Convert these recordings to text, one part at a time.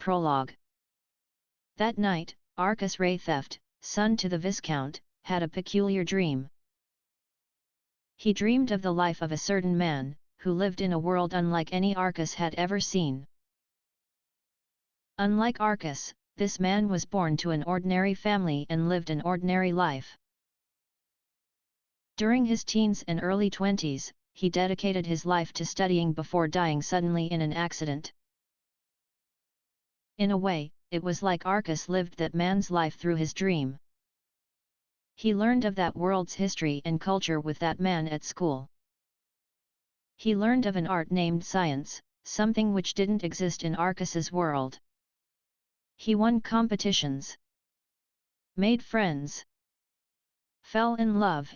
Prologue. That night, Arcus Raytheft, son to the Viscount, had a peculiar dream. He dreamed of the life of a certain man, who lived in a world unlike any Arcus had ever seen. Unlike Arcus, this man was born to an ordinary family and lived an ordinary life. During his teens and early 20s, he dedicated his life to studying before dying suddenly in an accident. In a way, it was like Arcus lived that man's life through his dream. He learned of that world's history and culture with that man at school. He learned of an art named science, something which didn't exist in Arcus's world. He won competitions, made friends, fell in love.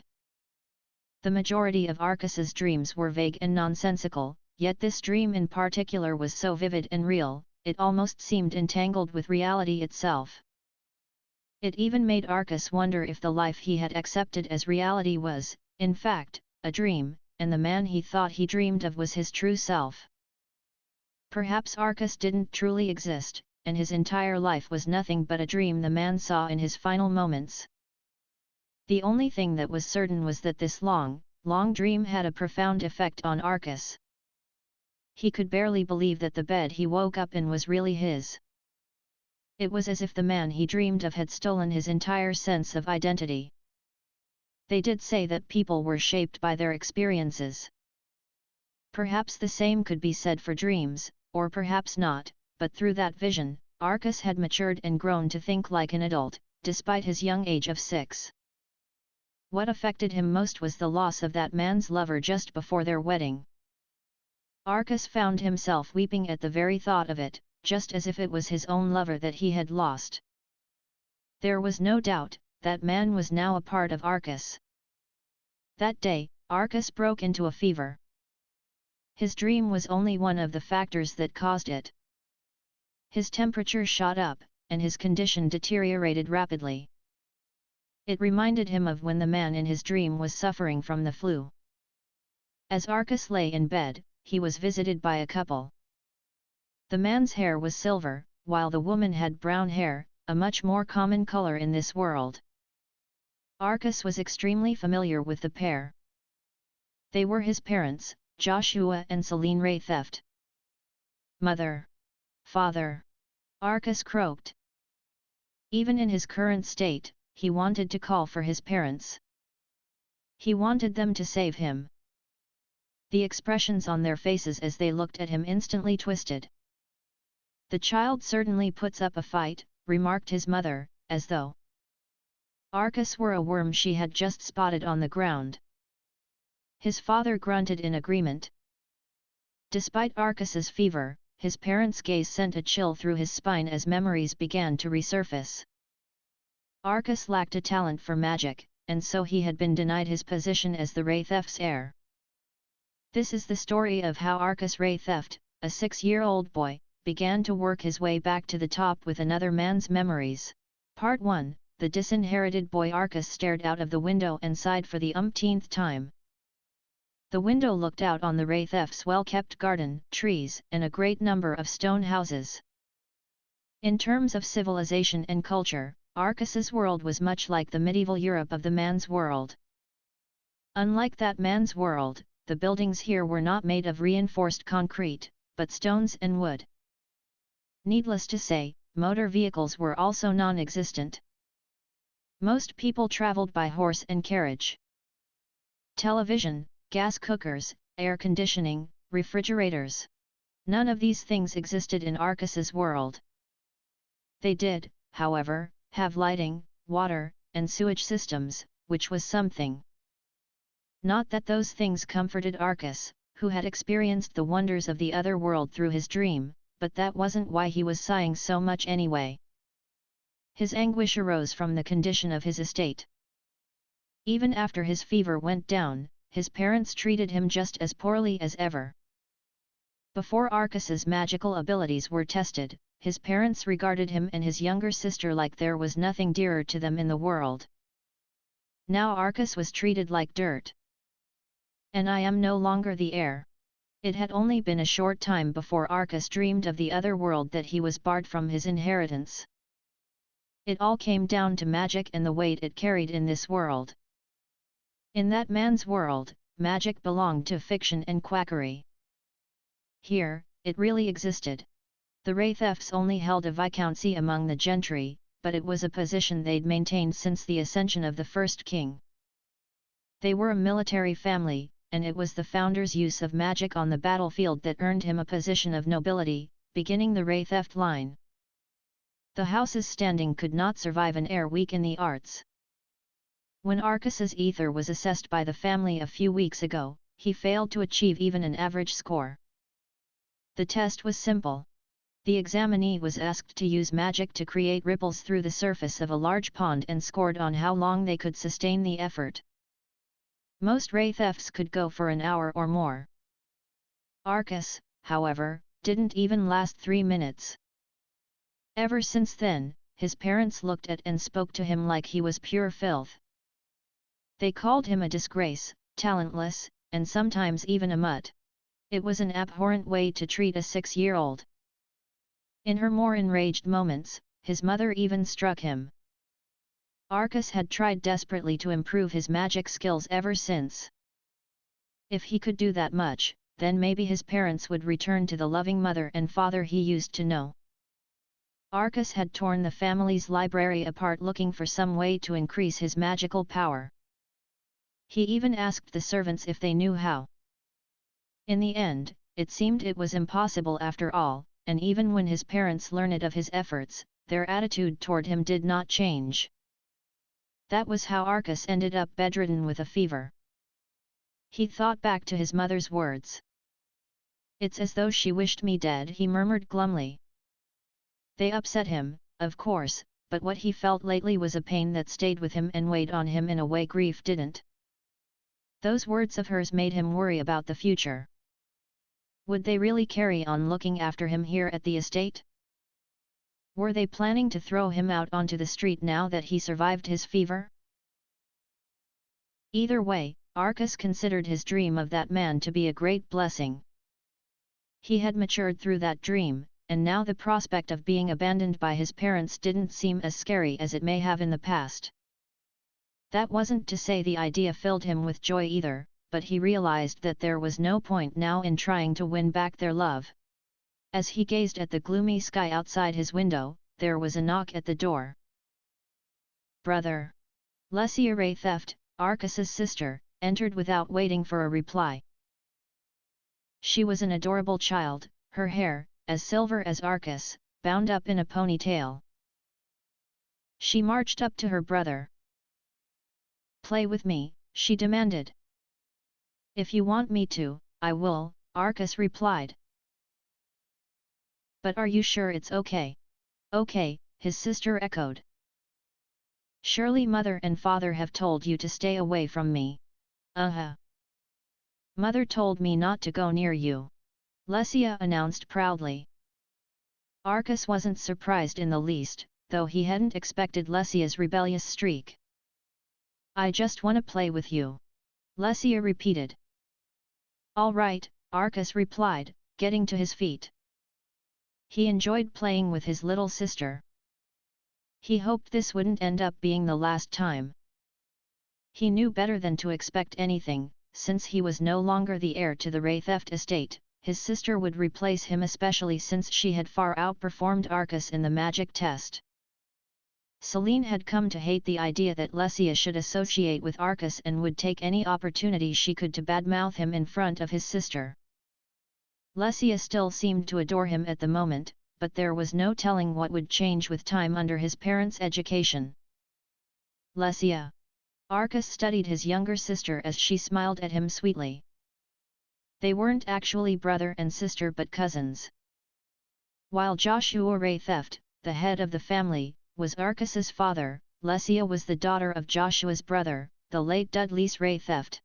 The majority of Arcus's dreams were vague and nonsensical, yet this dream in particular was so vivid and real, it almost seemed entangled with reality itself. It even made Arcus wonder if the life he had accepted as reality was, in fact, a dream, and the man he thought he dreamed of was his true self. Perhaps Arcus didn't truly exist, and his entire life was nothing but a dream the man saw in his final moments. The only thing that was certain was that this long dream had a profound effect on Arcus. He could barely believe that the bed he woke up in was really his. It was as if the man he dreamed of had stolen his entire sense of identity. They did say that people were shaped by their experiences. Perhaps the same could be said for dreams, or perhaps not, but through that vision, Arcus had matured and grown to think like an adult, despite his young age of 6. What affected him most was the loss of that man's lover just before their wedding. Arcus found himself weeping at the very thought of it, just as if it was his own lover that he had lost. There was no doubt, that man was now a part of Arcus. That day, Arcus broke into a fever. His dream was only one of the factors that caused it. His temperature shot up, and his condition deteriorated rapidly. It reminded him of when the man in his dream was suffering from the flu. As Arcus lay in bed, he was visited by a couple. The man's hair was silver, while the woman had brown hair, a much more common color in this world. Arcus was extremely familiar with the pair. They were his parents, Joshua and Celine Raytheft. "Mother! Father!" Arcus croaked. Even in his current state, he wanted to call for his parents. He wanted them to save him. The expressions on their faces as they looked at him instantly twisted. "The child certainly puts up a fight," remarked his mother, as though Arcus were a worm she had just spotted on the ground. His father grunted in agreement. Despite Arcus's fever, his parents' gaze sent a chill through his spine as memories began to resurface. Arcus lacked a talent for magic, and so he had been denied his position as the Raytheft's heir. This is the story of how Arcus Raytheft, a 6-year-old boy, began to work his way back to the top with another man's memories. Part 1, the disinherited boy. Arcus stared out of the window and sighed for the umpteenth time. The window looked out on the Raytheft's well-kept garden, trees, and a great number of stone houses. In terms of civilization and culture, Arcus's world was much like the medieval Europe of the man's world. Unlike that man's world, the buildings here were not made of reinforced concrete, but stones and wood. Needless to say, motor vehicles were also non-existent. Most people traveled by horse and carriage. Television, gas cookers, air conditioning, refrigerators. None of these things existed in Arcus's world. They did, however, have lighting, water, and sewage systems, which was something. Not that those things comforted Arcus, who had experienced the wonders of the other world through his dream, but that wasn't why he was sighing so much anyway. His anguish arose from the condition of his estate. Even after his fever went down, his parents treated him just as poorly as ever. Before Arcus's magical abilities were tested, his parents regarded him and his younger sister like there was nothing dearer to them in the world. Now Arcus was treated like dirt. "And I am no longer the heir. It had only been a short time before Arcas dreamed of the other world that he was barred from his inheritance. It all came down to magic and the weight it carried in this world. In that man's world, magic belonged to fiction and quackery. Here, it really existed. The Wraithefts only held a viscountcy among the gentry, but it was a position they'd maintained since the ascension of the first king. They were a military family, and it was the founder's use of magic on the battlefield that earned him a position of nobility, beginning the Wraitheft line. The house's standing could not survive an heir weak in the arts. When Arcas's ether was assessed by the family a few weeks ago, he failed to achieve even an average score. The test was simple. The examinee was asked to use magic to create ripples through the surface of a large pond and scored on how long they could sustain the effort. Most Wraithefts could go for an hour or more. Arcas, however, didn't even last 3 minutes. Ever since then, his parents looked at and spoke to him like he was pure filth. They called him a disgrace, talentless, and sometimes even a mutt. It was an abhorrent way to treat a 6-year-old. In her more enraged moments, his mother even struck him. Arcas had tried desperately to improve his magic skills ever since. If he could do that much, then maybe his parents would return to the loving mother and father he used to know. Arcas had torn the family's library apart looking for some way to increase his magical power. He even asked the servants if they knew how. In the end, it seemed it was impossible after all, and even when his parents learned of his efforts, their attitude toward him did not change. That was how Arcas ended up bedridden with a fever. He thought back to his mother's words. "It's as though she wished me dead," he murmured glumly. They upset him, of course, but what he felt lately was a pain that stayed with him and weighed on him in a way grief didn't. Those words of hers made him worry about the future. Would they really carry on looking after him here at the estate? Were they planning to throw him out onto the street now that he survived his fever? Either way, Arcas considered his dream of that man to be a great blessing. He had matured through that dream, and now the prospect of being abandoned by his parents didn't seem as scary as it may have in the past. That wasn't to say the idea filled him with joy either, but he realized that there was no point now in trying to win back their love. As he gazed at the gloomy sky outside his window, there was a knock at the door. "Brother!" Lesia Wraitheft, Arcas's sister, entered without waiting for a reply. She was an adorable child, her hair, as silver as Arcas, bound up in a ponytail. She marched up to her brother. "Play with me," she demanded. "If you want me to, I will," Arcas replied. "But are you sure it's okay?" "Okay," his sister echoed. "Surely mother and father have told you to stay away from me." "Uh-huh. Mother told me not to go near you," Lesia announced proudly. Arcas wasn't surprised in the least, though he hadn't expected Lesia's rebellious streak. "I just wanna play with you," Lesia repeated. "All right," Arcas replied, getting to his feet. He enjoyed playing with his little sister. He hoped this wouldn't end up being the last time. He knew better than to expect anything, since he was no longer the heir to the Wraitheft estate. His sister would replace him, especially since she had far outperformed Arcas in the magic test. Celine had come to hate the idea that Lesia should associate with Arcas and would take any opportunity she could to badmouth him in front of his sister. Lesia still seemed to adore him at the moment, but there was no telling what would change with time under his parents' education. "Lesia." Arcas studied his younger sister as she smiled at him sweetly. They weren't actually brother and sister but cousins. While Joshua Wraitheft, the head of the family, was Arcas's father, Lesia was the daughter of Joshua's brother, the late Dudley's Wraitheft.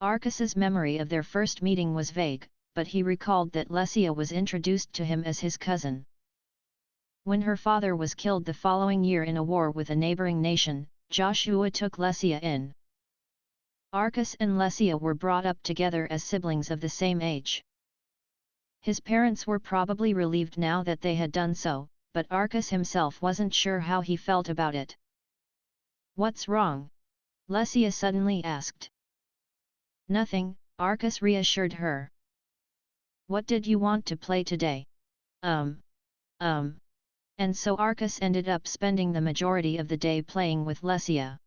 Arcas's memory of their first meeting was vague, but he recalled that Lesia was introduced to him as his cousin. When her father was killed the following year in a war with a neighboring nation, Joshua took Lesia in. Arcas and Lesia were brought up together as siblings of the same age. His parents were probably relieved now that they had done so, but Arcas himself wasn't sure how he felt about it. "What's wrong?" Lesia suddenly asked. "Nothing," Arcas reassured her. "What did you want to play today?" And so Arcas ended up spending the majority of the day playing with Lesia.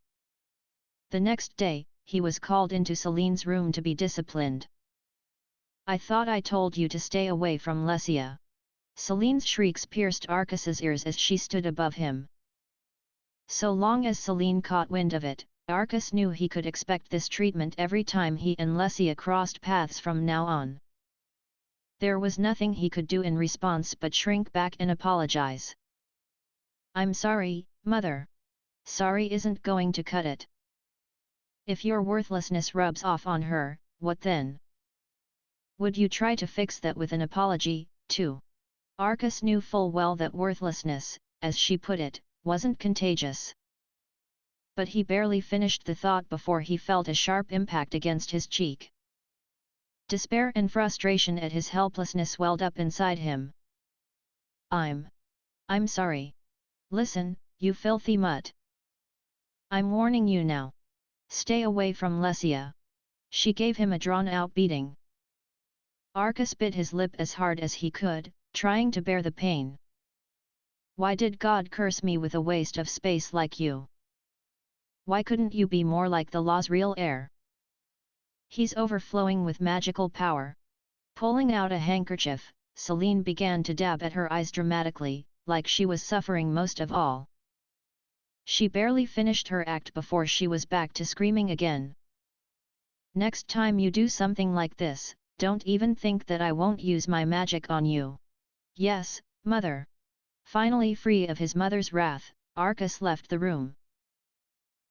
The next day, he was called into Celine's room to be disciplined. "I thought I told you to stay away from Lesia." Celine's shrieks pierced Arcas's ears as she stood above him. So long as Celine caught wind of it, Arcas knew he could expect this treatment every time he and Lesia crossed paths from now on. There was nothing he could do in response but shrink back and apologize. "I'm sorry, Mother. Sorry isn't going to cut it. If your worthlessness rubs off on her, what then? Would you try to fix that with an apology, too?" Arcas knew full well that worthlessness, as she put it, wasn't contagious. But he barely finished the thought before he felt a sharp impact against his cheek. Despair and frustration at his helplessness welled up inside him. I'm sorry. Listen, you filthy mutt. I'm warning you now. Stay away from Lesia." She gave him a drawn-out beating. Arcas bit his lip as hard as he could, trying to bear the pain. "Why did God curse me with a waste of space like you? Why couldn't you be more like the law's real heir? He's overflowing with magical power." Pulling out a handkerchief, Celine began to dab at her eyes dramatically, like she was suffering most of all. She barely finished her act before she was back to screaming again. "Next time you do something like this, don't even think that I won't use my magic on you." "Yes, Mother." Finally free of his mother's wrath, Arcas left the room.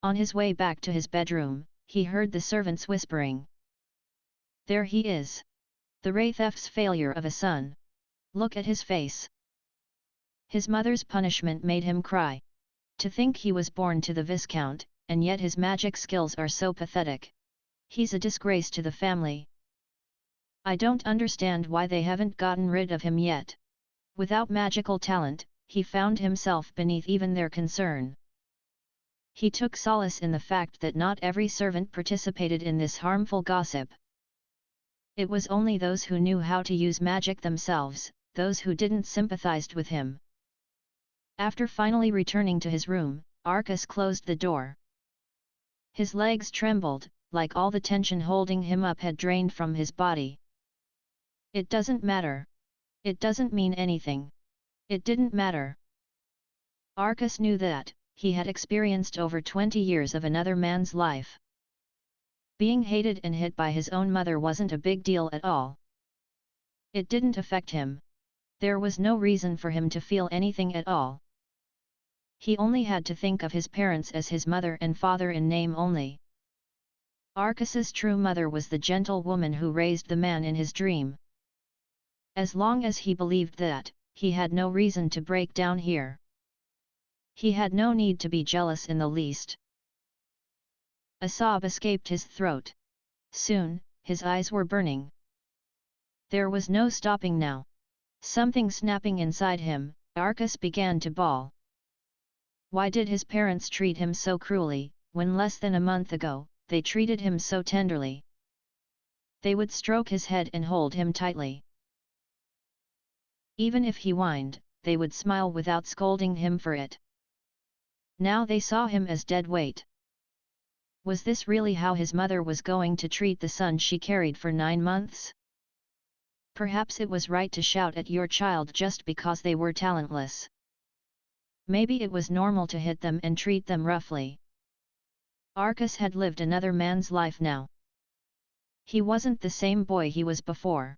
On his way back to his bedroom, he heard the servants whispering. "There he is. The Wraithef's failure of a son. Look at his face." His mother's punishment made him cry. To think he was born to the Viscount, and yet his magic skills are so pathetic. He's a disgrace to the family. I don't understand why they haven't gotten rid of him yet. Without magical talent, he found himself beneath even their concern. He took solace in the fact that not every servant participated in this harmful gossip. It was only those who knew how to use magic themselves, those who didn't sympathized with him. After finally returning to his room, Arcas closed the door. His legs trembled, like all the tension holding him up had drained from his body. It doesn't matter. It doesn't mean anything. It didn't matter. Arcas knew that he had experienced over 20 years of another man's life. Being hated and hit by his own mother wasn't a big deal at all. It didn't affect him. There was no reason for him to feel anything at all. He only had to think of his parents as his mother and father in name only. Arcas's true mother was the gentle woman who raised the man in his dream. As long as he believed that, he had no reason to break down here. He had no need to be jealous in the least. A sob escaped his throat. Soon, his eyes were burning. There was no stopping now. Something snapping inside him, Arcas began to bawl. Why did his parents treat him so cruelly, when less than a month ago, they treated him so tenderly? They would stroke his head and hold him tightly. Even if he whined, they would smile without scolding him for it. Now they saw him as dead weight. Was this really how his mother was going to treat the son she carried for 9 months? Perhaps it was right to shout at your child just because they were talentless. Maybe it was normal to hit them and treat them roughly. Arcas had lived another man's life now. He wasn't the same boy he was before.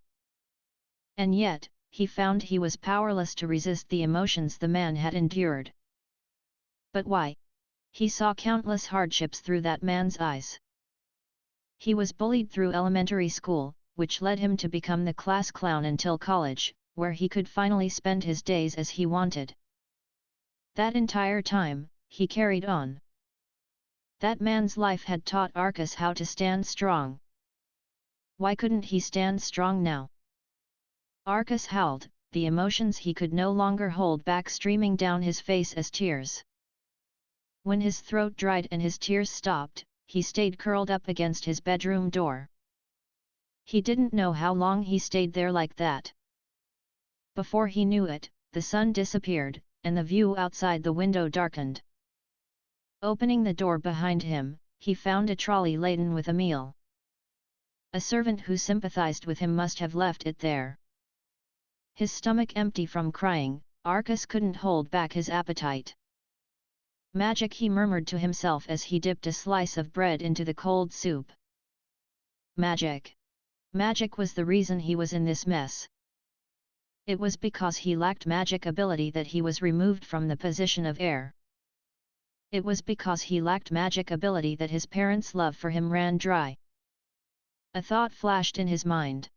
And yet, he found he was powerless to resist the emotions the man had endured. But why? He saw countless hardships through that man's eyes. He was bullied through elementary school, which led him to become the class clown until college, where he could finally spend his days as he wanted. That entire time, he carried on. That man's life had taught Arcus how to stand strong. Why couldn't he stand strong now? Arcus howled, the emotions he could no longer hold back streaming down his face as tears. When his throat dried and his tears stopped, he stayed curled up against his bedroom door. He didn't know how long he stayed there like that. Before he knew it, the sun disappeared, and the view outside the window darkened. Opening the door behind him, he found a trolley laden with a meal. A servant who sympathized with him must have left it there. His stomach empty from crying, Arcus couldn't hold back his appetite. Magic, he murmured to himself as he dipped a slice of bread into the cold soup. Magic. Magic was the reason he was in this mess. It was because he lacked magic ability that he was removed from the position of heir. It was because he lacked magic ability that his parents' love for him ran dry. A thought flashed in his mind.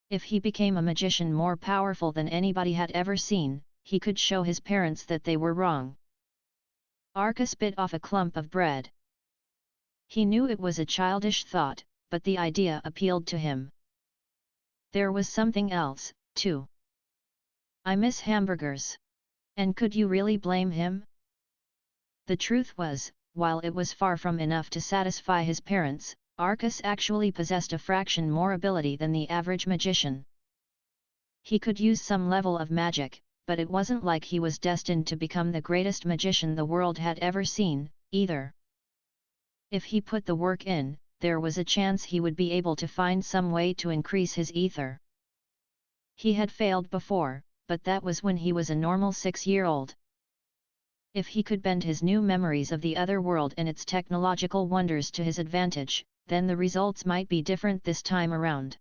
If he became a magician more powerful than anybody had ever seen, he could show his parents that they were wrong. Arcus bit off a clump of bread. He knew it was a childish thought, but the idea appealed to him. There was something else, too. I miss hamburgers. And could you really blame him? The truth was, while it was far from enough to satisfy his parents, Arcus actually possessed a fraction more ability than the average magician. He could use some level of magic, but it wasn't like he was destined to become the greatest magician the world had ever seen, either. If he put the work in, there was a chance he would be able to find some way to increase his ether. He had failed before, but that was when he was a normal 6-year-old. If he could bend his new memories of the other world and its technological wonders to his advantage, then the results might be different this time around.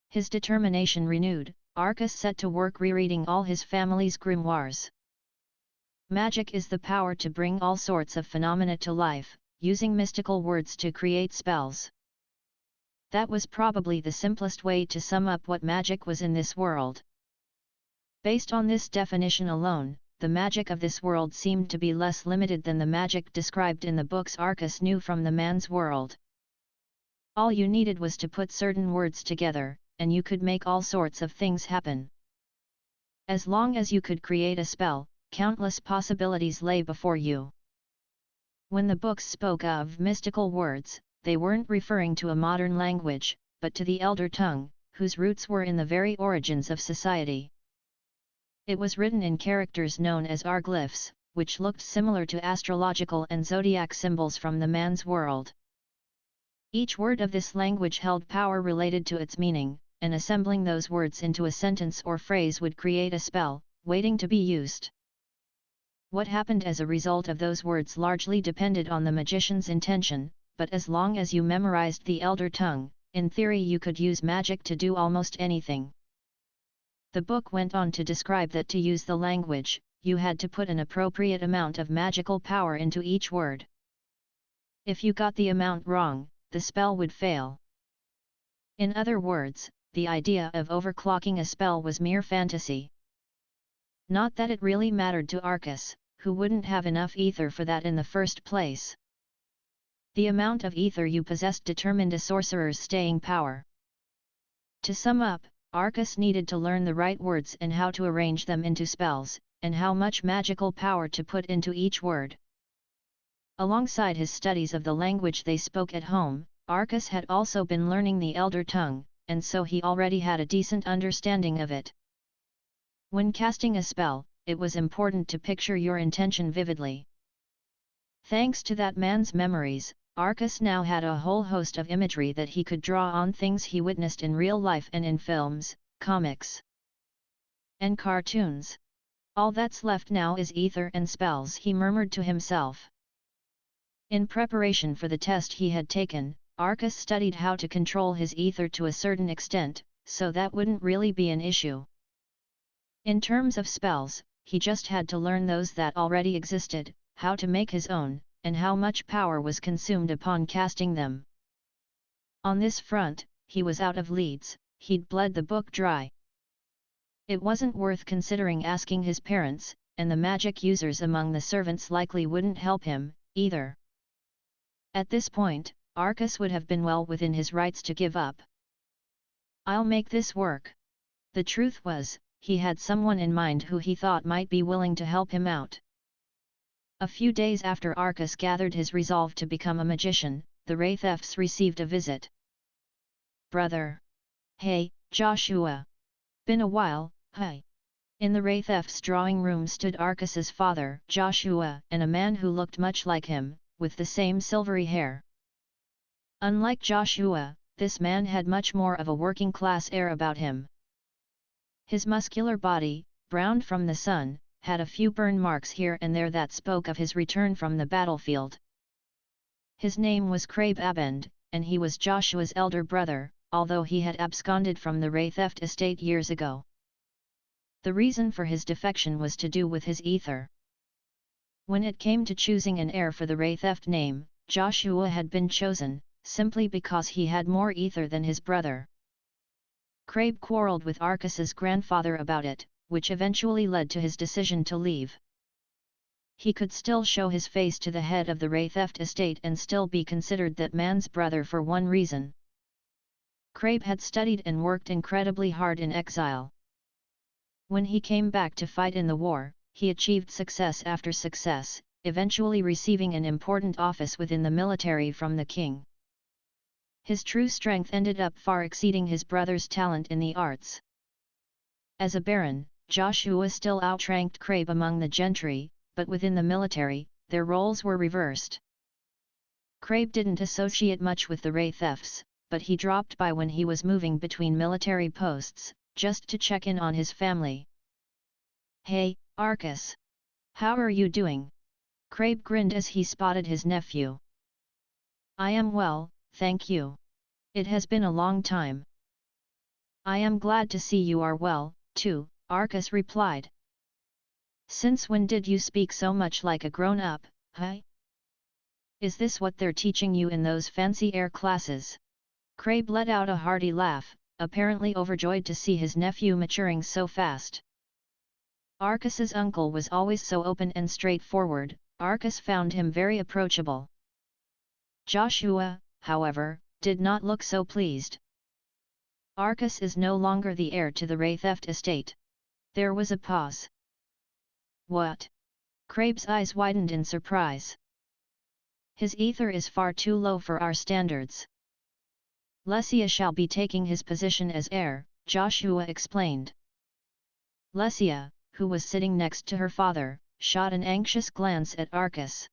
His determination renewed, Arcus set to work rereading all his family's grimoires. Magic is the power to bring all sorts of phenomena to life, using mystical words to create spells. That was probably the simplest way to sum up what magic was in this world. Based on this definition alone, the magic of this world seemed to be less limited than the magic described in the books Arcus knew from the man's world. All you needed was to put certain words together, and you could make all sorts of things happen. As long as you could create a spell, countless possibilities lay before you. When the books spoke of mystical words, they weren't referring to a modern language, but to the elder tongue, whose roots were in the very origins of society. It was written in characters known as arglyphs, which looked similar to astrological and zodiac symbols from the man's world. Each word of this language held power related to its meaning, and assembling those words into a sentence or phrase would create a spell, waiting to be used. What happened as a result of those words largely depended on the magician's intention, but as long as you memorized the elder tongue, in theory you could use magic to do almost anything. The book went on to describe that to use the language, you had to put an appropriate amount of magical power into each word. If you got the amount wrong, the spell would fail. In other words, the idea of overclocking a spell was mere fantasy. Not that it really mattered to Arcus, who wouldn't have enough ether for that in the first place. The amount of ether you possessed determined a sorcerer's staying power. To sum up, Arcus needed to learn the right words and how to arrange them into spells, and how much magical power to put into each word. Alongside his studies of the language they spoke at home, Arcus had also been learning the elder tongue, and so he already had a decent understanding of it. When casting a spell, it was important to picture your intention vividly. Thanks to that man's memories, Arcus now had a whole host of imagery that he could draw on things he witnessed in real life and in films, comics, and cartoons. All that's left now is ether and spells, he murmured to himself. In preparation for the test he had taken, Arcus studied how to control his ether to a certain extent, so that wouldn't really be an issue. In terms of spells, he just had to learn those that already existed, how to make his own, and how much power was consumed upon casting them. On this front, he was out of leads, he'd bled the book dry. It wasn't worth considering asking his parents, and the magic users among the servants likely wouldn't help him, either. At this point, Arcas would have been well within his rights to give up. "I'll make this work." The truth was, he had someone in mind who he thought might be willing to help him out. A few days after Arcas gathered his resolve to become a magician, the Wraithefs received a visit. "Brother. Hey, Joshua. Been a while, hey." In the Wraithefs' drawing room stood Arcas's father, Joshua, and a man who looked much like him, with the same silvery hair. Unlike Joshua, this man had much more of a working-class air about him. His muscular body, browned from the sun, had a few burn marks here and there that spoke of his return from the battlefield. His name was Crabe Abend, and he was Joshua's elder brother, although he had absconded from the Wraitheft estate years ago. The reason for his defection was to do with his ether. When it came to choosing an heir for the Wraitheft name, Joshua had been chosen, simply because he had more ether than his brother. Crabe quarreled with Arcas's grandfather about it, which eventually led to his decision to leave. He could still show his face to the head of the Wraitheft estate and still be considered that man's brother for one reason. Crabe had studied and worked incredibly hard in exile. When he came back to fight in the war, he achieved success after success, eventually receiving an important office within the military from the king. His true strength ended up far exceeding his brother's talent in the arts. As a baron, Joshua still outranked Crabe among the gentry, but within the military, their roles were reversed. Crabe didn't associate much with the Wraithefs, but he dropped by when he was moving between military posts, just to check in on his family. "Hey, Arcas! How are you doing?" Crabe grinned as he spotted his nephew. "I am well, thank you. It has been a long time." "I am glad to see you are well, too," Arcas replied. "Since when did you speak so much like a grown-up, hey? Is this what they're teaching you in those fancy air classes?" Crabe let out a hearty laugh, apparently overjoyed to see his nephew maturing so fast. Arcas's uncle was always so open and straightforward. Arcas found him very approachable. Joshua, however, did not look so pleased. "Arcas is no longer the heir to the Wraitheft estate." There was a pause. "What?" Crabe's eyes widened in surprise. "His ether is far too low for our standards. Lesia shall be taking his position as heir," Joshua explained. Lesia, who was sitting next to her father, shot an anxious glance at Arcas.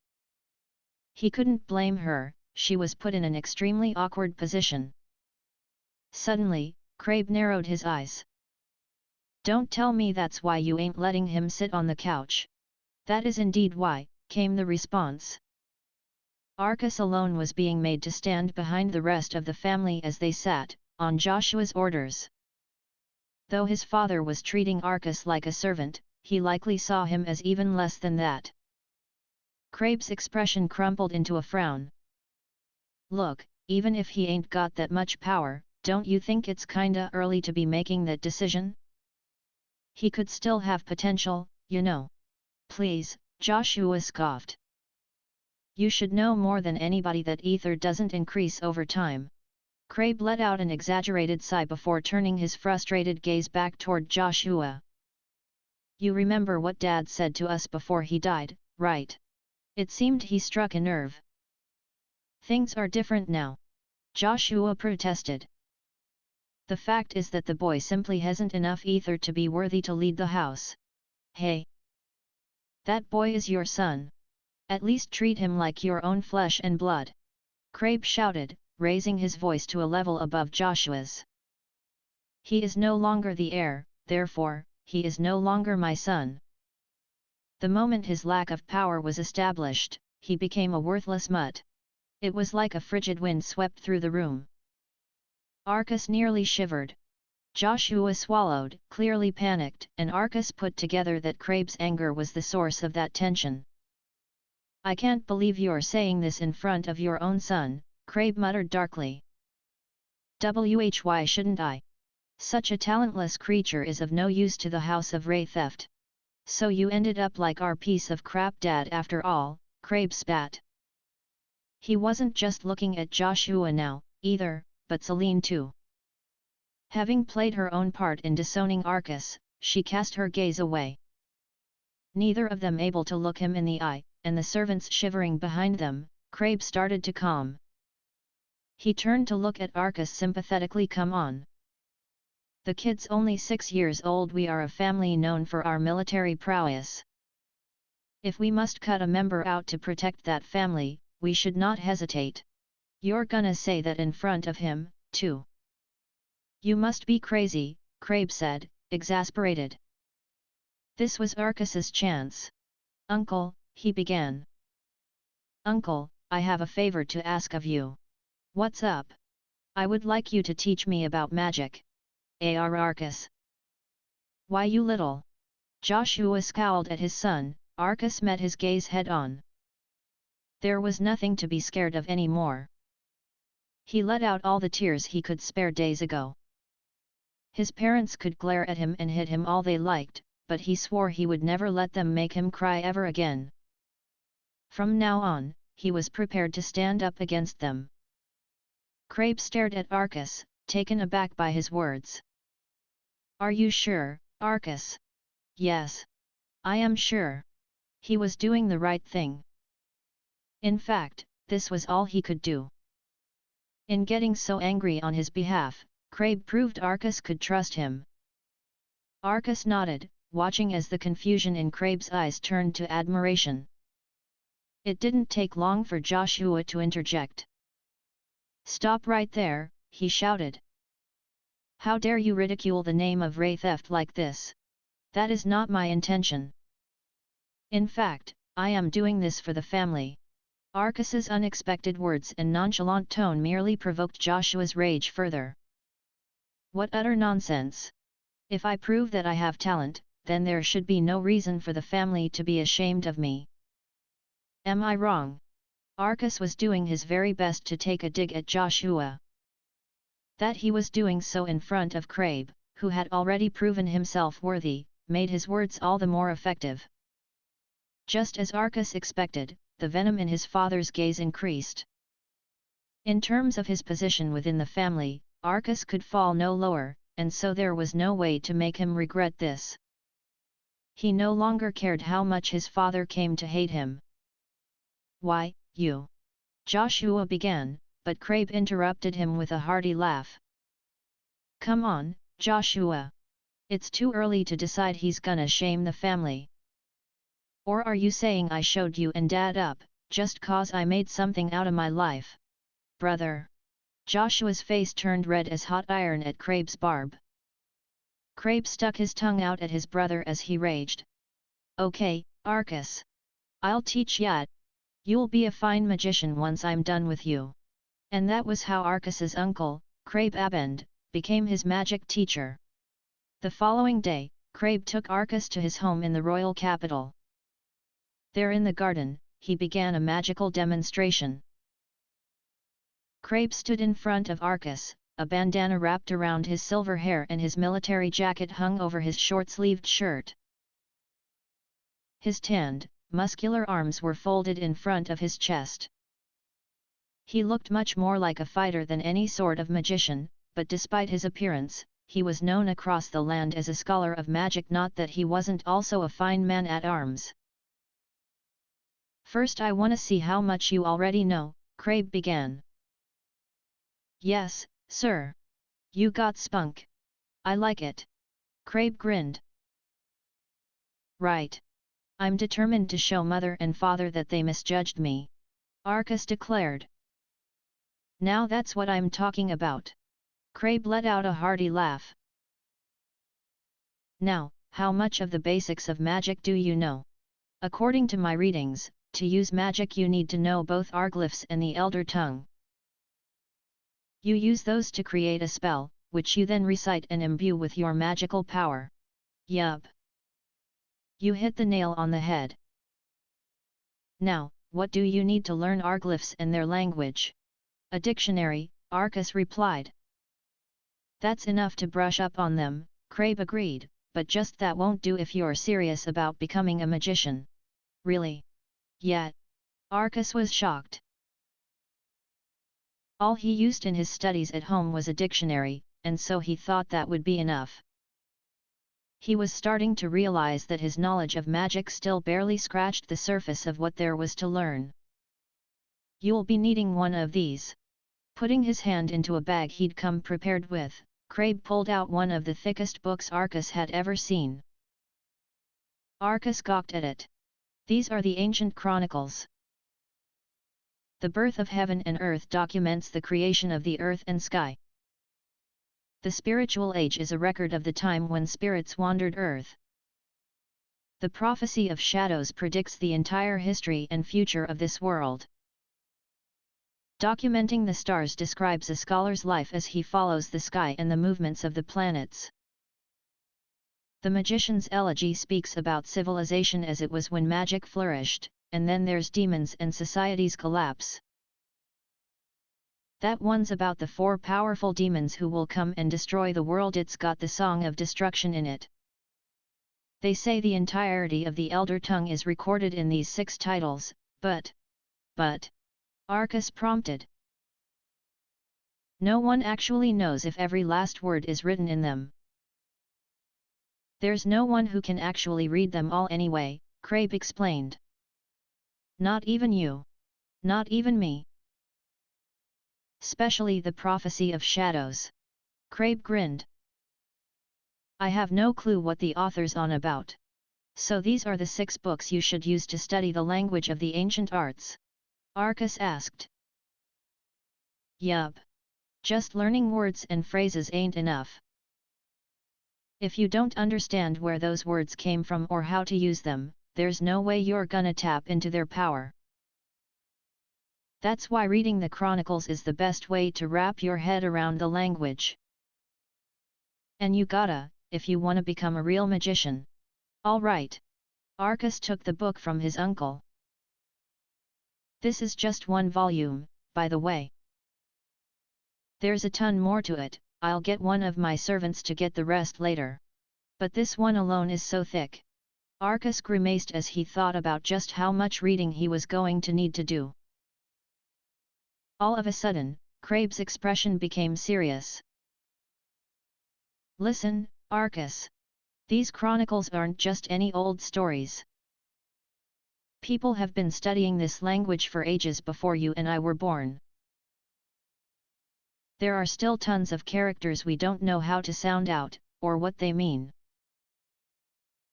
He couldn't blame her, she was put in an extremely awkward position. Suddenly, Crabe narrowed his eyes. "Don't tell me that's why you ain't letting him sit on the couch." "That is indeed why," came the response. Arcas alone was being made to stand behind the rest of the family as they sat, on Joshua's orders. Though his father was treating Arcas like a servant, he likely saw him as even less than that. Crabe's expression crumpled into a frown. "Look, even if he ain't got that much power, don't you think it's kinda early to be making that decision? He could still have potential, you know." "Please," Joshua scoffed. "You should know more than anybody that ether doesn't increase over time." Crabe let out an exaggerated sigh before turning his frustrated gaze back toward Joshua. "You remember what Dad said to us before he died, right?" It seemed he struck a nerve. "Things are different now," Joshua protested. "The fact is that the boy simply hasn't enough ether to be worthy to lead the house." "Hey! That boy is your son. At least treat him like your own flesh and blood!" Crabe shouted, raising his voice to a level above Joshua's. "He is no longer the heir, therefore, he is no longer my son." The moment his lack of power was established, he became a worthless mutt. It was like a frigid wind swept through the room. Arcas nearly shivered. Joshua swallowed, clearly panicked, and Arcas put together that Crabe's anger was the source of that tension. "I can't believe you're saying this in front of your own son," Crabe muttered darkly. "Why shouldn't I? Such a talentless creature is of no use to the House of Wraitheft. So you ended up like our piece of crap dad after all," Crabe spat. He wasn't just looking at Joshua now, either, but Celine too. Having played her own part in disowning Arcas, she cast her gaze away. Neither of them able to look him in the eye, and the servants shivering behind them, Crabe started to calm. He turned to look at Arcas sympathetically. Come on. The kid's only 6 years old. We are a family known for our military prowess. If we must cut a member out to protect that family, we should not hesitate. You're gonna say that in front of him, too? You must be crazy, Crabe said, exasperated. This was Arcas's chance. Uncle, he began. Uncle, I have a favor to ask of you. What's up? I would like you to teach me about magic. Arcas. Why, you little? Joshua scowled at his son. Arcas met his gaze head-on. There was nothing to be scared of anymore. He let out all the tears he could spare days ago. His parents could glare at him and hit him all they liked, but he swore he would never let them make him cry ever again. From now on, he was prepared to stand up against them. Crabe stared at Arcas, taken aback by his words. Are you sure, Arcas? Yes. I am sure. He was doing the right thing. In fact, this was all he could do. In getting so angry on his behalf, Crabe proved Arcas could trust him. Arcas nodded, watching as the confusion in Crabe's eyes turned to admiration. It didn't take long for Joshua to interject. Stop right there, he shouted. How dare you ridicule the name of Ray Theft like this? That is not my intention. In fact, I am doing this for the family. Arcas's unexpected words and nonchalant tone merely provoked Joshua's rage further. What utter nonsense! If I prove that I have talent, then there should be no reason for the family to be ashamed of me. Am I wrong? Arcas was doing his very best to take a dig at Joshua. That he was doing so in front of Crabe, who had already proven himself worthy, made his words all the more effective. Just as Arcas expected, the venom in his father's gaze increased. In terms of his position within the family, Arcas could fall no lower, and so there was no way to make him regret this. He no longer cared how much his father came to hate him. Why, you... Joshua began, but Crabe interrupted him with a hearty laugh. Come on, Joshua. It's too early to decide he's gonna shame the family. Or are you saying I showed you and Dad up, just cause I made something out of my life? Brother! Joshua's face turned red as hot iron at Crabe's barb. Crabe stuck his tongue out at his brother as he raged. Okay, Arcas. I'll teach ya. You'll be a fine magician once I'm done with you. And that was how Arcas's uncle, Crabe Abend, became his magic teacher. The following day, Crabe took Arcas to his home in the royal capital. There in the garden, he began a magical demonstration. Crabe stood in front of Arcas, a bandana wrapped around his silver hair and his military jacket hung over his short-sleeved shirt. His tanned, muscular arms were folded in front of his chest. He looked much more like a fighter than any sort of magician, but despite his appearance, he was known across the land as a scholar of magic, not that he wasn't also a fine man at arms. First I wanna see how much you already know, Crabe began. Yes, sir. You got spunk. I like it. Crabe grinned. Right. I'm determined to show Mother and Father that they misjudged me. Arcas declared. Now that's what I'm talking about. Crabe let out a hearty laugh. Now, how much of the basics of magic do you know? According to my readings, to use magic you need to know both Arglyphs and the Elder Tongue. You use those to create a spell, which you then recite and imbue with your magical power. Yup. You hit the nail on the head. Now, what do you need to learn Arglyphs and their language? A dictionary, Arcas replied. That's enough to brush up on them, Crabe agreed, but just that won't do if you're serious about becoming a magician. Really? Yet. Arcas was shocked. All he used in his studies at home was a dictionary, and so he thought that would be enough. He was starting to realize that his knowledge of magic still barely scratched the surface of what there was to learn. "You'll be needing one of these." Putting his hand into a bag he'd come prepared with, Crabe pulled out one of the thickest books Arcus had ever seen. Arcus gawked at it. "These are the ancient chronicles. The birth of heaven and earth documents the creation of the earth and sky. The spiritual age is a record of the time when spirits wandered earth. The prophecy of shadows predicts the entire history and future of this world. Documenting the stars describes a scholar's life as he follows the sky and the movements of the planets. The magician's elegy speaks about civilization as it was when magic flourished, and then there's demons and society's collapse. That one's about the 4 powerful demons who will come and destroy the world. It's got the song of destruction in it. They say the entirety of the Elder Tongue is recorded in these 6 titles, but, Arcus prompted. No one actually knows if every last word is written in them. There's no one who can actually read them all anyway, Crabe explained. Not even you. Not even me. Especially the prophecy of shadows. Crabe grinned. I have no clue what the author's on about. So these are the 6 books you should use to study the language of the ancient arts? Arcus asked. Yup. Just learning words and phrases ain't enough. If you don't understand where those words came from or how to use them, there's no way you're gonna tap into their power. That's why reading the chronicles is the best way to wrap your head around the language. And you gotta, if you wanna become a real magician. All right. Arcus took the book from his uncle. This is just 1 volume, by the way. There's a ton more to it. I'll get one of my servants to get the rest later. But this one alone is so thick. Arcus grimaced as he thought about just how much reading he was going to need to do. All of a sudden, Crabe's expression became serious. Listen, Arcus. These chronicles aren't just any old stories. People have been studying this language for ages before you and I were born. There are still tons of characters we don't know how to sound out, or what they mean.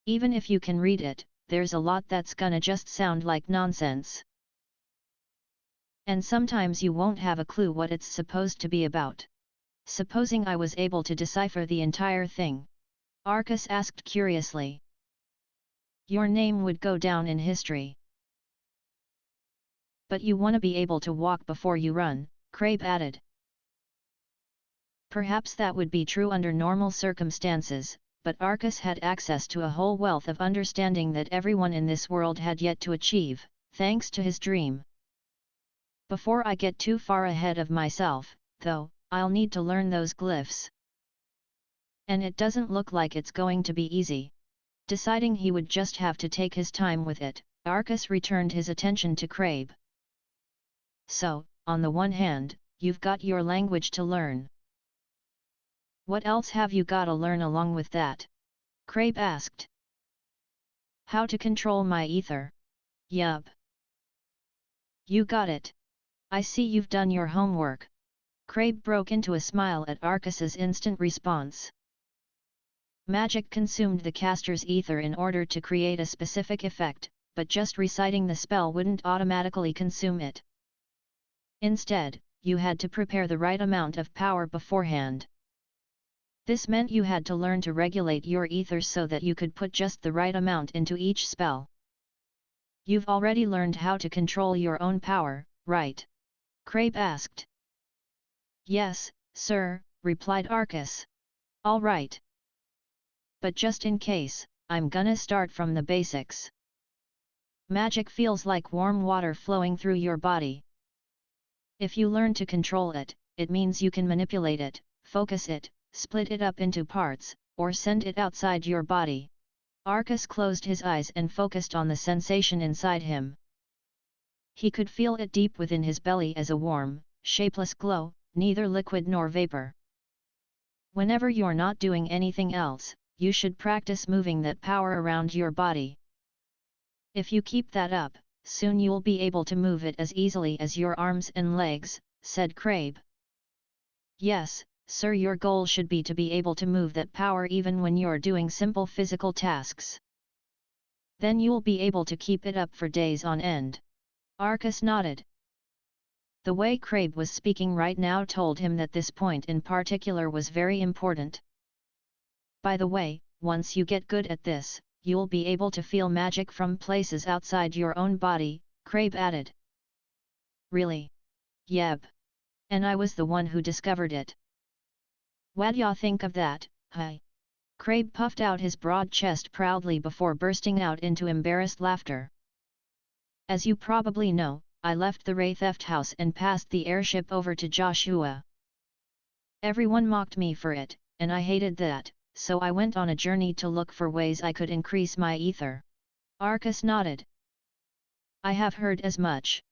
Even if you can read it, there's a lot that's gonna just sound like nonsense. And sometimes you won't have a clue what it's supposed to be about. Supposing I was able to decipher the entire thing? Arcus asked curiously. Your name would go down in history. But you want to be able to walk before you run, Crabe added. Perhaps that would be true under normal circumstances, but Arcus had access to a whole wealth of understanding that everyone in this world had yet to achieve, thanks to his dream. Before I get too far ahead of myself, though, I'll need to learn those glyphs. And it doesn't look like it's going to be easy. Deciding he would just have to take his time with it, Arcus returned his attention to Crabe. So, on the one hand, you've got your language to learn. What else have you got to learn along with that? Crabe asked. How to control my ether. Yup. You got it. I see you've done your homework. Crabe broke into a smile at Arcus's instant response. Magic consumed the caster's ether in order to create a specific effect, but just reciting the spell wouldn't automatically consume it. Instead, you had to prepare the right amount of power beforehand. This meant you had to learn to regulate your ether so that you could put just the right amount into each spell. You've already learned how to control your own power, right? Crabe asked. Yes, sir, replied Arcus. All right. But just in case, I'm gonna start from the basics. Magic feels like warm water flowing through your body. If you learn to control it, it means you can manipulate it, focus it, split it up into parts, or send it outside your body. Arcus closed his eyes and focused on the sensation inside him. He could feel it deep within his belly as a warm, shapeless glow, neither liquid nor vapor. Whenever you're not doing anything else, you should practice moving that power around your body. If you keep that up, soon you'll be able to move it as easily as your arms and legs, said Crabe. Yes, sir, your goal should be to be able to move that power even when you're doing simple physical tasks. Then you'll be able to keep it up for days on end. Arcus nodded. The way Crabe was speaking right now told him that this point in particular was very important. By the way, once you get good at this, you'll be able to feel magic from places outside your own body, Crabe added. Really? Yep. And I was the one who discovered it. What'd ya think of that, huh? Crabe puffed out his broad chest proudly before bursting out into embarrassed laughter. As you probably know, I left the Ray Theft House and passed the airship over to Joshua. Everyone mocked me for it, and I hated that, so I went on a journey to look for ways I could increase my ether. Arcus nodded. I have heard as much.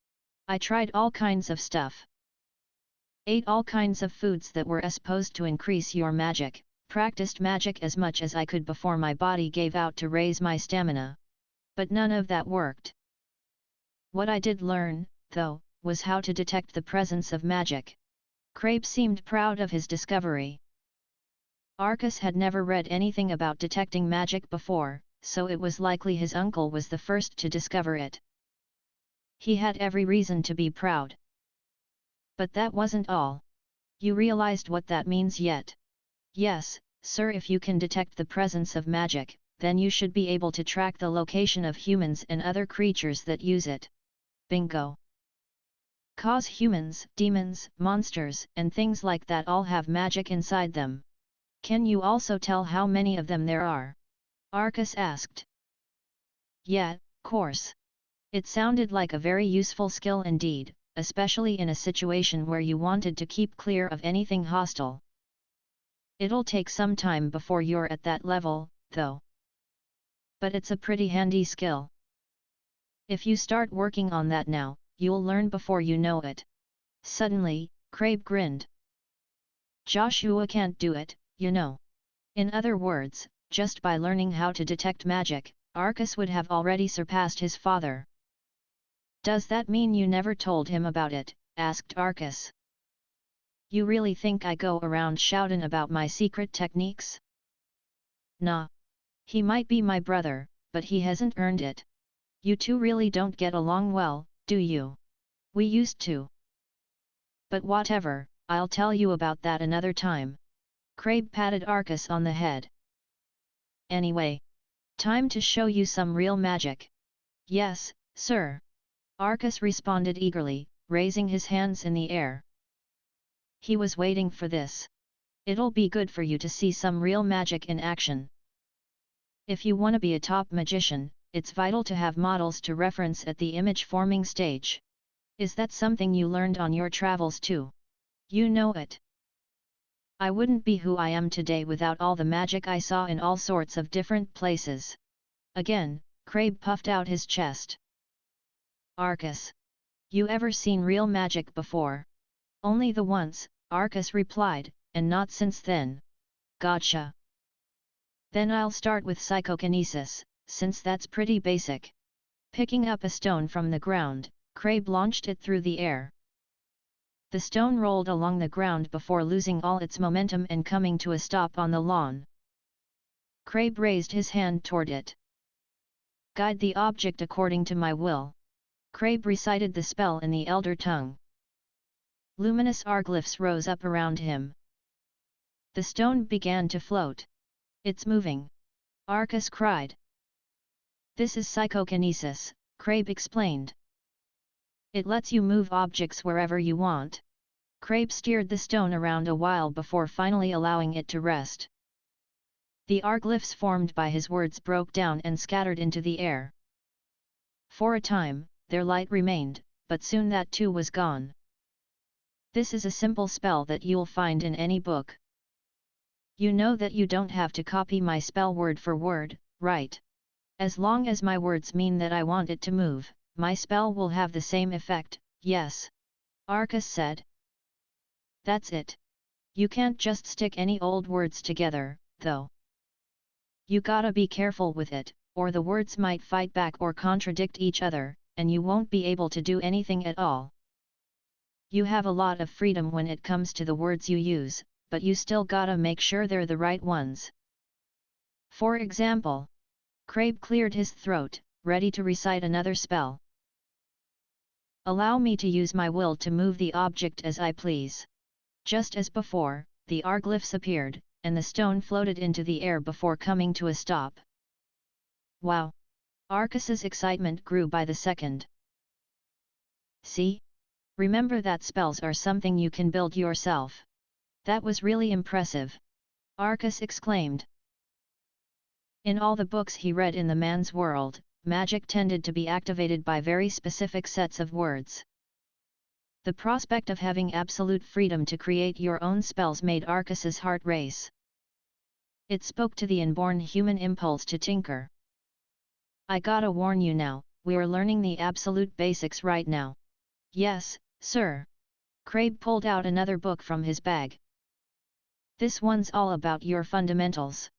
I tried all kinds of stuff. Ate all kinds of foods that were supposed to increase your magic, practiced magic as much as I could before my body gave out to raise my stamina. But none of that worked. What I did learn, though, was how to detect the presence of magic. Crabe seemed proud of his discovery. Arcus had never read anything about detecting magic before, so it was likely his uncle was the first to discover it. He had every reason to be proud. But that wasn't all. You realized what that means yet? Yes, sir, if you can detect the presence of magic, then you should be able to track the location of humans and other creatures that use it. Bingo! 'Cause humans, demons, monsters, and things like that all have magic inside them. Can you also tell how many of them there are? Arcus asked. Yeah, course. It sounded like a very useful skill indeed, especially in a situation where you wanted to keep clear of anything hostile. It'll take some time before you're at that level, though. But it's a pretty handy skill. If you start working on that now, you'll learn before you know it. Suddenly, Crabe grinned. Joshua can't do it, you know. In other words, just by learning how to detect magic, Arcus would have already surpassed his father. Does that mean you never told him about it? Asked Arcus. You really think I go around shouting about my secret techniques? Nah. He might be my brother, but he hasn't earned it. You two really don't get along well, do you? We used to. But whatever, I'll tell you about that another time. Crabe patted Arcus on the head. Anyway, time to show you some real magic. Yes, sir. Arcus responded eagerly, raising his hands in the air. He was waiting for this. It'll be good for you to see some real magic in action. If you want to be a top magician, it's vital to have models to reference at the image-forming stage. Is that something you learned on your travels too? You know it. I wouldn't be who I am today without all the magic I saw in all sorts of different places. Again, Crabe puffed out his chest. Arcus. You ever seen real magic before? Only the once, Arcus replied, and not since then. Gotcha. Then I'll start with psychokinesis, since that's pretty basic. Picking up a stone from the ground, Crabe launched it through the air. The stone rolled along the ground before losing all its momentum and coming to a stop on the lawn. Crabe raised his hand toward it. Guide the object according to my will. Crabe recited the spell in the Elder tongue. Luminous arglyphs rose up around him. The stone began to float. It's moving! Arcus cried. This is psychokinesis, Crabe explained. It lets you move objects wherever you want. Crabe steered the stone around a while before finally allowing it to rest. The arglyphs formed by his words broke down and scattered into the air. For a time, their light remained, but soon that too was gone. This is a simple spell that you'll find in any book. You know that you don't have to copy my spell word for word, right? As long as my words mean that I want it to move, my spell will have the same effect, yes. Arcus said. That's it. You can't just stick any old words together, though. You gotta be careful with it, or the words might fight back or contradict each other, and you won't be able to do anything at all. You have a lot of freedom when it comes to the words you use, but you still gotta make sure they're the right ones. For example, Crabe cleared his throat, ready to recite another spell. Allow me to use my will to move the object as I please. Just as before, the arglyphs appeared, and the stone floated into the air before coming to a stop. Wow! Arcus's excitement grew by the second. See? Remember that spells are something you can build yourself. That was really impressive. Arcus exclaimed. In all the books he read in the man's world, magic tended to be activated by very specific sets of words. The prospect of having absolute freedom to create your own spells made Arcus's heart race. It spoke to the inborn human impulse to tinker. I gotta warn you now, we're learning the absolute basics right now. Yes, sir. Crabe pulled out another book from his bag. This one's all about your fundamentals.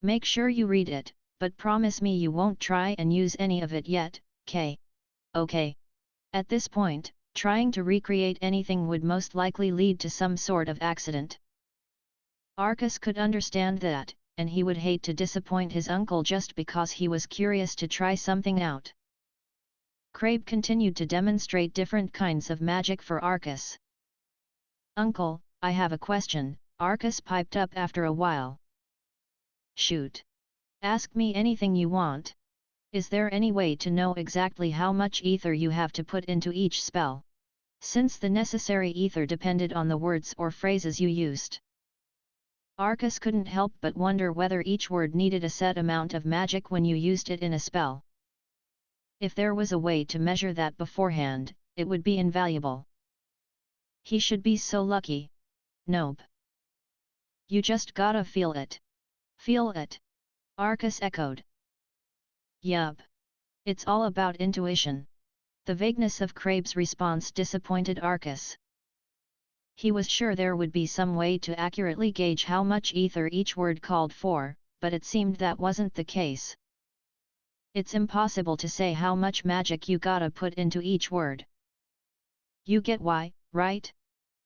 Make sure you read it, but promise me you won't try and use any of it yet, K. Okay. At this point, trying to recreate anything would most likely lead to some sort of accident. Arcus could understand that, and he would hate to disappoint his uncle just because he was curious to try something out. Crabe continued to demonstrate different kinds of magic for Arcus. Uncle, I have a question, Arcus piped up after a while. Shoot. Ask me anything you want. Is there any way to know exactly how much ether you have to put into each spell? Since the necessary ether depended on the words or phrases you used. Arcus couldn't help but wonder whether each word needed a set amount of magic when you used it in a spell. If there was a way to measure that beforehand, it would be invaluable. He should be so lucky. Nope. You just gotta feel it. Feel it. Arcus echoed. Yup. It's all about intuition. The vagueness of Crabe's response disappointed Arcus. He was sure there would be some way to accurately gauge how much ether each word called for, but it seemed that wasn't the case. It's impossible to say how much magic you gotta put into each word. You get why, right?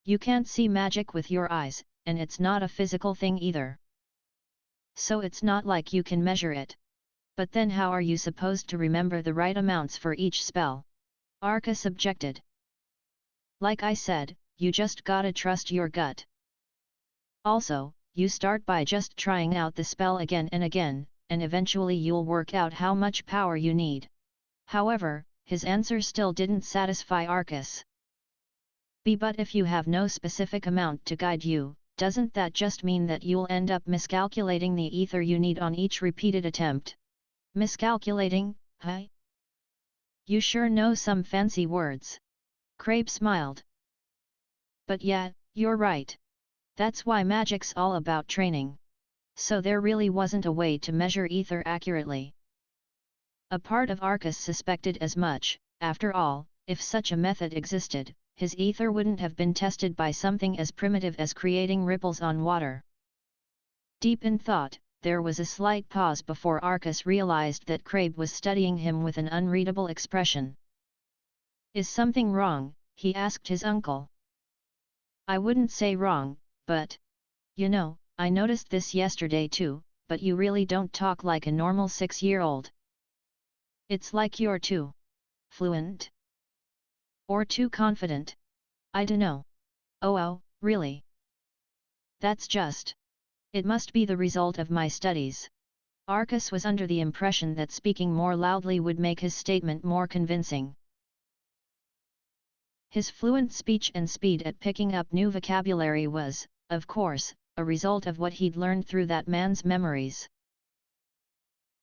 You can't see magic with your eyes, and it's not a physical thing either. So it's not like you can measure it. But then how are you supposed to remember the right amounts for each spell? Arcus objected. Like I said, you just gotta trust your gut. Also, you start by just trying out the spell again and again, and eventually you'll work out how much power you need. However, his answer still didn't satisfy Arcus. But if you have no specific amount to guide you, doesn't that just mean that you'll end up miscalculating the ether you need on each repeated attempt? Miscalculating, huh? You sure know some fancy words. Crabe smiled. But yeah, you're right. That's why magic's all about training. So there really wasn't a way to measure ether accurately. A part of Arcus suspected as much. After all, if such a method existed, his ether wouldn't have been tested by something as primitive as creating ripples on water. Deep in thought, there was a slight pause before Arcus realized that Crabe was studying him with an unreadable expression. Is something wrong? He asked his uncle. I wouldn't say wrong, but... You know, I noticed this yesterday too, but you really don't talk like a normal 6-year-old. It's like you're too fluent. Or too confident. I dunno. Oh, really? That's just... It must be the result of my studies. Arcus was under the impression that speaking more loudly would make his statement more convincing. His fluent speech and speed at picking up new vocabulary was, of course, a result of what he'd learned through that man's memories.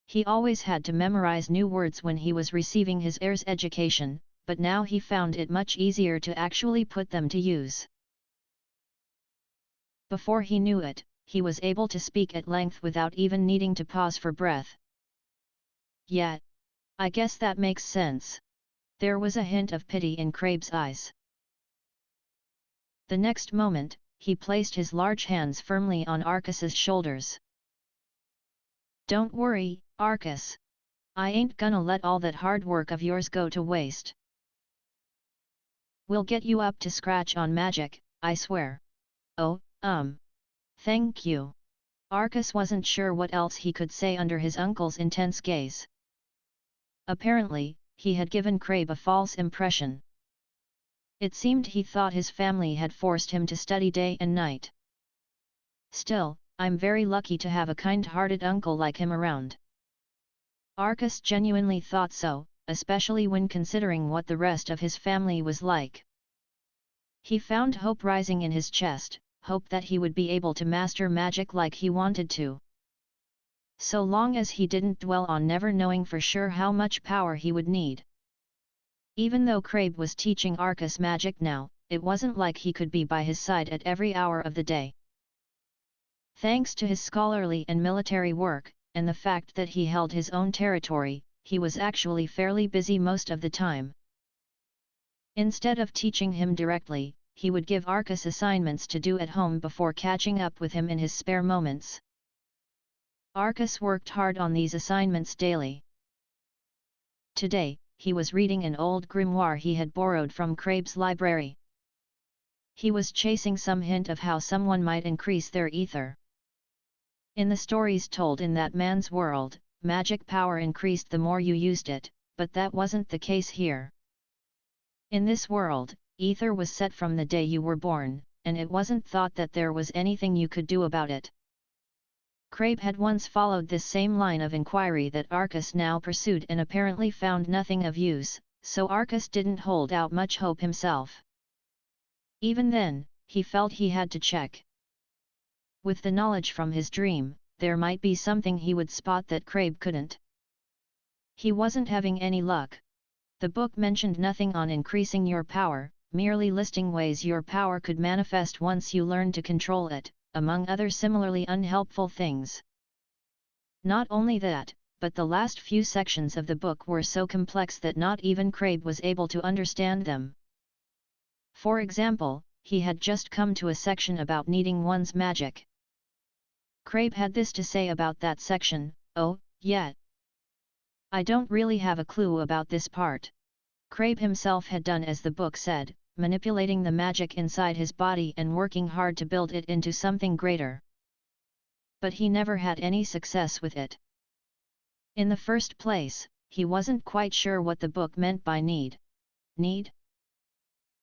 He always had to memorize new words when he was receiving his heir's education, but now he found it much easier to actually put them to use. Before he knew it, he was able to speak at length without even needing to pause for breath. Yeah. I guess that makes sense. There was a hint of pity in Crabe's eyes. The next moment, he placed his large hands firmly on Arcus's shoulders. "Don't worry, Arcus. I ain't gonna let all that hard work of yours go to waste. We'll get you up to scratch on magic, I swear." "Oh, thank you." Arcus wasn't sure what else he could say under his uncle's intense gaze. Apparently, he had given Crabe a false impression. It seemed he thought his family had forced him to study day and night. "Still, I'm very lucky to have a kind-hearted uncle like him around." Arcus genuinely thought so, especially when considering what the rest of his family was like. He found hope rising in his chest, hope that he would be able to master magic like he wanted to. So long as he didn't dwell on never knowing for sure how much power he would need. Even though Crabe was teaching Arcus magic now, it wasn't like he could be by his side at every hour of the day. Thanks to his scholarly and military work, and the fact that he held his own territory, he was actually fairly busy most of the time. Instead of teaching him directly, he would give Arcus assignments to do at home before catching up with him in his spare moments. Arcus worked hard on these assignments daily. Today, he was reading an old grimoire he had borrowed from Crabe's library. He was chasing some hint of how someone might increase their ether. In the stories told in that man's world, magic power increased the more you used it, but that wasn't the case here. In this world, ether was set from the day you were born, and it wasn't thought that there was anything you could do about it. Crabe had once followed this same line of inquiry that Arcus now pursued and apparently found nothing of use, so Arcus didn't hold out much hope himself. Even then, he felt he had to check. With the knowledge from his dream, there might be something he would spot that Crabe couldn't. He wasn't having any luck. The book mentioned nothing on increasing your power, merely listing ways your power could manifest once you learned to control it, among other similarly unhelpful things. Not only that, but the last few sections of the book were so complex that not even Crabe was able to understand them. For example, he had just come to a section about needing one's magic. Crabe had this to say about that section: "Oh, yeah. I don't really have a clue about this part." Crabe himself had done as the book said, manipulating the magic inside his body and working hard to build it into something greater. But he never had any success with it. In the first place, he wasn't quite sure what the book meant by need. Need?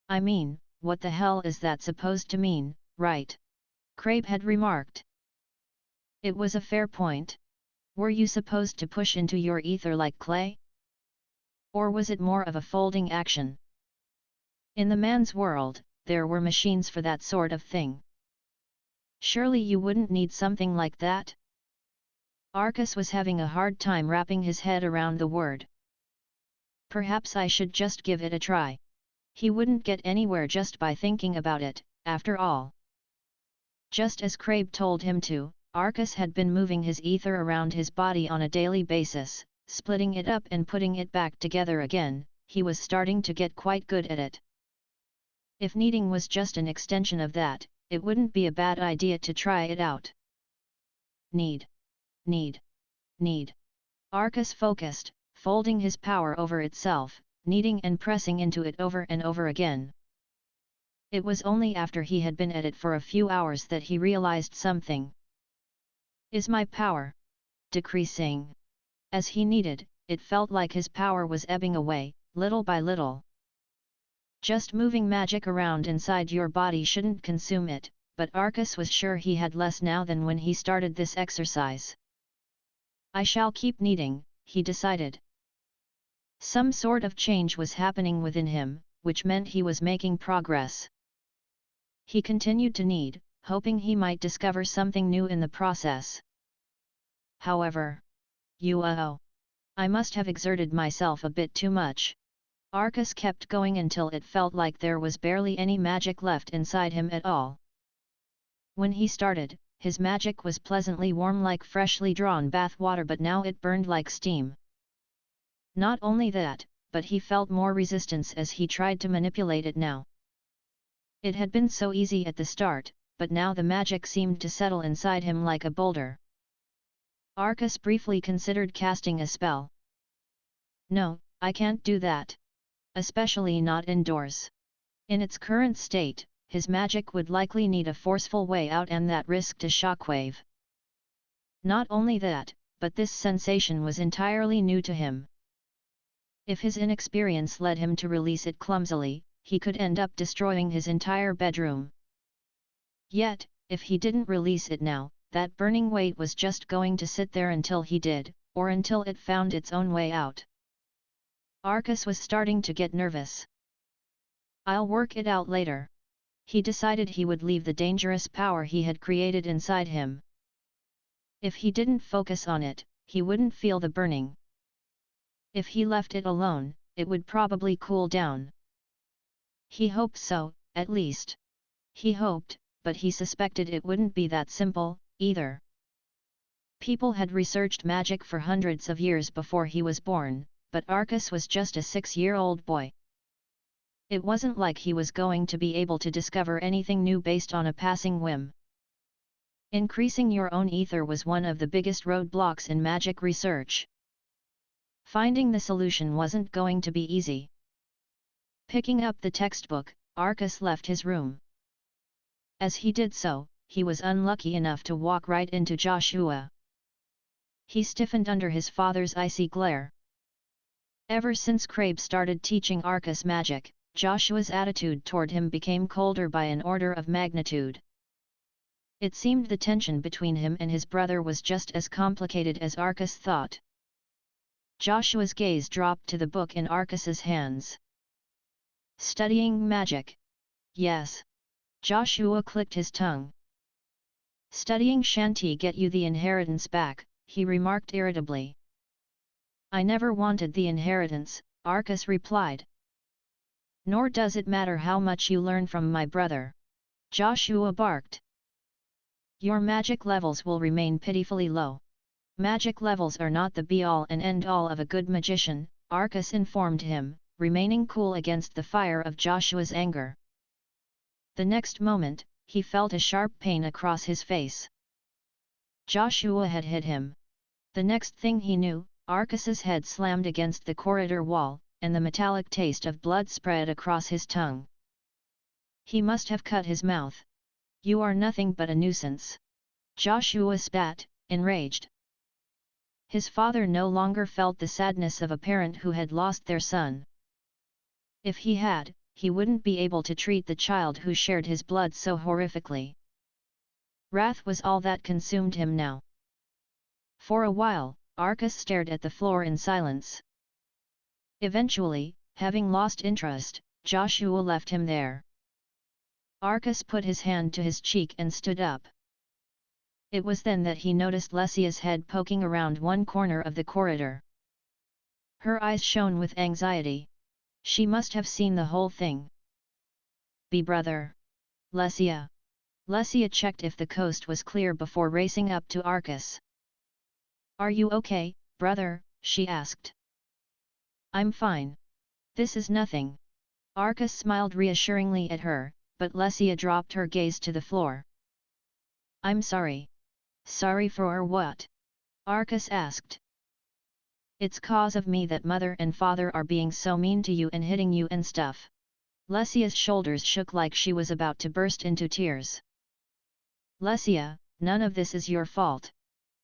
I mean, what the hell is that supposed to mean, right? Crabe had remarked. It was a fair point. Were you supposed to push into your ether like clay? Or was it more of a folding action? In the man's world, there were machines for that sort of thing. Surely you wouldn't need something like that? Arcus was having a hard time wrapping his head around the word. Perhaps I should just give it a try. He wouldn't get anywhere just by thinking about it, after all. Just as Crabe told him to, Arcus had been moving his ether around his body on a daily basis, splitting it up and putting it back together again. He was starting to get quite good at it. If kneading was just an extension of that, it wouldn't be a bad idea to try it out. Knead. Knead. Knead. Arcus focused, folding his power over itself, kneading and pressing into it over and over again. It was only after he had been at it for a few hours that he realized something. Is my power decreasing? As he kneaded, it felt like his power was ebbing away, little by little. Just moving magic around inside your body shouldn't consume it, but Arcus was sure he had less now than when he started this exercise. I shall keep kneading, he decided. Some sort of change was happening within him, which meant he was making progress. He continued to knead, hoping he might discover something new in the process. However, I must have exerted myself a bit too much. Arcus kept going until it felt like there was barely any magic left inside him at all. When he started, his magic was pleasantly warm like freshly drawn bath water, but now it burned like steam. Not only that, but he felt more resistance as he tried to manipulate it now. It had been so easy at the start, but now the magic seemed to settle inside him like a boulder. Arcus briefly considered casting a spell. No, I can't do that. Especially not indoors. In its current state, his magic would likely need a forceful way out and that risked a shockwave. Not only that, but this sensation was entirely new to him. If his inexperience led him to release it clumsily, he could end up destroying his entire bedroom. Yet, if he didn't release it now, that burning weight was just going to sit there until he did, or until it found its own way out. Arcus was starting to get nervous. I'll work it out later. He decided he would leave the dangerous power he had created inside him. If he didn't focus on it, he wouldn't feel the burning. If he left it alone, it would probably cool down. He hoped so, at least. He hoped, but he suspected it wouldn't be that simple, either. People had researched magic for hundreds of years before he was born, but Arcus was just a 6-year-old boy. It wasn't like he was going to be able to discover anything new based on a passing whim. Increasing your own ether was one of the biggest roadblocks in magic research. Finding the solution wasn't going to be easy. Picking up the textbook, Arcus left his room. As he did so, he was unlucky enough to walk right into Joshua. He stiffened under his father's icy glare. Ever since Crabe started teaching Arcus magic, Joshua's attitude toward him became colder by an order of magnitude. It seemed the tension between him and his brother was just as complicated as Arcus thought. Joshua's gaze dropped to the book in Arcus's hands. Studying magic. Yes. Joshua clicked his tongue. Studying shan't get you the inheritance back, he remarked irritably. I never wanted the inheritance, Arcus replied. Nor does it matter how much you learn from my brother. Joshua barked. Your magic levels will remain pitifully low. Magic levels are not the be-all and end-all of a good magician, Arcus informed him, remaining cool against the fire of Joshua's anger. The next moment, he felt a sharp pain across his face. Joshua had hit him. The next thing he knew, Arcus's head slammed against the corridor wall, and the metallic taste of blood spread across his tongue. He must have cut his mouth. You are nothing but a nuisance. Joshua spat, enraged. His father no longer felt the sadness of a parent who had lost their son. If he had, he wouldn't be able to treat the child who shared his blood so horrifically. Wrath was all that consumed him now. For a while, Arcus stared at the floor in silence. Eventually, having lost interest, Joshua left him there. Arcus put his hand to his cheek and stood up. It was then that he noticed Lesia's head poking around one corner of the corridor. Her eyes shone with anxiety. She must have seen the whole thing. Be brother. Lesia. Lesia checked if the coast was clear before racing up to Arcus. Are you okay, brother? She asked. I'm fine. This is nothing. Arcus smiled reassuringly at her, but Lesia dropped her gaze to the floor. I'm sorry. Sorry for what? Arcus asked. It's cause of me that mother and father are being so mean to you and hitting you and stuff. Lesia's shoulders shook like she was about to burst into tears. Lesia, none of this is your fault.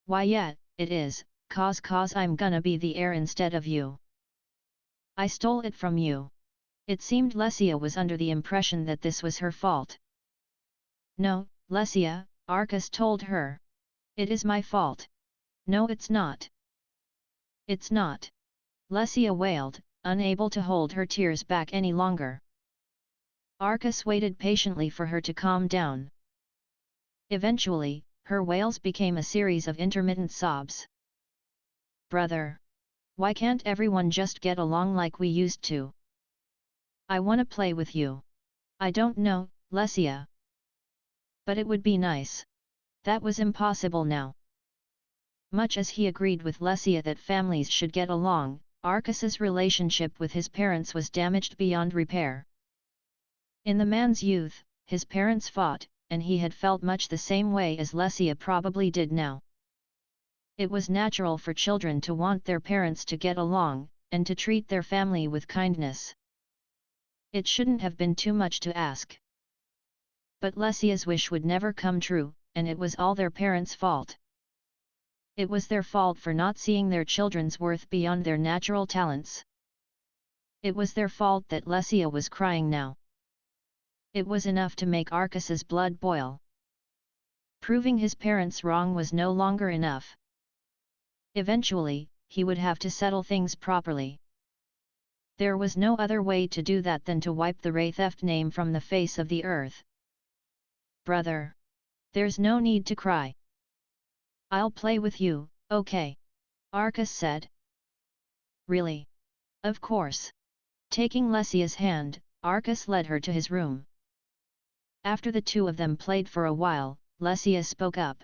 Why yeah, it is, cause I'm gonna be the heir instead of you. I stole it from you. It seemed Lesia was under the impression that this was her fault. No, Lesia, Arcus told her. It is my fault. No it's not. It's not. Lesia wailed, unable to hold her tears back any longer. Arcus waited patiently for her to calm down. Eventually, her wails became a series of intermittent sobs. Brother! Why can't everyone just get along like we used to? I wanna play with you. I don't know, Lesia. But it would be nice. That was impossible now. Much as he agreed with Lesia that families should get along, Arcus's relationship with his parents was damaged beyond repair. In the man's youth, his parents fought, and he had felt much the same way as Lesia probably did now. It was natural for children to want their parents to get along, and to treat their family with kindness. It shouldn't have been too much to ask. But Lesia's wish would never come true, and it was all their parents' fault. It was their fault for not seeing their children's worth beyond their natural talents. It was their fault that Lesia was crying now. It was enough to make Arcas's blood boil. Proving his parents wrong was no longer enough. Eventually, he would have to settle things properly. There was no other way to do that than to wipe the Wraitheft name from the face of the earth. "Brother. There's no need to cry. I'll play with you, okay?" Arcas said. "Really? Of course." Taking Lesia's hand, Arcas led her to his room. After the two of them played for a while, Lesia spoke up.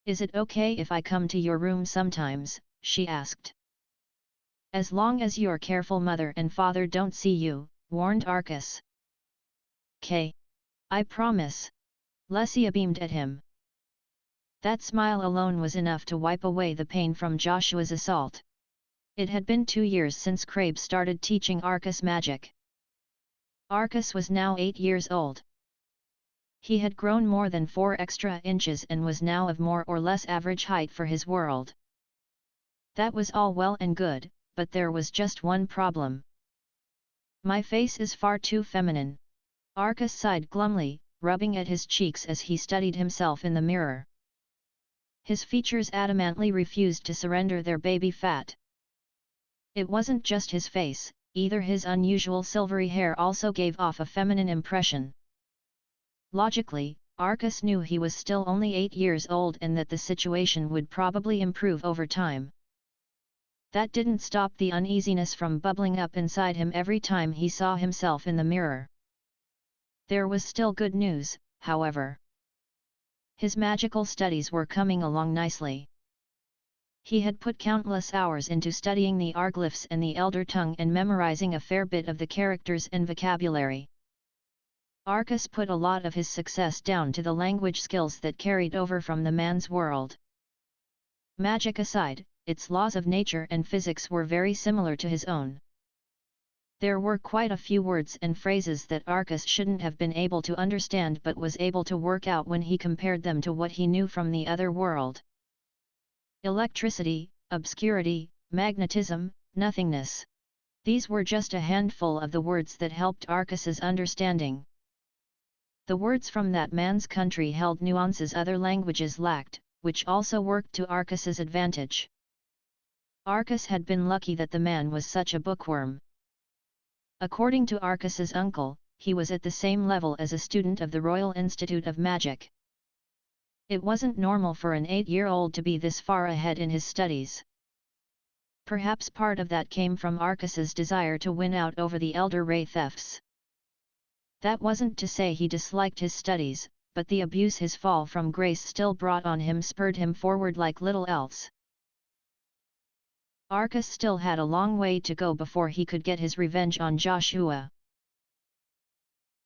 "Is it okay if I come to your room sometimes?" she asked. "As long as your careful mother and father don't see you," warned Arcas. "'Kay. I promise." Lesia beamed at him. That smile alone was enough to wipe away the pain from Joshua's assault. It had been 2 years since Crabe started teaching Arcas magic. Arcas was now 8 years old. He had grown more than 4 extra inches and was now of more or less average height for his world. That was all well and good, but there was just one problem. "My face is far too feminine." Arcas sighed glumly, rubbing at his cheeks as he studied himself in the mirror. His features adamantly refused to surrender their baby fat. It wasn't just his face, either his unusual silvery hair also gave off a feminine impression. Logically, Arcas knew he was still only 8 years old and that the situation would probably improve over time. That didn't stop the uneasiness from bubbling up inside him every time he saw himself in the mirror. There was still good news, however. His magical studies were coming along nicely. He had put countless hours into studying the Arglyphs and the Elder Tongue and memorizing a fair bit of the characters and vocabulary. Arcas put a lot of his success down to the language skills that carried over from the man's world. Magic aside, its laws of nature and physics were very similar to his own. There were quite a few words and phrases that Arcas shouldn't have been able to understand but was able to work out when he compared them to what he knew from the other world. Electricity, obscurity, magnetism, nothingness. These were just a handful of the words that helped Arcas's understanding. The words from that man's country held nuances other languages lacked, which also worked to Arcas's advantage. Arcas had been lucky that the man was such a bookworm. According to Arcas's uncle, he was at the same level as a student of the Royal Institute of Magic. It wasn't normal for an 8-year-old to be this far ahead in his studies. Perhaps part of that came from Arcas's desire to win out over the elder Wraithefts. That wasn't to say he disliked his studies, but the abuse his fall from grace still brought on him spurred him forward like little else. Arcas still had a long way to go before he could get his revenge on Joshua.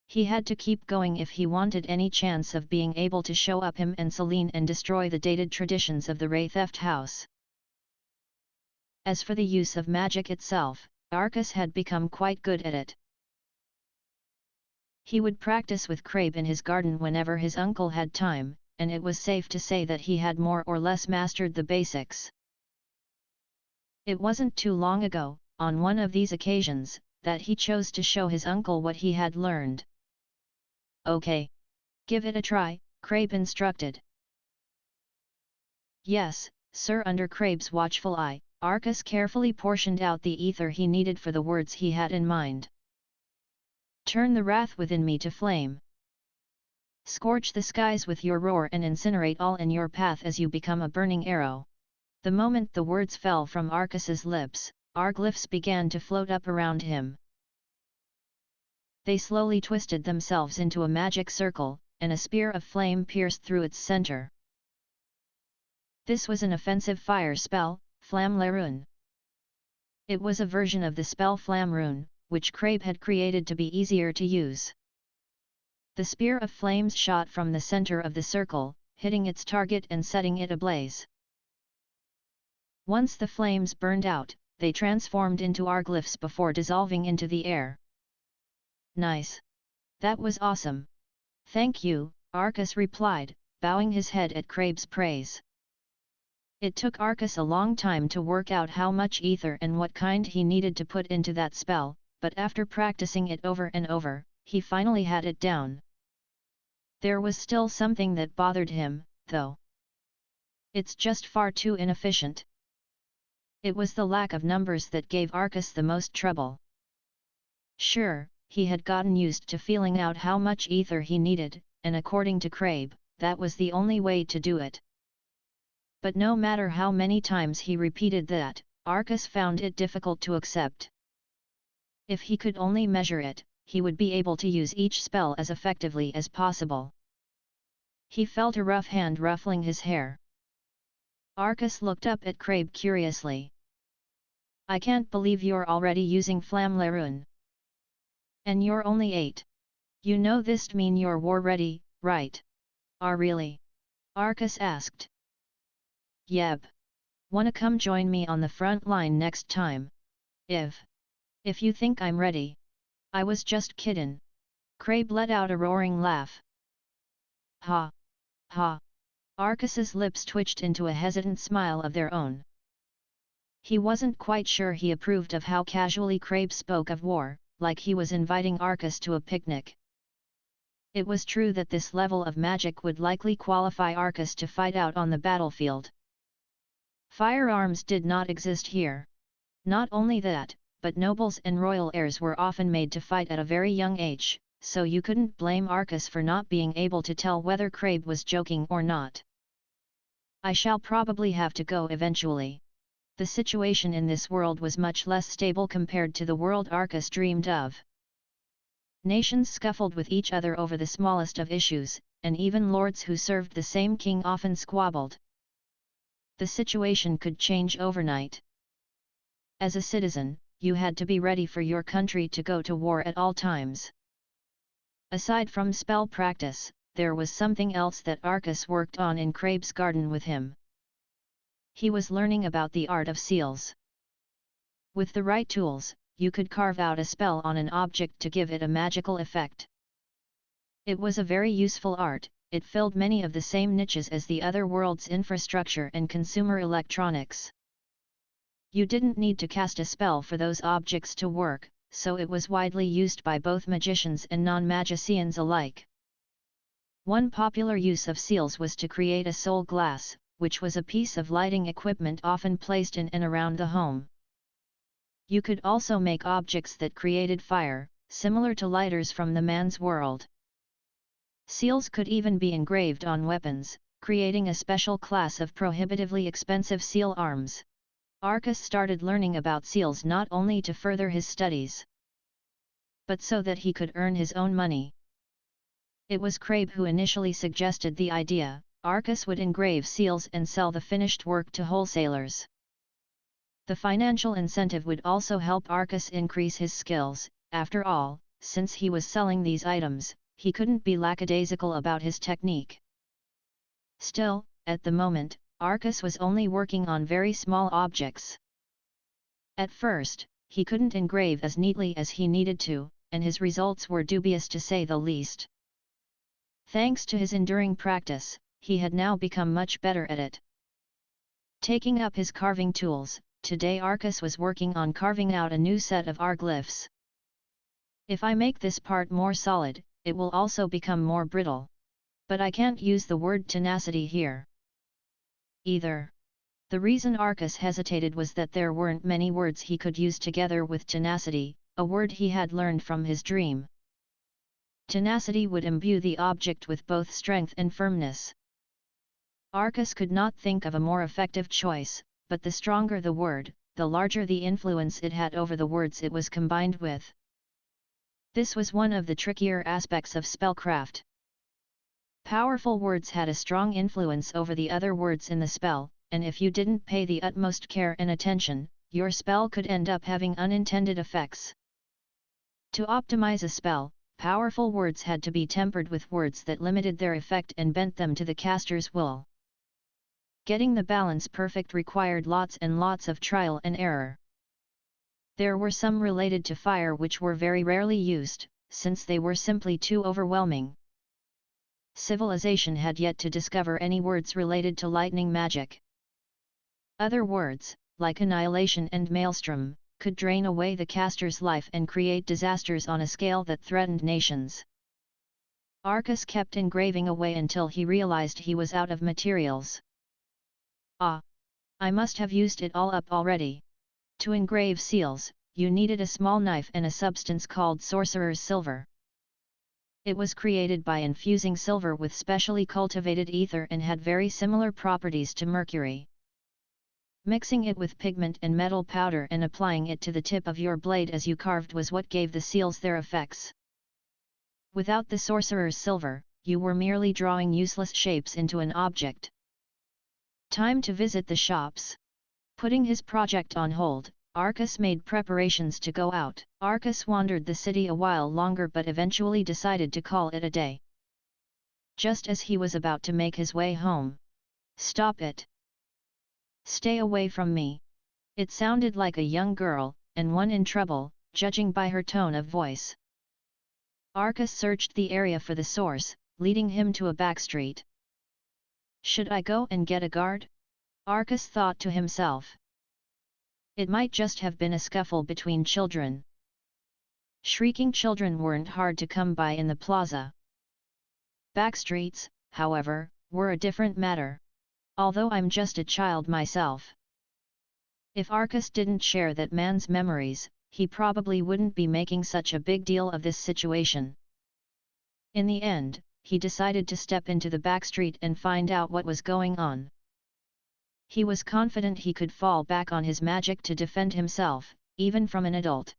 He had to keep going if he wanted any chance of being able to show up him and Celine and destroy the dated traditions of the Wraitheft house. As for the use of magic itself, Arcas had become quite good at it. He would practice with Crabe in his garden whenever his uncle had time, and it was safe to say that he had more or less mastered the basics. It wasn't too long ago, on one of these occasions, that he chose to show his uncle what he had learned. "Okay. Give it a try," Crabe instructed. "Yes, sir." Under Crabe's watchful eye, Arcas carefully portioned out the ether he needed for the words he had in mind. "Turn the wrath within me to flame. Scorch the skies with your roar and incinerate all in your path as you become a burning arrow." The moment the words fell from Arcas's lips, Arglyphs began to float up around him. They slowly twisted themselves into a magic circle, and a spear of flame pierced through its center. This was an offensive fire spell, Flamme la Rune. It was a version of the spell Flamme Rune, which Crabe had created to be easier to use. The spear of flames shot from the center of the circle, hitting its target and setting it ablaze. Once the flames burned out, they transformed into arglyphs before dissolving into the air. Nice! That was awesome! Thank you, Arcus replied, bowing his head at Crabe's praise. It took Arcus a long time to work out how much ether and what kind he needed to put into that spell, but after practicing it over and over, he finally had it down. There was still something that bothered him, though. It's just far too inefficient. It was the lack of numbers that gave Arcus the most trouble. Sure, he had gotten used to feeling out how much ether he needed, and according to Crabe, that was the only way to do it. But no matter how many times he repeated that, Arcus found it difficult to accept. If he could only measure it, he would be able to use each spell as effectively as possible. He felt a rough hand ruffling his hair. Arcus looked up at Crabe curiously. I can't believe you're already using Flamme Larune. And you're only 8. You know this'd mean you're war ready, right? Really? Arcus asked. Yep. Wanna come join me on the front line next time? If you think I'm ready. I was just kiddin'. Crabe let out a roaring laugh. Ha! Ha! Arcus's lips twitched into a hesitant smile of their own. He wasn't quite sure he approved of how casually Crabe spoke of war, like he was inviting Arcus to a picnic. It was true that this level of magic would likely qualify Arcus to fight out on the battlefield. Firearms did not exist here. Not only that, but nobles and royal heirs were often made to fight at a very young age, so you couldn't blame Arcus for not being able to tell whether Crabe was joking or not. I shall probably have to go eventually. The situation in this world was much less stable compared to the world Arcus dreamed of. Nations scuffled with each other over the smallest of issues, and even lords who served the same king often squabbled. The situation could change overnight. As a citizen, you had to be ready for your country to go to war at all times. Aside from spell practice, there was something else that Arcus worked on in Crabe's garden with him. He was learning about the art of seals. With the right tools, you could carve out a spell on an object to give it a magical effect. It was a very useful art. It filled many of the same niches as the other world's infrastructure and consumer electronics. You didn't need to cast a spell for those objects to work, so it was widely used by both magicians and non-magicians alike. One popular use of seals was to create a soul glass, which was a piece of lighting equipment often placed in and around the home. You could also make objects that created fire, similar to lighters from the man's world. Seals could even be engraved on weapons, creating a special class of prohibitively expensive seal arms. Arcus started learning about seals not only to further his studies, but so that he could earn his own money. It was Crabe who initially suggested the idea. Arcus would engrave seals and sell the finished work to wholesalers. The financial incentive would also help Arcus increase his skills. After all, since he was selling these items, he couldn't be lackadaisical about his technique. Still, at the moment, Arcus was only working on very small objects. At first, he couldn't engrave as neatly as he needed to, and his results were dubious to say the least. Thanks to his enduring practice, he had now become much better at it. Taking up his carving tools, today Arcus was working on carving out a new set of arglyphs. If I make this part more solid, it will also become more brittle. But I can't use the word tenacity here either. The reason Arcus hesitated was that there weren't many words he could use together with tenacity, a word he had learned from his dream. Tenacity would imbue the object with both strength and firmness. Arcus could not think of a more effective choice, but the stronger the word, the larger the influence it had over the words it was combined with. This was one of the trickier aspects of spellcraft. Powerful words had a strong influence over the other words in the spell, and if you didn't pay the utmost care and attention, your spell could end up having unintended effects. To optimize a spell, powerful words had to be tempered with words that limited their effect and bent them to the caster's will. Getting the balance perfect required lots and lots of trial and error. There were some related to fire which were very rarely used, since they were simply too overwhelming. Civilization had yet to discover any words related to lightning magic. Other words, like annihilation and maelstrom, could drain away the caster's life and create disasters on a scale that threatened nations. Arcus kept engraving away until he realized he was out of materials. Ah! I must have used it all up already. To engrave seals, you needed a small knife and a substance called sorcerer's silver. It was created by infusing silver with specially cultivated ether and had very similar properties to mercury. Mixing it with pigment and metal powder and applying it to the tip of your blade as you carved was what gave the seals their effects. Without the sorcerer's silver, you were merely drawing useless shapes into an object. Time to visit the shops. Putting his project on hold, Arcus made preparations to go out. Arcus wandered the city a while longer but eventually decided to call it a day. Just as he was about to make his way home. Stop it! Stay away from me! It sounded like a young girl, and one in trouble, judging by her tone of voice. Arcus searched the area for the source, leading him to a back street. Should I go and get a guard? Arcus thought to himself. It might just have been a scuffle between children. Shrieking children weren't hard to come by in the plaza. Back streets, however, were a different matter. Although I'm just a child myself. If Arcus didn't share that man's memories, he probably wouldn't be making such a big deal of this situation. In the end, he decided to step into the back street and find out what was going on. He was confident he could fall back on his magic to defend himself, even from an adult.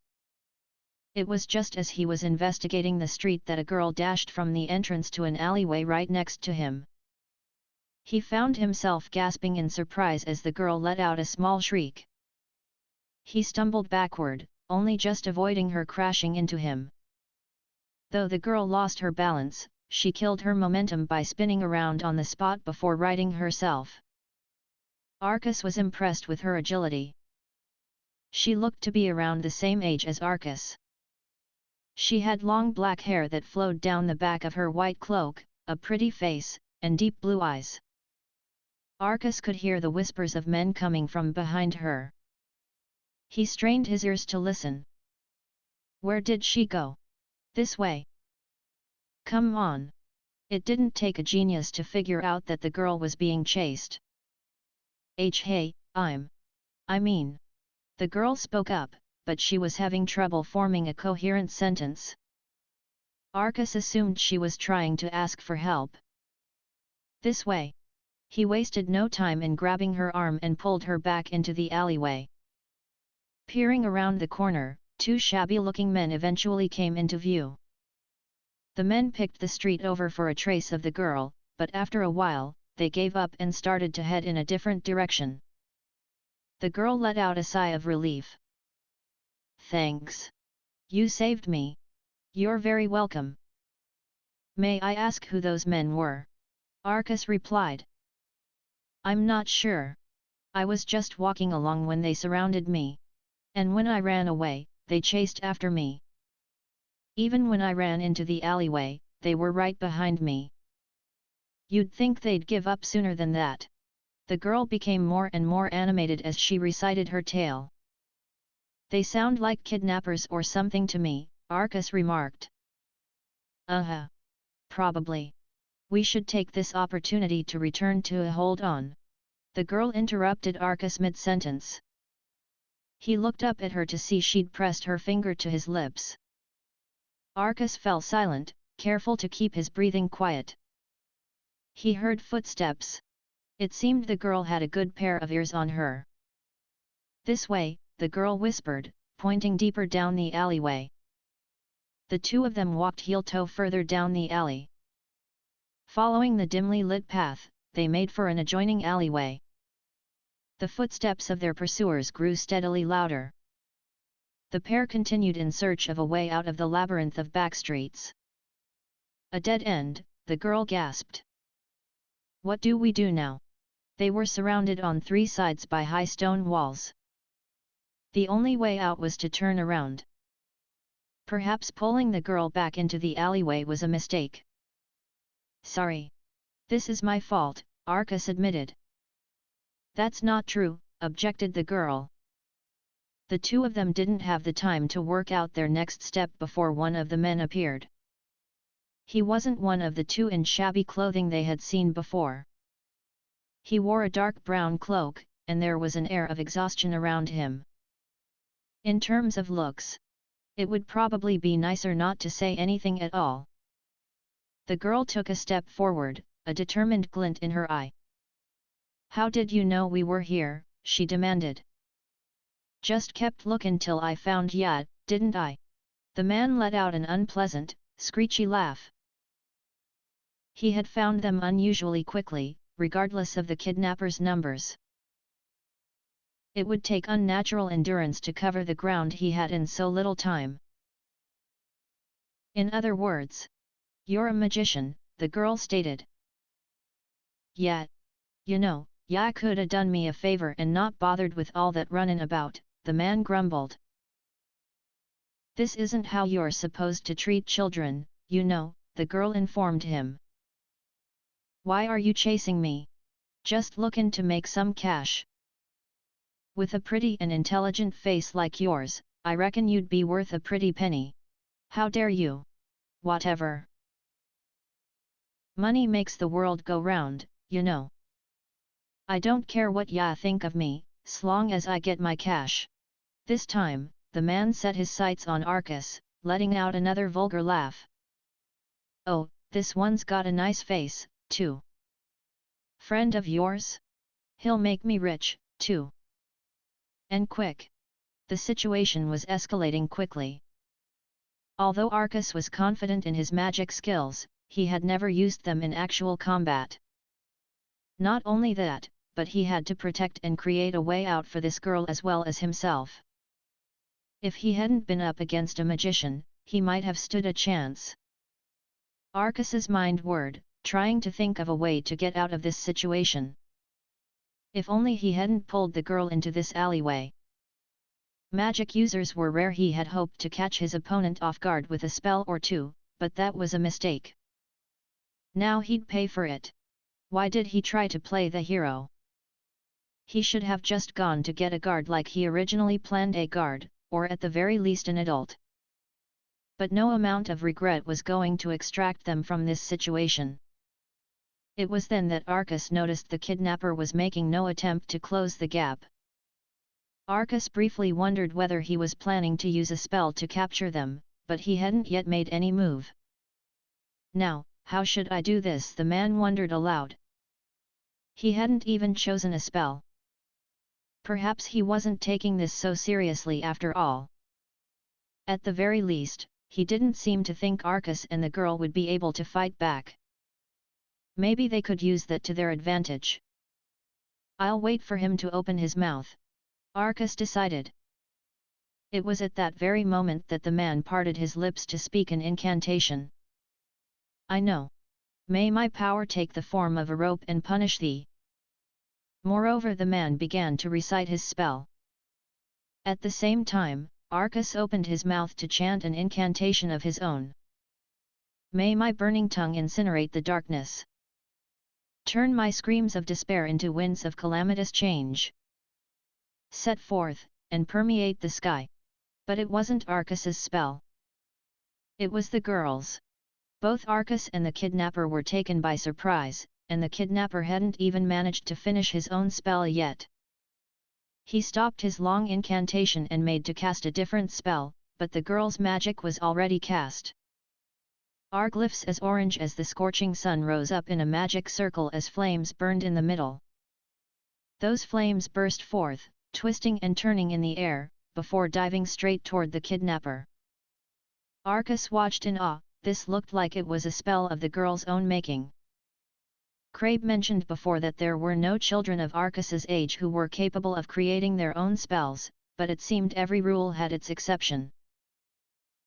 It was just as he was investigating the street that a girl dashed from the entrance to an alleyway right next to him. He found himself gasping in surprise as the girl let out a small shriek. He stumbled backward, only just avoiding her crashing into him. Though the girl lost her balance, she killed her momentum by spinning around on the spot before righting herself. Arcus was impressed with her agility. She looked to be around the same age as Arcus. She had long black hair that flowed down the back of her white cloak, a pretty face, and deep blue eyes. Arcus could hear the whispers of men coming from behind her. He strained his ears to listen. Where did she go? This way. Come on. It didn't take a genius to figure out that the girl was being chased. Hey, I mean. The girl spoke up, but she was having trouble forming a coherent sentence. Arcus assumed she was trying to ask for help. This way. He wasted no time in grabbing her arm and pulled her back into the alleyway. Peering around the corner, two shabby-looking men eventually came into view. The men picked the street over for a trace of the girl, but after a while, they gave up and started to head in a different direction. The girl let out a sigh of relief. Thanks. You saved me. You're very welcome. May I ask who those men were? Arcus replied. I'm not sure. I was just walking along when they surrounded me. And when I ran away, they chased after me. Even when I ran into the alleyway, they were right behind me. You'd think they'd give up sooner than that. The girl became more and more animated as she recited her tale. They sound like kidnappers or something to me, Arcus remarked. Probably. We should take this opportunity to return to a hold on. The girl interrupted Arcus mid-sentence. He looked up at her to see she'd pressed her finger to his lips. Arcus fell silent, careful to keep his breathing quiet. He heard footsteps. It seemed the girl had a good pair of ears on her. This way, the girl whispered, pointing deeper down the alleyway. The two of them walked heel-toe further down the alley. Following the dimly lit path, they made for an adjoining alleyway. The footsteps of their pursuers grew steadily louder. The pair continued in search of a way out of the labyrinth of backstreets. A dead end, the girl gasped. What do we do now? They were surrounded on three sides by high stone walls. The only way out was to turn around. Perhaps pulling the girl back into the alleyway was a mistake. Sorry. This is my fault, Arcus admitted. That's not true, objected the girl. The two of them didn't have the time to work out their next step before one of the men appeared. He wasn't one of the two in shabby clothing they had seen before. He wore a dark brown cloak, and there was an air of exhaustion around him. In terms of looks, it would probably be nicer not to say anything at all. The girl took a step forward, a determined glint in her eye. How did you know we were here? She demanded. Just kept looking till I found ya, didn't I? The man let out an unpleasant, screechy laugh. He had found them unusually quickly, regardless of the kidnappers' numbers. It would take unnatural endurance to cover the ground he had in so little time. In other words, you're a magician, the girl stated. Yeah. You know, ya coulda done me a favor and not bothered with all that runnin' about, the man grumbled. This isn't how you're supposed to treat children, you know, the girl informed him. Why are you chasing me? Just lookin' to make some cash. With a pretty and intelligent face like yours, I reckon you'd be worth a pretty penny. How dare you? Whatever. Money makes the world go round, you know. I don't care what ya think of me, s'long as I get my cash. This time, the man set his sights on Arcus, letting out another vulgar laugh. Oh, this one's got a nice face, too. Friend of yours? He'll make me rich, too. And quick. The situation was escalating quickly. Although Arcus was confident in his magic skills, he had never used them in actual combat. Not only that, but he had to protect and create a way out for this girl as well as himself. If he hadn't been up against a magician, he might have stood a chance. Arcus's mind whirred, trying to think of a way to get out of this situation. If only he hadn't pulled the girl into this alleyway. Magic users were rare. He had hoped to catch his opponent off guard with a spell or two, but that was a mistake. Now he'd pay for it. Why did he try to play the hero? He should have just gone to get a guard like he originally planned, a guard, or at the very least an adult. But no amount of regret was going to extract them from this situation. It was then that Arcus noticed the kidnapper was making no attempt to close the gap. Arcus briefly wondered whether he was planning to use a spell to capture them, but he hadn't yet made any move. Now, how should I do this? The man wondered aloud. He hadn't even chosen a spell. Perhaps he wasn't taking this so seriously after all. At the very least, he didn't seem to think Arcus and the girl would be able to fight back. Maybe they could use that to their advantage. I'll wait for him to open his mouth, Arcus decided. It was at that very moment that the man parted his lips to speak an incantation. I know. May my power take the form of a rope and punish thee. Moreover, the man began to recite his spell. At the same time, Arcus opened his mouth to chant an incantation of his own. May my burning tongue incinerate the darkness. Turn my screams of despair into winds of calamitous change. Set forth, and permeate the sky. But it wasn't Arcus's spell. It was the girl's. Both Arcus and the kidnapper were taken by surprise, and the kidnapper hadn't even managed to finish his own spell yet. He stopped his long incantation and made to cast a different spell, but the girl's magic was already cast. Glyphs as orange as the scorching sun rose up in a magic circle as flames burned in the middle. Those flames burst forth, twisting and turning in the air, before diving straight toward the kidnapper. Arcus watched in awe. This looked like it was a spell of the girl's own making. Crabe mentioned before that there were no children of Arcus's age who were capable of creating their own spells, but it seemed every rule had its exception.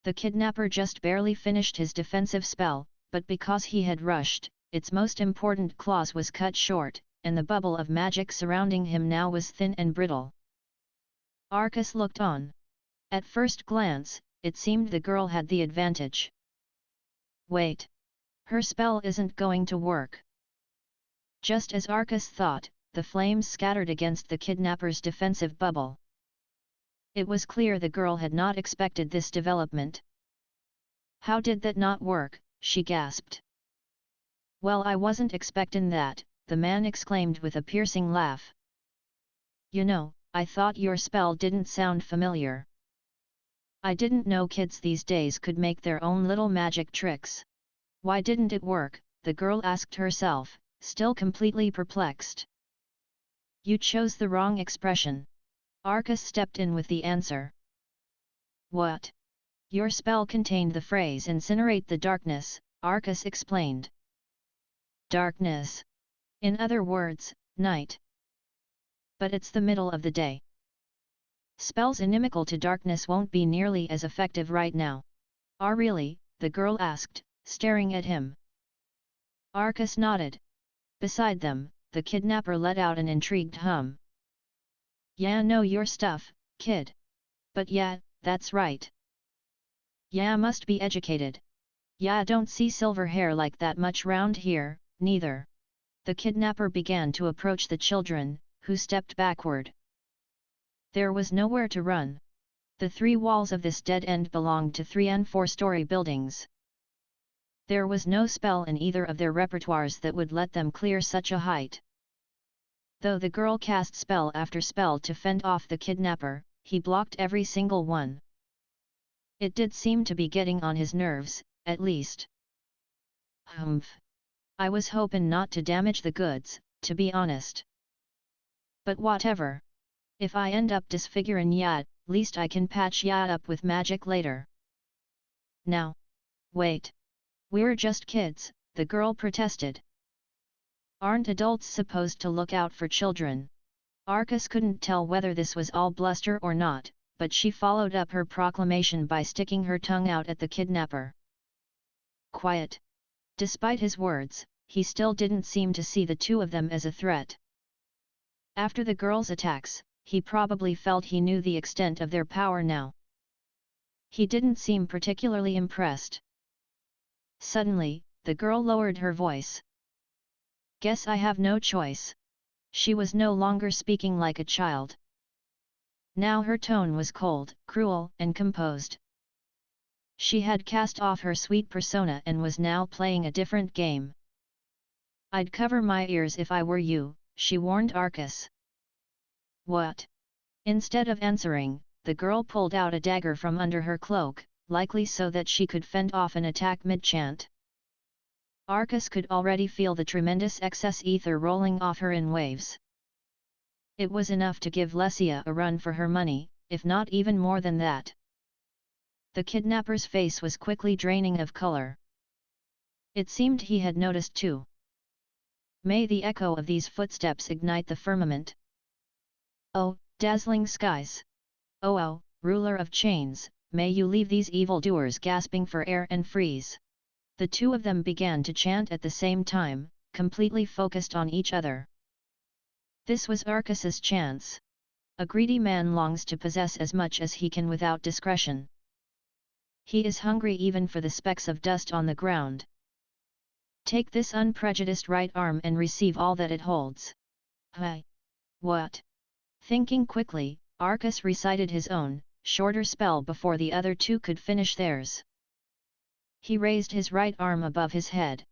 The kidnapper just barely finished his defensive spell, but because he had rushed, its most important clause was cut short, and the bubble of magic surrounding him now was thin and brittle. Arcus looked on. At first glance, it seemed the girl had the advantage. Wait! Her spell isn't going to work. Just as Arcus thought, the flames scattered against the kidnapper's defensive bubble. It was clear the girl had not expected this development. How did that not work? She gasped. Well, I wasn't expectin' that, the man exclaimed with a piercing laugh. You know, I thought your spell didn't sound familiar. I didn't know kids these days could make their own little magic tricks. Why didn't it work? The girl asked herself, still completely perplexed. You chose the wrong expression. Arcus stepped in with the answer. What? Your spell contained the phrase incinerate the darkness, Arcus explained. Darkness. In other words, night. But it's the middle of the day. Spells inimical to darkness won't be nearly as effective right now. Ah, really? The girl asked, staring at him. Arcus nodded. Beside them, the kidnapper let out an intrigued hum. Yeah, know your stuff, kid. But yeah, that's right. Yeah, must be educated. Yeah, don't see silver hair like that much round here, neither. The kidnapper began to approach the children, who stepped backward. There was nowhere to run. The three walls of this dead end belonged to 3- and 4-story buildings. There was no spell in either of their repertoires that would let them clear such a height. Though the girl cast spell after spell to fend off the kidnapper, he blocked every single one. It did seem to be getting on his nerves, at least. Humph. I was hoping not to damage the goods, to be honest. But whatever. If I end up disfiguring ya, least I can patch ya up with magic later. Now. Wait. We're just kids, the girl protested. Aren't adults supposed to look out for children? Arcus couldn't tell whether this was all bluster or not, but she followed up her proclamation by sticking her tongue out at the kidnapper. Quiet. Despite his words, he still didn't seem to see the two of them as a threat. After the girl's attacks, he probably felt he knew the extent of their power now. He didn't seem particularly impressed. Suddenly, the girl lowered her voice. Guess I have no choice. She was no longer speaking like a child. Now her tone was cold, cruel, and composed. She had cast off her sweet persona and was now playing a different game. I'd cover my ears if I were you, she warned Arcus. What? Instead of answering, the girl pulled out a dagger from under her cloak, likely so that she could fend off an attack mid-chant. Arcus could already feel the tremendous excess ether rolling off her in waves. It was enough to give Lesia a run for her money, if not even more than that. The kidnapper's face was quickly draining of color. It seemed he had noticed too. May the echo of these footsteps ignite the firmament. Oh, dazzling skies! Oh, ruler of chains, may you leave these evildoers gasping for air and freeze! The two of them began to chant at the same time, completely focused on each other. This was Arcus's chance. A greedy man longs to possess as much as he can without discretion. He is hungry even for the specks of dust on the ground. Take this unprejudiced right arm and receive all that it holds. Hey! What? Thinking quickly, Arcus recited his own, shorter spell before the other two could finish theirs. He raised his right arm above his head.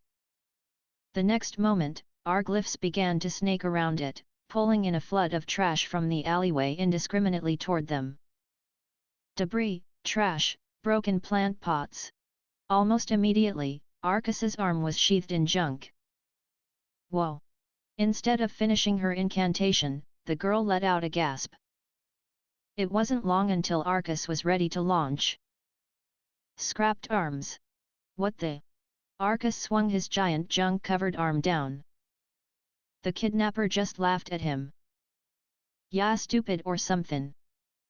The next moment, arglyphs began to snake around it, pulling in a flood of trash from the alleyway indiscriminately toward them. Debris, trash, broken plant pots. Almost immediately, Arcus's arm was sheathed in junk. Whoa! Instead of finishing her incantation, the girl let out a gasp. It wasn't long until Arcus was ready to launch. Scrapped arms. What the? Arcus swung his giant junk-covered arm down. The kidnapper just laughed at him. Ya stupid or something.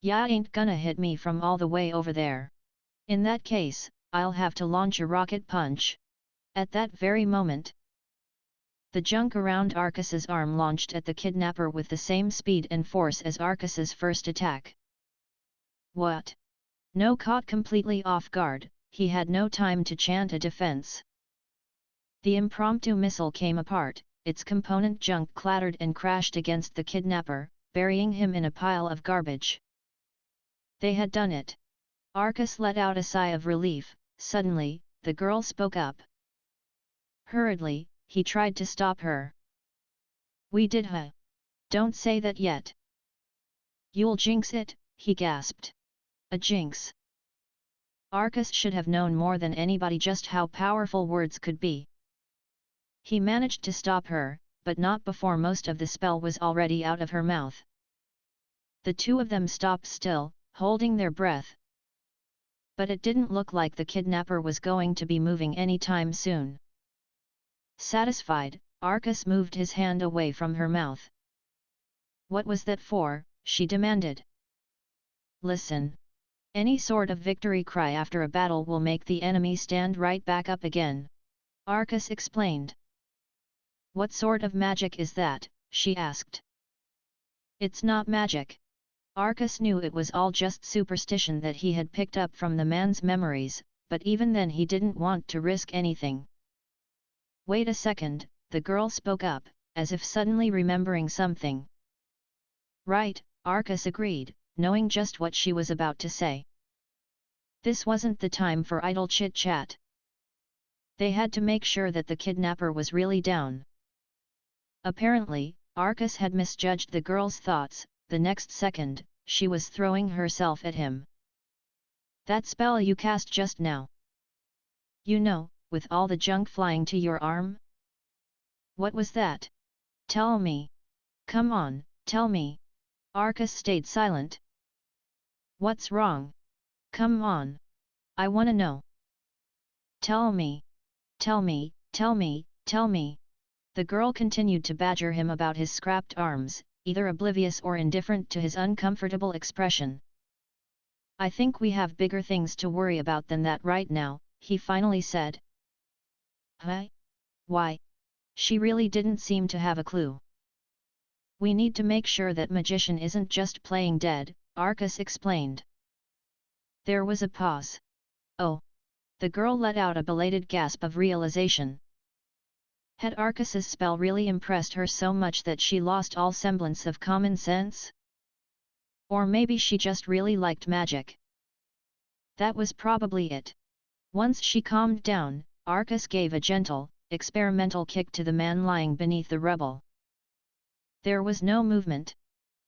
Ya ain't gonna hit me from all the way over there. In that case, I'll have to launch a rocket punch. At that very moment, the junk around Arcus's arm launched at the kidnapper with the same speed and force as Arcus's first attack. What? No, caught completely off guard, he had no time to chant a defense. The impromptu missile came apart, its component junk clattered and crashed against the kidnapper, burying him in a pile of garbage. They had done it. Arcus let out a sigh of relief. Suddenly, the girl spoke up. Hurriedly, he tried to stop her. We did, huh? Don't say that yet. You'll jinx it, he gasped. A jinx. Arcus should have known more than anybody just how powerful words could be. He managed to stop her, but not before most of the spell was already out of her mouth. The two of them stopped still, holding their breath. But it didn't look like the kidnapper was going to be moving any time soon. Satisfied, Arcus moved his hand away from her mouth. What was that for? She demanded. Listen. Any sort of victory cry after a battle will make the enemy stand right back up again. Arcus explained. What sort of magic is that? She asked. It's not magic. Arcus knew it was all just superstition that he had picked up from the man's memories, but even then he didn't want to risk anything. Wait a second, the girl spoke up, as if suddenly remembering something. Right, Arcus agreed, knowing just what she was about to say. This wasn't the time for idle chit-chat. They had to make sure that the kidnapper was really down. Apparently, Arcus had misjudged the girl's thoughts. The next second, she was throwing herself at him. That spell you cast just now. You know, with all the junk flying to your arm? What was that? Tell me. Come on, tell me. Arcus stayed silent. What's wrong? Come on. I wanna know. Tell me. Tell me, tell me, tell me. The girl continued to badger him about his scrapped arms, either oblivious or indifferent to his uncomfortable expression. I think we have bigger things to worry about than that right now, he finally said. Huh? Why? She really didn't seem to have a clue. We need to make sure that magician isn't just playing dead, Arcus explained. There was a pause. Oh! The girl let out a belated gasp of realization. Had Arcus's spell really impressed her so much that she lost all semblance of common sense? Or maybe she just really liked magic. That was probably it. Once she calmed down, Arcus gave a gentle, experimental kick to the man lying beneath the rubble. There was no movement.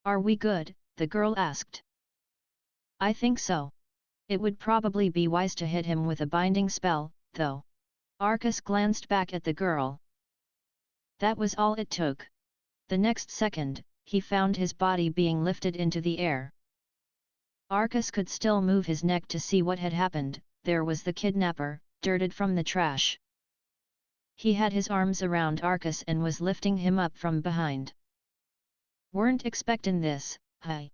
Are we good? The girl asked. I think so. It would probably be wise to hit him with a binding spell, though. Arcus glanced back at the girl. That was all it took. The next second, he found his body being lifted into the air. Arcus could still move his neck to see what had happened. There was the kidnapper, dirted from the trash. He had his arms around Arcus and was lifting him up from behind. Weren't expectin' this, huh?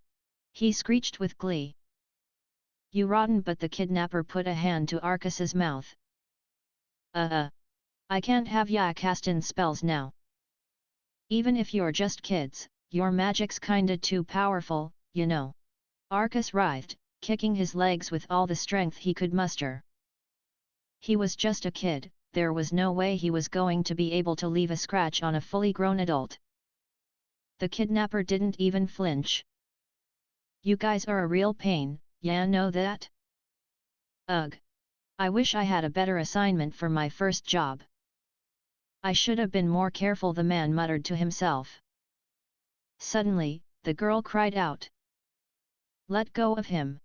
He screeched with glee. You rotten, but the kidnapper put a hand to Arcus's mouth. I can't have ya castin' spells now. Even if you're just kids, your magic's kinda too powerful, you know. Arcus writhed, kicking his legs with all the strength he could muster. He was just a kid, there was no way he was going to be able to leave a scratch on a fully grown adult. The kidnapper didn't even flinch. You guys are a real pain, ya know that? Ugh! I wish I had a better assignment for my first job. I should have been more careful, the man muttered to himself. Suddenly, the girl cried out. Let go of him.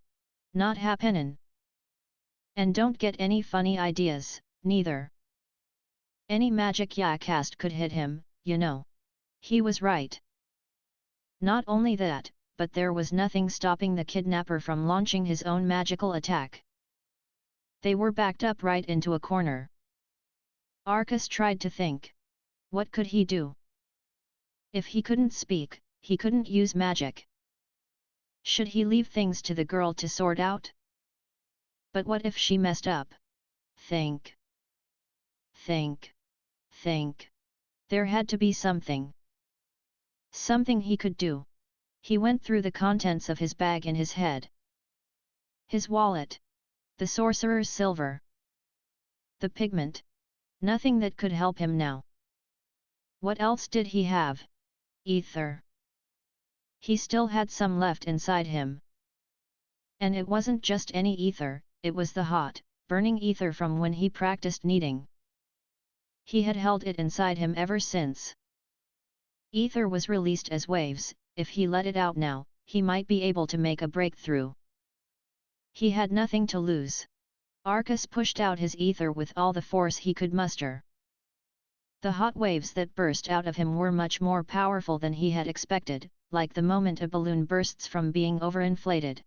Not happenin'. And don't get any funny ideas, neither. Any magic ya cast could hit him, you know. He was right. Not only that, but there was nothing stopping the kidnapper from launching his own magical attack. They were backed up right into a corner. Arcus tried to think. What could he do? If he couldn't speak, he couldn't use magic. Should he leave things to the girl to sort out? But what if she messed up? Think. Think. Think. There had to be something. Something he could do. He went through the contents of his bag in his head. His wallet. The sorcerer's silver. The pigment. Nothing that could help him now. What else did he have? Ether. He still had some left inside him. And it wasn't just any ether, it was the hot, burning ether from when he practiced kneading. He had held it inside him ever since. Ether was released as waves. If he let it out now, he might be able to make a breakthrough. He had nothing to lose. Arcus pushed out his ether with all the force he could muster. The hot waves that burst out of him were much more powerful than he had expected, like the moment a balloon bursts from being overinflated.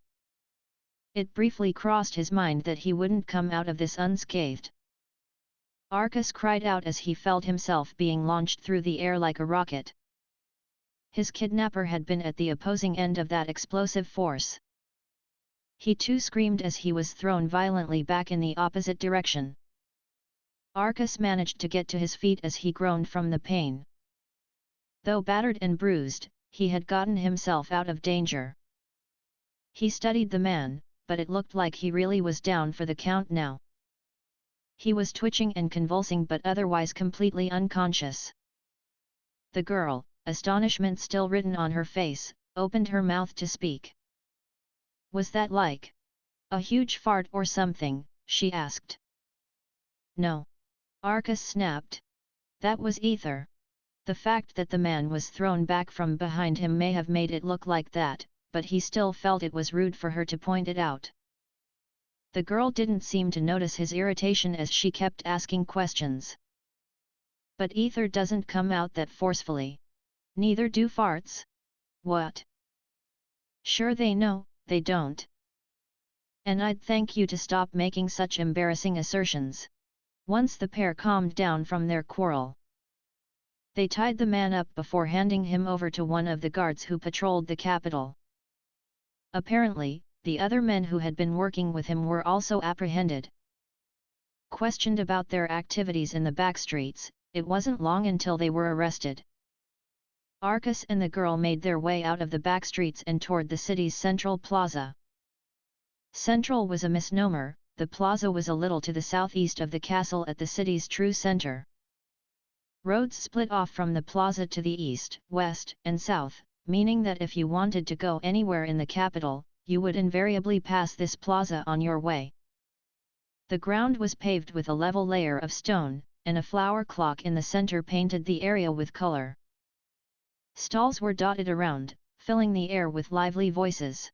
It briefly crossed his mind that he wouldn't come out of this unscathed. Arcus cried out as he felt himself being launched through the air like a rocket. His kidnapper had been at the opposing end of that explosive force. He too screamed as he was thrown violently back in the opposite direction. Arcus managed to get to his feet as he groaned from the pain. Though battered and bruised, he had gotten himself out of danger. He studied the man, but it looked like he really was down for the count now. He was twitching and convulsing but otherwise completely unconscious. The girl, astonishment still written on her face, opened her mouth to speak. "Was that like a huge fart or something?" she asked. "No." Arcus snapped. "That was ether." The fact that the man was thrown back from behind him may have made it look like that, but he still felt it was rude for her to point it out. The girl didn't seem to notice his irritation as she kept asking questions. "But ether doesn't come out that forcefully. Neither do farts." "What?" "Sure they don't. And I'd thank you to stop making such embarrassing assertions." Once the pair calmed down from their quarrel, they tied the man up before handing him over to one of the guards who patrolled the capital. Apparently, the other men who had been working with him were also apprehended. Questioned about their activities in the backstreets, it wasn't long until they were arrested. Arcus and the girl made their way out of the backstreets and toward the city's central plaza. Central was a misnomer. The plaza was a little to the southeast of the castle at the city's true center. Roads split off from the plaza to the east, west, and south, meaning that if you wanted to go anywhere in the capital, you would invariably pass this plaza on your way. The ground was paved with a level layer of stone, and a flower clock in the center painted the area with color. Stalls were dotted around, filling the air with lively voices.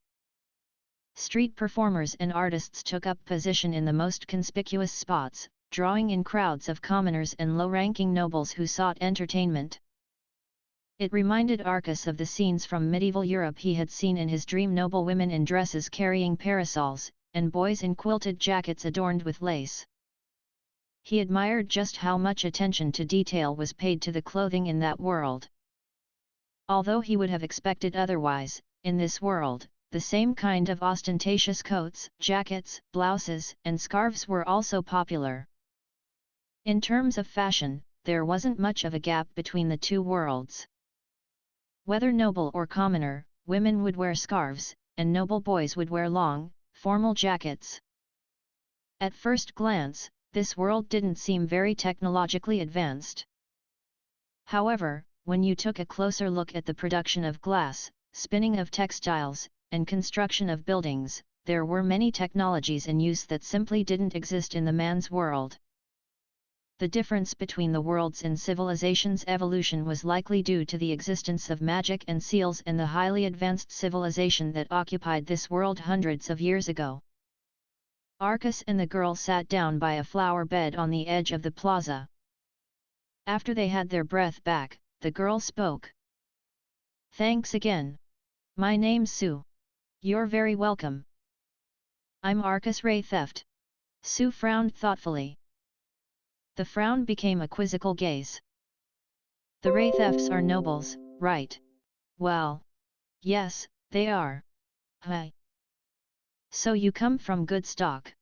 Street performers and artists took up position in the most conspicuous spots, drawing in crowds of commoners and low-ranking nobles who sought entertainment. It reminded Arcus of the scenes from medieval Europe he had seen in his dream: noblewomen in dresses carrying parasols, and boys in quilted jackets adorned with lace. He admired just how much attention to detail was paid to the clothing in that world. Although he would have expected otherwise, in this world, the same kind of ostentatious coats, jackets, blouses, and scarves were also popular. In terms of fashion, there wasn't much of a gap between the two worlds. Whether noble or commoner, women would wear scarves, and noble boys would wear long, formal jackets. At first glance, this world didn't seem very technologically advanced. However, when you took a closer look at the production of glass, spinning of textiles, and construction of buildings, there were many technologies in use that simply didn't exist in the man's world. The difference between the worlds in civilization's evolution was likely due to the existence of magic and seals and the highly advanced civilization that occupied this world hundreds of years ago. Arcus and the girl sat down by a flower bed on the edge of the plaza. After they had their breath back, the girl spoke. "Thanks again. My name's Sue." "You're very welcome." "I'm Arcus Ray Theft." Sue frowned thoughtfully. The frown became a quizzical gaze. "The Ray Thefts are nobles, right?" "Well, yes, they are. Hi. So you come from good stock.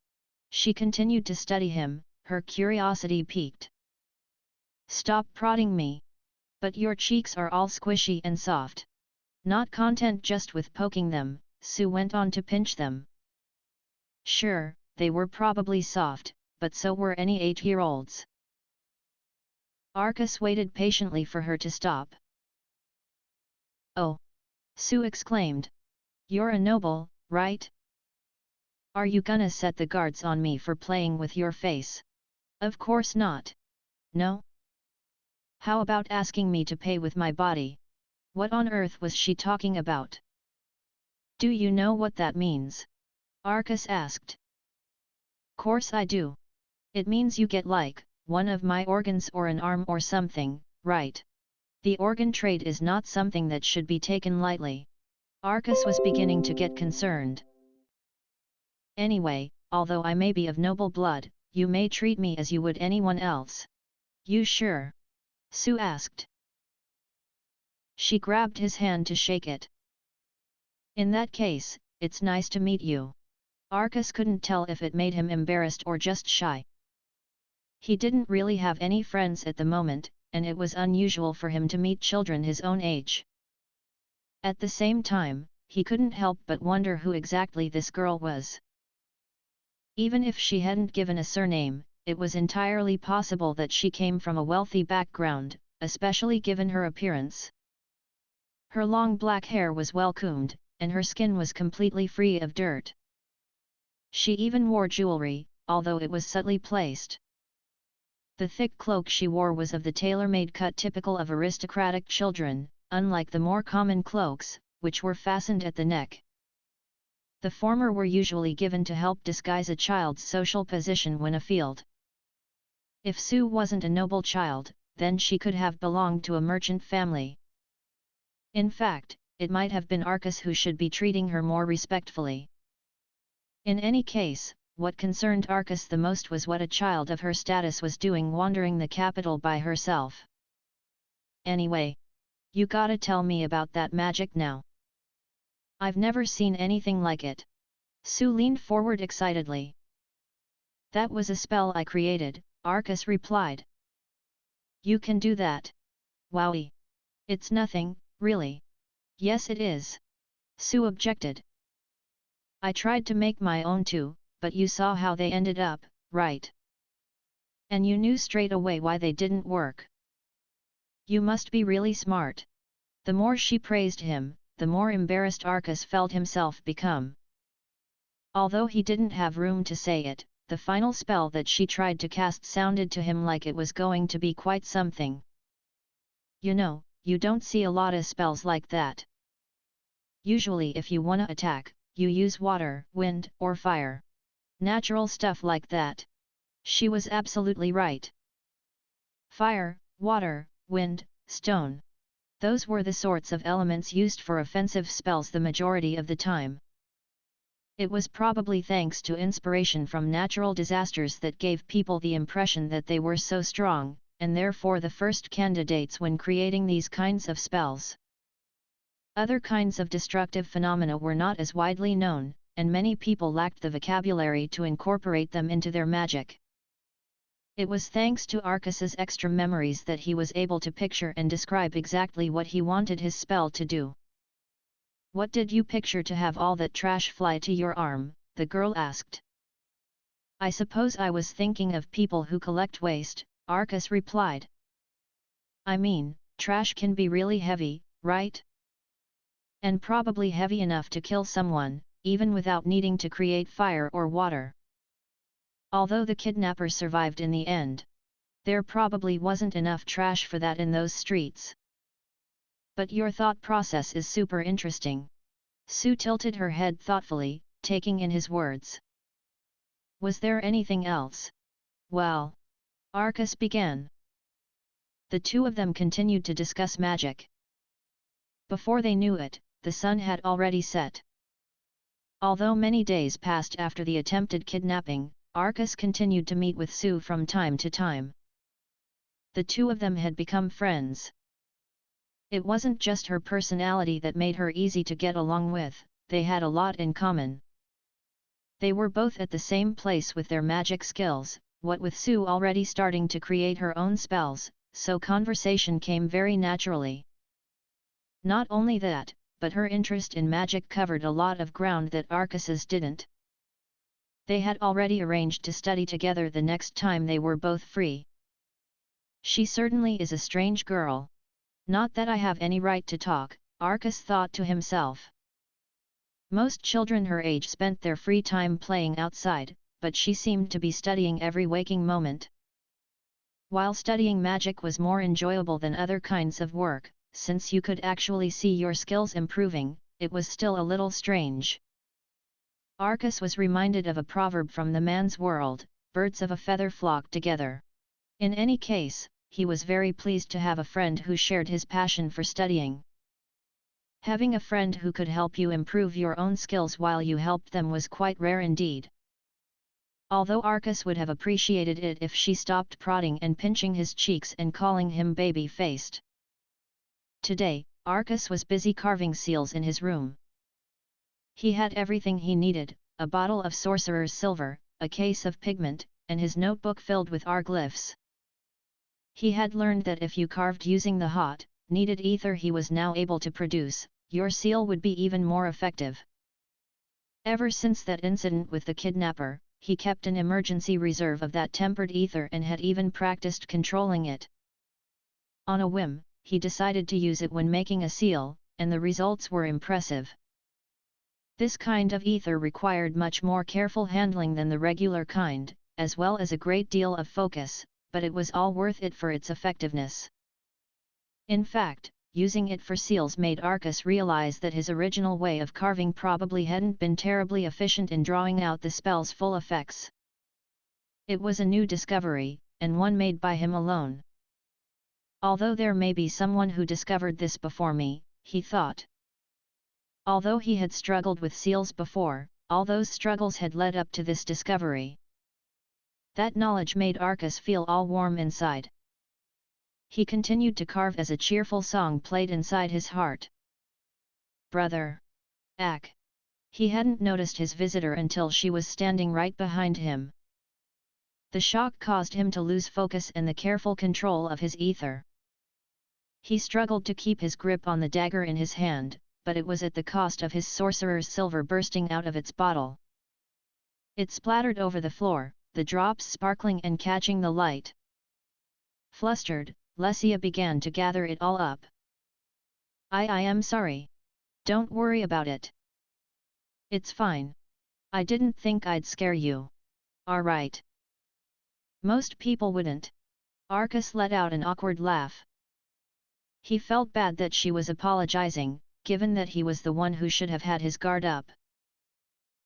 She continued to study him, her curiosity piqued. Stop prodding me. But your cheeks are all squishy and soft. Not content just with poking them, Sue went on to pinch them. Sure, they were probably soft, but so were any 8-year-olds. Arcus waited patiently for her to stop. Oh! Sue exclaimed. You're a noble, right? Are you gonna set the guards on me for playing with your face? Of course not. No? How about asking me to pay with my body? What on earth was she talking about? Do you know what that means? Arcus asked. Course I do. It means you get like, one of my organs or an arm or something, right? The organ trade is not something that should be taken lightly. Arcus was beginning to get concerned. Anyway, although I may be of noble blood, you may treat me as you would anyone else. You sure? Sue asked. She grabbed his hand to shake it. In that case, it's nice to meet you. Arcus couldn't tell if it made him embarrassed or just shy. He didn't really have any friends at the moment, and it was unusual for him to meet children his own age. At the same time, he couldn't help but wonder who exactly this girl was. Even if she hadn't given a surname, it was entirely possible that she came from a wealthy background, especially given her appearance. Her long black hair was well combed, and her skin was completely free of dirt. She even wore jewelry, although it was subtly placed. The thick cloak she wore was of the tailor-made cut typical of aristocratic children, unlike the more common cloaks, which were fastened at the neck. The former were usually given to help disguise a child's social position when afield. If Sue wasn't a noble child, then she could have belonged to a merchant family. In fact, it might have been Arcus who should be treating her more respectfully. In any case, what concerned Arcus the most was what a child of her status was doing wandering the capital by herself. Anyway, you gotta tell me about that magic now. I've never seen anything like it. Sue leaned forward excitedly. That was a spell I created, Arcus replied. You can do that? Wowie! It's nothing, really. Yes it is. Sue objected. I tried to make my own too, but you saw how they ended up, right? And you knew straight away why they didn't work. You must be really smart. The more she praised him, the more embarrassed Arcus felt himself become. Although he didn't have room to say it, the final spell that she tried to cast sounded to him like it was going to be quite something. You know, you don't see a lot of spells like that. Usually if you wanna attack, you use water, wind, or fire. Natural stuff like that. She was absolutely right. Fire, water, wind, stone. Those were the sorts of elements used for offensive spells the majority of the time. It was probably thanks to inspiration from natural disasters that gave people the impression that they were so strong, and therefore the first candidates when creating these kinds of spells. Other kinds of destructive phenomena were not as widely known, and many people lacked the vocabulary to incorporate them into their magic. It was thanks to Arcus's extra memories that he was able to picture and describe exactly what he wanted his spell to do. What did you picture to have all that trash fly to your arm? The girl asked. I suppose I was thinking of people who collect waste, Arcus replied. I mean, trash can be really heavy, right? And probably heavy enough to kill someone, even without needing to create fire or water. Although the kidnapper survived in the end, there probably wasn't enough trash for that in those streets. But your thought process is super interesting. Sue tilted her head thoughtfully, taking in his words. Was there anything else? Well, Arcus began. The two of them continued to discuss magic. Before they knew it, the sun had already set. Although many days passed after the attempted kidnapping, Arcus continued to meet with Sue from time to time. The two of them had become friends. It wasn't just her personality that made her easy to get along with, they had a lot in common. They were both at the same place with their magic skills, what with Sue already starting to create her own spells, so conversation came very naturally. Not only that, but her interest in magic covered a lot of ground that Arcus's didn't. They had already arranged to study together the next time they were both free. She certainly is a strange girl. Not that I have any right to talk, Arcus thought to himself. Most children her age spent their free time playing outside, but she seemed to be studying every waking moment. While studying magic was more enjoyable than other kinds of work, since you could actually see your skills improving, it was still a little strange. Arcus was reminded of a proverb from the man's world, birds of a feather flock together. In any case, he was very pleased to have a friend who shared his passion for studying. Having a friend who could help you improve your own skills while you helped them was quite rare indeed. Although Arcus would have appreciated it if she stopped prodding and pinching his cheeks and calling him baby-faced. Today, Arcus was busy carving seals in his room. He had everything he needed, a bottle of sorcerer's silver, a case of pigment, and his notebook filled with glyphs. He had learned that if you carved using the hot, needed ether he was now able to produce, your seal would be even more effective. Ever since that incident with the kidnapper, he kept an emergency reserve of that tempered ether and had even practiced controlling it. On a whim, he decided to use it when making a seal, and the results were impressive. This kind of ether required much more careful handling than the regular kind, as well as a great deal of focus, but it was all worth it for its effectiveness. In fact, using it for seals made Arcus realize that his original way of carving probably hadn't been terribly efficient in drawing out the spell's full effects. It was a new discovery, and one made by him alone. Although there may be someone who discovered this before me, he thought. Although he had struggled with seals before, all those struggles had led up to this discovery. That knowledge made Arcus feel all warm inside. He continued to carve as a cheerful song played inside his heart. Brother! Ack! He hadn't noticed his visitor until she was standing right behind him. The shock caused him to lose focus and the careful control of his ether. He struggled to keep his grip on the dagger in his hand, but it was at the cost of his sorcerer's silver bursting out of its bottle. It splattered over the floor, the drops sparkling and catching the light. Flustered, Lesia began to gather it all up. I am sorry. Don't worry about it. It's fine. I didn't think I'd scare you. Alright. Most people wouldn't. Arcus let out an awkward laugh. He felt bad that she was apologizing, given that he was the one who should have had his guard up.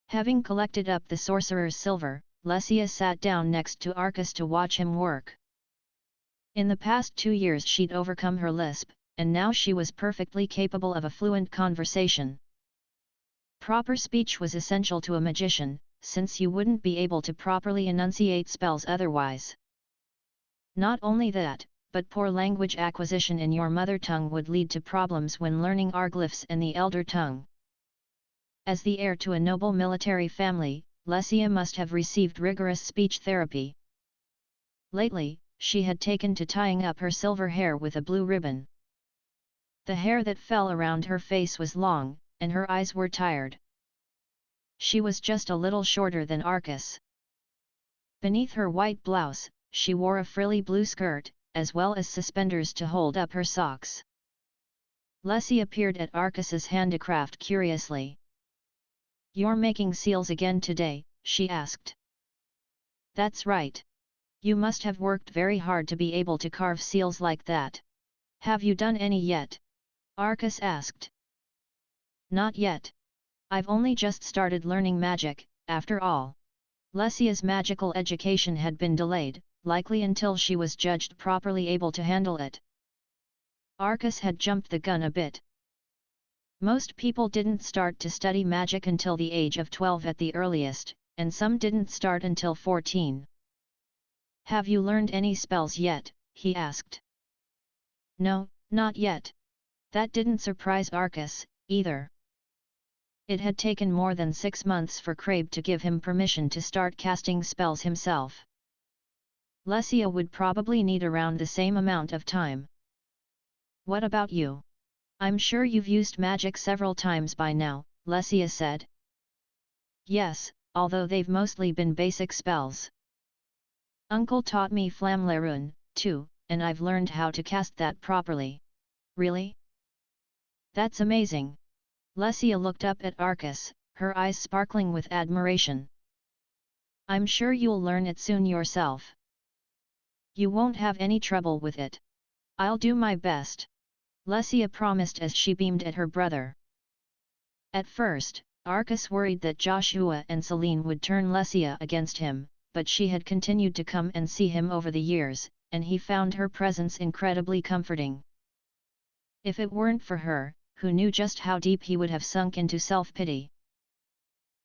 Having collected up the sorcerer's silver, Lesia sat down next to Arcus to watch him work. In the past 2 years she'd overcome her lisp, and now she was perfectly capable of a fluent conversation. Proper speech was essential to a magician, since you wouldn't be able to properly enunciate spells otherwise. Not only that, but poor language acquisition in your mother tongue would lead to problems when learning glyphs and the elder tongue. As the heir to a noble military family, Lesia must have received rigorous speech therapy. Lately, she had taken to tying up her silver hair with a blue ribbon. The hair that fell around her face was long, and her eyes were tired. She was just a little shorter than Arcus. Beneath her white blouse, she wore a frilly blue skirt, as well as suspenders to hold up her socks. Lesia peered at Arcus's handicraft curiously. "You're making seals again today?" she asked. "That's right. You must have worked very hard to be able to carve seals like that. Have you done any yet?" Arcus asked. "Not yet. I've only just started learning magic, after all." Lesia's magical education had been delayed, likely until she was judged properly able to handle it. Arcus had jumped the gun a bit. Most people didn't start to study magic until the age of 12 at the earliest, and some didn't start until 14. "Have you learned any spells yet?" he asked. "No, not yet." That didn't surprise Arcus, either. It had taken more than 6 months for Crabe to give him permission to start casting spells himself. Lesia would probably need around the same amount of time. What about you? I'm sure you've used magic several times by now, Lesia said. Yes, although they've mostly been basic spells. Uncle taught me Flamlerune, too, and I've learned how to cast that properly. Really? That's amazing. Lesia looked up at Arcus, her eyes sparkling with admiration. I'm sure you'll learn it soon yourself. You won't have any trouble with it. I'll do my best. Lesia promised as she beamed at her brother. At first, Arcus worried that Joshua and Celine would turn Lesia against him, but she had continued to come and see him over the years, and he found her presence incredibly comforting. If it weren't for her, who knew just how deep he would have sunk into self-pity?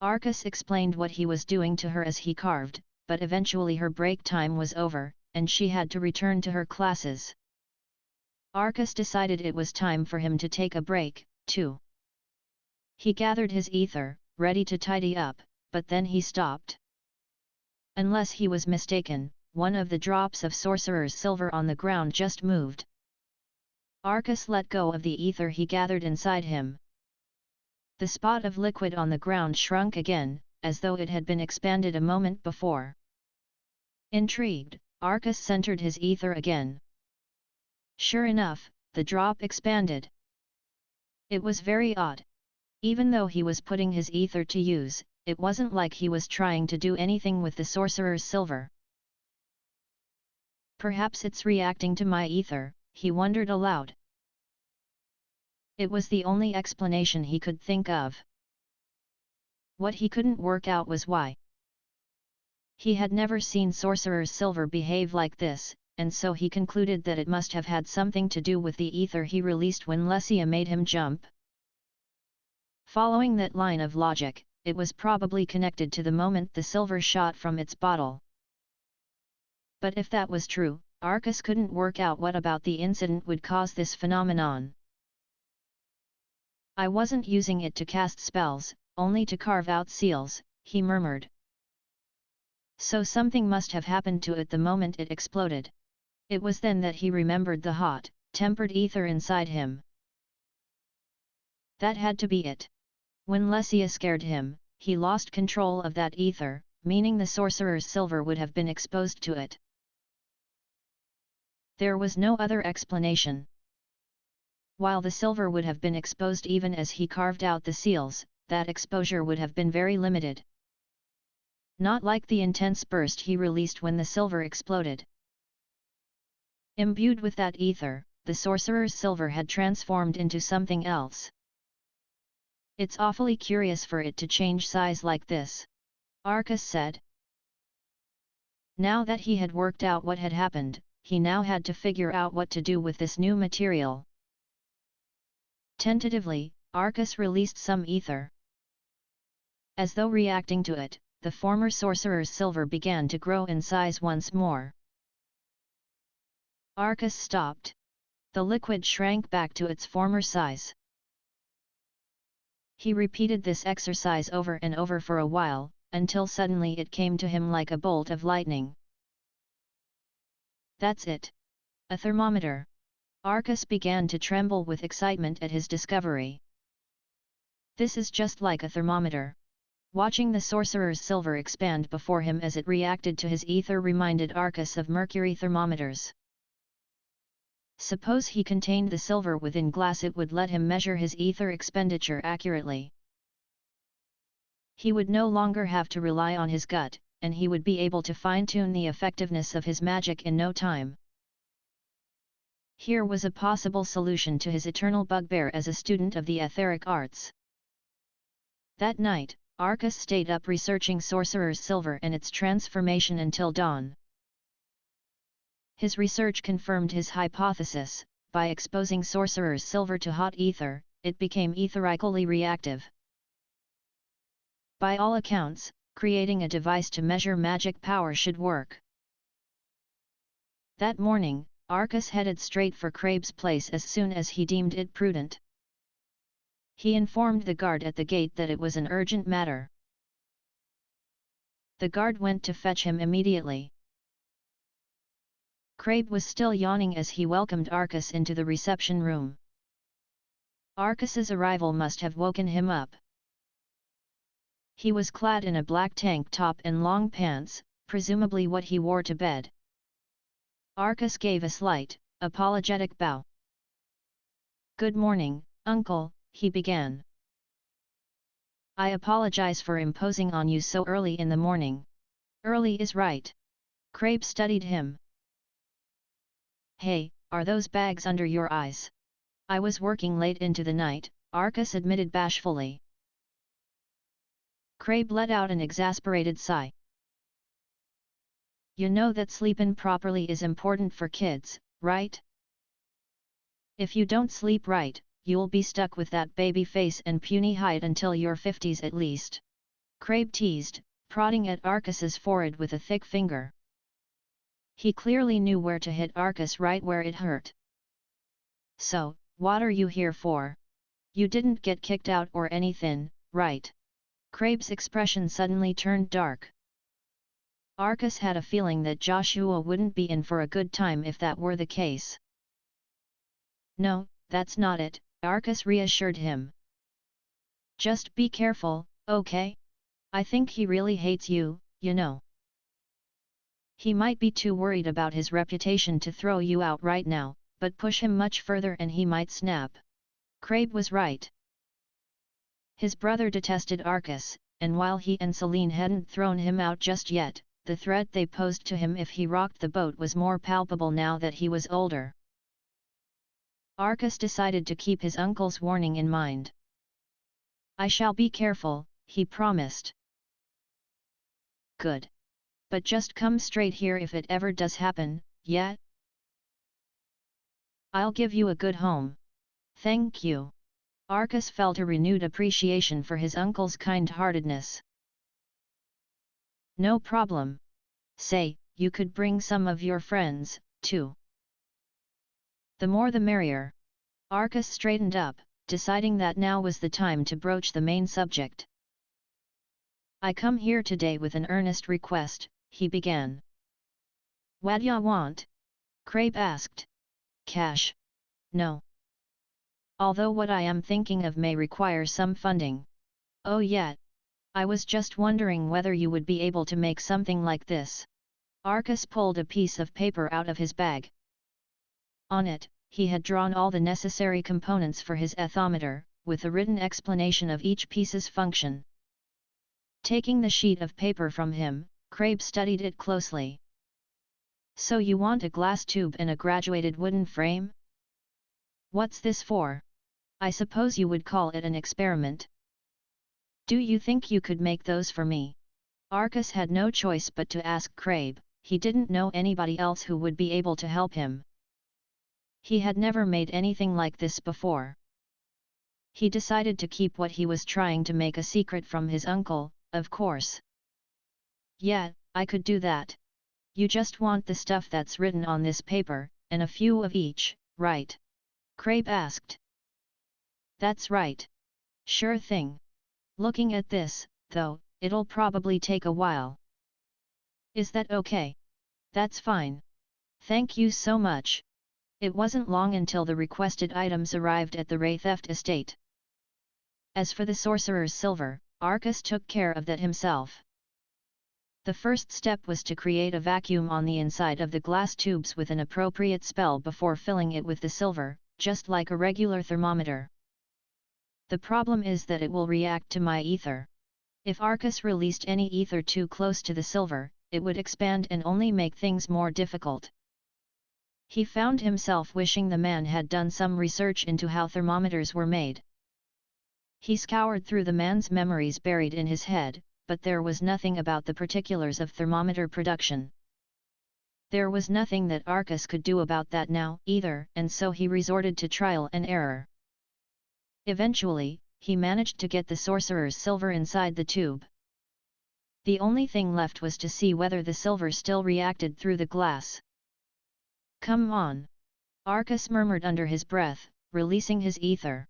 Arcus explained what he was doing to her as he carved, but eventually her break time was over, and she had to return to her classes. Arcus decided it was time for him to take a break, too. He gathered his ether, ready to tidy up, but then he stopped. Unless he was mistaken, one of the drops of sorcerer's silver on the ground just moved. Arcus let go of the ether he gathered inside him. The spot of liquid on the ground shrunk again, as though it had been expanded a moment before. Intrigued, Arcus centered his ether again. Sure enough, the drop expanded. It was very odd. Even though he was putting his ether to use, it wasn't like he was trying to do anything with the sorcerer's silver. Perhaps it's reacting to my ether, he wondered aloud. It was the only explanation he could think of. What he couldn't work out was why. He had never seen sorcerer's silver behave like this, and so he concluded that it must have had something to do with the ether he released when Lesia made him jump. Following that line of logic, it was probably connected to the moment the silver shot from its bottle. But if that was true, Arcus couldn't work out what about the incident would cause this phenomenon. I wasn't using it to cast spells, only to carve out seals, he murmured. So something must have happened to it the moment it exploded. It was then that he remembered the hot, tempered ether inside him. That had to be it. When Lesia scared him, he lost control of that ether, meaning the sorcerer's silver would have been exposed to it. There was no other explanation. While the silver would have been exposed even as he carved out the seals, that exposure would have been very limited. Not like the intense burst he released when the silver exploded. Imbued with that ether, the sorcerer's silver had transformed into something else. It's awfully curious for it to change size like this, Arcus said. Now that he had worked out what had happened, he now had to figure out what to do with this new material. Tentatively, Arcus released some ether. As though reacting to it, the former sorcerer's silver began to grow in size once more. Arcus stopped. The liquid shrank back to its former size. He repeated this exercise over and over for a while, until suddenly it came to him like a bolt of lightning. That's it. A thermometer. Arcus began to tremble with excitement at his discovery. This is just like a thermometer. Watching the sorcerer's silver expand before him as it reacted to his ether reminded Arcus of mercury thermometers. Suppose he contained the silver within glass, it would let him measure his ether expenditure accurately. He would no longer have to rely on his gut, and he would be able to fine-tune the effectiveness of his magic in no time. Here was a possible solution to his eternal bugbear as a student of the etheric arts. That night, Arcus stayed up researching sorcerer's silver and its transformation until dawn. His research confirmed his hypothesis: by exposing sorcerer's silver to hot ether, it became etherically reactive. By all accounts, creating a device to measure magic power should work. That morning, Arcus headed straight for Crabe's place as soon as he deemed it prudent. He informed the guard at the gate that it was an urgent matter. The guard went to fetch him immediately. Crabe was still yawning as he welcomed Arcus into the reception room. Arcus's arrival must have woken him up. He was clad in a black tank top and long pants, presumably what he wore to bed. Arcus gave a slight, apologetic bow. "Good morning, Uncle," he began. "I apologize for imposing on you so early in the morning." "Early is right." Crabe studied him. "Hey, are those bags under your eyes?" "I was working late into the night," Arcus admitted bashfully. Crabe let out an exasperated sigh. "You know that sleepin' properly is important for kids, right? If you don't sleep right, you'll be stuck with that baby face and puny hide until your 50s at least." Crabe teased, prodding at Arcus's forehead with a thick finger. He clearly knew where to hit Arcus right where it hurt. "So, what are you here for? You didn't get kicked out or anything, right?" Crabe's expression suddenly turned dark. Arcus had a feeling that Joshua wouldn't be in for a good time if that were the case. "No, that's not it," Arcus reassured him. "Just be careful, okay? I think he really hates you, you know. He might be too worried about his reputation to throw you out right now, but push him much further and he might snap." Crabe was right. His brother detested Arcus, and while he and Celine hadn't thrown him out just yet, the threat they posed to him if he rocked the boat was more palpable now that he was older. Arcus decided to keep his uncle's warning in mind. "I shall be careful," he promised. "Good. But just come straight here if it ever does happen, yeah? I'll give you a good home." "Thank you." Arcus felt a renewed appreciation for his uncle's kind-heartedness. "No problem. Say, you could bring some of your friends, too." "The more the merrier." Arcus straightened up, deciding that now was the time to broach the main subject. "I come here today with an earnest request," he began. "What ya want?" Crabe asked. "Cash. No. Although what I am thinking of may require some funding." "Oh yeah. I was just wondering whether you would be able to make something like this." Arcus pulled a piece of paper out of his bag. On it, he had drawn all the necessary components for his ethometer, with a written explanation of each piece's function. Taking the sheet of paper from him, Crabe studied it closely. "So you want a glass tube and a graduated wooden frame? What's this for? I suppose you would call it an experiment. Do you think you could make those for me?" Arcus had no choice but to ask Crabe. He didn't know anybody else who would be able to help him. He had never made anything like this before. He decided to keep what he was trying to make a secret from his uncle, of course. "Yeah, I could do that. You just want the stuff that's written on this paper, and a few of each, right?" Crabe asked. "That's right. Sure thing. Looking at this, though, it'll probably take a while." "Is that okay?" "That's fine. Thank you so much." It wasn't long until the requested items arrived at the Wraitheft estate. As for the sorcerer's silver, Arcus took care of that himself. The first step was to create a vacuum on the inside of the glass tubes with an appropriate spell before filling it with the silver, just like a regular thermometer. "The problem is that it will react to my ether. If Arcus released any ether too close to the silver, it would expand and only make things more difficult." He found himself wishing the man had done some research into how thermometers were made. He scoured through the man's memories buried in his head, but there was nothing about the particulars of thermometer production. There was nothing that Arcus could do about that now, either, and so he resorted to trial and error. Eventually, he managed to get the sorcerer's silver inside the tube. The only thing left was to see whether the silver still reacted through the glass. "Come on!" Arcus murmured under his breath, releasing his ether.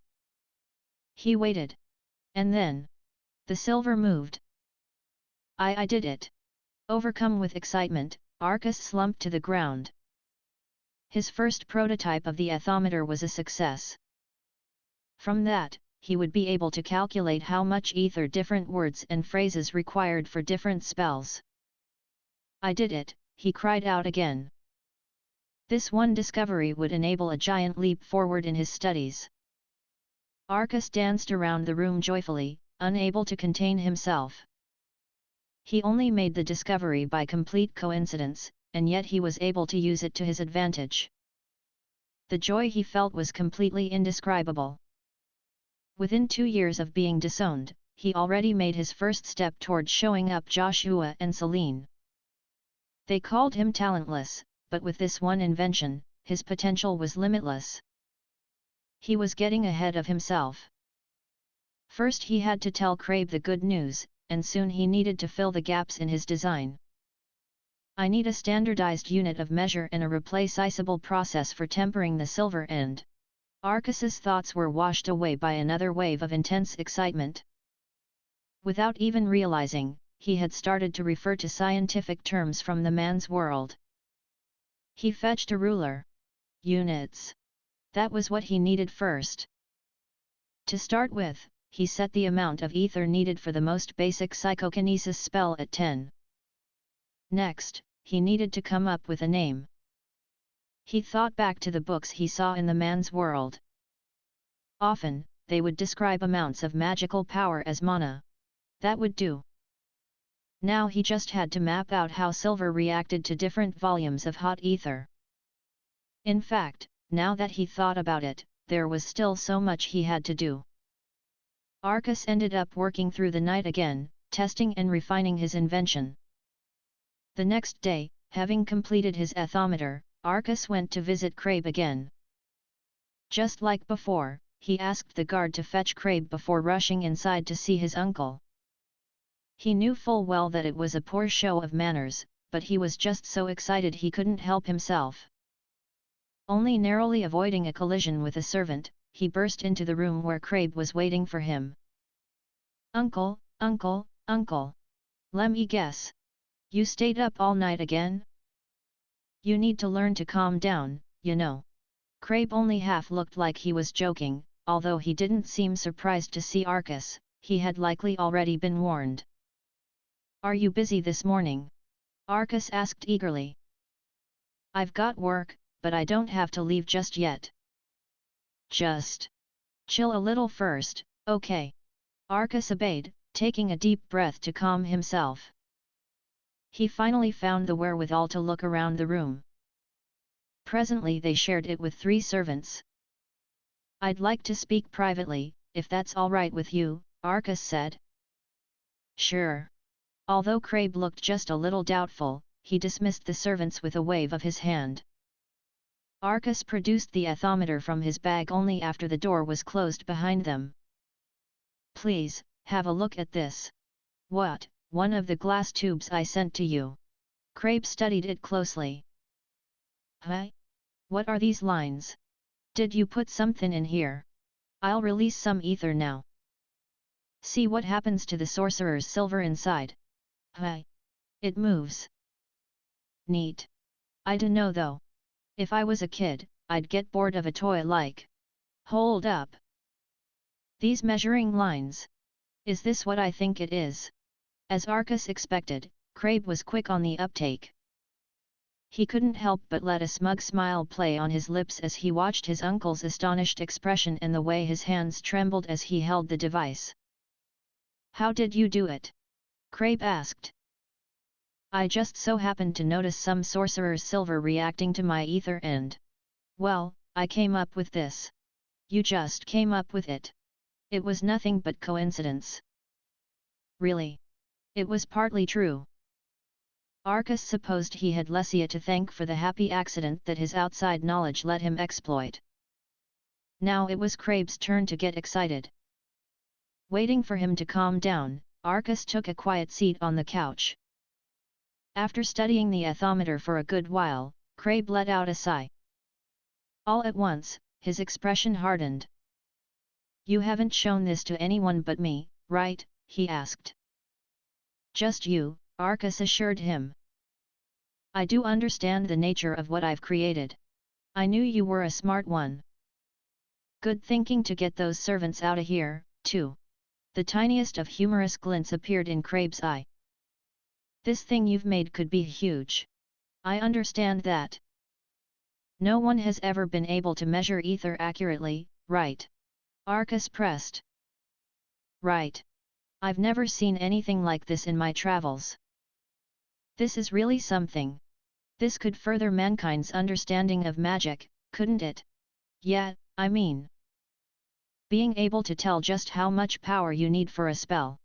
He waited. And then, the silver moved. I did it. Overcome with excitement, Arcus slumped to the ground. His first prototype of the ethometer was a success. From that, he would be able to calculate how much ether different words and phrases required for different spells. I did it, he cried out again. This one discovery would enable a giant leap forward in his studies. Arcus danced around the room joyfully, unable to contain himself. He only made the discovery by complete coincidence, and yet he was able to use it to his advantage. The joy he felt was completely indescribable. Within 2 years of being disowned, he already made his first step toward showing up Joshua and Celine. They called him talentless, but with this one invention, his potential was limitless. He was getting ahead of himself. First he had to tell Crabe the good news, and soon he needed to fill the gaps in his design. I need a standardized unit of measure and a replaceable process for tempering the silver end. Arcus's thoughts were washed away by another wave of intense excitement. Without even realizing, he had started to refer to scientific terms from the man's world. He fetched a ruler. Units. That was what he needed first. To start with, he set the amount of ether needed for the most basic psychokinesis spell at 10. Next, he needed to come up with a name. He thought back to the books he saw in the man's world. Often, they would describe amounts of magical power as mana. That would do. Now he just had to map out how silver reacted to different volumes of hot ether. In fact, now that he thought about it, there was still so much he had to do. Arcus ended up working through the night again, testing and refining his invention. The next day, having completed his ethometer, Arcus went to visit Crabe again. Just like before, he asked the guard to fetch Crabe before rushing inside to see his uncle. He knew full well that it was a poor show of manners, but he was just so excited he couldn't help himself. Only narrowly avoiding a collision with a servant, he burst into the room where Crabe was waiting for him. "Uncle, uncle, uncle! Let me guess. You stayed up all night again? You need to learn to calm down, you know." Crabe only half looked like he was joking, although he didn't seem surprised to see Arcus. He had likely already been warned. "Are you busy this morning?" Arcus asked eagerly. "I've got work, but I don't have to leave just yet." "Just chill a little first, okay?" Arcus obeyed, taking a deep breath to calm himself. He finally found the wherewithal to look around the room. Presently they shared it with 3 servants. "I'd like to speak privately, if that's all right with you," Arcus said. "Sure." Although Crabe looked just a little doubtful, he dismissed the servants with a wave of his hand. Arcus produced the ethometer from his bag only after the door was closed behind them. "Please, have a look at this." "What, one of the glass tubes I sent to you?" Crabe studied it closely. "Huh? What are these lines? Did you put something in here? I'll release some ether now. See what happens to the sorcerer's silver inside. Huh? It moves. Neat. I dunno though. If I was a kid, I'd get bored of a toy like." "Hold up. These measuring lines. Is this what I think it is?" As Arcus expected, Crabe was quick on the uptake. He couldn't help but let a smug smile play on his lips as he watched his uncle's astonished expression and the way his hands trembled as he held the device. "How did you do it?" Crabe asked. "I just so happened to notice some sorcerer's silver reacting to my ether and, well, I came up with this." "You just came up with it? It was nothing but coincidence." "Really? It was partly true." Arcus supposed he had Lesia to thank for the happy accident that his outside knowledge let him exploit. Now it was Crabe's turn to get excited. Waiting for him to calm down, Arcus took a quiet seat on the couch. After studying the ethometer for a good while, Crabe let out a sigh. All at once, his expression hardened. You haven't shown this to anyone but me, right? He asked. Just you, Arcus assured him. I do understand the nature of what I've created. I knew you were a smart one. Good thinking to get those servants out of here, too. The tiniest of humorous glints appeared in Crabe's eye. This thing you've made could be huge. I understand that. No one has ever been able to measure ether accurately, right? Arcus pressed. Right. I've never seen anything like this in my travels. This is really something. This could further mankind's understanding of magic, couldn't it? Yeah, I mean, being able to tell just how much power you need for a spell.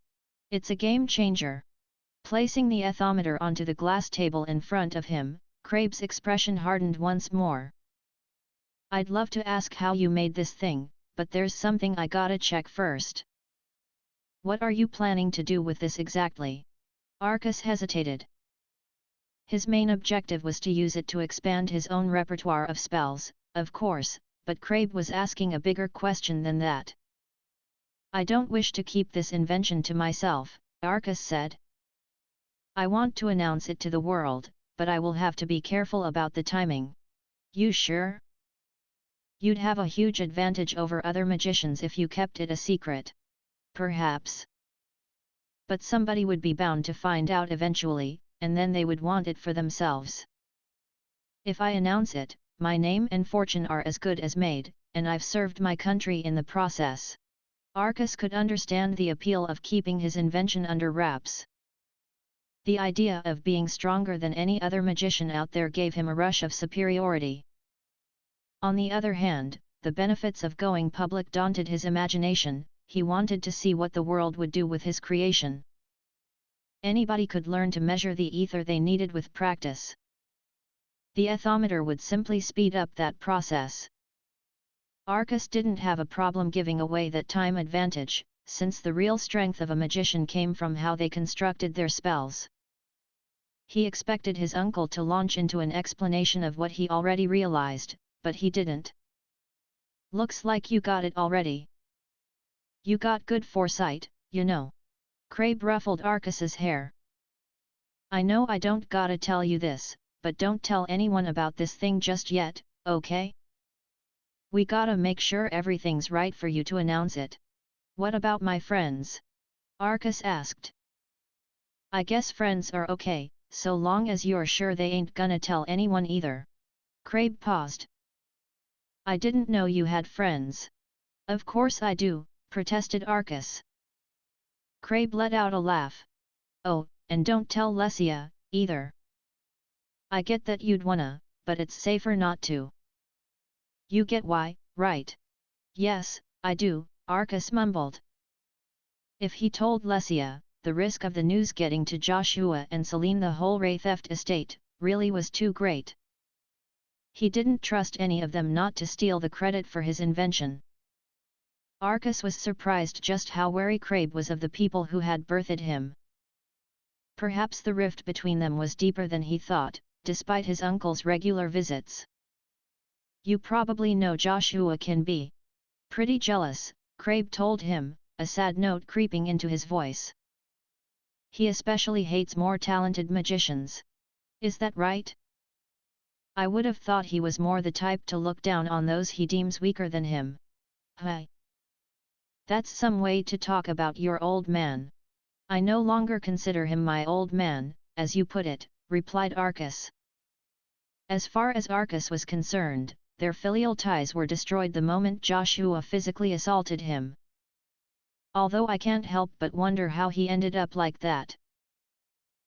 It's a game changer. Placing the ethometer onto the glass table in front of him, Crabe's expression hardened once more. I'd love to ask how you made this thing, but there's something I gotta check first. What are you planning to do with this exactly? Arcus hesitated. His main objective was to use it to expand his own repertoire of spells, of course, but Crabe was asking a bigger question than that. I don't wish to keep this invention to myself, Arcus said. I want to announce it to the world, but I will have to be careful about the timing. You sure? You'd have a huge advantage over other magicians if you kept it a secret. Perhaps. But somebody would be bound to find out eventually, and then they would want it for themselves. If I announce it, my name and fortune are as good as made, and I've served my country in the process. Arcus could understand the appeal of keeping his invention under wraps. The idea of being stronger than any other magician out there gave him a rush of superiority. On the other hand, the benefits of going public daunted his imagination. He wanted to see what the world would do with his creation. Anybody could learn to measure the ether they needed with practice. The ethometer would simply speed up that process. Arcus didn't have a problem giving away that time advantage, since the real strength of a magician came from how they constructed their spells. He expected his uncle to launch into an explanation of what he already realized, but he didn't. Looks like you got it already. You got good foresight, you know. Crabe ruffled Arcus's hair. I know I don't gotta tell you this, but don't tell anyone about this thing just yet, okay? We gotta make sure everything's right for you to announce it. What about my friends? Arcus asked. I guess friends are okay, so long as you're sure they ain't gonna tell anyone either. Crabe paused. I didn't know you had friends. Of course I do, protested Arcus. Crabe let out a laugh. Oh, and don't tell Lesia, either. I get that you'd wanna, but it's safer not to. You get why, right? Yes, I do, Arcus mumbled. If he told Lesia, the risk of the news getting to Joshua and Celine, the whole Ray theft estate, really was too great. He didn't trust any of them not to steal the credit for his invention. Arcus was surprised just how wary Crabe was of the people who had birthed him. Perhaps the rift between them was deeper than he thought, despite his uncle's regular visits. You probably know Joshua can be pretty jealous, Crabe told him, a sad note creeping into his voice. He especially hates more talented magicians. Is that right? I would have thought he was more the type to look down on those he deems weaker than him. Hey. That's some way to talk about your old man. I no longer consider him my old man, as you put it, replied Arcus. As far as Arcus was concerned, their filial ties were destroyed the moment Joshua physically assaulted him. Although I can't help but wonder how he ended up like that.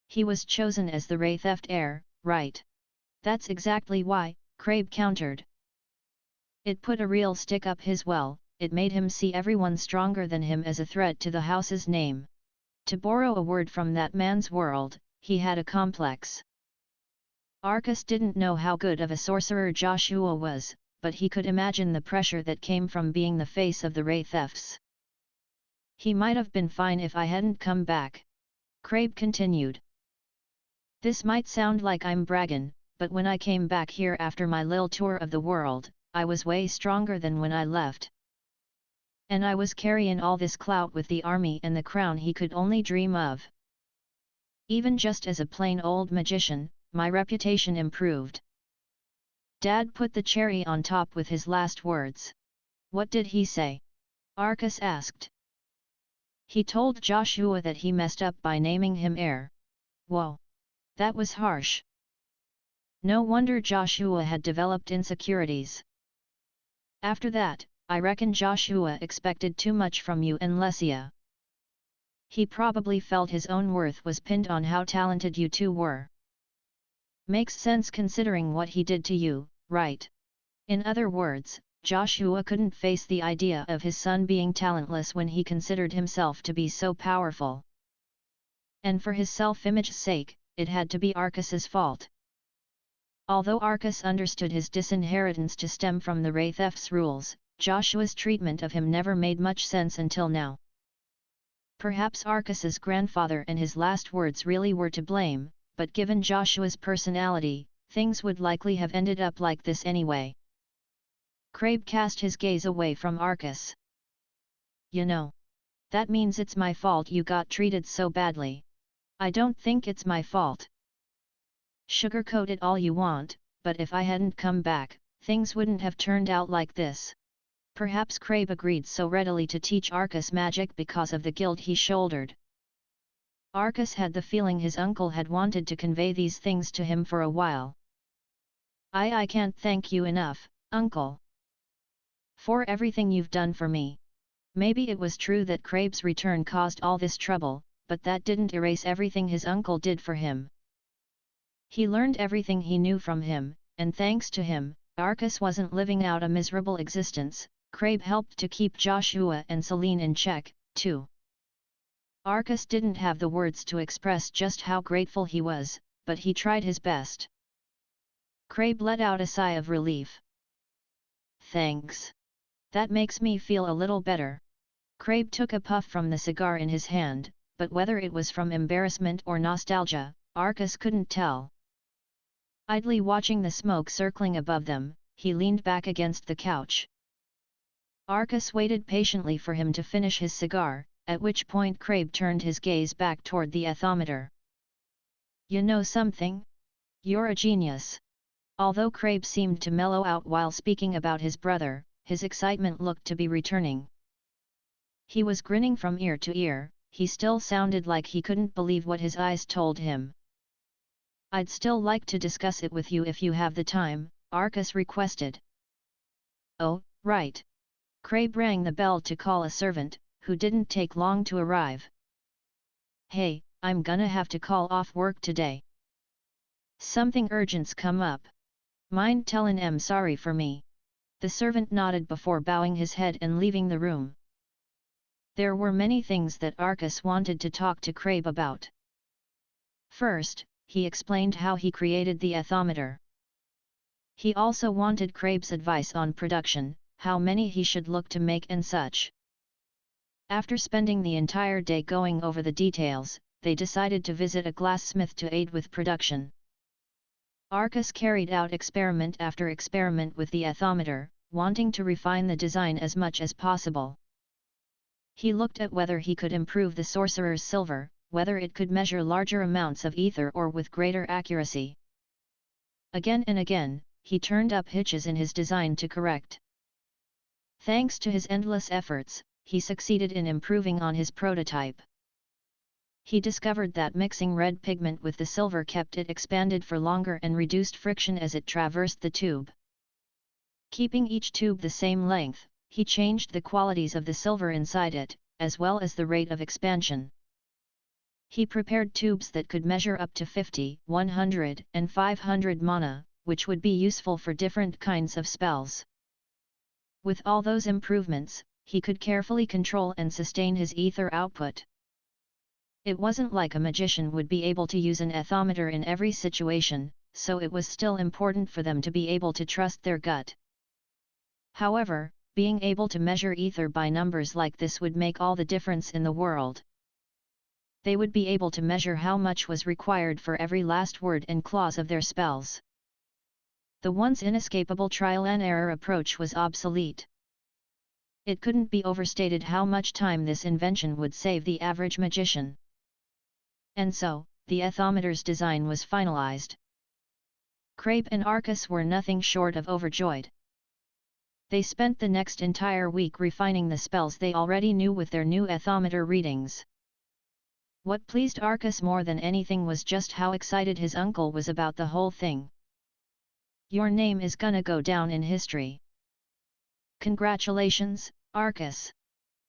He was chosen as the Ray theft heir, right? That's exactly why, Crabe countered. It put a real stick up his well, it made him see everyone stronger than him as a threat to the house's name. To borrow a word from that man's world, he had a complex. Arcus didn't know how good of a sorcerer Joshua was, but he could imagine the pressure that came from being the face of the Ray thefts. He might have been fine if I hadn't come back. Crabe continued. This might sound like I'm braggin', but when I came back here after my lil tour of the world, I was way stronger than when I left. And I was carrying all this clout with the army and the crown he could only dream of. Even just as a plain old magician, my reputation improved. Dad put the cherry on top with his last words. What did he say? Arcus asked. He told Joshua that he messed up by naming him heir. Whoa! That was harsh. No wonder Joshua had developed insecurities. After that, I reckon Joshua expected too much from you and Lesia. He probably felt his own worth was pinned on how talented you two were. Makes sense considering what he did to you, right? In other words, Joshua couldn't face the idea of his son being talentless when he considered himself to be so powerful. And for his self-image's sake, it had to be Arcus's fault. Although Arcus understood his disinheritance to stem from the Wraithef's rules, Joshua's treatment of him never made much sense until now. Perhaps Arcus's grandfather and his last words really were to blame, but given Joshua's personality, things would likely have ended up like this anyway. Crabe cast his gaze away from Arcus. You know. That means it's my fault you got treated so badly. I don't think it's my fault. Sugarcoat it all you want, but if I hadn't come back, things wouldn't have turned out like this. Perhaps Crabe agreed so readily to teach Arcus magic because of the guilt he shouldered. Arcus had the feeling his uncle had wanted to convey these things to him for a while. I can't thank you enough, uncle. For everything you've done for me. Maybe it was true that Crabe's return caused all this trouble, but that didn't erase everything his uncle did for him. He learned everything he knew from him, and thanks to him, Arcus wasn't living out a miserable existence. Crabe helped to keep Joshua and Celine in check, too. Arcus didn't have the words to express just how grateful he was, but he tried his best. Crabe let out a sigh of relief. Thanks. That makes me feel a little better. Crabe took a puff from the cigar in his hand, but whether it was from embarrassment or nostalgia, Arcus couldn't tell. Idly watching the smoke circling above them, he leaned back against the couch. Arcus waited patiently for him to finish his cigar, at which point Crabe turned his gaze back toward the ethometer. You know something? You're a genius. Although Crabe seemed to mellow out while speaking about his brother, his excitement looked to be returning. He was grinning from ear to ear, he still sounded like he couldn't believe what his eyes told him. I'd still like to discuss it with you if you have the time, Arcus requested. Oh, right. Crabe rang the bell to call a servant, who didn't take long to arrive. Hey, I'm gonna have to call off work today. Something urgent's come up. Mind tellin' 'em sorry for me? The servant nodded before bowing his head and leaving the room. There were many things that Arcus wanted to talk to Crabe about. First, he explained how he created the ethometer. He also wanted Crabe's advice on production, how many he should look to make and such. After spending the entire day going over the details, they decided to visit a glassmith to aid with production. Arcus carried out experiment after experiment with the ethometer, wanting to refine the design as much as possible. He looked at whether he could improve the sorcerer's silver, whether it could measure larger amounts of ether or with greater accuracy. Again and again, he turned up hitches in his design to correct. Thanks to his endless efforts, he succeeded in improving on his prototype. He discovered that mixing red pigment with the silver kept it expanded for longer and reduced friction as it traversed the tube. Keeping each tube the same length, he changed the qualities of the silver inside it, as well as the rate of expansion. He prepared tubes that could measure up to 50, 100, and 500 mana, which would be useful for different kinds of spells. With all those improvements, he could carefully control and sustain his ether output. It wasn't like a magician would be able to use an ethometer in every situation, so it was still important for them to be able to trust their gut. However, being able to measure ether by numbers like this would make all the difference in the world. They would be able to measure how much was required for every last word and clause of their spells. The once inescapable trial and error approach was obsolete. It couldn't be overstated how much time this invention would save the average magician. And so, the ethometer's design was finalized. Crabe and Arcus were nothing short of overjoyed. They spent the next entire week refining the spells they already knew with their new ethometer readings. What pleased Arcus more than anything was just how excited his uncle was about the whole thing. "Your name is gonna go down in history. Congratulations, Arcus."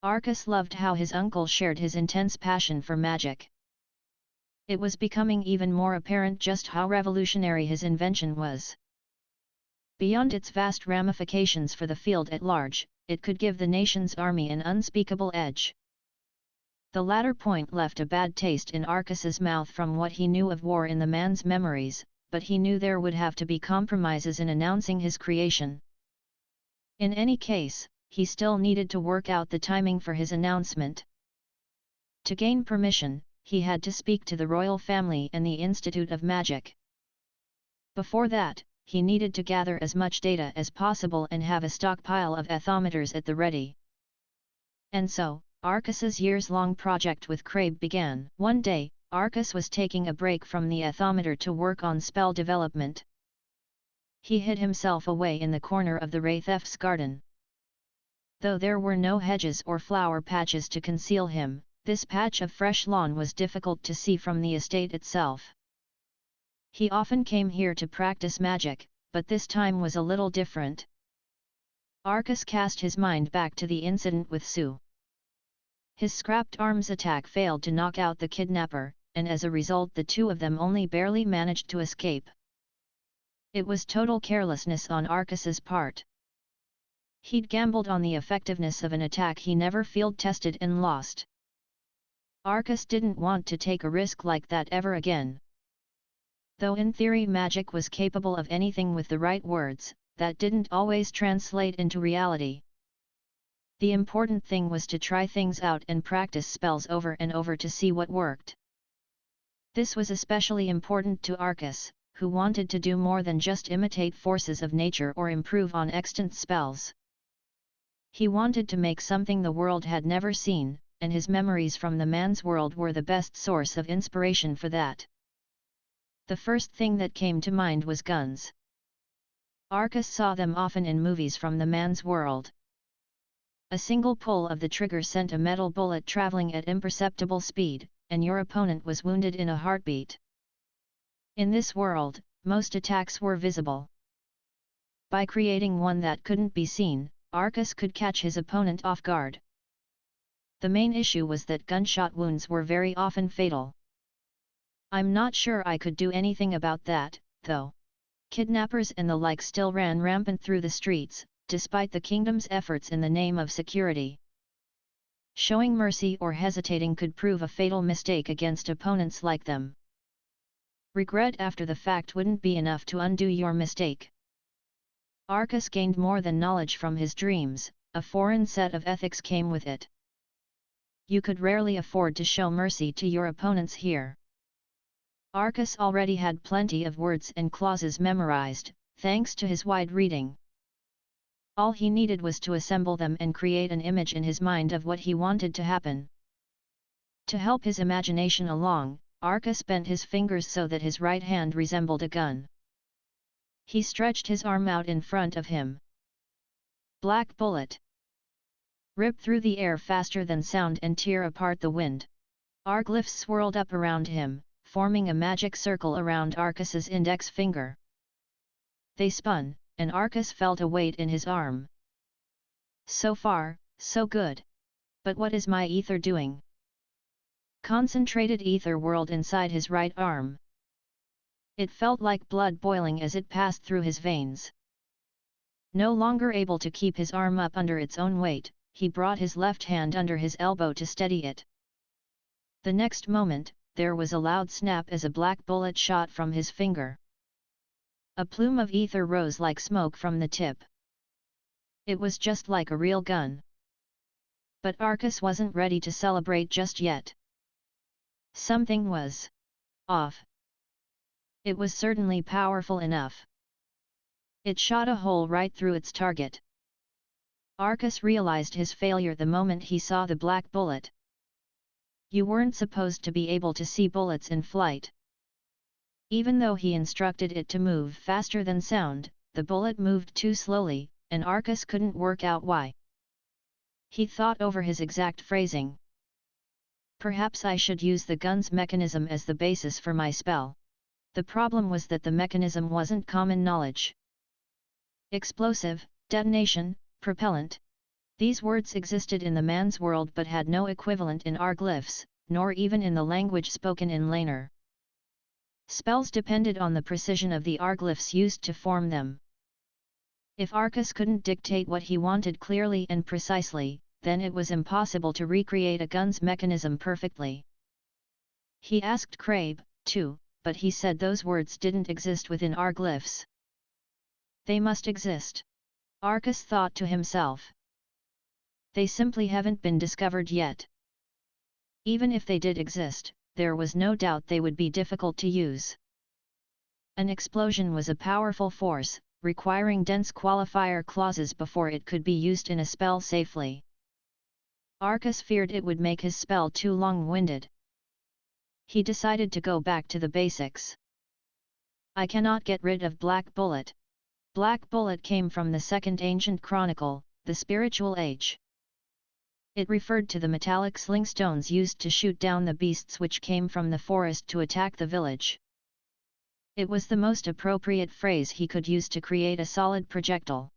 Arcus loved how his uncle shared his intense passion for magic. It was becoming even more apparent just how revolutionary his invention was. Beyond its vast ramifications for the field at large, it could give the nation's army an unspeakable edge. The latter point left a bad taste in Arcus's mouth from what he knew of war in the man's memories, but he knew there would have to be compromises in announcing his creation. In any case, he still needed to work out the timing for his announcement. To gain permission, he had to speak to the royal family and the Institute of Magic. Before that, he needed to gather as much data as possible and have a stockpile of ethometers at the ready. And so, Arcus's years-long project with Crabe began. One day, Arcus was taking a break from the ethometer to work on spell development. He hid himself away in the corner of the Wraithef's garden. Though there were no hedges or flower patches to conceal him, this patch of fresh lawn was difficult to see from the estate itself. He often came here to practice magic, but this time was a little different. Arcus cast his mind back to the incident with Sue. His scrapped arms attack failed to knock out the kidnapper, and as a result the two of them only barely managed to escape. It was total carelessness on Arcus's part. He'd gambled on the effectiveness of an attack he never field-tested and lost. Arcus didn't want to take a risk like that ever again. Though in theory magic was capable of anything with the right words, that didn't always translate into reality. The important thing was to try things out and practice spells over and over to see what worked. This was especially important to Arcus, who wanted to do more than just imitate forces of nature or improve on extant spells. He wanted to make something the world had never seen, and his memories from the man's world were the best source of inspiration for that. The first thing that came to mind was guns. Arcus saw them often in movies from the man's world. A single pull of the trigger sent a metal bullet traveling at imperceptible speed, and your opponent was wounded in a heartbeat. In this world, most attacks were visible. By creating one that couldn't be seen, Arcus could catch his opponent off guard. The main issue was that gunshot wounds were very often fatal. "I'm not sure I could do anything about that, though." Kidnappers and the like still ran rampant through the streets, despite the kingdom's efforts in the name of security. Showing mercy or hesitating could prove a fatal mistake against opponents like them. Regret after the fact wouldn't be enough to undo your mistake. Arcus gained more than knowledge from his dreams, a foreign set of ethics came with it. You could rarely afford to show mercy to your opponents here. Arcus already had plenty of words and clauses memorized, thanks to his wide reading. All he needed was to assemble them and create an image in his mind of what he wanted to happen. To help his imagination along, Arcus bent his fingers so that his right hand resembled a gun. He stretched his arm out in front of him. Black bullet. Rip through the air faster than sound and tear apart the wind. Arglyphs swirled up around him, forming a magic circle around Arcus's index finger. They spun, and Arcus felt a weight in his arm. So far, so good. But what is my ether doing? Concentrated ether whirled inside his right arm. It felt like blood boiling as it passed through his veins. No longer able to keep his arm up under its own weight, he brought his left hand under his elbow to steady it. The next moment, there was a loud snap as a black bullet shot from his finger. A plume of ether rose like smoke from the tip. It was just like a real gun. But Arcus wasn't ready to celebrate just yet. Something was off. It was certainly powerful enough. It shot a hole right through its target. Arcas realized his failure the moment he saw the black bullet. You weren't supposed to be able to see bullets in flight. Even though he instructed it to move faster than sound, the bullet moved too slowly, and Arcas couldn't work out why. He thought over his exact phrasing. Perhaps I should use the gun's mechanism as the basis for my spell. The problem was that the mechanism wasn't common knowledge. Explosive, detonation, propellant. These words existed in the man's world but had no equivalent in our glyphs, nor even in the language spoken in Laner. Spells depended on the precision of the arglyphs used to form them. If Arcas couldn't dictate what he wanted clearly and precisely, then it was impossible to recreate a gun's mechanism perfectly. He asked Crabe, too, but he said those words didn't exist within arglyphs. They must exist. Arcas thought to himself. They simply haven't been discovered yet. Even if they did exist, there was no doubt they would be difficult to use. An explosion was a powerful force, requiring dense qualifier clauses before it could be used in a spell safely. Arcas feared it would make his spell too long-winded. He decided to go back to the basics. I cannot get rid of Black Bullet. Black Bullet came from the second ancient chronicle, the Spiritual Age. It referred to the metallic sling stones used to shoot down the beasts which came from the forest to attack the village. It was the most appropriate phrase he could use to create a solid projectile.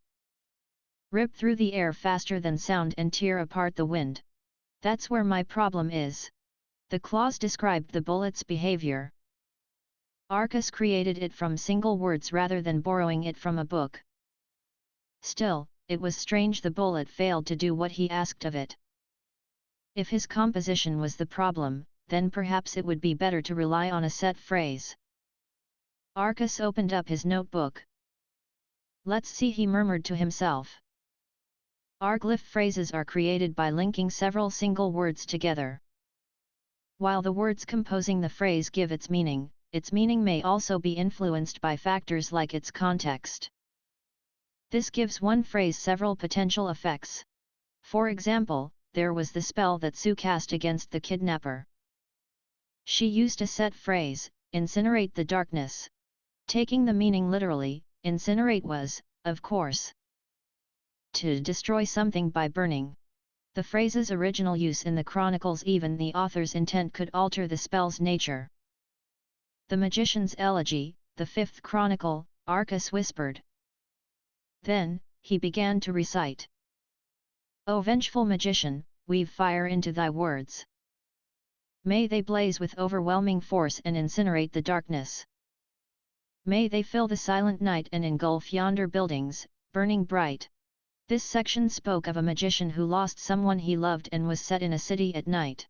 Rip through the air faster than sound and tear apart the wind. That's where my problem is. The clause described the bullet's behavior. Arcas created it from single words rather than borrowing it from a book. Still, it was strange the bullet failed to do what he asked of it. If his composition was the problem, then perhaps it would be better to rely on a set phrase. Arcas opened up his notebook. Let's see, he murmured to himself. Arglyph phrases are created by linking several single words together. While the words composing the phrase give its meaning may also be influenced by factors like its context. This gives one phrase several potential effects. For example, there was the spell that Sue cast against the kidnapper. She used a set phrase, incinerate the darkness. Taking the meaning literally, incinerate was, of course, to destroy something by burning. The phrase's original use in the chronicles, even the author's intent, could alter the spell's nature. The Magician's Elegy, the 5th chronicle, Arcas whispered. Then, he began to recite. O vengeful magician, weave fire into thy words. May they blaze with overwhelming force and incinerate the darkness. May they fill the silent night and engulf yonder buildings, burning bright. This section spoke of a magician who lost someone he loved and was set in a city at night.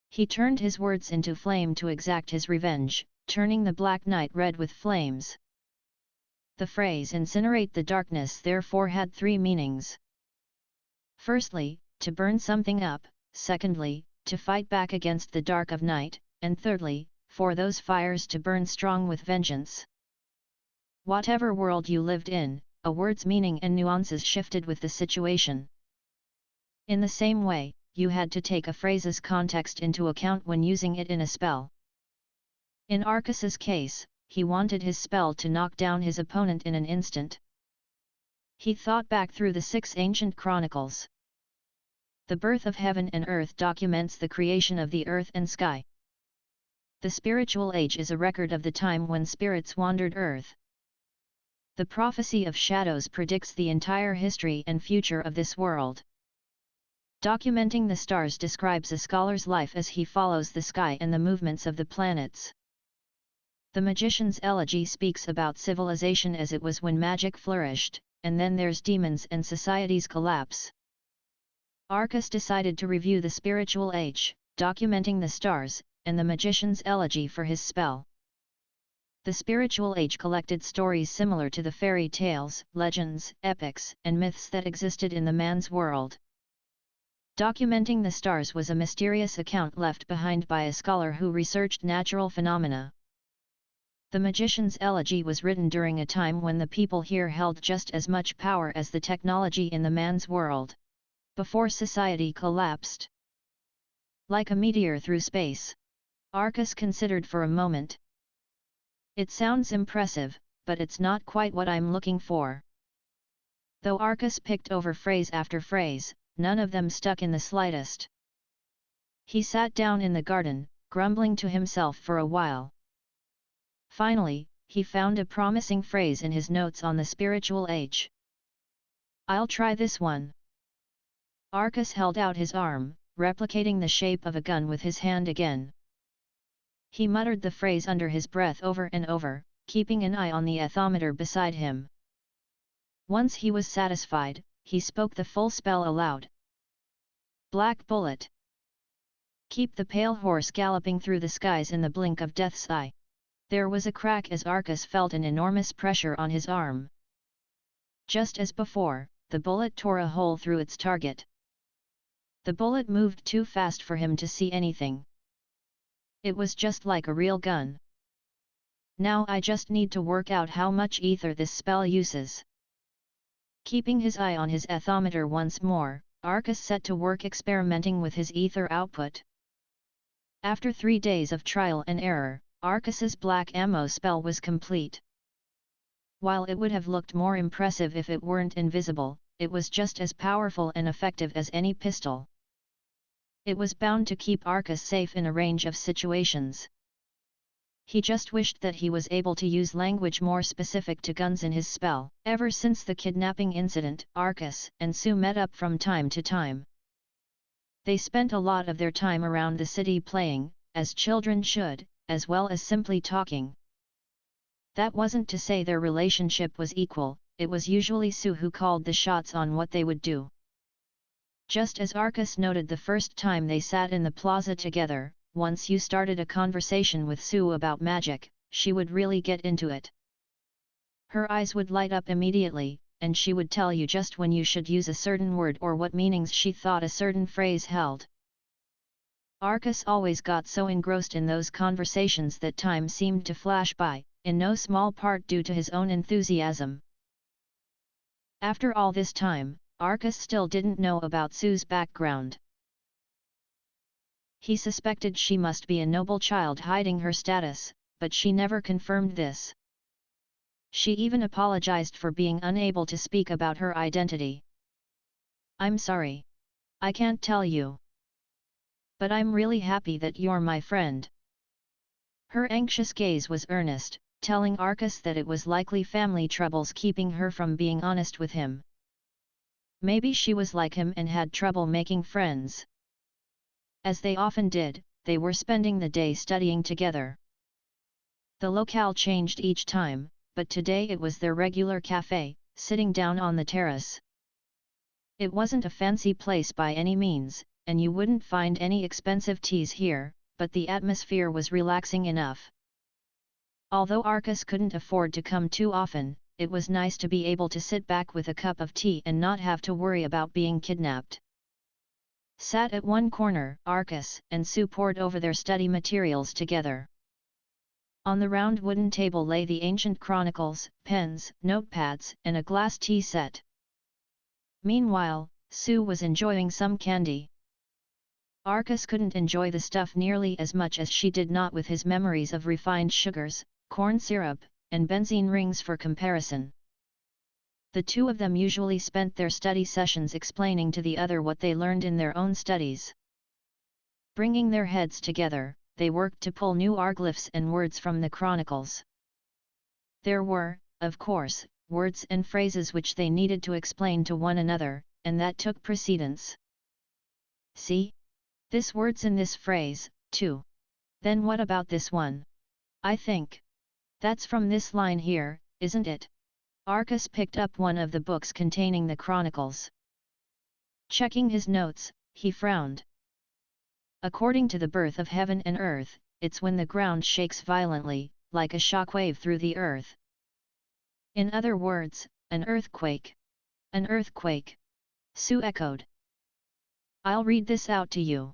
He turned his words into flame to exact his revenge, turning the black night red with flames. The phrase incinerate the darkness therefore had 3 meanings. Firstly, to burn something up, secondly, to fight back against the dark of night, and thirdly, for those fires to burn strong with vengeance. Whatever world you lived in, a word's meaning and nuances shifted with the situation. In the same way, you had to take a phrase's context into account when using it in a spell. In Arcas's case, he wanted his spell to knock down his opponent in an instant. He thought back through the 6 ancient chronicles. The birth of heaven and earth documents the creation of the earth and sky. The Spiritual Age is a record of the time when spirits wandered earth. The Prophecy of Shadows predicts the entire history and future of this world. Documenting the Stars describes a scholar's life as he follows the sky and the movements of the planets. The Magician's Elegy speaks about civilization as it was when magic flourished, and then there's demons and society's collapse. Arcas decided to review the Spiritual Age, documenting the stars, and the Magician's Elegy for his spell. The Spiritual Age collected stories similar to the fairy tales, legends, epics, and myths that existed in the man's world. Documenting the stars was a mysterious account left behind by a scholar who researched natural phenomena. The magician's elegy was written during a time when the people here held just as much power as the technology in the man's world. Before society collapsed. Like a meteor through space. Arcus considered for a moment. It sounds impressive, but it's not quite what I'm looking for. Though Arcus picked over phrase after phrase, none of them stuck in the slightest. He sat down in the garden, grumbling to himself for a while. Finally, he found a promising phrase in his notes on the spiritual age. I'll try this one. Arcus held out his arm, replicating the shape of a gun with his hand again. He muttered the phrase under his breath over and over, keeping an eye on the ethometer beside him. Once he was satisfied, he spoke the full spell aloud. Black bullet. Keep the pale horse galloping through the skies in the blink of death's eye. There was a crack as Arcus felt an enormous pressure on his arm. Just as before, the bullet tore a hole through its target. The bullet moved too fast for him to see anything. It was just like a real gun. Now I just need to work out how much ether this spell uses. Keeping his eye on his ethometer once more, Arcus set to work experimenting with his ether output. After 3 days of trial and error, Arcus's black ammo spell was complete. While it would have looked more impressive if it weren't invisible, it was just as powerful and effective as any pistol. It was bound to keep Arcus safe in a range of situations. He just wished that he was able to use language more specific to guns in his spell. Ever since the kidnapping incident, Arcus and Sue met up from time to time. They spent a lot of their time around the city playing, as children should, as well as simply talking. That wasn't to say their relationship was equal, it was usually Sue who called the shots on what they would do. Just as Arcus noted the first time they sat in the plaza together, once you started a conversation with Sue about magic, she would really get into it. Her eyes would light up immediately, and she would tell you just when you should use a certain word or what meanings she thought a certain phrase held. Arcus always got so engrossed in those conversations that time seemed to flash by, in no small part due to his own enthusiasm. After all this time, Arcus still didn't know about Sue's background. He suspected she must be a noble child hiding her status, but she never confirmed this. She even apologized for being unable to speak about her identity. I'm sorry. I can't tell you. But I'm really happy that you're my friend. Her anxious gaze was earnest, telling Arcus that it was likely family troubles keeping her from being honest with him. Maybe she was like him and had trouble making friends. As they often did, they were spending the day studying together. The locale changed each time, but today it was their regular cafe, sitting down on the terrace. It wasn't a fancy place by any means, and you wouldn't find any expensive teas here, but the atmosphere was relaxing enough. Although Arcus couldn't afford to come too often, it was nice to be able to sit back with a cup of tea and not have to worry about being kidnapped. Sat at one corner, Arcus and Sue pored over their study materials together. On the round wooden table lay the ancient chronicles, pens, notepads, and a glass tea set. Meanwhile, Sue was enjoying some candy. Arcus couldn't enjoy the stuff nearly as much as she did, not with his memories of refined sugars, corn syrup, and benzene rings for comparison. The two of them usually spent their study sessions explaining to the other what they learned in their own studies. Bringing their heads together, they worked to pull new arglyphs and words from the chronicles. There were, of course, words and phrases which they needed to explain to one another, and that took precedence. See? This word's in this phrase, too. Then what about this one? I think that's from this line here, isn't it? Arcus picked up one of the books containing the chronicles. Checking his notes, he frowned. According to the birth of heaven and earth, it's when the ground shakes violently, like a shockwave through the earth. In other words, an earthquake. An earthquake. Sue echoed. I'll read this out to you.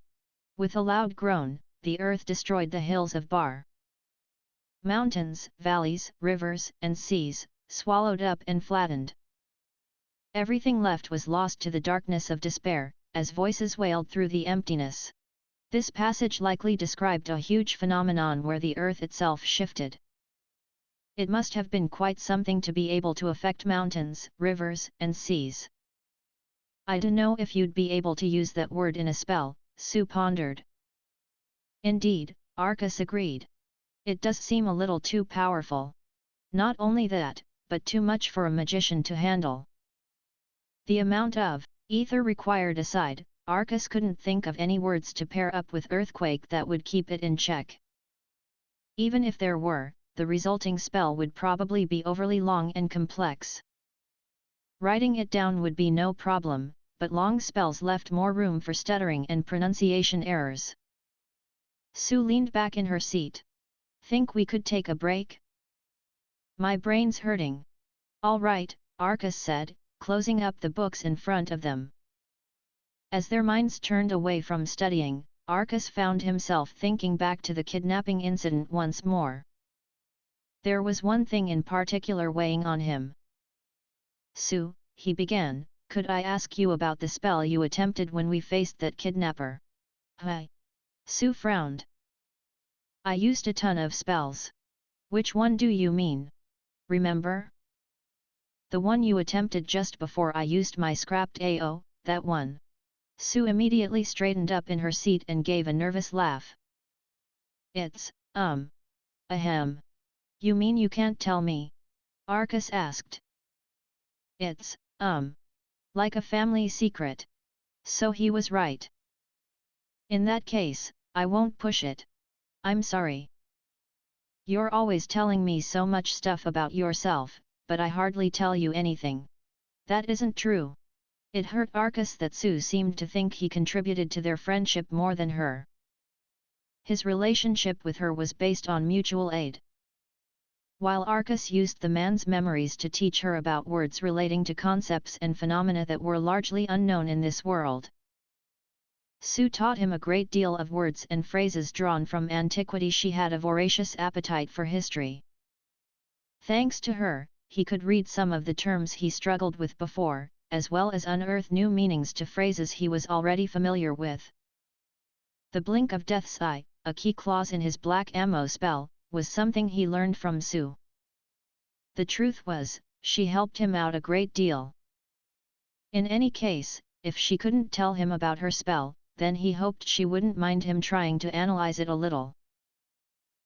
With a loud groan, the earth destroyed the hills of Bar. Mountains, valleys, rivers, and seas, swallowed up and flattened. Everything left was lost to the darkness of despair, as voices wailed through the emptiness. This passage likely described a huge phenomenon where the earth itself shifted. It must have been quite something to be able to affect mountains, rivers, and seas. I don't know if you'd be able to use that word in a spell, Sue pondered. Indeed, Arcus agreed. It does seem a little too powerful. Not only that, but too much for a magician to handle. The amount of ether required aside, Arcus couldn't think of any words to pair up with earthquake that would keep it in check. Even if there were, the resulting spell would probably be overly long and complex. Writing it down would be no problem, but long spells left more room for stuttering and pronunciation errors. Sue leaned back in her seat. Think we could take a break? My brain's hurting. All right, Arcus said, closing up the books in front of them. As their minds turned away from studying, Arcus found himself thinking back to the kidnapping incident once more. There was one thing in particular weighing on him. Sue, he began, could I ask you about the spell you attempted when we faced that kidnapper? Hi. Sue frowned. I used a ton of spells. Which one do you mean? Remember? The one you attempted just before I used my scrapped AO, that one. Sue immediately straightened up in her seat and gave a nervous laugh. It's, ahem. You mean you can't tell me? Arcus asked. It's, like a family secret. So he was right. In that case, I won't push it. I'm sorry. You're always telling me so much stuff about yourself, but I hardly tell you anything. That isn't true. It hurt Arcus that Sue seemed to think he contributed to their friendship more than her. His relationship with her was based on mutual aid. While Arcus used the man's memories to teach her about words relating to concepts and phenomena that were largely unknown in this world, Sue taught him a great deal of words and phrases drawn from antiquity. She had a voracious appetite for history. Thanks to her, he could read some of the terms he struggled with before, as well as unearth new meanings to phrases he was already familiar with. The blink of death's eye, a key clause in his black ammo spell, was something he learned from Sue. The truth was, she helped him out a great deal. In any case, if she couldn't tell him about her spell, then he hoped she wouldn't mind him trying to analyze it a little.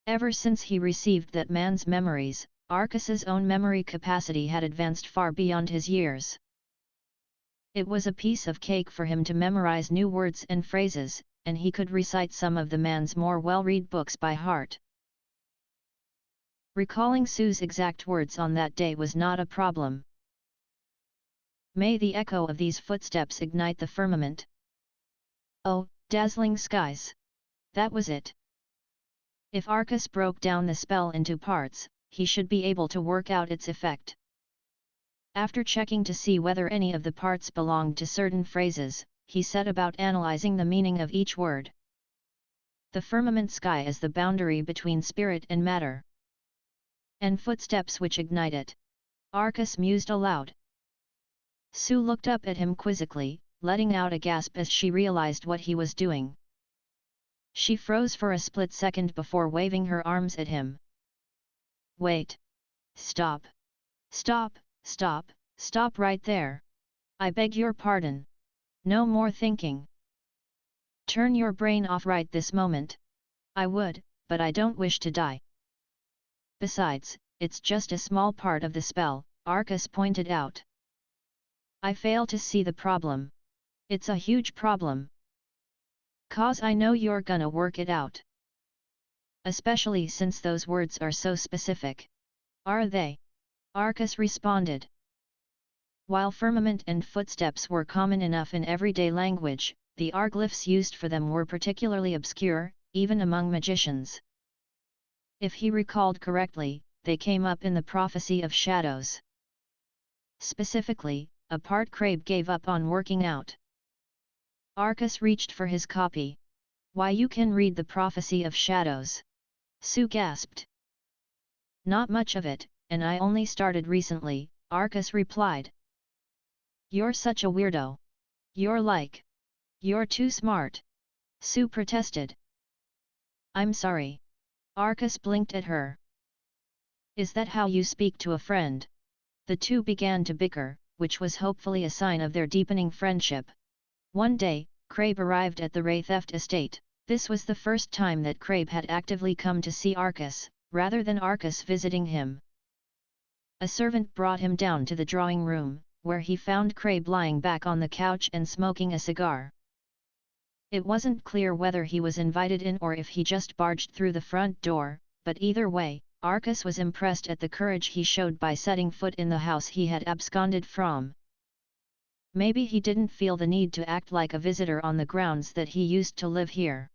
Ever since he received that man's memories, Arcus's own memory capacity had advanced far beyond his years. It was a piece of cake for him to memorize new words and phrases, and he could recite some of the man's more well-read books by heart. Recalling Sue's exact words on that day was not a problem. May the echo of these footsteps ignite the firmament. Oh, dazzling skies! That was it. If Arcus broke down the spell into parts, he should be able to work out its effect. After checking to see whether any of the parts belonged to certain phrases, he set about analyzing the meaning of each word. The firmament sky is the boundary between spirit and matter. And footsteps which ignite it. Arcus mused aloud. Sue looked up at him quizzically, letting out a gasp as she realized what he was doing. She froze for a split second before waving her arms at him. Wait! Stop! Stop! Stop! Stop right there! I beg your pardon! No more thinking! Turn your brain off right this moment! I would, but I don't wish to die. Besides, it's just a small part of the spell, Arcus pointed out. I fail to see the problem. It's a huge problem. 'Cause I know you're gonna work it out. Especially since those words are so specific. Are they? Arcus responded. While firmament and footsteps were common enough in everyday language, the arglyphs used for them were particularly obscure, even among magicians. If he recalled correctly, they came up in the prophecy of shadows. Specifically, a part Crabe gave up on working out. Arcus reached for his copy. Why, you can read the prophecy of shadows! Sue gasped. Not much of it, and I only started recently, Arcus replied. You're such a weirdo. You're too smart. Sue protested. I'm sorry. Arcus blinked at her. Is that how you speak to a friend? The two began to bicker, which was hopefully a sign of their deepening friendship. One day, Crabe arrived at the Raytheft estate. This was the first time that Crabe had actively come to see Arcus, rather than Arcus visiting him. A servant brought him down to the drawing room, where he found Crabe lying back on the couch and smoking a cigar. It wasn't clear whether he was invited in or if he just barged through the front door, but either way, Arcus was impressed at the courage he showed by setting foot in the house he had absconded from. Maybe he didn't feel the need to act like a visitor on the grounds that he used to live here.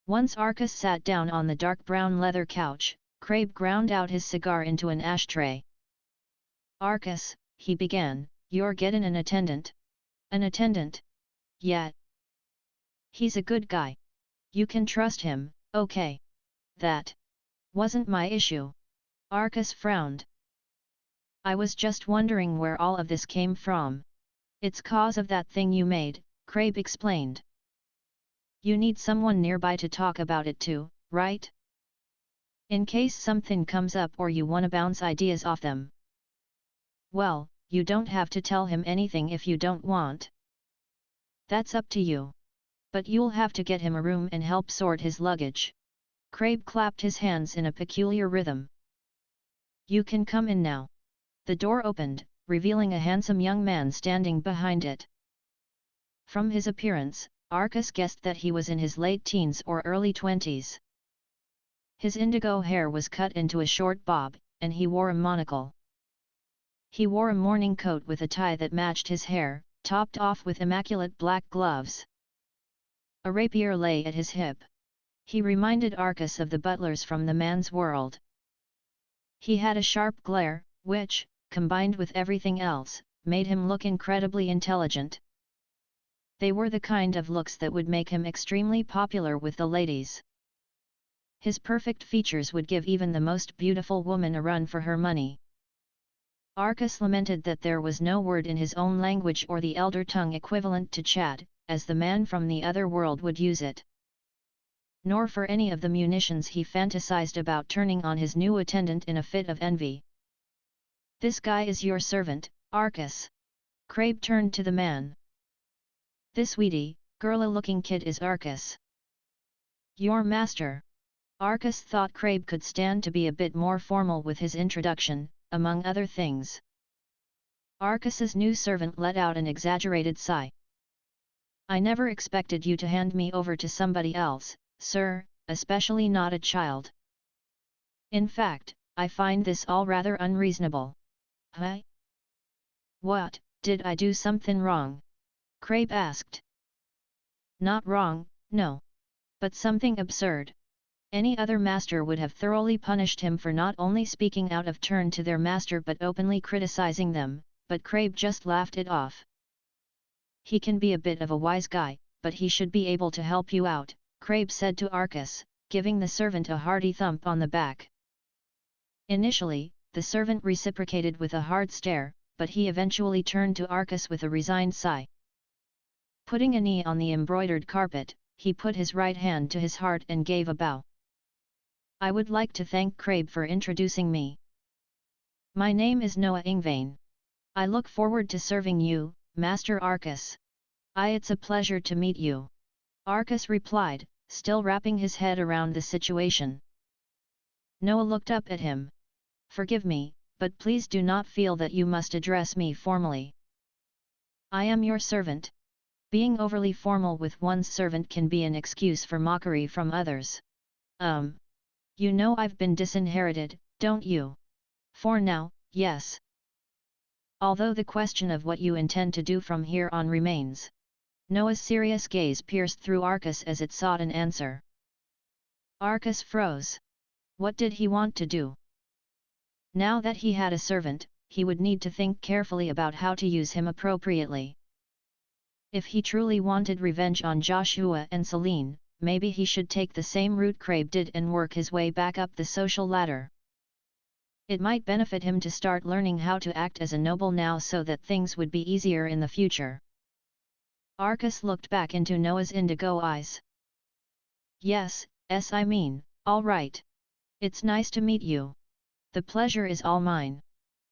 Once Arcus sat down on the dark brown leather couch, Crabe ground out his cigar into an ashtray. Arcus, he began, you're getting an attendant. An attendant? Yeah. He's a good guy. You can trust him, okay. That wasn't my issue. Arcus frowned. I was just wondering where all of this came from. It's cause of that thing you made, Crabe explained. You need someone nearby to talk about it to, right? In case something comes up or you wanna bounce ideas off them. Well, you don't have to tell him anything if you don't want. That's up to you. But you'll have to get him a room and help sort his luggage. Crabe clapped his hands in a peculiar rhythm. You can come in now. The door opened, revealing a handsome young man standing behind it. From his appearance, Arcus guessed that he was in his late teens or early 20s. His indigo hair was cut into a short bob, and he wore a monocle. He wore a morning coat with a tie that matched his hair, topped off with immaculate black gloves. A rapier lay at his hip. He reminded Arcus of the butlers from the man's world. He had a sharp glare, which, combined with everything else, made him look incredibly intelligent. They were the kind of looks that would make him extremely popular with the ladies. His perfect features would give even the most beautiful woman a run for her money. Arcus lamented that there was no word in his own language or the Elder tongue equivalent to Chad, as the man from the other world would use it. Nor for any of the munitions he fantasized about turning on his new attendant in a fit of envy. This guy is your servant, Arcus. Crabe turned to the man. This weedy, girly-looking kid is Arcus. Your master. Arcus thought Crabe could stand to be a bit more formal with his introduction, among other things. Arcus's new servant let out an exaggerated sigh. I never expected you to hand me over to somebody else, sir, especially not a child. In fact, I find this all rather unreasonable. Huh? What, did I do something wrong? Crabe asked. Not wrong, no. But something absurd. Any other master would have thoroughly punished him for not only speaking out of turn to their master but openly criticizing them, but Crabe just laughed it off. He can be a bit of a wise guy, but he should be able to help you out, Crabe said to Arcus, giving the servant a hearty thump on the back. Initially, the servant reciprocated with a hard stare, but he eventually turned to Arcus with a resigned sigh. Putting a knee on the embroidered carpet, he put his right hand to his heart and gave a bow. I would like to thank Crabe for introducing me. My name is Noah Ingvain. I look forward to serving you, Master Arcus. It's a pleasure to meet you. Arcus replied, still wrapping his head around the situation. Noah looked up at him. Forgive me, but please do not feel that you must address me formally. I am your servant. Being overly formal with one's servant can be an excuse for mockery from others. You know I've been disinherited, don't you? For now, yes. Although the question of what you intend to do from here on remains. Noah's serious gaze pierced through Arcus as it sought an answer. Arcus froze. What did he want to do? Now that he had a servant, he would need to think carefully about how to use him appropriately. If he truly wanted revenge on Joshua and Celine, maybe he should take the same route Crabe did and work his way back up the social ladder. It might benefit him to start learning how to act as a noble now so that things would be easier in the future. Arcus looked back into Noah's indigo eyes. Yes, I mean, all right. It's nice to meet you. The pleasure is all mine.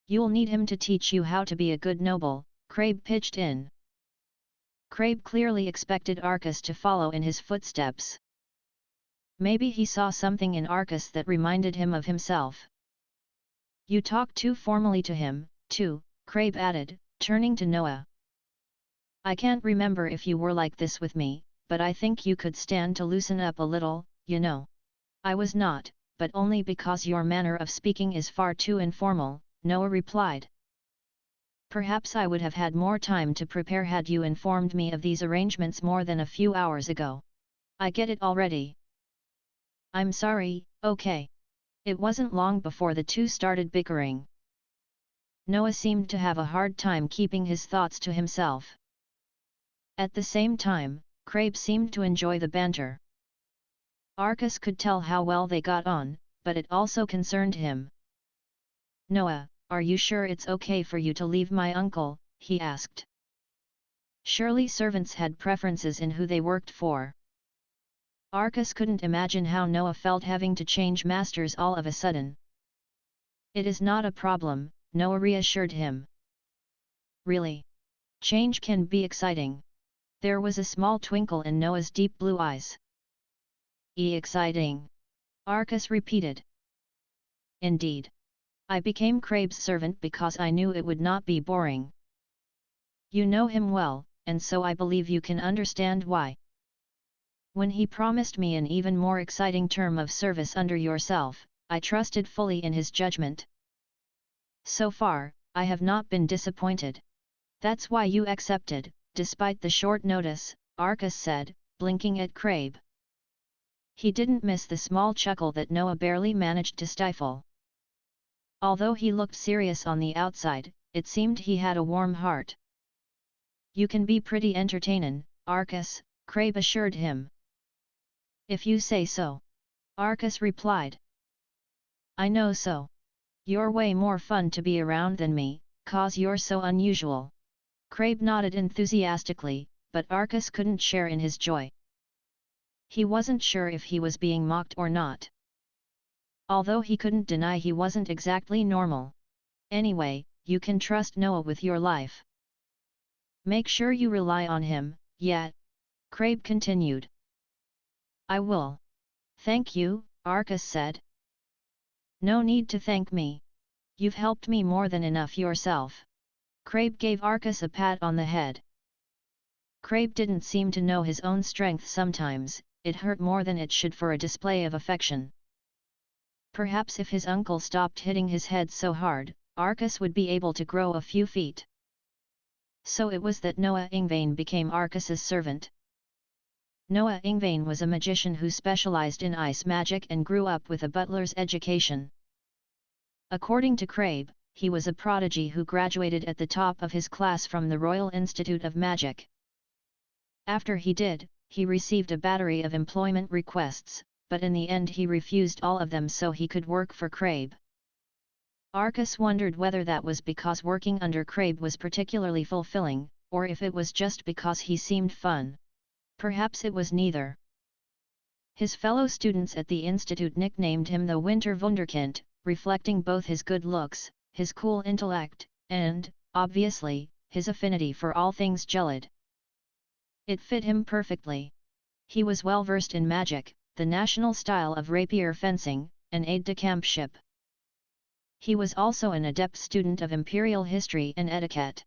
You'll need him to teach you how to be a good noble, Crabe pitched in. Crabe clearly expected Arcus to follow in his footsteps. Maybe he saw something in Arcus that reminded him of himself. You talk too formally to him, too, Crabe added, turning to Noah. I can't remember if you were like this with me, but I think you could stand to loosen up a little, you know. I was not, but only because your manner of speaking is far too informal, Noah replied. Perhaps I would have had more time to prepare had you informed me of these arrangements more than a few hours ago. I get it already. I'm sorry, okay. It wasn't long before the two started bickering. Noah seemed to have a hard time keeping his thoughts to himself. At the same time, Crabe seemed to enjoy the banter. Arcus could tell how well they got on, but it also concerned him. Noah, are you sure it's okay for you to leave my uncle? He asked. Surely servants had preferences in who they worked for. Arcus couldn't imagine how Noah felt having to change masters all of a sudden. It is not a problem, Noah reassured him. Really? Change can be exciting. There was a small twinkle in Noah's deep blue eyes. Exciting? Arcus repeated. Indeed. I became Crabe's servant because I knew it would not be boring. You know him well, and so I believe you can understand why. When he promised me an even more exciting term of service under yourself, I trusted fully in his judgment. So far, I have not been disappointed. That's why you accepted, despite the short notice, Arcus said, blinking at Crabe. He didn't miss the small chuckle that Noah barely managed to stifle. Although he looked serious on the outside, it seemed he had a warm heart. You can be pretty entertainin', Arcus, Crabe assured him. If you say so. Arcus replied. I know so. You're way more fun to be around than me, 'cause you're so unusual. Crabe nodded enthusiastically, but Arcus couldn't share in his joy. He wasn't sure if he was being mocked or not. Although he couldn't deny he wasn't exactly normal. Anyway, you can trust Noah with your life. Make sure you rely on him, yeah? Crabe continued. I will. Thank you, Arcus said. No need to thank me. You've helped me more than enough yourself. Crabe gave Arcus a pat on the head. Crabe didn't seem to know his own strength sometimes, it hurt more than it should for a display of affection. Perhaps if his uncle stopped hitting his head so hard, Arcus would be able to grow a few feet. So it was that Noah Ingvain became Arcus's servant. Noah Ingvain was a magician who specialized in ice magic and grew up with a butler's education. According to Crabe, he was a prodigy who graduated at the top of his class from the Royal Institute of Magic. After he did, he received a battery of employment requests, but in the end he refused all of them so he could work for Crabe. Arcus wondered whether that was because working under Crabe was particularly fulfilling, or if it was just because he seemed fun. Perhaps it was neither. His fellow students at the institute nicknamed him the Winter Wunderkind, reflecting both his good looks, his cool intellect, and, obviously, his affinity for all things gelid. It fit him perfectly. He was well versed in magic, the national style of rapier fencing, and aide-de-campship. He was also an adept student of imperial history and etiquette.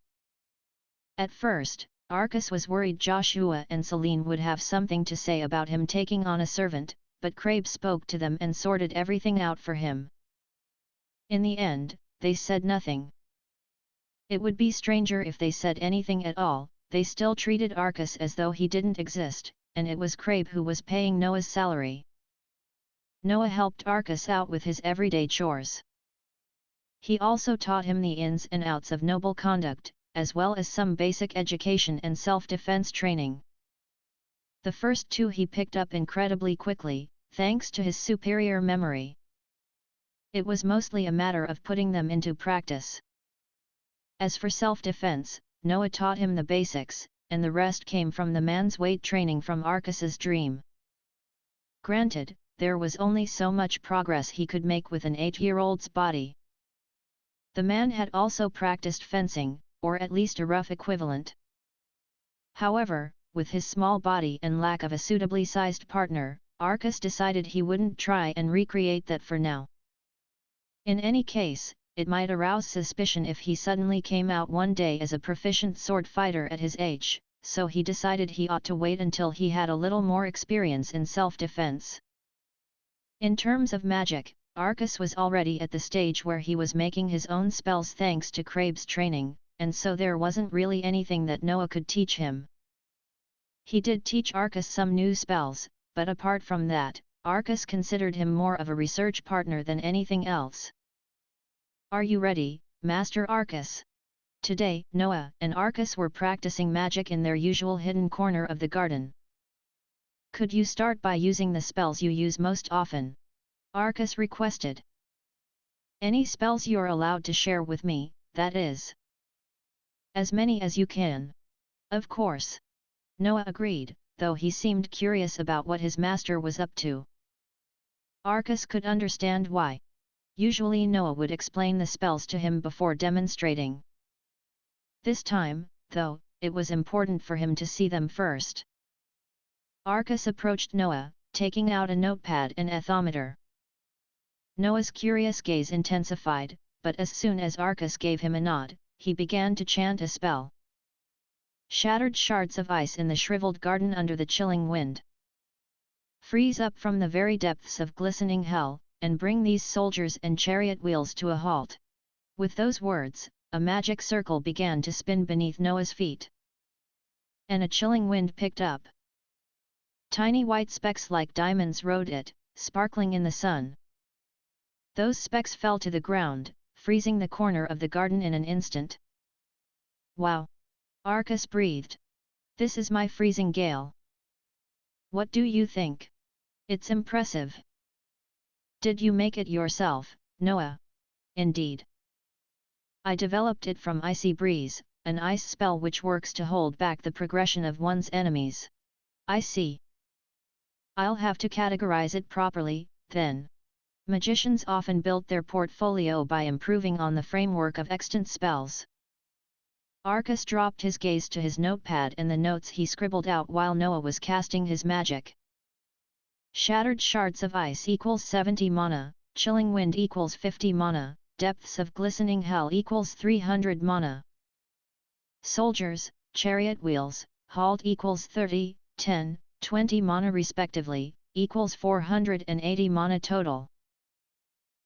At first, Arcus was worried Joshua and Celine would have something to say about him taking on a servant, but Crabe spoke to them and sorted everything out for him. In the end, they said nothing. It would be stranger if they said anything at all. They still treated Arcus as though he didn't exist, and it was Crabe who was paying Noah's salary. Noah helped Arcus out with his everyday chores. He also taught him the ins and outs of noble conduct, as well as some basic education and self-defense training. The first two he picked up incredibly quickly, thanks to his superior memory. It was mostly a matter of putting them into practice. As for self-defense, Noah taught him the basics, and the rest came from the man's weight training from Arcus's dream. Granted, there was only so much progress he could make with an 8-year-old's body. The man had also practiced fencing, or at least a rough equivalent. However, with his small body and lack of a suitably sized partner, Arcus decided he wouldn't try and recreate that for now. In any case, it might arouse suspicion if he suddenly came out one day as a proficient sword fighter at his age, so he decided he ought to wait until he had a little more experience in self-defense. In terms of magic, Arcus was already at the stage where he was making his own spells thanks to Crabe's training, and so there wasn't really anything that Noah could teach him. He did teach Arcus some new spells, but apart from that, Arcus considered him more of a research partner than anything else. "Are you ready, Master Arcus?" Today, Noah and Arcus were practicing magic in their usual hidden corner of the garden. "Could you start by using the spells you use most often?" Arcus requested. "Any spells you're allowed to share with me, that is." "As many as you can." "Of course." Noah agreed, though he seemed curious about what his master was up to. Arcus could understand why. Usually Noah would explain the spells to him before demonstrating. This time, though, it was important for him to see them first. Arcus approached Noah, taking out a notepad and ethometer. Noah's curious gaze intensified, but as soon as Arcus gave him a nod, he began to chant a spell. Shattered shards of ice in the shriveled garden under the chilling wind. Freeze up from the very depths of glistening hell, and bring these soldiers and chariot wheels to a halt. With those words, a magic circle began to spin beneath Noah's feet. And a chilling wind picked up. Tiny white specks like diamonds rode it, sparkling in the sun. Those specks fell to the ground, freezing the corner of the garden in an instant. "Wow!" Arcus breathed. "This is my freezing gale." "What do you think?" "It's impressive." "Did you make it yourself, Noah?" "Indeed. I developed it from Icy Breeze, an ice spell which works to hold back the progression of one's enemies." "I see. I'll have to categorize it properly, then." Magicians often built their portfolio by improving on the framework of extant spells. Arcus dropped his gaze to his notepad and the notes he scribbled out while Noah was casting his magic. Shattered shards of ice equals 70 mana, chilling wind equals 50 mana, depths of glistening hell equals 300 mana. Soldiers, chariot wheels, halt equals 30, 10, 20 mana respectively, equals 480 mana total.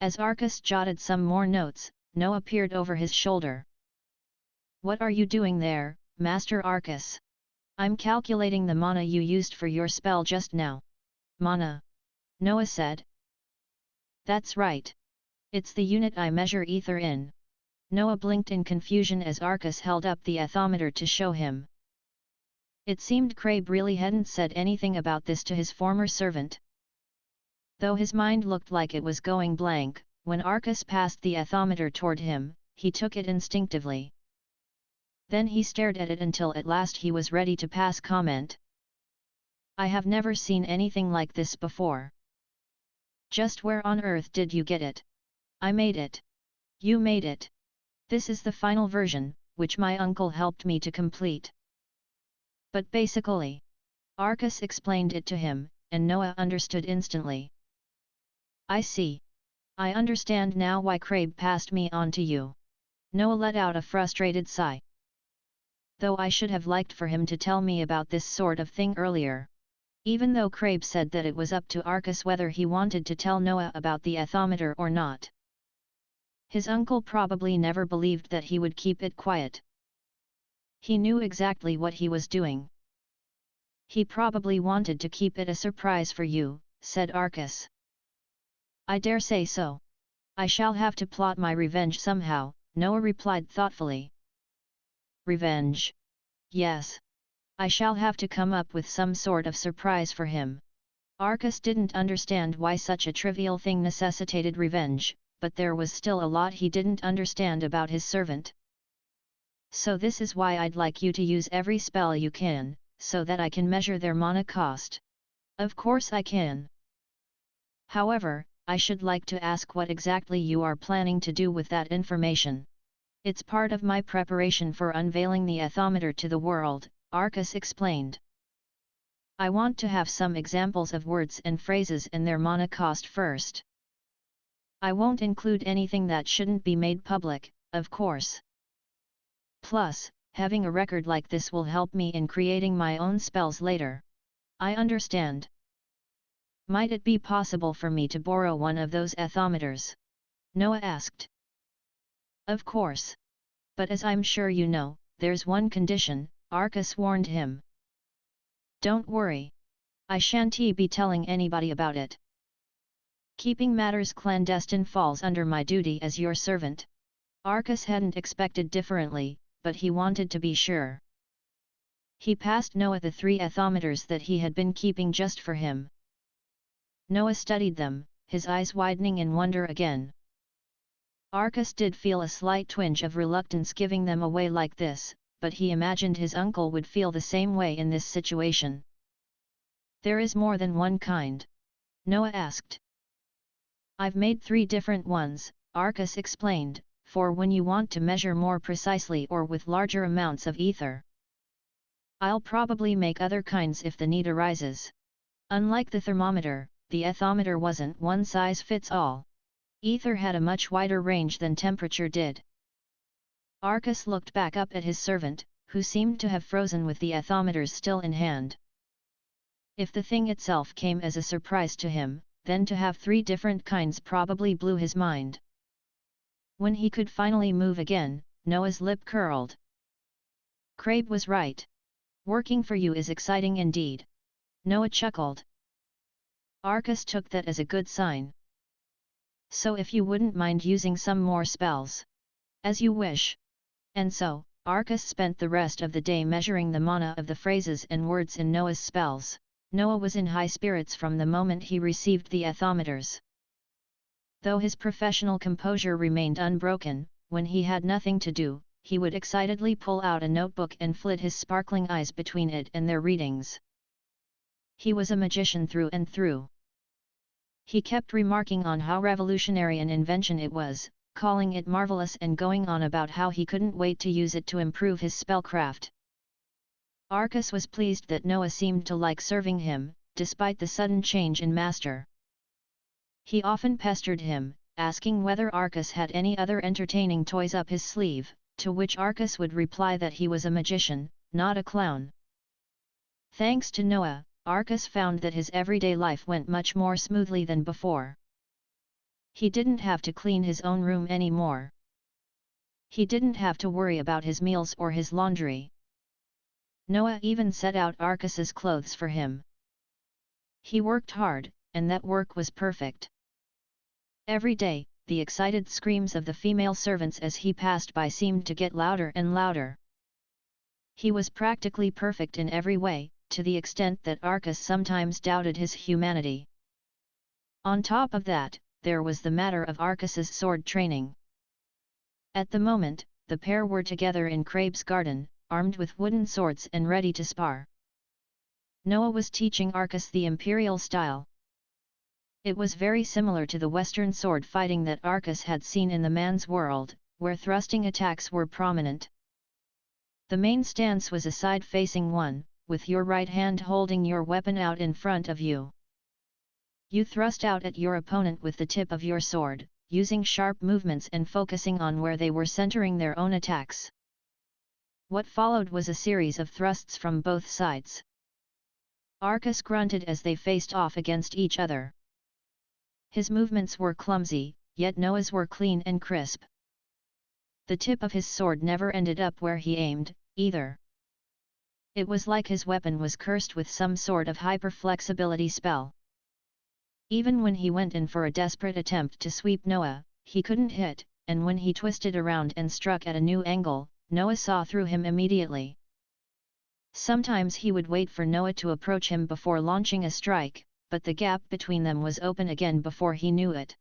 As Arcus jotted some more notes, Noah peered over his shoulder. "What are you doing there, Master Arcus?" "I'm calculating the mana you used for your spell just now." "Mana?" Noah said. "That's right. It's the unit I measure ether in." Noah blinked in confusion as Arcus held up the ethometer to show him. It seemed Crabe really hadn't said anything about this to his former servant. Though his mind looked like it was going blank, when Arcus passed the ethometer toward him, he took it instinctively. Then he stared at it until at last he was ready to pass comment. "I have never seen anything like this before." "Just where on earth did you get it?" "I made it." "You made it?" "This is the final version, which my uncle helped me to complete." "But basically..." Arcus explained it to him, and Noah understood instantly. "I see. I understand now why Crabe passed me on to you." Noah let out a frustrated sigh. "Though I should have liked for him to tell me about this sort of thing earlier." Even though Crabe said that it was up to Arcus whether he wanted to tell Noah about the ethometer or not. His uncle probably never believed that he would keep it quiet. He knew exactly what he was doing. "He probably wanted to keep it a surprise for you," said Arcus. "I dare say so. I shall have to plot my revenge somehow," Noah replied thoughtfully. "Revenge? Yes. I shall have to come up with some sort of surprise for him." Arcus didn't understand why such a trivial thing necessitated revenge, but there was still a lot he didn't understand about his servant. So this is why I'd like you to use every spell you can, so that I can measure their mana cost. Of course I can. However, I should like to ask what exactly you are planning to do with that information. It's part of my preparation for unveiling the ethometer to the world, Arcus explained. I want to have some examples of words and phrases and their mana cost first. I won't include anything that shouldn't be made public, of course. Plus, having a record like this will help me in creating my own spells later. I understand. Might it be possible for me to borrow one of those ethometers? Noah asked. Of course. But as I'm sure you know, there's one condition, Arcus warned him. Don't worry. I shan't be telling anybody about it. Keeping matters clandestine falls under my duty as your servant. Arcus hadn't expected differently, but he wanted to be sure. He passed Noah the 3 ethometers that he had been keeping just for him. Noah studied them, his eyes widening in wonder again. Arcus did feel a slight twinge of reluctance giving them away like this, but he imagined his uncle would feel the same way in this situation. There is more than one kind? Noah asked. I've made 3 different ones, Arcus explained, for when you want to measure more precisely or with larger amounts of ether. I'll probably make other kinds if the need arises. Unlike the thermometer, the ethometer wasn't one size fits all. Ether had a much wider range than temperature did. Arcus looked back up at his servant, who seemed to have frozen with the ethometers still in hand. If the thing itself came as a surprise to him, then to have 3 different kinds probably blew his mind. When he could finally move again, Noah's lip curled. Crabe was right. Working for you is exciting indeed. Noah chuckled. Arcus took that as a good sign. So if you wouldn't mind using some more spells. As you wish. And so, Arcus spent the rest of the day measuring the mana of the phrases and words in Noah's spells. Noah was in high spirits from the moment he received the ethometers. Though his professional composure remained unbroken, when he had nothing to do, he would excitedly pull out a notebook and flit his sparkling eyes between it and their readings. He was a magician through and through. He kept remarking on how revolutionary an invention it was, calling it marvelous and going on about how he couldn't wait to use it to improve his spellcraft. Arcus was pleased that Noah seemed to like serving him, despite the sudden change in master. He often pestered him, asking whether Arcus had any other entertaining toys up his sleeve, to which Arcus would reply that he was a magician, not a clown. Thanks to Noah, Arcus found that his everyday life went much more smoothly than before. He didn't have to clean his own room anymore. He didn't have to worry about his meals or his laundry. Noah even set out Arcus's clothes for him. He worked hard, and that work was perfect. Every day, the excited screams of the female servants as he passed by seemed to get louder and louder. He was practically perfect in every way, to the extent that Arcus sometimes doubted his humanity. On top of that, there was the matter of Arcus's sword training. At the moment, the pair were together in Crabe's garden, armed with wooden swords and ready to spar. Noah was teaching Arcus the imperial style. It was very similar to the Western sword fighting that Arcus had seen in the man's world, where thrusting attacks were prominent. The main stance was a side-facing one, with your right hand holding your weapon out in front of you. You thrust out at your opponent with the tip of your sword, using sharp movements and focusing on where they were centering their own attacks. What followed was a series of thrusts from both sides. Arcus grunted as they faced off against each other. His movements were clumsy, yet Noah's were clean and crisp. The tip of his sword never ended up where he aimed, either. It was like his weapon was cursed with some sort of hyper-flexibility spell. Even when he went in for a desperate attempt to sweep Noah, he couldn't hit, and when he twisted around and struck at a new angle, Noah saw through him immediately. Sometimes he would wait for Noah to approach him before launching a strike, but the gap between them was open again before he knew it.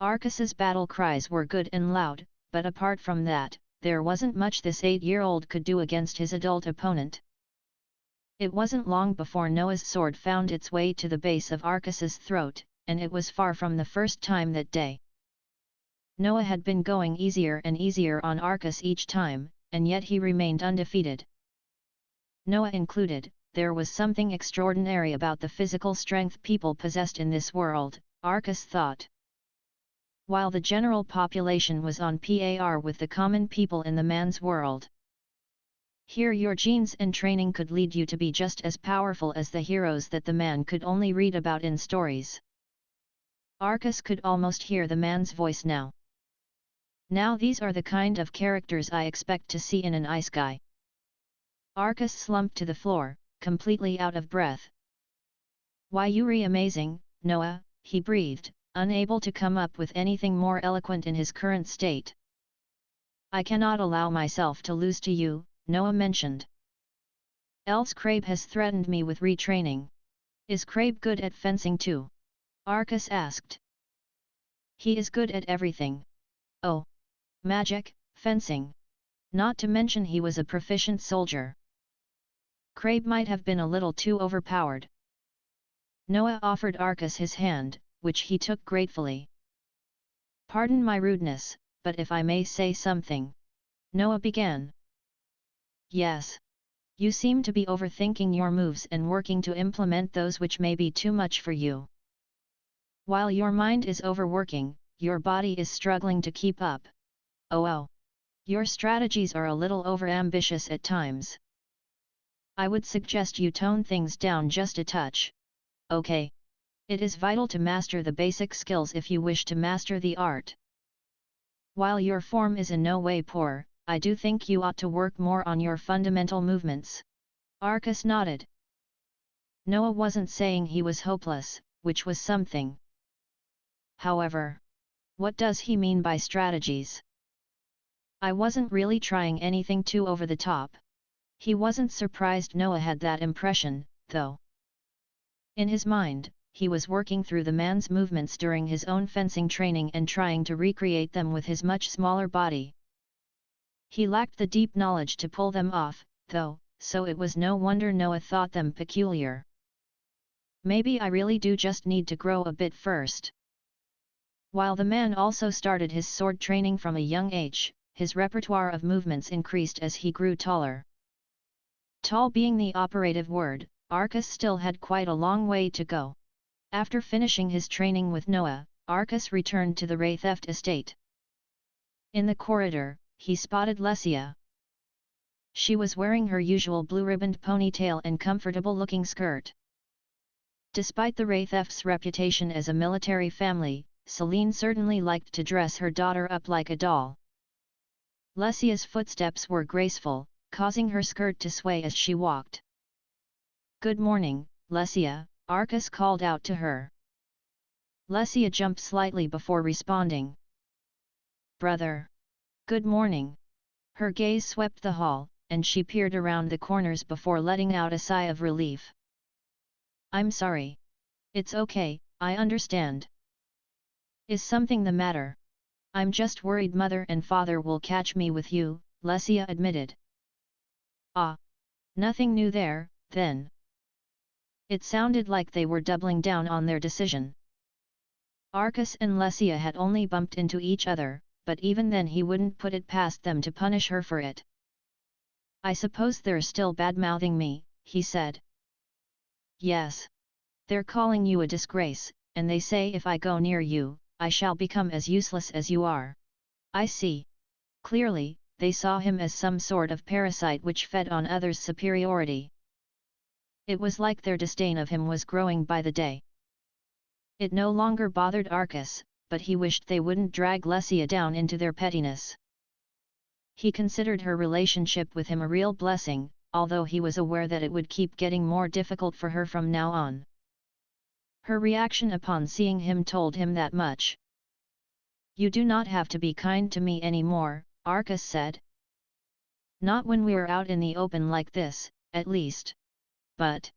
Arcas's battle cries were good and loud, but apart from that, there wasn't much this 8-year-old could do against his adult opponent. It wasn't long before Noah's sword found its way to the base of Arcas's throat, and it was far from the first time that day. Noah had been going easier and easier on Arcas each time, and yet he remained undefeated. Noah included, there was something extraordinary about the physical strength people possessed in this world, Arcas thought. While the general population was on par with the common people in the man's world. Here your genes and training could lead you to be just as powerful as the heroes that the man could only read about in stories. Arcas could almost hear the man's voice now. Now these are the kind of characters I expect to see in an ice guy. Arcas slumped to the floor, completely out of breath. Why you're amazing, Noah, he breathed, unable to come up with anything more eloquent in his current state. I cannot allow myself to lose to you, Noah mentioned. Else Crabe has threatened me with retraining. Is Crabe good at fencing too? Arcas asked. He is good at everything. Oh! Magic, fencing. Not to mention he was a proficient soldier. Crabe might have been a little too overpowered. Noah offered Arcas his hand, which he took gratefully. Pardon my rudeness, but if I may say something. Noah began. Yes. You seem to be overthinking your moves and working to implement those which may be too much for you. While your mind is overworking, your body is struggling to keep up. Oh. Your strategies are a little overambitious at times. I would suggest you tone things down just a touch. Okay. It is vital to master the basic skills if you wish to master the art. While your form is in no way poor, I do think you ought to work more on your fundamental movements. Arcas nodded. Noah wasn't saying he was hopeless, which was something. However, what does he mean by strategies? I wasn't really trying anything too over the top. He wasn't surprised Noah had that impression, though. In his mind, he was working through the man's movements during his own fencing training and trying to recreate them with his much smaller body. He lacked the deep knowledge to pull them off, though, so it was no wonder Noah thought them peculiar. Maybe I really do just need to grow a bit first. While the man also started his sword training from a young age, his repertoire of movements increased as he grew taller. Tall being the operative word, Arcas still had quite a long way to go. After finishing his training with Noah, Arcas returned to the Wraitheft estate. In the corridor, he spotted Lesia. She was wearing her usual blue-ribboned ponytail and comfortable-looking skirt. Despite the Wraithefts' reputation as a military family, Celine certainly liked to dress her daughter up like a doll. Lesia's footsteps were graceful, causing her skirt to sway as she walked. Good morning, Lesia, Arcas called out to her. Lesia jumped slightly before responding. Brother. Good morning. Her gaze swept the hall, and she peered around the corners before letting out a sigh of relief. I'm sorry. It's okay, I understand. Is something the matter? I'm just worried Mother and Father will catch me with you, Lesia admitted. Ah. Nothing new there, then. It sounded like they were doubling down on their decision. Arcas and Lesia had only bumped into each other, but even then he wouldn't put it past them to punish her for it. I suppose they're still bad-mouthing me, he said. Yes. They're calling you a disgrace, and they say if I go near you, I shall become as useless as you are. I see. Clearly, they saw him as some sort of parasite which fed on others' superiority. It was like their disdain of him was growing by the day. It no longer bothered Arcas, but he wished they wouldn't drag Lesia down into their pettiness. He considered her relationship with him a real blessing, although he was aware that it would keep getting more difficult for her from now on. Her reaction upon seeing him told him that much. You do not have to be kind to me anymore, Arcas said. Not when we're out in the open like this, at least. But,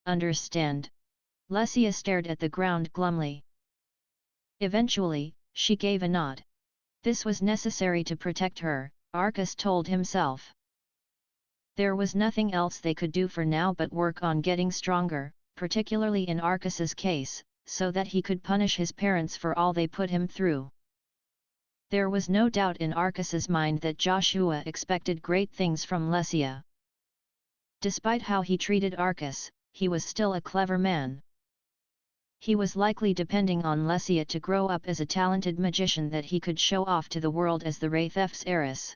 understand. Lesia stared at the ground glumly. Eventually, she gave a nod. This was necessary to protect her, Arcas told himself. There was nothing else they could do for now but work on getting stronger, particularly in Arcas's case, so that he could punish his parents for all they put him through. There was no doubt in Arcas's mind that Joshua expected great things from Lesia. Despite how he treated Arcas, he was still a clever man. He was likely depending on Lesia to grow up as a talented magician that he could show off to the world as the Wraithef's heiress.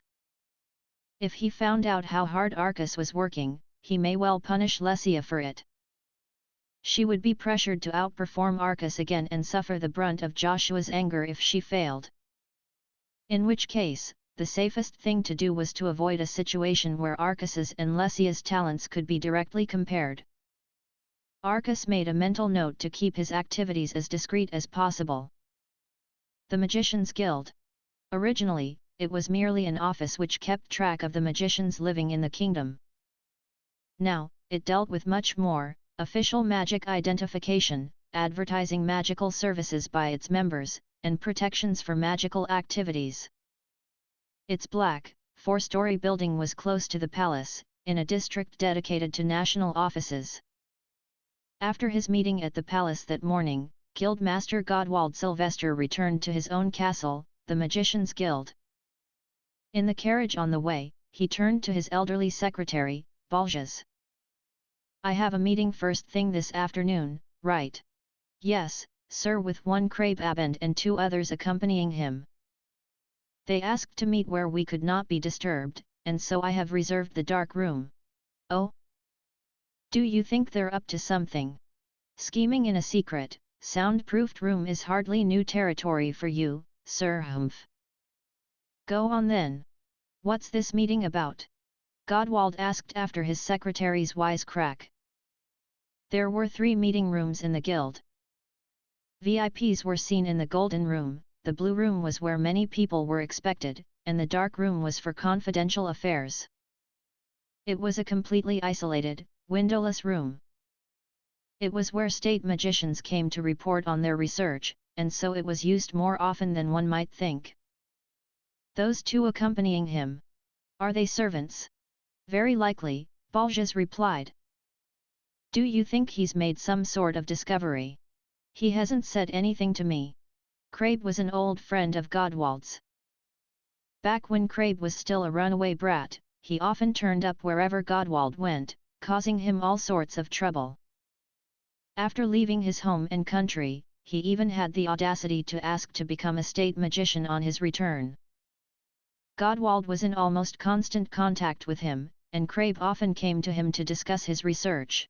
If he found out how hard Arcas was working, he may well punish Lesia for it. She would be pressured to outperform Arcas again and suffer the brunt of Joshua's anger if she failed. In which case, the safest thing to do was to avoid a situation where Arcas's and Lesia's talents could be directly compared. Arcas made a mental note to keep his activities as discreet as possible. The Magicians' Guild. Originally, it was merely an office which kept track of the magicians living in the kingdom. Now, it dealt with much more: official magic identification, advertising magical services by its members, and protections for magical activities. Its black, four-story building was close to the palace, in a district dedicated to national offices. After his meeting at the palace that morning, Guildmaster Godwald Sylvester returned to his own castle, the Magicians' Guild. In the carriage on the way, he turned to his elderly secretary, Baljas. "I have a meeting first thing this afternoon, right?" "Yes, sir," with one Crabe Abend and two others accompanying him. "They asked to meet where we could not be disturbed, and so I have reserved the dark room." "Oh? Do you think they're up to something? Scheming in a secret, soundproofed room is hardly new territory for you, Sir Humph." "Go on then. What's this meeting about?" Godwald asked after his secretary's wisecrack. There were 3 meeting rooms in the guild. VIPs were seen in the Golden Room, the Blue Room was where many people were expected, and the Dark Room was for confidential affairs. It was a completely isolated, windowless room. It was where state magicians came to report on their research, and so it was used more often than one might think. "Those two accompanying him. Are they servants?" "Very likely," Baljas replied. "Do you think he's made some sort of discovery?" "He hasn't said anything to me." Crabe was an old friend of Godwald's. Back when Crabe was still a runaway brat, he often turned up wherever Godwald went, causing him all sorts of trouble. After leaving his home and country, he even had the audacity to ask to become a state magician on his return. Godwald was in almost constant contact with him, and Crabe often came to him to discuss his research.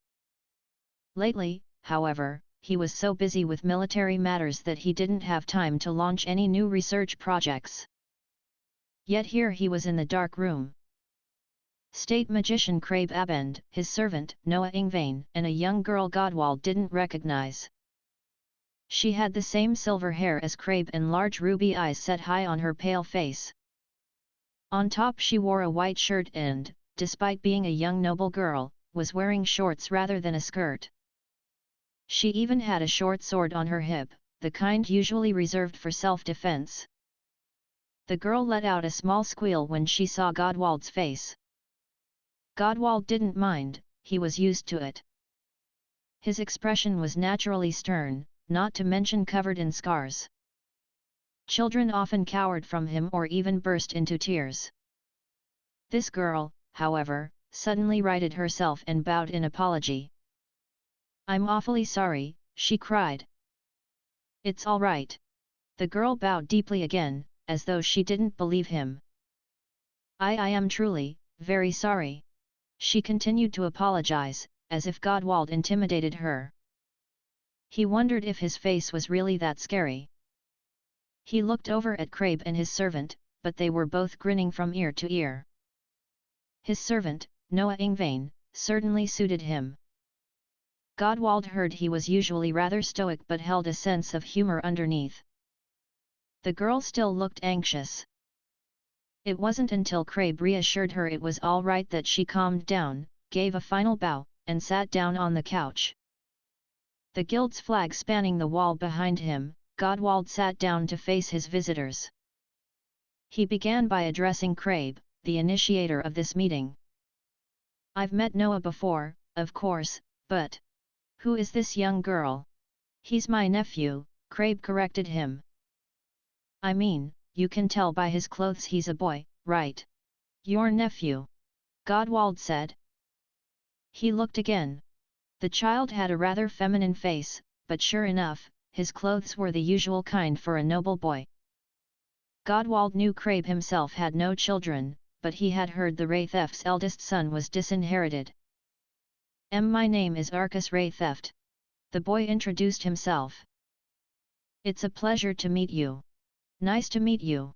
Lately, however, he was so busy with military matters that he didn't have time to launch any new research projects. Yet here he was in the dark room. State magician Crabe Abend, his servant, Noah Ingvain, and a young girl Godwald didn't recognize. She had the same silver hair as Crabe and large ruby eyes set high on her pale face. On top she wore a white shirt and, despite being a young noble girl, was wearing shorts rather than a skirt. She even had a short sword on her hip, the kind usually reserved for self-defense. The girl let out a small squeal when she saw Godwald's face. Godwald didn't mind, he was used to it. His expression was naturally stern, not to mention covered in scars. Children often cowered from him or even burst into tears. This girl, however, suddenly righted herself and bowed in apology. "I'm awfully sorry," she cried. "It's all right." The girl bowed deeply again, as though she didn't believe him. I am truly, very sorry." She continued to apologize, as if Godwald intimidated her. He wondered if his face was really that scary. He looked over at Crabe and his servant, but they were both grinning from ear to ear. His servant, Noah Ingvain, certainly suited him. Godwald heard he was usually rather stoic but held a sense of humor underneath. The girl still looked anxious. It wasn't until Crabe reassured her it was all right that she calmed down, gave a final bow, and sat down on the couch. The guild's flag spanning the wall behind him, Godwald sat down to face his visitors. He began by addressing Crabe, the initiator of this meeting. "I've met Noah before, of course, but who is this young girl?" "He's my nephew," Crabe corrected him. "I mean, you can tell by his clothes he's a boy, right?" "Your nephew," Godwald said. He looked again. The child had a rather feminine face, but sure enough, his clothes were the usual kind for a noble boy. Godwald knew Crabe himself had no children, but he had heard the Wraithef's eldest son was disinherited. My name is Arcus Wraitheft," the boy introduced himself. "It's a pleasure to meet you." "Nice to meet you.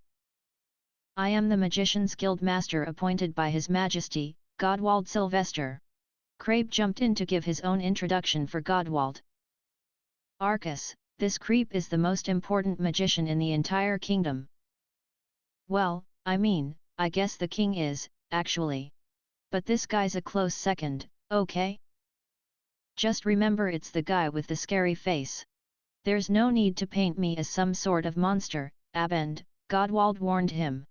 I am the Magician's Guild Master appointed by His Majesty, Godwald Sylvester." Crabe jumped in to give his own introduction for Godwald. "Arcus, this creep is the most important magician in the entire kingdom." "Well, I mean, I guess the king is, actually. But this guy's a close second, okay? Just remember it's the guy with the scary face. There's no need to paint me as some sort of monster, Abend," Godwald warned him.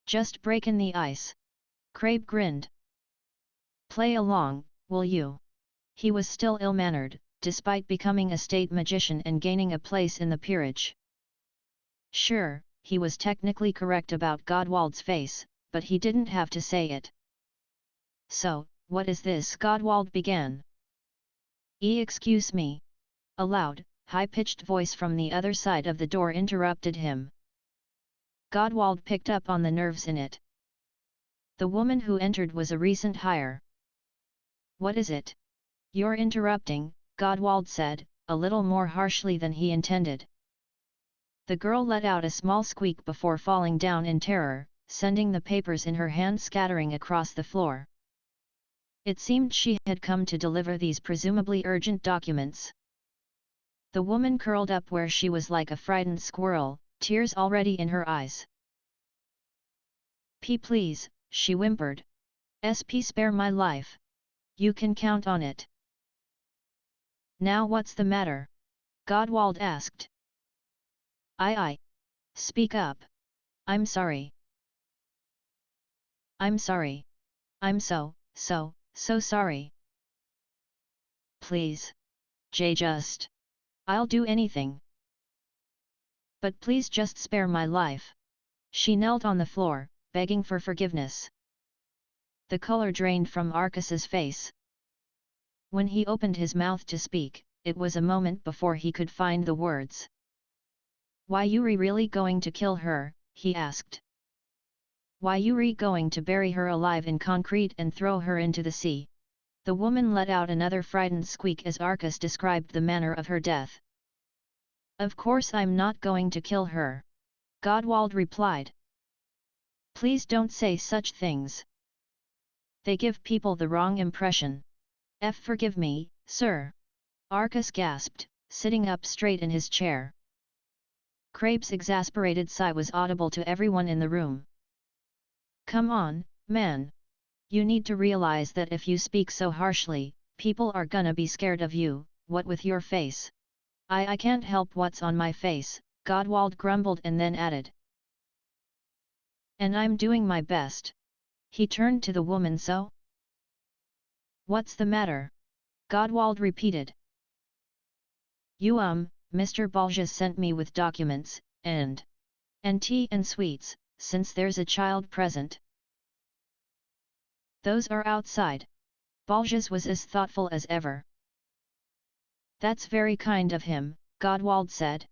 "Just breakin' the ice." Crabe grinned. "Play along, will you?" He was still ill-mannered, despite becoming a state magician and gaining a place in the peerage. Sure, he was technically correct about Godwald's face, but he didn't have to say it. "So, what is this?" Godwald began. Excuse me." A loud, high-pitched voice from the other side of the door interrupted him. Godwald picked up on the nerves in it. The woman who entered was a recent hire. "What is it? You're interrupting," Godwald said, a little more harshly than he intended. The girl let out a small squeak before falling down in terror, sending the papers in her hand scattering across the floor. It seemed she had come to deliver these presumably urgent documents. The woman curled up where she was like a frightened squirrel, tears already in her eyes. Please," she whimpered. Spare my life. You can count on it." "Now what's the matter?" Godwald asked. I. Speak up. I'm sorry. I'm sorry. I'm so sorry. Please. Just. I'll do anything. But please just spare my life." She knelt on the floor, begging for forgiveness. The color drained from Arcus's face. When he opened his mouth to speak, it was a moment before he could find the words. "Why you really going to kill her?" he asked. "Why you going to bury her alive in concrete and throw her into the sea?" The woman let out another frightened squeak as Arcus described the manner of her death. "Of course I'm not going to kill her," Godwald replied. "Please don't say such things. They give people the wrong impression." Forgive me, sir." Arcus gasped, sitting up straight in his chair. Crabe's exasperated sigh was audible to everyone in the room. "Come on, man. You need to realize that if you speak so harshly, people are gonna be scared of you, what with your face." I can't help what's on my face," Godwald grumbled and then added. "And I'm doing my best." He turned to the woman. "So? What's the matter?" Godwald repeated. "You Mr. Baljas sent me with documents, and tea and sweets, since there's a child present." "Those are outside." Baljas was as thoughtful as ever. "That's very kind of him," Godwald said.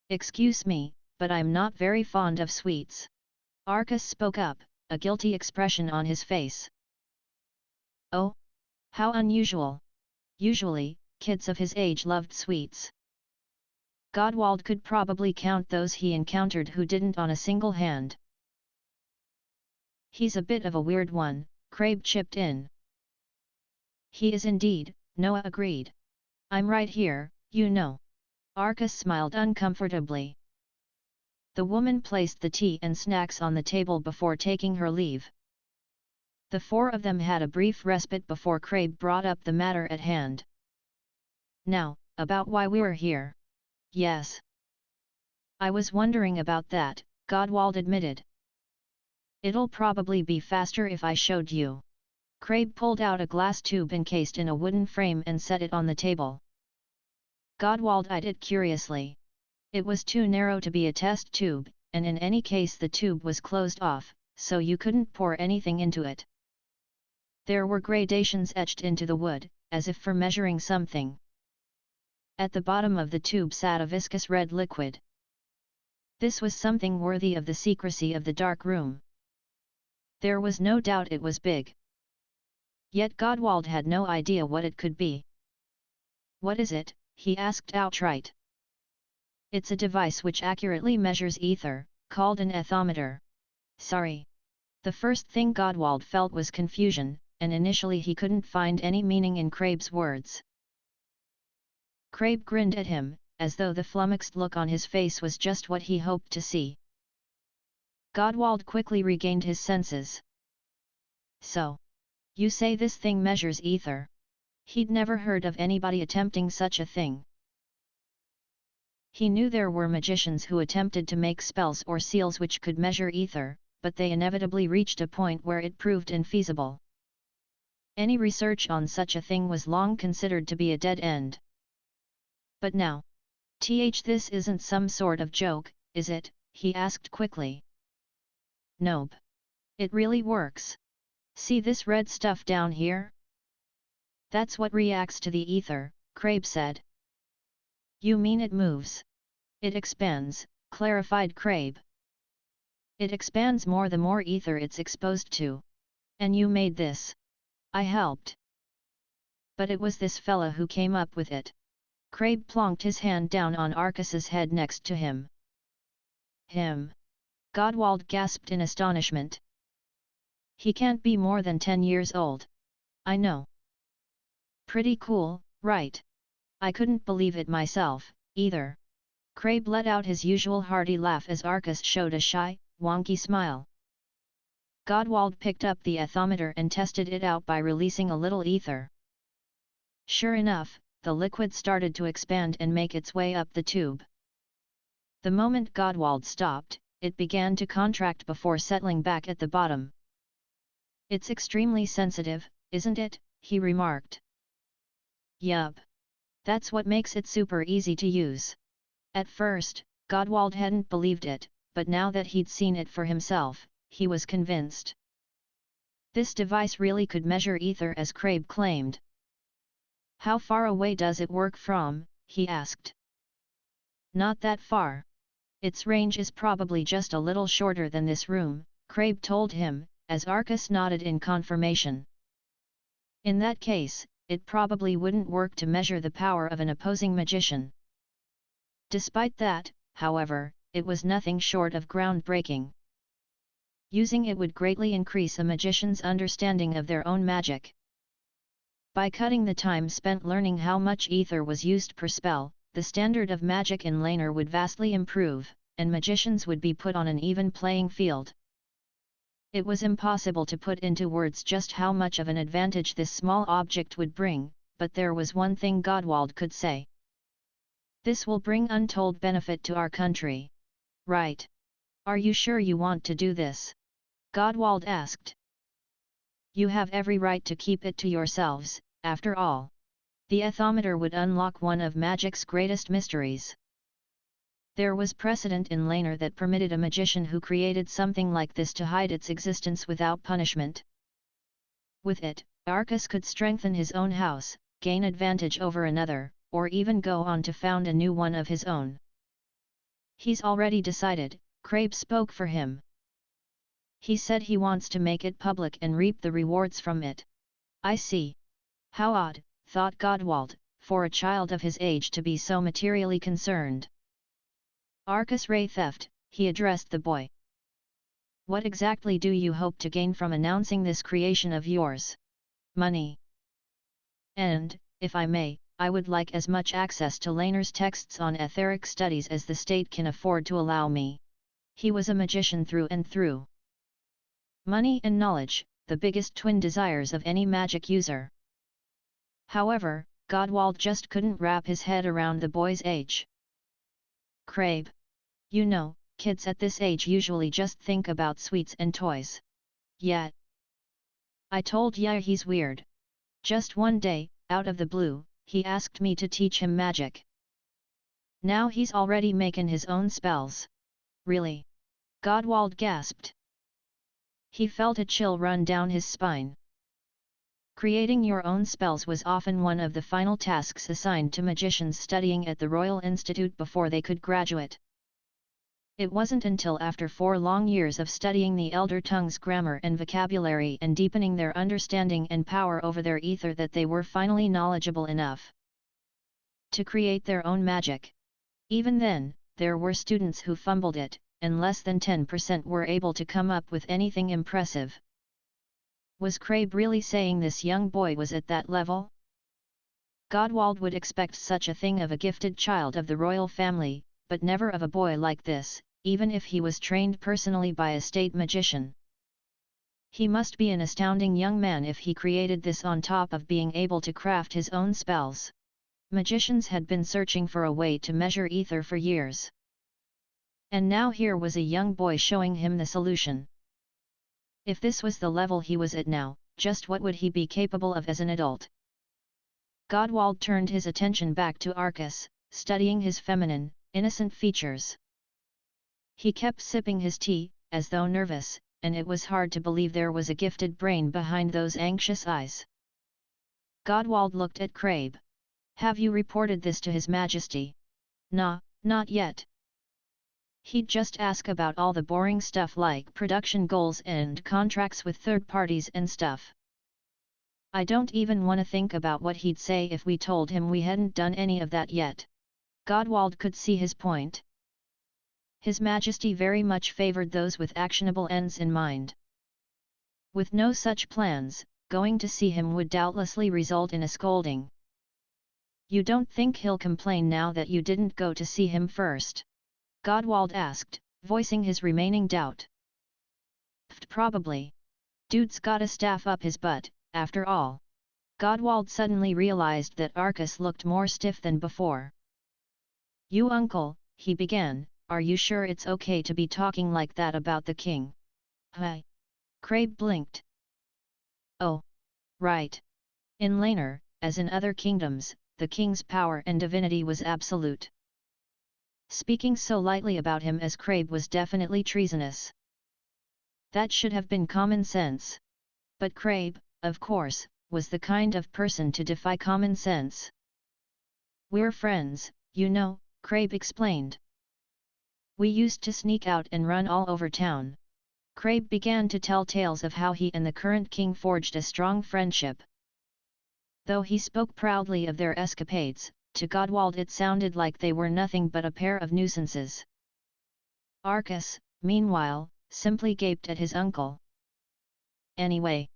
Excuse me, but I'm not very fond of sweets." Arcus spoke up, a guilty expression on his face. "Oh? How unusual. Usually, kids of his age loved sweets." Godwald could probably count those he encountered who didn't on a single hand. "He's a bit of a weird one," Crabe chipped in. "He is indeed," Noah agreed. "I'm right here, you know." Arcus smiled uncomfortably. The woman placed the tea and snacks on the table before taking her leave. The four of them had a brief respite before Crabe brought up the matter at hand. "Now, about why we were here. Yes. I was wondering about that, Godwald admitted. It'll probably be faster if I showed you. Crabe pulled out a glass tube encased in a wooden frame and set it on the table. Godwald eyed it curiously. It was too narrow to be a test tube, and in any case the tube was closed off, so you couldn't pour anything into it. There were gradations etched into the wood, as if for measuring something. At the bottom of the tube sat a viscous red liquid. This was something worthy of the secrecy of the dark room. There was no doubt it was big. Yet Godwald had no idea what it could be. "What is it?" he asked outright. "It's a device which accurately measures ether, called an ethometer." "Sorry." The first thing Godwald felt was confusion, and initially he couldn't find any meaning in Crabe's words. Crabe grinned at him, as though the flummoxed look on his face was just what he hoped to see. Godwald quickly regained his senses. "So, you say this thing measures ether?" He'd never heard of anybody attempting such a thing. He knew there were magicians who attempted to make spells or seals which could measure ether, but they inevitably reached a point where it proved infeasible. Any research on such a thing was long considered to be a dead end. But now, this isn't some sort of joke, is it? He asked quickly. "Nope. It really works. See this red stuff down here? That's what reacts to the ether," Crabe said. "You mean it moves? It expands," clarified Crabe. "It expands more the more ether it's exposed to. And you made this." "I helped. But it was this fella who came up with it." Crabe plonked his hand down on Arcus's head next to him. "Him?" Godwald gasped in astonishment. "He can't be more than 10 years old." "I know. Pretty cool, right? I couldn't believe it myself, either." Crabe let out his usual hearty laugh as Arcus showed a shy, wonky smile. Godwald picked up the ethometer and tested it out by releasing a little ether. Sure enough, the liquid started to expand and make its way up the tube. The moment Godwald stopped, it began to contract before settling back at the bottom. "It's extremely sensitive, isn't it?" he remarked. "Yup. That's what makes it super easy to use." At first, Godwald hadn't believed it, but now that he'd seen it for himself, he was convinced. This device really could measure ether as Crabe claimed. "How far away does it work from?" he asked. "Not that far. Its range is probably just a little shorter than this room," Crabe told him, as Arcus nodded in confirmation. "In that case, it probably wouldn't work to measure the power of an opposing magician." Despite that, however, it was nothing short of groundbreaking. Using it would greatly increase a magician's understanding of their own magic. By cutting the time spent learning how much ether was used per spell, the standard of magic in Laner would vastly improve, and magicians would be put on an even playing field. It was impossible to put into words just how much of an advantage this small object would bring, but there was one thing Godwald could say. "This will bring untold benefit to our country." "Right. Are you sure you want to do this?" Godwald asked. "You have every right to keep it to yourselves, after all. The ethometer would unlock one of magic's greatest mysteries." There was precedent in Laner that permitted a magician who created something like this to hide its existence without punishment. With it, Arcus could strengthen his own house, gain advantage over another, or even go on to found a new one of his own. "He's already decided," Crabe spoke for him. "He said he wants to make it public and reap the rewards from it." "I see. How odd," thought Godwald, "for a child of his age to be so materially concerned." "Arcus Ray Theft," he addressed the boy. "What exactly do you hope to gain from announcing this creation of yours?" "Money. And, if I may, I would like as much access to Laner's texts on etheric studies as the state can afford to allow me." He was a magician through and through. Money and knowledge, the biggest twin desires of any magic user. However, Godwald just couldn't wrap his head around the boy's age. Crabe. You know, kids at this age usually just think about sweets and toys. Yet. I told ya he's weird. Just one day, out of the blue, he asked me to teach him magic. Now he's already making his own spells. Really? Godwald gasped. He felt a chill run down his spine. Creating your own spells was often one of the final tasks assigned to magicians studying at the Royal Institute before they could graduate. It wasn't until after 4 long years of studying the elder tongue's grammar and vocabulary and deepening their understanding and power over their ether that they were finally knowledgeable enough to create their own magic. Even then, there were students who fumbled it, and less than 10% were able to come up with anything impressive. Was Crabe really saying this young boy was at that level? Godwald would expect such a thing of a gifted child of the royal family, but never of a boy like this, even if he was trained personally by a state magician. He must be an astounding young man if he created this on top of being able to craft his own spells. Magicians had been searching for a way to measure ether for years. And now here was a young boy showing him the solution. If this was the level he was at now, just what would he be capable of as an adult? Godwald turned his attention back to Arcus, studying his feminine, innocent features. He kept sipping his tea, as though nervous, and it was hard to believe there was a gifted brain behind those anxious eyes. Godwald looked at Crabe. Have you reported this to His Majesty? Nah, not yet. He'd just ask about all the boring stuff like production goals and contracts with third parties and stuff. I don't even want to think about what he'd say if we told him we hadn't done any of that yet. Godwald could see his point. His Majesty very much favored those with actionable ends in mind. With no such plans, going to see him would doubtlessly result in a scolding. You don't think he'll complain now that you didn't go to see him first? Godwald asked, voicing his remaining doubt. Probably. Dude's gotta staff up his butt, after all. Godwald suddenly realized that Arcus looked more stiff than before. You uncle, he began, are you sure it's okay to be talking like that about the king? Hi. Crabe blinked. Oh. Right. In Laner, as in other kingdoms, the king's power and divinity was absolute. Speaking so lightly about him as Crabe was definitely treasonous. That should have been common sense. But Crabe, of course, was the kind of person to defy common sense. We're friends, you know, Crabe explained. We used to sneak out and run all over town. Crabe began to tell tales of how he and the current king forged a strong friendship. Though he spoke proudly of their escapades, to Godwald it sounded like they were nothing but a pair of nuisances. Arcus, meanwhile, simply gaped at his uncle. Anyway,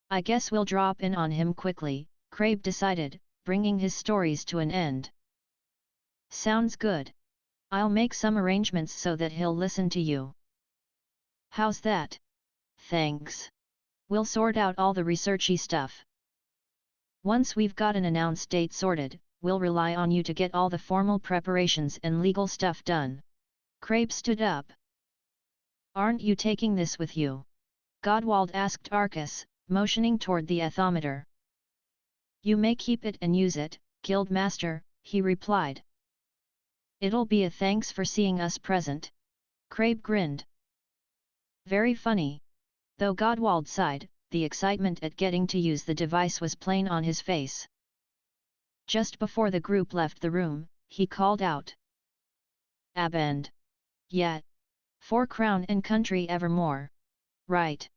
I guess we'll drop in on him quickly, Crabe decided, bringing his stories to an end. Sounds good. I'll make some arrangements so that he'll listen to you. How's that? Thanks. We'll sort out all the researchy stuff. Once we've got an announced date sorted, we'll rely on you to get all the formal preparations and legal stuff done. Crabe stood up. Aren't you taking this with you? Godwald asked Arcus, motioning toward the ethometer. You may keep it and use it, Guildmaster, he replied. It'll be a thanks for seeing us present. Crabe grinned. Very funny. Though Godwald sighed, the excitement at getting to use the device was plain on his face. Just before the group left the room, he called out. Abend. Yeah. For Crown and Country evermore. Right.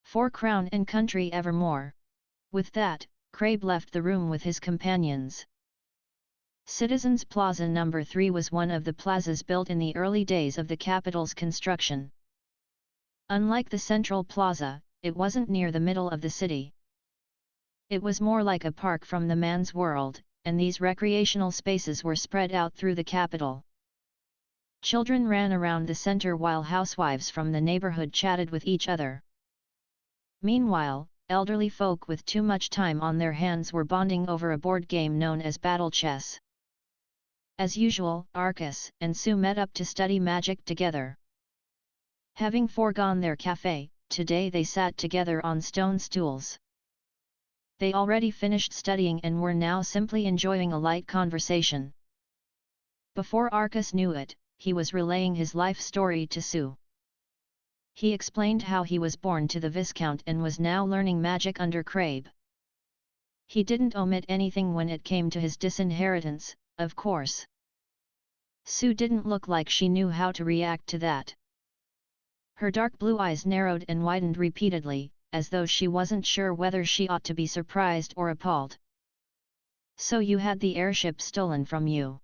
For Crown and Country evermore. With that, Crabe left the room with his companions. Citizens Plaza No. 3 was one of the plazas built in the early days of the capital's construction. Unlike the Central Plaza, it wasn't near the middle of the city. It was more like a park from the man's world, and these recreational spaces were spread out through the capital. Children ran around the center while housewives from the neighborhood chatted with each other. Meanwhile, elderly folk with too much time on their hands were bonding over a board game known as battle chess. As usual, Arcus and Sue met up to study magic together. Having foregone their cafe, today they sat together on stone stools. They already finished studying and were now simply enjoying a light conversation. Before Arcus knew it, he was relaying his life story to Sue. He explained how he was born to the Viscount and was now learning magic under Crabe. He didn't omit anything when it came to his disinheritance, of course. Sue didn't look like she knew how to react to that. Her dark blue eyes narrowed and widened repeatedly, as though she wasn't sure whether she ought to be surprised or appalled. "So you had the airship stolen from you?"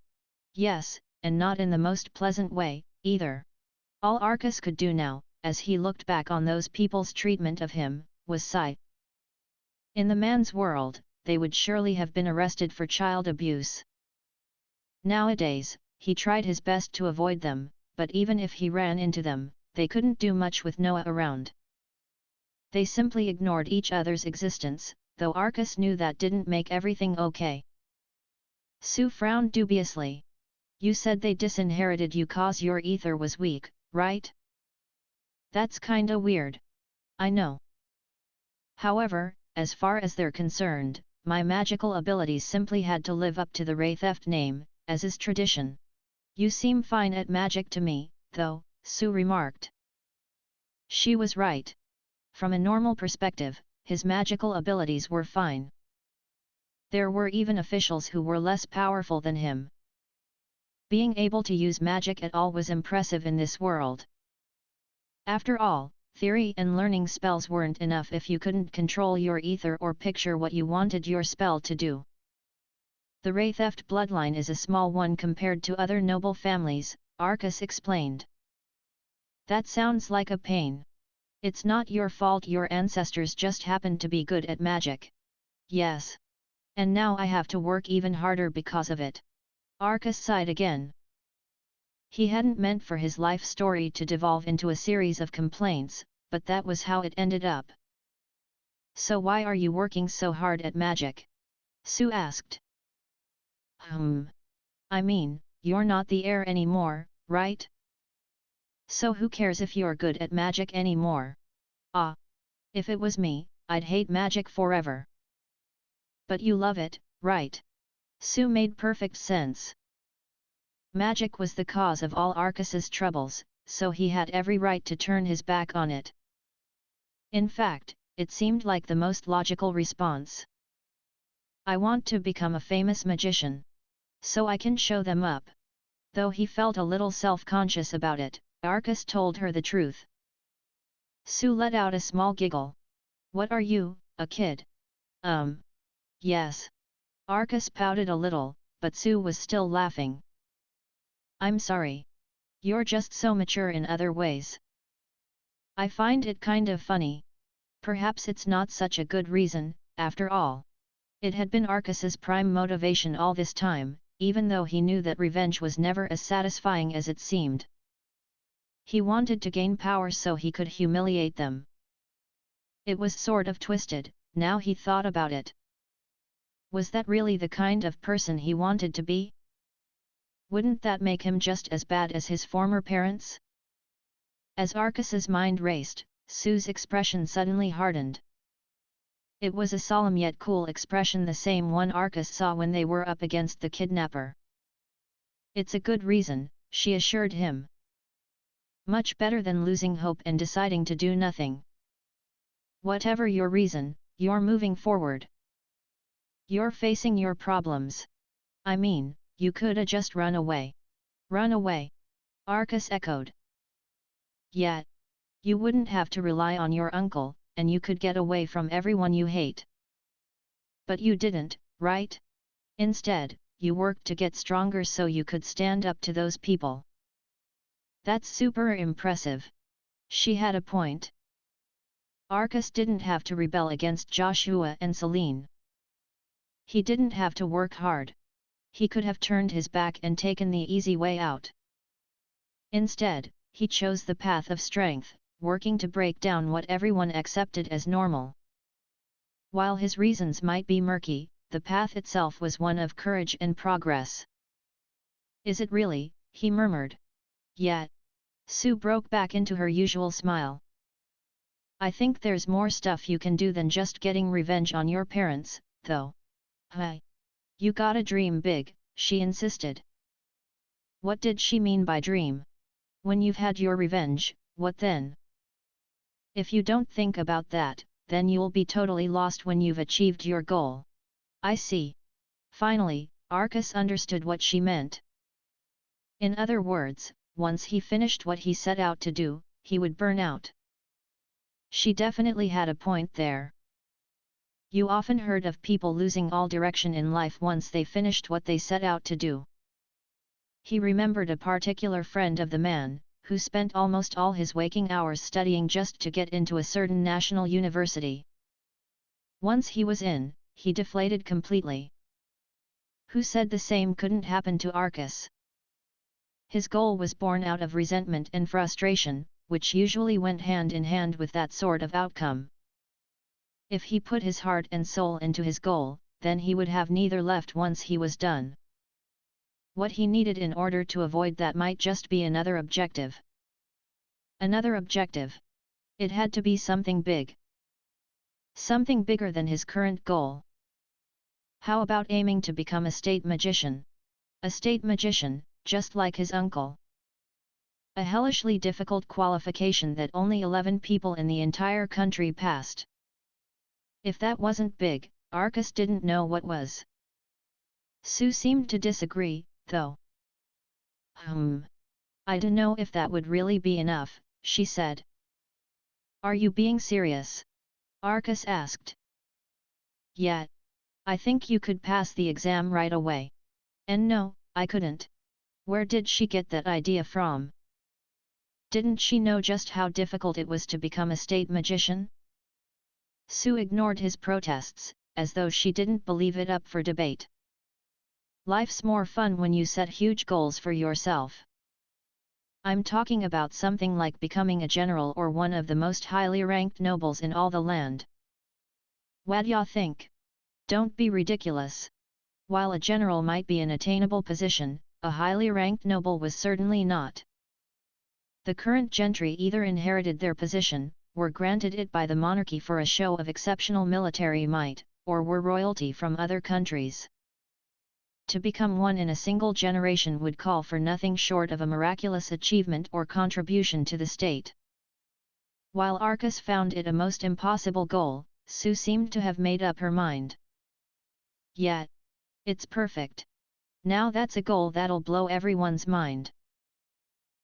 "Yes, and not in the most pleasant way, either." All Arcus could do now, as he looked back on those people's treatment of him, was sigh. In the man's world, they would surely have been arrested for child abuse. Nowadays, he tried his best to avoid them, but even if he ran into them, they couldn't do much with Noah around. They simply ignored each other's existence, though Arcus knew that didn't make everything okay. Sue frowned dubiously. "You said they disinherited you cause your ether was weak, right?" "That's kinda weird." "I know. However, as far as they're concerned, my magical abilities simply had to live up to the Wraitheft name, as is tradition." "You seem fine at magic to me, though," Sue remarked. She was right. From a normal perspective, his magical abilities were fine. There were even officials who were less powerful than him. Being able to use magic at all was impressive in this world. After all, theory and learning spells weren't enough if you couldn't control your ether or picture what you wanted your spell to do. The Wraitheft bloodline is a small one compared to other noble families, Arcus explained. "That sounds like a pain." "It's not your fault, your ancestors just happened to be good at magic." "Yes. And now I have to work even harder because of it." Arcus sighed again. He hadn't meant for his life story to devolve into a series of complaints, but that was how it ended up. "So why are you working so hard at magic?" Sue asked. I mean, you're not the heir anymore, right? So who cares if you're good at magic anymore?" "Ah! If it was me, I'd hate magic forever." "But you love it, right?" Sue made perfect sense. Magic was the cause of all Arcus's troubles, so he had every right to turn his back on it. In fact, it seemed like the most logical response. "I want to become a famous magician. So I can show them up." Though he felt a little self-conscious about it, Arcus told her the truth. Sue let out a small giggle. "What are you, a kid?" Yes." Arcus pouted a little, but Sue was still laughing. "I'm sorry. You're just so mature in other ways." "I find it kind of funny. Perhaps it's not such a good reason, after all." It had been Arcus's prime motivation all this time, even though he knew that revenge was never as satisfying as it seemed. He wanted to gain power so he could humiliate them. It was sort of twisted, now he thought about it. Was that really the kind of person he wanted to be? Wouldn't that make him just as bad as his former parents? As Arcus's mind raced, Sue's expression suddenly hardened. It was a solemn yet cool expression, the same one Arcus saw when they were up against the kidnapper. "It's a good reason," she assured him. "Much better than losing hope and deciding to do nothing. Whatever your reason, you're moving forward. You're facing your problems. I mean, you coulda just run away." "Run away?" Arcus echoed. "Yeah. You wouldn't have to rely on your uncle, and you could get away from everyone you hate. But you didn't, right? Instead, you worked to get stronger so you could stand up to those people." "That's super impressive." She had a point. Arcus didn't have to rebel against Joshua and Celine. He didn't have to work hard. He could have turned his back and taken the easy way out. Instead, he chose the path of strength, working to break down what everyone accepted as normal. While his reasons might be murky, the path itself was one of courage and progress. "Is it really?" he murmured. "Yet." Sue broke back into her usual smile. "I think there's more stuff you can do than just getting revenge on your parents, though." "Hey. You gotta dream big," she insisted. What did she mean by dream? When you've had your revenge, what then? If you don't think about that, then you'll be totally lost when you've achieved your goal. I see. Finally, Arcus understood what she meant. In other words, once he finished what he set out to do, he would burn out. She definitely had a point there. You often heard of people losing all direction in life once they finished what they set out to do. He remembered a particular friend of the man, who spent almost all his waking hours studying just to get into a certain national university. Once he was in, he deflated completely. Who said the same couldn't happen to Arcus? His goal was born out of resentment and frustration, which usually went hand in hand with that sort of outcome. If he put his heart and soul into his goal, then he would have neither left once he was done. What he needed in order to avoid that might just be another objective. Another objective. It had to be something big. Something bigger than his current goal. How about aiming to become a state magician? A state magician, just like his uncle. A hellishly difficult qualification that only 11 people in the entire country passed. If that wasn't big, Arcus didn't know what was. Sue seemed to disagree, though. I don't know if that would really be enough, she said. Are you being serious? Arcus asked. Yeah. I think you could pass the exam right away. And no, I couldn't. Where did she get that idea from? Didn't she know just how difficult it was to become a state magician? Sue ignored his protests, as though she didn't believe it up for debate. Life's more fun when you set huge goals for yourself. I'm talking about something like becoming a general or one of the most highly ranked nobles in all the land. What d'ya think? Don't be ridiculous. While a general might be an attainable position, a highly ranked noble was certainly not. The current gentry either inherited their position, were granted it by the monarchy for a show of exceptional military might, or were royalty from other countries. To become one in a single generation would call for nothing short of a miraculous achievement or contribution to the state. While Arcus found it a most impossible goal, Sue seemed to have made up her mind. Yeah. It's perfect. Now that's a goal that'll blow everyone's mind.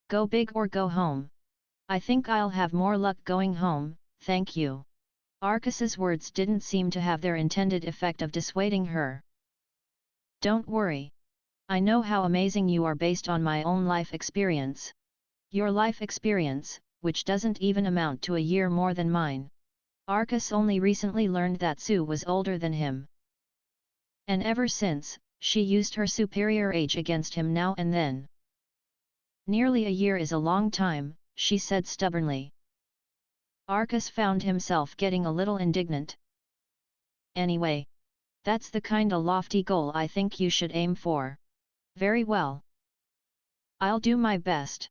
Go big or go home. I think I'll have more luck going home, thank you. Arcus's words didn't seem to have their intended effect of dissuading her. Don't worry. I know how amazing you are based on my own life experience. Your life experience, which doesn't even amount to a year more than mine. Arcus only recently learned that Sue was older than him. And ever since, she used her superior age against him now and then. Nearly a year is a long time, she said stubbornly. Arcus found himself getting a little indignant. Anyway. That's the kinda lofty goal I think you should aim for. Very well. I'll do my best.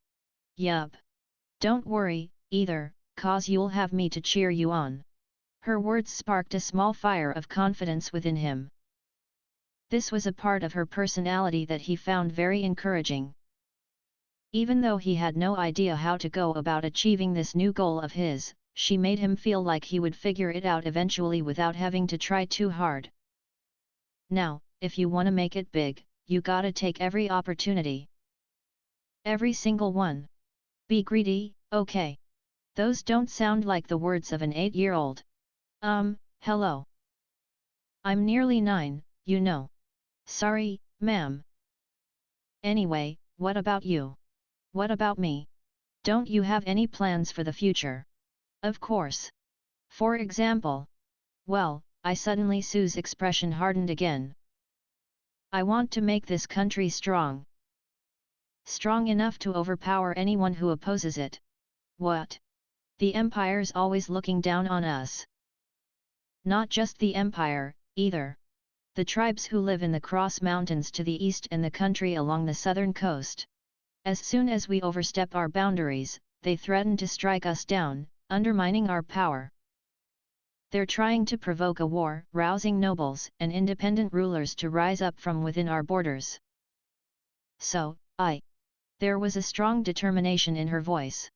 Yup. Don't worry, either, 'cause you'll have me to cheer you on. Her words sparked a small fire of confidence within him. This was a part of her personality that he found very encouraging. Even though he had no idea how to go about achieving this new goal of his, she made him feel like he would figure it out eventually without having to try too hard. Now, if you wanna make it big, you gotta take every opportunity. Every single one. Be greedy, okay. Those don't sound like the words of an 8-year-old. Hello. I'm nearly 9, you know. Sorry, ma'am. Anyway, what about you? What about me? Don't you have any plans for the future? Of course. For example. Well, Sue's expression hardened again. I want to make this country strong. Strong enough to overpower anyone who opposes it. What? The Empire's always looking down on us. Not just the empire, either. The tribes who live in the Cross Mountains to the east and the country along the southern coast. As soon as we overstep our boundaries, they threaten to strike us down, undermining our power. They're trying to provoke a war, rousing nobles and independent rulers to rise up from within our borders. So, There was a strong determination in her voice.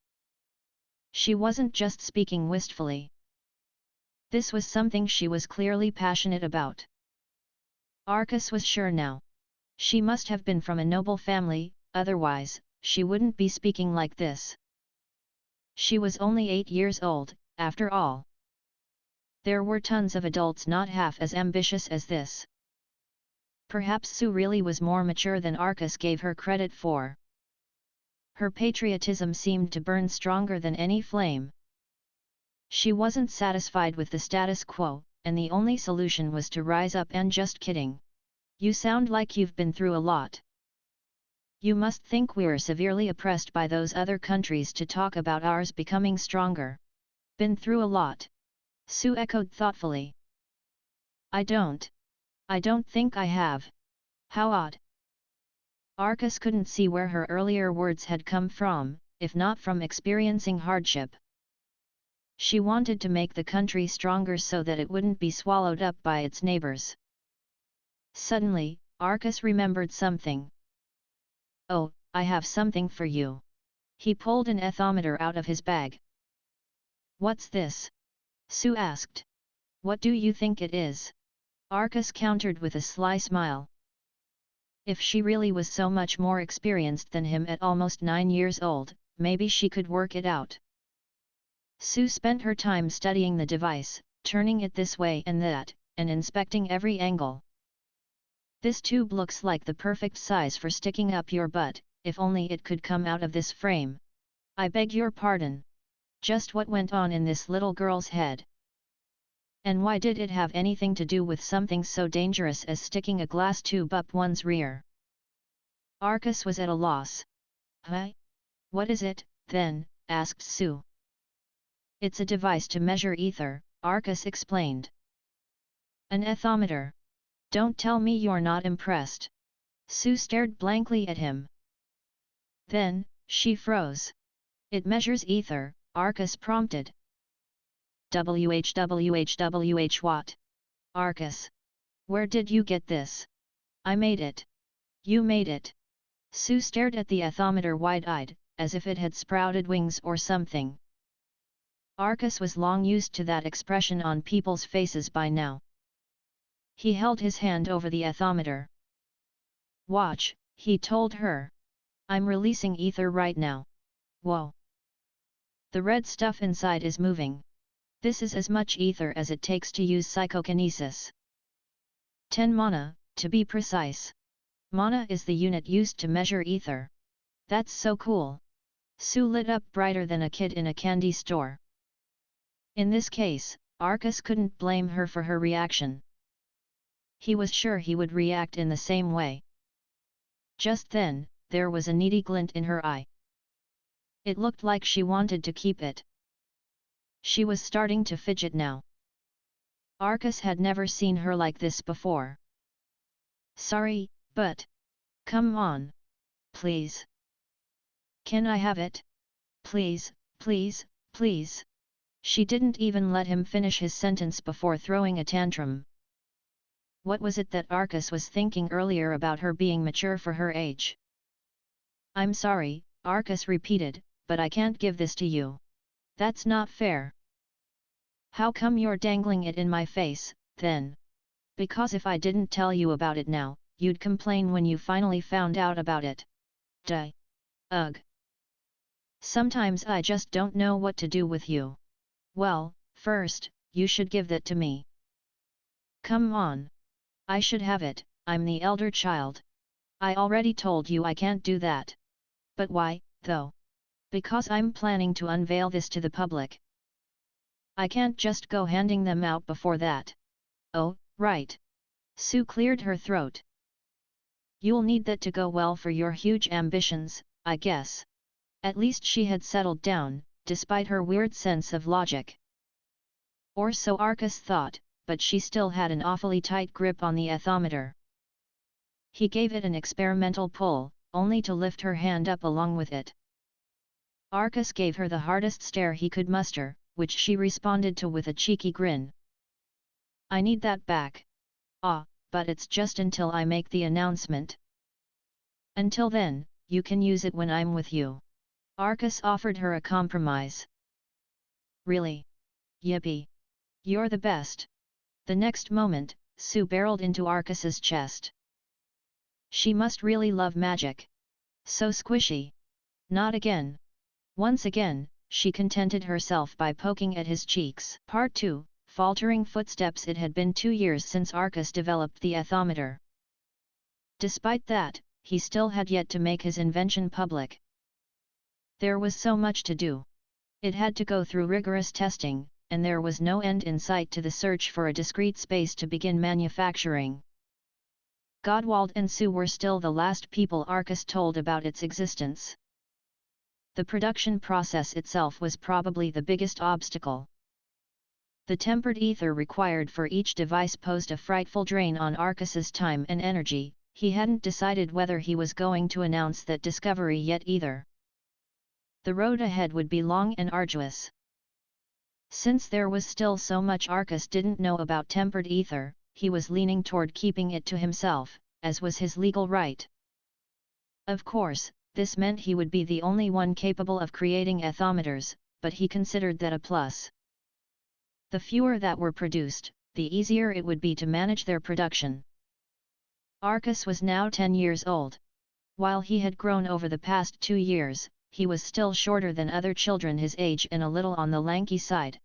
She wasn't just speaking wistfully. This was something she was clearly passionate about. Arcas was sure now. She must have been from a noble family, otherwise, she wouldn't be speaking like this. She was only 8 years old, after all. There were tons of adults not half as ambitious as this. Perhaps Sue really was more mature than Arcas gave her credit for. Her patriotism seemed to burn stronger than any flame. She wasn't satisfied with the status quo, and the only solution was to rise up and just kidding. You sound like you've been through a lot. You must think we're severely oppressed by those other countries to talk about ours becoming stronger. Been through a lot. Sue echoed thoughtfully. I don't think I have. How odd. Arcas couldn't see where her earlier words had come from, if not from experiencing hardship. She wanted to make the country stronger so that it wouldn't be swallowed up by its neighbors. Suddenly, Arcas remembered something. Oh, I have something for you. He pulled an ethometer out of his bag. What's this? Sue asked. What do you think it is? Arcas countered with a sly smile. If she really was so much more experienced than him at almost 9 years old, maybe she could work it out. Sue spent her time studying the device, turning it this way and that, and inspecting every angle. This tube looks like the perfect size for sticking up your butt, if only it could come out of this frame. I beg your pardon. Just what went on in this little girl's head? And why did it have anything to do with something so dangerous as sticking a glass tube up one's rear? Arcas was at a loss. Huh? What is it, then? Asked Sue. It's a device to measure ether, Arcas explained. An ethometer. Don't tell me you're not impressed. Sue stared blankly at him. Then, she froze. It measures ether, Arcas prompted. WH what? Arcas. Where did you get this? I made it. You made it. Sue stared at the ethometer wide-eyed, as if it had sprouted wings or something. Arcas was long used to that expression on people's faces by now. He held his hand over the ethometer. Watch, he told her. I'm releasing ether right now. Whoa. The red stuff inside is moving. This is as much ether as it takes to use psychokinesis. 10 mana, to be precise. Mana is the unit used to measure ether. That's so cool. Sue lit up brighter than a kid in a candy store. In this case, Arcas couldn't blame her for her reaction. He was sure he would react in the same way. Just then, there was a needy glint in her eye. It looked like she wanted to keep it. She was starting to fidget now. Arcas had never seen her like this before. Sorry, but... Come on. Please. Can I have it? Please, please, please. She didn't even let him finish his sentence before throwing a tantrum. What was it that Arcas was thinking earlier about her being mature for her age? I'm sorry, Arcas repeated, but I can't give this to you. That's not fair. How come you're dangling it in my face, then? Because if I didn't tell you about it now, you'd complain when you finally found out about it. Duh. Ugh. Sometimes I just don't know what to do with you. Well, first, you should give that to me. Come on. I should have it, I'm the elder child. I already told you I can't do that. But why, though? Because I'm planning to unveil this to the public. I can't just go handing them out before that. Oh, right. Sue cleared her throat. You'll need that to go well for your huge ambitions, I guess. At least she had settled down, despite her weird sense of logic. Or so Arcas thought, but she still had an awfully tight grip on the ethometer. He gave it an experimental pull, only to lift her hand up along with it. Arcus gave her the hardest stare he could muster, which she responded to with a cheeky grin. "I need that back. Ah, but it's just until I make the announcement. Until then, you can use it when I'm with you." Arcus offered her a compromise. "Really? Yippee! You're the best." The next moment, Sue barreled into Arcus's chest. She must really love magic. So squishy. Not again. Once again, she contented herself by poking at his cheeks. Part 2, Faltering Footsteps. It had been 2 years since Arcus developed the ethometer. Despite that, he still had yet to make his invention public. There was so much to do. It had to go through rigorous testing, and there was no end in sight to the search for a discrete space to begin manufacturing. Godwald and Sue were still the last people Arcus told about its existence. The production process itself was probably the biggest obstacle. The tempered ether required for each device posed a frightful drain on Arcus's time and energy. He hadn't decided whether he was going to announce that discovery yet either. The road ahead would be long and arduous. Since there was still so much Arcus didn't know about tempered ether, he was leaning toward keeping it to himself, as was his legal right. Of course, this meant he would be the only one capable of creating ethometers, but he considered that a plus. The fewer that were produced, the easier it would be to manage their production. Arcus was now 10 years old. While he had grown over the past 2 years, he was still shorter than other children his age and a little on the lanky side.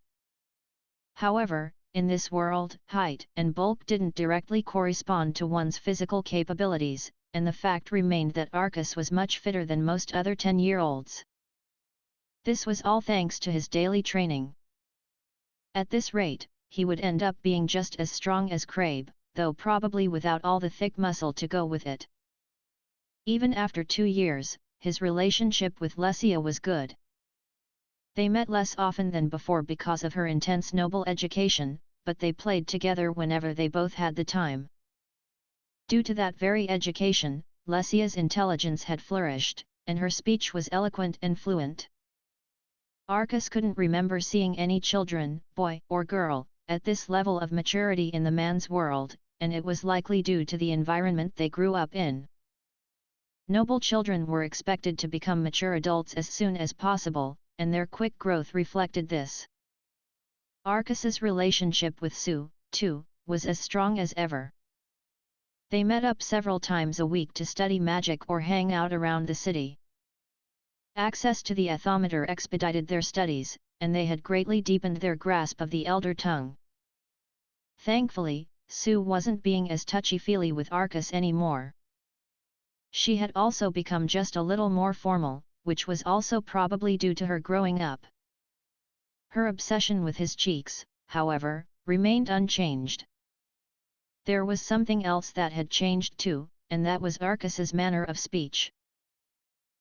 However, in this world, height and bulk didn't directly correspond to one's physical capabilities, and the fact remained that Arcus was much fitter than most other 10-year-olds. This was all thanks to his daily training. At this rate, he would end up being just as strong as Crabe, though probably without all the thick muscle to go with it. Even after 2 years, his relationship with Lesia was good. They met less often than before because of her intense noble education, but they played together whenever they both had the time. Due to that very education, Lesia's intelligence had flourished, and her speech was eloquent and fluent. Arcus couldn't remember seeing any children, boy or girl, at this level of maturity in the man's world, and it was likely due to the environment they grew up in. Noble children were expected to become mature adults as soon as possible, and their quick growth reflected this. Arcus's relationship with Sue, too, was as strong as ever. They met up several times a week to study magic or hang out around the city. Access to the ethometer expedited their studies, and they had greatly deepened their grasp of the elder tongue. Thankfully, Sue wasn't being as touchy-feely with Arcus anymore. She had also become just a little more formal, which was also probably due to her growing up. Her obsession with his cheeks, however, remained unchanged. There was something else that had changed too, and that was Arcus's manner of speech.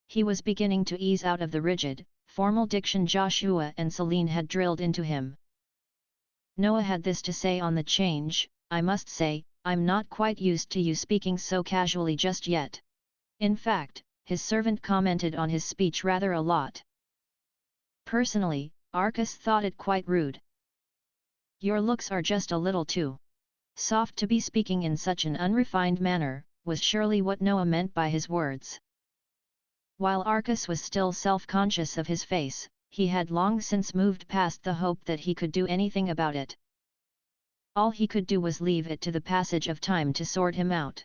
He was beginning to ease out of the rigid, formal diction Joshua and Celine had drilled into him. Noah had this to say on the change: "I must say, I'm not quite used to you speaking so casually just yet." In fact, his servant commented on his speech rather a lot. Personally, Arcus thought it quite rude. "Your looks are just a little too soft to be speaking in such an unrefined manner," was surely what Noah meant by his words. While Arcus was still self-conscious of his face, he had long since moved past the hope that he could do anything about it. All he could do was leave it to the passage of time to sort him out.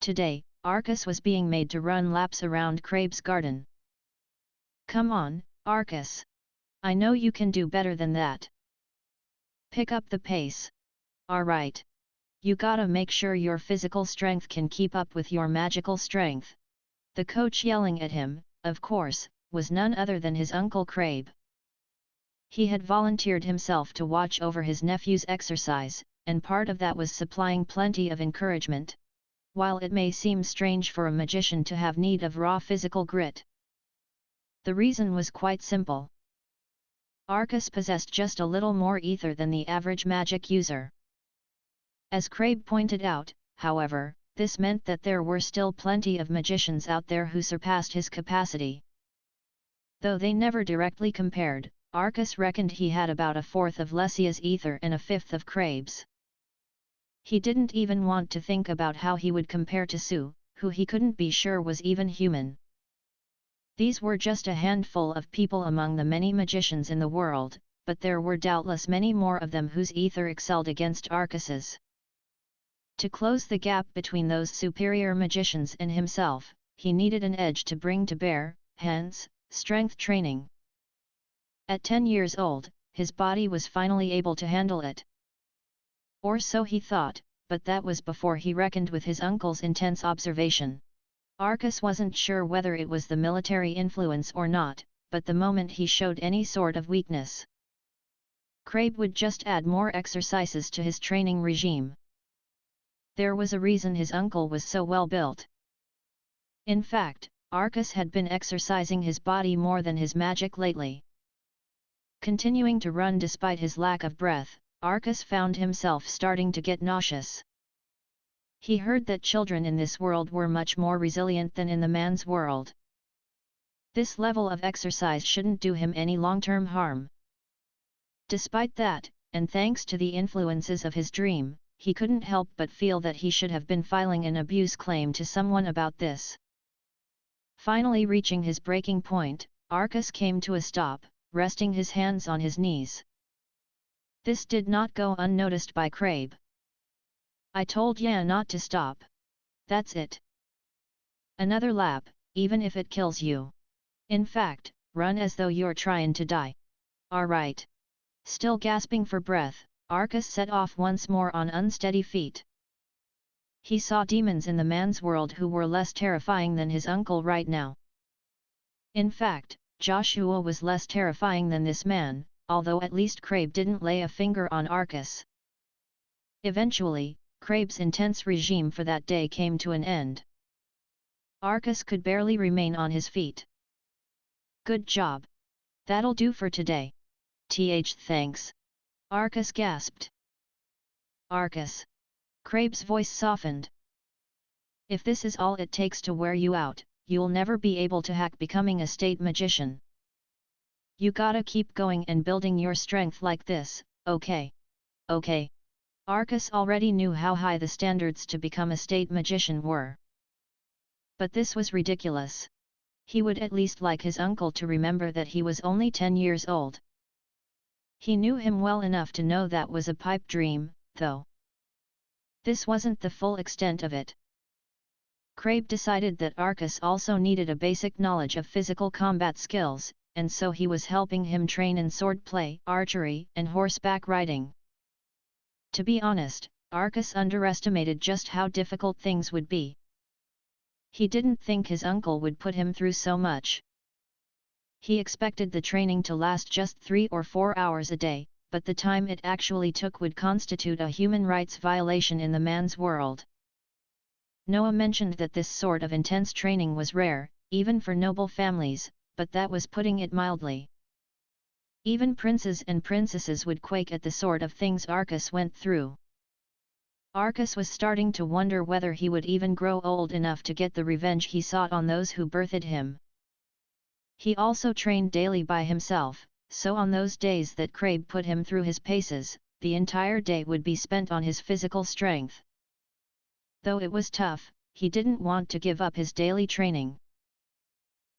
Today, Arcus was being made to run laps around Crabe's garden. "Come on, Arcus! I know you can do better than that. Pick up the pace. Alright. You gotta make sure your physical strength can keep up with your magical strength." The coach yelling at him, of course, was none other than his uncle Crabe. He had volunteered himself to watch over his nephew's exercise, and part of that was supplying plenty of encouragement. While it may seem strange for a magician to have need of raw physical grit, the reason was quite simple. Arcus possessed just a little more ether than the average magic user. As Crabe pointed out, however, this meant that there were still plenty of magicians out there who surpassed his capacity. Though they never directly compared, Arcus reckoned he had about a fourth of Lesia's ether and a fifth of Crabe's. He didn't even want to think about how he would compare to Sue, who he couldn't be sure was even human. These were just a handful of people among the many magicians in the world, but there were doubtless many more of them whose ether excelled against Arcus's. To close the gap between those superior magicians and himself, he needed an edge to bring to bear, hence, strength training. At 10 years old, his body was finally able to handle it. Or so he thought, but that was before he reckoned with his uncle's intense observation. Arcus wasn't sure whether it was the military influence or not, but the moment he showed any sort of weakness, Crabe would just add more exercises to his training regime. There was a reason his uncle was so well built. In fact, Arcus had been exercising his body more than his magic lately. Continuing to run despite his lack of breath, Arcus found himself starting to get nauseous. He heard that children in this world were much more resilient than in the man's world. This level of exercise shouldn't do him any long-term harm. Despite that, and thanks to the influences of his dream, he couldn't help but feel that he should have been filing an abuse claim to someone about this. Finally reaching his breaking point, Arcus came to a stop, resting his hands on his knees. This did not go unnoticed by Crabe. "I told ya not to stop. That's it. Another lap, even if it kills you. In fact, run as though you're trying to die. Alright." Still gasping for breath, Arcus set off once more on unsteady feet. He saw demons in the man's world who were less terrifying than his uncle right now. In fact, Joshua was less terrifying than this man, although at least Crabe didn't lay a finger on Arcus. Eventually, Crabe's intense regime for that day came to an end. Arcus could barely remain on his feet. "Good job. That'll do for today. Thanks." Arcus gasped. "Arcus." Crabe's voice softened. "If this is all it takes to wear you out, you'll never be able to hack becoming a state magician. You gotta keep going and building your strength like this, okay?" "Okay." Arcus already knew how high the standards to become a state magician were. But this was ridiculous. He would at least like his uncle to remember that he was only 10 years old. He knew him well enough to know that was a pipe dream, though. This wasn't the full extent of it. Crabe decided that Arcus also needed a basic knowledge of physical combat skills, and so he was helping him train in swordplay, archery, and horseback riding. To be honest, Arcus underestimated just how difficult things would be. He didn't think his uncle would put him through so much. He expected the training to last just 3 or 4 hours a day, but the time it actually took would constitute a human rights violation in the man's world. Noah mentioned that this sort of intense training was rare, even for noble families, but that was putting it mildly. Even princes and princesses would quake at the sort of things Arcus went through. Arcus was starting to wonder whether he would even grow old enough to get the revenge he sought on those who birthed him. He also trained daily by himself, so on those days that Crabe put him through his paces, the entire day would be spent on his physical strength. Though it was tough, he didn't want to give up his daily training.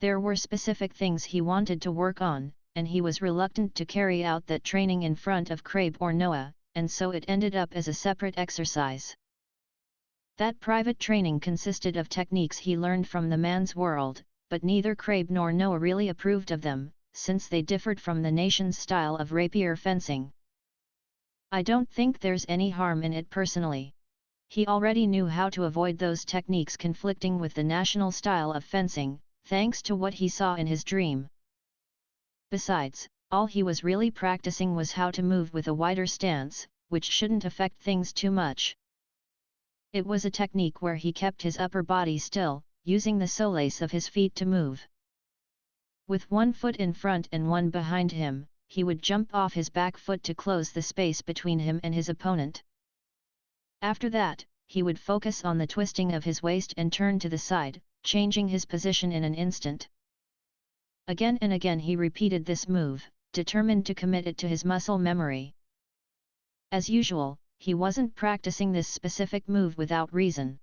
There were specific things he wanted to work on, and he was reluctant to carry out that training in front of Crabe or Noah, and so it ended up as a separate exercise. That private training consisted of techniques he learned from the man's world, but neither Crabe nor Noah really approved of them, since they differed from the nation's style of rapier fencing. "I don't think there's any harm in it personally." He already knew how to avoid those techniques conflicting with the national style of fencing, thanks to what he saw in his dream. Besides, all he was really practicing was how to move with a wider stance, which shouldn't affect things too much. It was a technique where he kept his upper body still, using the soles of his feet to move. With one foot in front and one behind him, he would jump off his back foot to close the space between him and his opponent. After that, he would focus on the twisting of his waist and turn to the side, changing his position in an instant. Again and again he repeated this move, determined to commit it to his muscle memory. As usual, he wasn't practicing this specific move without reason.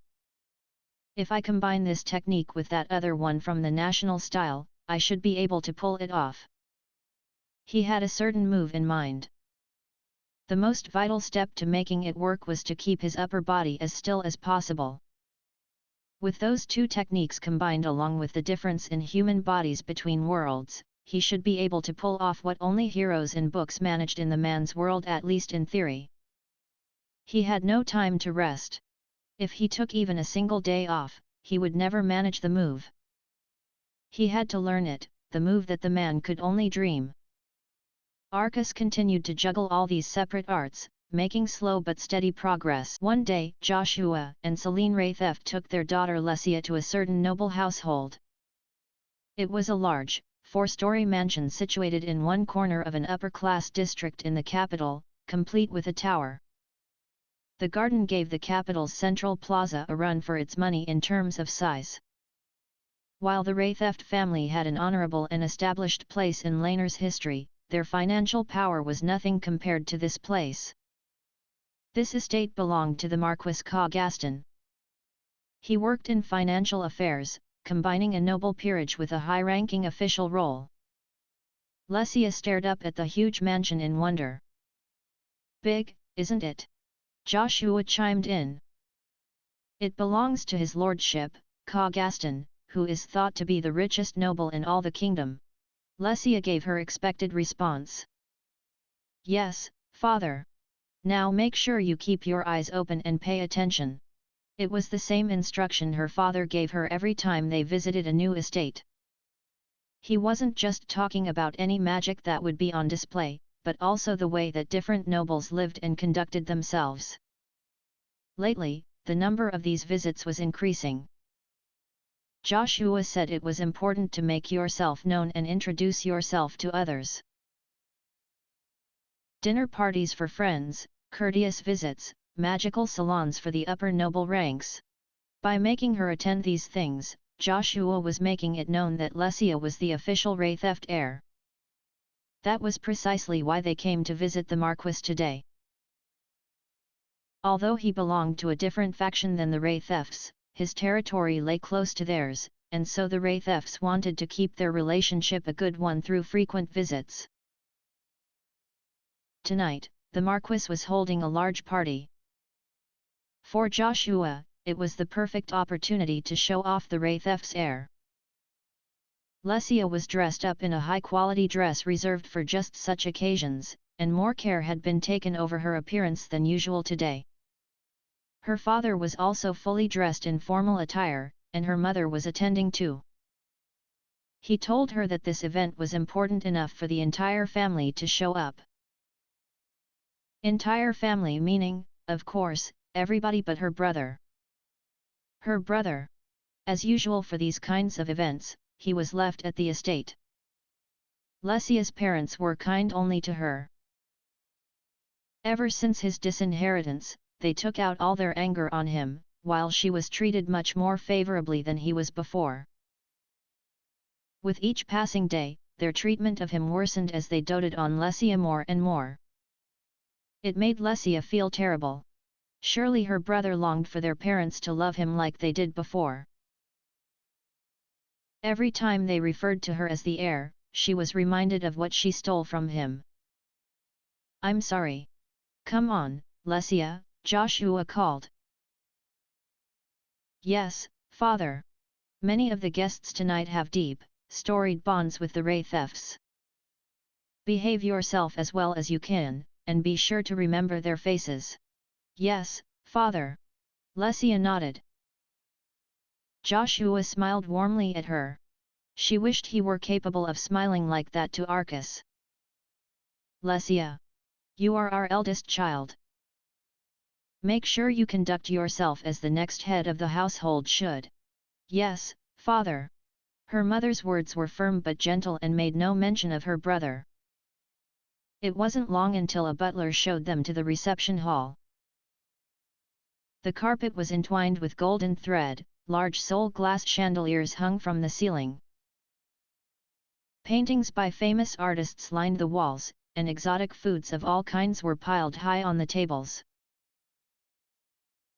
If I combine this technique with that other one from the national style, I should be able to pull it off. He had a certain move in mind. The most vital step to making it work was to keep his upper body as still as possible. With those two techniques combined along with the difference in human bodies between worlds, he should be able to pull off what only heroes in books managed in the man's world, at least in theory. He had no time to rest. If he took even a single day off, he would never manage the move. He had to learn it, the move that the man could only dream. Arcus continued to juggle all these separate arts, making slow but steady progress. One day, Joshua and Celine Raytheft took their daughter Lesia to a certain noble household. It was a large, 4-story mansion situated in one corner of an upper-class district in the capital, complete with a tower. The garden gave the capital's central plaza a run for its money in terms of size. While the Raytheft family had an honorable and established place in Laner's history, their financial power was nothing compared to this place. This estate belonged to the Marquis Gaston. He worked in financial affairs, combining a noble peerage with a high-ranking official role. Lesia stared up at the huge mansion in wonder. "Big, isn't it?" Joshua chimed in. "It belongs to his lordship, Gaston, who is thought to be the richest noble in all the kingdom." Lesia gave her expected response. "Yes, father. Now make sure you keep your eyes open and pay attention." It was the same instruction her father gave her every time they visited a new estate. He wasn't just talking about any magic that would be on display, but also the way that different nobles lived and conducted themselves. Lately, the number of these visits was increasing. Joshua said it was important to make yourself known and introduce yourself to others. Dinner parties for friends, courteous visits, magical salons for the upper noble ranks. By making her attend these things, Joshua was making it known that Lesia was the official Raytheft heir. That was precisely why they came to visit the Marquis today. Although he belonged to a different faction than the Raythefts, his territory lay close to theirs, and so the Raythefts wanted to keep their relationship a good one through frequent visits. Tonight, the Marquis was holding a large party. For Joshua, it was the perfect opportunity to show off the Raytheft's heir. Lesia was dressed up in a high-quality dress reserved for just such occasions, and more care had been taken over her appearance than usual today. Her father was also fully dressed in formal attire, and her mother was attending too. He told her that this event was important enough for the entire family to show up. Entire family meaning, of course, everybody but her brother. Her brother. As usual for these kinds of events, he was left at the estate. Lesia's parents were kind only to her. Ever since his disinheritance, they took out all their anger on him, while she was treated much more favorably than he was before. With each passing day, their treatment of him worsened as they doted on Lesia more and more. It made Lesia feel terrible. Surely her brother longed for their parents to love him like they did before. Every time they referred to her as the heir, she was reminded of what she stole from him. "I'm sorry. Come on, Lesia," Joshua called. "Yes, father. Many of the guests tonight have deep, storied bonds with the Raythefts. Behave yourself as well as you can, and be sure to remember their faces." "Yes, father." Lesia nodded. Joshua smiled warmly at her. She wished he were capable of smiling like that to Arcus. "Lesia. You are our eldest child. Make sure you conduct yourself as the next head of the household should." "Yes, father." Her mother's words were firm but gentle and made no mention of her brother. It wasn't long until a butler showed them to the reception hall. The carpet was entwined with golden thread, large soul-glass chandeliers hung from the ceiling. Paintings by famous artists lined the walls, and exotic foods of all kinds were piled high on the tables.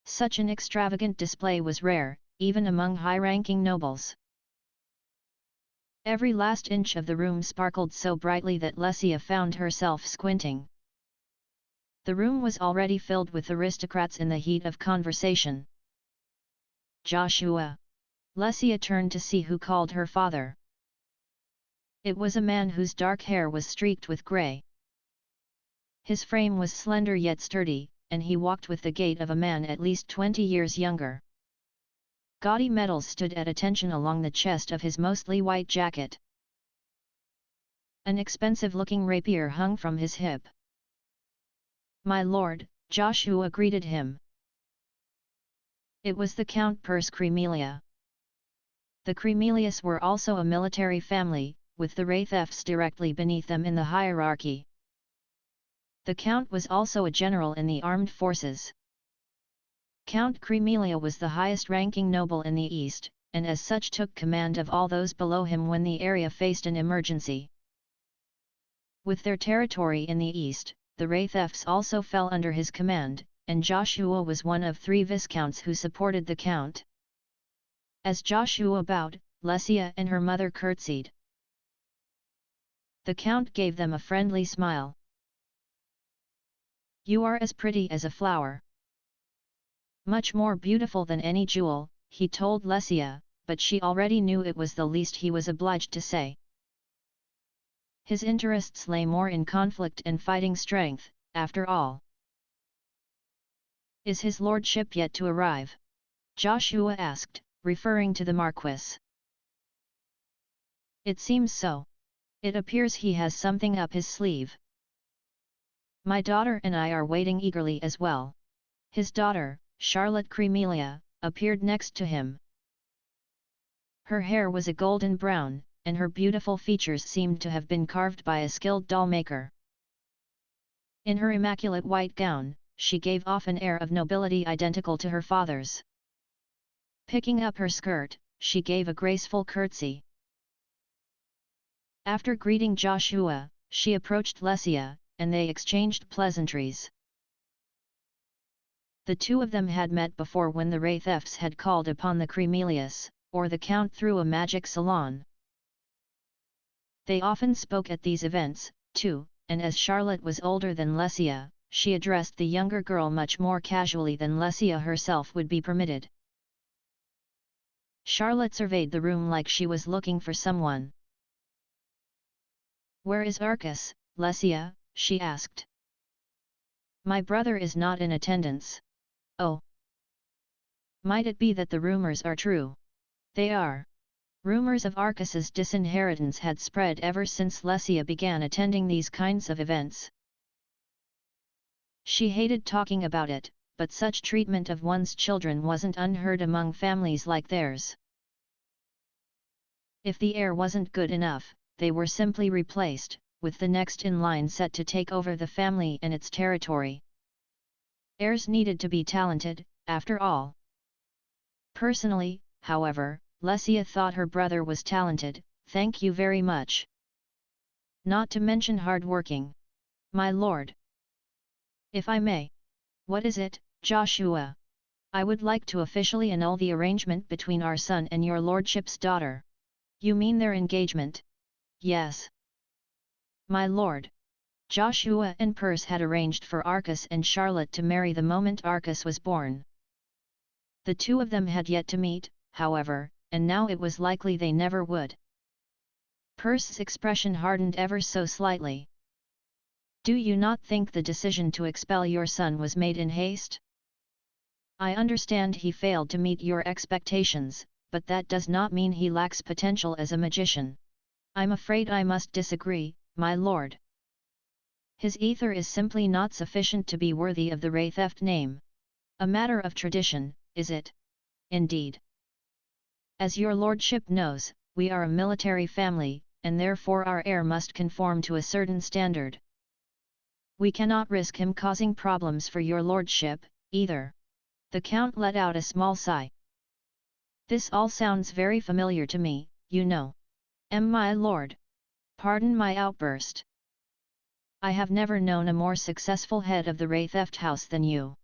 Such an extravagant display was rare, even among high-ranking nobles. Every last inch of the room sparkled so brightly that Lesia found herself squinting. The room was already filled with aristocrats in the heat of conversation. Joshua. Lesia turned to see who called her father. It was a man whose dark hair was streaked with grey. His frame was slender yet sturdy, and he walked with the gait of a man at least 20 years younger. Gaudy medals stood at attention along the chest of his mostly white jacket. An expensive-looking rapier hung from his hip. "My lord," Joshua greeted him. It was the Count Pers Cremelia. The Cremelius were also a military family, with the Wraithefs directly beneath them in the hierarchy. The Count was also a general in the armed forces. Count Cremelia was the highest-ranking noble in the east, and as such took command of all those below him when the area faced an emergency. With their territory in the east, the Wraithefs also fell under his command, and Joshua was one of 3 viscounts who supported the Count. As Joshua bowed, Lesia and her mother curtsied. The Count gave them a friendly smile. "You are as pretty as a flower. Much more beautiful than any jewel," he told Lesia, but she already knew it was the least he was obliged to say. His interests lay more in conflict and fighting strength, after all. "Is his lordship yet to arrive?" Joshua asked, referring to the Marquis. "It seems so. It appears he has something up his sleeve. My daughter and I are waiting eagerly as well." His daughter, Charlotte Cremelia, appeared next to him. Her hair was a golden brown, and her beautiful features seemed to have been carved by a skilled doll-maker. In her immaculate white gown, she gave off an air of nobility identical to her father's. Picking up her skirt, she gave a graceful curtsy. After greeting Joshua, she approached Lesia, and they exchanged pleasantries. The two of them had met before when the Wraithefs had called upon the Cremelius, or the Count through a magic salon. They often spoke at these events, too, and as Charlotte was older than Lesia, she addressed the younger girl much more casually than Lesia herself would be permitted. Charlotte surveyed the room like she was looking for someone. "Where is Arcus, Lesia?" she asked. "My brother is not in attendance." "Oh. Might it be that the rumors are true?" "They are." Rumors of Arcus's disinheritance had spread ever since Lesia began attending these kinds of events. She hated talking about it, but such treatment of one's children wasn't unheard among families like theirs. If the heir wasn't good enough, they were simply replaced, with the next in line set to take over the family and its territory. Heirs needed to be talented, after all. Personally, however, Lesia thought her brother was talented, thank you very much. Not to mention hard-working. "My lord. If I may." "What is it, Joshua?" "I would like to officially annul the arrangement between our son and your lordship's daughter." "You mean their engagement?" "Yes." "My lord. Joshua and Pers had arranged for Arcus and Charlotte to marry the moment Arcus was born. The two of them had yet to meet, however, and now it was likely they never would." Pers's expression hardened ever so slightly. "Do you not think the decision to expel your son was made in haste? I understand he failed to meet your expectations, but that does not mean he lacks potential as a magician." "I'm afraid I must disagree, my lord. His ether is simply not sufficient to be worthy of the Wraitheft name. A matter of tradition, is it?" "Indeed. As your lordship knows, we are a military family, and therefore our heir must conform to a certain standard. We cannot risk him causing problems for your lordship, either. The count let out a small sigh. This all sounds very familiar to me, you know. My lord. Pardon my outburst. I have never known a more successful head of the Ray theft house than you.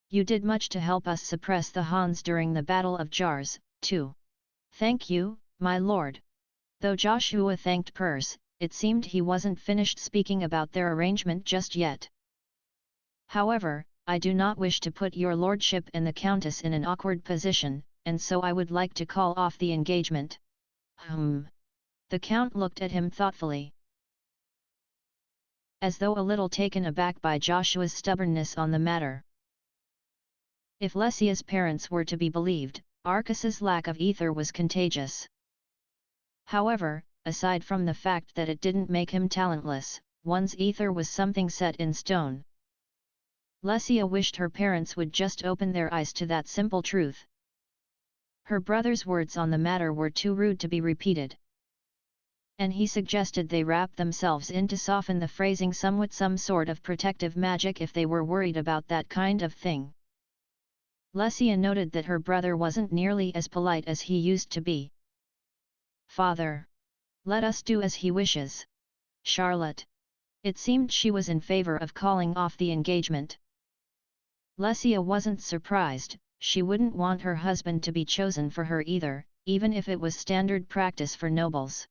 You did much to help us suppress the Hans during the Battle of Jars, too. Thank you, my lord. Though Joshua thanked Purse, it seemed he wasn't finished speaking about their arrangement just yet. However, I do not wish to put your lordship and the countess in an awkward position, and so I would like to call off the engagement. The count looked at him thoughtfully, as though a little taken aback by Joshua's stubbornness on the matter. If Lesia's parents were to be believed, Arcus's lack of ether was contagious. However, aside from the fact that it didn't make him talentless, one's ether was something set in stone. Lesia wished her parents would just open their eyes to that simple truth. Her brother's words on the matter were too rude to be repeated, and he suggested they wrap themselves in to soften the phrasing somewhat, some sort of protective magic if they were worried about that kind of thing. Lesia noted that her brother wasn't nearly as polite as he used to be. Father. Let us do as he wishes. Charlotte. It seemed she was in favor of calling off the engagement. Lesia wasn't surprised, she wouldn't want her husband to be chosen for her either, even if it was standard practice for nobles.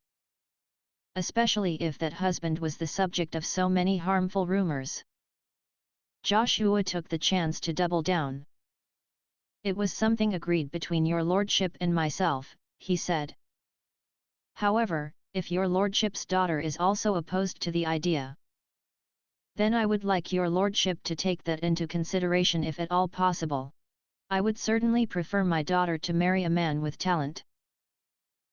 Especially if that husband was the subject of so many harmful rumors. Joshua took the chance to double down. It was something agreed between your lordship and myself, he said. However, if your lordship's daughter is also opposed to the idea, then I would like your lordship to take that into consideration if at all possible. I would certainly prefer my daughter to marry a man with talent.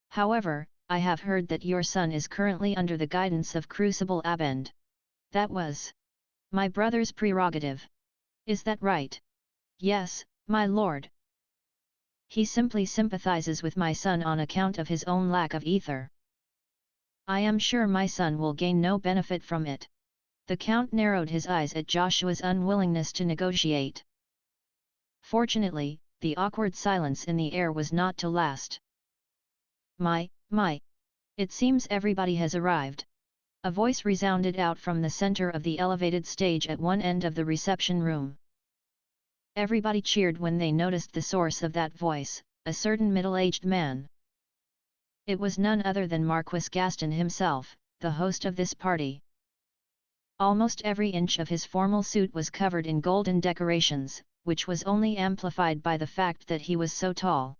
However, I have heard that your son is currently under the guidance of Crucible Abend. That was my brother's prerogative. Is that right? Yes, my lord. He simply sympathizes with my son on account of his own lack of ether. I am sure my son will gain no benefit from it. The count narrowed his eyes at Joshua's unwillingness to negotiate. Fortunately, the awkward silence in the air was not to last. My, it seems everybody has arrived. A voice resounded out from the center of the elevated stage at one end of the reception room. Everybody cheered when they noticed the source of that voice, a certain middle-aged man. It was none other than Marquis Gaston himself, the host of this party. Almost every inch of his formal suit was covered in golden decorations, which was only amplified by the fact that he was so tall.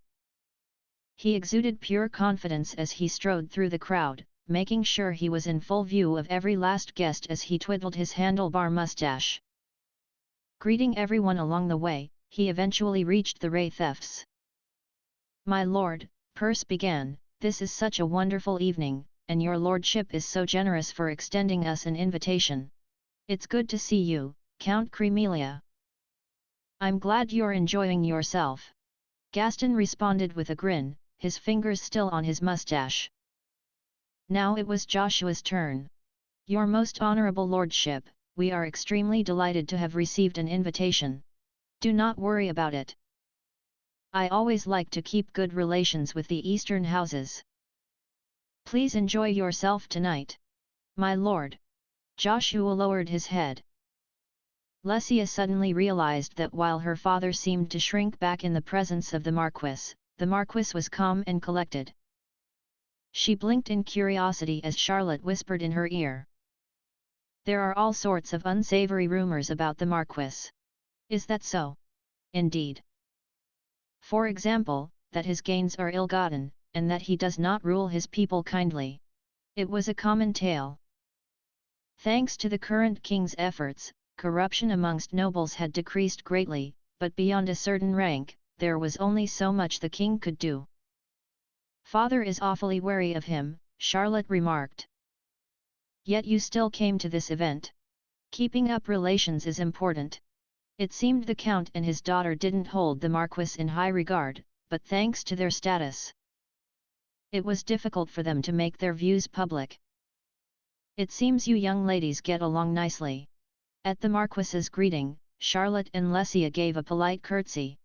He exuded pure confidence as he strode through the crowd, making sure he was in full view of every last guest as he twiddled his handlebar mustache. Greeting everyone along the way, he eventually reached the Ray thefts. My lord, Perse began, this is such a wonderful evening, and your lordship is so generous for extending us an invitation. It's good to see you, Count Cremelia. I'm glad you're enjoying yourself. Gaston responded with a grin, his fingers still on his mustache. Now it was Joshua's turn. Your most honorable lordship, we are extremely delighted to have received an invitation. Do not worry about it. I always like to keep good relations with the eastern houses. Please enjoy yourself tonight. My lord. Joshua lowered his head. Lesia suddenly realized that while her father seemed to shrink back in the presence of the Marquis was calm and collected. She blinked in curiosity as Charlotte whispered in her ear. There are all sorts of unsavory rumors about the Marquis. Is that so? Indeed. For example, that his gains are ill-gotten, and that he does not rule his people kindly. It was a common tale. Thanks to the current king's efforts, corruption amongst nobles had decreased greatly, but beyond a certain rank, there was only so much the king could do. Father is awfully wary of him, Charlotte remarked. Yet you still came to this event. Keeping up relations is important. It seemed the count and his daughter didn't hold the Marquis in high regard, but thanks to their status, it was difficult for them to make their views public. It seems you young ladies get along nicely. At the Marquis's greeting, Charlotte and Lecia gave a polite curtsy.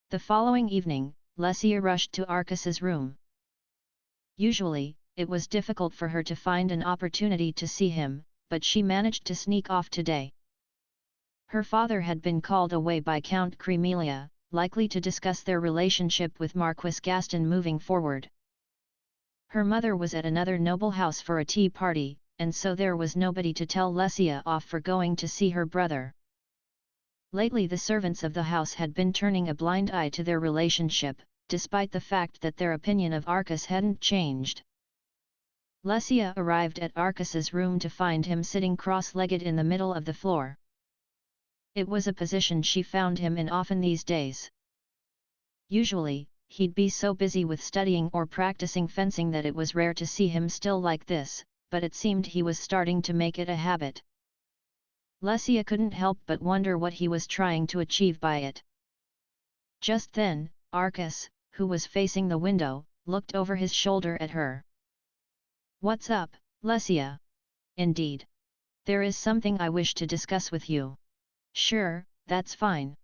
The following evening, Lecia rushed to Arcas's room. Usually, it was difficult for her to find an opportunity to see him, but she managed to sneak off today. Her father had been called away by Count Cremelia, likely to discuss their relationship with Marquis Gaston moving forward. Her mother was at another noble house for a tea party, and so there was nobody to tell Lecia off for going to see her brother. Lately the servants of the house had been turning a blind eye to their relationship, despite the fact that their opinion of Arcas hadn't changed. Lecia arrived at Arcas's room to find him sitting cross-legged in the middle of the floor. It was a position she found him in often these days. Usually, he'd be so busy with studying or practicing fencing that it was rare to see him still like this, but it seemed he was starting to make it a habit. Lecia couldn't help but wonder what he was trying to achieve by it. Just then, Arcas, who was facing the window, looked over his shoulder at her. "What's up, Lecia?" "Indeed. There is something I wish to discuss with you." "Sure, that's fine."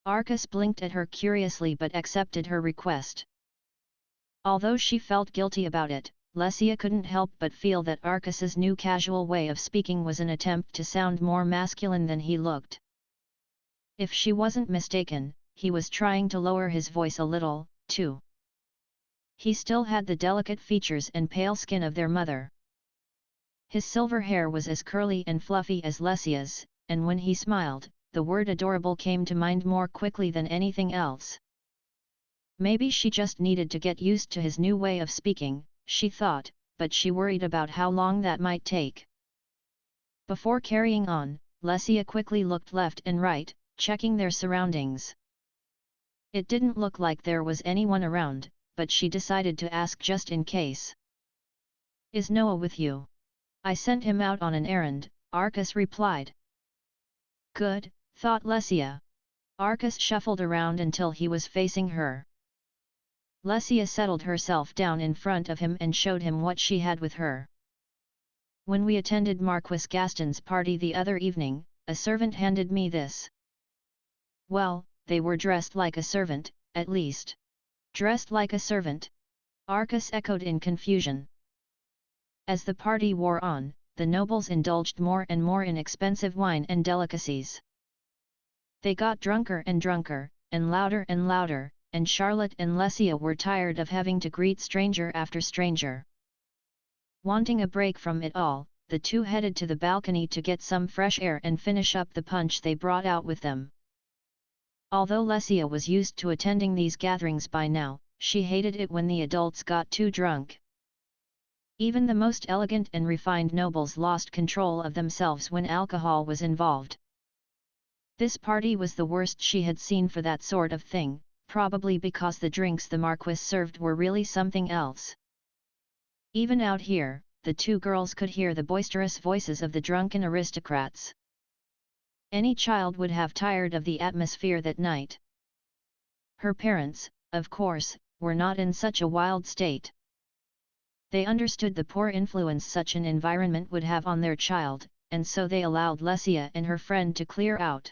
Arcas blinked at her curiously but accepted her request. Although she felt guilty about it, Lecia couldn't help but feel that Arcas's new casual way of speaking was an attempt to sound more masculine than he looked. If she wasn't mistaken, he was trying to lower his voice a little, too. He still had the delicate features and pale skin of their mother. His silver hair was as curly and fluffy as Lecia's, and when he smiled, the word adorable came to mind more quickly than anything else. Maybe she just needed to get used to his new way of speaking, she thought, but she worried about how long that might take. Before carrying on, Lecia quickly looked left and right, checking their surroundings. It didn't look like there was anyone around, but she decided to ask just in case. "Is Noah with you?" "I sent him out on an errand," Arcas replied. "Good," thought Lecia. Arcas shuffled around until he was facing her. Lecia settled herself down in front of him and showed him what she had with her. "When we attended Marquis Gaston's party the other evening, a servant handed me this." "Well, they were dressed like a servant, at least." "Dressed like a servant?" Arcas echoed in confusion. As the party wore on, the nobles indulged more and more in expensive wine and delicacies. They got drunker, and louder, and Charlotte and Lecia were tired of having to greet stranger after stranger. Wanting a break from it all, the two headed to the balcony to get some fresh air and finish up the punch they brought out with them. Although Lecia was used to attending these gatherings by now, she hated it when the adults got too drunk. Even the most elegant and refined nobles lost control of themselves when alcohol was involved. This party was the worst she had seen for that sort of thing, probably because the drinks the Marquis served were really something else. Even out here, the two girls could hear the boisterous voices of the drunken aristocrats. Any child would have tired of the atmosphere that night. Her parents, of course, were not in such a wild state. They understood the poor influence such an environment would have on their child, and so they allowed Lecia and her friend to clear out.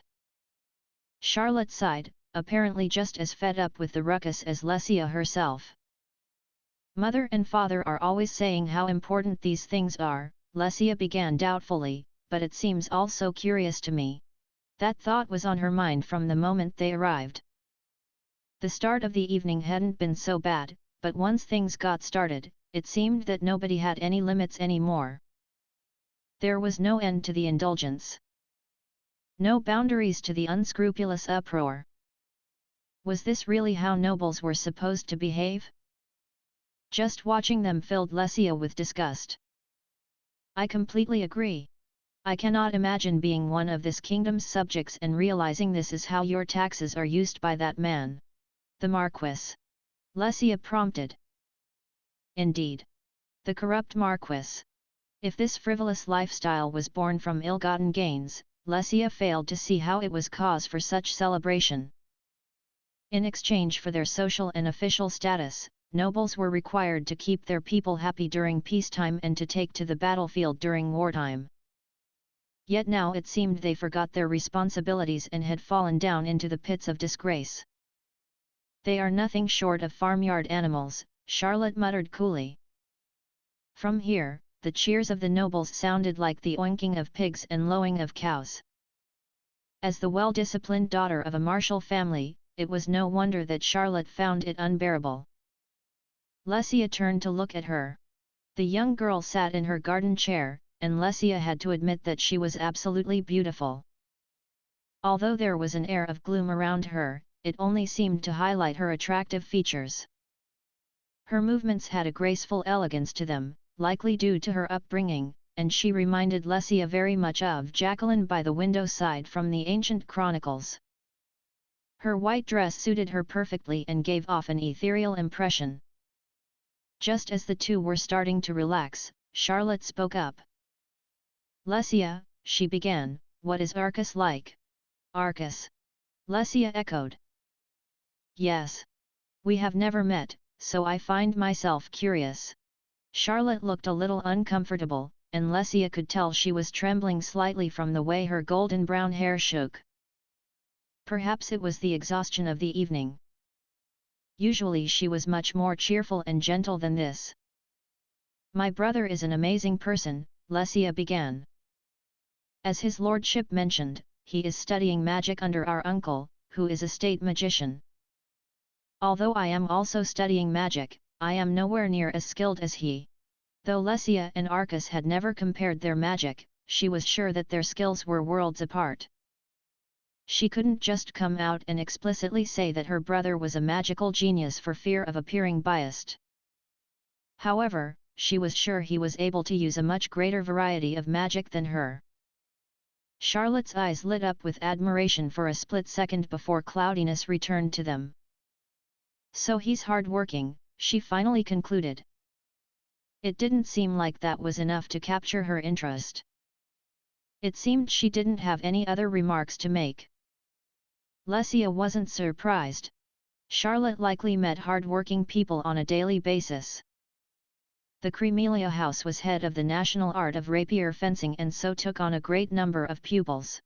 Charlotte sighed, apparently just as fed up with the ruckus as Lecia herself. "Mother and father are always saying how important these things are," Lecia began doubtfully, "but it seems all so curious to me." That thought was on her mind from the moment they arrived. The start of the evening hadn't been so bad, but once things got started, it seemed that nobody had any limits anymore. There was no end to the indulgence. No boundaries to the unscrupulous uproar. Was this really how nobles were supposed to behave? Just watching them filled Lecia with disgust. "I completely agree. I cannot imagine being one of this kingdom's subjects and realizing this is how your taxes are used by that man." "The Marquis," Lecia prompted. "Indeed. The corrupt Marquis." If this frivolous lifestyle was born from ill-gotten gains, Lecia failed to see how it was cause for such celebration. In exchange for their social and official status, nobles were required to keep their people happy during peacetime and to take to the battlefield during wartime. Yet now it seemed they forgot their responsibilities and had fallen down into the pits of disgrace. "They are nothing short of farmyard animals," Charlotte muttered coolly. From here, the cheers of the nobles sounded like the oinking of pigs and lowing of cows. As the well-disciplined daughter of a martial family, it was no wonder that Charlotte found it unbearable. Lesia turned to look at her. The young girl sat in her garden chair, and Lesia had to admit that she was absolutely beautiful. Although there was an air of gloom around her, it only seemed to highlight her attractive features. Her movements had a graceful elegance to them, likely due to her upbringing, and she reminded Lesia very much of Jacqueline by the window side from the ancient chronicles. Her white dress suited her perfectly and gave off an ethereal impression. Just as the two were starting to relax, Charlotte spoke up. "Lesia," she began, "what is Arcus like?" "Arcus?" Lesia echoed. "Yes. We have never met, so I find myself curious." Charlotte looked a little uncomfortable, and Lesia could tell she was trembling slightly from the way her golden brown hair shook. Perhaps it was the exhaustion of the evening. Usually she was much more cheerful and gentle than this. "My brother is an amazing person," Lesia began. "As his lordship mentioned, he is studying magic under our uncle, who is a state magician. Although I am also studying magic, I am nowhere near as skilled as he." Though Lesia and Arcus had never compared their magic, she was sure that their skills were worlds apart. She couldn't just come out and explicitly say that her brother was a magical genius for fear of appearing biased. However, she was sure he was able to use a much greater variety of magic than her. Charlotte's eyes lit up with admiration for a split second before cloudiness returned to them. "So he's hard-working," she finally concluded. It didn't seem like that was enough to capture her interest. It seemed she didn't have any other remarks to make. Lesia wasn't surprised. Charlotte likely met hard-working people on a daily basis. The Cremelia House was head of the national art of rapier fencing and so took on a great number of pupils.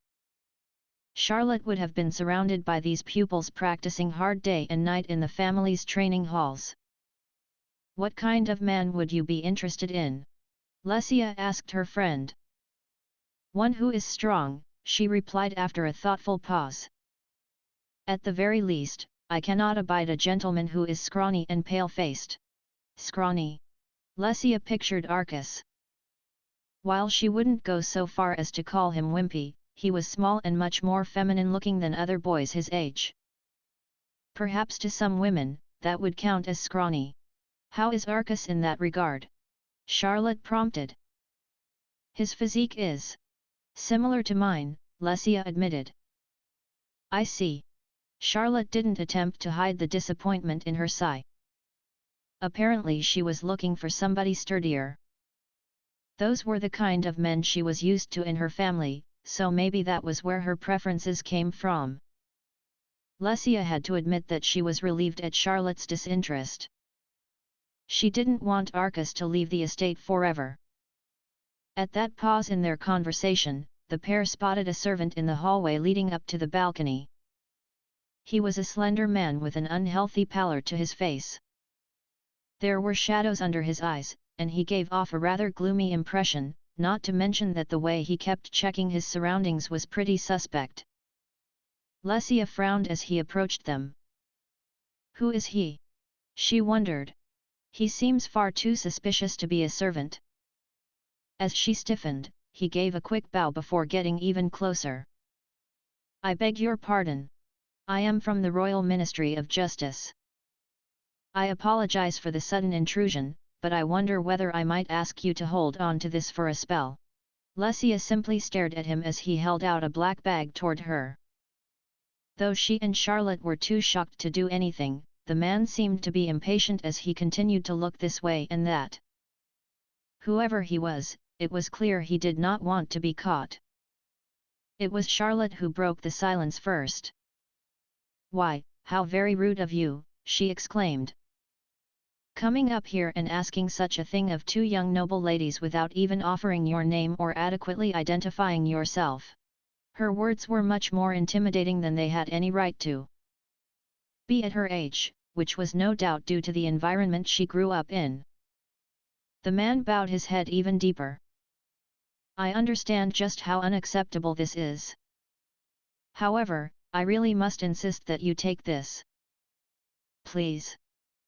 Charlotte would have been surrounded by these pupils practicing hard day and night in the family's training halls. "What kind of man would you be interested in?" Lesia asked her friend. "One who is strong," she replied after a thoughtful pause. "At the very least, I cannot abide a gentleman who is scrawny and pale-faced." Scrawny. Lesia pictured Arcus. While she wouldn't go so far as to call him wimpy, he was small and much more feminine-looking than other boys his age. Perhaps to some women, that would count as scrawny. "How is Arcus in that regard?" Charlotte prompted. "His physique is similar to mine," Lesia admitted. "I see." Charlotte didn't attempt to hide the disappointment in her sigh. Apparently she was looking for somebody sturdier. Those were the kind of men she was used to in her family, so maybe that was where her preferences came from. Lesia had to admit that she was relieved at Charlotte's disinterest. She didn't want Arcus to leave the estate forever. At that pause in their conversation, the pair spotted a servant in the hallway leading up to the balcony. He was a slender man with an unhealthy pallor to his face. There were shadows under his eyes, and he gave off a rather gloomy impression, not to mention that the way he kept checking his surroundings was pretty suspect. Lesia frowned as he approached them. "Who is he?" she wondered. "He seems far too suspicious to be a servant." As she stiffened, he gave a quick bow before getting even closer. "I beg your pardon. I am from the Royal Ministry of Justice. I apologize for the sudden intrusion, but I wonder whether I might ask you to hold on to this for a spell." Lesia simply stared at him as he held out a black bag toward her. Though she and Charlotte were too shocked to do anything, the man seemed to be impatient as he continued to look this way and that. Whoever he was, it was clear he did not want to be caught. It was Charlotte who broke the silence first. "Why, how very rude of you," she exclaimed. Coming up here and asking such a thing of two young noble ladies without even offering your name or adequately identifying yourself. Her words were much more intimidating than they had any right to be at her age, which was no doubt due to the environment she grew up in. The man bowed his head even deeper. I understand just how unacceptable this is. However, I really must insist that you take this. Please.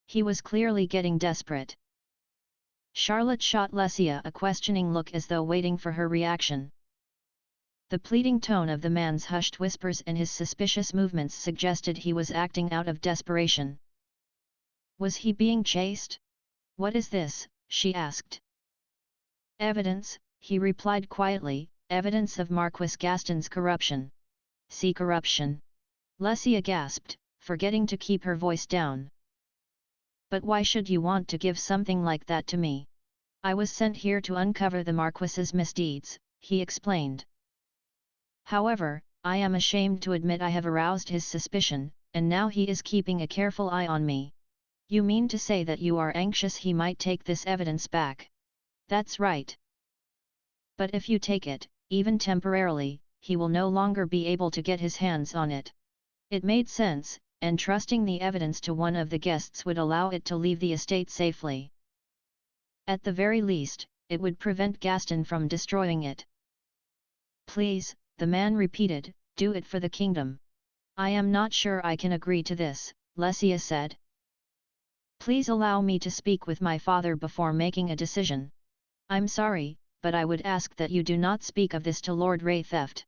He was clearly getting desperate. Charlotte shot Lesia a questioning look as though waiting for her reaction. The pleading tone of the man's hushed whispers and his suspicious movements suggested he was acting out of desperation. Was he being chased? What is this? She asked. Evidence, he replied quietly, evidence of Marquis Gaston's corruption. See corruption. Lesia gasped, forgetting to keep her voice down. But why should you want to give something like that to me? I was sent here to uncover the Marquis's misdeeds, he explained. However, I am ashamed to admit I have aroused his suspicion, and now he is keeping a careful eye on me. You mean to say that you are anxious he might take this evidence back? That's right. But if you take it, even temporarily, he will no longer be able to get his hands on it. It made sense, and trusting the evidence to one of the guests would allow it to leave the estate safely. At the very least, it would prevent Gaston from destroying it. Please, the man repeated, do it for the kingdom. I am not sure I can agree to this, Lesia said. Please allow me to speak with my father before making a decision. I'm sorry, but I would ask that you do not speak of this to Lord Raytheft.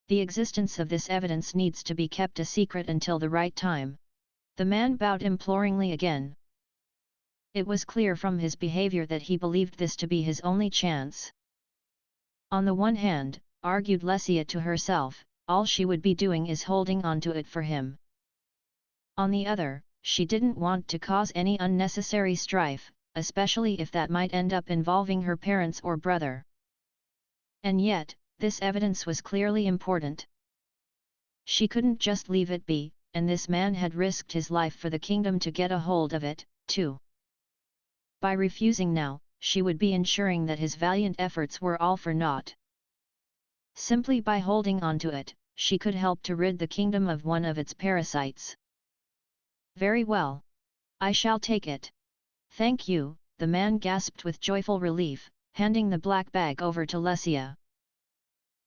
The existence of this evidence needs to be kept a secret until the right time. The man bowed imploringly again. It was clear from his behavior that he believed this to be his only chance. On the one hand, argued Lesia to herself, all she would be doing is holding on to it for him. On the other, she didn't want to cause any unnecessary strife, especially if that might end up involving her parents or brother. And yet, this evidence was clearly important. She couldn't just leave it be, and this man had risked his life for the kingdom to get a hold of it, too. By refusing now, she would be ensuring that his valiant efforts were all for naught. Simply by holding on to it, she could help to rid the kingdom of one of its parasites. Very well. I shall take it. Thank you, the man gasped with joyful relief, handing the black bag over to Lesia.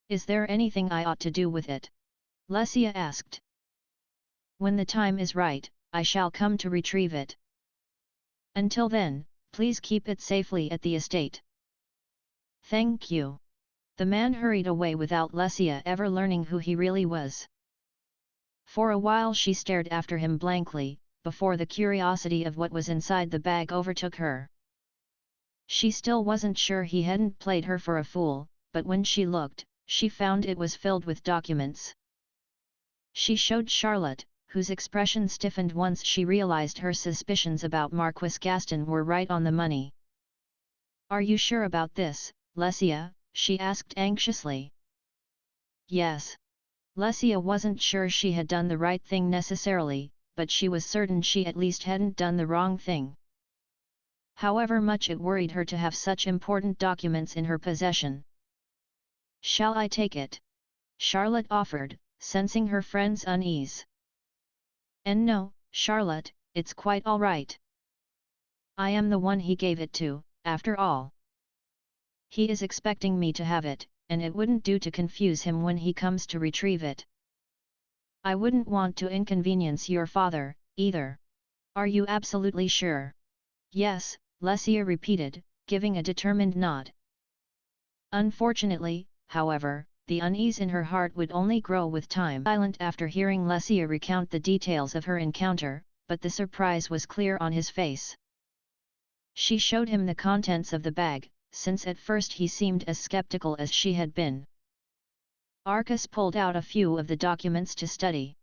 Is there anything I ought to do with it? Lesia asked. When the time is right, I shall come to retrieve it. Until then, please keep it safely at the estate. Thank you. The man hurried away without Lesia ever learning who he really was. For a while she stared after him blankly, before the curiosity of what was inside the bag overtook her. She still wasn't sure he hadn't played her for a fool, but when she looked, she found it was filled with documents. She showed Charlotte, whose expression stiffened once she realized her suspicions about Marquis Gaston were right on the money. Are you sure about this, Lesia? She asked anxiously. Yes. Lesia wasn't sure she had done the right thing necessarily, but she was certain she at least hadn't done the wrong thing. However much it worried her to have such important documents in her possession. Shall I take it? Charlotte offered, sensing her friend's unease. And no, Charlotte, it's quite all right. I am the one he gave it to, after all. He is expecting me to have it, and it wouldn't do to confuse him when he comes to retrieve it. I wouldn't want to inconvenience your father, either. Are you absolutely sure? Yes, Lesia repeated, giving a determined nod. Unfortunately, however, the unease in her heart would only grow with time. Silent after hearing Lesia recount the details of her encounter, but the surprise was clear on his face. She showed him the contents of the bag, since at first he seemed as skeptical as she had been. Arcas pulled out a few of the documents to study.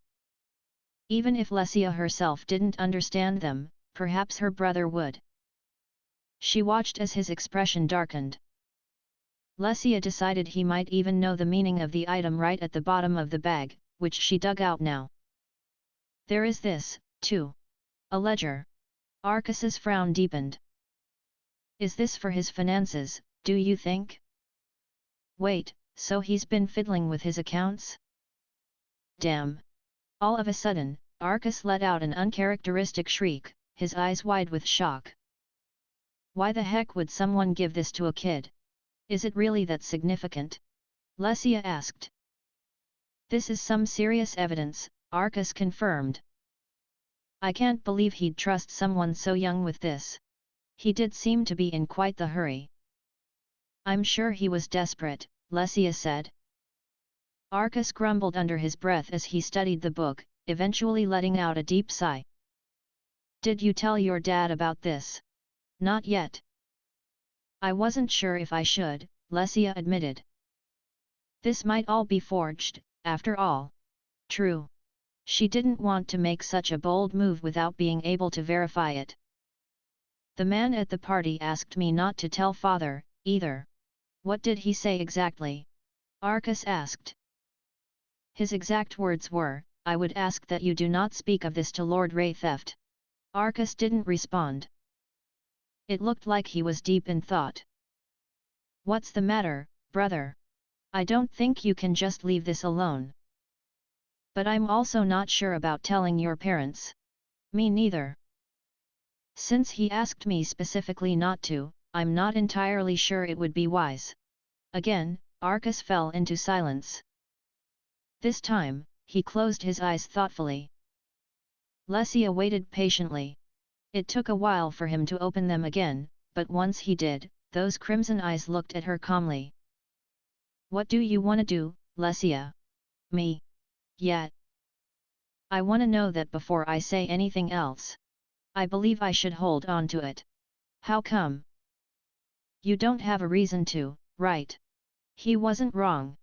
Even if Lesia herself didn't understand them, perhaps her brother would. She watched as his expression darkened. Lesia decided he might even know the meaning of the item right at the bottom of the bag, which she dug out now. There is this, too. A ledger. Arcas's frown deepened. Is this for his finances, do you think? Wait, so he's been fiddling with his accounts? Damn! All of a sudden, Arcas let out an uncharacteristic shriek, his eyes wide with shock. Why the heck would someone give this to a kid? Is it really that significant? Lesia asked. This is some serious evidence, Arcas confirmed. I can't believe he'd trust someone so young with this. He did seem to be in quite the hurry. I'm sure he was desperate, Lesia said. Arcas grumbled under his breath as he studied the book, eventually letting out a deep sigh. Did you tell your dad about this? Not yet. I wasn't sure if I should, Lesia admitted. This might all be forged, after all. True. She didn't want to make such a bold move without being able to verify it. The man at the party asked me not to tell father, either. What did he say exactly? Arcas asked. His exact words were, I would ask that you do not speak of this to Lord Raytheft. Arcas didn't respond. It looked like he was deep in thought. What's the matter, brother? I don't think you can just leave this alone. But I'm also not sure about telling your parents. Me neither. Since he asked me specifically not to, I'm not entirely sure it would be wise. Again, Arcas fell into silence. This time, he closed his eyes thoughtfully. Lesia waited patiently. It took a while for him to open them again, but once he did, those crimson eyes looked at her calmly. What do you want to do, Lesia? Me? Yeah. I want to know that before I say anything else. I believe I should hold on to it. How come? You don't have a reason to, right? He wasn't wrong.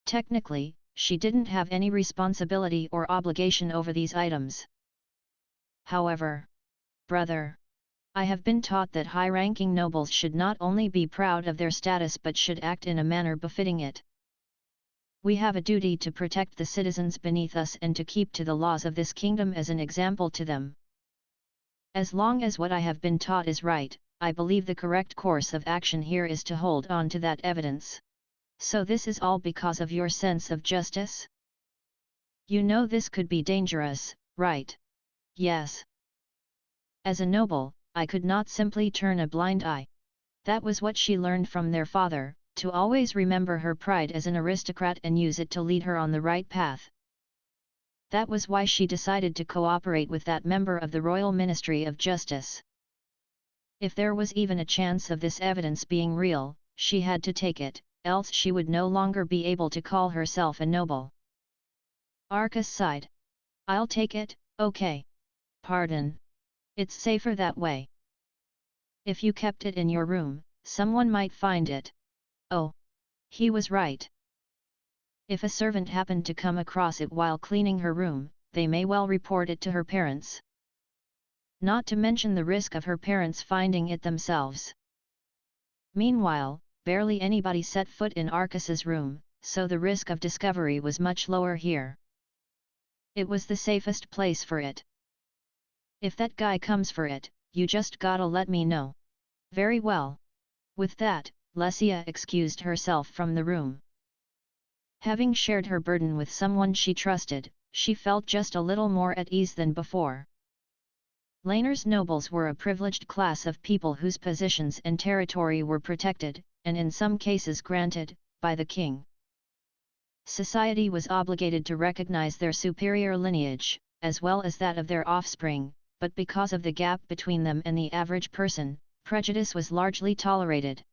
Technically, she didn't have any responsibility or obligation over these items. However, brother, I have been taught that high-ranking nobles should not only be proud of their status but should act in a manner befitting it. We have a duty to protect the citizens beneath us and to keep to the laws of this kingdom as an example to them. As long as what I have been taught is right, I believe the correct course of action here is to hold on to that evidence. So this is all because of your sense of justice? You know this could be dangerous, right? Yes. As a noble, I could not simply turn a blind eye. That was what she learned from their father, to always remember her pride as an aristocrat and use it to lead her on the right path. That was why she decided to cooperate with that member of the Royal Ministry of Justice. If there was even a chance of this evidence being real, she had to take it, else she would no longer be able to call herself a noble. Arcas sighed. I'll take it, okay. Pardon. It's safer that way. If you kept it in your room, someone might find it. Oh. He was right. If a servant happened to come across it while cleaning her room, they may well report it to her parents. Not to mention the risk of her parents finding it themselves. Meanwhile, barely anybody set foot in Arcas's room, so the risk of discovery was much lower here. It was the safest place for it. If that guy comes for it, you just gotta let me know. Very well. With that, Lesia excused herself from the room. Having shared her burden with someone she trusted, she felt just a little more at ease than before. Laener's nobles were a privileged class of people whose positions and territory were protected, and in some cases granted, by the king. Society was obligated to recognize their superior lineage, as well as that of their offspring, but because of the gap between them and the average person, prejudice was largely tolerated.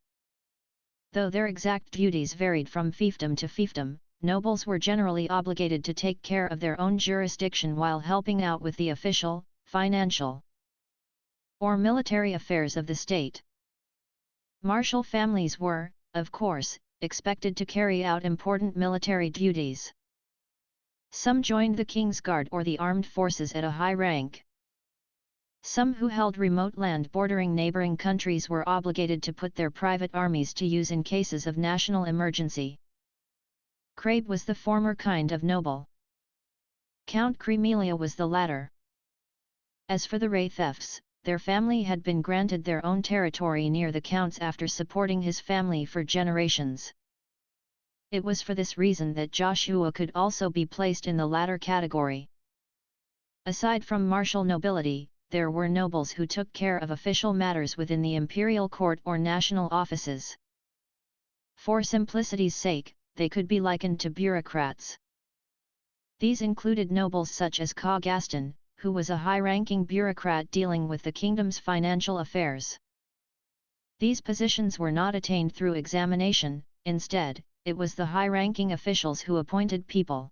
Though their exact duties varied from fiefdom to fiefdom, nobles were generally obligated to take care of their own jurisdiction while helping out with the official, financial, or military affairs of the state. Martial families were, of course, expected to carry out important military duties. Some joined the King's Guard or the armed forces at a high rank. Some who held remote land bordering neighboring countries were obligated to put their private armies to use in cases of national emergency. Crabe was the former kind of noble. Count Cremelia was the latter. As for the Ray thefts, their family had been granted their own territory near the Count's after supporting his family for generations. It was for this reason that Joshua could also be placed in the latter category. Aside from martial nobility, there were nobles who took care of official matters within the imperial court or national offices. For simplicity's sake, they could be likened to bureaucrats. These included nobles such as Ka Gaston, who was a high-ranking bureaucrat dealing with the kingdom's financial affairs. These positions were not attained through examination, instead, it was the high-ranking officials who appointed people.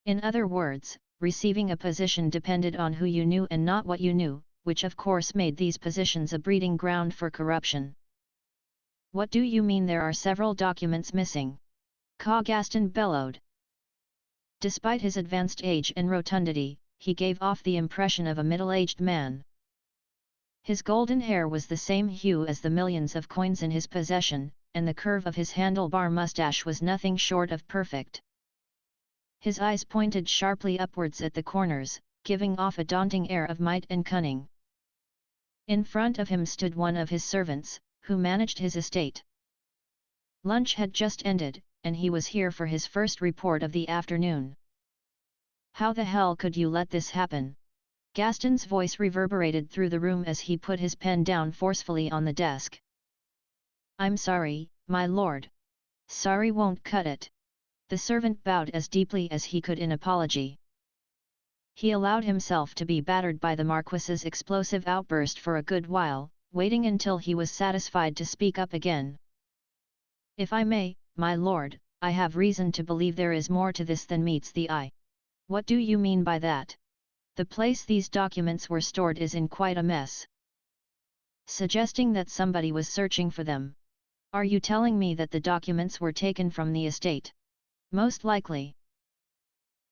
In other words, receiving a position depended on who you knew and not what you knew, which of course made these positions a breeding ground for corruption. What do you mean there are several documents missing? Ka Gaston bellowed. Despite his advanced age and rotundity, he gave off the impression of a middle-aged man. His golden hair was the same hue as the millions of coins in his possession, and the curve of his handlebar mustache was nothing short of perfect. His eyes pointed sharply upwards at the corners, giving off a daunting air of might and cunning. In front of him stood one of his servants, who managed his estate. Lunch had just ended, and he was here for his first report of the afternoon. How the hell could you let this happen? Gaston's voice reverberated through the room as he put his pen down forcefully on the desk. I'm sorry, my lord. Sorry won't cut it. The servant bowed as deeply as he could in apology. He allowed himself to be battered by the Marquis's explosive outburst for a good while, waiting until he was satisfied to speak up again. If I may, my lord, I have reason to believe there is more to this than meets the eye. What do you mean by that? The place these documents were stored is in quite a mess. Suggesting that somebody was searching for them. Are you telling me that the documents were taken from the estate? Most likely.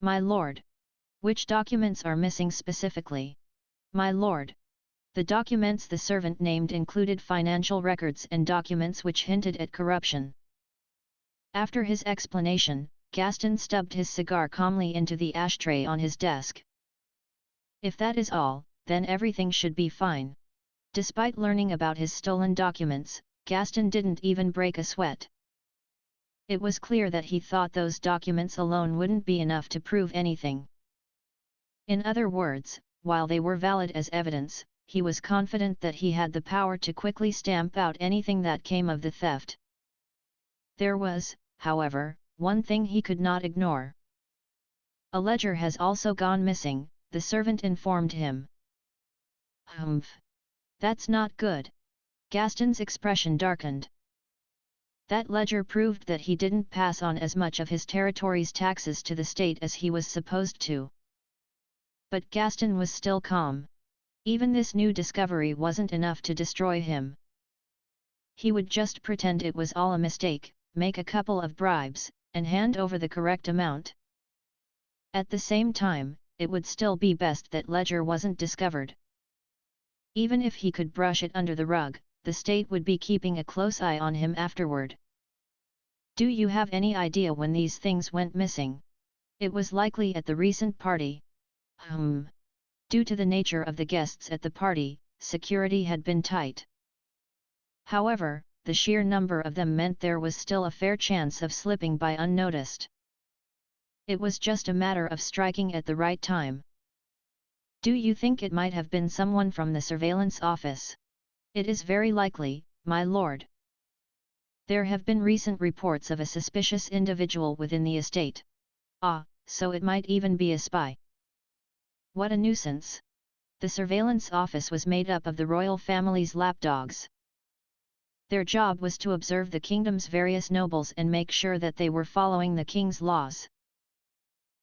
My lord. Which documents are missing specifically? My lord. The documents the servant named included financial records and documents which hinted at corruption. After his explanation, Gaston stubbed his cigar calmly into the ashtray on his desk. If that is all, then everything should be fine. Despite learning about his stolen documents, Gaston didn't even break a sweat. It was clear that he thought those documents alone wouldn't be enough to prove anything. In other words, while they were valid as evidence, he was confident that he had the power to quickly stamp out anything that came of the theft. There was, however, one thing he could not ignore. A ledger has also gone missing, the servant informed him. Humph! That's not good. Gaston's expression darkened. That ledger proved that he didn't pass on as much of his territory's taxes to the state as he was supposed to. But Gaston was still calm. Even this new discovery wasn't enough to destroy him. He would just pretend it was all a mistake, make a couple of bribes, and hand over the correct amount. At the same time, it would still be best that ledger wasn't discovered. Even if he could brush it under the rug, the state would be keeping a close eye on him afterward. Do you have any idea when these things went missing? It was likely at the recent party. Due to the nature of the guests at the party, security had been tight. However, the sheer number of them meant there was still a fair chance of slipping by unnoticed. It was just a matter of striking at the right time. Do you think it might have been someone from the surveillance office? It is very likely, my lord. There have been recent reports of a suspicious individual within the estate. So it might even be a spy. What a nuisance! The surveillance office was made up of the royal family's lapdogs. Their job was to observe the kingdom's various nobles and make sure that they were following the king's laws.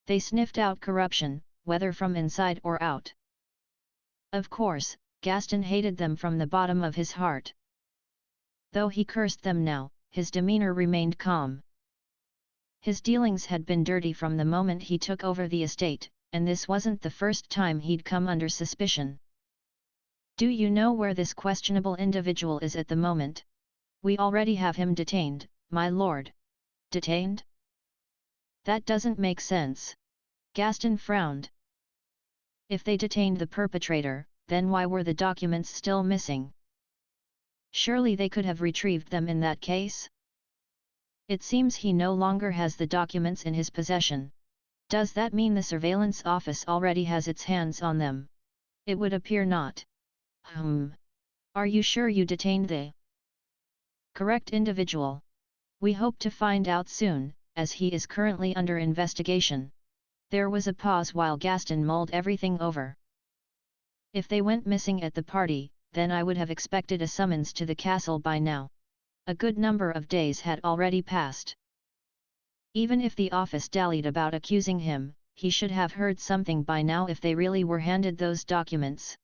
They sniffed out corruption, whether from inside or out. Of course, Gaston hated them from the bottom of his heart. Though he cursed them now, his demeanor remained calm. His dealings had been dirty from the moment he took over the estate, and this wasn't the first time he'd come under suspicion. Do you know where this questionable individual is at the moment? We already have him detained, my lord. Detained? That doesn't make sense. Gaston frowned. If they detained the perpetrator, then why were the documents still missing? Surely they could have retrieved them in that case? It seems he no longer has the documents in his possession. Does that mean the surveillance office already has its hands on them? It would appear not. Are you sure you detained the correct individual? We hope to find out soon, as he is currently under investigation. There was a pause while Gaston mulled everything over. If they went missing at the party, then I would have expected a summons to the castle by now. A good number of days had already passed. Even if the office dallied about accusing him, he should have heard something by now if they really were handed those documents.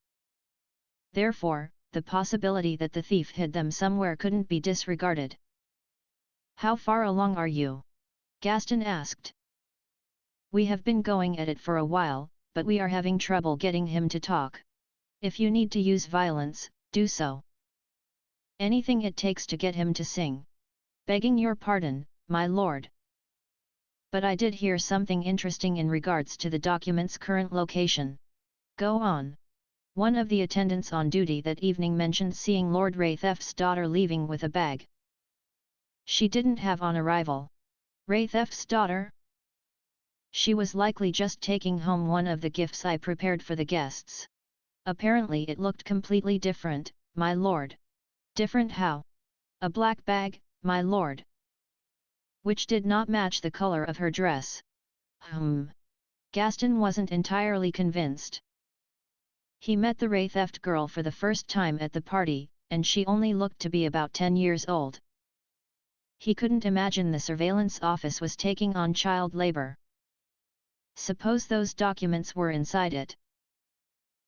Therefore, the possibility that the thief hid them somewhere couldn't be disregarded. How far along are you? Gaston asked. We have been going at it for a while, but we are having trouble getting him to talk. If you need to use violence, do so. Anything it takes to get him to sing. Begging your pardon, my lord. But I did hear something interesting in regards to the document's current location. Go on. One of the attendants on duty that evening mentioned seeing Lord Raythef's daughter leaving with a bag. She didn't have on arrival. Raythef's daughter? She was likely just taking home one of the gifts I prepared for the guests. Apparently it looked completely different, my lord. Different how? A black bag, my lord. Which did not match the color of her dress. Gaston wasn't entirely convinced. He met the Raytheft girl for the first time at the party, and she only looked to be about 10 years old. He couldn't imagine the surveillance office was taking on child labor. Suppose those documents were inside it.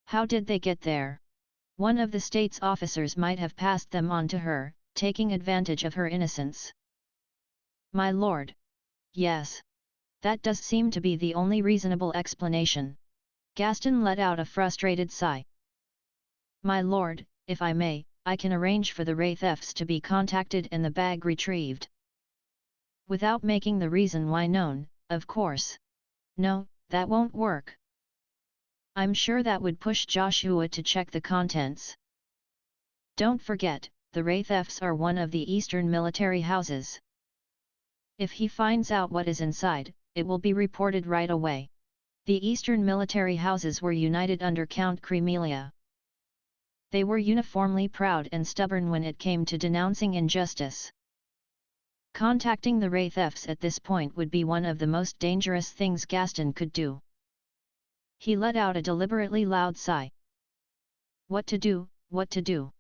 How did they get there? One of the state's officers might have passed them on to her, taking advantage of her innocence. My lord. Yes. That does seem to be the only reasonable explanation. Gaston let out a frustrated sigh. My lord, if I may, I can arrange for the Raythefts to be contacted and the bag retrieved. Without making the reason why known, of course. No, that won't work. I'm sure that would push Joshua to check the contents. Don't forget, the Raythefts are one of the eastern military houses. If he finds out what is inside, it will be reported right away. The eastern military houses were united under Count Cremelia. They were uniformly proud and stubborn when it came to denouncing injustice. Contacting the Raythefts at this point would be one of the most dangerous things Gaston could do. He let out a deliberately loud sigh. What to do, what to do?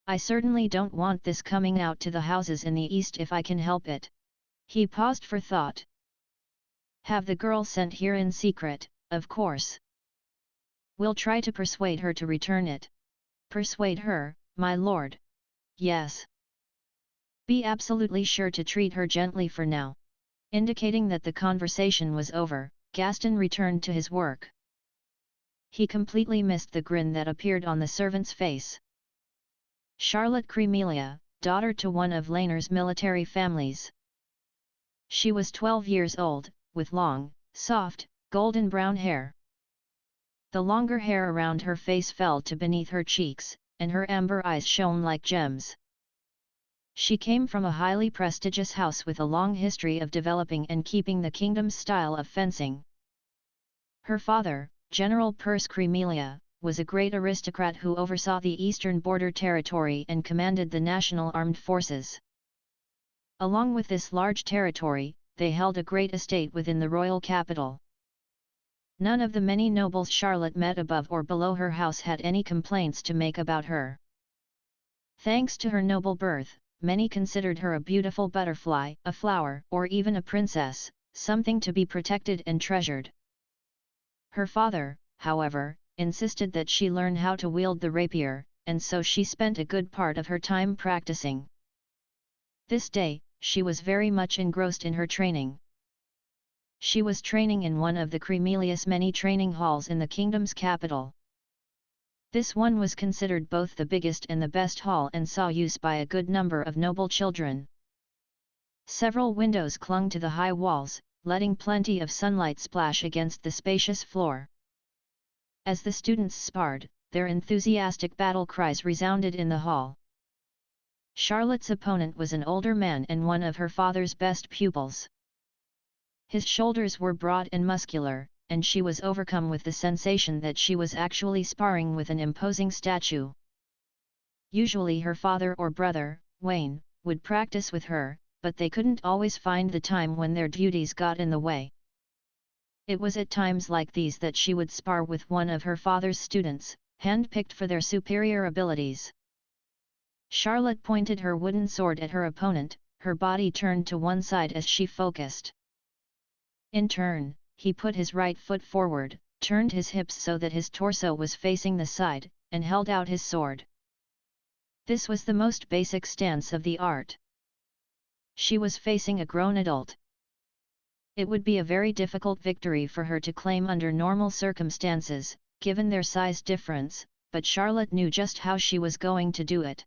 I certainly don't want this coming out to the houses in the east if I can help it. He paused for thought. Have the girl sent here in secret, of course. We'll try to persuade her to return it. Persuade her, my lord. Yes. Be absolutely sure to treat her gently for now. Indicating that the conversation was over, Gaston returned to his work. He completely missed the grin that appeared on the servant's face. Charlotte Cremelia, daughter to one of Laner's military families. She was 12 years old, with long, soft, golden brown hair. The longer hair around her face fell to beneath her cheeks, and her amber eyes shone like gems. She came from a highly prestigious house with a long history of developing and keeping the kingdom's style of fencing. Her father, General Perce Cremelia, was a great aristocrat who oversaw the eastern border territory and commanded the national armed forces. Along with this large territory, they held a great estate within the royal capital. None of the many nobles Charlotte met above or below her house had any complaints to make about her. Thanks to her noble birth, many considered her a beautiful butterfly, a flower, or even a princess, something to be protected and treasured. Her father, however, insisted that she learn how to wield the rapier, and so she spent a good part of her time practicing. This day, she was very much engrossed in her training. She was training in one of the Cremelia's many training halls in the kingdom's capital. This one was considered both the biggest and the best hall and saw use by a good number of noble children. Several windows clung to the high walls, letting plenty of sunlight splash against the spacious floor. As the students sparred, their enthusiastic battle cries resounded in the hall. Charlotte's opponent was an older man and one of her father's best pupils. His shoulders were broad and muscular, and she was overcome with the sensation that she was actually sparring with an imposing statue. Usually her father or brother, Wayne, would practice with her, but they couldn't always find the time when their duties got in the way. It was at times like these that she would spar with one of her father's students, handpicked for their superior abilities. Charlotte pointed her wooden sword at her opponent, her body turned to one side as she focused. In turn, he put his right foot forward, turned his hips so that his torso was facing the side, and held out his sword. This was the most basic stance of the art. She was facing a grown adult. It would be a very difficult victory for her to claim under normal circumstances, given their size difference, but Charlotte knew just how she was going to do it.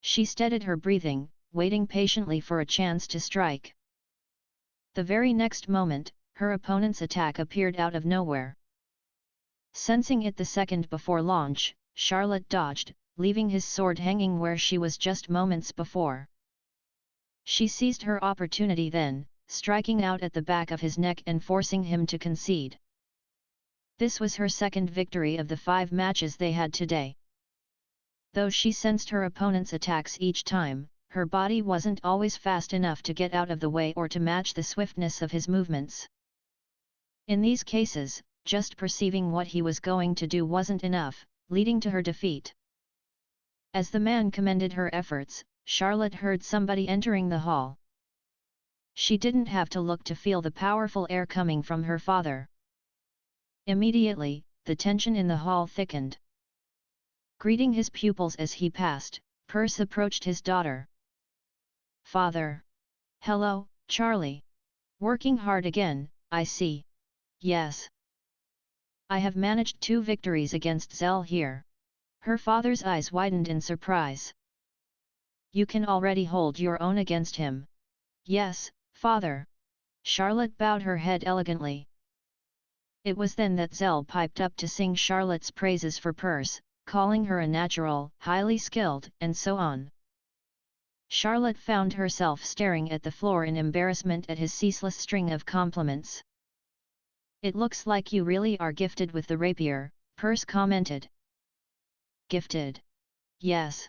She steadied her breathing, waiting patiently for a chance to strike. The very next moment, her opponent's attack appeared out of nowhere. Sensing it the second before launch, Charlotte dodged, leaving his sword hanging where she was just moments before. She seized her opportunity then, striking out at the back of his neck and forcing him to concede. This was her second victory of the 5 matches they had today. Though she sensed her opponent's attacks each time, her body wasn't always fast enough to get out of the way or to match the swiftness of his movements. In these cases, just perceiving what he was going to do wasn't enough, leading to her defeat. As the man commended her efforts, Charlotte heard somebody entering the hall. She didn't have to look to feel the powerful air coming from her father. Immediately, the tension in the hall thickened. Greeting his pupils as he passed, Percy approached his daughter. "Father." "Hello, Charlie. Working hard again, I see." "Yes. I have managed 2 victories against Zell here." Her father's eyes widened in surprise. "You can already hold your own against him." "Yes, father." Charlotte bowed her head elegantly. It was then that Zell piped up to sing Charlotte's praises for Percy, calling her a natural, highly skilled, and so on. Charlotte found herself staring at the floor in embarrassment at his ceaseless string of compliments. "It looks like you really are gifted with the rapier," Percy commented. "Gifted? Yes.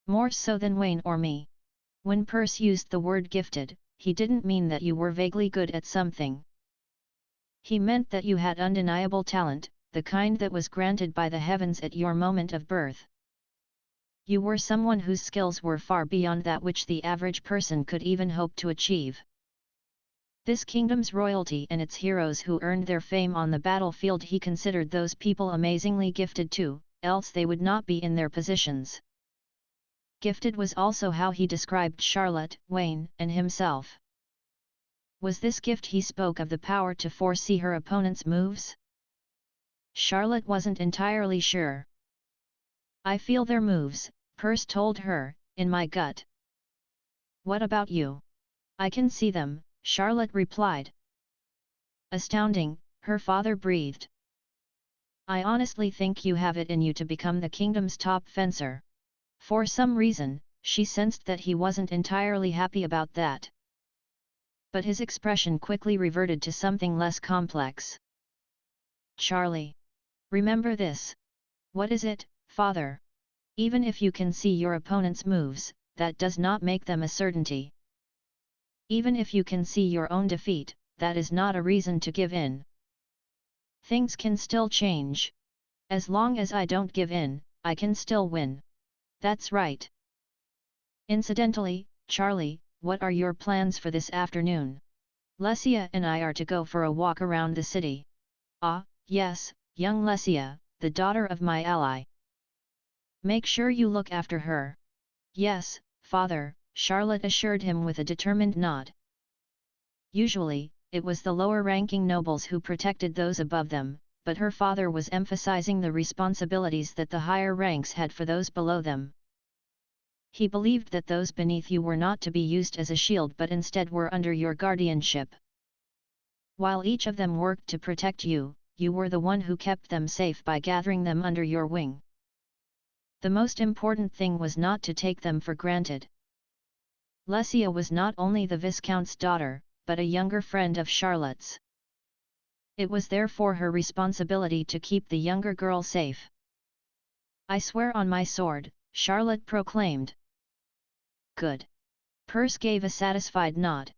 More so than Wayne or me." When Percy used the word gifted, he didn't mean that you were vaguely good at something. He meant that you had undeniable talent, the kind that was granted by the heavens at your moment of birth. You were someone whose skills were far beyond that which the average person could even hope to achieve. This kingdom's royalty and its heroes who earned their fame on the battlefield, he considered those people amazingly gifted too, else they would not be in their positions. Gifted was also how he described Charlotte, Wayne, and himself. Was this gift he spoke of the power to foresee her opponent's moves? Charlotte wasn't entirely sure. "I feel their moves," Percy told her, "in my gut." "What about you?" "I can see them," Charlotte replied. "Astounding," her father breathed. "I honestly think you have it in you to become the kingdom's top fencer." For some reason, she sensed that he wasn't entirely happy about that. But his expression quickly reverted to something less complex. "Charlie. Remember this." "What is it, father?" "Even if you can see your opponent's moves, that does not make them a certainty. Even if you can see your own defeat, that is not a reason to give in. Things can still change. As long as I don't give in, I can still win." "That's right." "Incidentally, Charlie, what are your plans for this afternoon?" "Lesia and I are to go for a walk around the city." "Ah, yes, young Lesia, the daughter of my ally. Make sure you look after her." "Yes, father," Charlotte assured him with a determined nod. Usually, it was the lower-ranking nobles who protected those above them, but her father was emphasizing the responsibilities that the higher ranks had for those below them. He believed that those beneath you were not to be used as a shield but instead were under your guardianship. While each of them worked to protect you, you were the one who kept them safe by gathering them under your wing. The most important thing was not to take them for granted. Lesia was not only the Viscount's daughter, but a younger friend of Charlotte's. It was therefore her responsibility to keep the younger girl safe. I swear on my sword, Charlotte proclaimed. Good. Percy gave a satisfied nod.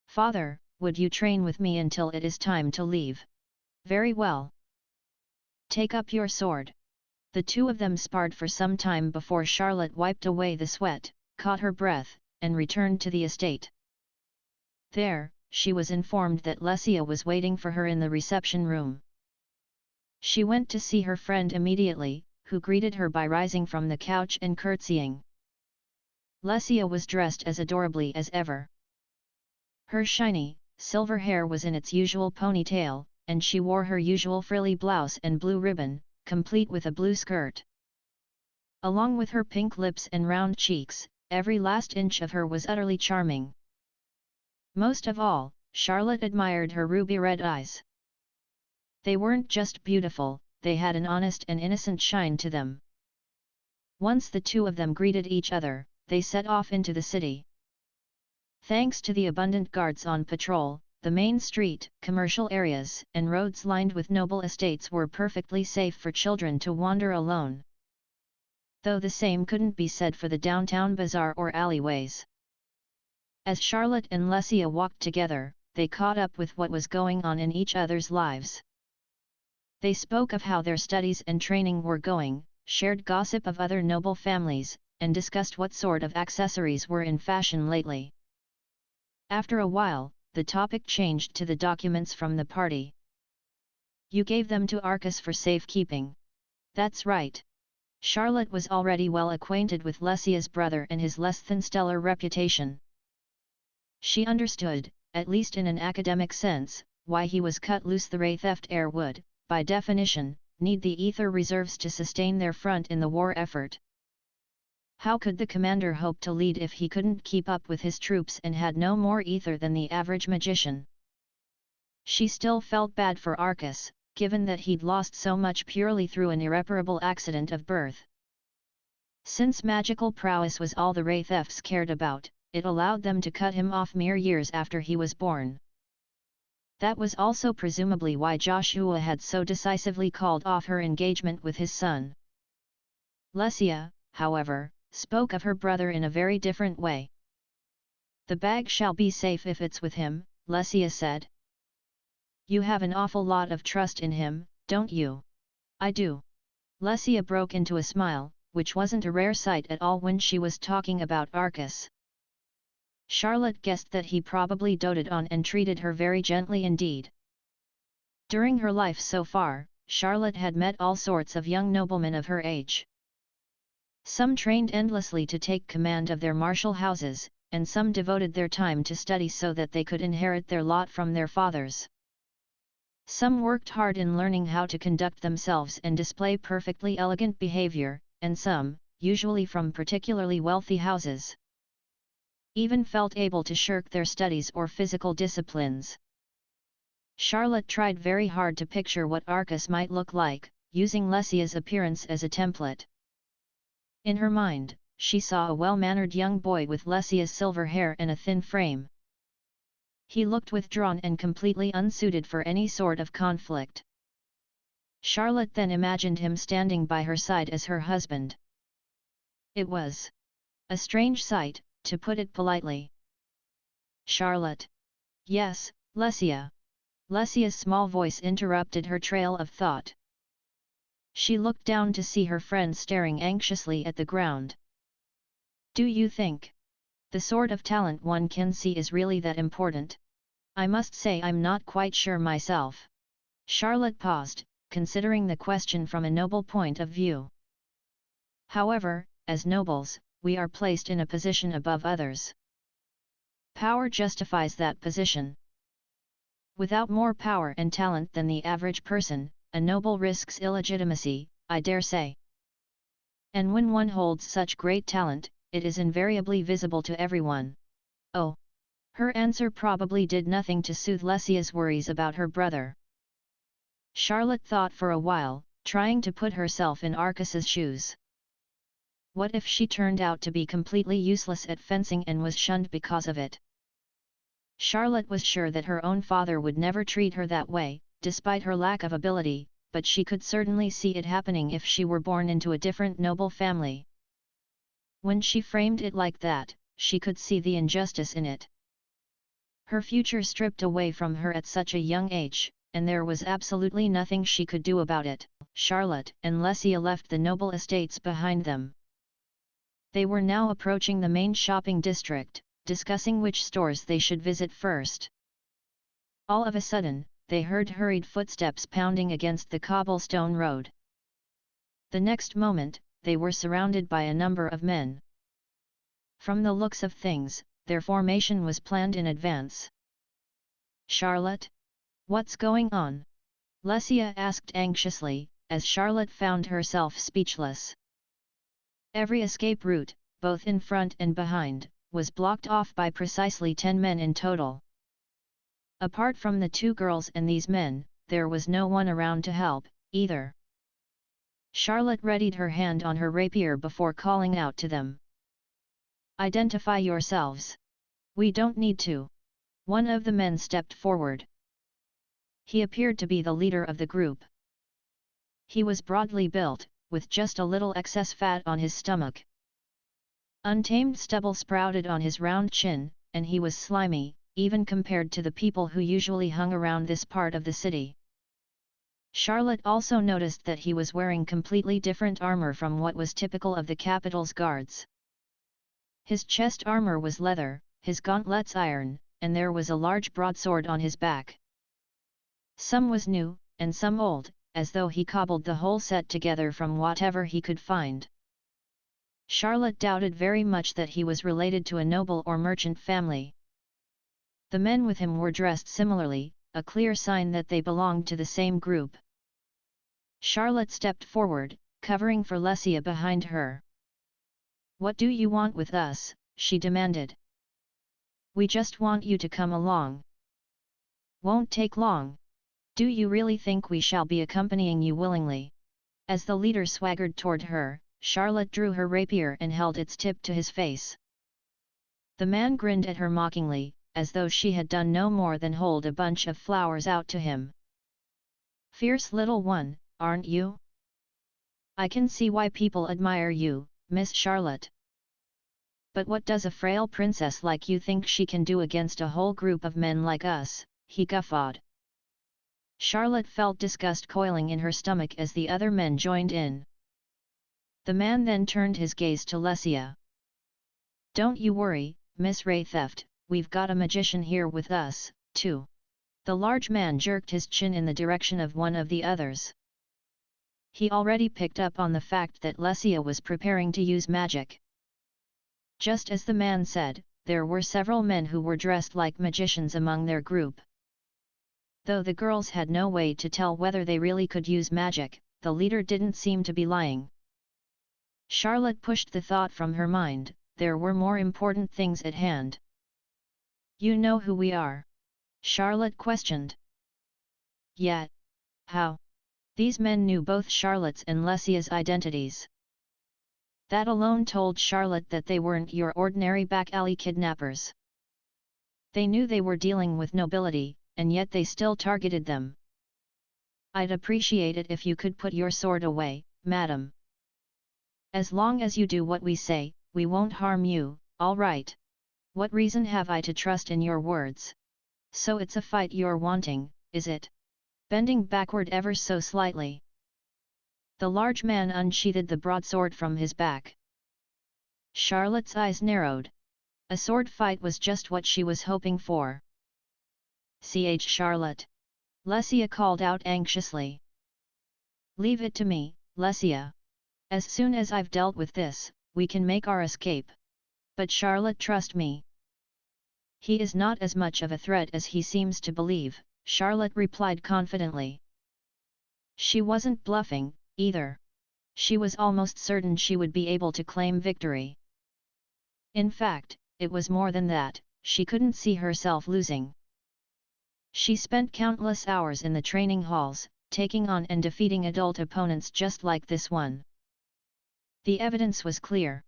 Father, would you train with me until it is time to leave? Very well. Take up your sword. The two of them sparred for some time before Charlotte wiped away the sweat, caught her breath, and returned to the estate. There, she was informed that Lesia was waiting for her in the reception room. She went to see her friend immediately, who greeted her by rising from the couch and curtsying. Lesia was dressed as adorably as ever. Her shiny, silver hair was in its usual ponytail, and she wore her usual frilly blouse and blue ribbon, complete with a blue skirt. Along with her pink lips and round cheeks, every last inch of her was utterly charming. Most of all, Charlotte admired her ruby-red eyes. They weren't just beautiful, they had an honest and innocent shine to them. Once the two of them greeted each other, they set off into the city. Thanks to the abundant guards on patrol, the main street, commercial areas, and roads lined with noble estates were perfectly safe for children to wander alone. Though the same couldn't be said for the downtown bazaar or alleyways. As Charlotte and Lesia walked together, they caught up with what was going on in each other's lives. They spoke of how their studies and training were going, shared gossip of other noble families, and discussed what sort of accessories were in fashion lately. After a while, the topic changed to the documents from the party. You gave them to Arcus for safekeeping. That's right. Charlotte was already well acquainted with Lesia's brother and his less than stellar reputation. She understood, at least in an academic sense, why he was cut loose. The Wraitheft heir would, by definition, need the ether reserves to sustain their front in the war effort. How could the commander hope to lead if he couldn't keep up with his troops and had no more ether than the average magician? She still felt bad for Arcus, given that he'd lost so much purely through an irreparable accident of birth. Since magical prowess was all the Wraithefts cared about, it allowed them to cut him off mere years after he was born. That was also presumably why Joshua had so decisively called off her engagement with his son. Lesia, however, spoke of her brother in a very different way. The bag shall be safe if it's with him, Lesia said. You have an awful lot of trust in him, don't you? I do. Lesia broke into a smile, which wasn't a rare sight at all when she was talking about Arcus. Charlotte guessed that he probably doted on and treated her very gently indeed. During her life so far, Charlotte had met all sorts of young noblemen of her age. Some trained endlessly to take command of their martial houses, and some devoted their time to study so that they could inherit their lot from their fathers. Some worked hard in learning how to conduct themselves and display perfectly elegant behavior, and some, usually from particularly wealthy houses, even felt able to shirk their studies or physical disciplines. Charlotte tried very hard to picture what Arcus might look like, using Lesia's appearance as a template. In her mind, she saw a well-mannered young boy with Lesia's silver hair and a thin frame. He looked withdrawn and completely unsuited for any sort of conflict. Charlotte then imagined him standing by her side as her husband. It was a strange sight, to put it politely. Charlotte. Yes, Lesia. Lesia's small voice interrupted her trail of thought. She looked down to see her friend staring anxiously at the ground. Do you think the sort of talent one can see is really that important? I must say I'm not quite sure myself. Charlotte paused, considering the question from a noble point of view. However, as nobles, we are placed in a position above others. Power justifies that position. Without more power and talent than the average person, a noble risks illegitimacy, I dare say. And when one holds such great talent, it is invariably visible to everyone. Oh! Her answer probably did nothing to soothe Lesia's worries about her brother. Charlotte thought for a while, trying to put herself in Arcus's shoes. What if she turned out to be completely useless at fencing and was shunned because of it? Charlotte was sure that her own father would never treat her that way, despite her lack of ability, but she could certainly see it happening if she were born into a different noble family. When she framed it like that, she could see the injustice in it. Her future stripped away from her at such a young age, and there was absolutely nothing she could do about it. Charlotte and Lesia left the noble estates behind them. They were now approaching the main shopping district, discussing which stores they should visit first. All of a sudden, they heard hurried footsteps pounding against the cobblestone road. The next moment, they were surrounded by a number of men. From the looks of things, their formation was planned in advance. "Charlotte? What's going on?" Lesia asked anxiously, as Charlotte found herself speechless. Every escape route, both in front and behind, was blocked off by precisely 10 men in total. Apart from the 2 girls and these men, there was no one around to help, either. Charlotte readied her hand on her rapier before calling out to them. "Identify yourselves. We don't need to." One of the men stepped forward. He appeared to be the leader of the group. He was broadly built, with just a little excess fat on his stomach. Untamed stubble sprouted on his round chin, and he was slimy, even compared to the people who usually hung around this part of the city. Charlotte also noticed that he was wearing completely different armor from what was typical of the capital's guards. His chest armor was leather, his gauntlets iron, and there was a large broadsword on his back. Some was new, and some old, as though he cobbled the whole set together from whatever he could find. Charlotte doubted very much that he was related to a noble or merchant family. The men with him were dressed similarly, a clear sign that they belonged to the same group. Charlotte stepped forward, covering for Lesia behind her. "What do you want with us?" she demanded. "We just want you to come along. Won't take long. Do you really think we shall be accompanying you willingly?" As the leader swaggered toward her, Charlotte drew her rapier and held its tip to his face. The man grinned at her mockingly, as though she had done no more than hold a bunch of flowers out to him. "Fierce little one, aren't you? I can see why people admire you, Miss Charlotte. But what does a frail princess like you think she can do against a whole group of men like us?" he guffawed. Charlotte felt disgust coiling in her stomach as the other men joined in. The man then turned his gaze to Lesia. "Don't you worry, Miss Raytheft, we've got a magician here with us, too." The large man jerked his chin in the direction of one of the others. He already picked up on the fact that Lesia was preparing to use magic. Just as the man said, there were several men who were dressed like magicians among their group. Though the girls had no way to tell whether they really could use magic, the leader didn't seem to be lying. Charlotte pushed the thought from her mind, there were more important things at hand. "You know who we are?" Charlotte questioned. "Yeah. How?" These men knew both Charlotte's and Lesia's identities. That alone told Charlotte that they weren't your ordinary back-alley kidnappers. They knew they were dealing with nobility, and yet they still targeted them. "I'd appreciate it if you could put your sword away, madam. As long as you do what we say, we won't harm you, all right? What reason have I to trust in your words? So it's a fight you're wanting, is it?" Bending backward ever so slightly, the large man unsheathed the broadsword from his back. Charlotte's eyes narrowed. A sword fight was just what she was hoping for. Charlotte," Lesia called out anxiously. "Leave it to me, Lesia. As soon as I've dealt with this, we can make our escape. But Charlotte, trust me. He is not as much of a threat as he seems to believe," Charlotte replied confidently. She wasn't bluffing, either. She was almost certain she would be able to claim victory. In fact, it was more than that, she couldn't see herself losing. She spent countless hours in the training halls, taking on and defeating adult opponents just like this one. The evidence was clear.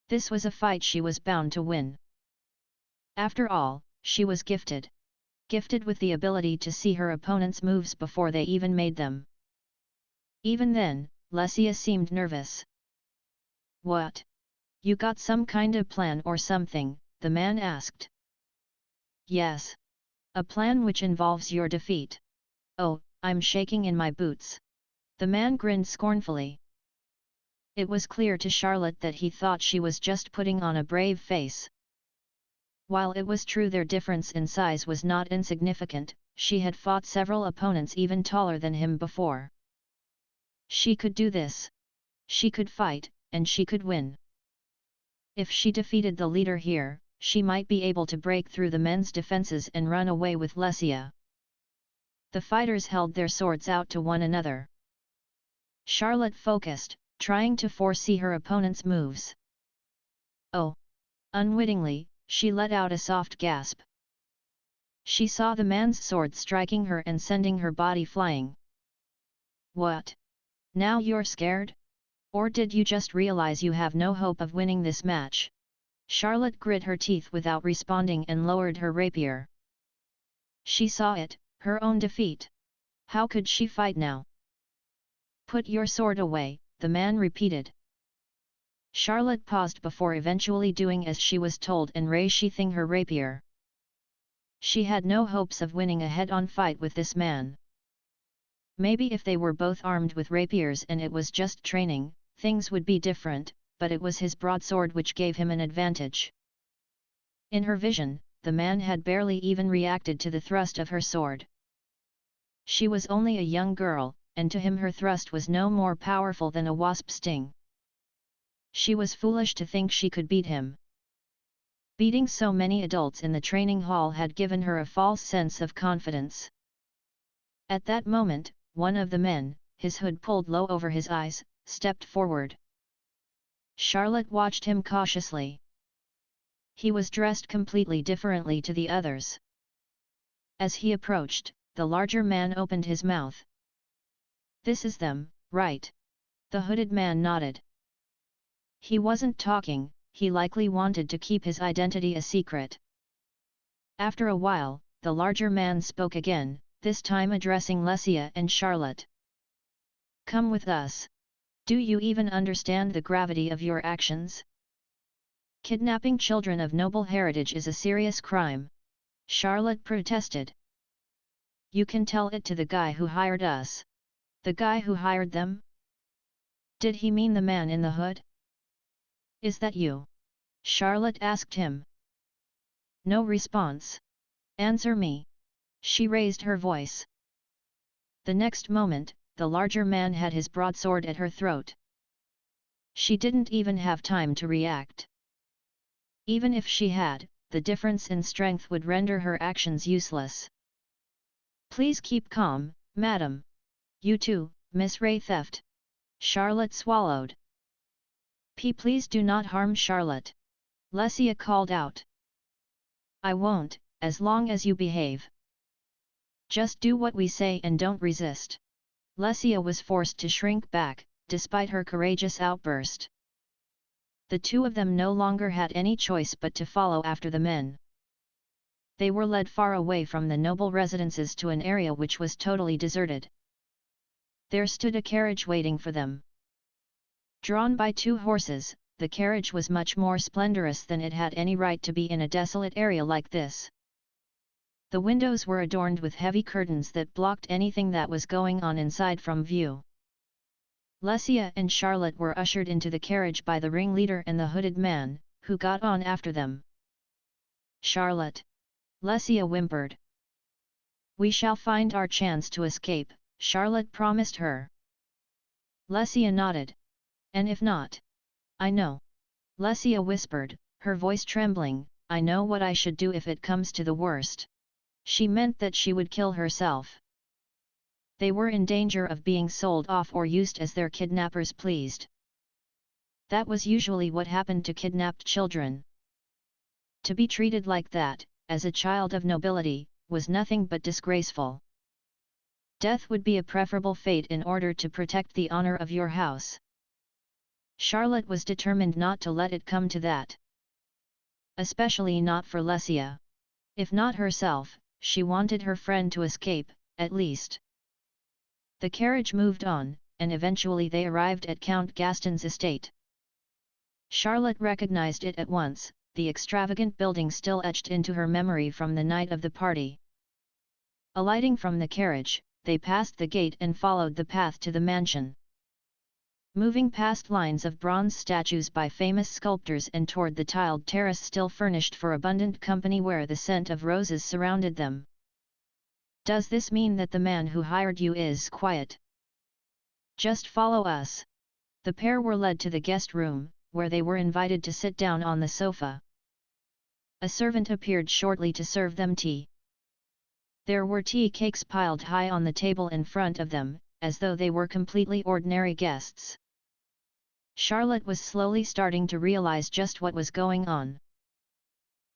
This was a fight she was bound to win. After all, she was gifted. Gifted with the ability to see her opponent's moves before they even made them. Even then, Lesia seemed nervous. "What? You got some kind of plan or something?" the man asked. "Yes. A plan which involves your defeat." "Oh, I'm shaking in my boots." The man grinned scornfully. It was clear to Charlotte that he thought she was just putting on a brave face. While it was true their difference in size was not insignificant, she had fought several opponents even taller than him before. She could do this. She could fight, and she could win. If she defeated the leader here, she might be able to break through the men's defenses and run away with Lesia. The fighters held their swords out to one another. Charlotte focused, trying to foresee her opponent's moves. Oh! Unwittingly, she let out a soft gasp. She saw the man's sword striking her and sending her body flying. "What? Now you're scared? Or did you just realize you have no hope of winning this match?" Charlotte grit her teeth without responding and lowered her rapier. She saw it, her own defeat. How could she fight now? "Put your sword away," the man repeated. Charlotte paused before eventually doing as she was told and re-sheathing her rapier. She had no hopes of winning a head-on fight with this man. Maybe if they were both armed with rapiers and it was just training, things would be different, but it was his broadsword which gave him an advantage. In her vision, the man had barely even reacted to the thrust of her sword. She was only a young girl, and to him her thrust was no more powerful than a wasp sting. She was foolish to think she could beat him. Beating so many adults in the training hall had given her a false sense of confidence. At that moment, one of the men, his hood pulled low over his eyes, stepped forward. Charlotte watched him cautiously. He was dressed completely differently to the others. As he approached, the larger man opened his mouth. "This is them, right?" The hooded man nodded. He wasn't talking, he likely wanted to keep his identity a secret. After a while, the larger man spoke again, this time addressing Lesia and Charlotte. "Come with us. Do you even understand the gravity of your actions? Kidnapping children of noble heritage is a serious crime," Charlotte protested. "You can tell it to the guy who hired us." "The guy who hired them?" Did he mean the man in the hood? "Is that you?" Charlotte asked him. No response. "Answer me." She raised her voice. The next moment, the larger man had his broadsword at her throat. She didn't even have time to react. Even if she had, the difference in strength would render her actions useless. "Please keep calm, madam. You too, Miss Ray Theft." Charlotte swallowed. Please do not harm Charlotte," Lesia called out. "I won't, as long as you behave. Just do what we say and don't resist." Lesia was forced to shrink back, despite her courageous outburst. The two of them no longer had any choice but to follow after the men. They were led far away from the noble residences to an area which was totally deserted. There stood a carriage waiting for them. Drawn by 2 horses, the carriage was much more splendorous than it had any right to be in a desolate area like this. The windows were adorned with heavy curtains that blocked anything that was going on inside from view. Lesia and Charlotte were ushered into the carriage by the ringleader and the hooded man, who got on after them. "Charlotte!" Lesia whimpered. "We shall find our chance to escape," Charlotte promised her. Lesia nodded. "And if not? I know." Lesia whispered, her voice trembling, "I know what I should do if it comes to the worst." She meant that she would kill herself. They were in danger of being sold off or used as their kidnappers pleased. That was usually what happened to kidnapped children. To be treated like that, as a child of nobility, was nothing but disgraceful. Death would be a preferable fate in order to protect the honor of your house. Charlotte was determined not to let it come to that. Especially not for Lesia. If not herself, she wanted her friend to escape, at least. The carriage moved on, and eventually they arrived at Count Gaston's estate. Charlotte recognized it at once, the extravagant building still etched into her memory from the night of the party. Alighting from the carriage, they passed the gate and followed the path to the mansion. Moving past lines of bronze statues by famous sculptors and toward the tiled terrace still furnished for abundant company where the scent of roses surrounded them. Does this mean that the man who hired you is quiet? Just follow us. The pair were led to the guest room, where they were invited to sit down on the sofa. A servant appeared shortly to serve them tea. There were tea cakes piled high on the table in front of them, as though they were completely ordinary guests. Charlotte was slowly starting to realize just what was going on.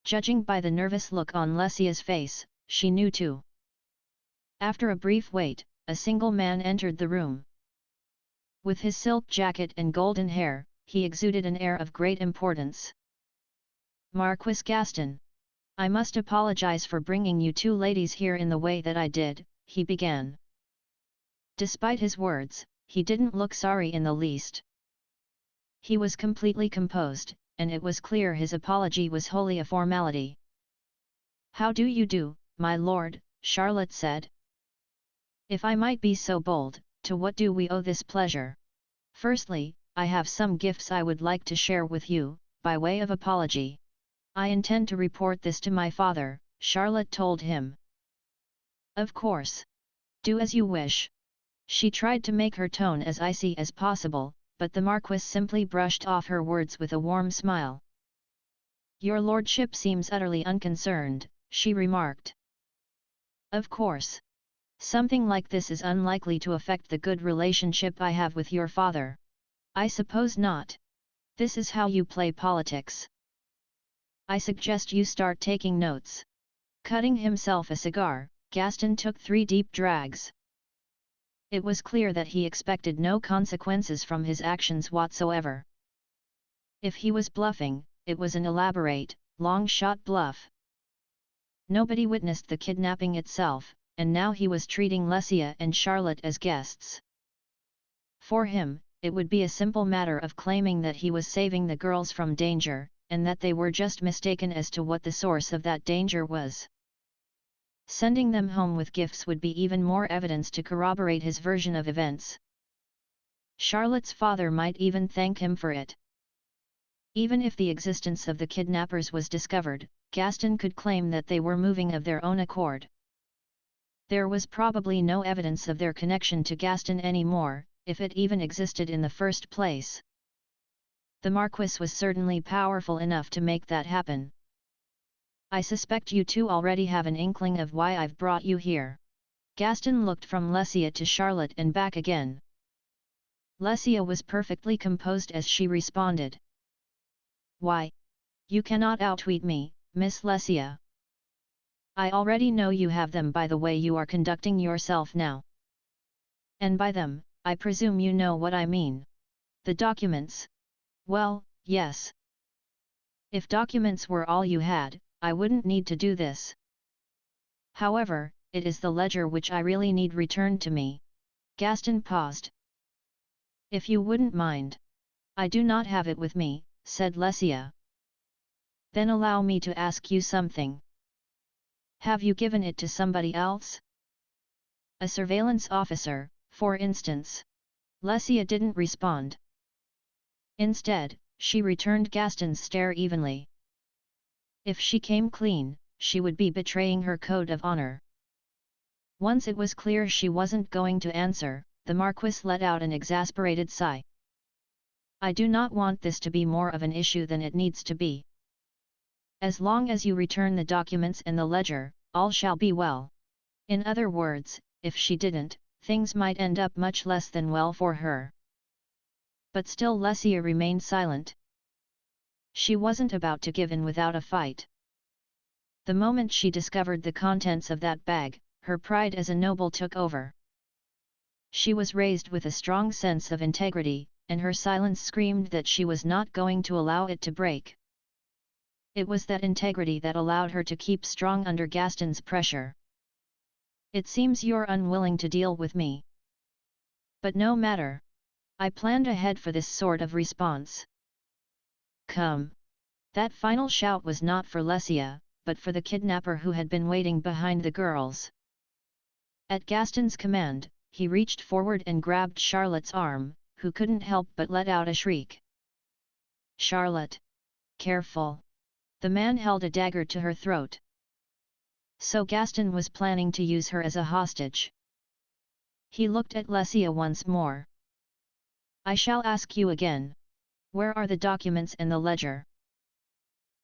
Judging by the nervous look on Lesia's face, she knew too. After a brief wait, a single man entered the room. With his silk jacket and golden hair, he exuded an air of great importance. Marquis Gaston. I must apologize for bringing you two ladies here in the way that I did, he began. Despite his words, he didn't look sorry in the least. He was completely composed, and it was clear his apology was wholly a formality. How do you do, my lord, Charlotte said. If I might be so bold, to what do we owe this pleasure? Firstly, I have some gifts I would like to share with you, by way of apology. I intend to report this to my father, Charlotte told him. Of course. Do as you wish. She tried to make her tone as icy as possible, but the Marquis simply brushed off her words with a warm smile. Your lordship seems utterly unconcerned, she remarked. Of course. Something like this is unlikely to affect the good relationship I have with your father. I suppose not. This is how you play politics. I suggest you start taking notes. Cutting himself a cigar, Gaston took 3 deep drags. It was clear that he expected no consequences from his actions whatsoever. If he was bluffing, it was an elaborate, long-shot bluff. Nobody witnessed the kidnapping itself, and now he was treating Lesia and Charlotte as guests. For him, it would be a simple matter of claiming that he was saving the girls from danger, and that they were just mistaken as to what the source of that danger was. Sending them home with gifts would be even more evidence to corroborate his version of events. Charlotte's father might even thank him for it. Even if the existence of the kidnappers was discovered, Gaston could claim that they were moving of their own accord. There was probably no evidence of their connection to Gaston anymore, if it even existed in the first place. The Marquis was certainly powerful enough to make that happen. I suspect you two already have an inkling of why I've brought you here. Gaston looked from Lesia to Charlotte and back again. Lesia was perfectly composed as she responded. Why? You cannot outwit me, Miss Lesia. I already know you have them by the way you are conducting yourself now. And by them, I presume you know what I mean. The documents. Well, yes. If documents were all you had, I wouldn't need to do this. However, it is the ledger which I really need returned to me. Gaston paused. If you wouldn't mind. I do not have it with me, said Lesia. Then allow me to ask you something. Have you given it to somebody else? A surveillance officer, for instance. Lesia didn't respond. Instead, she returned Gaston's stare evenly. If she came clean, she would be betraying her code of honor. Once it was clear she wasn't going to answer, the Marquis let out an exasperated sigh. I do not want this to be more of an issue than it needs to be. As long as you return the documents and the ledger, all shall be well. In other words, if she didn't, things might end up much less than well for her. But still Lesia remained silent. She wasn't about to give in without a fight. The moment she discovered the contents of that bag, her pride as a noble took over. She was raised with a strong sense of integrity, and her silence screamed that she was not going to allow it to break. It was that integrity that allowed her to keep strong under Gaston's pressure. "It seems you're unwilling to deal with me. But no matter. I planned ahead for this sort of response. Come." That final shout was not for Lesia, but for the kidnapper who had been waiting behind the girls. At Gaston's command, he reached forward and grabbed Charlotte's arm, who couldn't help but let out a shriek. "Charlotte! Careful!" The man held a dagger to her throat. So Gaston was planning to use her as a hostage. He looked at Lesia once more. "I shall ask you again. Where are the documents and the ledger?"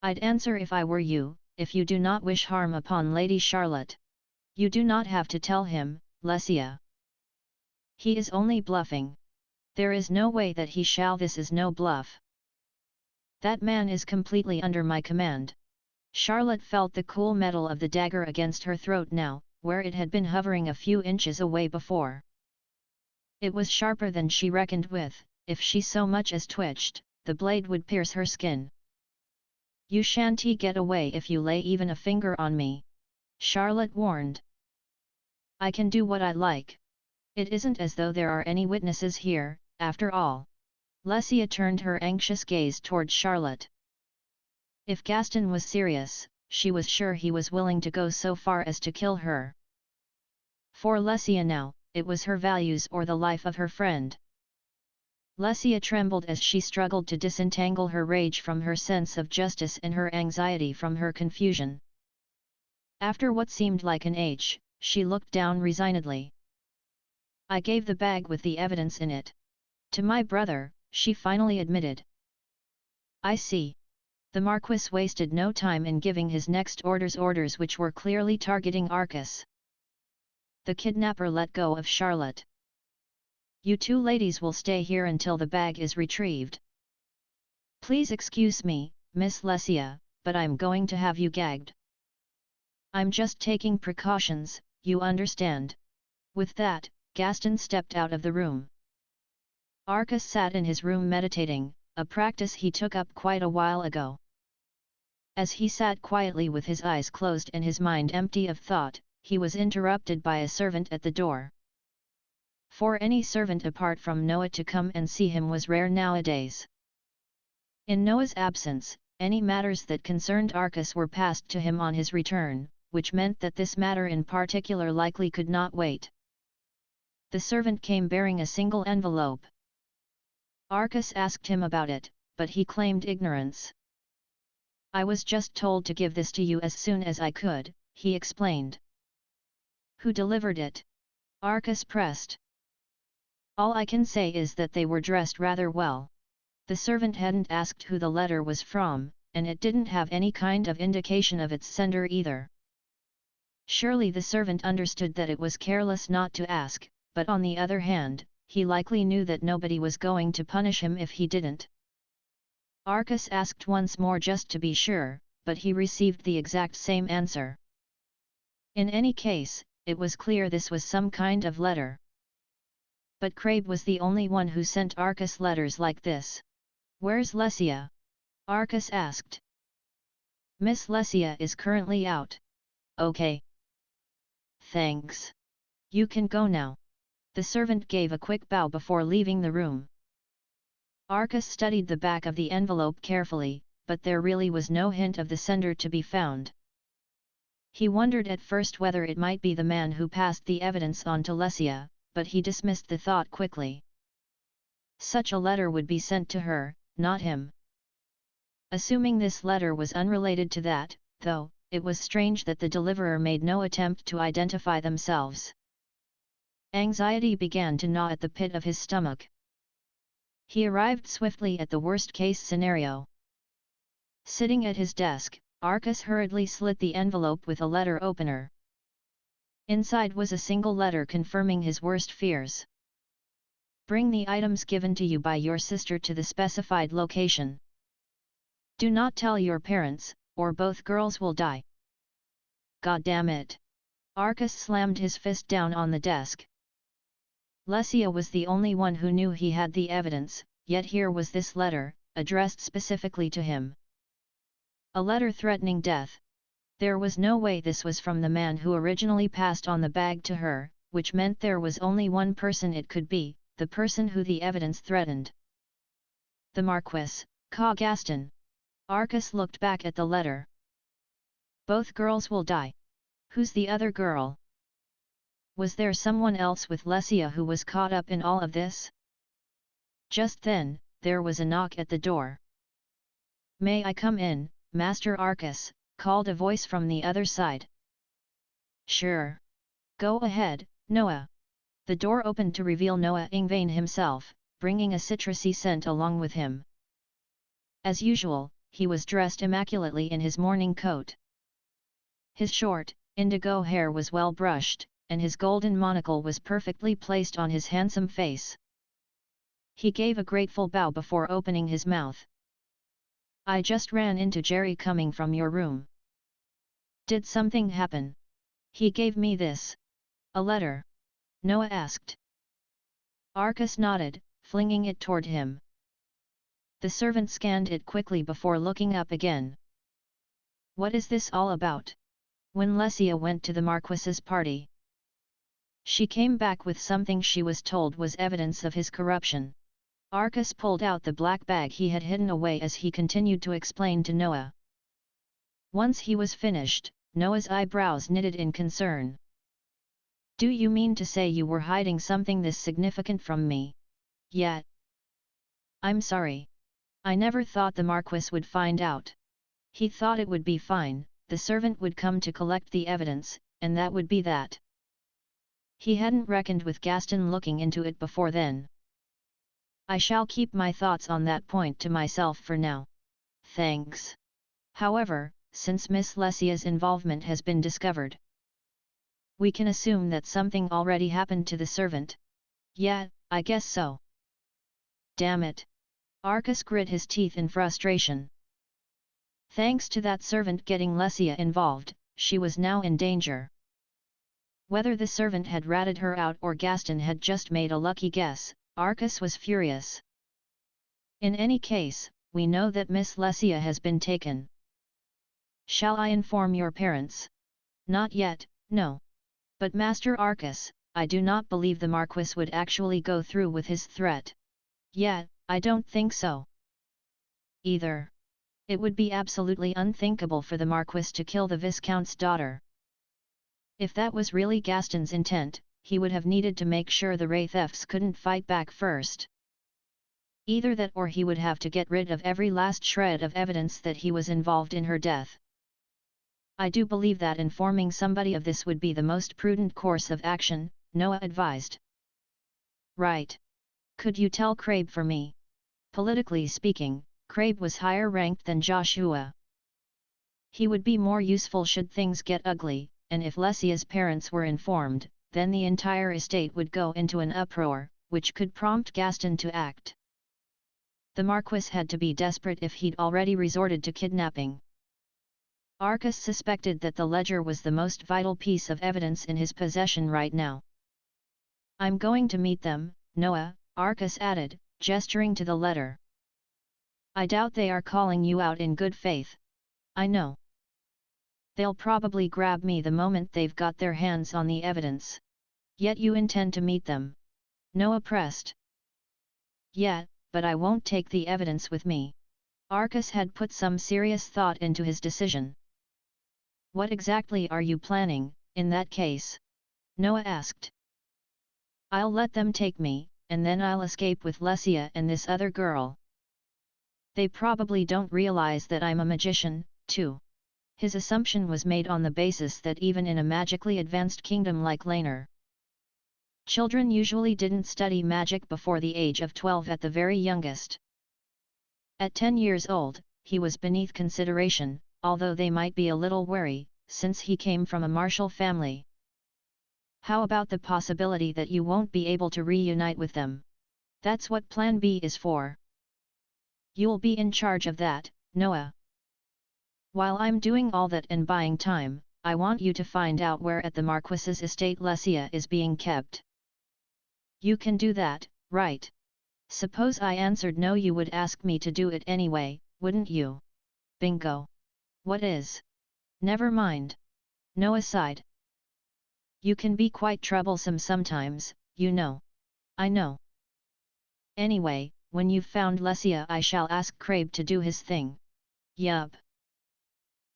"I'd answer if I were you, if you do not wish harm upon Lady Charlotte. You do not have to tell him, Lesia. He is only bluffing. There is no way that he shall. This is no bluff. That man is completely under my command." Charlotte felt the cool metal of the dagger against her throat now, where it had been hovering a few inches away before. It was sharper than she reckoned with. If she so much as twitched, the blade would pierce her skin. "You shan't get away if you lay even a finger on me," Charlotte warned. "I can do what I like. It isn't as though there are any witnesses here, after all." Lesia turned her anxious gaze toward Charlotte. If Gaston was serious, she was sure he was willing to go so far as to kill her. For Lesia now, it was her values or the life of her friend. Lesia trembled as she struggled to disentangle her rage from her sense of justice and her anxiety from her confusion. After what seemed like an age, she looked down resignedly. "I gave the bag with the evidence in it to my brother," she finally admitted. "I see." The Marquis wasted no time in giving his next orders which were clearly targeting Arcus. The kidnapper let go of Charlotte. "You two ladies will stay here until the bag is retrieved. Please excuse me, Miss Lesia, but I'm going to have you gagged. I'm just taking precautions, you understand." With that, Gaston stepped out of the room. Arcus sat in his room meditating, a practice he took up quite a while ago. As he sat quietly with his eyes closed and his mind empty of thought, he was interrupted by a servant at the door. For any servant apart from Noah to come and see him was rare nowadays. In Noah's absence, any matters that concerned Arcus were passed to him on his return, which meant that this matter in particular likely could not wait. The servant came bearing a single envelope. Arcus asked him about it, but he claimed ignorance. "I was just told to give this to you as soon as I could," he explained. "Who delivered it?" Arcus pressed. "All I can say is that they were dressed rather well." The servant hadn't asked who the letter was from, and it didn't have any kind of indication of its sender either. Surely the servant understood that it was careless not to ask, but on the other hand, he likely knew that nobody was going to punish him if he didn't. Arcus asked once more just to be sure, but he received the exact same answer. In any case, it was clear this was some kind of letter. But Crabe was the only one who sent Arcus letters like this. "Where's Lesia?" Arcus asked. "Miss Lesia is currently out." "Okay. Thanks. You can go now." The servant gave a quick bow before leaving the room. Arcus studied the back of the envelope carefully, but there really was no hint of the sender to be found. He wondered at first whether it might be the man who passed the evidence on to Lesia, but he dismissed the thought quickly. Such a letter would be sent to her, not him. Assuming this letter was unrelated to that, though, it was strange that the deliverer made no attempt to identify themselves. Anxiety began to gnaw at the pit of his stomach. He arrived swiftly at the worst-case scenario. Sitting at his desk, Arcus hurriedly slit the envelope with a letter opener. Inside was a single letter confirming his worst fears. "Bring the items given to you by your sister to the specified location. Do not tell your parents, or both girls will die." God damn it! Arcus slammed his fist down on the desk. Lesia was the only one who knew he had the evidence, yet here was this letter, addressed specifically to him. A letter threatening death. There was no way this was from the man who originally passed on the bag to her, which meant there was only one person it could be, the person who the evidence threatened. The Marquis, Ca Gaston. Arcas looked back at the letter. Both girls will die. Who's the other girl? Was there someone else with Lesia who was caught up in all of this? Just then, there was a knock at the door. "May I come in, Master Arcas?" called a voice from the other side. "Sure. Go ahead, Noah." The door opened to reveal Noah Ingvain himself, bringing a citrusy scent along with him. As usual, he was dressed immaculately in his morning coat. His short, indigo hair was well brushed, and his golden monocle was perfectly placed on his handsome face. He gave a grateful bow before opening his mouth. "I just ran into Jerry coming from your room." "Did something happen?" "He gave me this." "A letter?" Noah asked. Arcas nodded, flinging it toward him. The servant scanned it quickly before looking up again. "What is this all about?" When Lesia went to the Marquis's party, she came back with something she was told was evidence of his corruption. Arcas pulled out the black bag he had hidden away as he continued to explain to Noah. Once he was finished, Noah's eyebrows knitted in concern. "Do you mean to say you were hiding something this significant from me? Yet? I'm sorry. I never thought the Marquis would find out. He thought it would be fine, the servant would come to collect the evidence, and that would be that. He hadn't reckoned with Gaston looking into it before then. I shall keep my thoughts on that point to myself for now. Thanks. However, since Miss Lesia's involvement has been discovered, we can assume that something already happened to the servant." "Yeah, I guess so." "Damn it." Arcas grit his teeth in frustration. Thanks to that servant getting Lesia involved, she was now in danger. Whether the servant had ratted her out or Gaston had just made a lucky guess, Arcas was furious. "In any case, we know that Miss Lesia has been taken. Shall I inform your parents?" "Not yet, no. But Master Arcas, I do not believe the Marquis would actually go through with his threat." "Yeah, I don't think so either. It would be absolutely unthinkable for the Marquis to kill the Viscount's daughter. If that was really Gaston's intent, he would have needed to make sure the Wraithefs couldn't fight back first. Either that or he would have to get rid of every last shred of evidence that he was involved in her death. I do believe that informing somebody of this would be the most prudent course of action," Noah advised. "Right. Could you tell Crabe for me?" Politically speaking, Crabe was higher ranked than Joshua. He would be more useful should things get ugly, and if Lesia's parents were informed, then the entire estate would go into an uproar, which could prompt Gaston to act. The Marquis had to be desperate if he'd already resorted to kidnapping. Arcas suspected that the ledger was the most vital piece of evidence in his possession right now. "I'm going to meet them, Noah," Arcas added, gesturing to the letter. "I doubt they are calling you out in good faith. I know. They'll probably grab me the moment they've got their hands on the evidence. Yet you intend to meet them?" Noah pressed. "Yeah, but I won't take the evidence with me." Arcas had put some serious thought into his decision. "What exactly are you planning, in that case?" Noah asked. "I'll let them take me, and then I'll escape with Lesia and this other girl. They probably don't realize that I'm a magician, too." His assumption was made on the basis that even in a magically advanced kingdom like Laner, children usually didn't study magic before the age of 12 at the very youngest. At 10 years old, he was beneath consideration, although they might be a little wary, since he came from a martial family. "How about the possibility that you won't be able to reunite with them? That's what Plan B is for." "You'll be in charge of that, Noah. While I'm doing all that and buying time, I want you to find out where at the Marquis's estate Lesia is being kept." You can do that, right? Suppose I answered no, you would ask me to do it anyway, wouldn't you? Bingo. What is? Never mind. No aside. You can be quite troublesome sometimes, you know. I know. Anyway, when you've found Lesia, I shall ask Crabe to do his thing. Yup.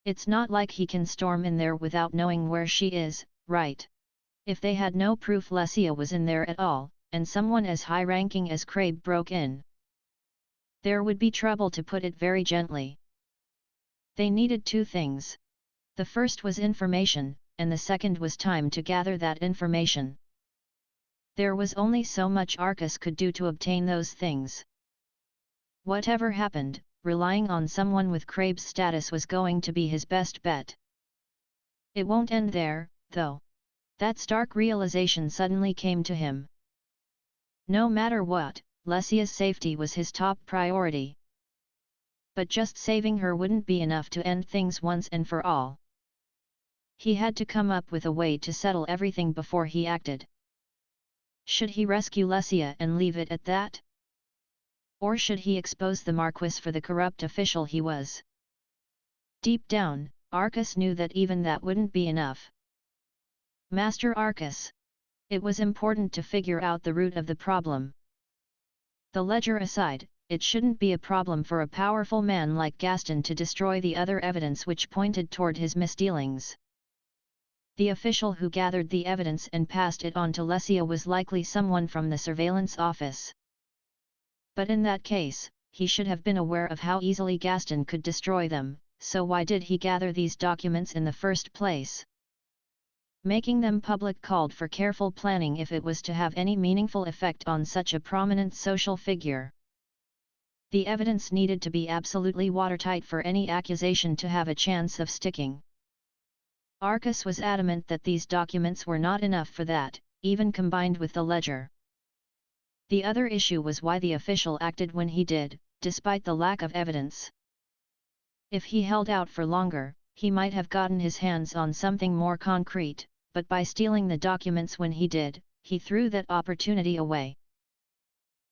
It's not like he can storm in there without knowing where she is, right? If they had no proof Lesia was in there at all, and someone as high-ranking as Crabe broke in, there would be trouble, to put it very gently. They needed two things. The first was information, and the second was time to gather that information. There was only so much Arcus could do to obtain those things. Whatever happened, relying on someone with Crabe's status was going to be his best bet. It won't end there, though. That stark realization suddenly came to him. No matter what, Lesia's safety was his top priority. But just saving her wouldn't be enough to end things once and for all. He had to come up with a way to settle everything before he acted. Should he rescue Lesia and leave it at that? Or should he expose the Marquis for the corrupt official he was? Deep down, Arcus knew that even that wouldn't be enough. Master Arcus. It was important to figure out the root of the problem. The ledger aside, it shouldn't be a problem for a powerful man like Gaston to destroy the other evidence which pointed toward his misdealings. The official who gathered the evidence and passed it on to Lesia was likely someone from the surveillance office. But in that case, he should have been aware of how easily Gaston could destroy them, so why did he gather these documents in the first place? Making them public called for careful planning if it was to have any meaningful effect on such a prominent social figure. The evidence needed to be absolutely watertight for any accusation to have a chance of sticking. Arcus was adamant that these documents were not enough for that, even combined with the ledger. The other issue was why the official acted when he did, despite the lack of evidence. If he held out for longer, he might have gotten his hands on something more concrete, but by stealing the documents when he did, he threw that opportunity away.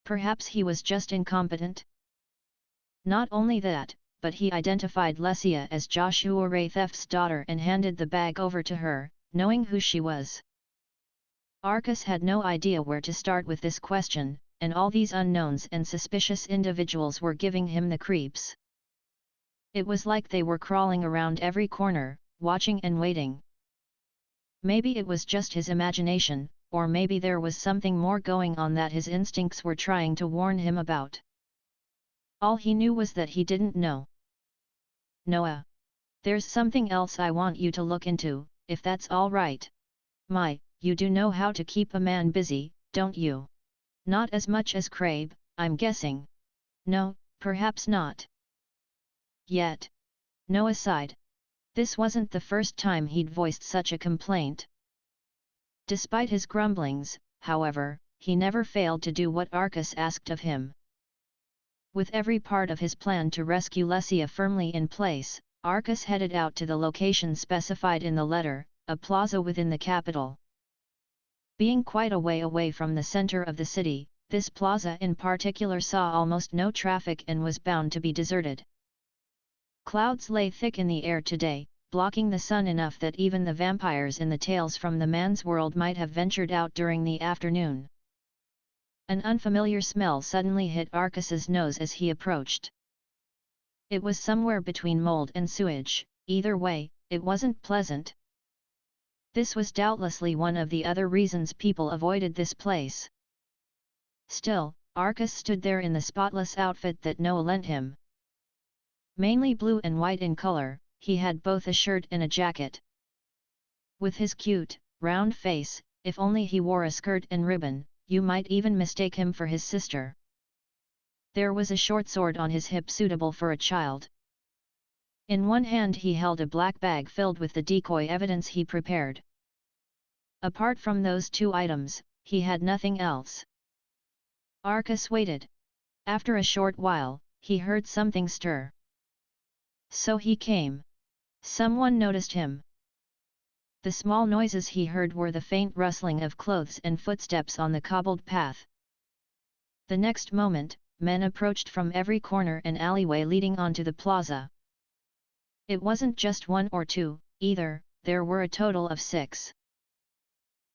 Perhaps he was just incompetent? Not only that, but he identified Lesia as Joshua Raythef's daughter and handed the bag over to her, knowing who she was. Arcus had no idea where to start with this question, and all these unknowns and suspicious individuals were giving him the creeps. It was like they were crawling around every corner, watching and waiting. Maybe it was just his imagination, or maybe there was something more going on that his instincts were trying to warn him about. All he knew was that he didn't know. Noah. There's something else I want you to look into, if that's all right. You do know how to keep a man busy, don't you? Not as much as Crabe, I'm guessing. No, perhaps not. Yet. Noah sighed. This wasn't the first time he'd voiced such a complaint. Despite his grumblings, however, he never failed to do what Arcus asked of him. With every part of his plan to rescue Lesia firmly in place, Arcus headed out to the location specified in the letter, a plaza within the capital. Being quite a way away from the center of the city, this plaza in particular saw almost no traffic and was bound to be deserted. Clouds lay thick in the air today, blocking the sun enough that even the vampires in the tales from the man's world might have ventured out during the afternoon. An unfamiliar smell suddenly hit Arcus's nose as he approached. It was somewhere between mold and sewage, either way, it wasn't pleasant. This was doubtlessly one of the other reasons people avoided this place. Still, Arcus stood there in the spotless outfit that Noah lent him. Mainly blue and white in color, he had both a shirt and a jacket. With his cute, round face, if only he wore a skirt and ribbon, you might even mistake him for his sister. There was a short sword on his hip suitable for a child. In one hand he held a black bag filled with the decoy evidence he prepared. Apart from those two items, he had nothing else. Arcus waited. After a short while, he heard something stir. So he came. Someone noticed him. The small noises he heard were the faint rustling of clothes and footsteps on the cobbled path. The next moment, men approached from every corner and alleyway leading onto the plaza. It wasn't just one or two, either, there were a total of 6.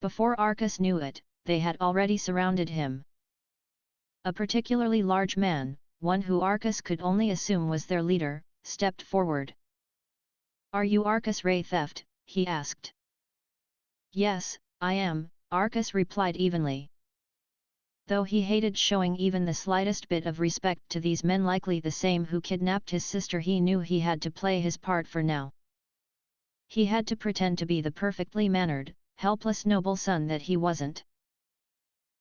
Before Arcus knew it, they had already surrounded him. A particularly large man, one who Arcus could only assume was their leader, stepped forward. "Are you Arcus Ray Theft?" he asked. "Yes, I am," Arcus replied evenly. Though he hated showing even the slightest bit of respect to these men, likely the same who kidnapped his sister, he knew he had to play his part for now. He had to pretend to be the perfectly mannered, helpless noble son that he wasn't.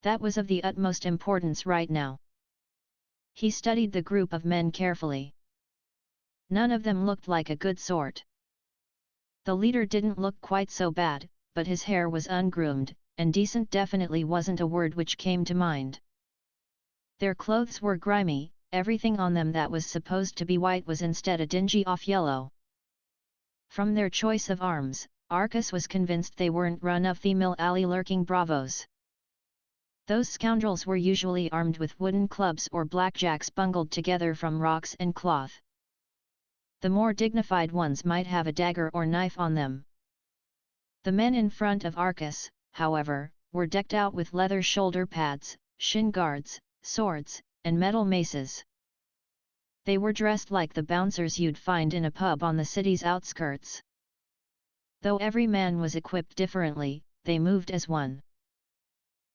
That was of the utmost importance right now. He studied the group of men carefully. None of them looked like a good sort. The leader didn't look quite so bad, but his hair was ungroomed, and decent definitely wasn't a word which came to mind. Their clothes were grimy, everything on them that was supposed to be white was instead a dingy off-yellow. From their choice of arms, Arcus was convinced they weren't run-of-the-mill alley-lurking bravos. Those scoundrels were usually armed with wooden clubs or blackjacks bungled together from rocks and cloth. The more dignified ones might have a dagger or knife on them. The men in front of Arcus, however, were decked out with leather shoulder pads, shin guards, swords, and metal maces. They were dressed like the bouncers you'd find in a pub on the city's outskirts. Though every man was equipped differently, they moved as one.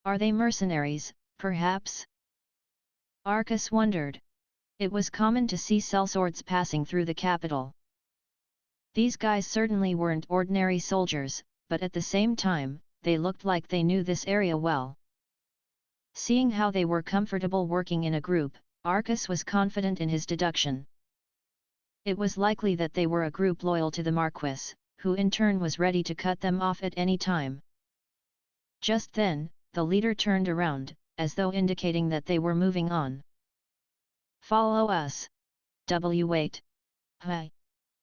Are they mercenaries, perhaps? Arcus wondered. It was common to see sellswords passing through the capital. These guys certainly weren't ordinary soldiers, but at the same time, they looked like they knew this area well. Seeing how they were comfortable working in a group, Arcus was confident in his deduction. It was likely that they were a group loyal to the Marquis, who in turn was ready to cut them off at any time. Just then, the leader turned around, as though indicating that they were moving on. "Follow us. Wait. Hi."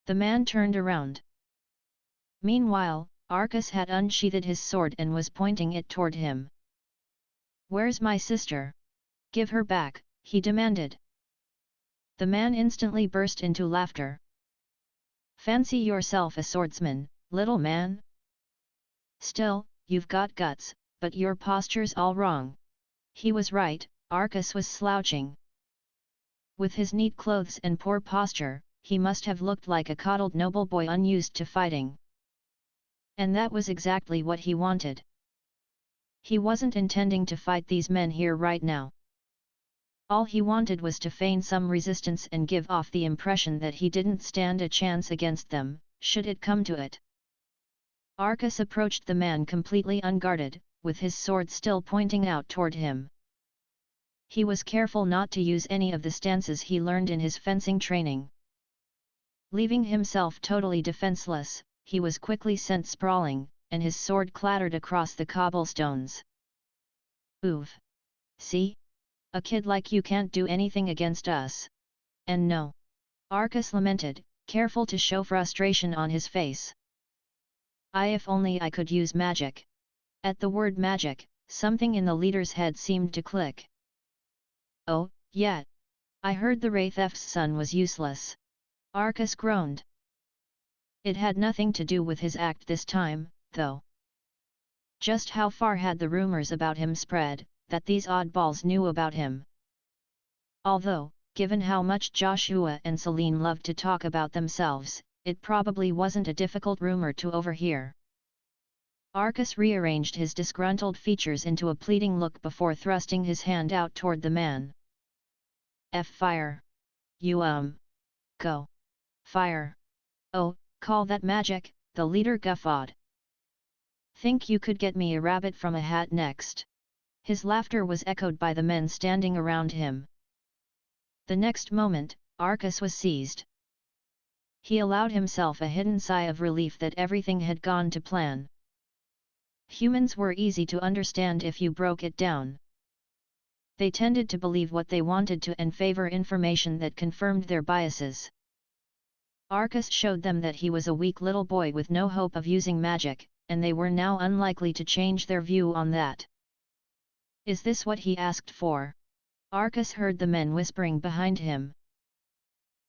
The man turned around. Meanwhile, Arcus had unsheathed his sword and was pointing it toward him. "Where's my sister? Give her back," he demanded. The man instantly burst into laughter. "Fancy yourself a swordsman, little man? Still, you've got guts, but your posture's all wrong." He was right, Arcus was slouching. With his neat clothes and poor posture, he must have looked like a coddled noble boy unused to fighting. And that was exactly what he wanted. He wasn't intending to fight these men here right now. All he wanted was to feign some resistance and give off the impression that he didn't stand a chance against them, should it come to it. Arcus approached the man completely unguarded, with his sword still pointing out toward him. He was careful not to use any of the stances he learned in his fencing training. Leaving himself totally defenseless, he was quickly sent sprawling, and his sword clattered across the cobblestones. "Oof! See? A kid like you can't do anything against us. And no," Arcus lamented, careful to show frustration on his face. If only I could use magic." At the word magic, something in the leader's head seemed to click. "Oh, yeah. I heard the Wraith F's son was useless." Arcus groaned. It had nothing to do with his act this time, though. Just how far had the rumors about him spread, that these oddballs knew about him? Although, given how much Joshua and Celine loved to talk about themselves, it probably wasn't a difficult rumor to overhear. Arcus rearranged his disgruntled features into a pleading look before thrusting his hand out toward the man. Fire. You Go. Fire. Oh, call that magic," the leader guffawed. "Think you could get me a rabbit from a hat next?" His laughter was echoed by the men standing around him. The next moment, Arcus was seized. He allowed himself a hidden sigh of relief that everything had gone to plan. Humans were easy to understand if you broke it down. They tended to believe what they wanted to and favor information that confirmed their biases. Arcus showed them that he was a weak little boy with no hope of using magic, and they were now unlikely to change their view on that. Is this what he asked for? Arcas heard the men whispering behind him.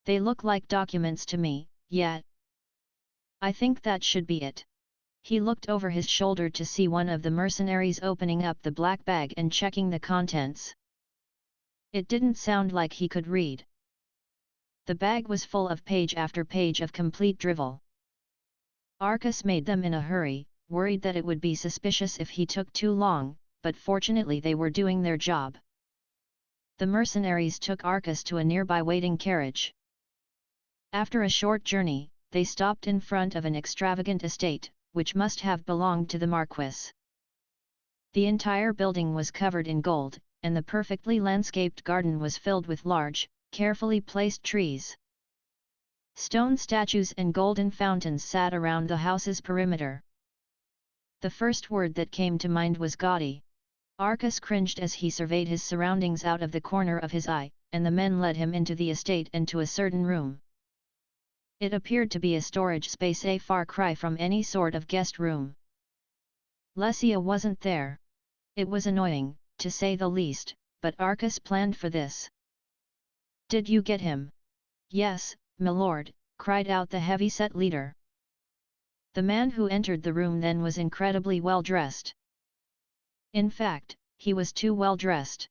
They look like documents to me, yet. I think that should be it. He looked over his shoulder to see one of the mercenaries opening up the black bag and checking the contents. It didn't sound like he could read. The bag was full of page after page of complete drivel. Arcas made them in a hurry, worried that it would be suspicious if he took too long, but fortunately they were doing their job. The mercenaries took Arcas to a nearby waiting carriage. After a short journey, they stopped in front of an extravagant estate, which must have belonged to the Marquis. The entire building was covered in gold, and the perfectly landscaped garden was filled with large, carefully placed trees. Stone statues and golden fountains sat around the house's perimeter. The first word that came to mind was gaudy. Arcas cringed as he surveyed his surroundings out of the corner of his eye, and the men led him into the estate and to a certain room. It appeared to be a storage space, a far cry from any sort of guest room. Lesia wasn't there. It was annoying, to say the least, but Arcas planned for this. Did you get him? Yes, milord, cried out the heavy-set leader. The man who entered the room then was incredibly well dressed. In fact, he was too well dressed.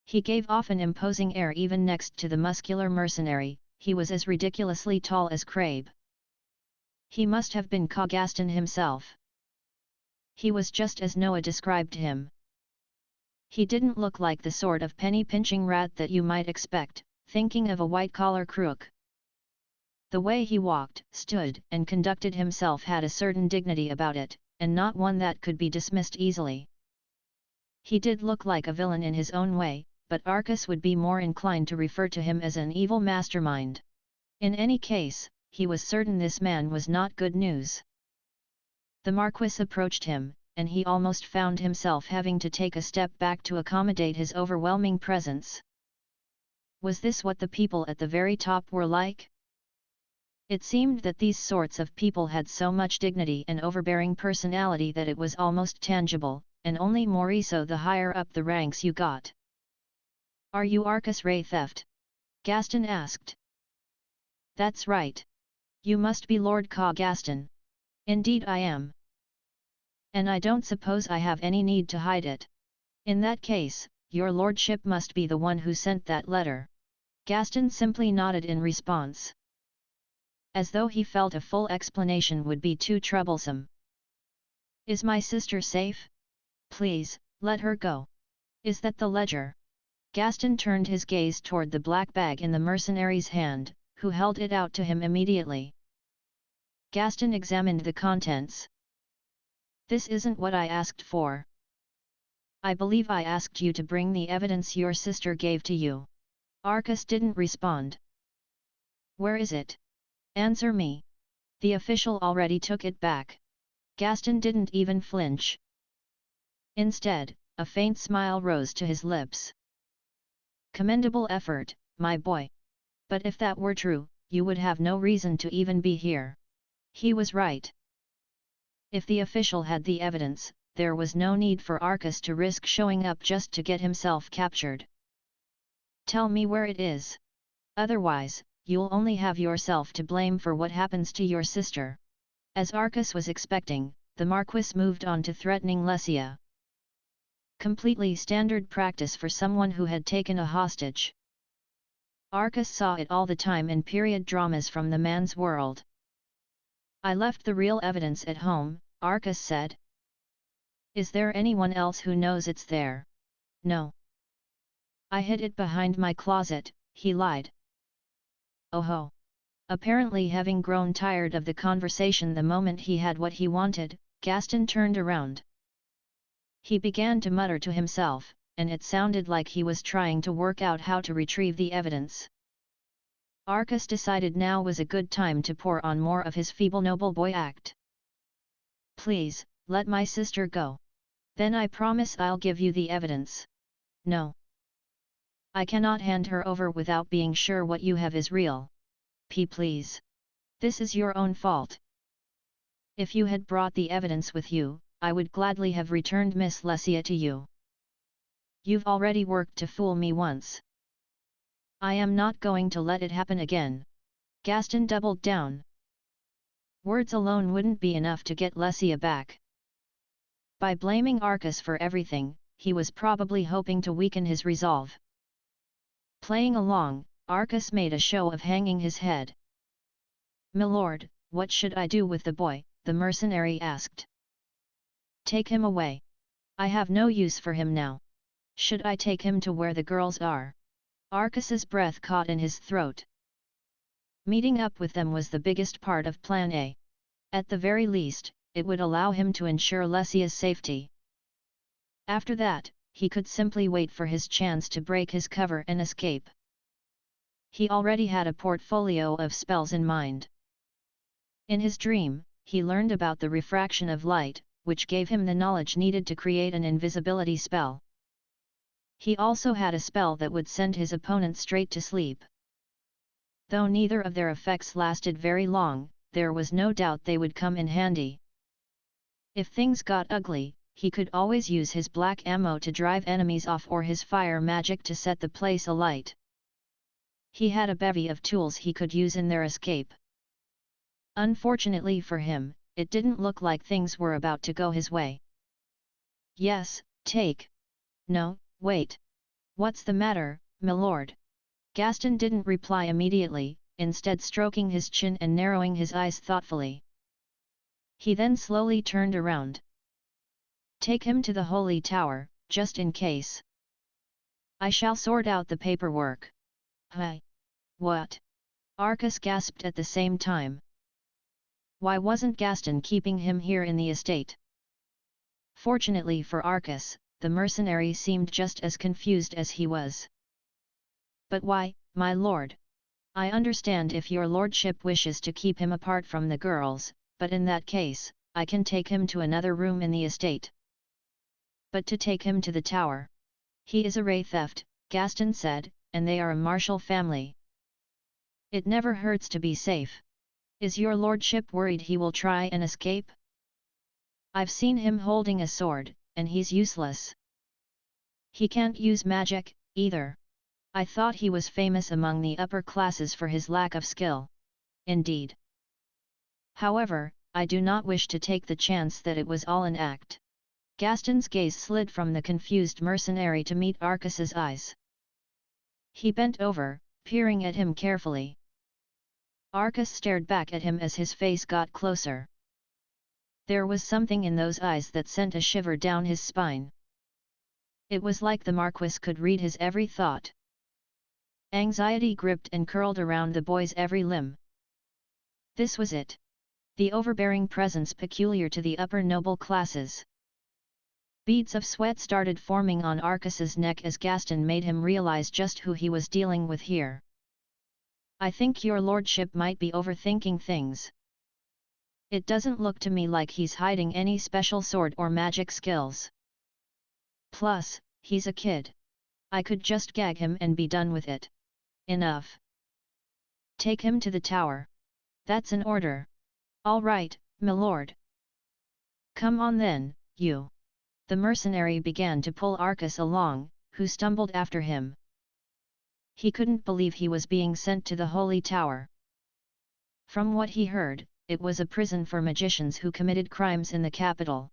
He gave off an imposing air even next to the muscular mercenary. He was as ridiculously tall as Crabe. He must have been Gaston himself. He was just as Noah described him. He didn't look like the sort of penny-pinching rat that you might expect, thinking of a white-collar crook. The way he walked, stood, and conducted himself had a certain dignity about it, and not one that could be dismissed easily. He did look like a villain in his own way, but Arcas would be more inclined to refer to him as an evil mastermind. In any case, he was certain this man was not good news. The Marquis approached him, and he almost found himself having to take a step back to accommodate his overwhelming presence. Was this what the people at the very top were like? It seemed that these sorts of people had so much dignity and overbearing personality that it was almost tangible, and only more so the higher up the ranks you got. Are you Arcas Raytheft? Gaston asked. That's right. You must be Lord Gaston. Indeed I am. And I don't suppose I have any need to hide it. In that case, your lordship must be the one who sent that letter. Gaston simply nodded in response. As though he felt a full explanation would be too troublesome. Is my sister safe? Please, let her go. Is that the ledger? Gaston turned his gaze toward the black bag in the mercenary's hand, who held it out to him immediately. Gaston examined the contents. This isn't what I asked for. I believe I asked you to bring the evidence your sister gave to you. Arcas didn't respond. Where is it? Answer me. The official already took it back. Gaston didn't even flinch. Instead, a faint smile rose to his lips. Commendable effort, my boy. But if that were true, you would have no reason to even be here. He was right. If the official had the evidence, there was no need for Arcas to risk showing up just to get himself captured. Tell me where it is. Otherwise, you'll only have yourself to blame for what happens to your sister. As Arcas was expecting, the Marquis moved on to threatening Lesia. Completely standard practice for someone who had taken a hostage. Arcas saw it all the time in period dramas from the man's world. I left the real evidence at home, Arcas said. Is there anyone else who knows it's there? No. I hid it behind my closet, he lied. Oh ho! Apparently having grown tired of the conversation the moment he had what he wanted, Gaston turned around. He began to mutter to himself, and it sounded like he was trying to work out how to retrieve the evidence. Arcas decided now was a good time to pour on more of his feeble noble boy act. Please, let my sister go. Then I promise I'll give you the evidence. No. I cannot hand her over without being sure what you have is real. Please. This is your own fault. If you had brought the evidence with you, I would gladly have returned Miss Lesia to you. You've already worked to fool me once. I am not going to let it happen again. Gaston doubled down. Words alone wouldn't be enough to get Lesia back. By blaming Arcus for everything, he was probably hoping to weaken his resolve. Playing along, Arcus made a show of hanging his head. "Milord, what should I do with the boy?" the mercenary asked. "Take him away. I have no use for him now. Should I take him to where the girls are?" Arcus's breath caught in his throat. Meeting up with them was the biggest part of Plan A. At the very least, it would allow him to ensure Lesia's safety. After that, he could simply wait for his chance to break his cover and escape. He already had a portfolio of spells in mind. In his dream, he learned about the refraction of light, which gave him the knowledge needed to create an invisibility spell. He also had a spell that would send his opponent straight to sleep. Though neither of their effects lasted very long, there was no doubt they would come in handy. If things got ugly, he could always use his black ammo to drive enemies off or his fire magic to set the place alight. He had a bevy of tools he could use in their escape. Unfortunately for him, it didn't look like things were about to go his way. "Yes, take." "No, wait. What's the matter, milord?" Gaston didn't reply immediately, instead stroking his chin and narrowing his eyes thoughtfully. He then slowly turned around. "Take him to the Holy Tower, just in case. I shall sort out the paperwork." "Hey! What?" Arcus gasped at the same time. Why wasn't Gaston keeping him here in the estate? Fortunately for Arcus, the mercenary seemed just as confused as he was. "But why, my lord? I understand if your lordship wishes to keep him apart from the girls, but in that case, I can take him to another room in the estate." "But to take him to the tower? He is a ray theft," Gaston said, "and they are a martial family. It never hurts to be safe. Is your lordship worried he will try and escape? I've seen him holding a sword, and he's useless. He can't use magic, either. I thought he was famous among the upper classes for his lack of skill." "Indeed. However, I do not wish to take the chance that it was all an act." Gaston's gaze slid from the confused mercenary to meet Arcus's eyes. He bent over, peering at him carefully. Arcus stared back at him as his face got closer. There was something in those eyes that sent a shiver down his spine. It was like the Marquis could read his every thought. Anxiety gripped and curled around the boy's every limb. This was it. The overbearing presence peculiar to the upper noble classes. Beads of sweat started forming on Arcus's neck as Gaston made him realize just who he was dealing with here. "I think your lordship might be overthinking things. It doesn't look to me like he's hiding any special sword or magic skills. Plus, he's a kid. I could just gag him and be done with it. Enough. Take him to the tower. That's an order." "All right, milord." "Come on then, you." The mercenary began to pull Arcus along, who stumbled after him. He couldn't believe he was being sent to the Holy Tower. From what he heard, it was a prison for magicians who committed crimes in the capital.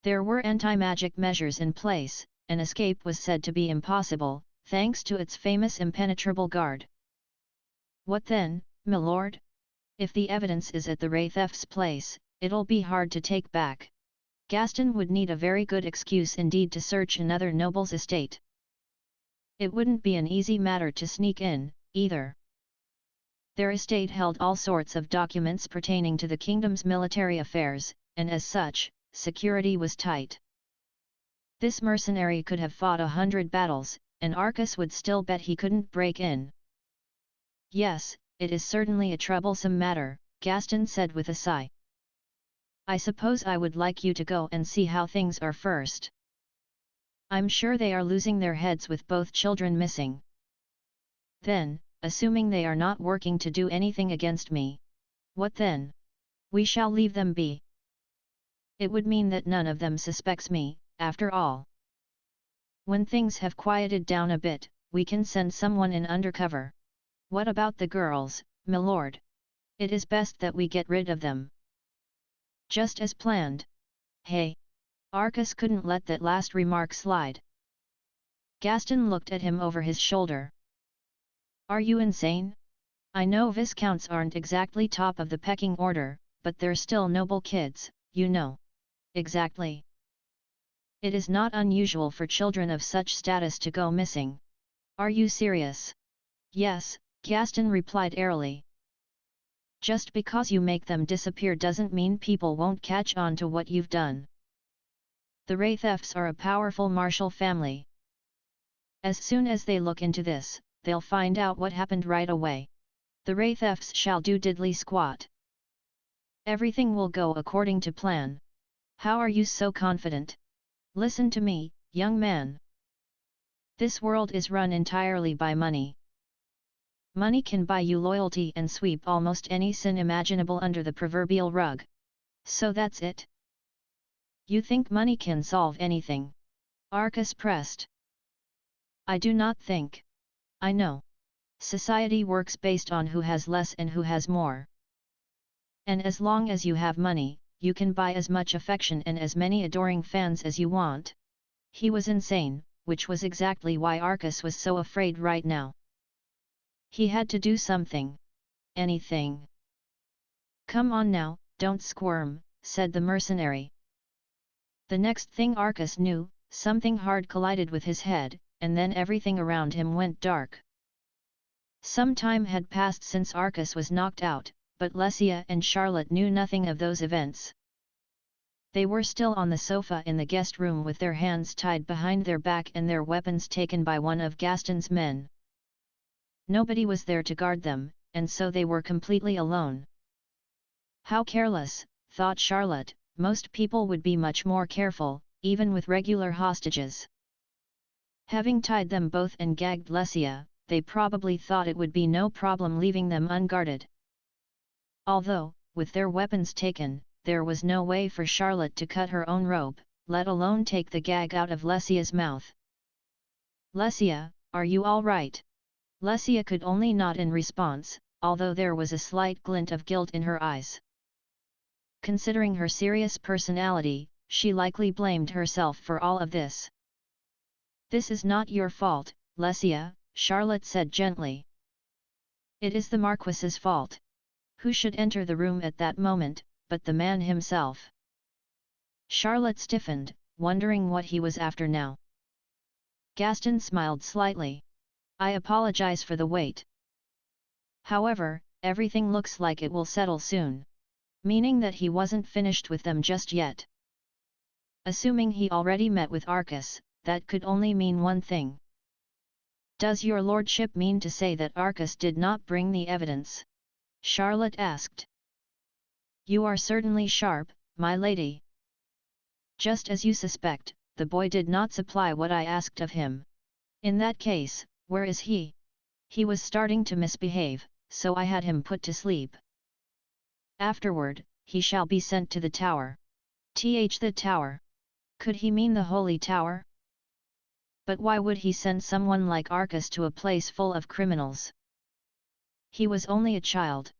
There were anti-magic measures in place, and escape was said to be impossible, thanks to its famous impenetrable guard. "What then, milord? If the evidence is at the ray theft's place, it'll be hard to take back." Gaston would need a very good excuse indeed to search another noble's estate. It wouldn't be an easy matter to sneak in, either. Their estate held all sorts of documents pertaining to the kingdom's military affairs, and as such, security was tight. This mercenary could have fought 100 battles, and Arcus would still bet he couldn't break in. "Yes, it is certainly a troublesome matter," Gaston said with a sigh. "I suppose I would like you to go and see how things are first. I'm sure they are losing their heads with both children missing. Then, assuming they are not working to do anything against me. What then? We shall leave them be. It would mean that none of them suspects me, after all. When things have quieted down a bit, we can send someone in undercover. What about the girls, milord? It is best that we get rid of them. Just as planned. Hey! Arcas couldn't let that last remark slide. Gaston looked at him over his shoulder. Are you insane? I know viscounts aren't exactly top of the pecking order, but they're still noble kids, you know. Exactly. It is not unusual for children of such status to go missing. Are you serious? Yes, Gaston replied airily. Just because you make them disappear doesn't mean people won't catch on to what you've done. The Wraithefs are a powerful martial family. As soon as they look into this, they'll find out what happened right away. The Wraithefs shall do diddly squat. Everything will go according to plan. How are you so confident? Listen to me, young man. This world is run entirely by money. Money can buy you loyalty and sweep almost any sin imaginable under the proverbial rug. So that's it? You think money can solve anything? Arcas pressed. I do not think. I know. Society works based on who has less and who has more. And as long as you have money, you can buy as much affection and as many adoring fans as you want. He was insane, which was exactly why Arcas was so afraid right now. He had to do something. Anything. Come on now, don't squirm, said the mercenary. The next thing Arcas knew, something hard collided with his head, and then everything around him went dark. Some time had passed since Arcas was knocked out, but Lesia and Charlotte knew nothing of those events. They were still on the sofa in the guest room with their hands tied behind their back and their weapons taken by one of Gaston's men. Nobody was there to guard them, and so they were completely alone. How careless, thought Charlotte, most people would be much more careful, even with regular hostages. Having tied them both and gagged Lesia, they probably thought it would be no problem leaving them unguarded. Although, with their weapons taken, there was no way for Charlotte to cut her own rope, let alone take the gag out of Lesia's mouth. Lesia, are you all right? Lesia could only nod in response, although there was a slight glint of guilt in her eyes. Considering her serious personality, she likely blamed herself for all of this. This is not your fault, Lesia, Charlotte said gently. It is the Marquis's fault. Who should enter the room at that moment, but the man himself? Charlotte stiffened, wondering what he was after now. Gaston smiled slightly. I apologize for the wait. However, everything looks like it will settle soon. Meaning that he wasn't finished with them just yet. Assuming he already met with Arcas, that could only mean one thing. Does your lordship mean to say that Arcas did not bring the evidence? Charlotte asked. You are certainly sharp, my lady. Just as you suspect, the boy did not supply what I asked of him. In that case, where is he? He was starting to misbehave, so I had him put to sleep. Afterward, he shall be sent to the tower. The tower. Could he mean the Holy Tower? But why would he send someone like Arcas to a place full of criminals? He was only a child.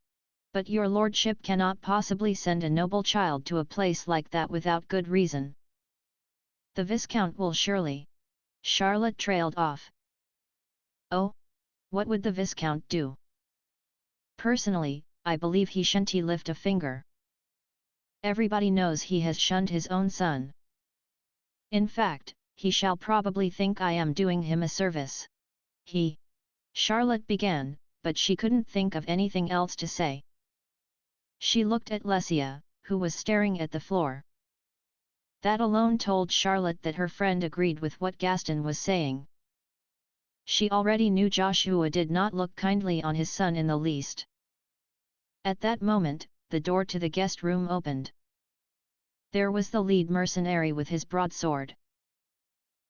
But your lordship cannot possibly send a noble child to a place like that without good reason. The Viscount will surely. Charlotte trailed off. Oh? What would the Viscount do? Personally, I believe he shan't lift a finger. Everybody knows he has shunned his own son. In fact, he shall probably think I am doing him a service. Charlotte began, but she couldn't think of anything else to say. She looked at Lesia, who was staring at the floor. That alone told Charlotte that her friend agreed with what Gaston was saying. She already knew Joshua did not look kindly on his son in the least. At that moment, the door to the guest room opened. There was the lead mercenary with his broadsword.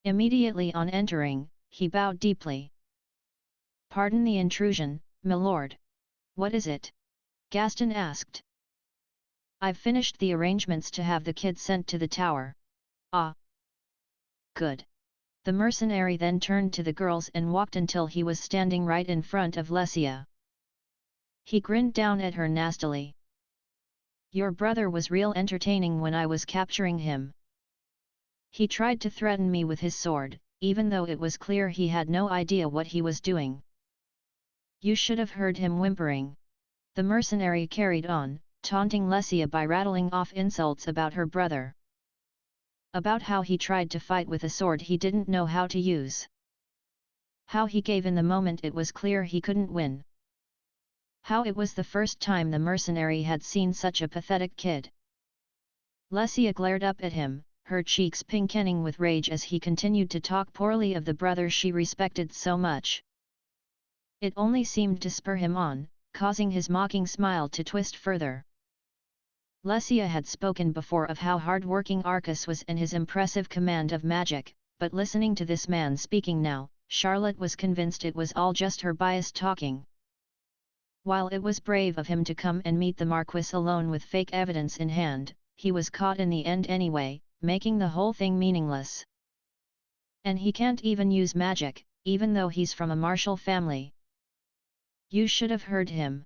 Immediately on entering, he bowed deeply. Pardon the intrusion, milord. What is it? Gaston asked. I've finished the arrangements to have the kid sent to the tower. Ah. Good. The mercenary then turned to the girls and walked until he was standing right in front of Lesia. He grinned down at her nastily. Your brother was real entertaining when I was capturing him. He tried to threaten me with his sword, even though it was clear he had no idea what he was doing. You should have heard him whimpering. The mercenary carried on, taunting Lesia by rattling off insults about her brother. About how he tried to fight with a sword he didn't know how to use. How he gave in the moment it was clear he couldn't win. How it was the first time the mercenary had seen such a pathetic kid. Lesia glared up at him, her cheeks pinkening with rage as he continued to talk poorly of the brother she respected so much. It only seemed to spur him on, causing his mocking smile to twist further. Lesia had spoken before of how hard-working Arcus was and his impressive command of magic, but listening to this man speaking now, Charlotte was convinced it was all just her bias talking. While it was brave of him to come and meet the Marquis alone with fake evidence in hand, he was caught in the end anyway, making the whole thing meaningless. And he can't even use magic, even though he's from a martial family. You should have heard him.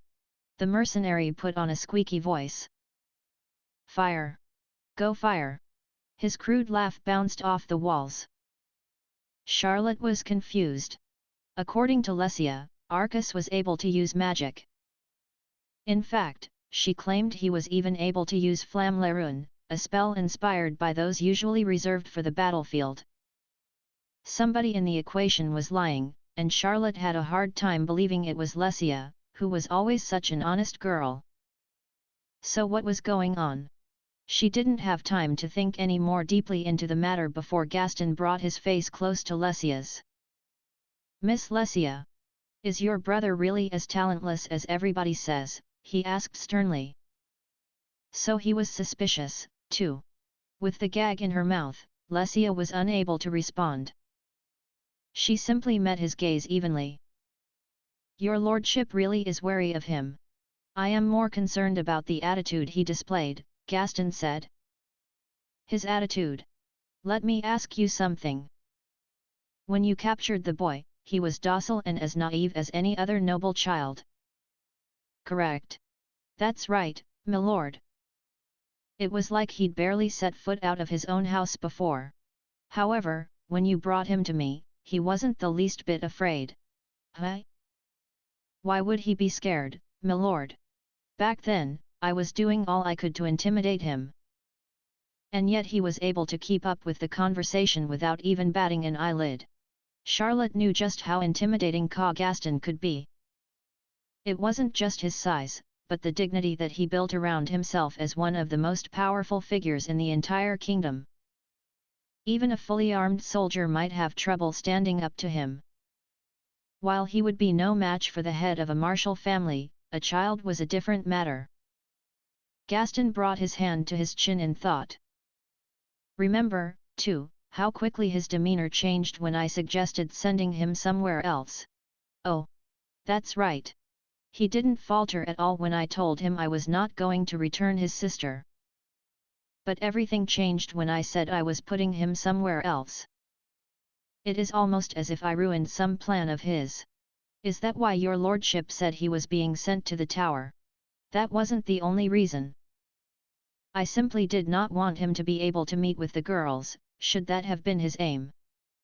The mercenary put on a squeaky voice. Fire! Go fire! His crude laugh bounced off the walls. Charlotte was confused. According to Lesia, Arcus was able to use magic. In fact, she claimed he was even able to use Flamme la Rune, a spell inspired by those usually reserved for the battlefield. Somebody in the equation was lying, and Charlotte had a hard time believing it was Lesia, who was always such an honest girl. So what was going on? She didn't have time to think any more deeply into the matter before Gaston brought his face close to Lesia's. Miss Lesia, is your brother really as talentless as everybody says? He asked sternly. So he was suspicious, too. With the gag in her mouth, Lesia was unable to respond. She simply met his gaze evenly. Your lordship really is wary of him. I am more concerned about the attitude he displayed, Gaston said. His attitude? Let me ask you something. When you captured the boy, he was docile and as naive as any other noble child. Correct. That's right, my lord. It was like he'd barely set foot out of his own house before. However, when you brought him to me, he wasn't the least bit afraid. Huh? Why would he be scared, my lord? Back then, I was doing all I could to intimidate him. And yet he was able to keep up with the conversation without even batting an eyelid. Charlotte knew just how intimidating Gaston could be. It wasn't just his size, but the dignity that he built around himself as one of the most powerful figures in the entire kingdom. Even a fully armed soldier might have trouble standing up to him. While he would be no match for the head of a martial family, a child was a different matter. Gaston brought his hand to his chin in thought. Remember, too, how quickly his demeanor changed when I suggested sending him somewhere else. Oh, that's right. He didn't falter at all when I told him I was not going to return his sister. But everything changed when I said I was putting him somewhere else. It is almost as if I ruined some plan of his. Is that why your lordship said he was being sent to the tower? That wasn't the only reason. I simply did not want him to be able to meet with the girls, should that have been his aim.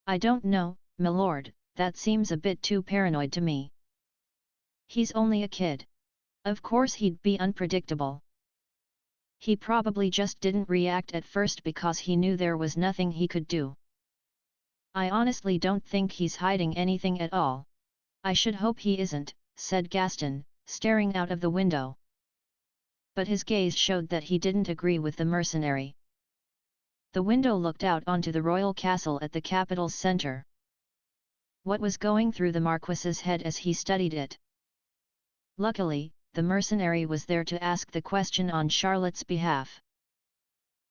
I don't know, my lord, that seems a bit too paranoid to me. He's only a kid. Of course he'd be unpredictable. He probably just didn't react at first because he knew there was nothing he could do. I honestly don't think he's hiding anything at all. I should hope he isn't, said Gaston, staring out of the window. But his gaze showed that he didn't agree with the mercenary. The window looked out onto the royal castle at the capital's center. What was going through the Marquis's head as he studied it? Luckily, the mercenary was there to ask the question on Charlotte's behalf.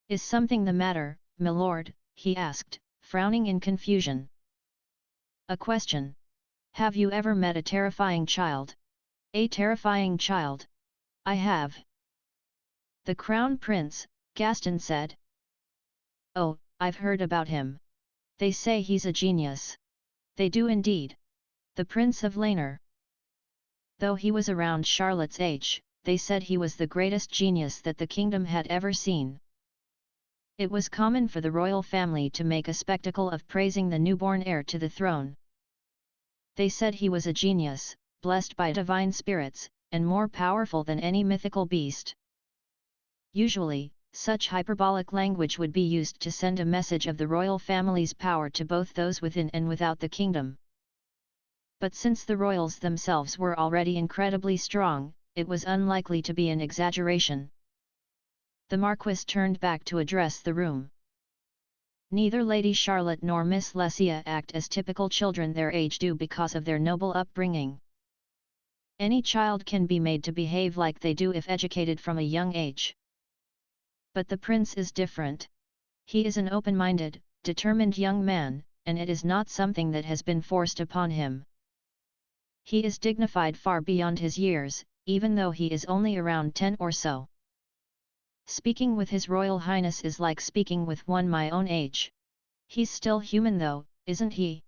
Is something the matter, my lord? He asked, frowning in confusion. A question. Have you ever met a terrifying child? A terrifying child? I have. The Crown Prince, Gaston said. Oh, I've heard about him. They say he's a genius. They do indeed. The Prince of Laner. Though he was around Charlotte's age, they said he was the greatest genius that the kingdom had ever seen. It was common for the royal family to make a spectacle of praising the newborn heir to the throne. They said he was a genius, blessed by divine spirits, and more powerful than any mythical beast. Usually, such hyperbolic language would be used to send a message of the royal family's power to both those within and without the kingdom. But since the royals themselves were already incredibly strong, it was unlikely to be an exaggeration. The Marquis turned back to address the room. Neither Lady Charlotte nor Miss Lecia act as typical children their age do because of their noble upbringing. Any child can be made to behave like they do if educated from a young age. But the prince is different. He is an open-minded, determined young man, and it is not something that has been forced upon him. He is dignified far beyond his years, even though he is only around 10 or so. Speaking with His Royal Highness is like speaking with one my own age. He's still human though, isn't he?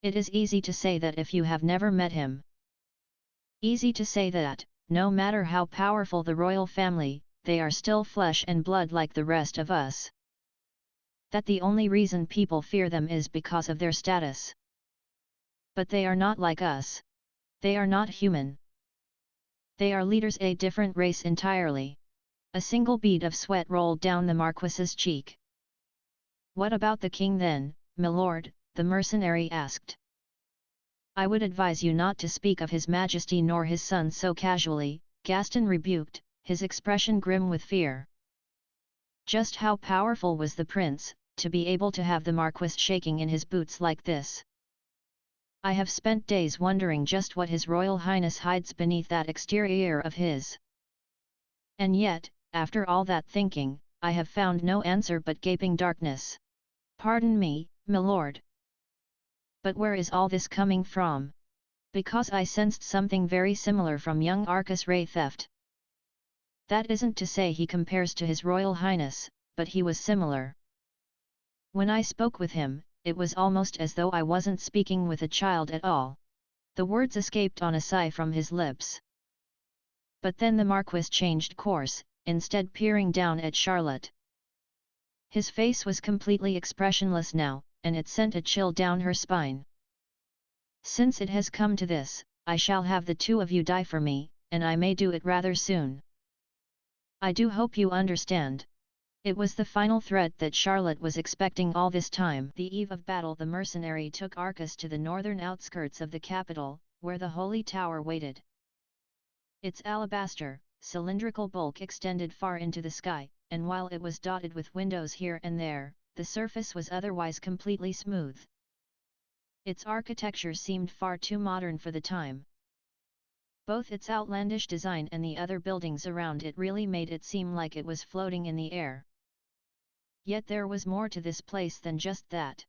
It is easy to say that if you have never met him. Easy to say that, no matter how powerful the royal family, they are still flesh and blood like the rest of us. That the only reason people fear them is because of their status. But they are not like us. They are not human. They are leaders, a different race entirely. A single bead of sweat rolled down the Marquis's cheek. What about the king then, milord? The mercenary asked. I would advise you not to speak of His Majesty nor his son so casually, Gaston rebuked, his expression grim with fear. Just how powerful was the prince, to be able to have the Marquis shaking in his boots like this? I have spent days wondering just what His Royal Highness hides beneath that exterior of his. And yet, after all that thinking, I have found no answer but gaping darkness. Pardon me, milord. But where is all this coming from? Because I sensed something very similar from young Arcus Ray Theft. That isn't to say he compares to His Royal Highness, but he was similar. When I spoke with him, it was almost as though I wasn't speaking with a child at all. The words escaped on a sigh from his lips. But then the Marquis changed course, instead peering down at Charlotte. His face was completely expressionless now, and it sent a chill down her spine. Since it has come to this, I shall have the two of you die for me, and I may do it rather soon. I do hope you understand. It was the final threat that Charlotte was expecting all this time. The eve of battle, the mercenary took Arcus to the northern outskirts of the capital, where the Holy Tower waited. Its alabaster, cylindrical bulk extended far into the sky, and while it was dotted with windows here and there, the surface was otherwise completely smooth. Its architecture seemed far too modern for the time. Both its outlandish design and the other buildings around it really made it seem like it was floating in the air. Yet there was more to this place than just that.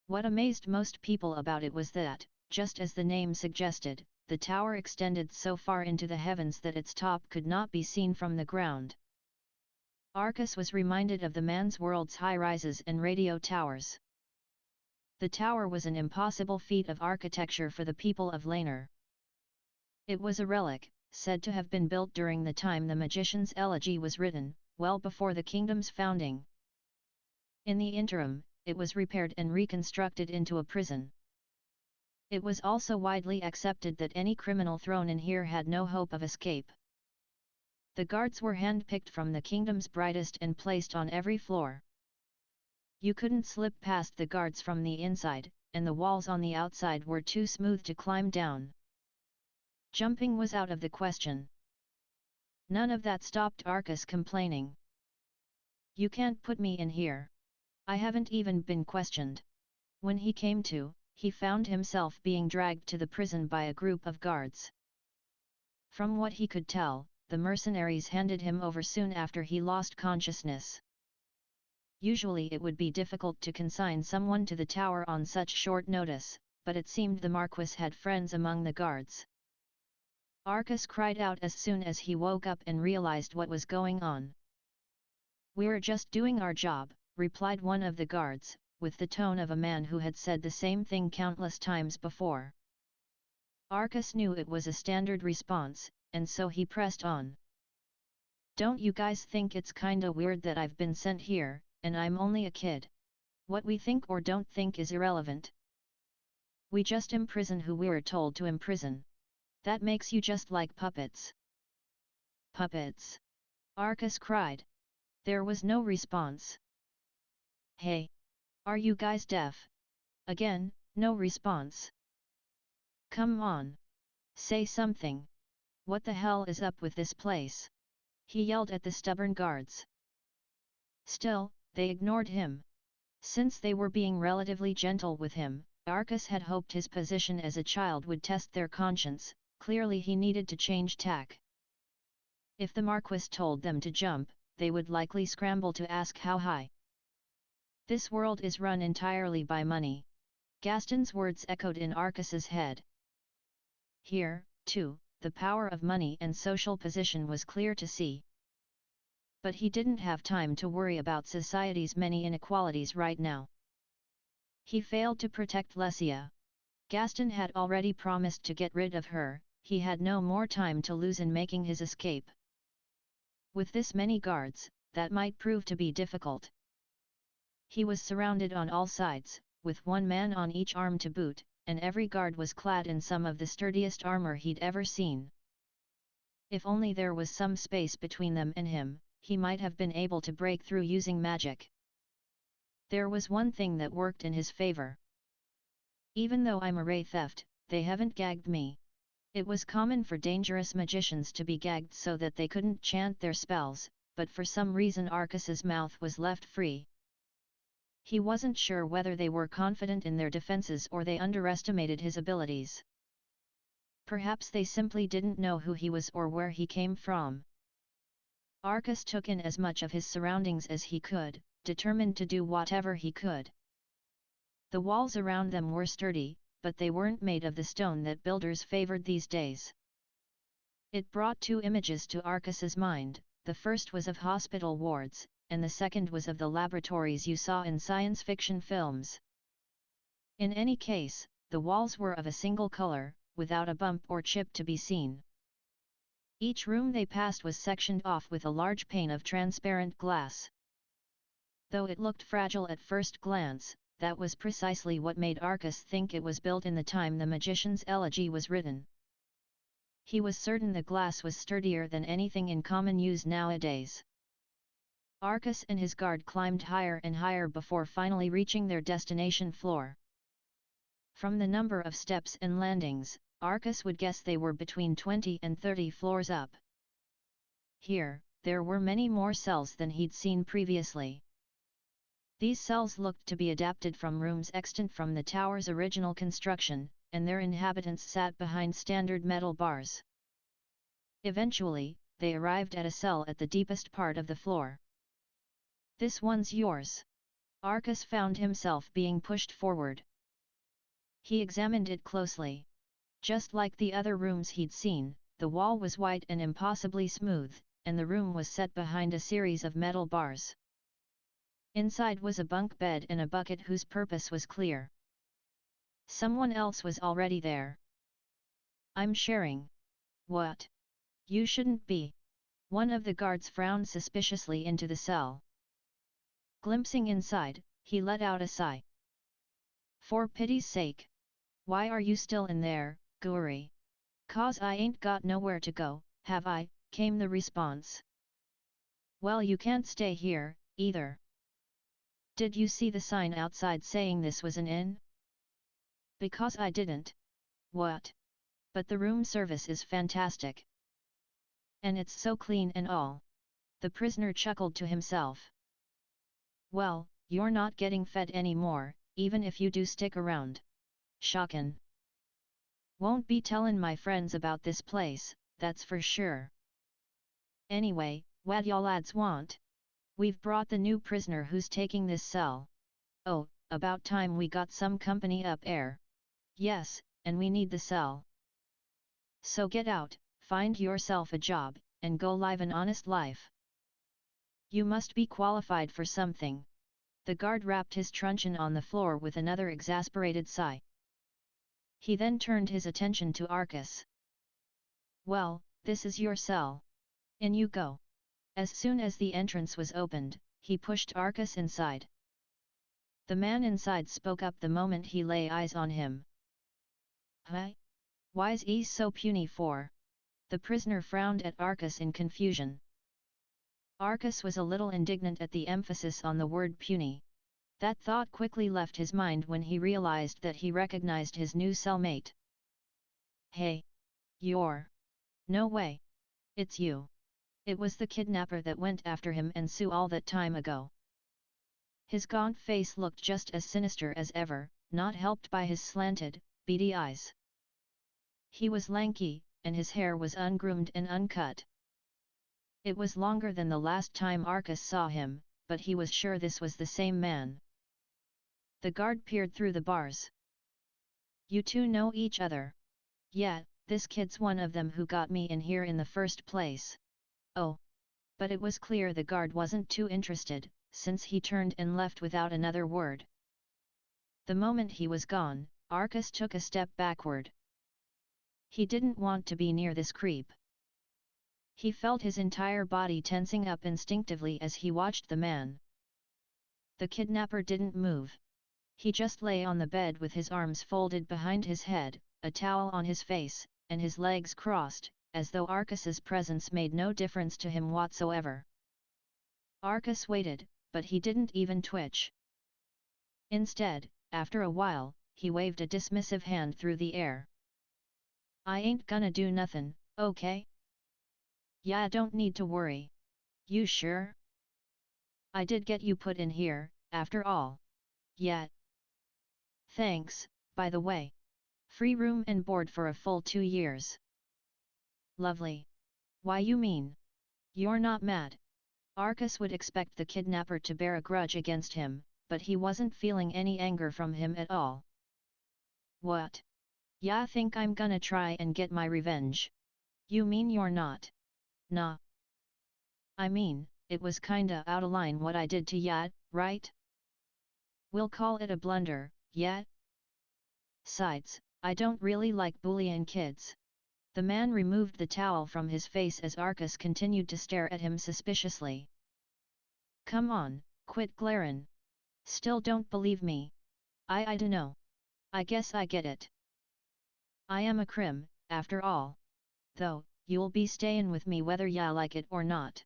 What amazed most people about it was that, just as the name suggested, the tower extended so far into the heavens that its top could not be seen from the ground. Arcus was reminded of the man's world's high-rises and radio towers. The tower was an impossible feat of architecture for the people of Laner. It was a relic, said to have been built during the time the magician's elegy was written, well before the kingdom's founding. In the interim, it was repaired and reconstructed into a prison. It was also widely accepted that any criminal thrown in here had no hope of escape. The guards were hand-picked from the kingdom's brightest and placed on every floor. You couldn't slip past the guards from the inside, and the walls on the outside were too smooth to climb down. Jumping was out of the question. None of that stopped Arcus complaining. You can't put me in here. I haven't even been questioned. When he came to, he found himself being dragged to the prison by a group of guards. From what he could tell, the mercenaries handed him over soon after he lost consciousness. Usually it would be difficult to consign someone to the tower on such short notice, but it seemed the Marquis had friends among the guards. Arcus cried out as soon as he woke up and realized what was going on. "We're just doing our job," replied one of the guards, with the tone of a man who had said the same thing countless times before. Arcus knew it was a standard response, and so he pressed on. "Don't you guys think it's kinda weird that I've been sent here, and I'm only a kid? What we think or don't think is irrelevant. We just imprison who we're told to imprison. That makes you just like puppets." "Puppets?" Arcus cried. There was no response. "Hey! Are you guys deaf?" Again, no response. "Come on! Say something! What the hell is up with this place?" he yelled at the stubborn guards. Still, they ignored him. Since they were being relatively gentle with him, Arcus had hoped his position as a child would test their conscience. Clearly he needed to change tack. If the Marquis told them to jump, they would likely scramble to ask how high. "This world is run entirely by money." Gaston's words echoed in Arcus's head. Here, too, the power of money and social position was clear to see. But he didn't have time to worry about society's many inequalities right now. He failed to protect Lesia. Gaston had already promised to get rid of her. He had no more time to lose in making his escape. With this many guards, that might prove to be difficult. He was surrounded on all sides, with one man on each arm to boot, and every guard was clad in some of the sturdiest armor he'd ever seen. If only there was some space between them and him, he might have been able to break through using magic. There was one thing that worked in his favor. "Even though I'm a ray theft, they haven't gagged me." It was common for dangerous magicians to be gagged so that they couldn't chant their spells, but for some reason Arcus's mouth was left free. He wasn't sure whether they were confident in their defenses or they underestimated his abilities. Perhaps they simply didn't know who he was or where he came from. Arcus took in as much of his surroundings as he could, determined to do whatever he could. The walls around them were sturdy, but they weren't made of the stone that builders favored these days. It brought two images to Arcus's mind. The first was of hospital wards, and the second was of the laboratories you saw in science fiction films. In any case, the walls were of a single color, without a bump or chip to be seen. Each room they passed was sectioned off with a large pane of transparent glass. Though it looked fragile at first glance, that was precisely what made Arcus think it was built in the time the magician's elegy was written. He was certain the glass was sturdier than anything in common use nowadays. Arcus and his guard climbed higher and higher before finally reaching their destination floor. From the number of steps and landings, Arcus would guess they were between 20 and 30 floors up. Here, there were many more cells than he'd seen previously. These cells looked to be adapted from rooms extant from the tower's original construction, and their inhabitants sat behind standard metal bars. Eventually, they arrived at a cell at the deepest part of the floor. "This one's yours." Arcus found himself being pushed forward. He examined it closely. Just like the other rooms he'd seen, the wall was white and impossibly smooth, and the room was set behind a series of metal bars. Inside was a bunk bed and a bucket whose purpose was clear. Someone else was already there. "I'm sharing." "What? You shouldn't be." One of the guards frowned suspiciously into the cell. Glimpsing inside, he let out a sigh. "For pity's sake! Why are you still in there, Guri?" "'Cause I ain't got nowhere to go, have I?" came the response. "Well, you can't stay here, either. Did you see the sign outside saying this was an inn?" "Because I didn't." "What? But the room service is fantastic. And it's so clean and all." The prisoner chuckled to himself. "Well, you're not getting fed anymore, even if you do stick around. Shockin'. Won't be tellin' my friends about this place, that's for sure. Anyway, what y'all lads want? We've brought the new prisoner who's taking this cell." "Oh, about time we got some company up air." "Yes, and we need the cell. So get out, find yourself a job, and go live an honest life. You must be qualified for something. The guard rapped his truncheon on the floor with another exasperated sigh. He then turned his attention to Arcus. Well, this is your cell. In you go. As soon as the entrance was opened, he pushed Arcus inside. The man inside spoke up the moment he lay eyes on him. Huh? Why's he so puny for? The prisoner frowned at Arcus in confusion. Arcus was a little indignant at the emphasis on the word puny. That thought quickly left his mind when he realized that he recognized his new cellmate. Hey! You're... No way! It's you! It was the kidnapper that went after him and Sue all that time ago. His gaunt face looked just as sinister as ever, not helped by his slanted, beady eyes. He was lanky, and his hair was ungroomed and uncut. It was longer than the last time Arcus saw him, but he was sure this was the same man. The guard peered through the bars. You two know each other. Yeah, this kid's one of them who got me in here in the first place. Oh. But it was clear the guard wasn't too interested, since he turned and left without another word. The moment he was gone, Arcus took a step backward. He didn't want to be near this creep. He felt his entire body tensing up instinctively as he watched the man. The kidnapper didn't move. He just lay on the bed with his arms folded behind his head, a towel on his face, and his legs crossed, as though Arcus's presence made no difference to him whatsoever. Arcus waited, but he didn't even twitch. Instead, after a while, he waved a dismissive hand through the air. I ain't gonna do nothin', okay? Yeah, don't need to worry. You sure? I did get you put in here, after all. Yeah. Thanks, by the way. Free room and board for a full 2 years. Lovely. Why you mean? You're not mad. Arcus would expect the kidnapper to bear a grudge against him, but he wasn't feeling any anger from him at all. What? Ya think I'm gonna try and get my revenge? You mean you're not? Nah. I mean, it was kinda outta line what I did to ya, right? We'll call it a blunder, yeah? Sides, I don't really like bullying kids. The man removed the towel from his face as Arcus continued to stare at him suspiciously. Come on, quit glarin'. Still don't believe me? I dunno. I guess I get it. I am a crim, after all. Though, you'll be stayin' with me whether ya like it or not.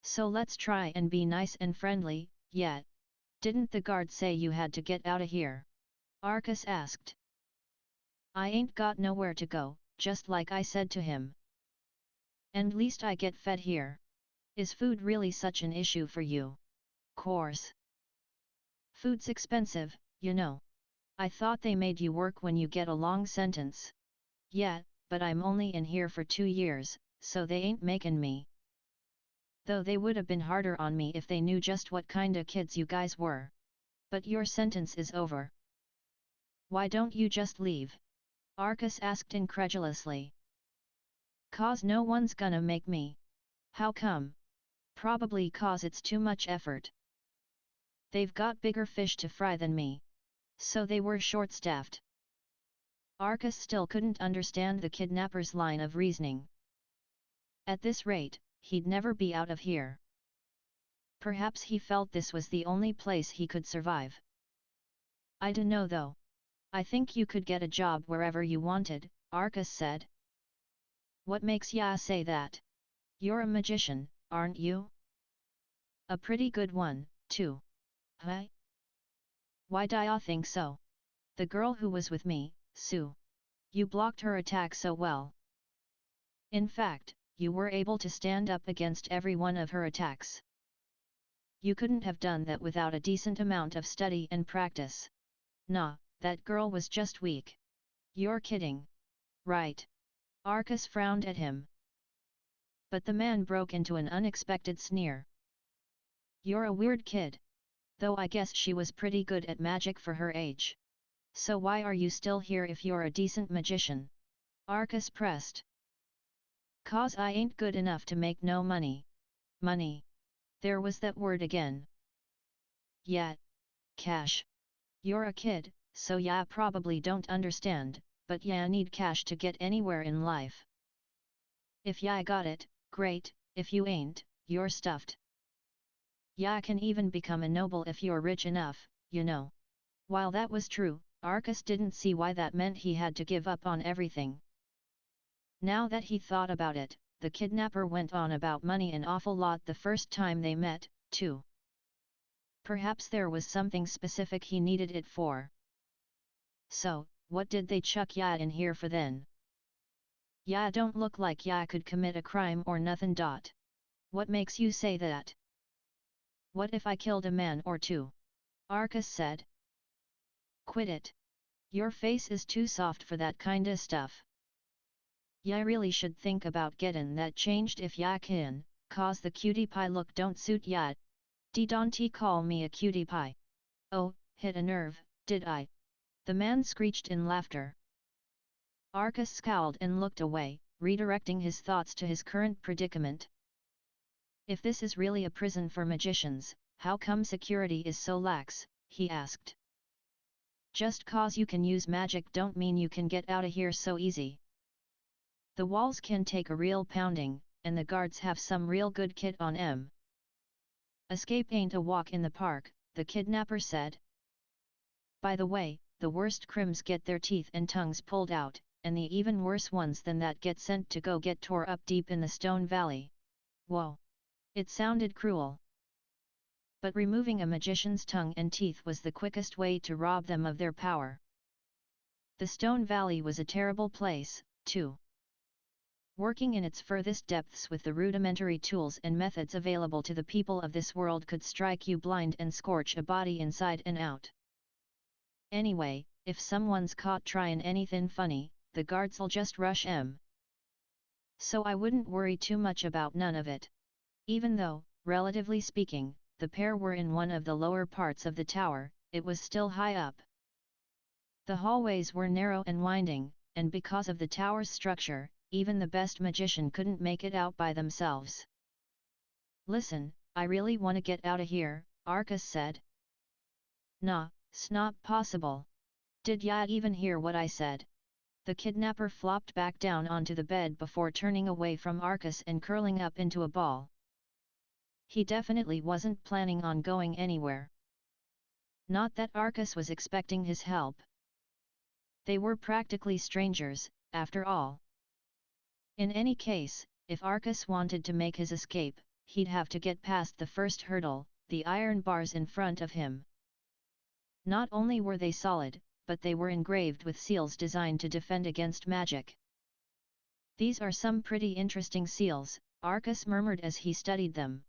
So let's try and be nice and friendly, yeah? Didn't the guard say you had to get outta here? Arcus asked. I ain't got nowhere to go, just like I said to him. And least I get fed here. Is food really such an issue for you? Course. Food's expensive, you know. I thought they made you work when you get a long sentence. Yeah, but I'm only in here for 2 years, so they ain't makin' me. Though they would have been harder on me if they knew just what kinda kids you guys were. But your sentence is over. Why don't you just leave? Arcus asked incredulously. 'Cause no one's gonna make me. How come? Probably 'cause it's too much effort. They've got bigger fish to fry than me. So they were short-staffed. Arcus still couldn't understand the kidnapper's line of reasoning. At this rate, he'd never be out of here. Perhaps he felt this was the only place he could survive. I dunno though. I think you could get a job wherever you wanted, Arcus said. What makes ya say that? You're a magician, aren't you? A pretty good one, too. Huh? Why do ya think so? The girl who was with me, Sue. You blocked her attack so well. In fact, you were able to stand up against every one of her attacks. You couldn't have done that without a decent amount of study and practice. Nah, that girl was just weak. You're kidding. Right. Arcus frowned at him. But the man broke into an unexpected sneer. You're a weird kid. Though I guess she was pretty good at magic for her age. So why are you still here if you're a decent magician? Arcus pressed. 'Cause I ain't good enough to make no money. Money. There was that word again. Yeah. Cash. You're a kid, so ya probably don't understand, but ya need cash to get anywhere in life. If ya got it, great, if you ain't, you're stuffed. Ya can even become a noble if you're rich enough, you know. While that was true, Arcas didn't see why that meant he had to give up on everything. Now that he thought about it, the kidnapper went on about money an awful lot the first time they met, too. Perhaps there was something specific he needed it for. So, what did they chuck ya in here for then? Ya don't look like ya could commit a crime or nothin'. What makes you say that? What if I killed a man or two? Arcas said. Quit it. Your face is too soft for that kinda stuff. Ya really should think about gettin' that changed if ya can, 'cause the cutie pie look don't suit ya. Don't call me a cutie pie. Oh, hit a nerve, did I? The man screeched in laughter. Arcas scowled and looked away, redirecting his thoughts to his current predicament. If this is really a prison for magicians, how come security is so lax? He asked. Just 'cause you can use magic don't mean you can get outta here so easy. The walls can take a real pounding, and the guards have some real good kit on 'em. Escape ain't a walk in the park, the kidnapper said. By the way, the worst crims get their teeth and tongues pulled out, and the even worse ones than that get sent to go get tore up deep in the Stone Valley. Whoa! It sounded cruel. But removing a magician's tongue and teeth was the quickest way to rob them of their power. The Stone Valley was a terrible place, too. Working in its furthest depths with the rudimentary tools and methods available to the people of this world could strike you blind and scorch a body inside and out. Anyway, if someone's caught tryin' anythin' funny, the guards'll just rush 'em. So I wouldn't worry too much about none of it. Even though, relatively speaking, the pair were in one of the lower parts of the tower, it was still high up. The hallways were narrow and winding, and because of the tower's structure, even the best magician couldn't make it out by themselves. Listen, I really wanna get outta here, Arcas said. Nah, 's not possible. Did ya even hear what I said? The kidnapper flopped back down onto the bed before turning away from Arcas and curling up into a ball. He definitely wasn't planning on going anywhere. Not that Arcas was expecting his help. They were practically strangers, after all. In any case, if Arcas wanted to make his escape, he'd have to get past the first hurdle, the iron bars in front of him. Not only were they solid, but they were engraved with seals designed to defend against magic. These are some pretty interesting seals, Arcas murmured as he studied them.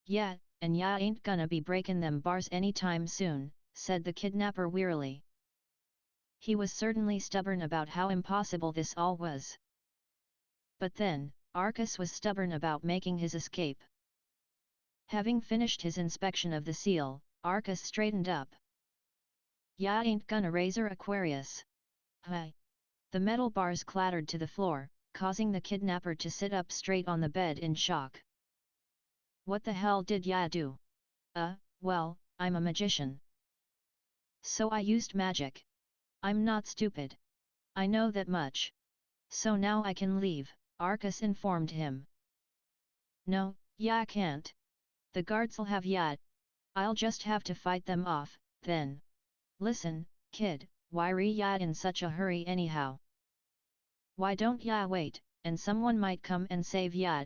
Yeah, and ya ain't gonna be breaking them bars anytime soon, said the kidnapper wearily. He was certainly stubborn about how impossible this all was. But then, Arcas was stubborn about making his escape. Having finished his inspection of the seal, Arcas straightened up. Ya ain't gonna razor Aquarius. Hi! The metal bars clattered to the floor, causing the kidnapper to sit up straight on the bed in shock. What the hell did ya do? Well, I'm a magician. So I used magic. I'm not stupid. I know that much. So now I can leave, Arcas informed him. No, ya can't. The guards'll have ya. I'll just have to fight them off, then. Listen, kid, why re ya in such a hurry anyhow? Why don't ya wait, and someone might come and save ya?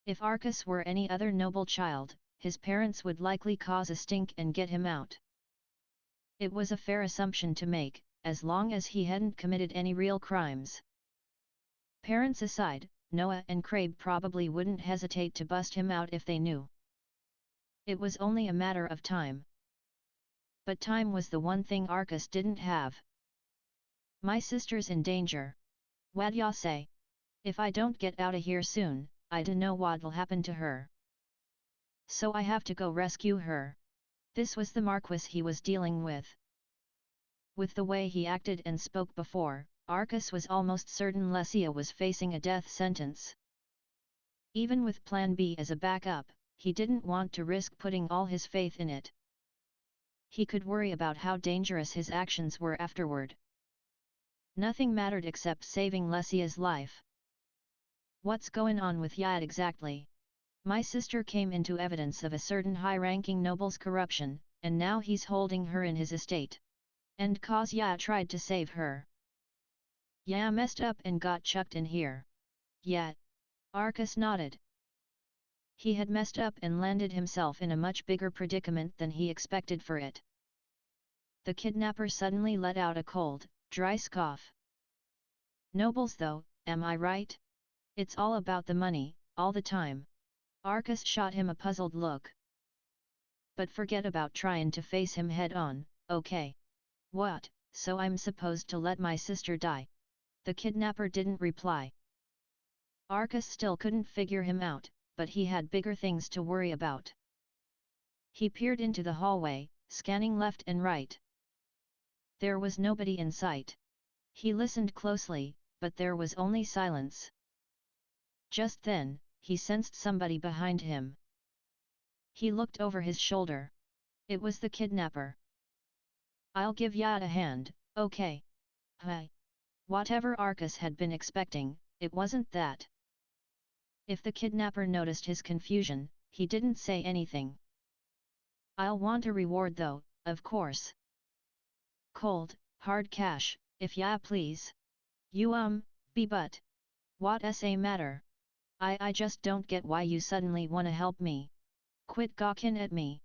If Arcas were any other noble child, his parents would likely cause a stink and get him out. It was a fair assumption to make, as long as he hadn't committed any real crimes. Parents aside, Noah and Crabe probably wouldn't hesitate to bust him out if they knew. It was only a matter of time. But time was the one thing Arcas didn't have. My sister's in danger. What'd ya say? If I don't get outta here soon, I dunno what'll happen to her. So I have to go rescue her. This was the Marquis he was dealing with. With the way he acted and spoke before, Arcas was almost certain Lesia was facing a death sentence. Even with Plan B as a backup, he didn't want to risk putting all his faith in it. He could worry about how dangerous his actions were afterward. Nothing mattered except saving Lesia's life. What's going on with Yad exactly? My sister came into evidence of a certain high-ranking noble's corruption, and now he's holding her in his estate. And cause Ya tried to save her. Ya messed up and got chucked in here. Yet. Arcas nodded. He had messed up and landed himself in a much bigger predicament than he expected for it. The kidnapper suddenly let out a cold, dry cough. Nobles though, am I right? It's all about the money, all the time. Arcas shot him a puzzled look. But forget about trying to face him head on, okay? What, so I'm supposed to let my sister die? The kidnapper didn't reply. Arcas still couldn't figure him out, but he had bigger things to worry about. He peered into the hallway, scanning left and right. There was nobody in sight. He listened closely, but there was only silence. Just then, he sensed somebody behind him. He looked over his shoulder. It was the kidnapper. I'll give Yad a hand, okay? Hi. Whatever Arcas had been expecting, it wasn't that. If the kidnapper noticed his confusion, he didn't say anything. I'll want a reward though, of course. Cold, hard cash, if ya please. You be but. What's a matter? I just don't get why you suddenly wanna help me. Quit gawkin' at me.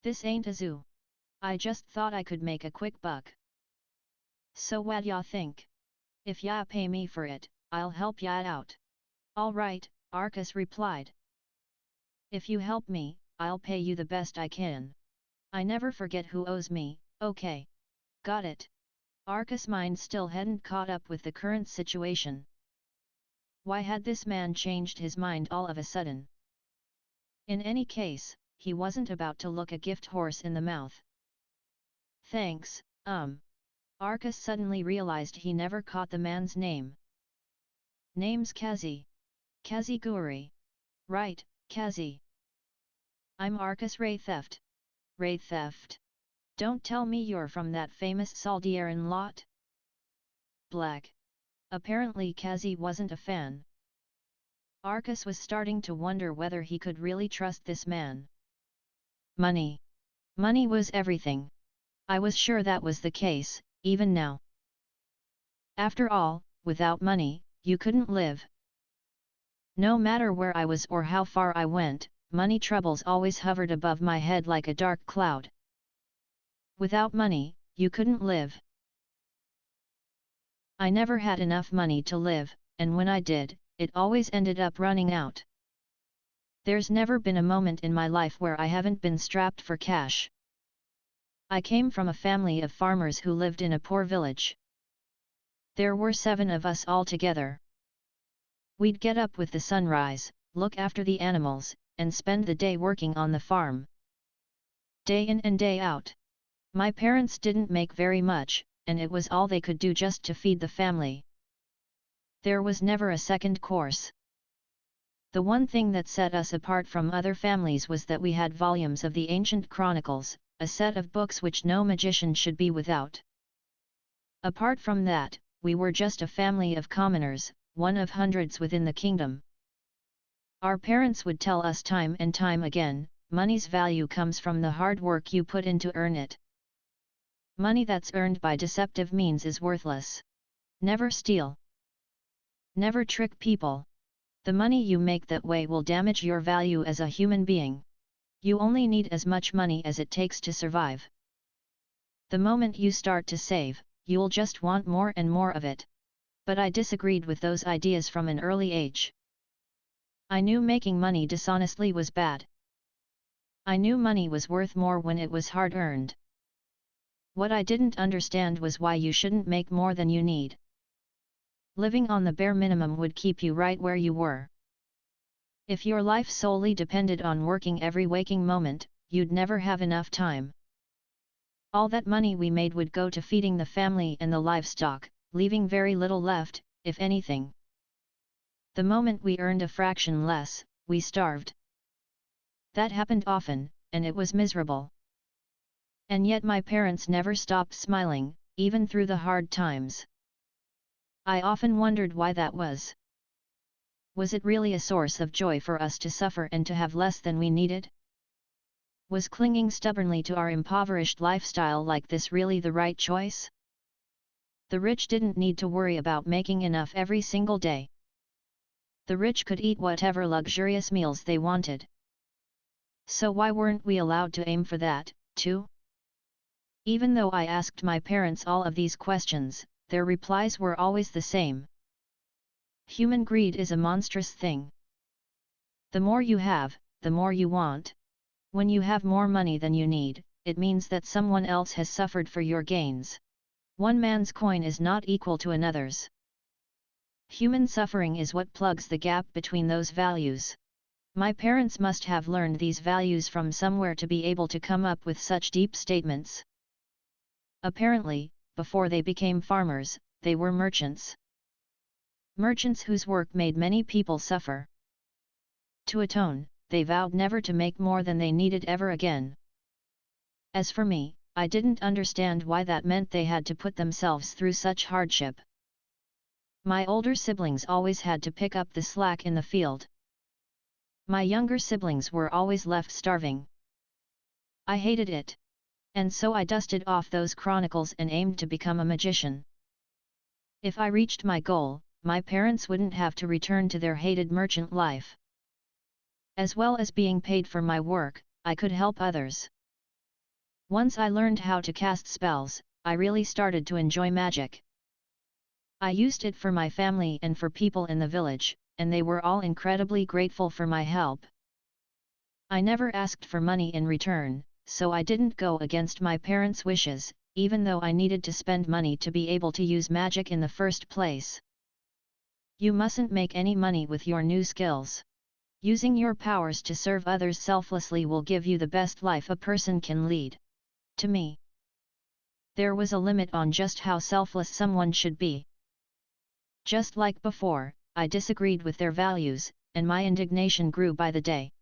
This ain't a zoo. I just thought I could make a quick buck. So what ya think? If ya pay me for it, I'll help ya out. All right, Arcas replied. If you help me, I'll pay you the best I can. I never forget who owes me, okay? Got it. Arcas' mind still hadn't caught up with the current situation. Why had this man changed his mind all of a sudden? In any case, he wasn't about to look a gift horse in the mouth. Thanks, Arcas suddenly realized he never caught the man's name. Name's Kazi. Kazi Guri. Right, Kazi. I'm Arcas Ray Theft. Ray Theft. Don't tell me you're from that famous Saldieran lot? Black. Apparently Kazi wasn't a fan. Arcas was starting to wonder whether he could really trust this man. Money. Money was everything. I was sure that was the case, even now. After all, without money, you couldn't live. No matter where I was or how far I went, money troubles always hovered above my head like a dark cloud. Without money, you couldn't live. I never had enough money to live, and when I did, it always ended up running out. There's never been a moment in my life where I haven't been strapped for cash. I came from a family of farmers who lived in a poor village. There were 7 of us all together. We'd get up with the sunrise, look after the animals, and spend the day working on the farm. Day in and day out. My parents didn't make very much, and it was all they could do just to feed the family. There was never a second course. The one thing that set us apart from other families was that we had volumes of the ancient chronicles, a set of books which no magician should be without. Apart from that, we were just a family of commoners, one of hundreds within the kingdom. Our parents would tell us time and time again, money's value comes from the hard work you put in to earn it. Money that's earned by deceptive means is worthless. Never steal. Never trick people. The money you make that way will damage your value as a human being. You only need as much money as it takes to survive. The moment you start to save, you'll just want more and more of it. But I disagreed with those ideas from an early age. I knew making money dishonestly was bad. I knew money was worth more when it was hard-earned. What I didn't understand was why you shouldn't make more than you need. Living on the bare minimum would keep you right where you were. If your life solely depended on working every waking moment, you'd never have enough time. All that money we made would go to feeding the family and the livestock, leaving very little left, if anything. The moment we earned a fraction less, we starved. That happened often, and it was miserable. And yet my parents never stopped smiling, even through the hard times. I often wondered why that was. Was it really a source of joy for us to suffer and to have less than we needed? Was clinging stubbornly to our impoverished lifestyle like this really the right choice? The rich didn't need to worry about making enough every single day. The rich could eat whatever luxurious meals they wanted. So why weren't we allowed to aim for that, too? Even though I asked my parents all of these questions, their replies were always the same. Human greed is a monstrous thing. The more you have, the more you want. When you have more money than you need, it means that someone else has suffered for your gains. One man's coin is not equal to another's. Human suffering is what plugs the gap between those values. My parents must have learned these values from somewhere to be able to come up with such deep statements. Apparently, before they became farmers, they were merchants. Merchants whose work made many people suffer. To atone, they vowed never to make more than they needed ever again. As for me, I didn't understand why that meant they had to put themselves through such hardship. My older siblings always had to pick up the slack in the field. My younger siblings were always left starving. I hated it. And so I dusted off those chronicles and aimed to become a magician. If I reached my goal, my parents wouldn't have to return to their hated merchant life. As well as being paid for my work, I could help others. Once I learned how to cast spells, I really started to enjoy magic. I used it for my family and for people in the village, and they were all incredibly grateful for my help. I never asked for money in return, so I didn't go against my parents' wishes, even though I needed to spend money to be able to use magic in the first place. You mustn't make any money with your new skills. Using your powers to serve others selflessly will give you the best life a person can lead. To me, there was a limit on just how selfless someone should be. Just like before, I disagreed with their values, and my indignation grew by the day.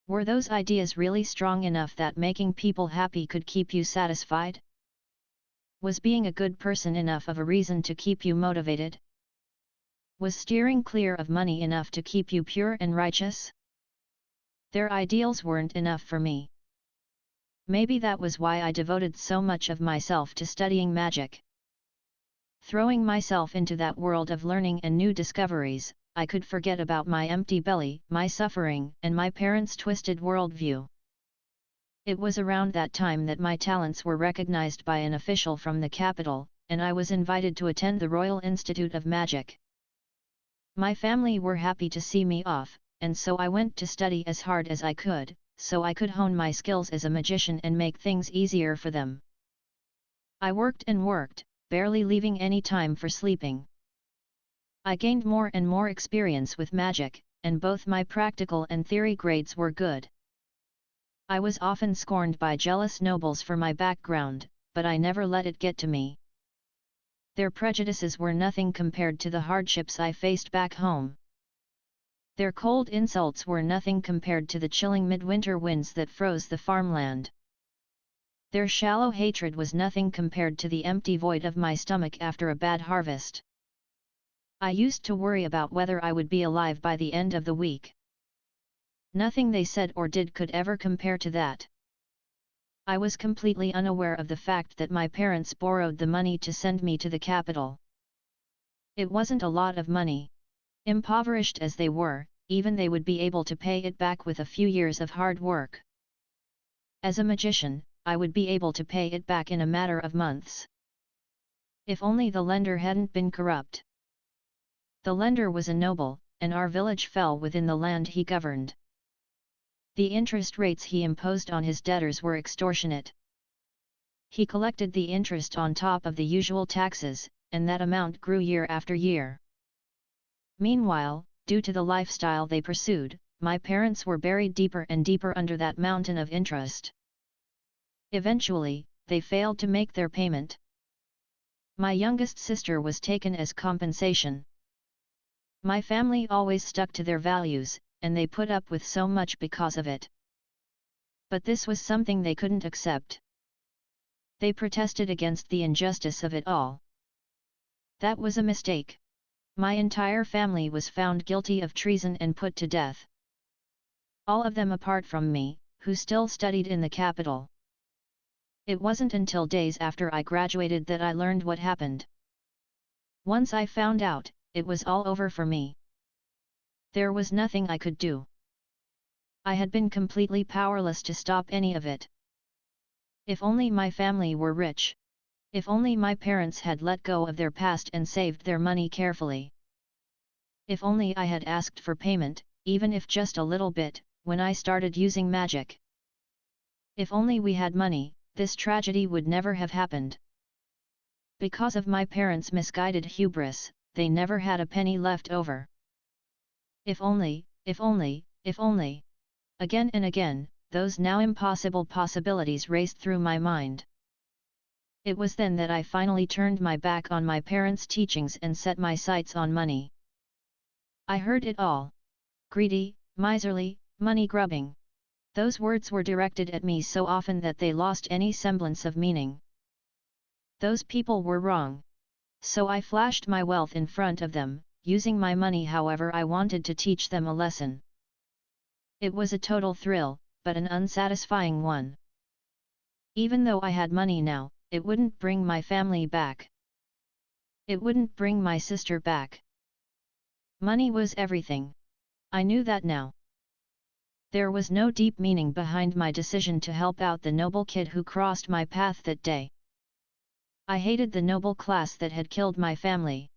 Were those ideas really strong enough that making people happy could keep you satisfied? Was being a good person enough of a reason to keep you motivated? Was steering clear of money enough to keep you pure and righteous? Their ideals weren't enough for me. Maybe that was why I devoted so much of myself to studying magic. Throwing myself into that world of learning and new discoveries, I could forget about my empty belly, my suffering, and my parents' twisted worldview. It was around that time that my talents were recognized by an official from the capital, and I was invited to attend the Royal Institute of Magic. My family were happy to see me off, and so I went to study as hard as I could, so I could hone my skills as a magician and make things easier for them. I worked and worked, barely leaving any time for sleeping. I gained more and more experience with magic, and both my practical and theory grades were good. I was often scorned by jealous nobles for my background, but I never let it get to me. Their prejudices were nothing compared to the hardships I faced back home. Their cold insults were nothing compared to the chilling midwinter winds that froze the farmland. Their shallow hatred was nothing compared to the empty void of my stomach after a bad harvest. I used to worry about whether I would be alive by the end of the week. Nothing they said or did could ever compare to that. I was completely unaware of the fact that my parents borrowed the money to send me to the capital. It wasn't a lot of money. Impoverished as they were, even they would be able to pay it back with a few years of hard work. As a magician, I would be able to pay it back in a matter of months. If only the lender hadn't been corrupt. The lender was a noble, and our village fell within the land he governed. The interest rates he imposed on his debtors were extortionate. He collected the interest on top of the usual taxes, and that amount grew year after year. Meanwhile, due to the lifestyle they pursued, my parents were buried deeper and deeper under that mountain of interest. Eventually, they failed to make their payment. My youngest sister was taken as compensation. My family always stuck to their values, and they put up with so much because of it. But this was something they couldn't accept. They protested against the injustice of it all. That was a mistake. My entire family was found guilty of treason and put to death. All of them apart from me, who still studied in the capital. It wasn't until days after I graduated that I learned what happened. Once I found out, it was all over for me. There was nothing I could do. I had been completely powerless to stop any of it. If only my family were rich. If only my parents had let go of their past and saved their money carefully. If only I had asked for payment, even if just a little bit, when I started using magic. If only we had money, this tragedy would never have happened. Because of my parents' misguided hubris, they never had a penny left over. If only, if only, if only. Again and again, those now impossible possibilities raced through my mind. It was then that I finally turned my back on my parents' teachings and set my sights on money. I heard it all. Greedy, miserly, money-grubbing. Those words were directed at me so often that they lost any semblance of meaning. Those people were wrong. So I flashed my wealth in front of them, using my money however I wanted to teach them a lesson. It was a total thrill, but an unsatisfying one. Even though I had money now, it wouldn't bring my family back. It wouldn't bring my sister back. Money was everything. I knew that now. There was no deep meaning behind my decision to help out the noble kid who crossed my path that day. I hated the noble class that had killed my family.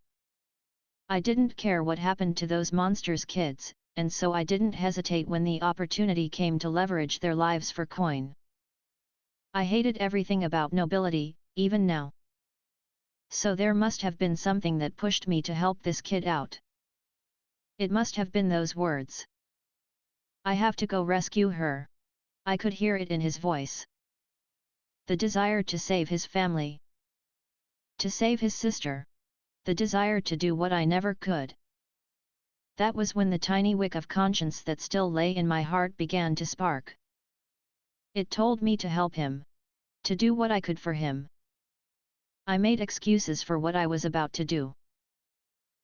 I didn't care what happened to those monsters' kids, and so I didn't hesitate when the opportunity came to leverage their lives for coin. I hated everything about nobility, even now. So there must have been something that pushed me to help this kid out. It must have been those words. I have to go rescue her. I could hear it in his voice. The desire to save his family. To save his sister. The desire to do what I never could. That was when the tiny wick of conscience that still lay in my heart began to spark. It told me to help him. To do what I could for him. I made excuses for what I was about to do.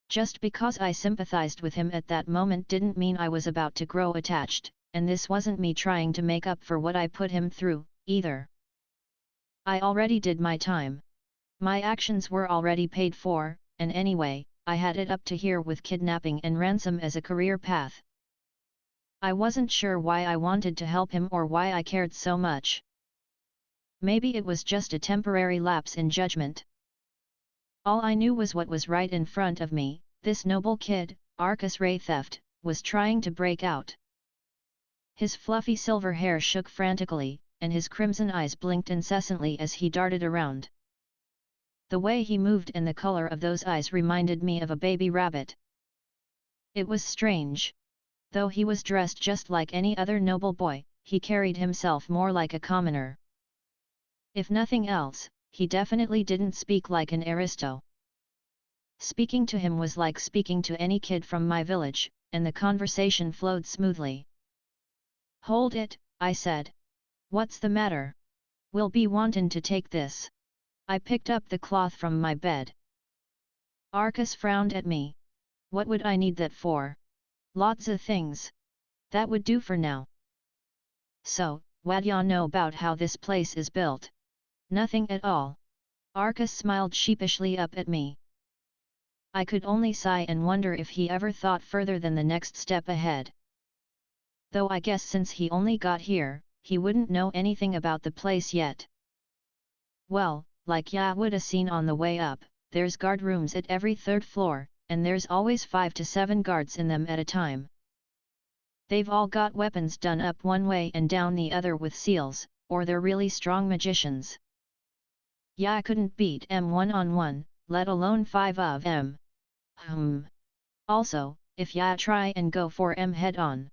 Just because I sympathized with him at that moment didn't mean I was about to grow attached, and this wasn't me trying to make up for what I put him through, either. I already did my time. My actions were already paid for, and anyway, I had it up to here with kidnapping and ransom as a career path. I wasn't sure why I wanted to help him or why I cared so much. Maybe it was just a temporary lapse in judgment. All I knew was what was right in front of me. This noble kid, Arcus Ray Theft, was trying to break out. His fluffy silver hair shook frantically, and his crimson eyes blinked incessantly as he darted around. The way he moved and the color of those eyes reminded me of a baby rabbit. It was strange. Though he was dressed just like any other noble boy, he carried himself more like a commoner. If nothing else, he definitely didn't speak like an aristo. Speaking to him was like speaking to any kid from my village, and the conversation flowed smoothly. "Hold it," I said. "What's the matter? We'll be wantin' to take this." I picked up the cloth from my bed. Arcus frowned at me. "What would I need that for?" "Lots of things. That would do for now." "So, what ya know about how this place is built?" "Nothing at all." Arcus smiled sheepishly up at me. I could only sigh and wonder if he ever thought further than the next step ahead. Though I guess since he only got here, he wouldn't know anything about the place yet. "Well, like ya woulda seen on the way up, there's guard rooms at every third floor, and there's always 5 to 7 guards in them at a time. They've all got weapons done up one way and down the other with seals, or they're really strong magicians. Ya couldn't beat 'em one-on-one, let alone 5 of 'em. Also, if ya try and go for 'em head-on,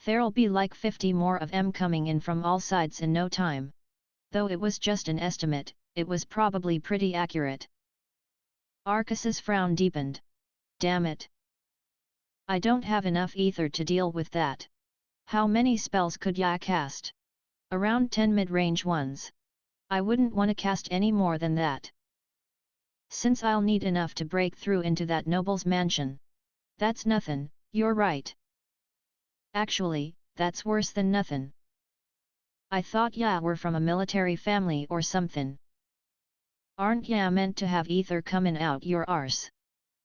there'll be like 50 more of 'em coming in from all sides in no time." Though it was just an estimate, it was probably pretty accurate. Arcus's frown deepened. Damn it. I don't have enough ether to deal with that. How many spells could ya cast? Around 10 mid-range ones. I wouldn't want to cast any more than that. Since I'll need enough to break through into that noble's mansion. That's nothin', you're right. Actually, that's worse than nothin'. I thought ya were from a military family or somethin'. Aren't ya meant to have ether comin' out your arse?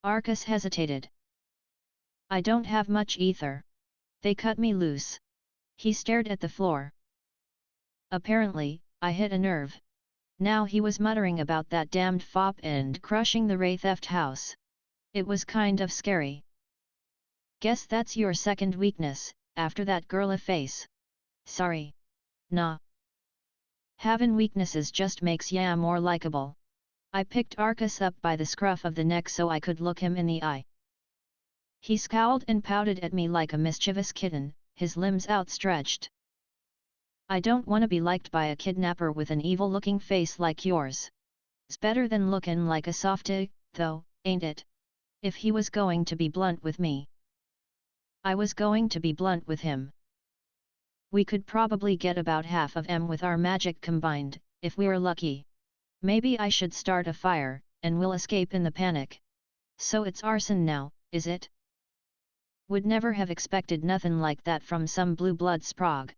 Arcus hesitated. I don't have much ether. They cut me loose. He stared at the floor. Apparently, I hit a nerve. Now he was muttering about that damned fop and crushing the Wraitheft house. It was kind of scary. Guess that's your second weakness, after that girly face. Sorry. Nah. Having weaknesses just makes ya more likable. I picked Arcus up by the scruff of the neck so I could look him in the eye. He scowled and pouted at me like a mischievous kitten, his limbs outstretched. I don't want to be liked by a kidnapper with an evil-looking face like yours. It's better than looking like a softy, though, ain't it? If he was going to be blunt with me, I was going to be blunt with him. We could probably get about half of them with our magic combined, if we're lucky. Maybe I should start a fire, and we'll escape in the panic. So it's arson now, is it? Would never have expected nothing like that from some blue-blood sprog.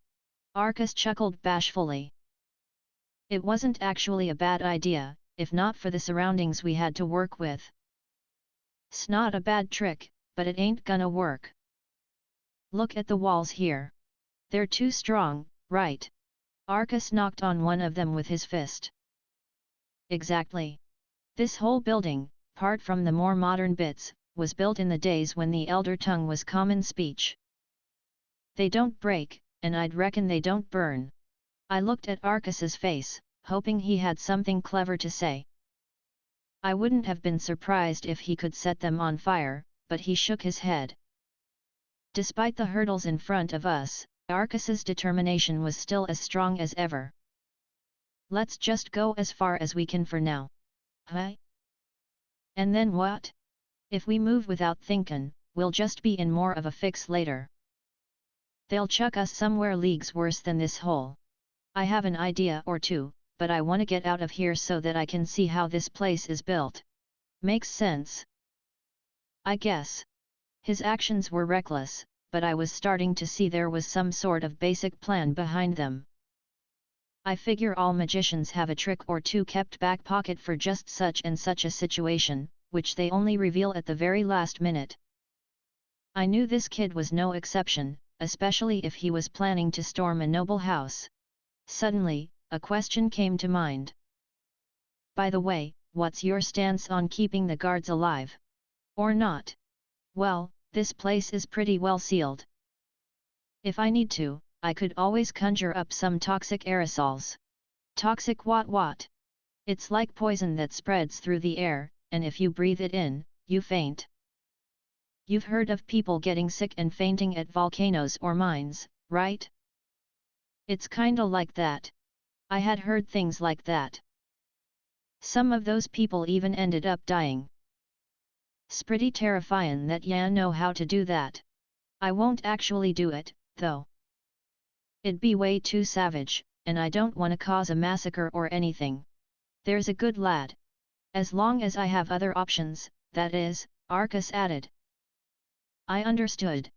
Arcus chuckled bashfully. It wasn't actually a bad idea, if not for the surroundings we had to work with. It's not a bad trick, but it ain't gonna work. Look at the walls here. They're too strong, right? Arcus knocked on one of them with his fist. Exactly. This whole building, apart from the more modern bits, was built in the days when the Elder Tongue was common speech. They don't break, and I'd reckon they don't burn. I looked at Arcus's face, hoping he had something clever to say. I wouldn't have been surprised if he could set them on fire, but he shook his head. Despite the hurdles in front of us, Arcus's determination was still as strong as ever. Let's just go as far as we can for now. Huh? And then what? If we move without thinkin', we'll just be in more of a fix later. They'll chuck us somewhere leagues worse than this hole. I have an idea or two, but I want to get out of here so that I can see how this place is built. Makes sense? I guess. His actions were reckless, but I was starting to see there was some sort of basic plan behind them. I figure all magicians have a trick or two kept back pocket for just such and such a situation, which they only reveal at the very last minute. I knew this kid was no exception, especially if he was planning to storm a noble house. Suddenly, a question came to mind. By the way, what's your stance on keeping the guards alive? Or not? Well, this place is pretty well sealed. If I need to, I could always conjure up some toxic aerosols. Toxic what? It's like poison that spreads through the air, and if you breathe it in, you faint. You've heard of people getting sick and fainting at volcanoes or mines, right? It's kinda like that. I had heard things like that. Some of those people even ended up dying. It's pretty terrifying that ya know how to do that. I won't actually do it, though. It'd be way too savage, and I don't want to cause a massacre or anything. There's a good lad. As long as I have other options, that is, Arcus added. I understood.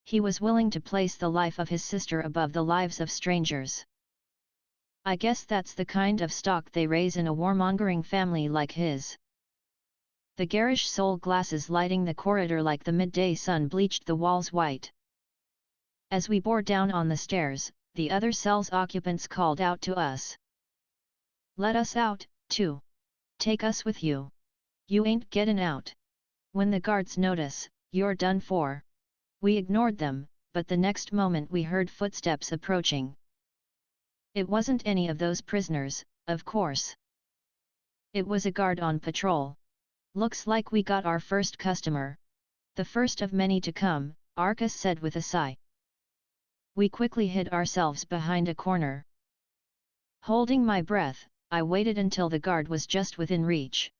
He was willing to place the life of his sister above the lives of strangers. I guess that's the kind of stock they raise in a warmongering family like his. The garish soul glasses lighting the corridor like the midday sun bleached the walls white. As we bore down on the stairs, the other cell's occupants called out to us. Let us out, too. Take us with you. You ain't getting out. When the guards notice, you're done for. We ignored them, but the next moment we heard footsteps approaching. It wasn't any of those prisoners, of course. It was a guard on patrol. Looks like we got our first customer. The first of many to come, Arcus said with a sigh. We quickly hid ourselves behind a corner. Holding my breath, I waited until the guard was just within reach.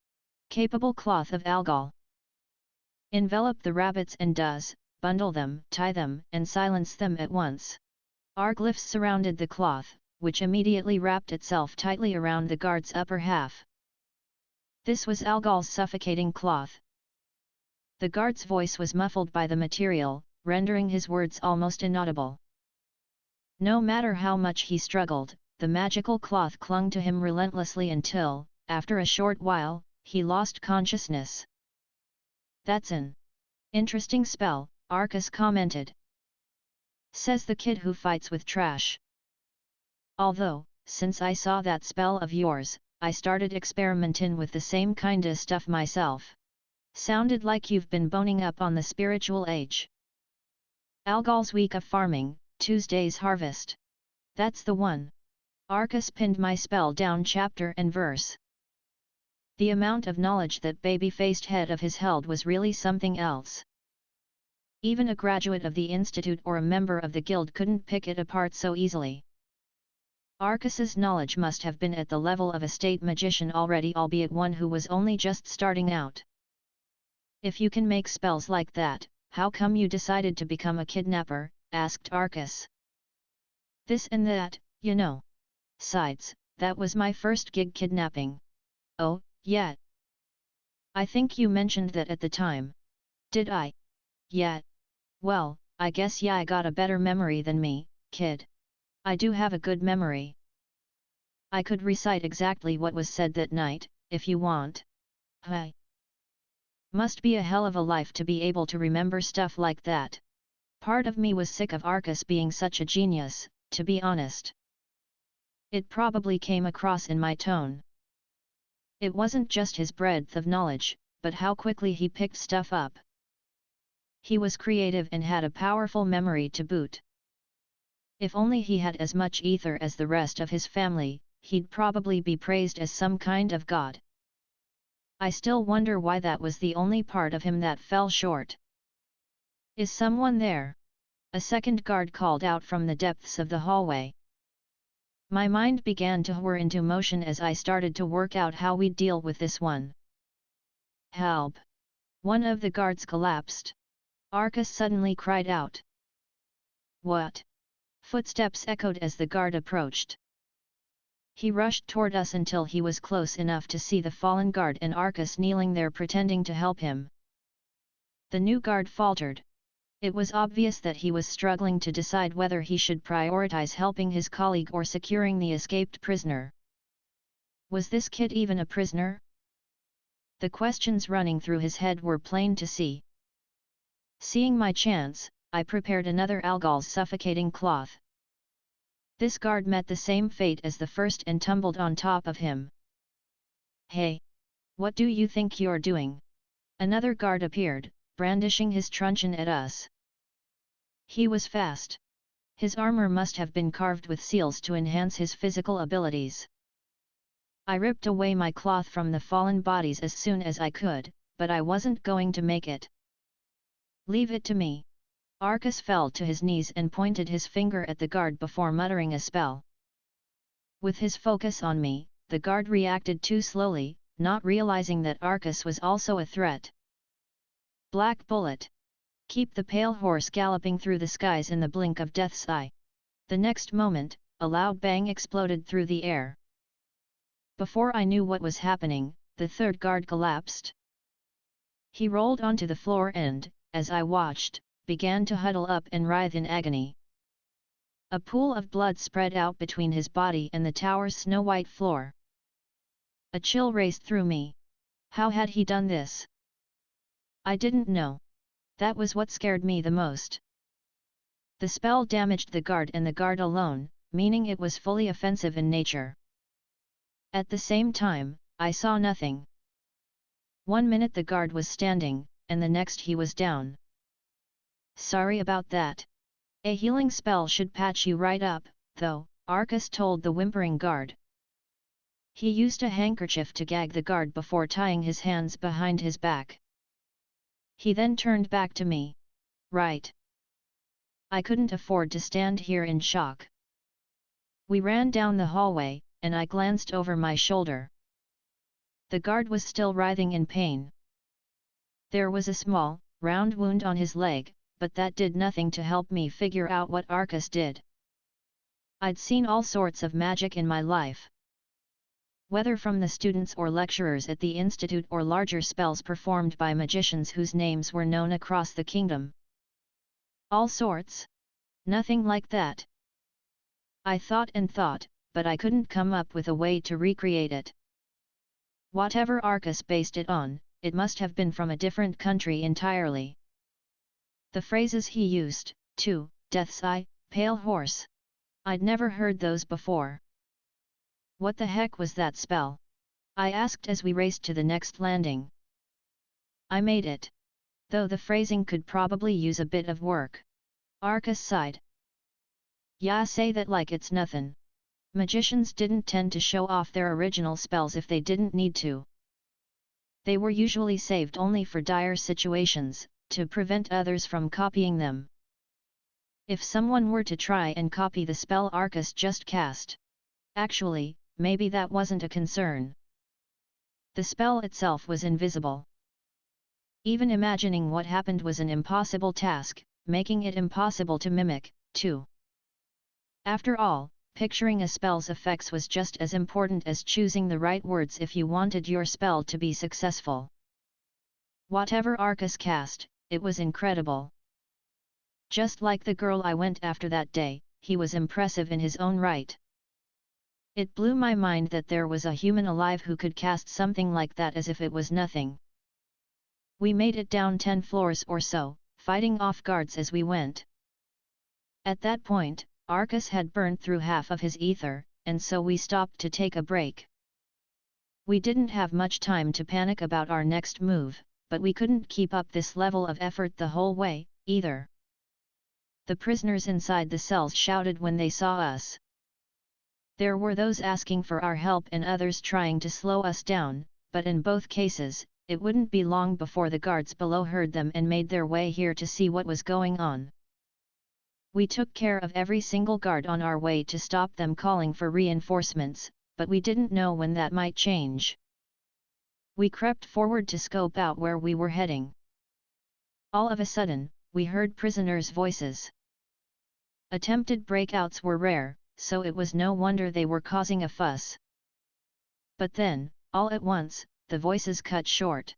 Capable cloth of algal. Envelop the rabbits and does, bundle them, tie them, and silence them at once. Our glyphs surrounded the cloth, which immediately wrapped itself tightly around the guard's upper half. This was Algal's suffocating cloth. The guard's voice was muffled by the material, rendering his words almost inaudible. No matter how much he struggled, the magical cloth clung to him relentlessly until, after a short while, he lost consciousness. "That's an interesting spell," Arcus commented. "Says the kid who fights with trash. Although, since I saw that spell of yours, I started experimenting with the same kinda stuff myself. Sounded like you've been boning up on the spiritual age." Algal's week of farming, Tuesday's harvest. "That's the one." Arcus pinned my spell down chapter and verse. The amount of knowledge that baby-faced head of his held was really something else. Even a graduate of the Institute or a member of the guild couldn't pick it apart so easily. Arcus's knowledge must have been at the level of a state magician already, albeit one who was only just starting out. "If you can make spells like that, how come you decided to become a kidnapper?" asked Arcus. "This and that, you know. Sides, that was my first gig kidnapping." "Oh, yeah. I think you mentioned that at the time." "Did I? Yeah. Well, I guess yeah, I got a better memory than me, kid. I do have a good memory. I could recite exactly what was said that night, if you want." "Hey. Must be a hell of a life to be able to remember stuff like that." Part of me was sick of Arcus being such a genius, to be honest. It probably came across in my tone. It wasn't just his breadth of knowledge, but how quickly he picked stuff up. He was creative and had a powerful memory to boot. If only he had as much ether as the rest of his family, he'd probably be praised as some kind of god. I still wonder why that was the only part of him that fell short. "Is someone there?" a second guard called out from the depths of the hallway. My mind began to whir into motion as I started to work out how we'd deal with this one. "Help!" One of the guards collapsed. Arcus suddenly cried out. "What?" Footsteps echoed as the guard approached. He rushed toward us until he was close enough to see the fallen guard and Arcus kneeling there pretending to help him. The new guard faltered. It was obvious that he was struggling to decide whether he should prioritize helping his colleague or securing the escaped prisoner. Was this kid even a prisoner? The questions running through his head were plain to see. Seeing my chance, I prepared another Algal's suffocating cloth. This guard met the same fate as the first and tumbled on top of him. "Hey! What do you think you're doing?" Another guard appeared, brandishing his truncheon at us. He was fast. His armor must have been carved with seals to enhance his physical abilities. I ripped away my cloth from the fallen bodies as soon as I could, but I wasn't going to make it. "Leave it to me." Arcus fell to his knees and pointed his finger at the guard before muttering a spell. With his focus on me, the guard reacted too slowly, not realizing that Arcus was also a threat. Black bullet. Keep the pale horse galloping through the skies in the blink of death's eye. The next moment, a loud bang exploded through the air. Before I knew what was happening, the third guard collapsed. He rolled onto the floor and, as I watched, began to huddle up and writhe in agony. A pool of blood spread out between his body and the tower's snow-white floor. A chill raced through me. How had he done this? I didn't know. That was what scared me the most. The spell damaged the guard and the guard alone, meaning it was fully offensive in nature. At the same time, I saw nothing. 1 minute the guard was standing, and the next he was down. "Sorry about that. A healing spell should patch you right up, though," Arcus told the whimpering guard. He used a handkerchief to gag the guard before tying his hands behind his back. He then turned back to me. "Right." I couldn't afford to stand here in shock. We ran down the hallway, and I glanced over my shoulder. The guard was still writhing in pain. There was a small, round wound on his leg, but that did nothing to help me figure out what Arcus did. I'd seen all sorts of magic in my life. Whether from the students or lecturers at the institute or larger spells performed by magicians whose names were known across the kingdom. All sorts? Nothing like that. I thought and thought, but I couldn't come up with a way to recreate it. Whatever Arcus based it on, it must have been from a different country entirely. The phrases he used, too, death's eye, pale horse. I'd never heard those before. What the heck was that spell? I asked as we raced to the next landing. I made it. Though the phrasing could probably use a bit of work. Arcus sighed. Yeah, say that like it's nothin'. Magicians didn't tend to show off their original spells if they didn't need to. They were usually saved only for dire situations, to prevent others from copying them. If someone were to try and copy the spell Arcus just cast. Actually, maybe that wasn't a concern. The spell itself was invisible. Even imagining what happened was an impossible task, making it impossible to mimic, too. After all, picturing a spell's effects was just as important as choosing the right words if you wanted your spell to be successful. Whatever Arcus cast, it was incredible. Just like the girl I went after that day, he was impressive in his own right. It blew my mind that there was a human alive who could cast something like that as if it was nothing. We made it down 10 floors or so, fighting off guards as we went. At that point, Arcus had burned through half of his ether, and so we stopped to take a break. We didn't have much time to panic about our next move, but we couldn't keep up this level of effort the whole way, either. The prisoners inside the cells shouted when they saw us. There were those asking for our help and others trying to slow us down, but in both cases, it wouldn't be long before the guards below heard them and made their way here to see what was going on. We took care of every single guard on our way to stop them calling for reinforcements, but we didn't know when that might change. We crept forward to scope out where we were heading. All of a sudden, we heard prisoners' voices. Attempted breakouts were rare, so it was no wonder they were causing a fuss. But then, all at once, the voices cut short.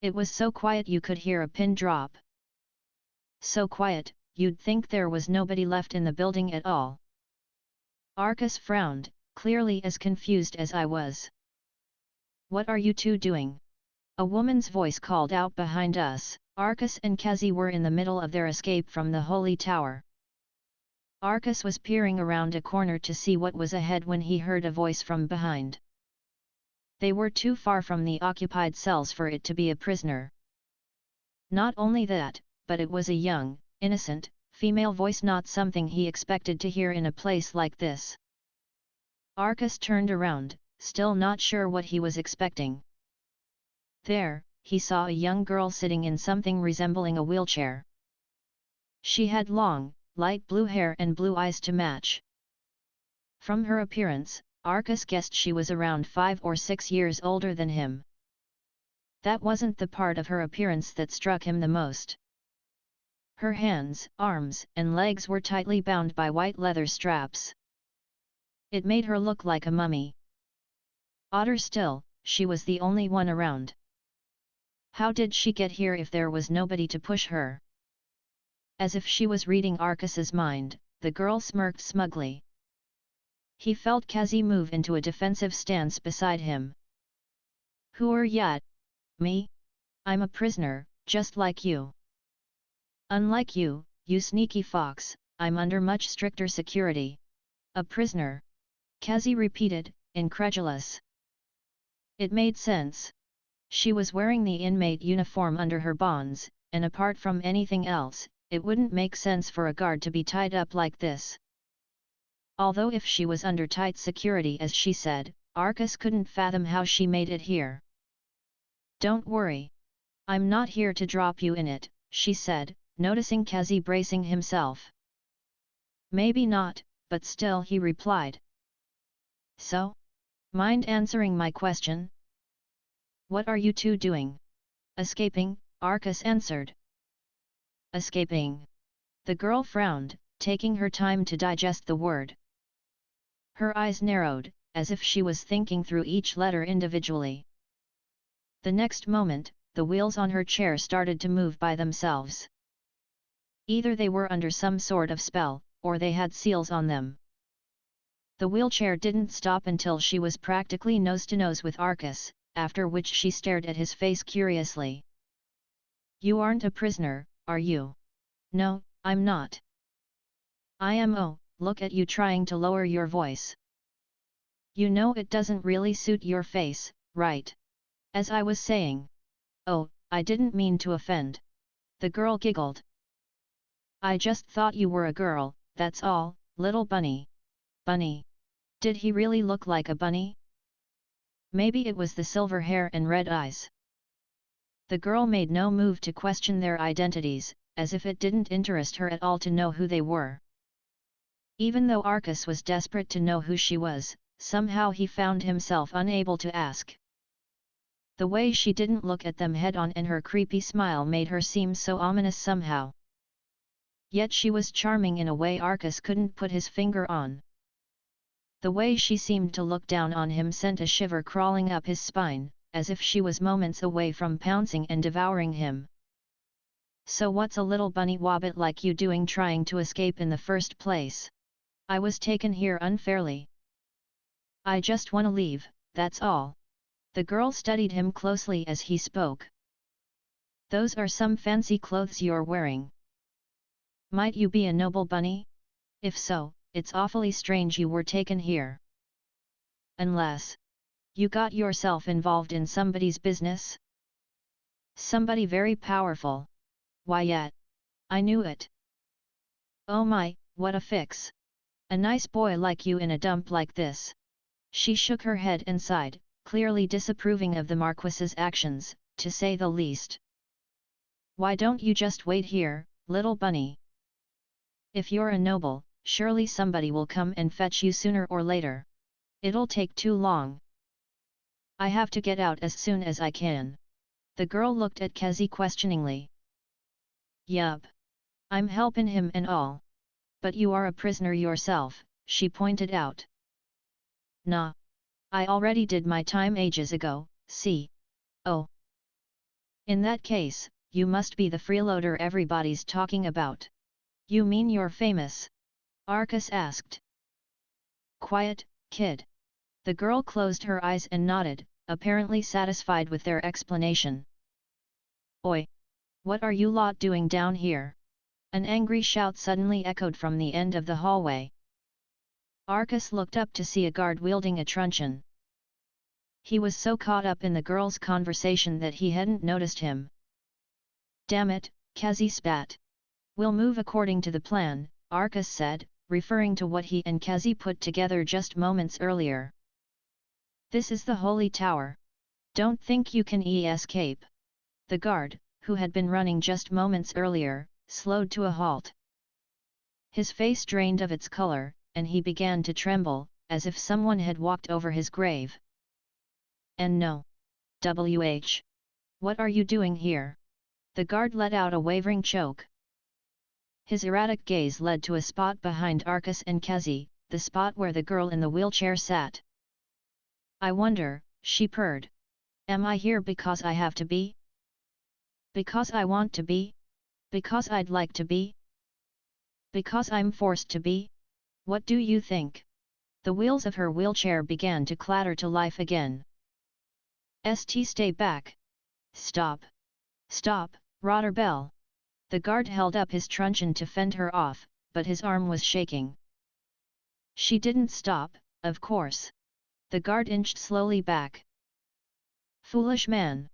It was so quiet you could hear a pin drop. So quiet, you'd think there was nobody left in the building at all. Arcus frowned, clearly as confused as I was. "What are you two doing?" A woman's voice called out behind us. Arcus and Kazi were in the middle of their escape from the Holy Tower. Arcus was peering around a corner to see what was ahead when he heard a voice from behind. They were too far from the occupied cells for it to be a prisoner. Not only that, but it was a young, innocent, female voice, not something he expected to hear in a place like this. Arcus turned around, still not sure what he was expecting. There, he saw a young girl sitting in something resembling a wheelchair. She had long, light blue hair and blue eyes to match. From her appearance, Arcus guessed she was around 5 or 6 years older than him. That wasn't the part of her appearance that struck him the most. Her hands, arms, and legs were tightly bound by white leather straps. It made her look like a mummy. Odder still, she was the only one around. How did she get here if there was nobody to push her? As if she was reading Arcus's mind, the girl smirked smugly. He felt Kazi move into a defensive stance beside him. "Who are ya?" "Me? I'm a prisoner, just like you." "Unlike you, you sneaky fox, I'm under much stricter security." "A prisoner?" Kazi repeated, incredulous. It made sense. She was wearing the inmate uniform under her bonds, and apart from anything else, it wouldn't make sense for a guard to be tied up like this. Although if she was under tight security as she said, Arcus couldn't fathom how she made it here. "Don't worry. I'm not here to drop you in it," she said, noticing Kazi bracing himself. "Maybe not, but still," he replied. So? Mind answering my question? What are you two doing? Escaping, Arcus answered. Escaping. The girl frowned, taking her time to digest the word. Her eyes narrowed, as if she was thinking through each letter individually. The next moment, the wheels on her chair started to move by themselves. Either they were under some sort of spell, or they had seals on them. The wheelchair didn't stop until she was practically nose to nose with Arcus, after which she stared at his face curiously. You aren't a prisoner, are you? No, I'm not. I am. Oh, look at you trying to lower your voice. You know it doesn't really suit your face, right? As I was saying. Oh, I didn't mean to offend. The girl giggled. I just thought you were a girl, that's all, little bunny. Bunny. Did he really look like a bunny? Maybe it was the silver hair and red eyes. The girl made no move to question their identities, as if it didn't interest her at all to know who they were. Even though Arcus was desperate to know who she was, somehow he found himself unable to ask. The way she didn't look at them head-on and her creepy smile made her seem so ominous somehow. Yet she was charming in a way Arcus couldn't put his finger on. The way she seemed to look down on him sent a shiver crawling up his spine, as if she was moments away from pouncing and devouring him. So what's a little bunny wobbit like you doing trying to escape in the first place? I was taken here unfairly. I just wanna leave, that's all. The girl studied him closely as he spoke. Those are some fancy clothes you're wearing. Might you be a noble bunny? If so, it's awfully strange you were taken here. Unless you got yourself involved in somebody's business? Somebody very powerful. Why yet? I knew it. Oh my, what a fix. A nice boy like you in a dump like this. She shook her head and sighed, clearly disapproving of the Marquis's actions, to say the least. Why don't you just wait here, little bunny? If you're a noble, surely somebody will come and fetch you sooner or later. It'll take too long. I have to get out as soon as I can. The girl looked at Kezi questioningly. Yup. I'm helping him and all. But you are a prisoner yourself, she pointed out. Nah. I already did my time ages ago, see? Oh. In that case, you must be the freeloader everybody's talking about. You mean you're famous? Arcus asked. Quiet, kid. The girl closed her eyes and nodded, apparently satisfied with their explanation. Oi! What are you lot doing down here? An angry shout suddenly echoed from the end of the hallway. Arcus looked up to see a guard wielding a truncheon. He was so caught up in the girl's conversation that he hadn't noticed him. Damn it, Kezi spat. We'll move according to the plan, Arcus said, referring to what he and Kezi put together just moments earlier. This is the Holy Tower. Don't think you can escape. The guard, who had been running just moments earlier, slowed to a halt. His face drained of its color, and he began to tremble, as if someone had walked over his grave. And no. WH. What are you doing here? The guard let out a wavering choke. His erratic gaze led to a spot behind Arcus and Kezi, the spot where the girl in the wheelchair sat. I wonder, she purred. Am I here because I have to be? Because I want to be? Because I'd like to be? Because I'm forced to be? What do you think? The wheels of her wheelchair began to clatter to life again. Stay back. Stop. Stop, Rotterbell. The guard held up his truncheon to fend her off, but his arm was shaking. She didn't stop, of course. The guard inched slowly back. Foolish man.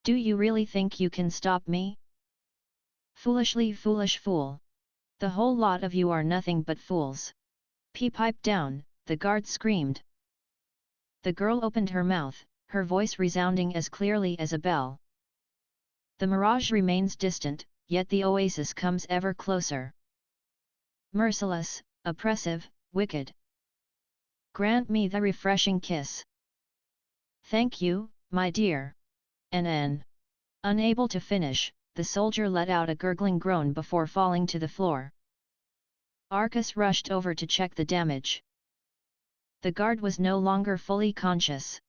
Do you really think you can stop me? Foolishly foolish fool. The whole lot of you are nothing but fools. Pipe down, the guard screamed. The girl opened her mouth, her voice resounding as clearly as a bell. The mirage remains distant, yet the oasis comes ever closer. Merciless, oppressive, wicked. Grant me the refreshing kiss. Thank you, my dear. N. Unable to finish, the soldier let out a gurgling groan before falling to the floor. Arcas rushed over to check the damage. The guard was no longer fully conscious.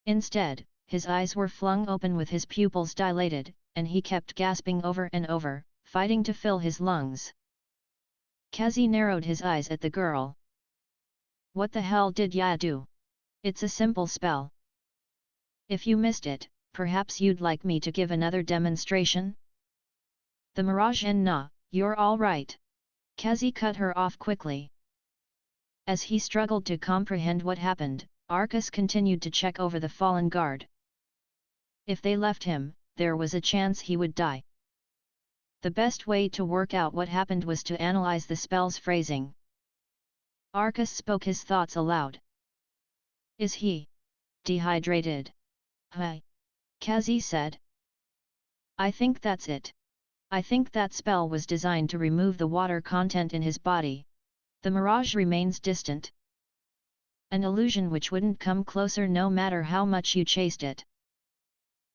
Instead, his eyes were flung open with his pupils dilated, and he kept gasping over and over, fighting to fill his lungs. Kazi narrowed his eyes at the girl. What the hell did ya do? It's a simple spell. If you missed it, perhaps you'd like me to give another demonstration? The Mirage and nah, you're all right. Kazi cut her off quickly. As he struggled to comprehend what happened, Arcas continued to check over the fallen guard. If they left him, there was a chance he would die. The best way to work out what happened was to analyze the spell's phrasing. Arcas spoke his thoughts aloud. Is he dehydrated? Hi. Kazi said. I think that's it. I think that spell was designed to remove the water content in his body. The mirage remains distant. An illusion which wouldn't come closer no matter how much you chased it.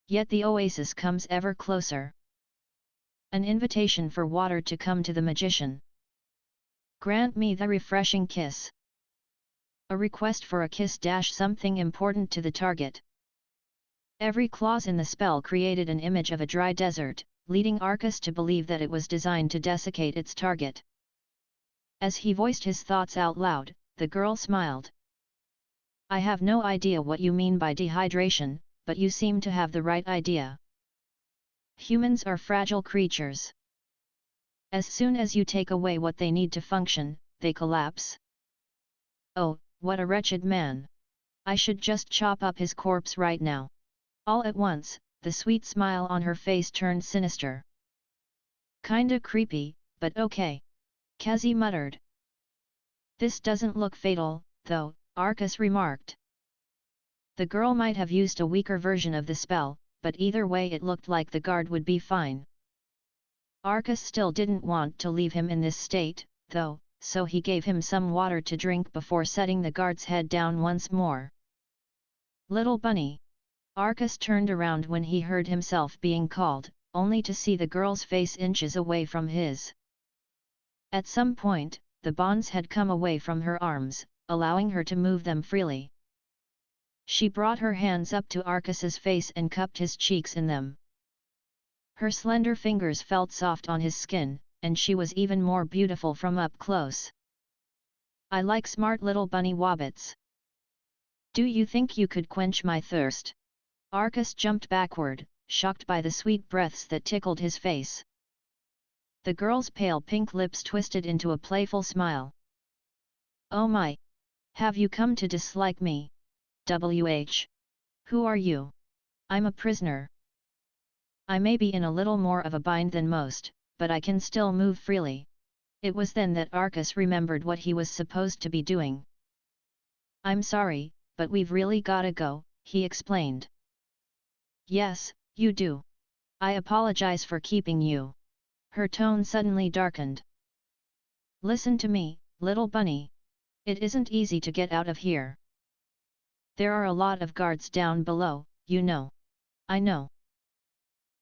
Yet the oasis comes ever closer. An invitation for water to come to the magician. Grant me the refreshing kiss. A request for a kiss - something important to the target. Every clause in the spell created an image of a dry desert, leading Arcas to believe that it was designed to desiccate its target. As he voiced his thoughts out loud, the girl smiled. I have no idea what you mean by dehydration, but you seem to have the right idea. Humans are fragile creatures. As soon as you take away what they need to function, they collapse. Oh, what a wretched man! I should just chop up his corpse right now. All at once, the sweet smile on her face turned sinister. Kinda creepy, but okay. Kazi muttered. This doesn't look fatal, though, Arcas remarked. The girl might have used a weaker version of the spell, but either way it looked like the guard would be fine. Arcas still didn't want to leave him in this state, though, so he gave him some water to drink before setting the guard's head down once more. Little bunny. Arcas turned around when he heard himself being called, only to see the girl's face inches away from his. At some point, the bonds had come away from her arms, allowing her to move them freely. She brought her hands up to Arcas's face and cupped his cheeks in them. Her slender fingers felt soft on his skin, and she was even more beautiful from up close. I like smart little bunny wabbits. Do you think you could quench my thirst? Arcas jumped backward, shocked by the sweet breaths that tickled his face. The girl's pale pink lips twisted into a playful smile. Oh my! Have you come to dislike me? Who are you? I'm a prisoner. I may be in a little more of a bind than most, but I can still move freely. It was then that Arcas remembered what he was supposed to be doing. I'm sorry, but we've really gotta go, he explained. Yes, you do. I apologize for keeping you. Her tone suddenly darkened. Listen to me, little bunny. It isn't easy to get out of here. There are a lot of guards down below, you know. I know.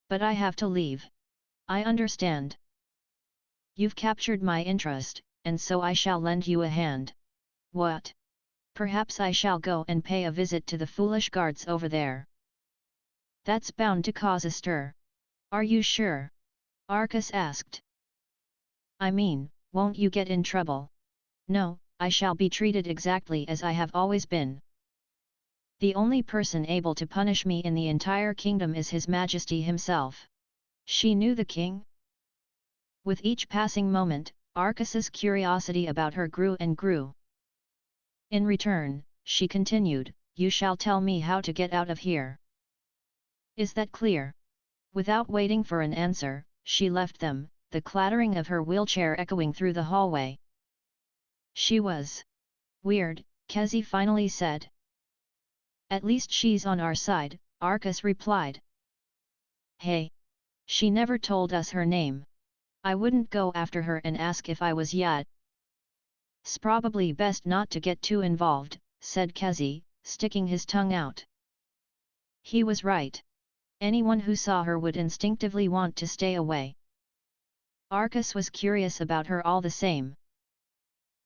But I have to leave. I understand. You've captured my interest, and so I shall lend you a hand. What? Perhaps I shall go and pay a visit to the foolish guards over there. That's bound to cause a stir. Are you sure? Arcas asked. I mean, won't you get in trouble? No, I shall be treated exactly as I have always been. The only person able to punish me in the entire kingdom is His Majesty himself. She knew the king? With each passing moment, Arcas's curiosity about her grew and grew. In return, she continued, you shall tell me how to get out of here. Is that clear? Without waiting for an answer, she left them, the clattering of her wheelchair echoing through the hallway. She was weird, Kazi finally said. At least she's on our side, Arcas replied. Hey! She never told us her name. I wouldn't go after her and ask if I was yet. probably best not to get too involved," said Kazi, sticking his tongue out. He was right. Anyone who saw her would instinctively want to stay away. Arcas was curious about her all the same.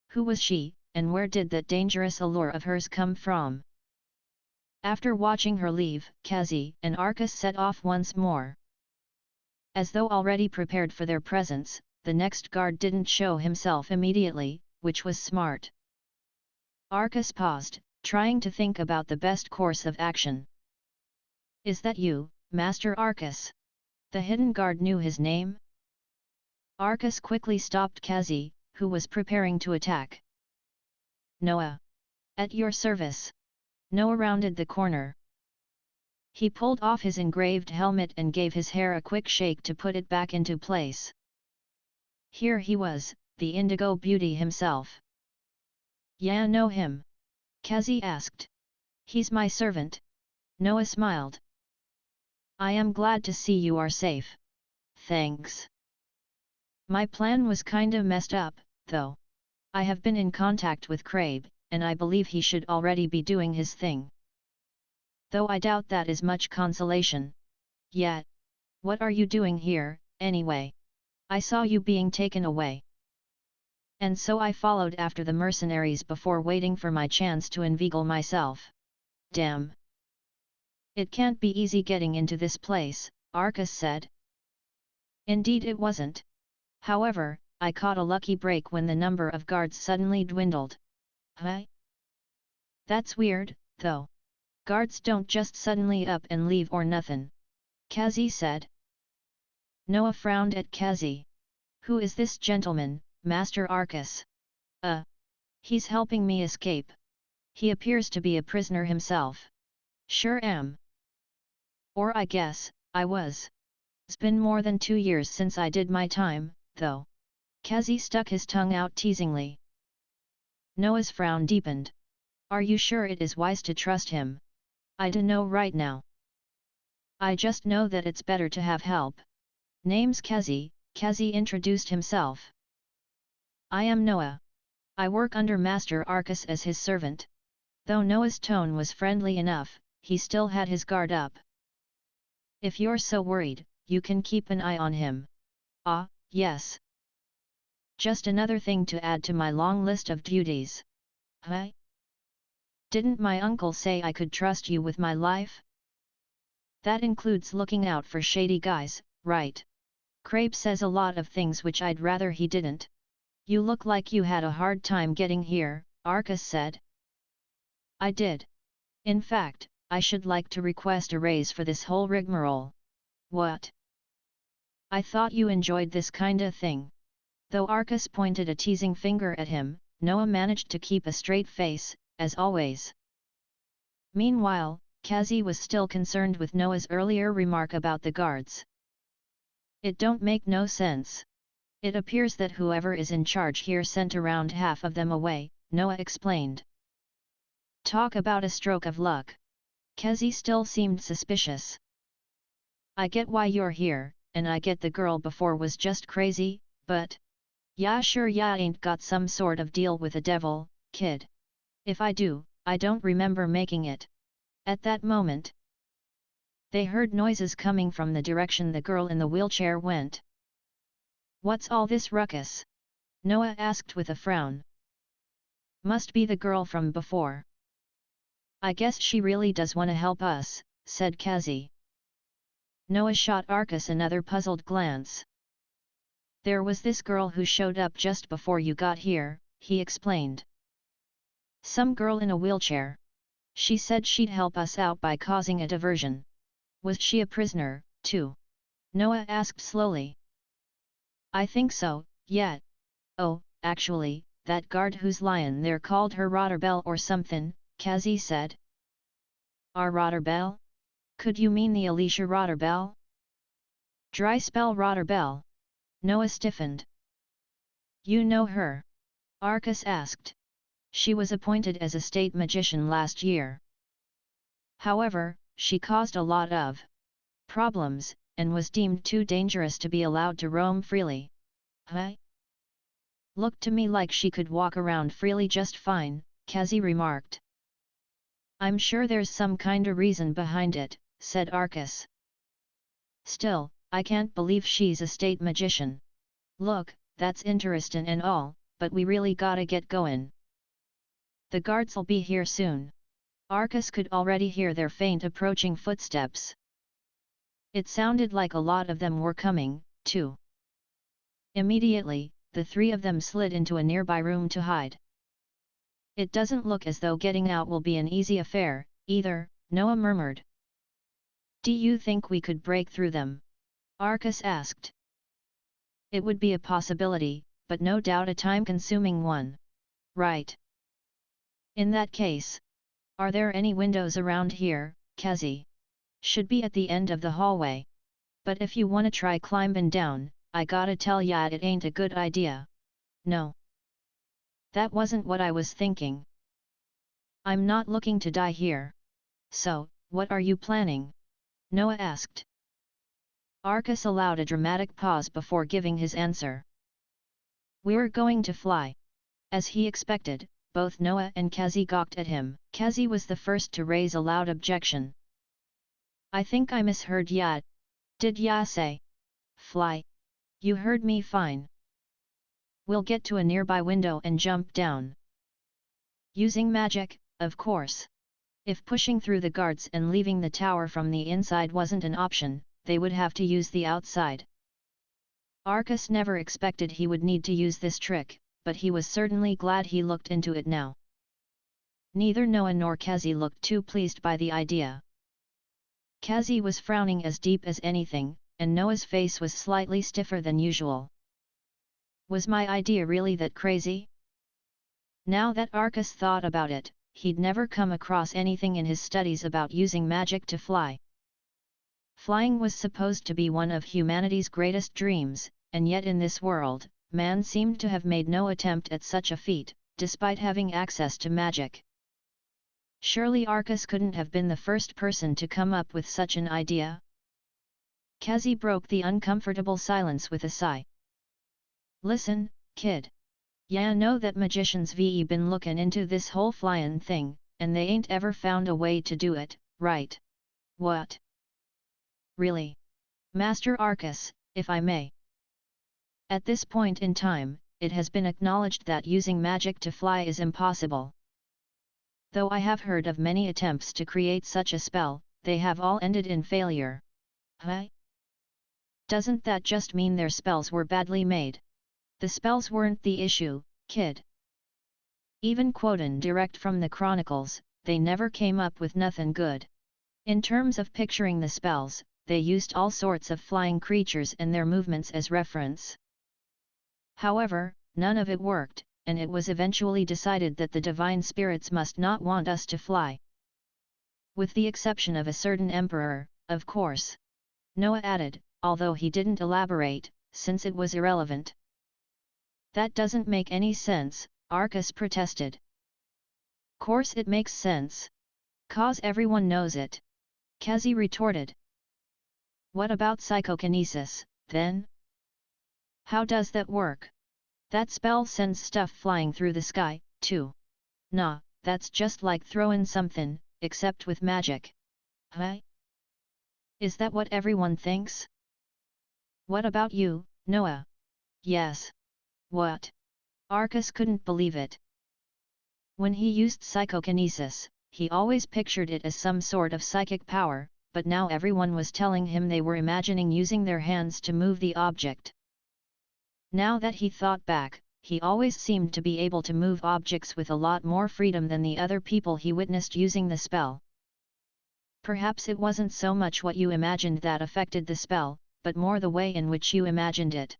Who was she, and where did that dangerous allure of hers come from? After watching her leave, Kazi and Arcas set off once more. As though already prepared for their presence, the next guard didn't show himself immediately, which was smart. Arcas paused, trying to think about the best course of action. "Is that you, Master Arcas?" The hidden guard knew his name. Arcas quickly stopped Kazi, who was preparing to attack. "Noah. At your service." Noah rounded the corner. He pulled off his engraved helmet and gave his hair a quick shake to put it back into place. Here he was, the indigo beauty himself. "Yeah, know him?" Kazi asked. "He's my servant." Noah smiled. "I am glad to see you are safe. Thanks. My plan was kinda messed up, though. I have been in contact with Crabe, and I believe he should already be doing his thing. Though I doubt that is much consolation. Yet. What are you doing here, anyway? I saw you being taken away. And so I followed after the mercenaries before waiting for my chance to inveigle myself. Damn. It can't be easy getting into this place," Arcas said. Indeed it wasn't. However, I caught a lucky break when the number of guards suddenly dwindled. Huh? That's weird, though. Guards don't just suddenly up and leave or nothin'. Kazi said. Noah frowned at Kazi. "Who is this gentleman, Master Arcas?" He's helping me escape. He appears to be a prisoner himself." "Sure am. Or I guess, I was. It's been more than 2 years since I did my time, though." Kazi stuck his tongue out teasingly. Noah's frown deepened. "Are you sure it is wise to trust him?" "I dunno right now. I just know that it's better to have help." "Name's Kazi," Kazi introduced himself. "I am Noah. I work under Master Arcas as his servant." Though Noah's tone was friendly enough, he still had his guard up. "If you're so worried, you can keep an eye on him." "Ah, yes. Just another thing to add to my long list of duties." "Huh? Didn't my uncle say I could trust you with my life?" "That includes looking out for shady guys, right? Crabe says a lot of things which I'd rather he didn't." "You look like you had a hard time getting here," Arcas said. "I did. In fact, I should like to request a raise for this whole rigmarole." "What? I thought you enjoyed this kinda thing." Though Arcas pointed a teasing finger at him, Noah managed to keep a straight face, as always. Meanwhile, Kazi was still concerned with Noah's earlier remark about the guards. "It don't make no sense. It appears that whoever is in charge here sent around half of them away," Noah explained. "Talk about a stroke of luck." Kazi still seemed suspicious. "I get why you're here, and I get the girl before was just crazy, but... yeah, sure, ya ain't got some sort of deal with a devil, kid. If I do, I don't remember making it." At that moment, they heard noises coming from the direction the girl in the wheelchair went. "What's all this ruckus?" Noah asked with a frown. "Must be the girl from before. I guess she really does want to help us," said Kazi. Noah shot Arcas another puzzled glance. "There was this girl who showed up just before you got here," he explained. "Some girl in a wheelchair. She said she'd help us out by causing a diversion." "Was she a prisoner, too?" Noah asked slowly. "I think so, yeah. Oh, actually, that guard who's lyin' there called her Rotterbell or somethin'," Kazi said. "Our Rotterbell? Could you mean the Alicia Rotterbell?" "Dry spell Rotterbell." Noah stiffened. "You know her?" Arcas asked. "She was appointed as a state magician last year. However, she caused a lot of problems, and was deemed too dangerous to be allowed to roam freely." "Huh? Looked to me like she could walk around freely just fine, Kazi remarked. I'm sure there's some kinda reason behind it, said Arcus. Still, I can't believe she's a state magician. Look, that's interesting and all, but we really gotta get going. The guards'll be here soon. Arcus could already hear their faint approaching footsteps. It sounded like a lot of them were coming, too. Immediately, the three of them slid into a nearby room to hide. It doesn't look as though getting out will be an easy affair, either, Noah murmured. Do you think we could break through them? Arcus asked. It would be a possibility, but no doubt a time-consuming one. Right. In that case, are there any windows around here, Kazi? Should be at the end of the hallway. But if you wanna try climbing down, I gotta tell ya it ain't a good idea. No. That wasn't what I was thinking. I'm not looking to die here. So, what are you planning? Noah asked. Arcus allowed a dramatic pause before giving his answer. We're going to fly. As he expected, both Noah and Kazi gawked at him. Kazi was the first to raise a loud objection. I think I misheard ya. Did ya say fly? You heard me fine. We'll get to a nearby window and jump down. Using magic, of course. If pushing through the guards and leaving the tower from the inside wasn't an option, they would have to use the outside. Arcus never expected he would need to use this trick, but he was certainly glad he looked into it now. Neither Noah nor Kazi looked too pleased by the idea. Kazi was frowning as deep as anything, and Noah's face was slightly stiffer than usual. Was my idea really that crazy? Now that Arcus thought about it, he'd never come across anything in his studies about using magic to fly. Flying was supposed to be one of humanity's greatest dreams, and yet in this world, man seemed to have made no attempt at such a feat, despite having access to magic. Surely Arcus couldn't have been the first person to come up with such an idea? Kazi broke the uncomfortable silence with a sigh. Listen, kid. Ya know that magicians been looking into this whole flyin' thing, and they ain't ever found a way to do it, right? What? Really? Master Arcus, if I may. At this point in time, it has been acknowledged that using magic to fly is impossible. Though I have heard of many attempts to create such a spell, they have all ended in failure. Huh? Doesn't that just mean their spells were badly made? The spells weren't the issue, kid. Even quoting direct from the chronicles, they never came up with nothing good. In terms of picturing the spells, they used all sorts of flying creatures and their movements as reference. However, none of it worked, and it was eventually decided that the divine spirits must not want us to fly. With the exception of a certain emperor, of course. Noah added, although he didn't elaborate, since it was irrelevant. That doesn't make any sense, Arcus protested. Course it makes sense. 'Cause everyone knows it. Kazi retorted. What about psychokinesis, then? How does that work? That spell sends stuff flying through the sky, too. Nah, that's just like throwing something, except with magic. Huh? Is that what everyone thinks? What about you, Noah? Yes. What? Arcus couldn't believe it. When he used psychokinesis, he always pictured it as some sort of psychic power, but now everyone was telling him they were imagining using their hands to move the object. Now that he thought back, he always seemed to be able to move objects with a lot more freedom than the other people he witnessed using the spell. Perhaps it wasn't so much what you imagined that affected the spell, but more the way in which you imagined it.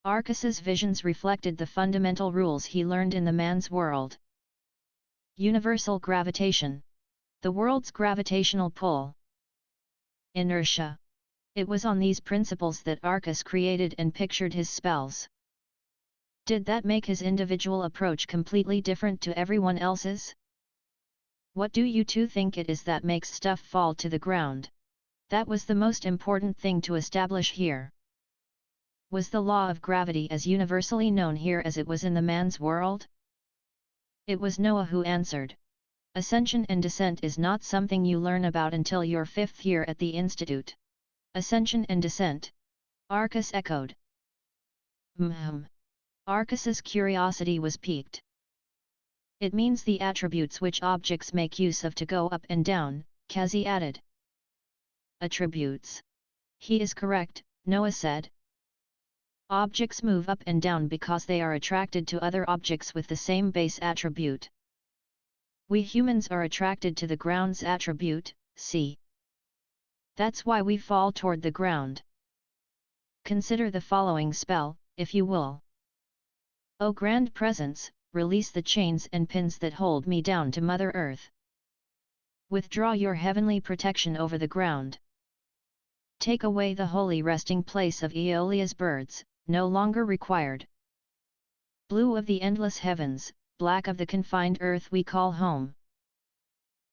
Arcus's visions reflected the fundamental rules he learned in the man's world. Universal gravitation. The world's gravitational pull. Inertia. It was on these principles that Arcus created and pictured his spells. Did that make his individual approach completely different to everyone else's? What do you two think it is that makes stuff fall to the ground? That was the most important thing to establish here. Was the law of gravity as universally known here as it was in the man's world? It was Noah who answered. Ascension and descent is not something you learn about until your 5th year at the institute. Ascension and descent? Arcus echoed. Arcus's curiosity was piqued. It means the attributes which objects make use of to go up and down, Kazi added. Attributes. He is correct, Noah said. Objects move up and down because they are attracted to other objects with the same base attribute. We humans are attracted to the ground's attribute, C. That's why we fall toward the ground. Consider the following spell, if you will. O grand presence, release the chains and pins that hold me down to Mother Earth. Withdraw your heavenly protection over the ground. Take away the holy resting place of Aeolia's birds, no longer required. Blue of the endless heavens, black of the confined earth we call home.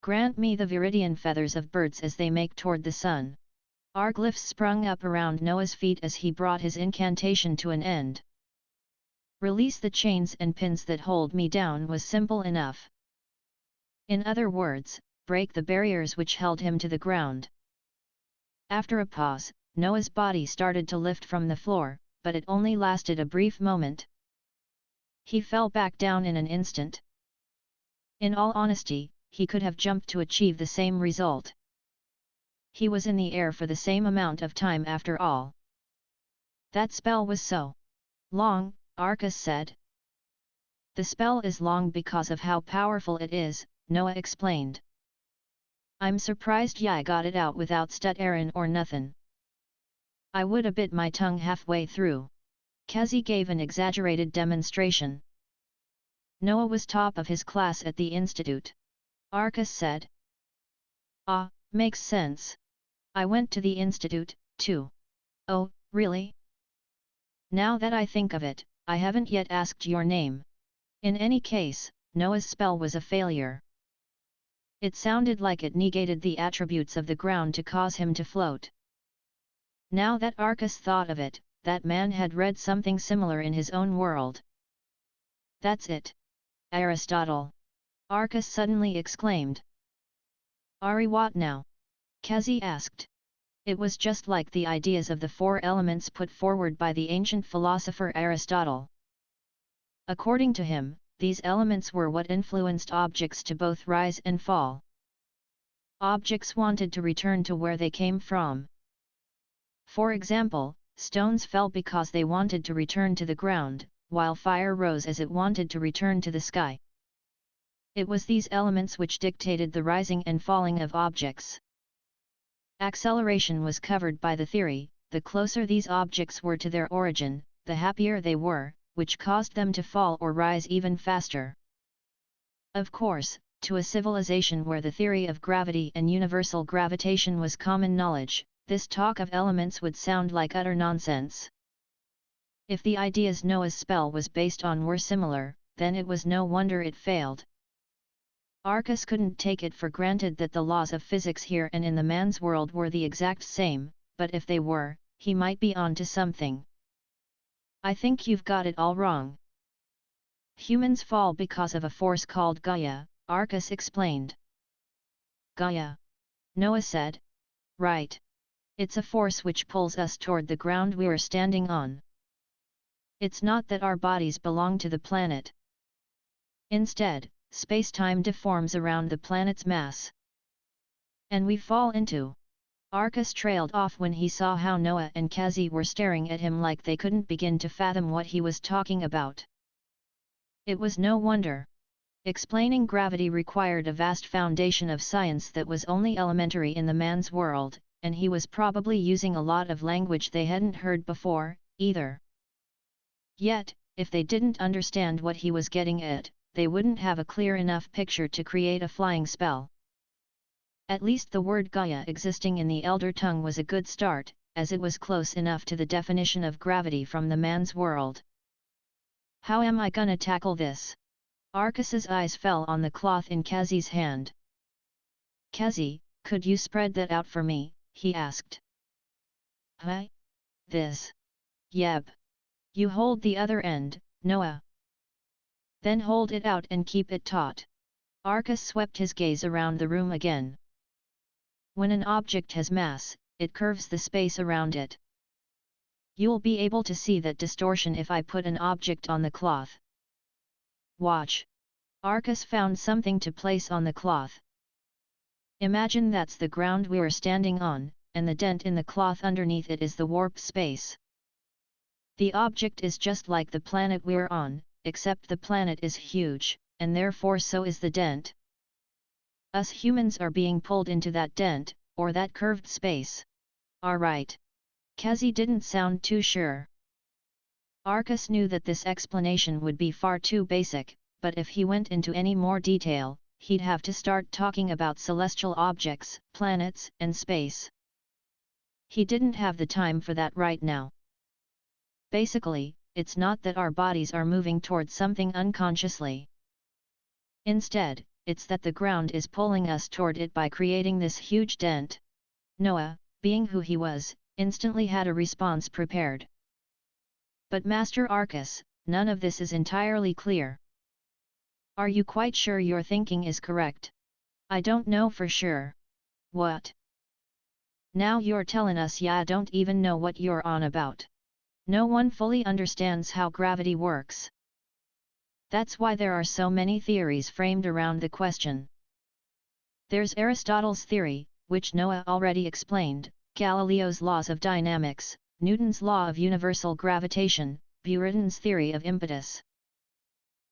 Grant me the viridian feathers of birds as they make toward the sun. Arglyphs sprung up around Noah's feet as he brought his incantation to an end. Release the chains and pins that hold me down was simple enough. In other words, break the barriers which held him to the ground. After a pause, Noah's body started to lift from the floor, but it only lasted a brief moment. He fell back down in an instant. In all honesty, he could have jumped to achieve the same result. He was in the air for the same amount of time after all. That spell was so long, Arcus said. The spell is long because of how powerful it is, Noah explained. I'm surprised I got it out without stutterin' or nothin'. I would a bit my tongue halfway through. Kazi gave an exaggerated demonstration. Noah was top of his class at the institute. Arcus said. Ah, makes sense. I went to the institute, too. Oh, really? Now that I think of it, I haven't yet asked your name. In any case, Noah's spell was a failure. It sounded like it negated the attributes of the ground to cause him to float. Now that Arcus thought of it, that man had read something similar in his own world. That's it. Aristotle! Arcus suddenly exclaimed. Ari, what now? Kazi asked. It was just like the ideas of the 4 elements put forward by the ancient philosopher Aristotle. According to him, these elements were what influenced objects to both rise and fall. Objects wanted to return to where they came from. For example, stones fell because they wanted to return to the ground, while fire rose as it wanted to return to the sky. It was these elements which dictated the rising and falling of objects. Acceleration was covered by the theory, the closer these objects were to their origin, the happier they were, which caused them to fall or rise even faster. Of course, to a civilization where the theory of gravity and universal gravitation was common knowledge, this talk of elements would sound like utter nonsense. If the ideas Noah's spell was based on were similar, then it was no wonder it failed. Arcus couldn't take it for granted that the laws of physics here and in the man's world were the exact same, but if they were, he might be on to something. I think you've got it all wrong. Humans fall because of a force called Gaia, Arcus explained. Gaia? Noah said. Right. It's a force which pulls us toward the ground we're standing on. It's not that our bodies belong to the planet. Instead, space-time deforms around the planet's mass. And we fall into. Arcus trailed off when he saw how Noah and Kazi were staring at him like they couldn't begin to fathom what he was talking about. It was no wonder. Explaining gravity required a vast foundation of science that was only elementary in the man's world, and he was probably using a lot of language they hadn't heard before, either. Yet, if they didn't understand what he was getting at, they wouldn't have a clear enough picture to create a flying spell. At least the word Gaia existing in the elder tongue was a good start, as it was close enough to the definition of gravity from the man's world. How am I gonna tackle this? Arcus's eyes fell on the cloth in Kazi's hand. Kazi, could you spread that out for me? He asked. Huh? This? Yep. You hold the other end, Noah. Then hold it out and keep it taut. Arcus swept his gaze around the room again. When an object has mass, it curves the space around it. You'll be able to see that distortion if I put an object on the cloth. Watch. Arcus found something to place on the cloth. Imagine that's the ground we're standing on, and the dent in the cloth underneath it is the warp space. The object is just like the planet we're on, except the planet is huge, and therefore so is the dent. Us humans are being pulled into that dent, or that curved space. Alright. Kazi didn't sound too sure. Arcus knew that this explanation would be far too basic, but if he went into any more detail, he'd have to start talking about celestial objects, planets, and space. He didn't have the time for that right now. Basically, it's not that our bodies are moving towards something unconsciously. Instead, it's that the ground is pulling us toward it by creating this huge dent. Noah, being who he was, instantly had a response prepared. But Master Arcus, none of this is entirely clear. Are you quite sure your thinking is correct? I don't know for sure. What? Now you're telling us ya don't even know what you're on about. No one fully understands how gravity works. That's why there are so many theories framed around the question. There's Aristotle's theory, which Noah already explained, Galileo's laws of dynamics, Newton's law of universal gravitation, Buridan's theory of impetus,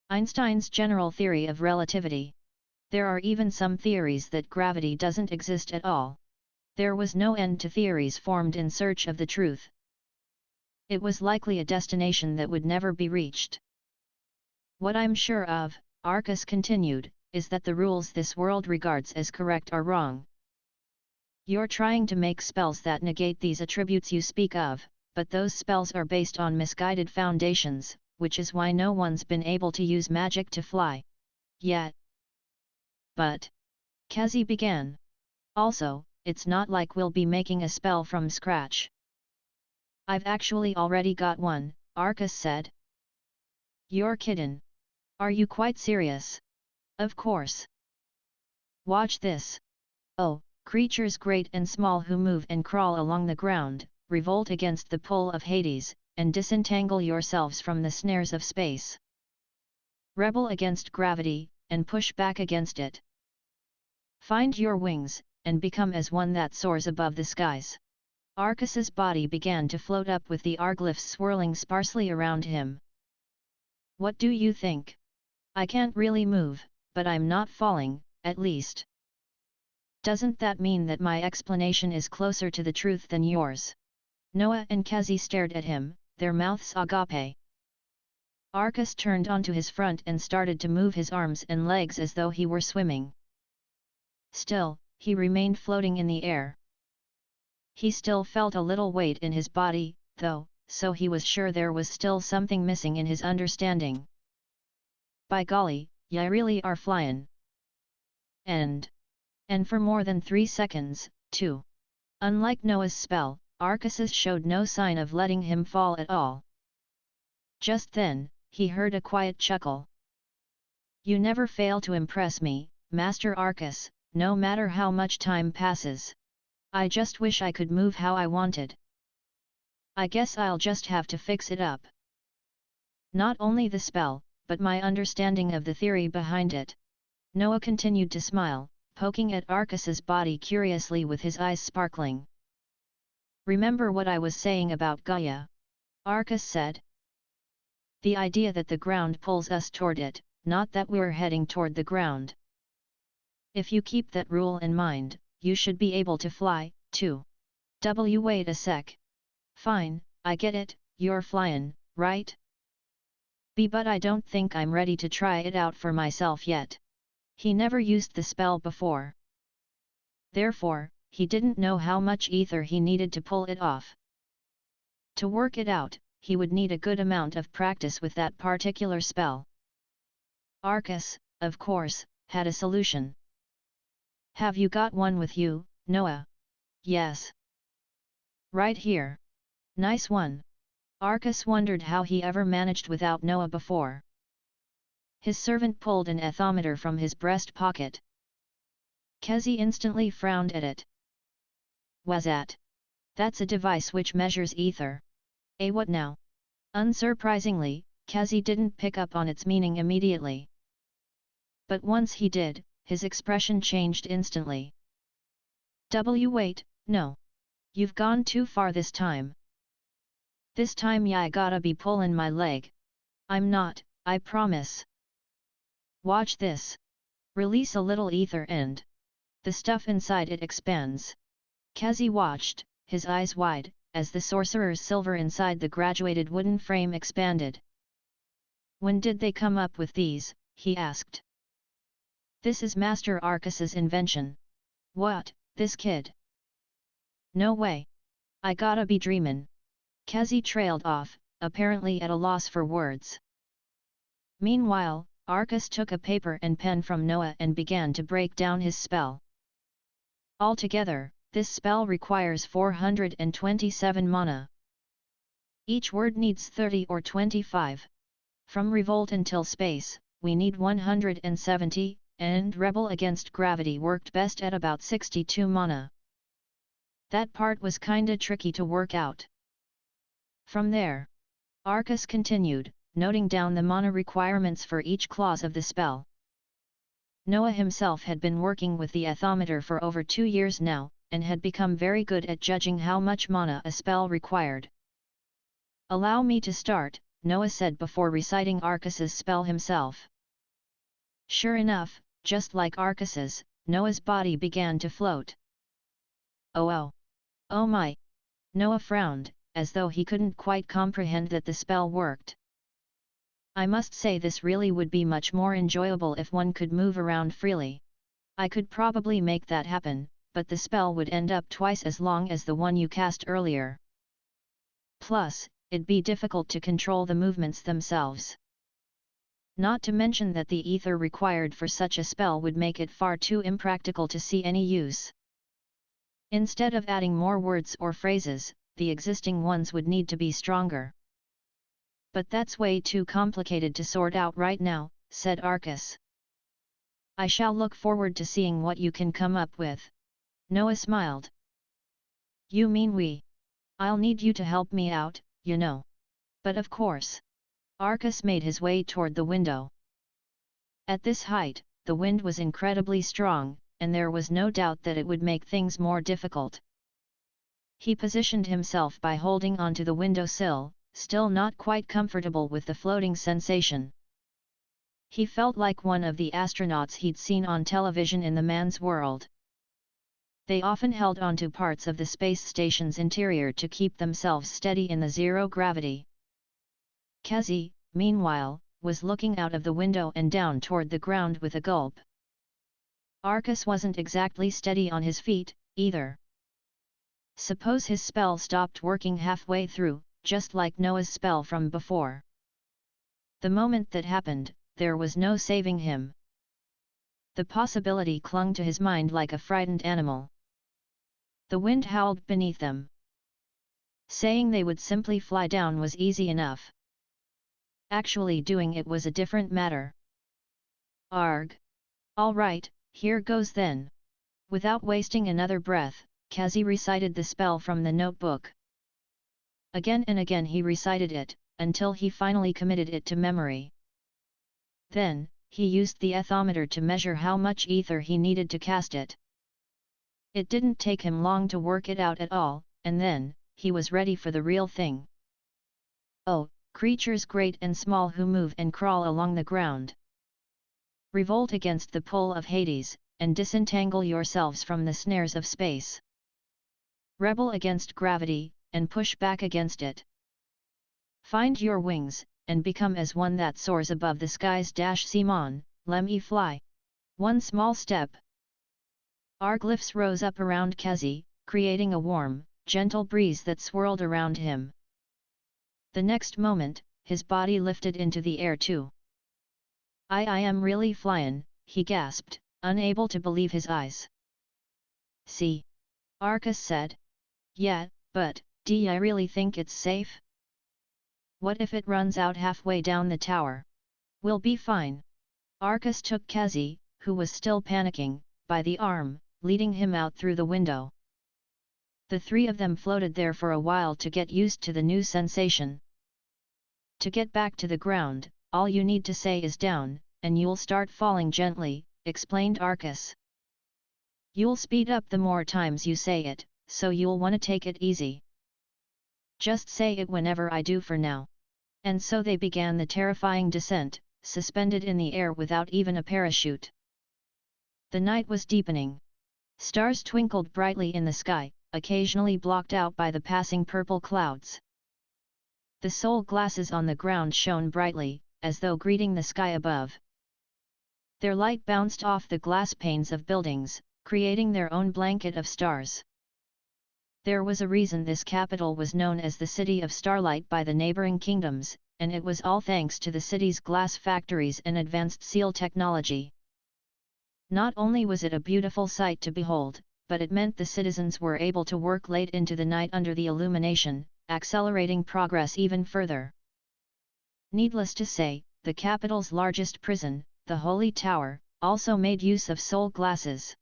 Einstein's general theory of relativity. There are even some theories that gravity doesn't exist at all. There was no end to theories formed in search of the truth. It was likely a destination that would never be reached. What I'm sure of, Arcus continued, is that the rules this world regards as correct are wrong. You're trying to make spells that negate these attributes you speak of, but those spells are based on misguided foundations, which is why no one's been able to use magic to fly. Yet. But. Kazi began. Also, it's not like we'll be making a spell from scratch. I've actually already got one, Arcus said. You're kiddin'. Are you quite serious? Of course. Watch this. Oh, creatures great and small who move and crawl along the ground, revolt against the pull of Hades, and disentangle yourselves from the snares of space. Rebel against gravity, and push back against it. Find your wings, and become as one that soars above the skies. Arcus's body began to float up with the arglyphs swirling sparsely around him. What do you think? I can't really move, but I'm not falling, at least. Doesn't that mean that my explanation is closer to the truth than yours? Noah and Kazi stared at him, their mouths agape. Arcus turned onto his front and started to move his arms and legs as though he were swimming. Still, he remained floating in the air. He still felt a little weight in his body, though, so he was sure there was still something missing in his understanding. By golly, ya really are flyin'. And for more than 3 seconds, too. Unlike Noah's spell, Arcus's showed no sign of letting him fall at all. Just then, he heard a quiet chuckle. You never fail to impress me, Master Arcus, no matter how much time passes. I just wish I could move how I wanted. I guess I'll just have to fix it up. Not only the spell, but my understanding of the theory behind it. Noah continued to smile, poking at Arcus's body curiously with his eyes sparkling. Remember what I was saying about Gaia? Arcus said. The idea that the ground pulls us toward it, not that we're heading toward the ground. If you keep that rule in mind, you should be able to fly, too. Wait a sec. Fine, I get it, you're flyin', right? But I don't think I'm ready to try it out for myself yet. He never used the spell before. Therefore, he didn't know how much ether he needed to pull it off. To work it out, he would need a good amount of practice with that particular spell. Arcus, of course, had a solution. Have you got one with you, Noah? Yes. Right here. Nice one. Arcus wondered how he ever managed without Noah before. His servant pulled an ethometer from his breast pocket. Kezi instantly frowned at it. "What's that?" "That's a device which measures ether." What now?" Unsurprisingly, Kezi didn't pick up on its meaning immediately. But once he did, his expression changed instantly. Wait, no. You've gone too far this time. This time ya gotta be pullin' my leg. I'm not, I promise. Watch this. Release a little ether and the stuff inside it expands. Kezi watched, his eyes wide, as the sorcerer's silver inside the graduated wooden frame expanded. "When did they come up with these?" he asked. "This is Master Arcus's invention." "What, this kid?" "No way. I gotta be dreamin'." Kezi trailed off, apparently at a loss for words. Meanwhile, Arcus took a paper and pen from Noah and began to break down his spell. Altogether, this spell requires 427 mana. Each word needs 30 or 25. From revolt until space, we need 170, and rebel against gravity worked best at about 62 mana. That part was kinda tricky to work out. From there, Arcus continued, noting down the mana requirements for each clause of the spell. Noah himself had been working with the ethometer for over 2 years now, and had become very good at judging how much mana a spell required. "Allow me to start," Noah said before reciting Arcus's spell himself. Sure enough, just like Arcus's, Noah's body began to float. Oh! Oh my! Noah frowned, as though he couldn't quite comprehend that the spell worked. "I must say this really would be much more enjoyable if one could move around freely. I could probably make that happen, but the spell would end up twice as long as the one you cast earlier. Plus, it'd be difficult to control the movements themselves. Not to mention that the ether required for such a spell would make it far too impractical to see any use. Instead of adding more words or phrases, the existing ones would need to be stronger." "But that's way too complicated to sort out right now," said Arcus. "I shall look forward to seeing what you can come up with." Noah smiled. "You mean we? I'll need you to help me out, you know." "But of course." Arcus made his way toward the window. At this height, the wind was incredibly strong, and there was no doubt that it would make things more difficult. He positioned himself by holding onto the windowsill, still not quite comfortable with the floating sensation. He felt like one of the astronauts he'd seen on television in the man's world. They often held onto parts of the space station's interior to keep themselves steady in the zero gravity. Kezi, meanwhile, was looking out of the window and down toward the ground with a gulp. Arcus wasn't exactly steady on his feet, either. Suppose his spell stopped working halfway through, just like Noah's spell from before. The moment that happened, there was no saving him. The possibility clung to his mind like a frightened animal. The wind howled beneath them. Saying they would simply fly down was easy enough. Actually doing it was a different matter. "Arg! All right, here goes then." Without wasting another breath, Kezi recited the spell from the notebook. Again and again he recited it, until he finally committed it to memory. Then, he used the ethometer to measure how much ether he needed to cast it. It didn't take him long to work it out at all, and then, he was ready for the real thing. "Oh, creatures great and small who move and crawl along the ground. Revolt against the pull of Hades, and disentangle yourselves from the snares of space. Rebel against gravity, and push back against it. Find your wings, and become as one that soars above the skies. Simon, let me fly. One small step." Arglyphs rose up around Kezi, creating a warm, gentle breeze that swirled around him. The next moment, his body lifted into the air too. I am really flyin'," he gasped, unable to believe his eyes. "See?" Arcus said. "Yeah, but, do I really think it's safe?" What if it runs out halfway down the tower? We'll be fine. Arcas took Kazi, who was still panicking, by the arm, leading him out through the window. The three of them floated there for a while to get used to the new sensation. To get back to the ground, all you need to say is down, and you'll start falling gently, explained Arcas. You'll speed up the more times you say it, so you'll want to take it easy. Just say it whenever I do for now. And so they began the terrifying descent, suspended in the air without even a parachute. The night was deepening. Stars twinkled brightly in the sky, occasionally blocked out by the passing purple clouds. The soul glasses on the ground shone brightly, as though greeting the sky above. Their light bounced off the glass panes of buildings, creating their own blanket of stars. There was a reason this capital was known as the City of Starlight by the neighboring kingdoms, and it was all thanks to the city's glass factories and advanced seal technology. Not only was it a beautiful sight to behold, but it meant the citizens were able to work late into the night under the illumination, accelerating progress even further. Needless to say, the capital's largest prison, the Holy Tower, also made use of soul glasses.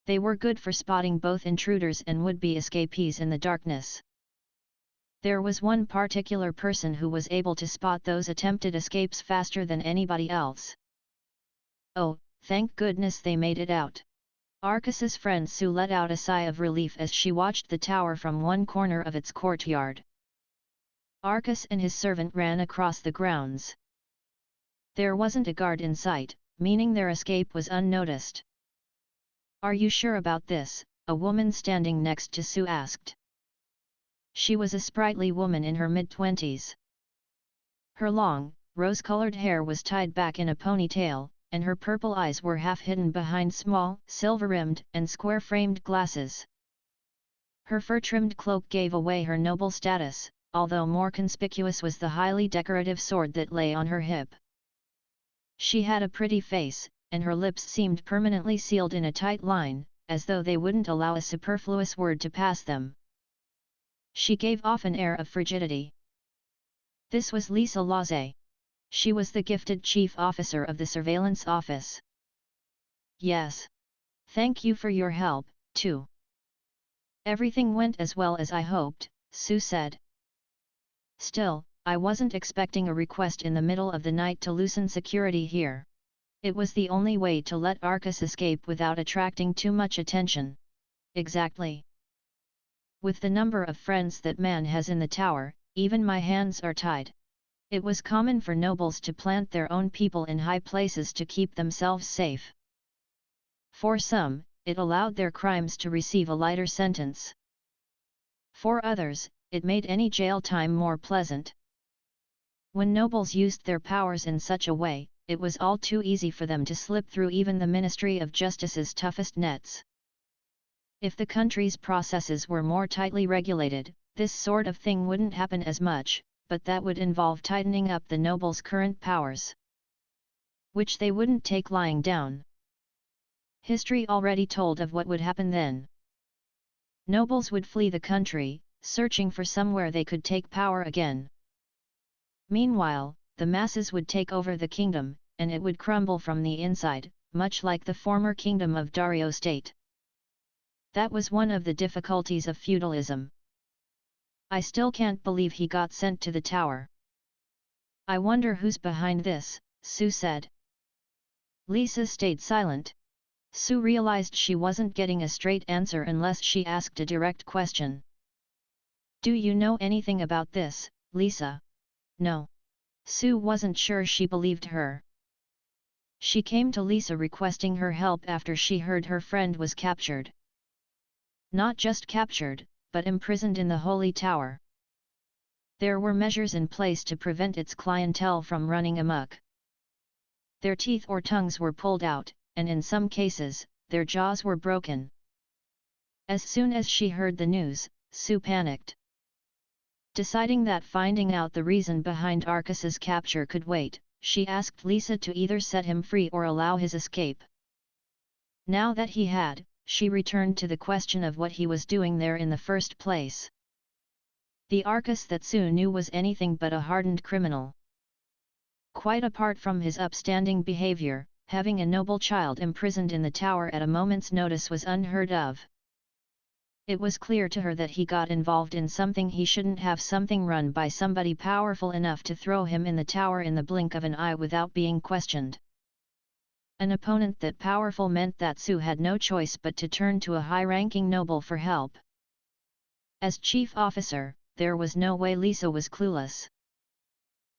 They were good for spotting both intruders and would-be escapees in the darkness. There was one particular person who was able to spot those attempted escapes faster than anybody else. Oh, thank goodness they made it out. Arcas's friend Sue let out a sigh of relief as she watched the tower from one corner of its courtyard. Arcas and his servant ran across the grounds. There wasn't a guard in sight, meaning their escape was unnoticed. Are you sure about this? A woman standing next to Sue asked. She was a sprightly woman in her mid-20s. Her long, rose-colored hair was tied back in a ponytail, and her purple eyes were half hidden behind small, silver-rimmed and square-framed glasses. Her fur-trimmed cloak gave away her noble status, although more conspicuous was the highly decorative sword that lay on her hip. She had a pretty face, and her lips seemed permanently sealed in a tight line, as though they wouldn't allow a superfluous word to pass them. She gave off an air of frigidity. This was Lisa Laze. She was the gifted chief officer of the surveillance office. Yes. Thank you for your help, too. Everything went as well as I hoped, Sue said. Still, I wasn't expecting a request in the middle of the night to loosen security here. It was the only way to let Arcas escape without attracting too much attention. Exactly. With the number of friends that man has in the tower, even my hands are tied. It was common for nobles to plant their own people in high places to keep themselves safe. For some, it allowed their crimes to receive a lighter sentence. For others, it made any jail time more pleasant. When nobles used their powers in such a way, it was all too easy for them to slip through even the Ministry of Justice's toughest nets. If the country's processes were more tightly regulated, this sort of thing wouldn't happen as much, but that would involve tightening up the nobles' current powers, which they wouldn't take lying down. History already told of what would happen then. Nobles would flee the country, searching for somewhere they could take power again. Meanwhile, the masses would take over the kingdom, and it would crumble from the inside, much like the former kingdom of Dario state. That was one of the difficulties of feudalism. I still can't believe he got sent to the tower. I wonder who's behind this, Sue said. Lisa stayed silent. Sue realized she wasn't getting a straight answer unless she asked a direct question. Do you know anything about this, Lisa? No. Sue wasn't sure she believed her. She came to Lisa requesting her help after she heard her friend was captured. Not just captured, but imprisoned in the Holy Tower. There were measures in place to prevent its clientele from running amok. Their teeth or tongues were pulled out, and in some cases, their jaws were broken. As soon as she heard the news, Sue panicked. Deciding that finding out the reason behind Arcas's capture could wait, she asked Lisa to either set him free or allow his escape. Now that he had, she returned to the question of what he was doing there in the first place. The Arcus that Sue knew was anything but a hardened criminal. Quite apart from his upstanding behavior, having a noble child imprisoned in the tower at a moment's notice was unheard of. It was clear to her that he got involved in something he shouldn't have, something run by somebody powerful enough to throw him in the tower in the blink of an eye without being questioned. An opponent that powerful meant that Sue had no choice but to turn to a high-ranking noble for help. As chief officer, there was no way Lisa was clueless.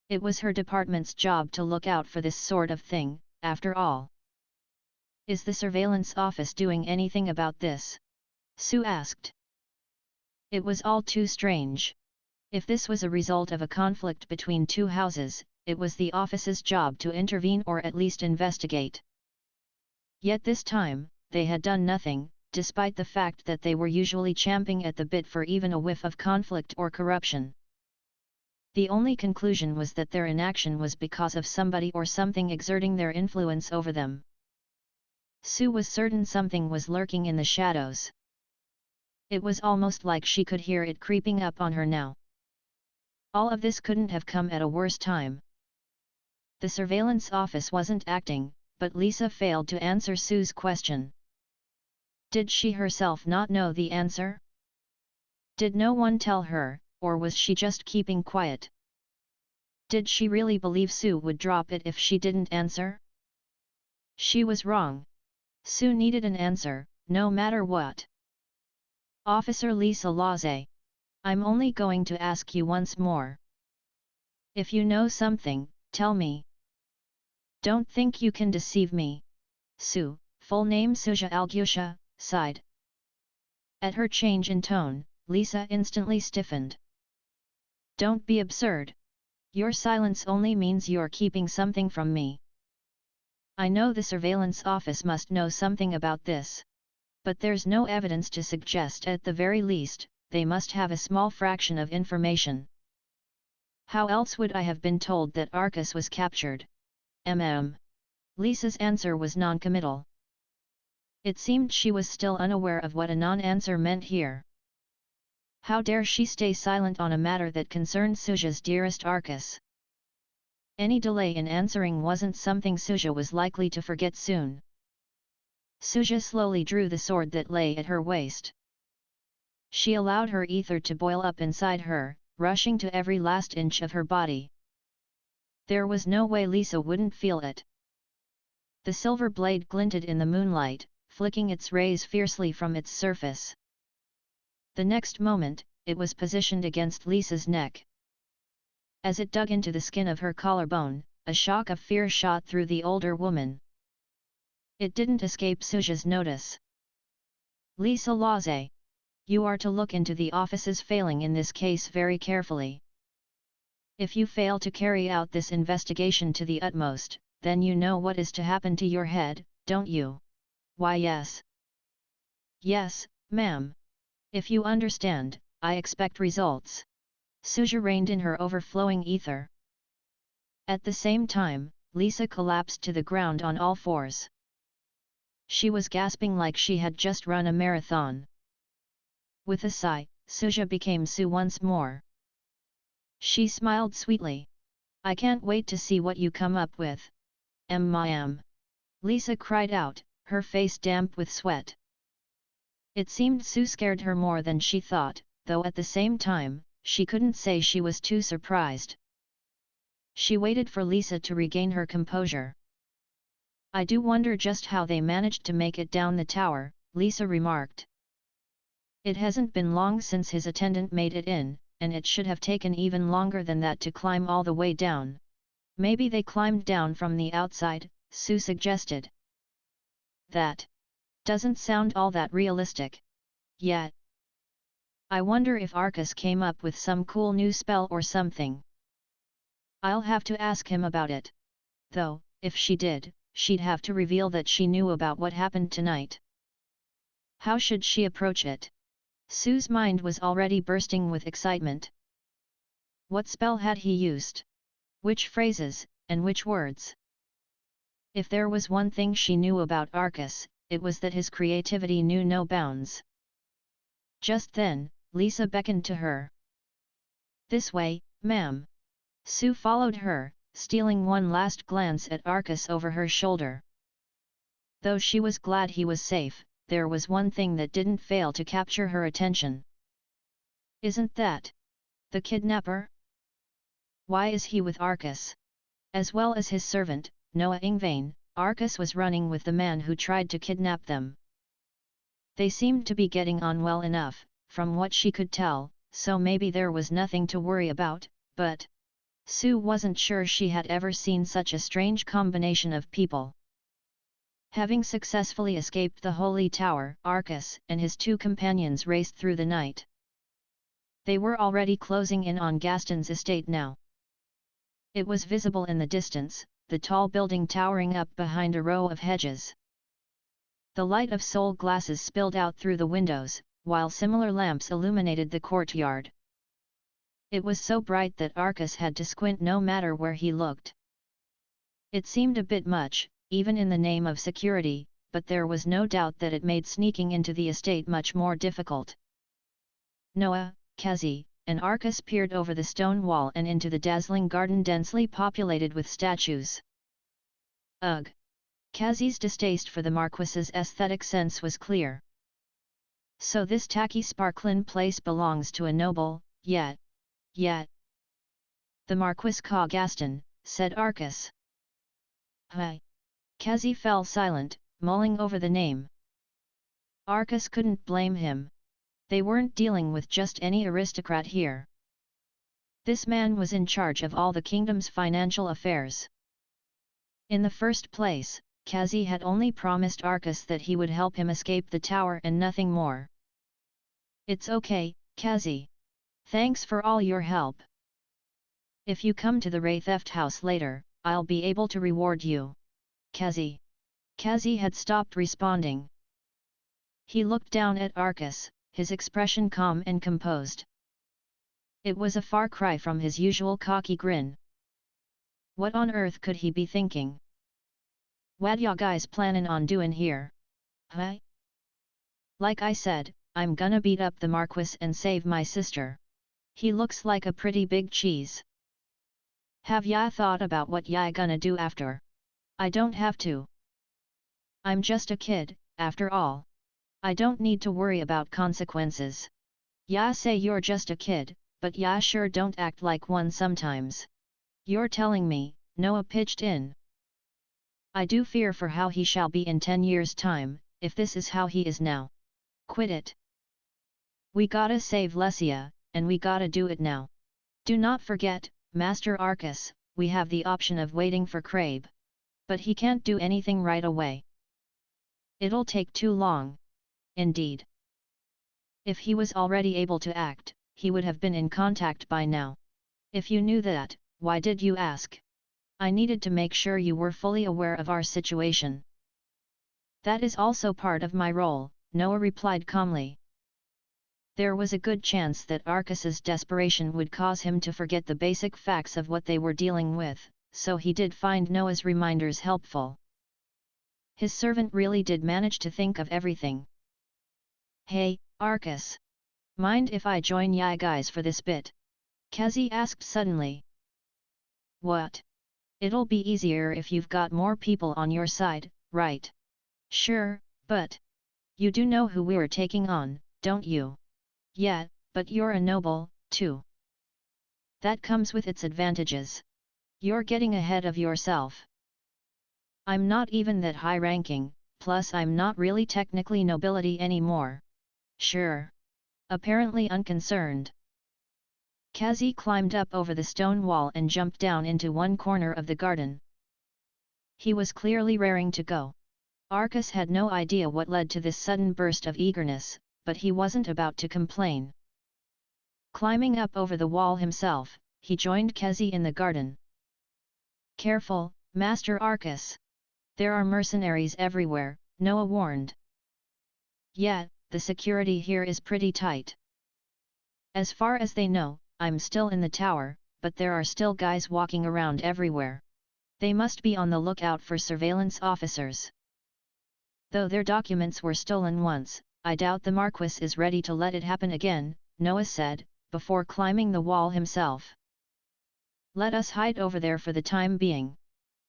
It was her department's job to look out for this sort of thing, after all. Is the surveillance office doing anything about this? Sue asked. It was all too strange. If this was a result of a conflict between two houses, it was the office's job to intervene or at least investigate. Yet this time, they had done nothing, despite the fact that they were usually champing at the bit for even a whiff of conflict or corruption. The only conclusion was that their inaction was because of somebody or something exerting their influence over them. Sue was certain something was lurking in the shadows. It was almost like she could hear it creeping up on her now. All of this couldn't have come at a worse time. The surveillance office wasn't acting, but Lisa failed to answer Sue's question. Did she herself not know the answer? Did no one tell her, or was she just keeping quiet? Did she really believe Sue would drop it if she didn't answer? She was wrong. Sue needed an answer, no matter what. Officer Lisa Laze. I'm only going to ask you once more. If you know something, tell me. Don't think you can deceive me. Sue, full name Suja Algusha, sighed. At her change in tone, Lisa instantly stiffened. Don't be absurd. Your silence only means you're keeping something from me. I know the surveillance office must know something about this. But there's no evidence to suggest, at the very least, they must have a small fraction of information. How else would I have been told that Arcus was captured? Lisa's answer was non-committal. It seemed she was still unaware of what a non-answer meant here. How dare she stay silent on a matter that concerned Suja's dearest Arcus? Any delay in answering wasn't something Suja was likely to forget soon. Suja slowly drew the sword that lay at her waist. She allowed her ether to boil up inside her, rushing to every last inch of her body. There was no way Lisa wouldn't feel it. The silver blade glinted in the moonlight, flicking its rays fiercely from its surface. The next moment, it was positioned against Lisa's neck. As it dug into the skin of her collarbone, a shock of fear shot through the older woman. It didn't escape Suja's notice. Lisa Laze. You are to look into the office's failing in this case very carefully. If you fail to carry out this investigation to the utmost, then you know what is to happen to your head, don't you? Why yes. Yes, ma'am. If you understand, I expect results. Suja reined in her overflowing ether. At the same time, Lisa collapsed to the ground on all fours. She was gasping like she had just run a marathon. With a sigh, Suja became Sue once more. She smiled sweetly. I can't wait to see what you come up with. Lisa cried out, her face damp with sweat. It seemed Sue scared her more than she thought, though at the same time, she couldn't say she was too surprised. She waited for Lisa to regain her composure. I do wonder just how they managed to make it down the tower, Lisa remarked. It hasn't been long since his attendant made it in, and it should have taken even longer than that to climb all the way down. Maybe they climbed down from the outside, Sue suggested. That doesn't sound all that realistic. Yet. I wonder if Arcus came up with some cool new spell or something. I'll have to ask him about it. Though, if she did, she'd have to reveal that she knew about what happened tonight. How should she approach it? Sue's mind was already bursting with excitement. What spell had he used? Which phrases, and which words? If there was one thing she knew about Arcus, it was that his creativity knew no bounds. Just then, Lisa beckoned to her. This way, ma'am. Sue followed her, stealing one last glance at Arcus over her shoulder. Though she was glad he was safe, there was one thing that didn't fail to capture her attention. Isn't that the kidnapper? Why is he with Arcus? As well as his servant, Noah Ingvain, Arcus was running with the man who tried to kidnap them. They seemed to be getting on well enough, from what she could tell, so maybe there was nothing to worry about, but Sue wasn't sure she had ever seen such a strange combination of people. Having successfully escaped the Holy Tower, Arcus and his two companions raced through the night. They were already closing in on Gaston's estate now. It was visible in the distance, the tall building towering up behind a row of hedges. The light of soul glasses spilled out through the windows, while similar lamps illuminated the courtyard. It was so bright that Arcus had to squint no matter where he looked. It seemed a bit much, even in the name of security, but there was no doubt that it made sneaking into the estate much more difficult. Noah, Kazi, and Arcus peered over the stone wall and into the dazzling garden densely populated with statues. Ugh! Kazi's distaste for the Marquis's aesthetic sense was clear. So this tacky sparklin' place belongs to a noble, yet. The Marquis Ca Gaston, said Arcus. Hi! Kazi fell silent, mulling over the name. Arcus couldn't blame him. They weren't dealing with just any aristocrat here. This man was in charge of all the kingdom's financial affairs. In the first place, Kazi had only promised Arcus that he would help him escape the tower and nothing more. It's okay, Kazi. Thanks for all your help. If you come to the Wraitheft house later, I'll be able to reward you. Kazi. Kazi had stopped responding. He looked down at Arcus, his expression calm and composed. It was a far cry from his usual cocky grin. What on earth could he be thinking? What ya guys plannin' on doin' here? Huh? Like I said, I'm gonna beat up the Marquis and save my sister. He looks like a pretty big cheese. Have ya thought about what ya gonna do after? I don't have to. I'm just a kid, after all. I don't need to worry about consequences. Ya say you're just a kid, but ya sure don't act like one sometimes. You're telling me, Noah pitched in. I do fear for how he shall be in 10 years' time, if this is how he is now. Quit it. We gotta save Lesia, and we gotta do it now. Do not forget, Master Arcus, we have the option of waiting for Crabe. But he can't do anything right away. It'll take too long. Indeed. If he was already able to act, he would have been in contact by now. If you knew that, why did you ask? I needed to make sure you were fully aware of our situation. That is also part of my role, Noah replied calmly. There was a good chance that Arcus's desperation would cause him to forget the basic facts of what they were dealing with, so he did find Noah's reminders helpful. His servant really did manage to think of everything. Hey, Arcus! Mind if I join ya guys for this bit? Kazi asked suddenly. What? It'll be easier if you've got more people on your side, right? Sure, but you do know who we're taking on, don't you? Yeah, but you're a noble, too. That comes with its advantages. You're getting ahead of yourself. I'm not even that high-ranking, plus I'm not really technically nobility anymore. Sure. Apparently unconcerned. Kazi climbed up over the stone wall and jumped down into one corner of the garden. He was clearly raring to go. Arcus had no idea what led to this sudden burst of eagerness, but he wasn't about to complain. Climbing up over the wall himself, he joined Kazi in the garden. Careful, Master Arcus! There are mercenaries everywhere, Noah warned. Yeah, the security here is pretty tight. As far as they know, I'm still in the tower, but there are still guys walking around everywhere. They must be on the lookout for surveillance officers. Though their documents were stolen once, I doubt the Marquis is ready to let it happen again, Noah said, before climbing the wall himself. "Let us hide over there for the time being.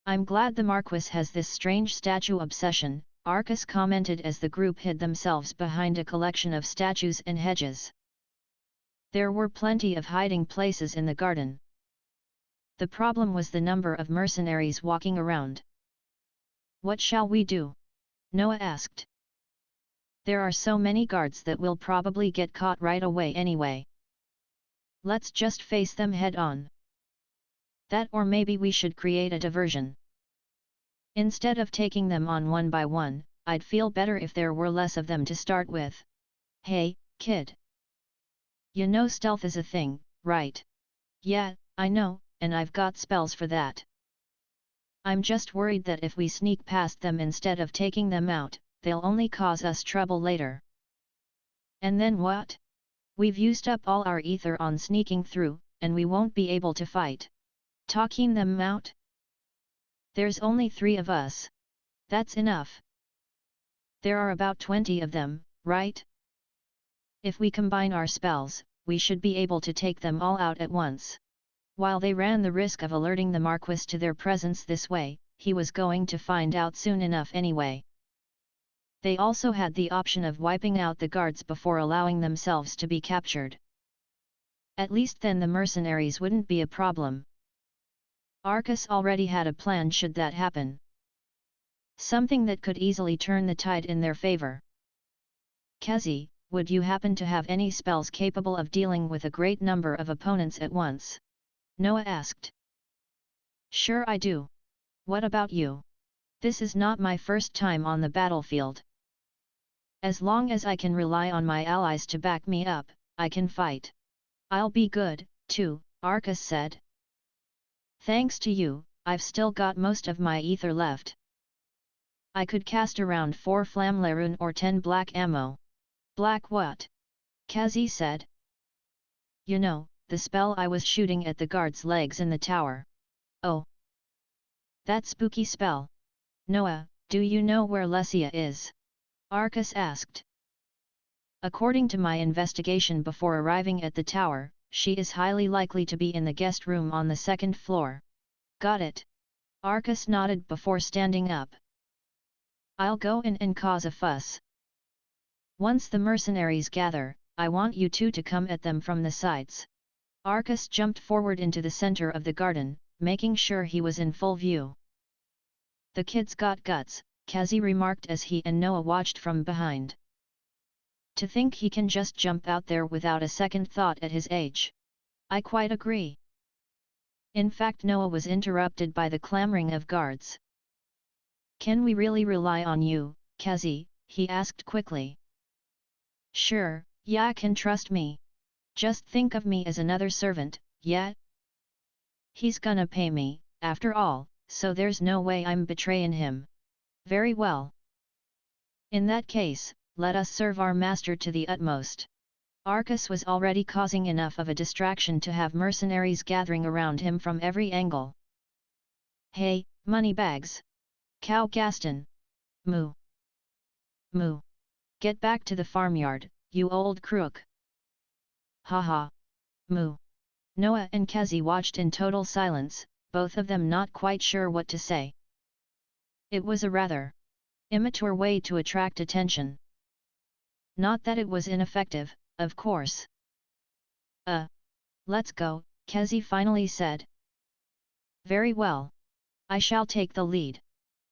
I'm glad the Marquis has this strange statue obsession," Arcas commented as the group hid themselves behind a collection of statues and hedges. There were plenty of hiding places in the garden. The problem was the number of mercenaries walking around. "What shall we do?" Noah asked. "There are so many guards that we'll probably get caught right away anyway. Let's just face them head on. That, or maybe we should create a diversion. Instead of taking them on one by one, I'd feel better if there were less of them to start with. Hey, kid. You know stealth is a thing, right?" "Yeah, I know, and I've got spells for that. I'm just worried that if we sneak past them instead of taking them out, they'll only cause us trouble later." "And then what? We've used up all our ether on sneaking through, and we won't be able to fight. Talking them out? There's only 3 of us. That's enough. There are about 20 of them, right? If we combine our spells, we should be able to take them all out at once." While they ran the risk of alerting the Marquis to their presence this way, he was going to find out soon enough anyway. They also had the option of wiping out the guards before allowing themselves to be captured. At least then the mercenaries wouldn't be a problem. Arcas already had a plan should that happen. Something that could easily turn the tide in their favor. "Kazi, would you happen to have any spells capable of dealing with a great number of opponents at once?" Noah asked. "Sure I do. What about you? This is not my first time on the battlefield. As long as I can rely on my allies to back me up, I can fight. I'll be good, too," Arcas said. "Thanks to you, I've still got most of my ether left. I could cast around 4 Flamlarune or 10 black ammo." "Black what?" Kazi said. "You know, the spell I was shooting at the guard's legs in the tower." "Oh. That spooky spell. Noah, do you know where Lesia is?" Arcas asked. "According to my investigation before arriving at the tower, she is highly likely to be in the guest room on the 2nd floor." "Got it." Arcas nodded before standing up. "I'll go in and cause a fuss. Once the mercenaries gather, I want you 2 to come at them from the sides." Arcas jumped forward into the center of the garden, making sure he was in full view. "The kid's got guts," Kazi remarked as he and Noah watched from behind. "To think he can just jump out there without a second thought at his age." "I quite agree." In fact, Noah was interrupted by the clamoring of guards. "Can we really rely on you, Kazi?" he asked quickly. "Sure, ya can trust me. Just think of me as another servant, yeah? He's gonna pay me, after all, so there's no way I'm betrayin' him." "Very well. In that case, let us serve our master to the utmost." Arcas was already causing enough of a distraction to have mercenaries gathering around him from every angle. "Hey, moneybags! Cow Gaston! Moo! Moo! Get back to the farmyard, you old crook! Ha ha! Moo!" Noah and Kazi watched in total silence, both of them not quite sure what to say. It was a rather immature way to attract attention. Not that it was ineffective, of course. Let's go," Kazi finally said. "Very well. I shall take the lead."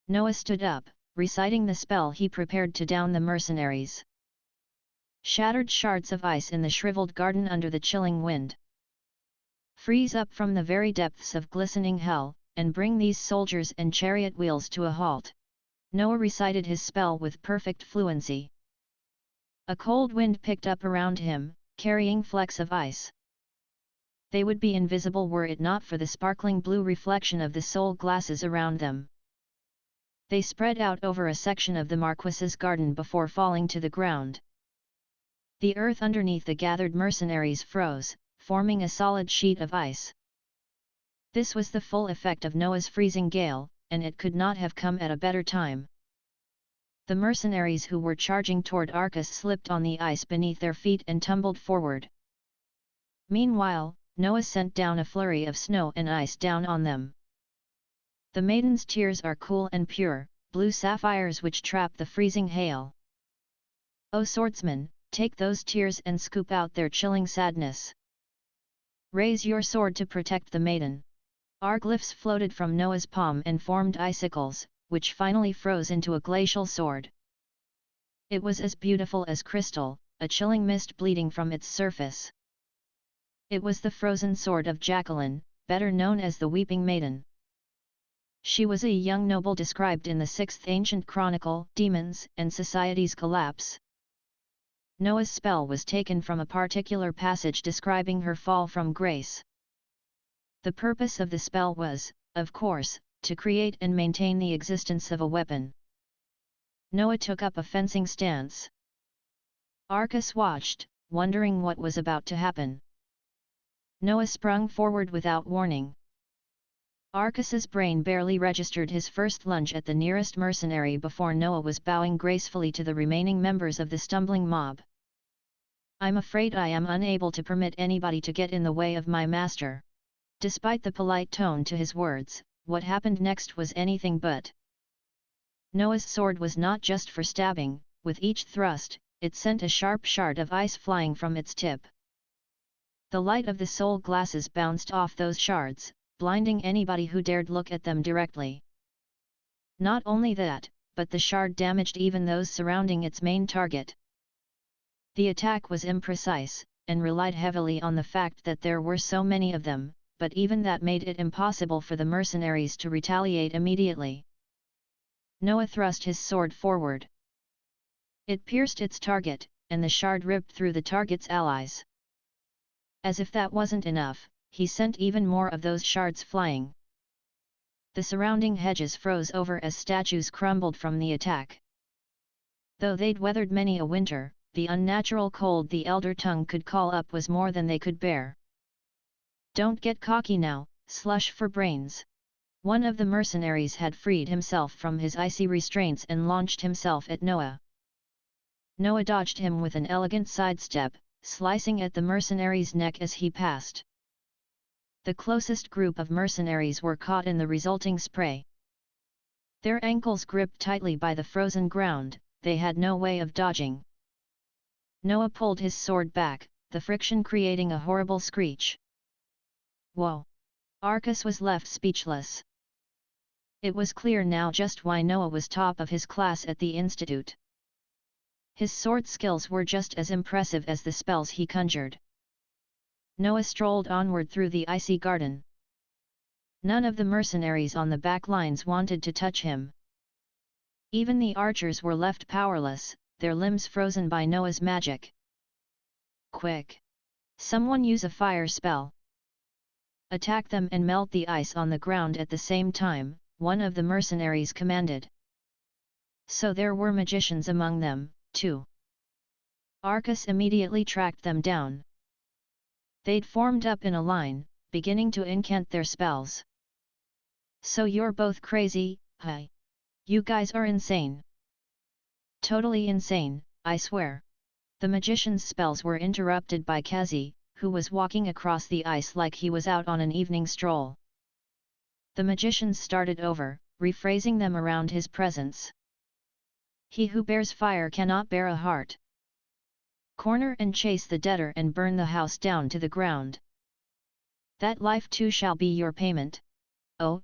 Noah stood up, reciting the spell he prepared to down the mercenaries. Shattered shards of ice in the shriveled garden under the chilling wind. "Freeze up from the very depths of glistening hell, and bring these soldiers and chariot wheels to a halt." Noah recited his spell with perfect fluency. A cold wind picked up around him, carrying flecks of ice. They would be invisible were it not for the sparkling blue reflection of the soul glasses around them. They spread out over a section of the Marquis's garden before falling to the ground. The earth underneath the gathered mercenaries froze, forming a solid sheet of ice. This was the full effect of Noah's freezing gale, and it could not have come at a better time. The mercenaries who were charging toward Arcas slipped on the ice beneath their feet and tumbled forward. Meanwhile, Noah sent down a flurry of snow and ice down on them. The maiden's tears are cool and pure, blue sapphires which trap the freezing hail. O swordsman, take those tears and scoop out their chilling sadness. Raise your sword to protect the maiden. Arglyphs floated from Noah's palm and formed icicles, which finally froze into a glacial sword. It was as beautiful as crystal, a chilling mist bleeding from its surface. It was the frozen sword of Jacqueline, better known as the Weeping Maiden. She was a young noble described in the 6th ancient chronicle, Demons and Society's Collapse. Noah's spell was taken from a particular passage describing her fall from grace. The purpose of the spell was, of course, to create and maintain the existence of a weapon. Noah took up a fencing stance. Arcas watched, wondering what was about to happen. Noah sprung forward without warning. Arcas's brain barely registered his first lunge at the nearest mercenary before Noah was bowing gracefully to the remaining members of the stumbling mob. I'm afraid I am unable to permit anybody to get in the way of my master. Despite the polite tone to his words, what happened next was anything but. Noah's sword was not just for stabbing, with each thrust, it sent a sharp shard of ice flying from its tip. The light of the soul glasses bounced off those shards, blinding anybody who dared look at them directly. Not only that, but the shard damaged even those surrounding its main target. The attack was imprecise, and relied heavily on the fact that there were so many of them, but even that made it impossible for the mercenaries to retaliate immediately. Noah thrust his sword forward. It pierced its target, and the shard ripped through the target's allies. As if that wasn't enough, he sent even more of those shards flying. The surrounding hedges froze over as statues crumbled from the attack. Though they'd weathered many a winter, the unnatural cold the elder tongue could call up was more than they could bear. Don't get cocky now, slush for brains. One of the mercenaries had freed himself from his icy restraints and launched himself at Noah. Noah dodged him with an elegant sidestep, slicing at the mercenary's neck as he passed. The closest group of mercenaries were caught in the resulting spray. Their ankles gripped tightly by the frozen ground, they had no way of dodging. Noah pulled his sword back, the friction creating a horrible screech. Whoa! Arcas was left speechless. It was clear now just why Noah was top of his class at the Institute. His sword skills were just as impressive as the spells he conjured. Noah strolled onward through the icy garden. None of the mercenaries on the back lines wanted to touch him. Even the archers were left powerless, their limbs frozen by Noah's magic. Quick! Someone use a fire spell. Attack them and melt the ice on the ground at the same time, one of the mercenaries commanded. So there were magicians among them, too. Arcas immediately tracked them down. They'd formed up in a line, beginning to incant their spells. So you're both crazy, huh? You guys are insane. Totally insane, I swear. The magician's spells were interrupted by Kazi, who was walking across the ice like he was out on an evening stroll. The magicians started over, rephrasing them around his presence. He who bears fire cannot bear a heart. Corner and chase the debtor and burn the house down to the ground. That life too shall be your payment. Oh,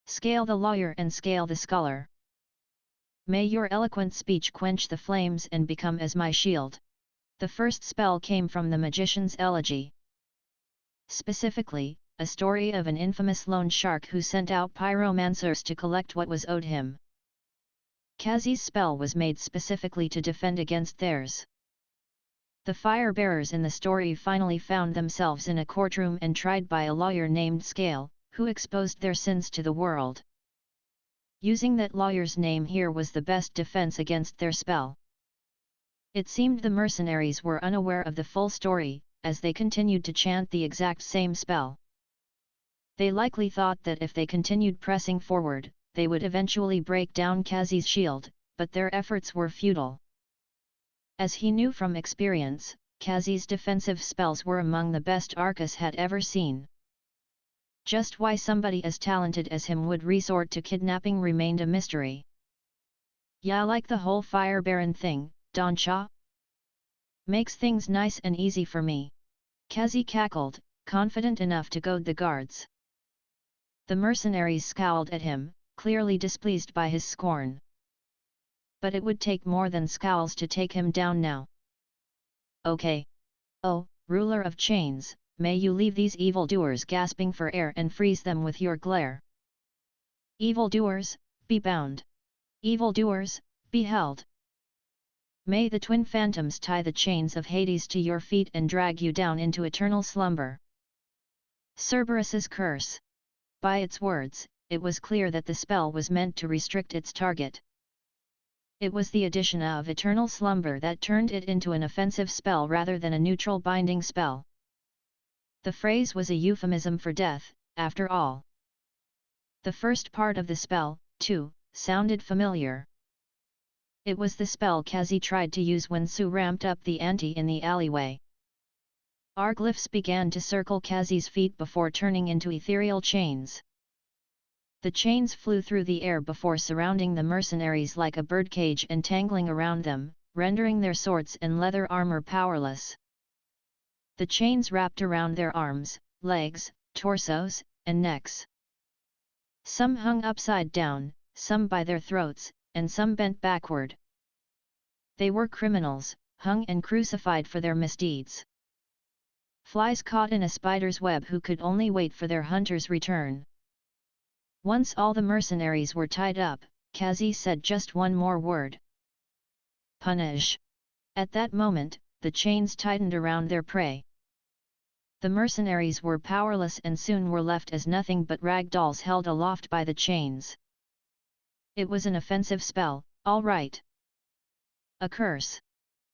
scale the lawyer and scale the scholar. May your eloquent speech quench the flames and become as my shield. The first spell came from the magician's elegy. Specifically, a story of an infamous loan shark who sent out pyromancers to collect what was owed him. Kazi's spell was made specifically to defend against theirs. The fire-bearers in the story finally found themselves in a courtroom and tried by a lawyer named Scale, who exposed their sins to the world. Using that lawyer's name here was the best defense against their spell. It seemed the mercenaries were unaware of the full story, as they continued to chant the exact same spell. They likely thought that if they continued pressing forward, they would eventually break down Kazi's shield, but their efforts were futile. As he knew from experience, Kazi's defensive spells were among the best Arcus had ever seen. Just why somebody as talented as him would resort to kidnapping remained a mystery. "Yeah, like the whole Fire Baron thing, Doncha? Makes things nice and easy for me," Kazi cackled, confident enough to goad the guards. The mercenaries scowled at him, clearly displeased by his scorn. But it would take more than scowls to take him down now. "Okay. Oh, ruler of chains, may you leave these evildoers gasping for air and freeze them with your glare. Evildoers, be bound. Evildoers, be held. May the twin phantoms tie the chains of Hades to your feet and drag you down into eternal slumber." Cerberus's curse. By its words, it was clear that the spell was meant to restrict its target. It was the addition of eternal slumber that turned it into an offensive spell rather than a neutral binding spell. The phrase was a euphemism for death, after all. The first part of the spell, too, sounded familiar. It was the spell Kazi tried to use when Sue ramped up the ante in the alleyway. Arglyphs began to circle Kazi's feet before turning into ethereal chains. The chains flew through the air before surrounding the mercenaries like a birdcage and tangling around them, rendering their swords and leather armor powerless. The chains wrapped around their arms, legs, torsos, and necks. Some hung upside down, some by their throats, and some bent backward. They were criminals, hung and crucified for their misdeeds. Flies caught in a spider's web who could only wait for their hunter's return. Once all the mercenaries were tied up, Kazi said just one more word. "Punish." At that moment, the chains tightened around their prey. The mercenaries were powerless and soon were left as nothing but rag dolls held aloft by the chains. It was an offensive spell, all right. A curse.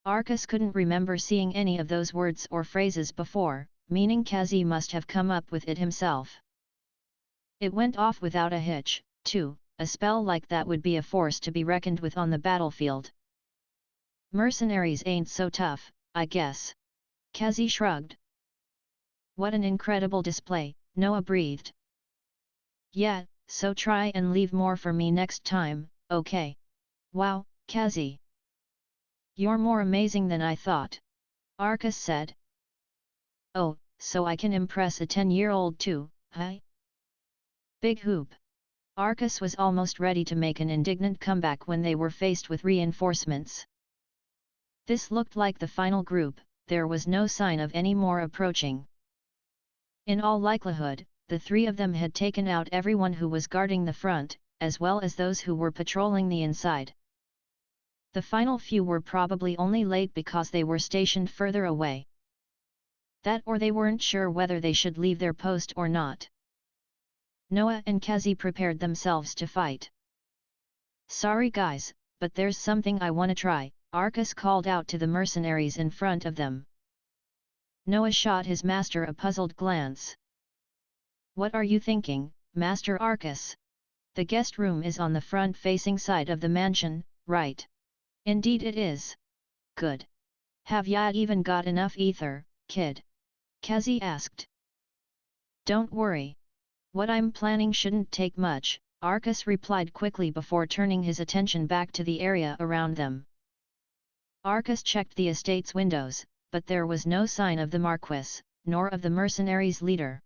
Arcus couldn't remember seeing any of those words or phrases before, meaning Kazi must have come up with it himself. It went off without a hitch, too. A spell like that would be a force to be reckoned with on the battlefield. "Mercenaries ain't so tough, I guess." Kazi shrugged. "What an incredible display," Noah breathed. "Yeah, so try and leave more for me next time, okay? Wow, Kazi. You're more amazing than I thought," Arcus said. "Oh, so I can impress a 10-year-old too, huh?" Big hoop. Arcus was almost ready to make an indignant comeback when they were faced with reinforcements. This looked like the final group, there was no sign of any more approaching. In all likelihood, the three of them had taken out everyone who was guarding the front, as well as those who were patrolling the inside. The final few were probably only late because they were stationed further away. That or they weren't sure whether they should leave their post or not. Noah and Kazi prepared themselves to fight. "Sorry guys, but there's something I wanna try," Arcus called out to the mercenaries in front of them. Noah shot his master a puzzled glance. "What are you thinking, Master Arcus? The guest room is on the front-facing side of the mansion, right?" "Indeed it is." "Good. Have ya even got enough ether, kid?" Kazi asked. "Don't worry. What I'm planning shouldn't take much," Arcus replied quickly before turning his attention back to the area around them. Arcus checked the estate's windows, but there was no sign of the Marquis, nor of the mercenaries' leader.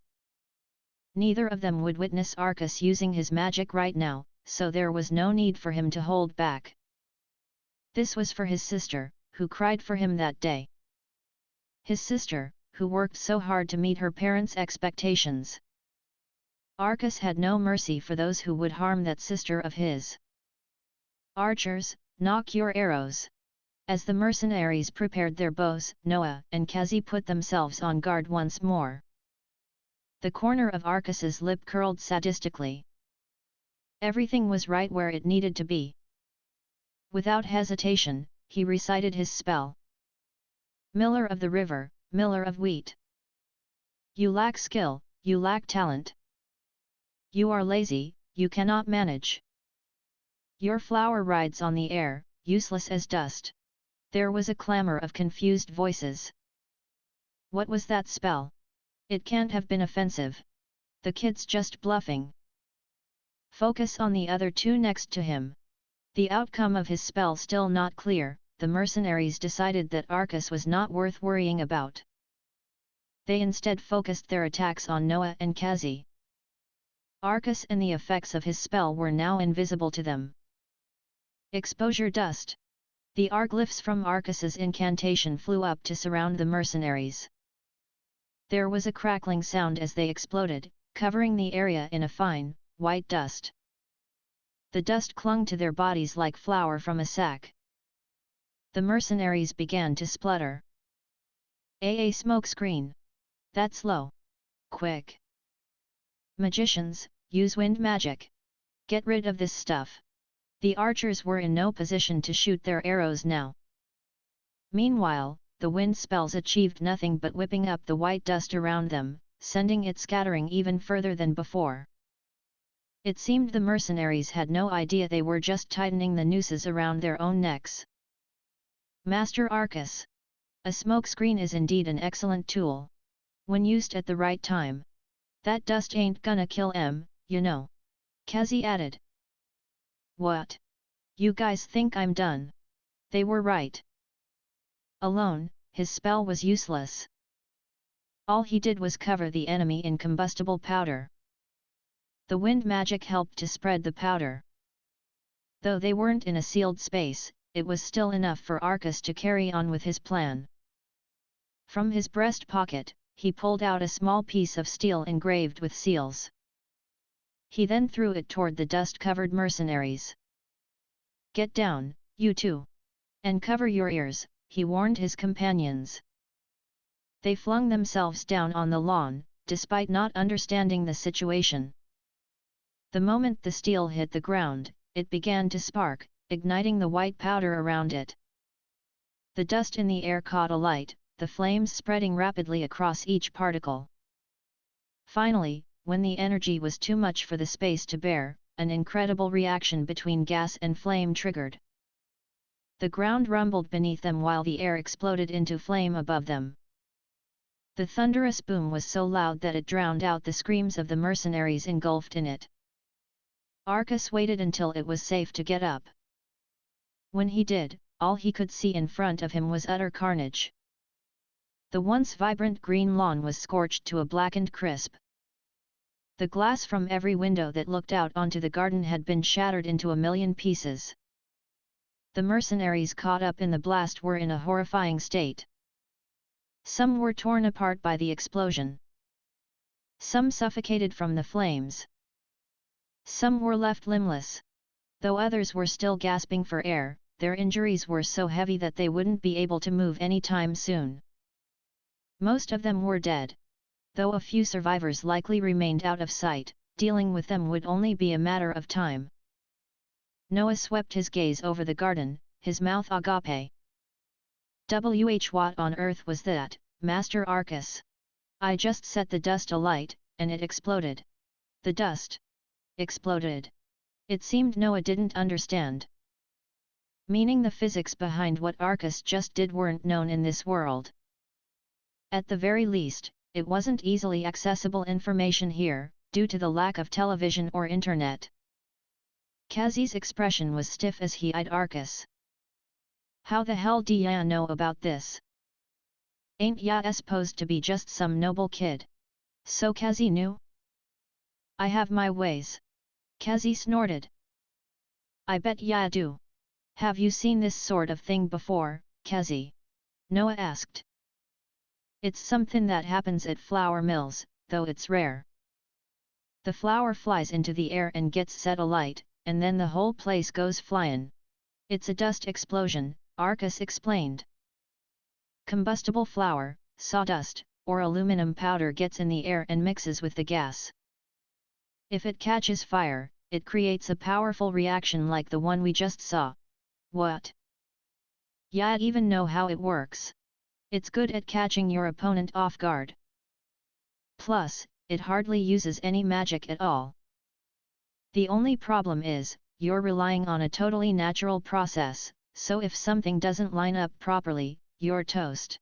Neither of them would witness Arcus using his magic right now, so there was no need for him to hold back. This was for his sister, who cried for him that day. His sister, who worked so hard to meet her parents' expectations. Arcus had no mercy for those who would harm that sister of his. "Archers, knock your arrows." As the mercenaries prepared their bows, Noah and Kazi put themselves on guard once more. The corner of Arcus's lip curled sadistically. Everything was right where it needed to be. Without hesitation, he recited his spell. "Miller of the river, miller of wheat. You lack skill, you lack talent. You are lazy, you cannot manage. Your flower rides on the air, useless as dust." There was a clamor of confused voices. What was that spell? It can't have been offensive. The kid's just bluffing. Focus on the other two next to him. The outcome of his spell still not clear, the mercenaries decided that Arcus was not worth worrying about. They instead focused their attacks on Noah and Kazi. Arcus and the effects of his spell were now invisible to them. Exposure dust. The arglyphs from Arcus's incantation flew up to surround the mercenaries. There was a crackling sound as they exploded, covering the area in a fine, white dust. The dust clung to their bodies like flour from a sack. The mercenaries began to splutter. A smoke screen. That's low. Quick. Magicians, use wind magic. Get rid of this stuff. The archers were in no position to shoot their arrows now. Meanwhile, the wind spells achieved nothing but whipping up the white dust around them, sending it scattering even further than before. It seemed the mercenaries had no idea they were just tightening the nooses around their own necks. Master Arcus. A smokescreen is indeed an excellent tool. When used at the right time. That dust ain't gonna kill 'em, you know. Kazi added. What? You guys think I'm done? They were right. Alone, his spell was useless. All he did was cover the enemy in combustible powder. The wind magic helped to spread the powder. Though they weren't in a sealed space, it was still enough for Arcus to carry on with his plan. From his breast pocket, he pulled out a small piece of steel engraved with seals. He then threw it toward the dust-covered mercenaries. Get down, you two! And cover your ears, he warned his companions. They flung themselves down on the lawn, despite not understanding the situation. The moment the steel hit the ground, it began to spark, igniting the white powder around it. The dust in the air caught alight, the flames spreading rapidly across each particle. Finally, when the energy was too much for the space to bear, an incredible reaction between gas and flame triggered. The ground rumbled beneath them while the air exploded into flame above them. The thunderous boom was so loud that it drowned out the screams of the mercenaries engulfed in it. Arcus waited until it was safe to get up. When he did, all he could see in front of him was utter carnage. The once vibrant green lawn was scorched to a blackened crisp. The glass from every window that looked out onto the garden had been shattered into a million pieces. The mercenaries caught up in the blast were in a horrifying state. Some were torn apart by the explosion. Some suffocated from the flames. Some were left limbless. Though others were still gasping for air, their injuries were so heavy that they wouldn't be able to move anytime soon. Most of them were dead. Though a few survivors likely remained out of sight, dealing with them would only be a matter of time. Noah swept his gaze over the garden, his mouth agape. What on earth was that, Master Arcus? I just set the dust alight, and it exploded. The dust exploded. It seemed Noah didn't understand. Meaning the physics behind what Arcus just did weren't known in this world. At the very least, it wasn't easily accessible information here, due to the lack of television or internet. Kazi's expression was stiff as he eyed Arcus. How the hell do ya know about this? Ain't ya supposed to be just some noble kid? So Kazi knew? I have my ways. Kazi snorted. I bet ya do. Have you seen this sort of thing before, Kazi? Noah asked. It's something that happens at flour mills, though it's rare. The flour flies into the air and gets set alight, and then the whole place goes flyin'. It's a dust explosion, Arcus explained. Combustible flour, sawdust, or aluminum powder gets in the air and mixes with the gas. If it catches fire, it creates a powerful reaction like the one we just saw. What? Ya even know how it works? It's good at catching your opponent off guard. Plus, it hardly uses any magic at all. The only problem is, you're relying on a totally natural process, so if something doesn't line up properly, you're toast.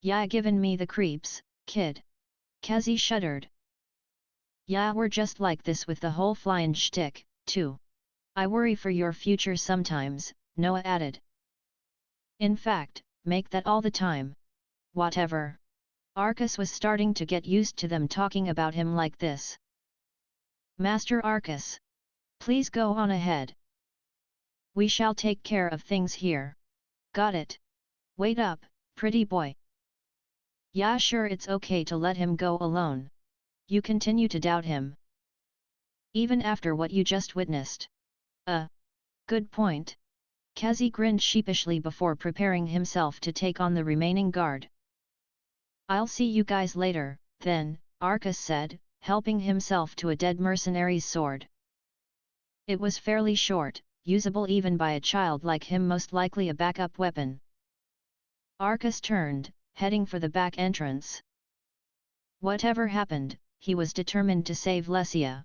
Ya given me the creeps, kid. Kazi shuddered. Ya we're just like this with the whole flying shtick, too. I worry for your future sometimes, Noah added. In fact, make that all the time. Whatever. Arcus was starting to get used to them talking about him like this. Master Arcus. Please go on ahead. We shall take care of things here. Got it. Wait up, pretty boy. Yeah, sure, it's okay to let him go alone. You continue to doubt him. Even after what you just witnessed. Good point. Kazi grinned sheepishly before preparing himself to take on the remaining guard. I'll see you guys later, then, Arcus said, helping himself to a dead mercenary's sword. It was fairly short, usable even by a child like him, most likely a backup weapon. Arcus turned, heading for the back entrance. Whatever happened, he was determined to save Lesia.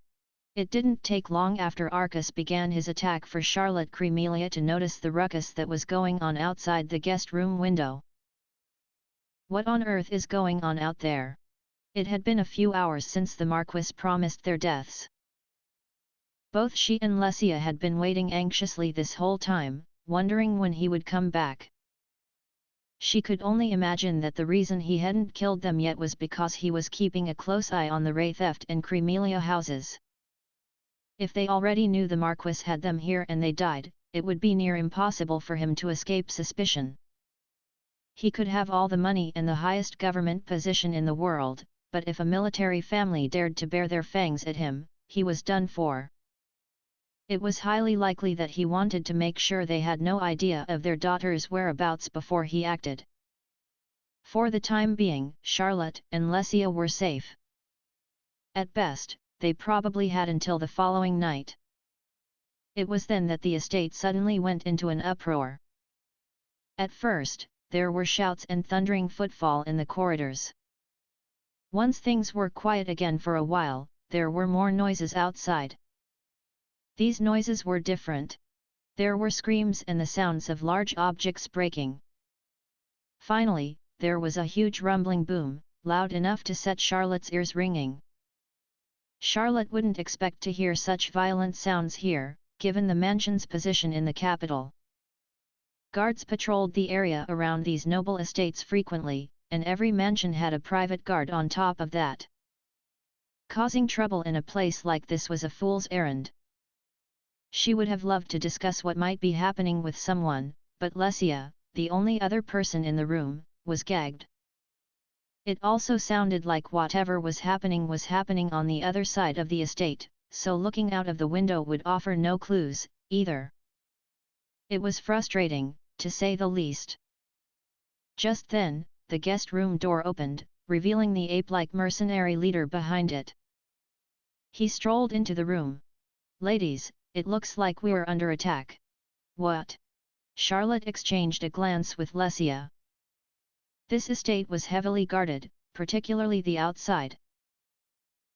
It didn't take long after Arcus began his attack for Charlotte Cremelia to notice the ruckus that was going on outside the guest room window. What on earth is going on out there? It had been a few hours since the Marquis promised their deaths. Both she and Lesia had been waiting anxiously this whole time, wondering when he would come back. She could only imagine that the reason he hadn't killed them yet was because he was keeping a close eye on the Ray theft and Cremelia houses. If they already knew the Marquis had them here and they died, it would be near impossible for him to escape suspicion. He could have all the money and the highest government position in the world, but if a military family dared to bare their fangs at him, he was done for. It was highly likely that he wanted to make sure they had no idea of their daughter's whereabouts before he acted. For the time being, Charlotte and Lesia were safe. At best, they probably had until the following night. It was then that the estate suddenly went into an uproar. At first, there were shouts and thundering footfall in the corridors. Once things were quiet again for a while, there were more noises outside. These noises were different. There were screams and the sounds of large objects breaking. Finally, there was a huge rumbling boom, loud enough to set Charlotte's ears ringing. Charlotte wouldn't expect to hear such violent sounds here, given the mansion's position in the capital. Guards patrolled the area around these noble estates frequently, and every mansion had a private guard on top of that. Causing trouble in a place like this was a fool's errand. She would have loved to discuss what might be happening with someone, but Lesia, the only other person in the room, was gagged. It also sounded like whatever was happening on the other side of the estate, so looking out of the window would offer no clues, either. It was frustrating, to say the least. Just then, the guest room door opened, revealing the ape-like mercenary leader behind it. He strolled into the room. "Ladies, it looks like we're under attack." "What?" Charlotte exchanged a glance with Lesia. This estate was heavily guarded, particularly the outside.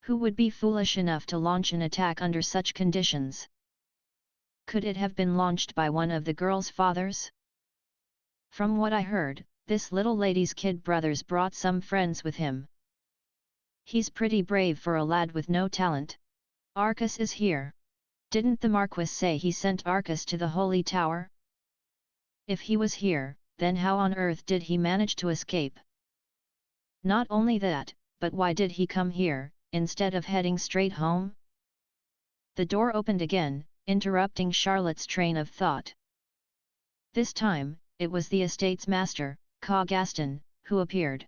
Who would be foolish enough to launch an attack under such conditions? Could it have been launched by one of the girl's fathers? From what I heard, this little lady's kid brothers brought some friends with him. He's pretty brave for a lad with no talent. Arcus is here. Didn't the Marquis say he sent Arcus to the Holy Tower? If he was here, then how on earth did he manage to escape? Not only that, but why did he come here, instead of heading straight home? The door opened again, interrupting Charlotte's train of thought. This time, it was the estate's master, Gaston, who appeared.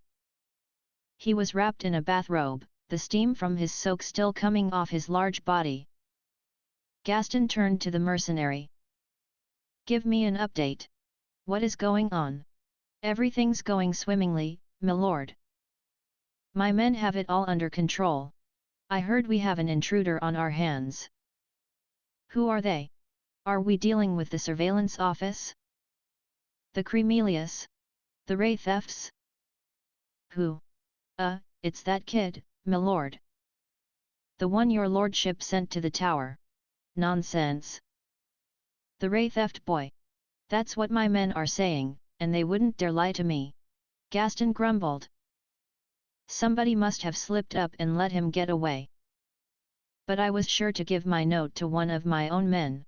He was wrapped in a bathrobe, the steam from his soak still coming off his large body. Gaston turned to the mercenary. "Give me an update. What is going on?" "Everything's going swimmingly, milord. My men have it all under control. I heard we have an intruder on our hands." "Who are they? Are we dealing with the surveillance office? The Cremelius? The Ray thefts?" "Who?" It's that kid, milord. The one your lordship sent to the tower." "Nonsense. The Ray theft boy. That's what my men are saying, and they wouldn't dare lie to me." Gaston grumbled. Somebody must have slipped up and let him get away. But I was sure to give my note to one of my own men.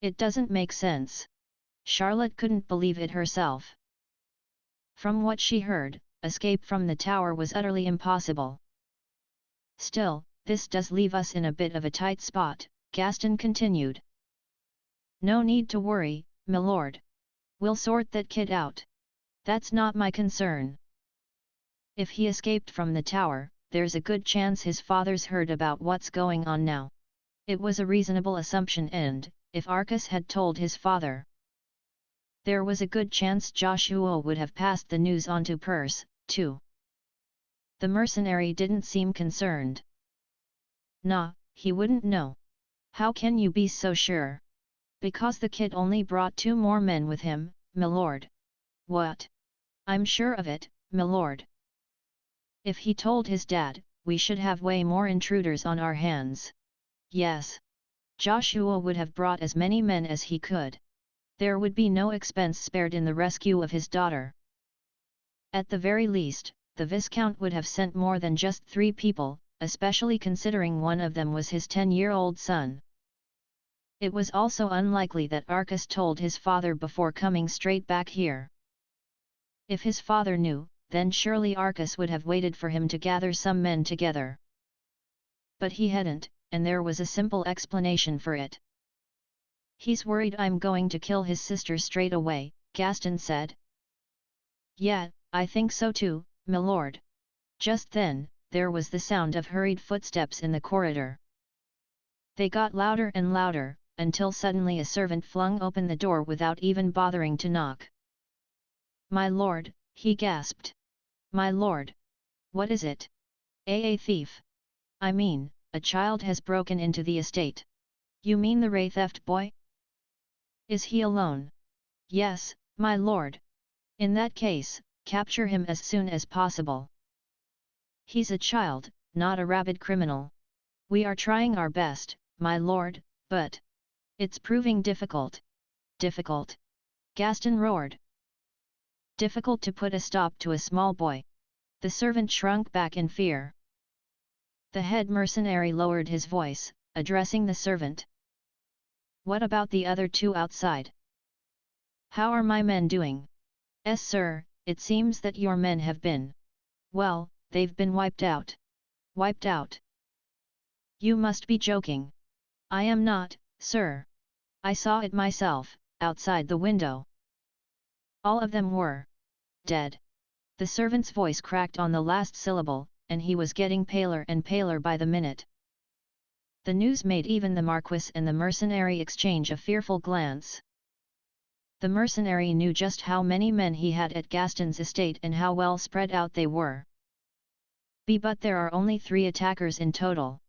It doesn't make sense. Charlotte couldn't believe it herself. From what she heard, escape from the tower was utterly impossible. Still, this does leave us in a bit of a tight spot, Gaston continued. No need to worry, milord. We'll sort that kid out. That's not my concern. If he escaped from the tower, there's a good chance his father's heard about what's going on now. It was a reasonable assumption, and, if Arcas had told his father, there was a good chance Joshua would have passed the news on to Perse, too. The mercenary didn't seem concerned. Nah, he wouldn't know. How can you be so sure? Because the kid only brought 2 more men with him, milord. What? I'm sure of it, milord. If he told his dad, we should have way more intruders on our hands. Yes. Joshua would have brought as many men as he could. There would be no expense spared in the rescue of his daughter. At the very least, the Viscount would have sent more than just 3 people, especially considering one of them was his 10-year-old son. It was also unlikely that Arcas told his father before coming straight back here. If his father knew, then surely Arcas would have waited for him to gather some men together. But he hadn't, and there was a simple explanation for it. He's worried I'm going to kill his sister straight away, Gaston said. Yeah, I think so too, milord. Just then, there was the sound of hurried footsteps in the corridor. They got louder and louder, until suddenly a servant flung open the door without even bothering to knock. My lord, he gasped. My lord. What is it? A thief. I mean, a child has broken into the estate. You mean the ray theft boy? Is he alone? Yes, my lord. In that case, capture him as soon as possible. He's a child, not a rabid criminal. We are trying our best, my lord, but it's proving difficult. Difficult? Gaston roared. Difficult to put a stop to a small boy. The servant shrunk back in fear. The head mercenary lowered his voice, addressing the servant. What about the other 2 outside? How are my men doing? Sir, it seems that your men have been. Well, they've been wiped out. Wiped out? You must be joking. I am not, sir. I saw it myself, outside the window. All of them were dead. The servant's voice cracked on the last syllable, and he was getting paler and paler by the minute. The news made even the Marquis and the mercenary exchange a fearful glance. The mercenary knew just how many men he had at Gaston's estate and how well spread out they were. But there are only 3 attackers in total.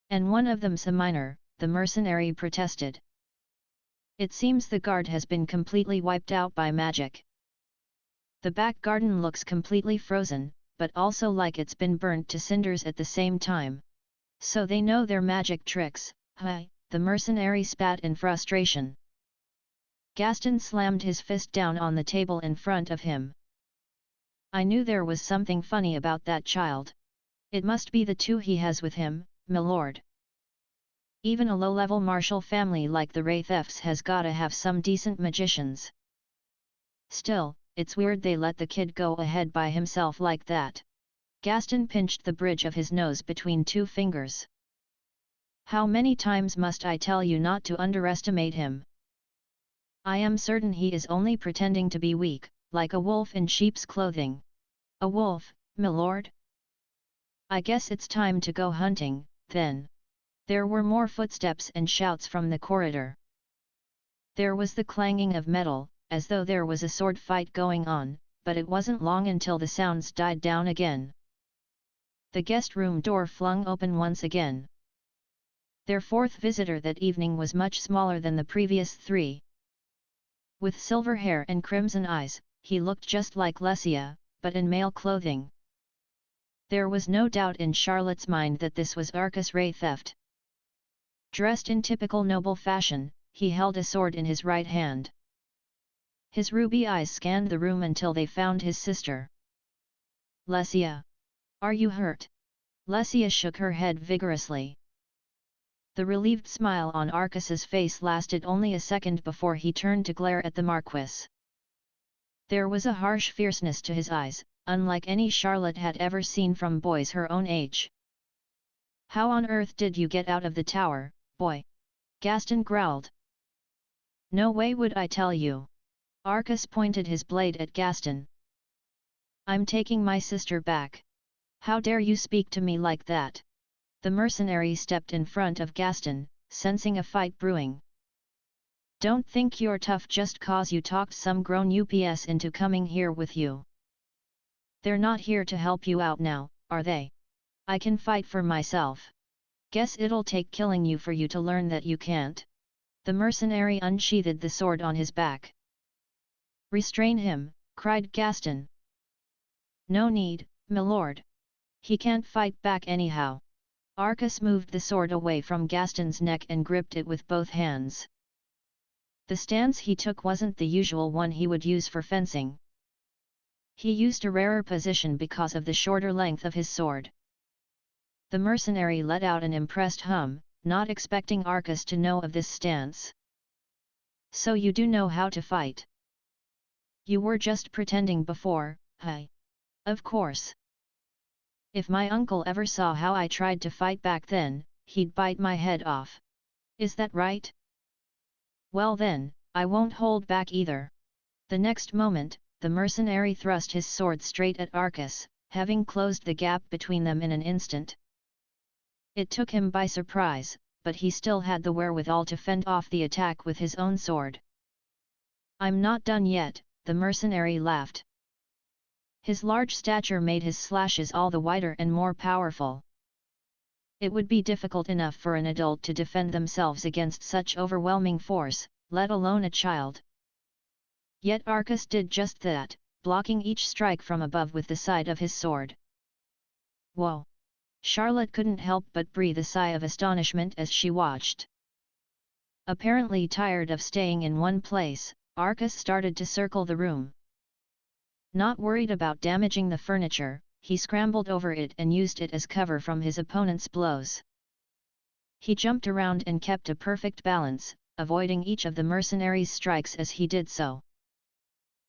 And one of them's a minor, the mercenary protested. It seems the guard has been completely wiped out by magic. The back garden looks completely frozen, but also like it's been burnt to cinders at the same time. So they know their magic tricks. The mercenary spat in frustration. Gaston slammed his fist down on the table in front of him. I knew there was something funny about that child. It must be the 2 he has with him, milord. Even a low-level martial family like the Wraithefs has gotta have some decent magicians. Still, it's weird they let the kid go ahead by himself like that. Gaston pinched the bridge of his nose between 2 fingers. How many times must I tell you not to underestimate him? I am certain he is only pretending to be weak, like a wolf in sheep's clothing. A wolf, milord? I guess it's time to go hunting, then. There were more footsteps and shouts from the corridor. There was the clanging of metal, as though there was a sword fight going on, but it wasn't long until the sounds died down again. The guest room door flung open once again. Their 4th visitor that evening was much smaller than the previous 3. With silver hair and crimson eyes, he looked just like Lesia, but in male clothing. There was no doubt in Charlotte's mind that this was Arcas Wraitheft. Dressed in typical noble fashion, he held a sword in his right hand. His ruby eyes scanned the room until they found his sister. Lesia. Are you hurt? Lesia shook her head vigorously. The relieved smile on Arcus's face lasted only a second before he turned to glare at the Marquis. There was a harsh fierceness to his eyes, unlike any Charlotte had ever seen from boys her own age. How on earth did you get out of the tower, boy? Gaston growled. No way would I tell you. Arcus pointed his blade at Gaston. I'm taking my sister back. How dare you speak to me like that? The mercenary stepped in front of Gaston, sensing a fight brewing. Don't think you're tough just cause you talked some grown ups into coming here with you. They're not here to help you out now, are they? I can fight for myself. Guess it'll take killing you for you to learn that you can't. The mercenary unsheathed the sword on his back. Restrain him, cried Gaston. No need, milord. He can't fight back anyhow. Arcus moved the sword away from Gaston's neck and gripped it with both hands. The stance he took wasn't the usual one he would use for fencing. He used a rarer position because of the shorter length of his sword. The mercenary let out an impressed hum, not expecting Arcus to know of this stance. So you do know how to fight. You were just pretending before, hey? Of course. If my uncle ever saw how I tried to fight back then, he'd bite my head off. Is that right? Well then, I won't hold back either. The next moment, the mercenary thrust his sword straight at Arcus, having closed the gap between them in an instant. It took him by surprise, but he still had the wherewithal to fend off the attack with his own sword. I'm not done yet, the mercenary laughed. His large stature made his slashes all the wider and more powerful. It would be difficult enough for an adult to defend themselves against such overwhelming force, let alone a child. Yet Arcus did just that, blocking each strike from above with the side of his sword. Whoa! Charlotte couldn't help but breathe a sigh of astonishment as she watched. Apparently tired of staying in one place, Arcus started to circle the room. Not worried about damaging the furniture, he scrambled over it and used it as cover from his opponent's blows. He jumped around and kept a perfect balance, avoiding each of the mercenaries' strikes as he did so.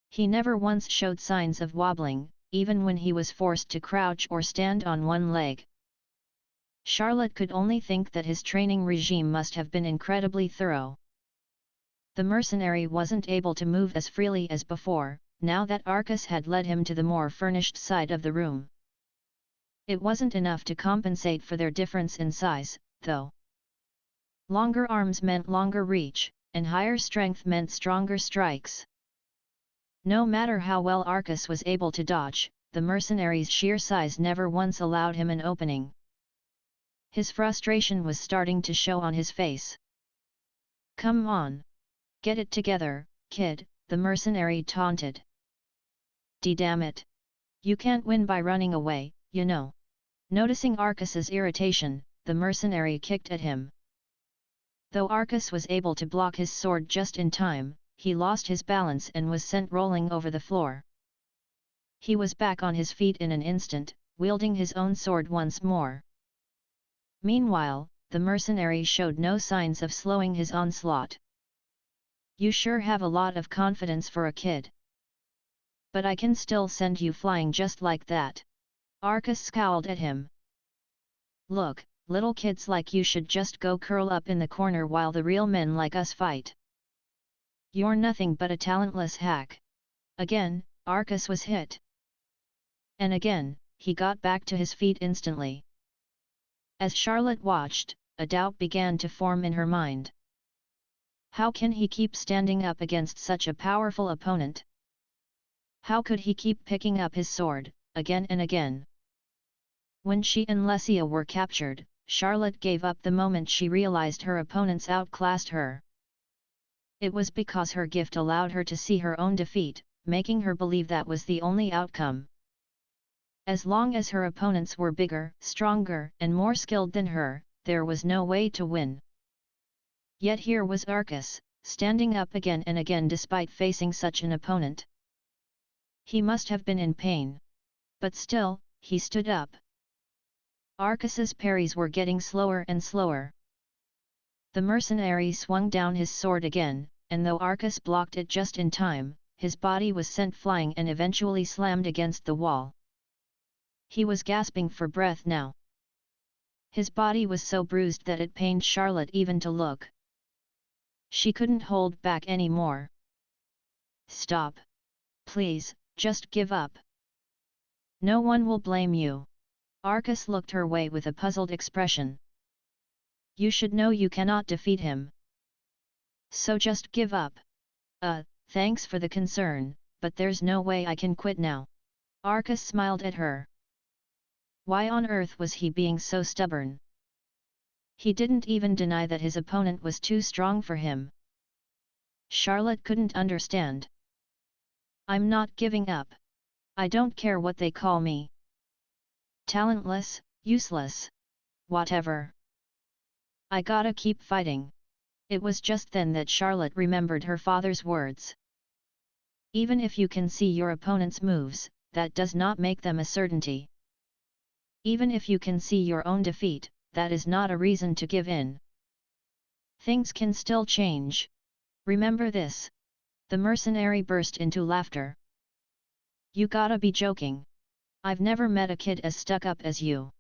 He never once showed signs of wobbling, even when he was forced to crouch or stand on one leg. Charlotte could only think that his training regime must have been incredibly thorough. The mercenary wasn't able to move as freely as before, now that Arcus had led him to the more furnished side of the room. It wasn't enough to compensate for their difference in size, though. Longer arms meant longer reach, and higher strength meant stronger strikes. No matter how well Arcus was able to dodge, the mercenary's sheer size never once allowed him an opening. His frustration was starting to show on his face. Come on! Get it together, kid, the mercenary taunted. Damn it! You can't win by running away, you know. Noticing Arcus's irritation, the mercenary kicked at him. Though Arcus was able to block his sword just in time, he lost his balance and was sent rolling over the floor. He was back on his feet in an instant, wielding his own sword once more. Meanwhile, the mercenary showed no signs of slowing his onslaught. You sure have a lot of confidence for a kid. But I can still send you flying just like that. Arcus scowled at him. Look, little kids like you should just go curl up in the corner while the real men like us fight. You're nothing but a talentless hack. Again, Arcus was hit. And again, he got back to his feet instantly. As Charlotte watched, a doubt began to form in her mind. How can he keep standing up against such a powerful opponent? How could he keep picking up his sword, again and again? When she and Lesia were captured, Charlotte gave up the moment she realized her opponents outclassed her. It was because her gift allowed her to see her own defeat, making her believe that was the only outcome. As long as her opponents were bigger, stronger, and more skilled than her, there was no way to win. Yet here was Arcus, standing up again and again despite facing such an opponent. He must have been in pain. But still, he stood up. Arcas's parries were getting slower and slower. The mercenary swung down his sword again, and though Arcas blocked it just in time, his body was sent flying and eventually slammed against the wall. He was gasping for breath now. His body was so bruised that it pained Charlotte even to look. She couldn't hold back any more. "Stop. Please, just give up. No one will blame you." Arcas looked her way with a puzzled expression. "You should know you cannot defeat him. So just give up." Thanks for the concern, but there's no way I can quit now." Arcas smiled at her. Why on earth was he being so stubborn? He didn't even deny that his opponent was too strong for him. Charlotte couldn't understand. "I'm not giving up. I don't care what they call me. Talentless, useless. Whatever. I gotta keep fighting." It was just then that Charlotte remembered her father's words. Even if you can see your opponent's moves, that does not make them a certainty. Even if you can see your own defeat, that is not a reason to give in. Things can still change. Remember this. The mercenary burst into laughter. "You gotta be joking. I've never met a kid as stuck up as you.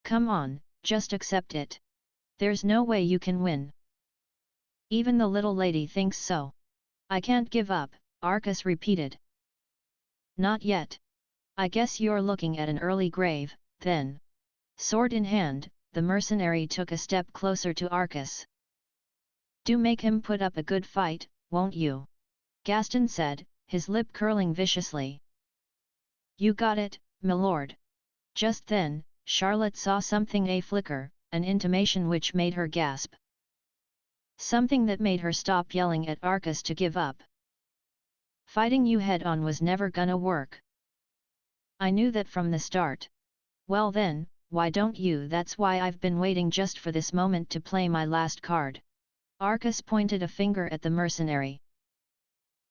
Come on, just accept it. There's no way you can win. Even the little lady thinks so." "I can't give up," Arcas repeated. "Not yet. I guess you're looking at an early grave, then." Sword in hand, the mercenary took a step closer to Arcas. "Do make him put up a good fight, won't you?" Gaston said, his lip curling viciously. "You got it, milord." Just then, Charlotte saw something a flicker, an intimation which made her gasp. Something that made her stop yelling at Arcas to give up. "Fighting you head-on was never gonna work. I knew that from the start." "Well then, why don't you? That's why I've been waiting just for this moment to play my last card." Arcas pointed a finger at the mercenary.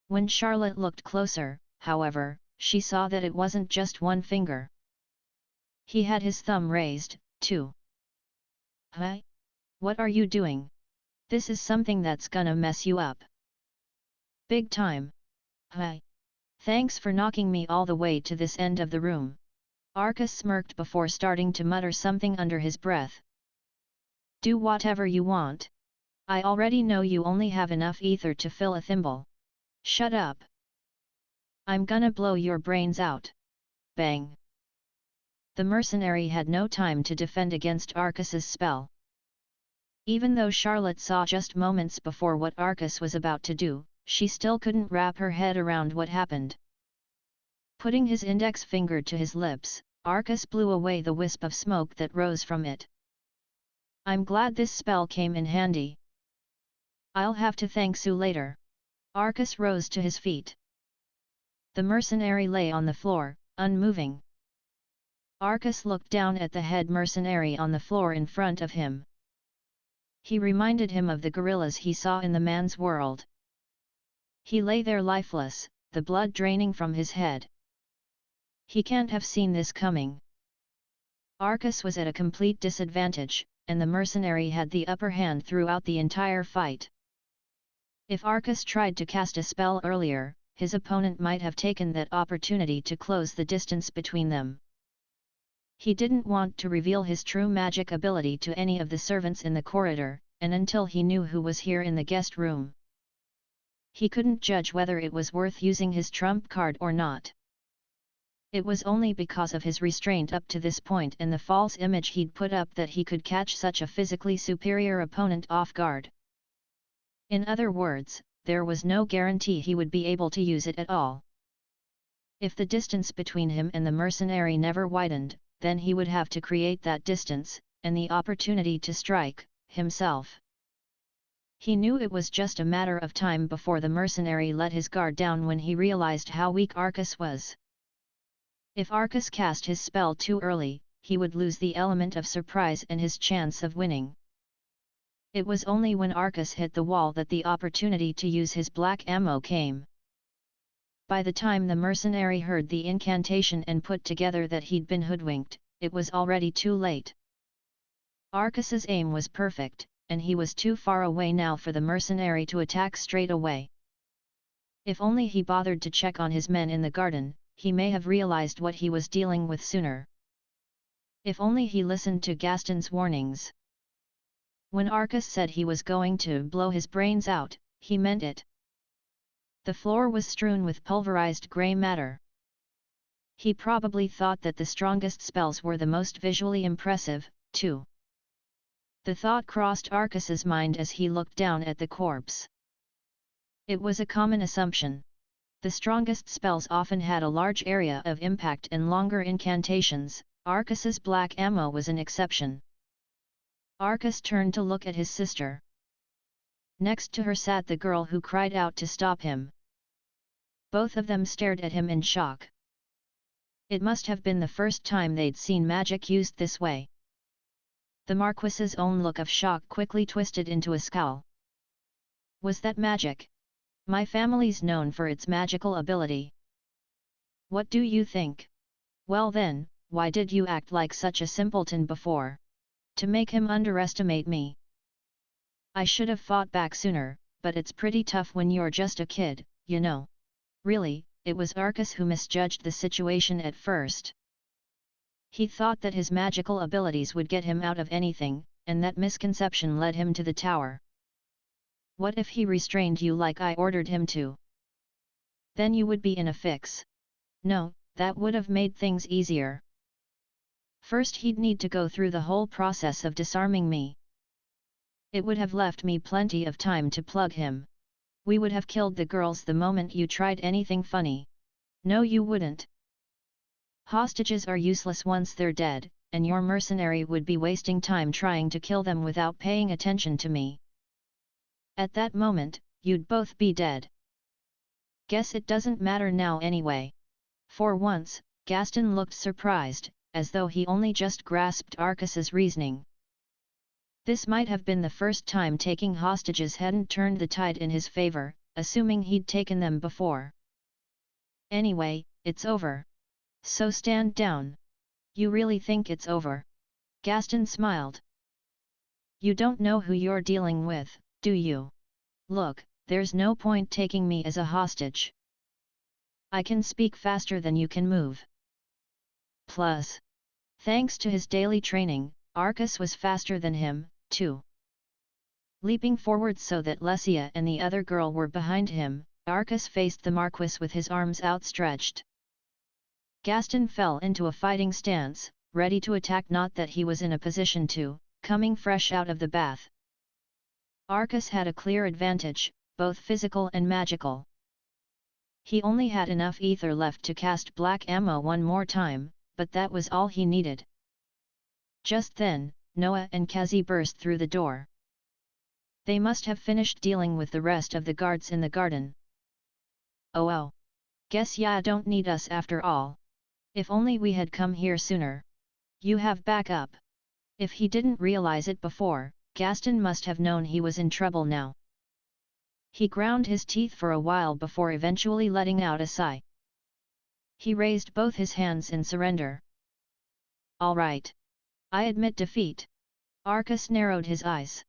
When Charlotte looked closer, however, she saw that it wasn't just one finger. He had his thumb raised, too. "Huh? What are you doing? This is something that's gonna mess you up. Big time." "Huh? Thanks for knocking me all the way to this end of the room." Arcas smirked before starting to mutter something under his breath. "Do whatever you want. I already know you only have enough ether to fill a thimble. Shut up. I'm gonna blow your brains out." Bang! The mercenary had no time to defend against Arcas's spell. Even though Charlotte saw just moments before what Arcas was about to do, she still couldn't wrap her head around what happened. Putting his index finger to his lips, Arcas blew away the wisp of smoke that rose from it. "I'm glad this spell came in handy. I'll have to thank Sue later." Arcas rose to his feet. The mercenary lay on the floor, unmoving. Arcas looked down at the head mercenary on the floor in front of him. He reminded him of the gorillas he saw in the man's world. He lay there lifeless, the blood draining from his head. He can't have seen this coming. Arcas was at a complete disadvantage, and the mercenary had the upper hand throughout the entire fight. If Arcas tried to cast a spell earlier, his opponent might have taken that opportunity to close the distance between them. He didn't want to reveal his true magic ability to any of the servants in the corridor, and until he knew who was here in the guest room. He couldn't judge whether it was worth using his trump card or not. It was only because of his restraint up to this point and the false image he'd put up that he could catch such a physically superior opponent off guard. In other words, there was no guarantee he would be able to use it at all. If the distance between him and the mercenary never widened, then he would have to create that distance, and the opportunity to strike, himself. He knew it was just a matter of time before the mercenary let his guard down when he realized how weak Arcas was. If Arcas cast his spell too early, he would lose the element of surprise and his chance of winning. It was only when Arcus hit the wall that the opportunity to use his black ammo came. By the time the mercenary heard the incantation and put together that he'd been hoodwinked, it was already too late. Arcus's aim was perfect, and he was too far away now for the mercenary to attack straight away. If only he bothered to check on his men in the garden, he may have realized what he was dealing with sooner. If only he listened to Gaston's warnings. When Arcus said he was going to blow his brains out, he meant it. The floor was strewn with pulverized grey matter. He probably thought that the strongest spells were the most visually impressive, too. The thought crossed Arcus's mind as he looked down at the corpse. It was a common assumption. The strongest spells often had a large area of impact and longer incantations. Arcus's black ammo was an exception. Arcus turned to look at his sister. Next to her sat the girl who cried out to stop him. Both of them stared at him in shock. It must have been the first time they'd seen magic used this way. The Marquis's own look of shock quickly twisted into a scowl. Was that magic? My family's known for its magical ability. What do you think? Well then, why did you act like such a simpleton before? To make him underestimate me. I should have fought back sooner, but it's pretty tough when you're just a kid, you know. Really, it was Arcus who misjudged the situation at first. He thought that his magical abilities would get him out of anything, and that misconception led him to the tower. What if he restrained you like I ordered him to? Then you would be in a fix. No, that would have made things easier. First he'd need to go through the whole process of disarming me. It would have left me plenty of time to plug him. We would have killed the girls the moment you tried anything funny. No, you wouldn't. Hostages are useless once they're dead, and your mercenary would be wasting time trying to kill them without paying attention to me. At that moment, you'd both be dead. Guess it doesn't matter now anyway. For once, Gaston looked surprised, as though he only just grasped Arcus's reasoning. This might have been the first time taking hostages hadn't turned the tide in his favor, assuming he'd taken them before. Anyway, it's over. So stand down. You really think it's over? Gaston smiled. You don't know who you're dealing with, do you? Look, there's no point taking me as a hostage. I can speak faster than you can move. Plus, thanks to his daily training, Arcus was faster than him, too. Leaping forward so that Lesia and the other girl were behind him, Arcus faced the Marquis with his arms outstretched. Gaston fell into a fighting stance, ready to attack, not that he was in a position to, coming fresh out of the bath. Arcus had a clear advantage, both physical and magical. He only had enough ether left to cast black ammo one more time, but that was all he needed. Just then, Noah and Kazi burst through the door. They must have finished dealing with the rest of the guards in the garden. Oh. Guess ya don't need us after all. If only we had come here sooner. You have backup. If he didn't realize it before, Gaston must have known he was in trouble now. He ground his teeth for a while before eventually letting out a sigh. He raised both his hands in surrender. All right. I admit defeat. Arcus narrowed his eyes.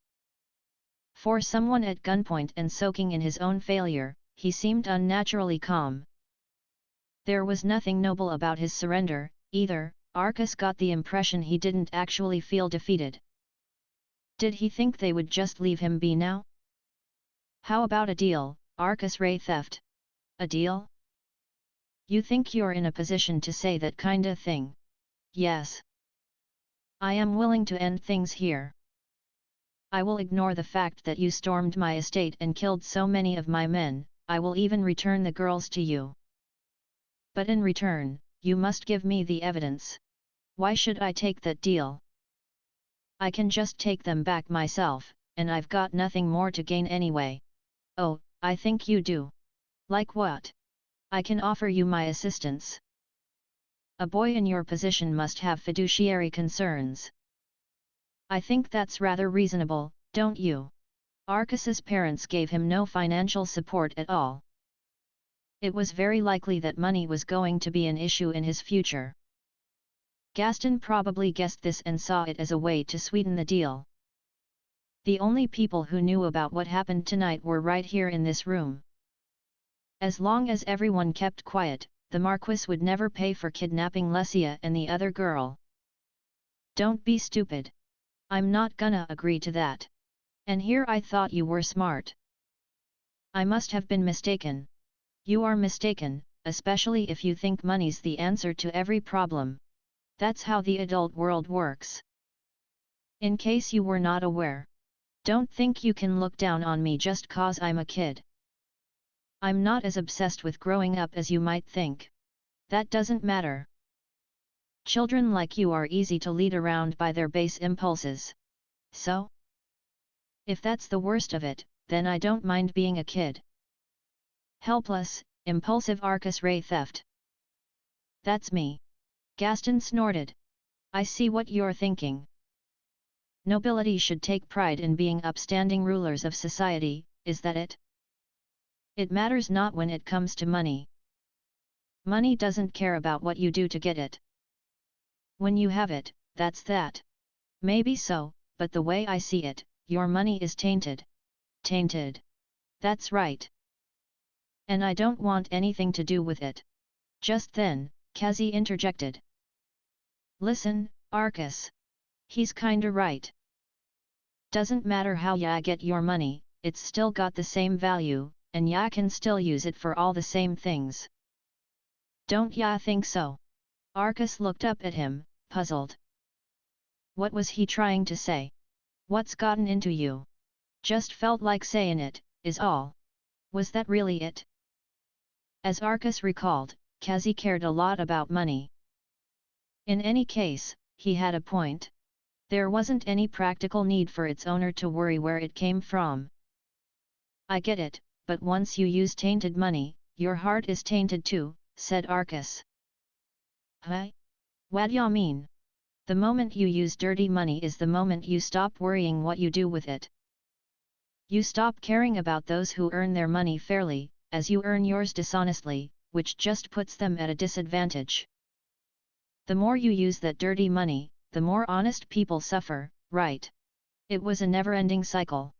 For someone at gunpoint and soaking in his own failure, he seemed unnaturally calm. There was nothing noble about his surrender, either. Arcus got the impression he didn't actually feel defeated. Did he think they would just leave him be now? How about a deal, Arcus Ray Theft? A deal? You think you're in a position to say that kinda thing? Yes. I am willing to end things here. I will ignore the fact that you stormed my estate and killed so many of my men. I will even return the girls to you. But in return, you must give me the evidence. Why should I take that deal? I can just take them back myself, and I've got nothing more to gain anyway. Oh, I think you do. Like what? I can offer you my assistance. A boy in your position must have fiduciary concerns. I think that's rather reasonable, don't you? Arcas's parents gave him no financial support at all. It was very likely that money was going to be an issue in his future. Gaston probably guessed this and saw it as a way to sweeten the deal. The only people who knew about what happened tonight were right here in this room. As long as everyone kept quiet, the Marquis would never pay for kidnapping Lesia and the other girl. Don't be stupid. I'm not gonna agree to that. And here I thought you were smart. I must have been mistaken. You are mistaken, especially if you think money's the answer to every problem. That's how the adult world works. In case you were not aware. Don't think you can look down on me just cause I'm a kid. I'm not as obsessed with growing up as you might think. That doesn't matter. Children like you are easy to lead around by their base impulses. So? If that's the worst of it, then I don't mind being a kid. Helpless, impulsive Arcas Ray theft. That's me. Gaston snorted. I see what you're thinking. Nobility should take pride in being upstanding rulers of society, is that it? It matters not when it comes to money. Money doesn't care about what you do to get it. When you have it, that's that. Maybe so, but the way I see it, your money is tainted. Tainted. That's right. And I don't want anything to do with it. Just then, Kazi interjected. Listen, Arcas. He's kinda right. Doesn't matter how ya get your money, it's still got the same value, and ya can still use it for all the same things. Don't ya think so? Arcas looked up at him, puzzled. What was he trying to say? What's gotten into you? Just felt like saying it, is all. Was that really it? As Arcas recalled, Kazi cared a lot about money. In any case, he had a point. There wasn't any practical need for its owner to worry where it came from. I get it, but once you use tainted money, your heart is tainted too, said Arcas. Huh? What ya mean? The moment you use dirty money is the moment you stop worrying what you do with it. You stop caring about those who earn their money fairly, as you earn yours dishonestly, which just puts them at a disadvantage. The more you use that dirty money, the more honest people suffer, right? It was a never-ending cycle.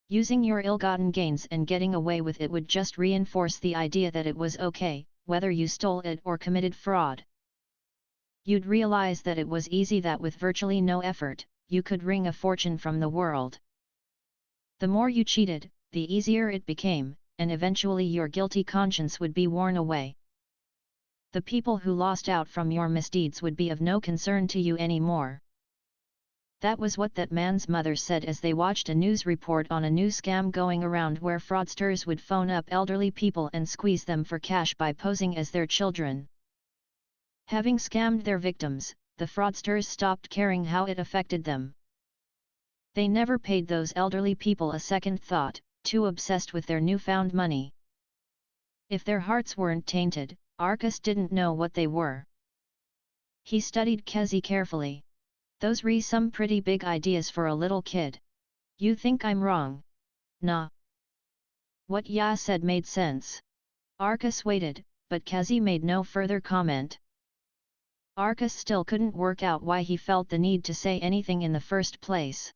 Using your ill-gotten gains and getting away with it would just reinforce the idea that it was okay, whether you stole it or committed fraud. You'd realize that it was easy, that with virtually no effort, you could wring a fortune from the world. The more you cheated, the easier it became, and eventually your guilty conscience would be worn away. The people who lost out from your misdeeds would be of no concern to you anymore. That was what that man's mother said as they watched a news report on a new scam going around where fraudsters would phone up elderly people and squeeze them for cash by posing as their children. Having scammed their victims, the fraudsters stopped caring how it affected them. They never paid those elderly people a second thought, too obsessed with their newfound money. If their hearts weren't tainted, Arcas didn't know what they were. He studied Kazi carefully. Those re some pretty big ideas for a little kid. You think I'm wrong? Nah. What ya said made sense. Arcas waited, but Kazi made no further comment. Arcas still couldn't work out why he felt the need to say anything in the first place.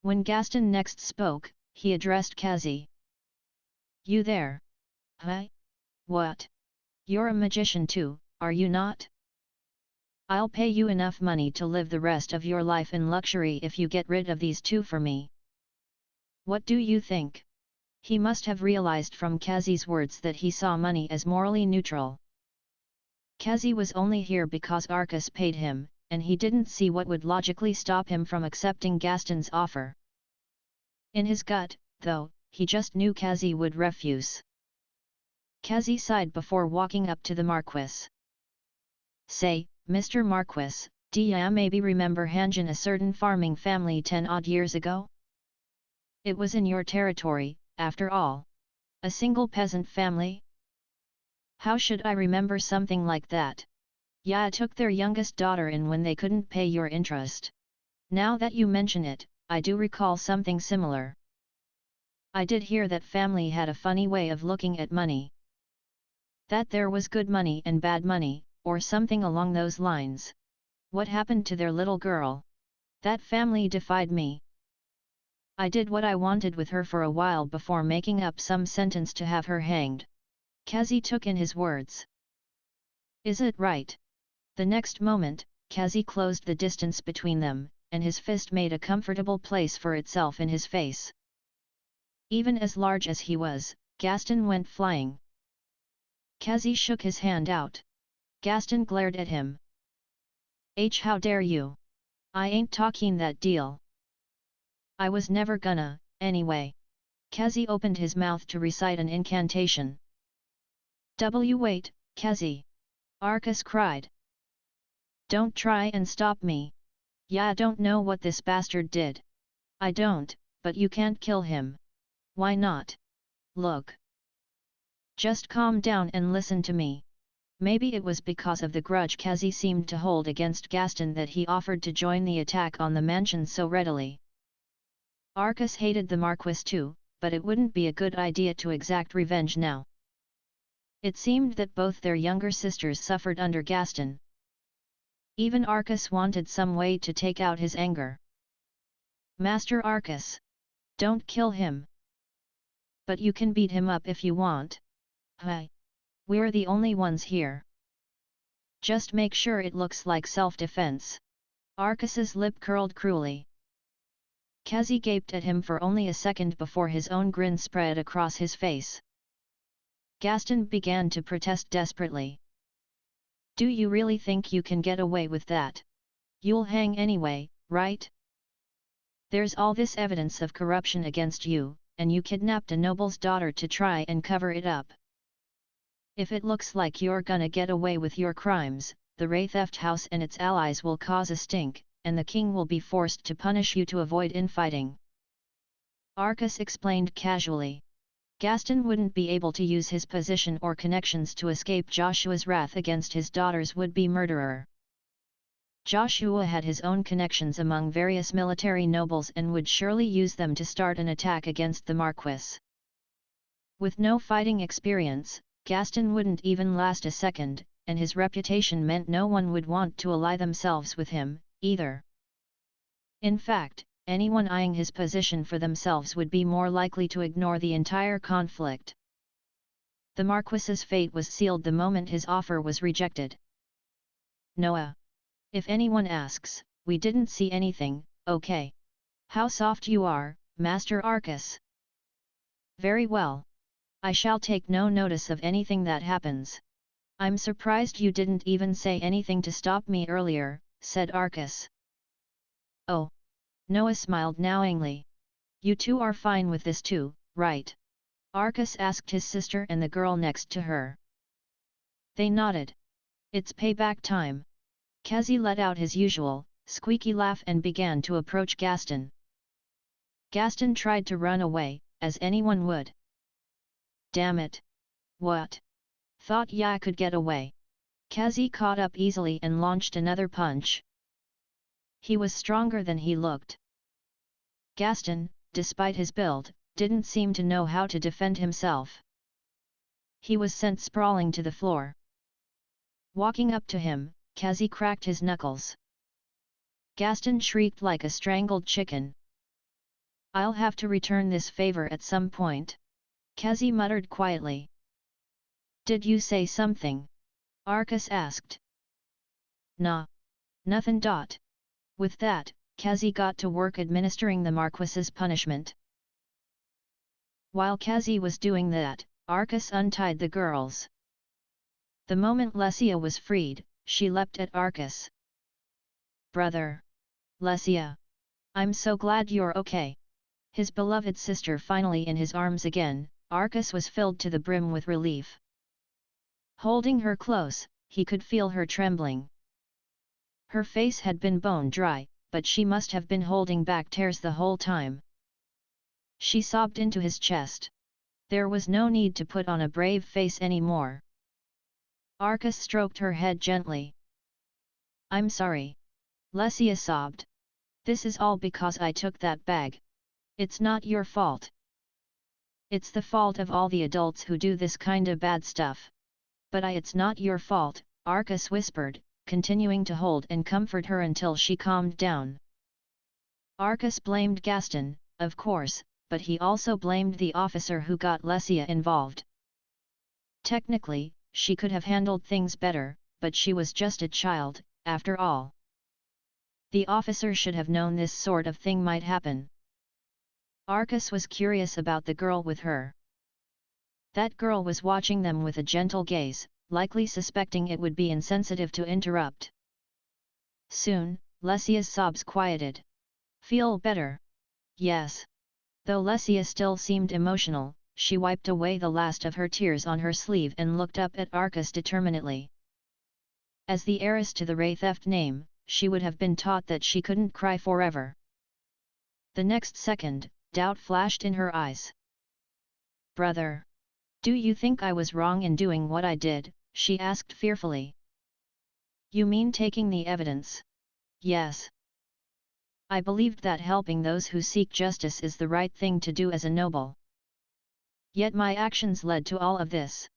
When Gaston next spoke, he addressed Kazi. You there? Huh? What? You're a magician too, are you not? I'll pay you enough money to live the rest of your life in luxury if you get rid of these two for me. What do you think? He must have realized from Kazi's words that he saw money as morally neutral. Kazi was only here because Arcas paid him, and he didn't see what would logically stop him from accepting Gaston's offer. In his gut, though, he just knew Kazi would refuse. Kazi sighed before walking up to the Marquis. Say, Mr. Marquis, do ya maybe remember Hanjin, a certain farming family 10-odd years ago? It was in your territory, after all. A single peasant family? How should I remember something like that? Ya took their youngest daughter in when they couldn't pay your interest. Now that you mention it, I do recall something similar. I did hear that family had a funny way of looking at money. That there was good money and bad money, or something along those lines. What happened to their little girl? That family defied me. I did what I wanted with her for a while before making up some sentence to have her hanged. Kazi took in his words. Is it right? The next moment, Kazi closed the distance between them, and his fist made a comfortable place for itself in his face. Even as large as he was, Gaston went flying. Kazi shook his hand out. Gaston glared at him. How dare you? I ain't talking that deal. I was never gonna, anyway. Kazi opened his mouth to recite an incantation. Wait, Kazi! Arcas cried. Don't try and stop me. I don't know what this bastard did. I don't, but you can't kill him. Why not? Look. Just calm down and listen to me. Maybe it was because of the grudge Kazi seemed to hold against Gaston that he offered to join the attack on the mansion so readily. Arcas hated the Marquis too, but it wouldn't be a good idea to exact revenge now. It seemed that both their younger sisters suffered under Gaston. Even Arcas wanted some way to take out his anger. Master Arcas! Don't kill him! But you can beat him up if you want. Hey! We're the only ones here. Just make sure it looks like self-defense. Arcas's lip curled cruelly. Kazi gaped at him for only a second before his own grin spread across his face. Gaston began to protest desperately. Do you really think you can get away with that? You'll hang anyway, right? There's all this evidence of corruption against you, and you kidnapped a noble's daughter to try and cover it up. If it looks like you're gonna get away with your crimes, the Wraitheft House and its allies will cause a stink, and the king will be forced to punish you to avoid infighting. Arcas explained casually. Gaston wouldn't be able to use his position or connections to escape Joshua's wrath against his daughter's would-be murderer. Joshua had his own connections among various military nobles and would surely use them to start an attack against the Marquis. With no fighting experience, Gaston wouldn't even last a second, and his reputation meant no one would want to ally themselves with him, either. In fact, anyone eyeing his position for themselves would be more likely to ignore the entire conflict. The Marquis's fate was sealed the moment his offer was rejected. Noah. If anyone asks, we didn't see anything, okay. How soft you are, Master Arcas. Very well. I shall take no notice of anything that happens. I'm surprised you didn't even say anything to stop me earlier, said Arcas. Oh. Noah smiled knowingly. You two are fine with this too, right? Arcas asked his sister and the girl next to her. They nodded. It's payback time. Kazi let out his usual, squeaky laugh and began to approach Gaston. Gaston tried to run away, as anyone would. Damn it! What? Thought I could get away. Kazi caught up easily and launched another punch. He was stronger than he looked. Gaston, despite his build, didn't seem to know how to defend himself. He was sent sprawling to the floor. Walking up to him, Kazi cracked his knuckles. Gaston shrieked like a strangled chicken. I'll have to return this favor at some point. Kazi muttered quietly. Did you say something? Arcas asked. Nah. Nothin'. With that, Kazi got to work administering the Marquis's punishment. While Kazi was doing that, Arcas untied the girls. The moment Lesia was freed, she leapt at Arcas. Brother! Lesia! I'm so glad you're okay. His beloved sister finally in his arms again, Arcas was filled to the brim with relief. Holding her close, he could feel her trembling. Her face had been bone dry, but she must have been holding back tears the whole time. She sobbed into his chest. There was no need to put on a brave face anymore. Arcas stroked her head gently. I'm sorry. Lesia sobbed. This is all because I took that bag. It's not your fault. It's the fault of all the adults who do this kinda bad stuff. But it's not your fault, Arcus whispered, continuing to hold and comfort her until she calmed down. Arcus blamed Gaston, of course, but he also blamed the officer who got Lesia involved. Technically, she could have handled things better, but she was just a child, after all. The officer should have known this sort of thing might happen. Arcus was curious about the girl with her. That girl was watching them with a gentle gaze, likely suspecting it would be insensitive to interrupt. Soon, Lesia's sobs quieted. Feel better? Yes. Though Lesia still seemed emotional, she wiped away the last of her tears on her sleeve and looked up at Arcus determinedly. As the heiress to the Ray theft name, she would have been taught that she couldn't cry forever. The next second, doubt flashed in her eyes. Brother! Do you think I was wrong in doing what I did? She asked fearfully. You mean taking the evidence? Yes. I believed that helping those who seek justice is the right thing to do as a noble. Yet my actions led to all of this.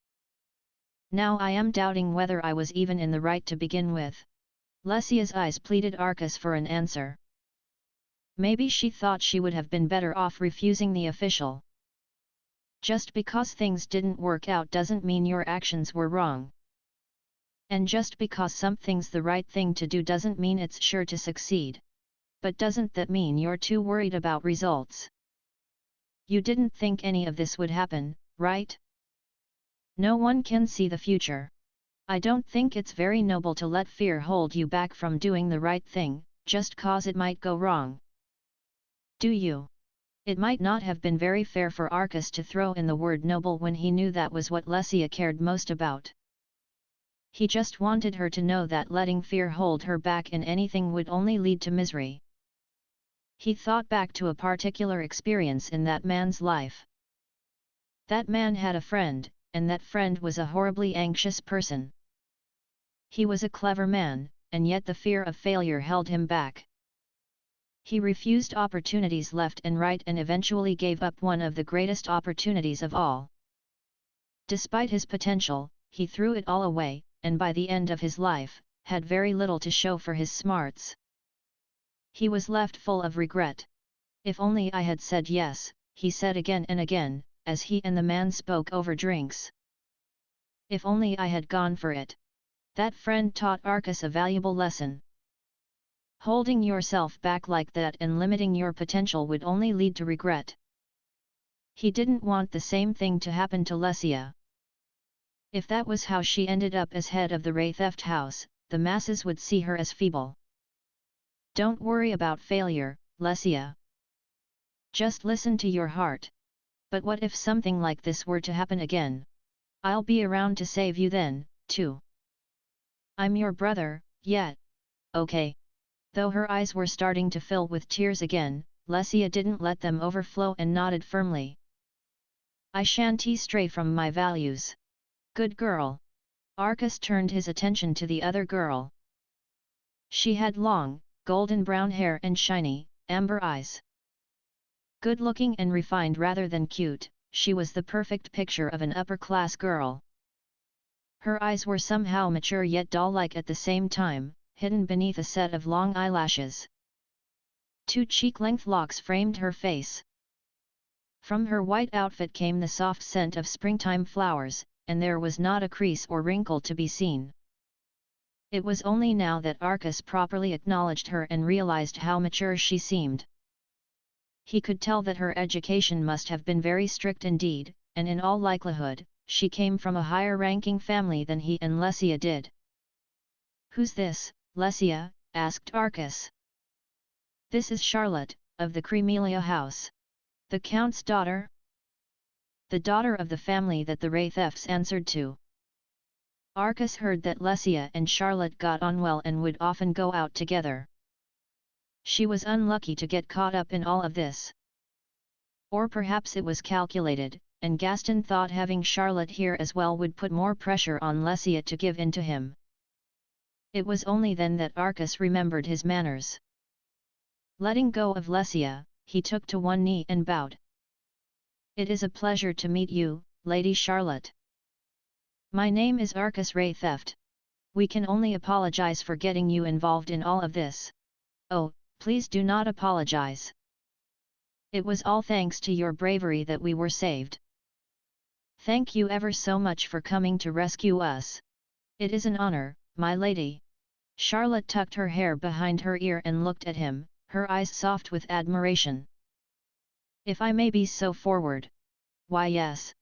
Now I am doubting whether I was even in the right to begin with. Lesia's eyes pleaded Arcus for an answer. Maybe she thought she would have been better off refusing the official. Just because things didn't work out doesn't mean your actions were wrong. And just because something's the right thing to do doesn't mean it's sure to succeed. But doesn't that mean you're too worried about results? You didn't think any of this would happen, right? No one can see the future. I don't think it's very noble to let fear hold you back from doing the right thing, just cause it might go wrong. Do you? It might not have been very fair for Arcus to throw in the word noble when he knew that was what Lesia cared most about. He just wanted her to know that letting fear hold her back in anything would only lead to misery. He thought back to a particular experience in that man's life. That man had a friend, and that friend was a horribly anxious person. He was a clever man, and yet the fear of failure held him back. He refused opportunities left and right and eventually gave up one of the greatest opportunities of all. Despite his potential, he threw it all away, and by the end of his life, had very little to show for his smarts. He was left full of regret. If only I had said yes, he said again and again, as he and the man spoke over drinks. If only I had gone for it. That friend taught Arcus a valuable lesson. Holding yourself back like that and limiting your potential would only lead to regret. He didn't want the same thing to happen to Lesia. If that was how she ended up as head of the Ray Theft House, the masses would see her as feeble. Don't worry about failure, Lesia. Just listen to your heart. But what if something like this were to happen again? I'll be around to save you then, too. I'm your brother, yet. Okay. Though her eyes were starting to fill with tears again, Lesia didn't let them overflow and nodded firmly. I shan't stray from my values. Good girl. Arcus turned his attention to the other girl. She had long, golden brown hair and shiny, amber eyes. Good-looking and refined rather than cute, she was the perfect picture of an upper-class girl. Her eyes were somehow mature yet doll-like at the same time, hidden beneath a set of long eyelashes. Two cheek-length locks framed her face. From her white outfit came the soft scent of springtime flowers, and there was not a crease or wrinkle to be seen. It was only now that Arcus properly acknowledged her and realized how mature she seemed. He could tell that her education must have been very strict indeed, and in all likelihood, she came from a higher-ranking family than he and Lesia did. Who's this, Lesia? Asked Arcus. This is Charlotte, of the Cremelia house. The Count's daughter? The daughter of the family that the Ray thefts answered to. Arcus heard that Lesia and Charlotte got on well and would often go out together. She was unlucky to get caught up in all of this. Or perhaps it was calculated, and Gaston thought having Charlotte here as well would put more pressure on Lesia to give in to him. It was only then that Arcus remembered his manners. Letting go of Lesia, he took to one knee and bowed. "It is a pleasure to meet you, Lady Charlotte. My name is Arcus Raytheft. We can only apologize for getting you involved in all of this." "Oh, please do not apologize. It was all thanks to your bravery that we were saved. Thank you ever so much for coming to rescue us. It is an honor, my lady." Charlotte tucked her hair behind her ear and looked at him, her eyes soft with admiration. "If I may be so forward. Why yes.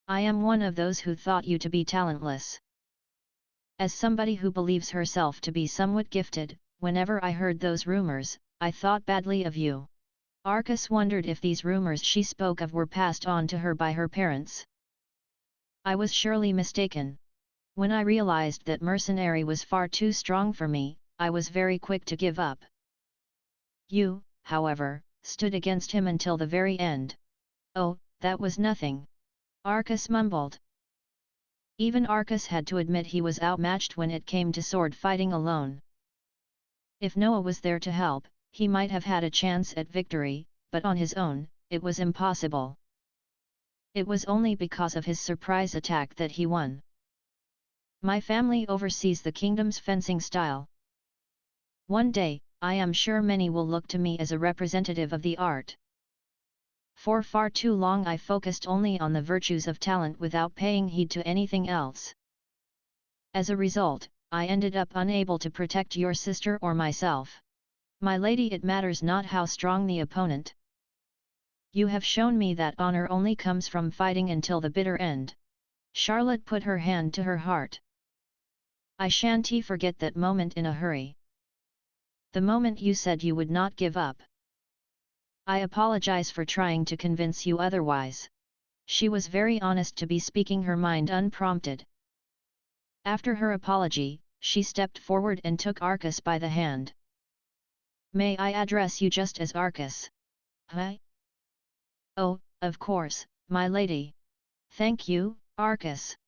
I am one of those who thought you to be talentless. As somebody who believes herself to be somewhat gifted, whenever I heard those rumors, I thought badly of you." Arcus wondered if these rumors she spoke of were passed on to her by her parents. "I was surely mistaken. When I realized that mercenary was far too strong for me, I was very quick to give up." "You, however, stood against him until the very end." "Oh, that was nothing," Arcus mumbled. Even Arcus had to admit he was outmatched when it came to sword fighting alone. If Noah was there to help, he might have had a chance at victory, but on his own, it was impossible. It was only because of his surprise attack that he won. "My family oversees the kingdom's fencing style. One day, I am sure many will look to me as a representative of the art. For far too long I focused only on the virtues of talent without paying heed to anything else. As a result, I ended up unable to protect your sister or myself. My lady, it matters not how strong the opponent. You have shown me that honor only comes from fighting until the bitter end." Charlotte put her hand to her heart. "I shan't forget that moment in a hurry. The moment you said you would not give up. I apologize for trying to convince you otherwise." She was very honest to be speaking her mind unprompted. After her apology, she stepped forward and took Arcus by the hand. "May I address you just as Arcus?" "Huh?" "Oh, of course, my lady. Thank you, Arcus.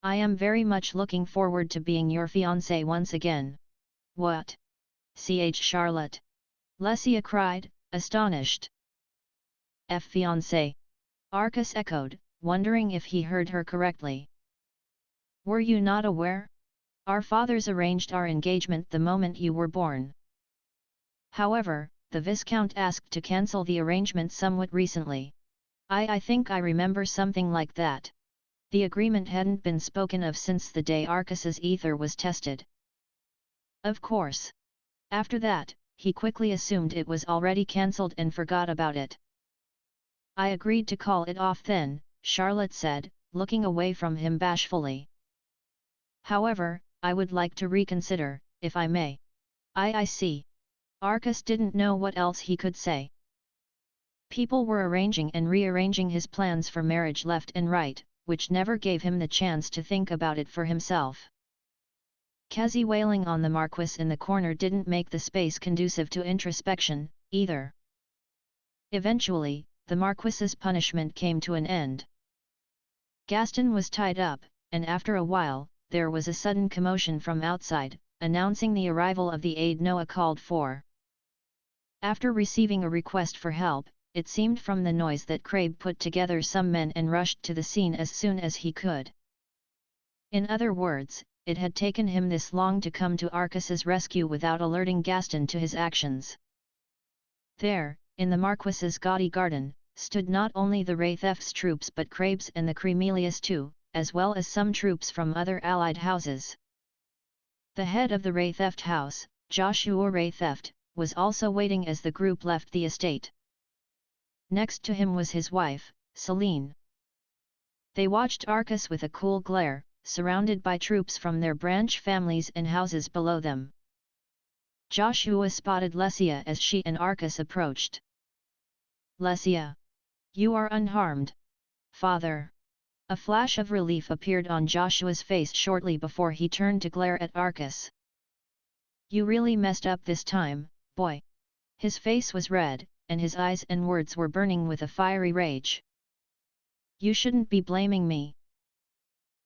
I am very much looking forward to being your fiancé once again." "What? Charlotte?" Lesia cried, astonished. "Fiancé?" Arcus echoed, wondering if he heard her correctly. "Were you not aware? Our fathers arranged our engagement the moment you were born. However, the Viscount asked to cancel the arrangement somewhat recently. I think I remember something like that. The agreement hadn't been spoken of since the day Arcus's ether was tested. Of course. After that, he quickly assumed it was already cancelled and forgot about it. I agreed to call it off then," Charlotte said, looking away from him bashfully. "However, I would like to reconsider, if I may." I see." Arcus didn't know what else he could say. People were arranging and rearranging his plans for marriage left and right, which never gave him the chance to think about it for himself. Kazi wailing on the Marquis in the corner didn't make the space conducive to introspection, either. Eventually, the Marquis's punishment came to an end. Gaston was tied up, and after a while, there was a sudden commotion from outside, announcing the arrival of the aide Noah called for. After receiving a request for help, it seemed from the noise that Crabe put together some men and rushed to the scene as soon as he could. In other words, it had taken him this long to come to Arcus's rescue without alerting Gaston to his actions. There, in the Marquis's gaudy garden, stood not only the Raytheft's troops but Crabe's and the Cremelius too, as well as some troops from other allied houses. The head of the Raytheft house, Joshua Raytheft, was also waiting as the group left the estate. Next to him was his wife, Celine. They watched Arcus with a cool glare, surrounded by troops from their branch families and houses below them. Joshua spotted Lesia as she and Arcus approached. "Lesia! You are unharmed, father!" A flash of relief appeared on Joshua's face shortly before he turned to glare at Arcus. "You really messed up this time, boy." His face was red, and his eyes and words were burning with a fiery rage. "You shouldn't be blaming me.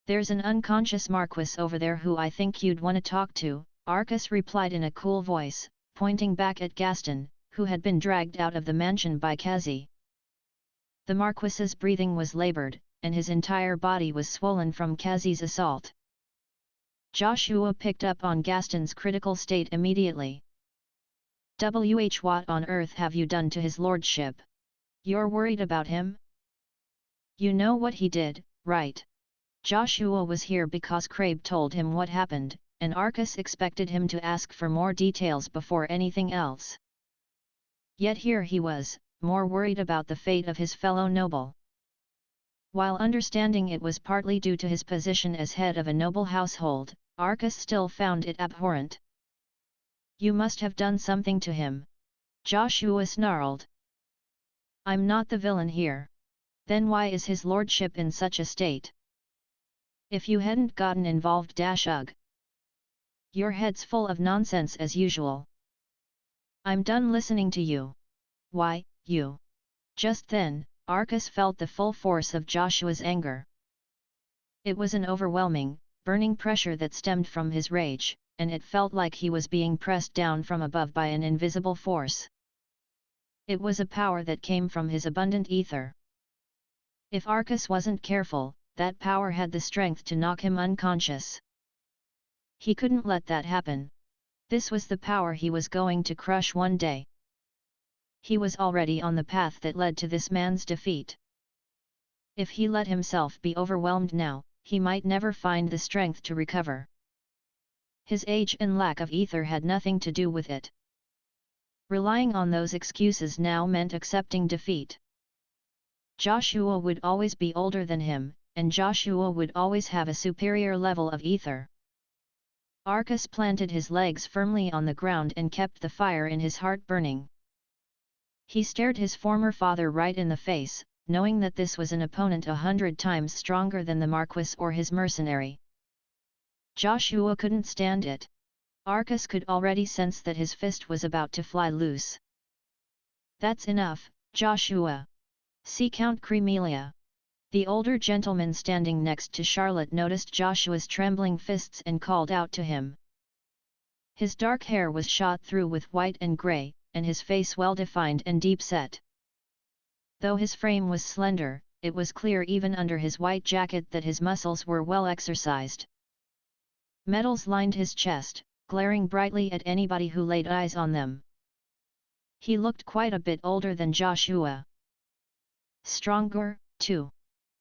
There's an unconscious Marquis over there who I think you'd want to talk to," Arcus replied in a cool voice, pointing back at Gaston, who had been dragged out of the mansion by Kazi. The Marquis's breathing was labored, and his entire body was swollen from Kazi's assault. Joshua picked up on Gaston's critical state immediately. What on earth have you done to his lordship? You're worried about him? You know what he did, right? Joshua was here because Crabe told him what happened, and Arcus expected him to ask for more details before anything else. Yet here he was, more worried about the fate of his fellow noble. While understanding it was partly due to his position as head of a noble household, Arcus still found it abhorrent. You must have done something to him. Joshua snarled. I'm not the villain here. Then why is his lordship in such a state? If you hadn't gotten involved ugh. Your head's full of nonsense as usual. I'm done listening to you. Why, you. Just then, Arcus felt the full force of Joshua's anger. It was an overwhelming, burning pressure that stemmed from his rage, and it felt like he was being pressed down from above by an invisible force. It was a power that came from his abundant ether. If Arcus wasn't careful, that power had the strength to knock him unconscious. He couldn't let that happen. This was the power he was going to crush one day. He was already on the path that led to this man's defeat. If he let himself be overwhelmed now, he might never find the strength to recover. His age and lack of ether had nothing to do with it. Relying on those excuses now meant accepting defeat. Joshua would always be older than him, and Joshua would always have a superior level of ether. Arcus planted his legs firmly on the ground and kept the fire in his heart burning. He stared his former father right in the face, knowing that this was an opponent 100 times stronger than the Marquis or his mercenary. Joshua couldn't stand it. Arcus could already sense that his fist was about to fly loose. That's enough, Joshua. See Count Cremelia. The older gentleman standing next to Charlotte noticed Joshua's trembling fists and called out to him. His dark hair was shot through with white and grey, and his face well-defined and deep-set. Though his frame was slender, it was clear even under his white jacket that his muscles were well exercised. Metals lined his chest, glaring brightly at anybody who laid eyes on them. He looked quite a bit older than Joshua. Stronger, too.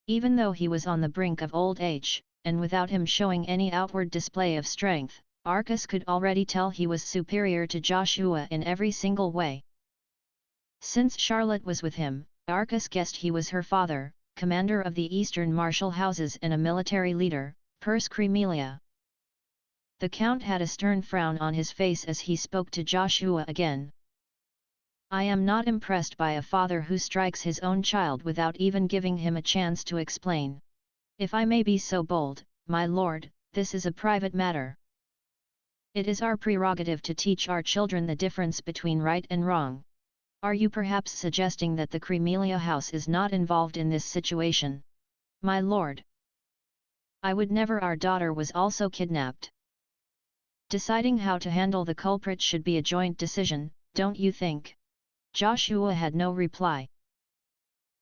Even though he was on the brink of old age, and without him showing any outward display of strength, Arcus could already tell he was superior to Joshua in every single way. Since Charlotte was with him, Arcus guessed he was her father, commander of the Eastern martial houses and a military leader, Pers Cremelia. The Count had a stern frown on his face as he spoke to Joshua again. I am not impressed by a father who strikes his own child without even giving him a chance to explain. If I may be so bold, my lord, this is a private matter. It is our prerogative to teach our children the difference between right and wrong. Are you perhaps suggesting that the Cremelia house is not involved in this situation? My lord. I would never. Our daughter was also kidnapped. Deciding how to handle the culprit should be a joint decision, don't you think? Joshua had no reply.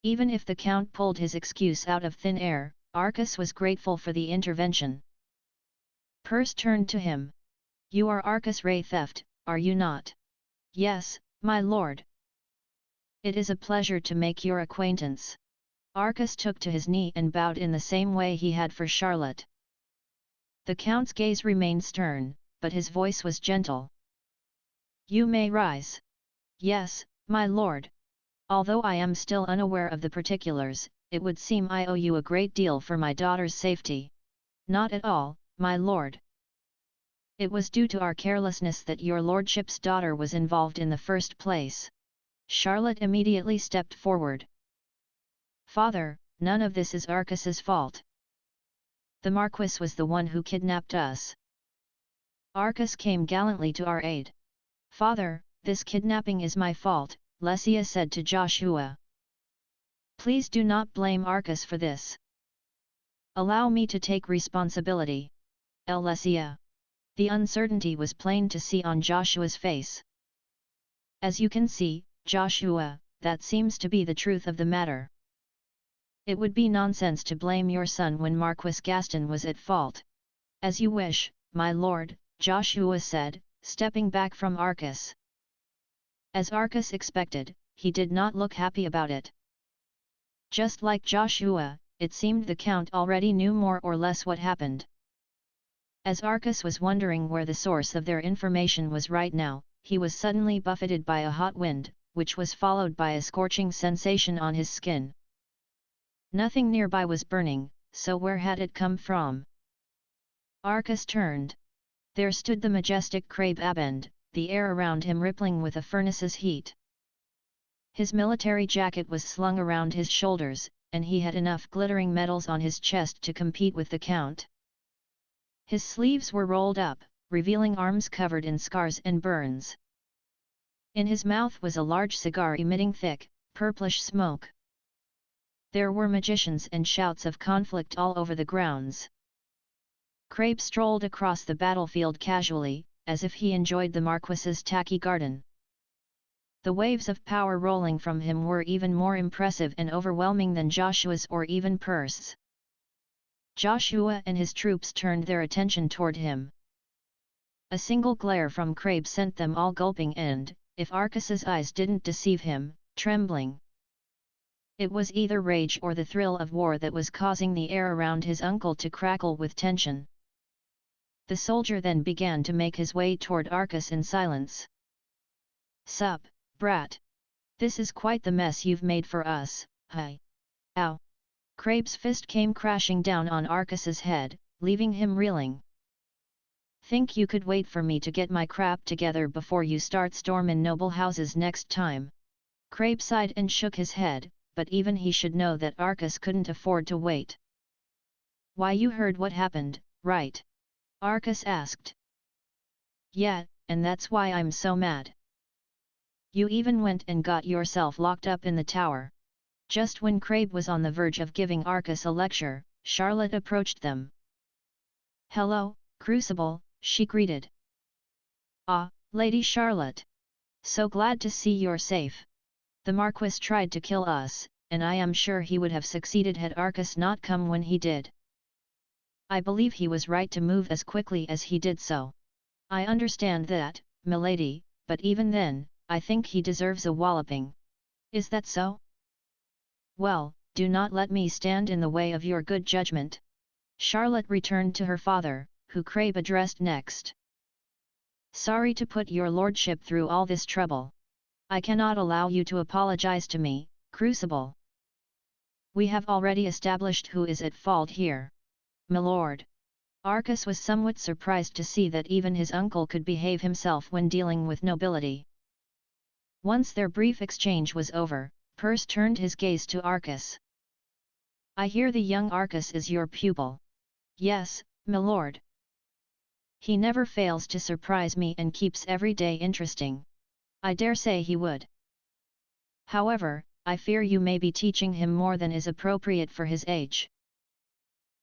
Even if the Count pulled his excuse out of thin air, Arcus was grateful for the intervention. Pers turned to him. You are Arcus Ray Theft, are you not? Yes, my lord. It is a pleasure to make your acquaintance. Arcus took to his knee and bowed in the same way he had for Charlotte. The Count's gaze remained stern, but his voice was gentle. You may rise. Yes, my lord. Although I am still unaware of the particulars, it would seem I owe you a great deal for my daughter's safety. Not at all, my lord. It was due to our carelessness that your lordship's daughter was involved in the first place. Charlotte immediately stepped forward. Father, none of this is Arcus's fault. The Marquis was the one who kidnapped us. Arcus came gallantly to our aid. Father, this kidnapping is my fault, Lesia said to Joshua. Please do not blame Arcus for this. Allow me to take responsibility. Lesia. The uncertainty was plain to see on Joshua's face. As you can see, Joshua, that seems to be the truth of the matter. It would be nonsense to blame your son when Marquis Gaston was at fault. As you wish, my lord, Joshua said, stepping back from Arcas. As Arcas expected, he did not look happy about it. Just like Joshua, it seemed the Count already knew more or less what happened. As Arcas was wondering where the source of their information was right now, he was suddenly buffeted by a hot wind, which was followed by a scorching sensation on his skin. Nothing nearby was burning, so where had it come from? Arcas turned. There stood the majestic Crabe Abend, the air around him rippling with a furnace's heat. His military jacket was slung around his shoulders, and he had enough glittering medals on his chest to compete with the Count. His sleeves were rolled up, revealing arms covered in scars and burns. In his mouth was a large cigar emitting thick, purplish smoke. There were magicians and shouts of conflict all over the grounds. Crabe strolled across the battlefield casually, as if he enjoyed the Marquis's tacky garden. The waves of power rolling from him were even more impressive and overwhelming than Joshua's or even Perce's. Joshua and his troops turned their attention toward him. A single glare from Crabe sent them all gulping and, if Arcas's eyes didn't deceive him, trembling. It was either rage or the thrill of war that was causing the air around his uncle to crackle with tension. The soldier then began to make his way toward Arcas in silence. "Sup, brat? This is quite the mess you've made for us, hey? Ow!" Crabe's fist came crashing down on Arcas's head, leaving him reeling. "Think you could wait for me to get my crap together before you start stormin' noble houses next time?" Crabe sighed and shook his head, but even he should know that Arcas couldn't afford to wait. "Why, you heard what happened, right?" Arcas asked. "Yeah, and that's why I'm so mad. You even went and got yourself locked up in the tower." Just when Crabe was on the verge of giving Arcas a lecture, Charlotte approached them. "Hello, Crucible," she greeted. "Ah, Lady Charlotte. So glad to see you're safe. The Marquis tried to kill us, and I am sure he would have succeeded had Arcas not come when he did. I believe he was right to move as quickly as he did so. I understand that, milady, but even then, I think he deserves a walloping. Is that so? Well, do not let me stand in the way of your good judgment." Charlotte returned to her father, who Crabe addressed next. "Sorry to put your lordship through all this trouble. I cannot allow you to apologize to me, Crucible. We have already established who is at fault here. Milord." Arcas was somewhat surprised to see that even his uncle could behave himself when dealing with nobility. Once their brief exchange was over, Perce turned his gaze to Arcas. "I hear the young Arcas is your pupil." "Yes, milord. He never fails to surprise me and keeps every day interesting. I dare say he would. However, I fear you may be teaching him more than is appropriate for his age.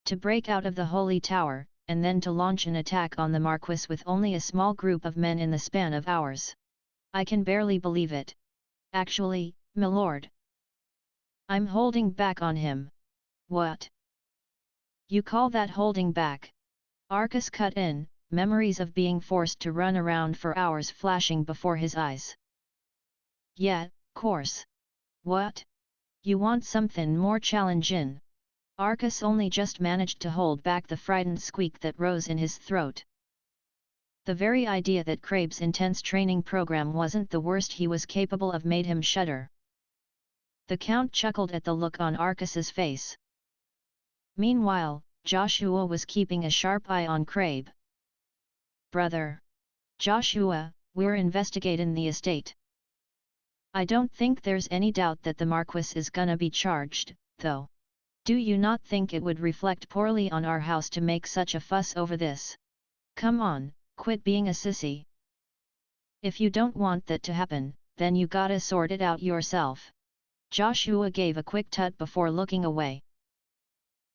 To break out of the Holy Tower, and then to launch an attack on the Marquis with only a small group of men in the span of hours. I can barely believe it. Actually, milord, I'm holding back on him." "What? You call that holding back?" Arcas cut in, memories of being forced to run around for hours flashing before his eyes. "Yeah, course. What? You want something more challenging?" Arcas only just managed to hold back the frightened squeak that rose in his throat. The very idea that Crabe's intense training program wasn't the worst he was capable of made him shudder. The Count chuckled at the look on Arcas's face. Meanwhile, Joshua was keeping a sharp eye on Crabe. "Brother Joshua, we're investigating the estate. I don't think there's any doubt that the Marquis is gonna be charged, though. Do you not think it would reflect poorly on our house to make such a fuss over this? Come on, quit being a sissy. If you don't want that to happen, then you gotta sort it out yourself." Joshua gave a quick tut before looking away.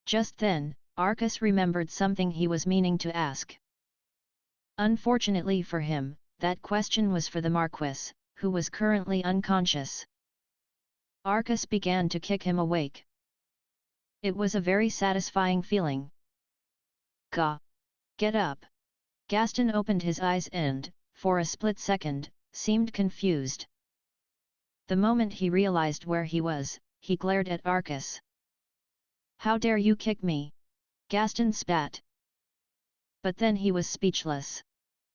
Just then, Arcas remembered something he was meaning to ask. Unfortunately for him, that question was for the Marquis, who was currently unconscious. Arcus began to kick him awake. It was a very satisfying feeling. Gah! Get up! Gaston opened his eyes and, for a split second, seemed confused. The moment he realized where he was, he glared at Arcus. "How dare you kick me?" Gaston spat. But then he was speechless.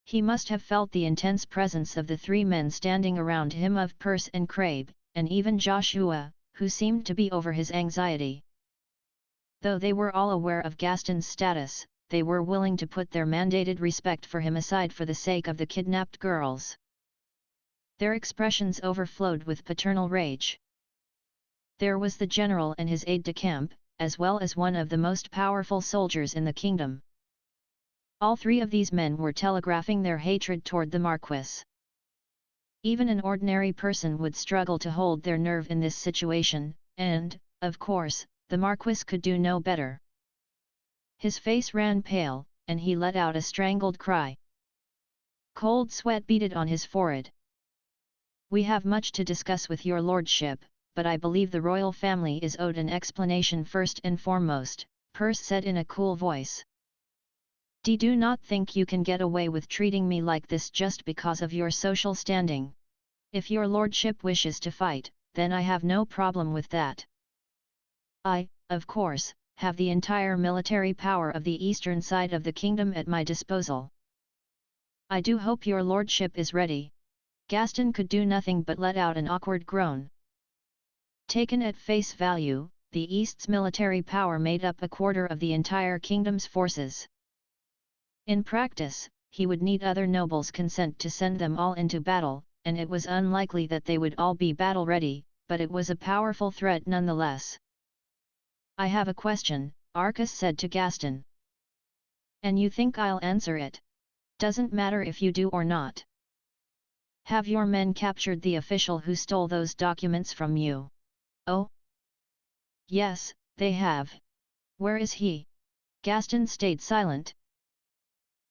He must have felt the intense presence of the three men standing around him, of Perce and Crabe, and even Joshua, who seemed to be over his anxiety. Though they were all aware of Gaston's status, they were willing to put their mandated respect for him aside for the sake of the kidnapped girls. Their expressions overflowed with paternal rage. There was the general and his aide-de-camp, as well as one of the most powerful soldiers in the kingdom. All three of these men were telegraphing their hatred toward the Marquis. Even an ordinary person would struggle to hold their nerve in this situation, and, of course, the Marquis could do no better. His face ran pale, and he let out a strangled cry. Cold sweat beaded on his forehead. "We have much to discuss with your lordship, but I believe the royal family is owed an explanation first and foremost," Perce said in a cool voice. "Do not think you can get away with treating me like this just because of your social standing. If your lordship wishes to fight, then I have no problem with that. I, of course, have the entire military power of the eastern side of the kingdom at my disposal. I do hope your lordship is ready." Gaston could do nothing but let out an awkward groan. Taken at face value, the East's military power made up a quarter of the entire kingdom's forces. In practice, he would need other nobles' consent to send them all into battle, and it was unlikely that they would all be battle-ready, but it was a powerful threat nonetheless. "I have a question," Arcus said to Gaston. "And you think I'll answer it? Doesn't matter if you do or not. Have your men captured the official who stole those documents from you?" "Oh? Yes, they have. Where is he?" Gaston stayed silent.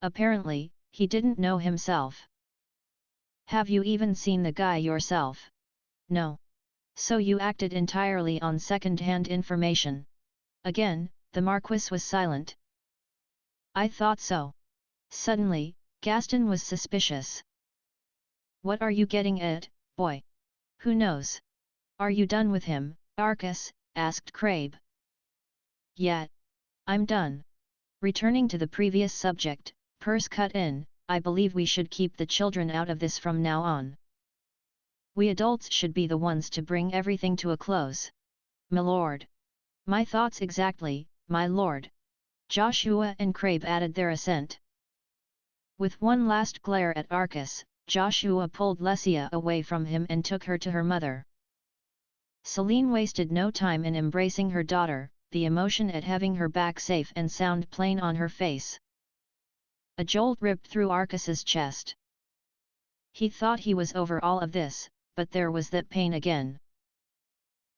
Apparently, he didn't know himself. "Have you even seen the guy yourself?" "No. So you acted entirely on second-hand information." Again, the Marquis was silent. "I thought so." Suddenly, Gaston was suspicious. "What are you getting at, boy? Who knows? Are you done with him, Arcus?" asked Crabe. "Yeah. I'm done." Returning to the previous subject, Perce cut in, "I believe we should keep the children out of this from now on. We adults should be the ones to bring everything to a close." "My lord." "My thoughts exactly, my lord." Joshua and Crabe added their assent. With one last glare at Arcus, Joshua pulled Lesia away from him and took her to her mother. Celine wasted no time in embracing her daughter, the emotion at having her back safe and sound plain on her face. A jolt ripped through Arcus's chest. He thought he was over all of this, but there was that pain again.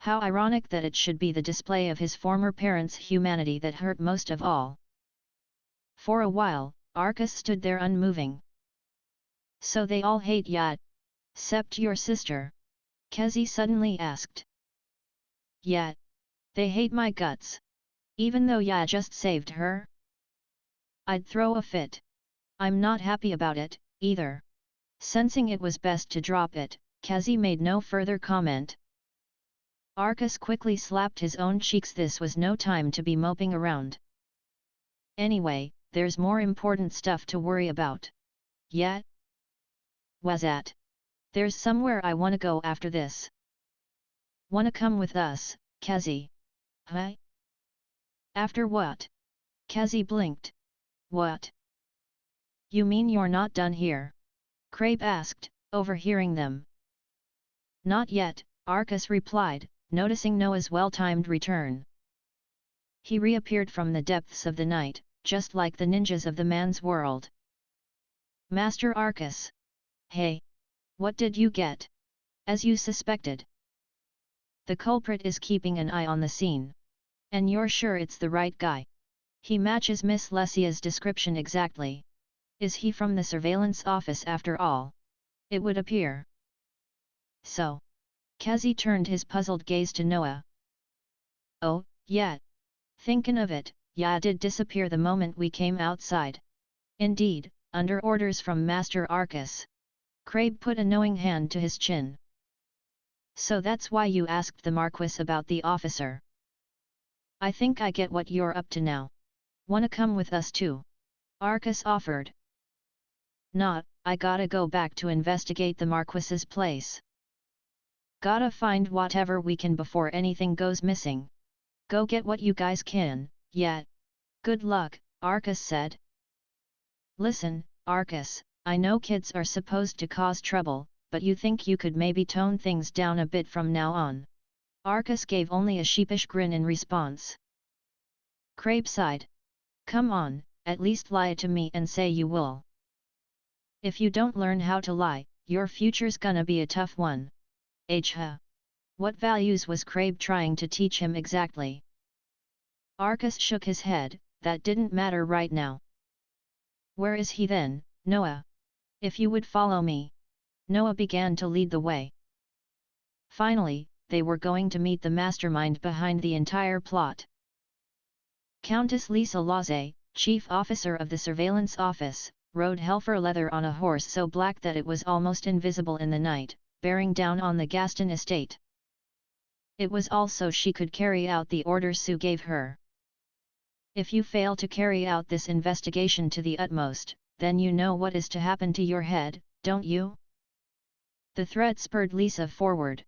How ironic that it should be the display of his former parents' humanity that hurt most of all. For a while, Arcus stood there unmoving. "So they all hate ya? Cept your sister?" Kezi suddenly asked. "Yeah. They hate my guts. Even though ya just saved her? I'd throw a fit. I'm not happy about it, either." Sensing it was best to drop it, Kezi made no further comment. Arcus quickly slapped his own cheeks. This was no time to be moping around. "Anyway, there's more important stuff to worry about." "Yeah? What's that?" "There's somewhere I wanna go after this." "Wanna come with us, Kezi?" "Huh? After what?" Kezi blinked. "What? You mean you're not done here?" Crabe asked, overhearing them. "Not yet," Arcus replied, noticing Noah's well-timed return. He reappeared from the depths of the night, just like the ninjas of the man's world. "Master Arcus! Hey! What did you get?" "As you suspected. The culprit is keeping an eye on the scene. And you're sure it's the right guy? He matches Miss Lesia's description exactly. Is he from the surveillance office after all?" "It would appear." So? Kazi turned his puzzled gaze to Noah. Oh, yeah. Thinkin' of it, I did disappear the moment we came outside. Indeed, under orders from Master Arcus. Crabe put a knowing hand to his chin. So that's why you asked the Marquis about the officer. I think I get what you're up to now. Wanna come with us too? Arcus offered. Not, I gotta go back to investigate the Marquis's place. Gotta find whatever we can before anything goes missing. Go get what you guys can, yeah. Good luck, Arcus said. Listen, Arcus, I know kids are supposed to cause trouble, but you think you could maybe tone things down a bit from now on? Arcus gave only a sheepish grin in response. Crabe sighed. Come on, at least lie to me and say you will. If you don't learn how to lie, your future's gonna be a tough one. What values was Crabe trying to teach him exactly? Arcus shook his head, that didn't matter right now. Where is he then, Noah? If you would follow me. Noah began to lead the way. Finally, they were going to meet the mastermind behind the entire plot. Countess Lisa Laze, chief officer of the surveillance office, rode heifer leather on a horse so black that it was almost invisible in the night, bearing down on the Gaston estate. It was also she could carry out the orders Sue gave her. If you fail to carry out this investigation to the utmost, then you know what is to happen to your head, don't you? The threat spurred Lisa forward.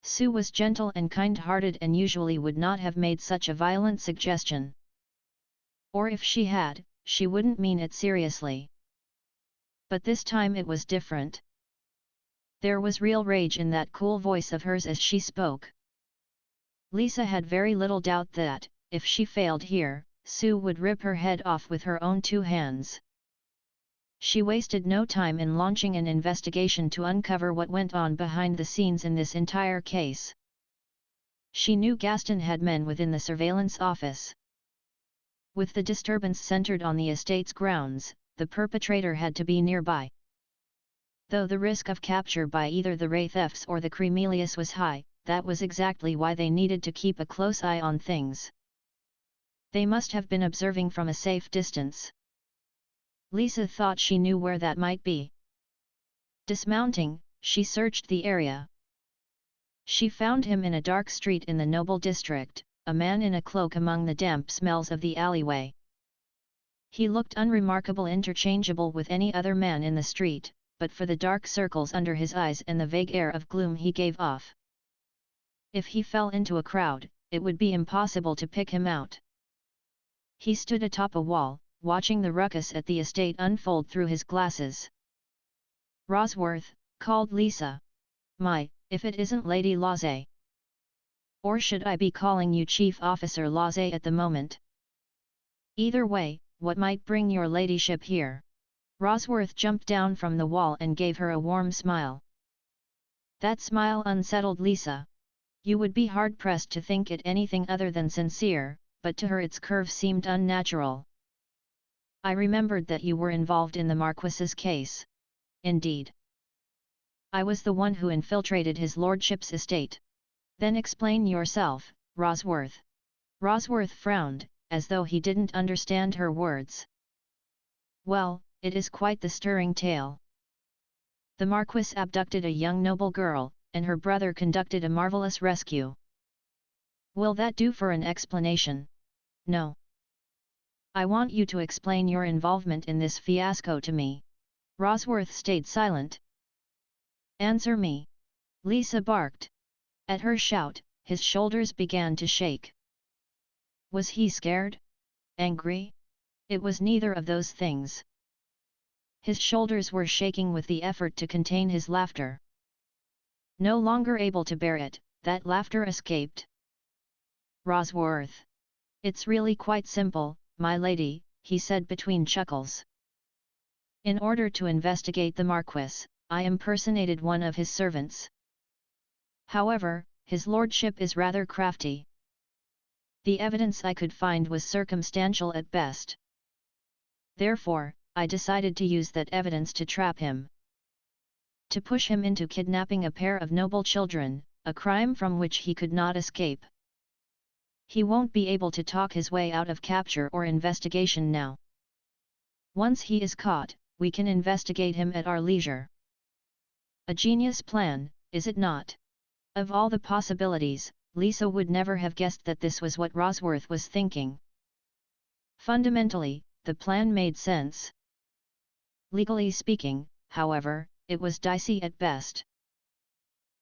Sue was gentle and kind-hearted and usually would not have made such a violent suggestion. Or if she had, she wouldn't mean it seriously. But this time it was different. There was real rage in that cool voice of hers as she spoke. Lisa had very little doubt that, if she failed here, Sue would rip her head off with her own two hands. She wasted no time in launching an investigation to uncover what went on behind the scenes in this entire case. She knew Gaston had men within the surveillance office. With the disturbance centered on the estate's grounds, the perpetrator had to be nearby. Though the risk of capture by either the Wraithefs or the Cremelius was high, that was exactly why they needed to keep a close eye on things. They must have been observing from a safe distance. Lisa thought she knew where that might be. Dismounting, she searched the area. She found him in a dark street in the Noble district, a man in a cloak among the damp smells of the alleyway. He looked unremarkable, interchangeable with any other man in the street, but for the dark circles under his eyes and the vague air of gloom he gave off. If he fell into a crowd, it would be impossible to pick him out. He stood atop a wall, watching the ruckus at the estate unfold through his glasses. Rosworth, called Lisa. My, if it isn't Lady Laze. Or should I be calling you Chief Officer Laze at the moment? Either way, what might bring your ladyship here? Rosworth jumped down from the wall and gave her a warm smile. That smile unsettled Lisa. You would be hard-pressed to think it anything other than sincere, but to her its curve seemed unnatural. I remembered that you were involved in the Marquis's case. Indeed. I was the one who infiltrated his lordship's estate. Then explain yourself, Rosworth. Rosworth frowned, as though he didn't understand her words. Well, it is quite the stirring tale. The Marquis abducted a young noble girl, and her brother conducted a marvelous rescue. Will that do for an explanation? No. I want you to explain your involvement in this fiasco to me. Rosworth stayed silent. Answer me. Lisa barked. At her shout, his shoulders began to shake. Was he scared? Angry? It was neither of those things. His shoulders were shaking with the effort to contain his laughter. No longer able to bear it, that laughter escaped. Rosworth. It's really quite simple, my lady, he said between chuckles. In order to investigate the Marquis, I impersonated one of his servants. However, his lordship is rather crafty. The evidence I could find was circumstantial at best. Therefore, I decided to use that evidence to trap him. to push him into kidnapping a pair of noble children, a crime from which he could not escape. He won't be able to talk his way out of capture or investigation now. Once he is caught, we can investigate him at our leisure. A genius plan, is it not? Of all the possibilities, Lisa would never have guessed that this was what Rosworth was thinking. Fundamentally, the plan made sense. Legally speaking, however, it was dicey at best.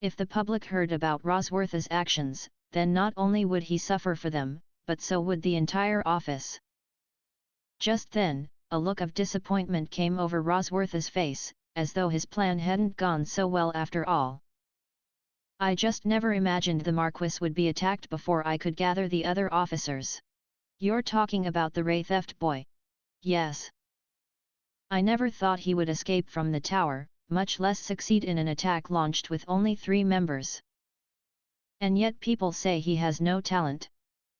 If the public heard about Rosworth's actions, then not only would he suffer for them, but so would the entire office. Just then, a look of disappointment came over Rosworth's face, as though his plan hadn't gone so well after all. I just never imagined the Marquis would be attacked before I could gather the other officers. You're talking about the Ray theft boy? Yes. I never thought he would escape from the tower, much less succeed in an attack launched with only 3 members. And yet people say he has no talent.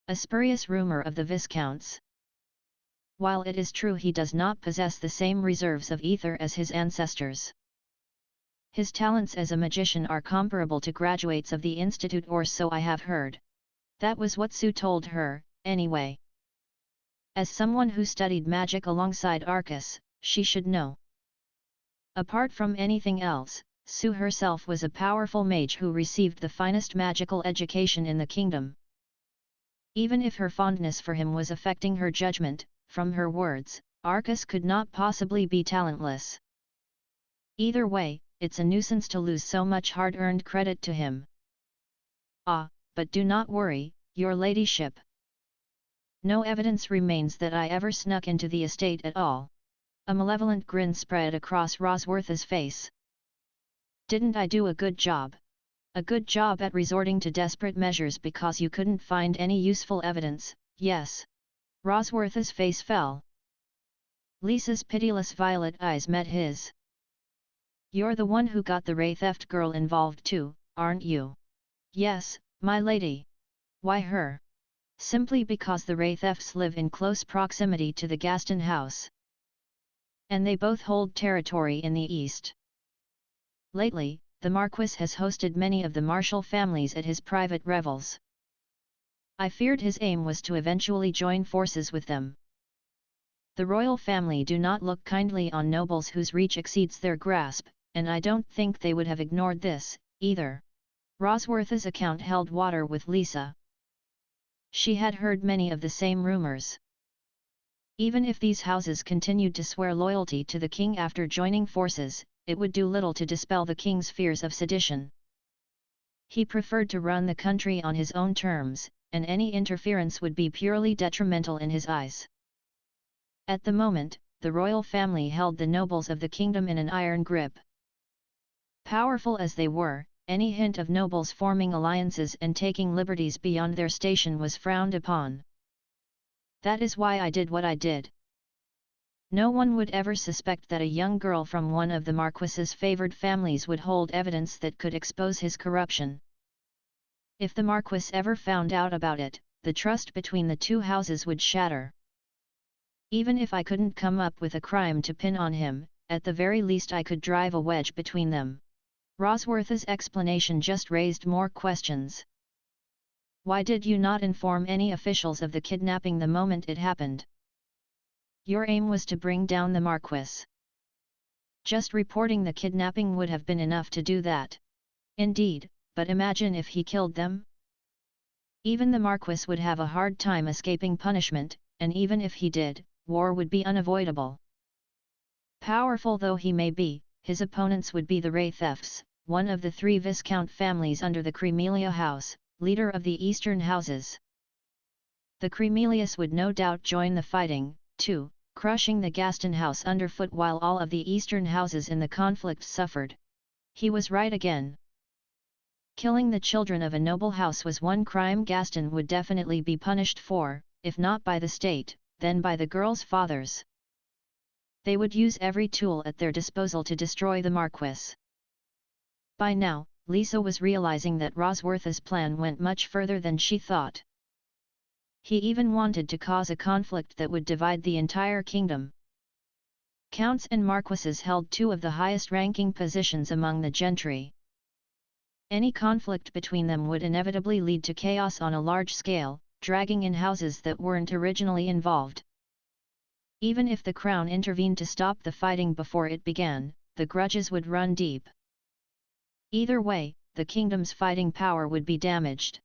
A spurious rumor of the Viscount's. While it is true he does not possess the same reserves of ether as his ancestors. His talents as a magician are comparable to graduates of the Institute, or so I have heard. That was what Sue told her, anyway. As someone who studied magic alongside Arcus, she should know. Apart from anything else, Sue herself was a powerful mage who received the finest magical education in the kingdom. Even if her fondness for him was affecting her judgment, from her words, Arcus could not possibly be talentless. Either way, it's a nuisance to lose so much hard-earned credit to him. Ah, but do not worry, your ladyship. No evidence remains that I ever snuck into the estate at all. A malevolent grin spread across Rosworth's face. Didn't I do a good job? A good job at resorting to desperate measures because you couldn't find any useful evidence, yes. Rosworth's face fell. Lisa's pitiless violet eyes met his. You're the one who got the Ray theft girl involved too, aren't you? Yes, my lady. Why her? Simply because the Ray thefts live in close proximity to the Gaston house. And they both hold territory in the east. Lately, the Marquis has hosted many of the martial families at his private revels. I feared his aim was to eventually join forces with them. The royal family do not look kindly on nobles whose reach exceeds their grasp, and I don't think they would have ignored this, either. Rosworth's account held water with Lisa. She had heard many of the same rumors. Even if these houses continued to swear loyalty to the king after joining forces, it would do little to dispel the king's fears of sedition. He preferred to run the country on his own terms, and any interference would be purely detrimental in his eyes. At the moment, the royal family held the nobles of the kingdom in an iron grip. Powerful as they were, any hint of nobles forming alliances and taking liberties beyond their station was frowned upon. That is why I did what I did. No one would ever suspect that a young girl from one of the Marquis's favored families would hold evidence that could expose his corruption. If the Marquis ever found out about it, the trust between the two houses would shatter. Even if I couldn't come up with a crime to pin on him, at the very least I could drive a wedge between them. Rosworth's explanation just raised more questions. Why did you not inform any officials of the kidnapping the moment it happened? Your aim was to bring down the Marquis. Just reporting the kidnapping would have been enough to do that. Indeed, but imagine if he killed them? Even the Marquis would have a hard time escaping punishment, and even if he did, war would be unavoidable. Powerful though he may be, his opponents would be the Ray thefts, one of the 3 Viscount families under the Cremelia house, leader of the eastern houses. The Cremelius would no doubt join the fighting, too, crushing the Gaston house underfoot while all of the eastern houses in the conflict suffered. He was right again. Killing the children of a noble house was one crime Gaston would definitely be punished for, if not by the state, then by the girls' fathers. They would use every tool at their disposal to destroy the Marquis. By now, Lisa was realizing that Rosworth's plan went much further than she thought. He even wanted to cause a conflict that would divide the entire kingdom. Counts and marquises held two of the highest-ranking positions among the gentry. Any conflict between them would inevitably lead to chaos on a large scale, dragging in houses that weren't originally involved. Even if the crown intervened to stop the fighting before it began, the grudges would run deep. Either way, the kingdom's fighting power would be damaged.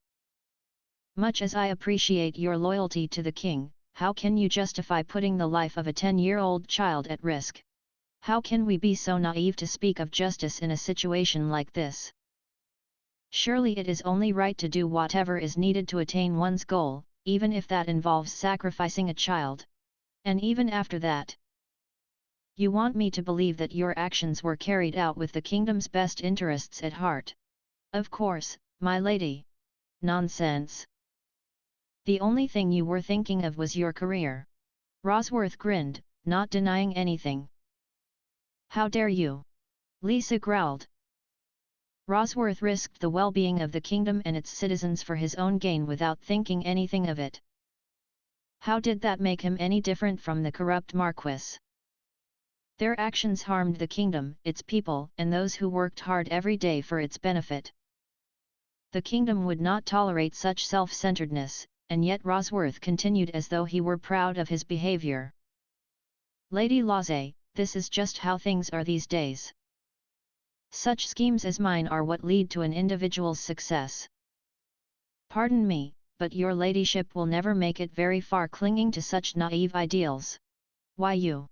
Much as I appreciate your loyalty to the king, how can you justify putting the life of a 10-year-old child at risk? How can we be so naive to speak of justice in a situation like this? Surely it is only right to do whatever is needed to attain one's goal, even if that involves sacrificing a child. And even after that. You want me to believe that your actions were carried out with the kingdom's best interests at heart? Of course, my lady. Nonsense. The only thing you were thinking of was your career. Rosworth grinned, not denying anything. How dare you? Lisa growled. Rosworth risked the well-being of the kingdom and its citizens for his own gain without thinking anything of it. How did that make him any different from the corrupt Marquis? Their actions harmed the kingdom, its people, and those who worked hard every day for its benefit. The kingdom would not tolerate such self-centeredness, and yet Rosworth continued as though he were proud of his behavior. Lady Lauzet, this is just how things are these days. Such schemes as mine are what lead to an individual's success. Pardon me, but your ladyship will never make it very far clinging to such naive ideals. Why you?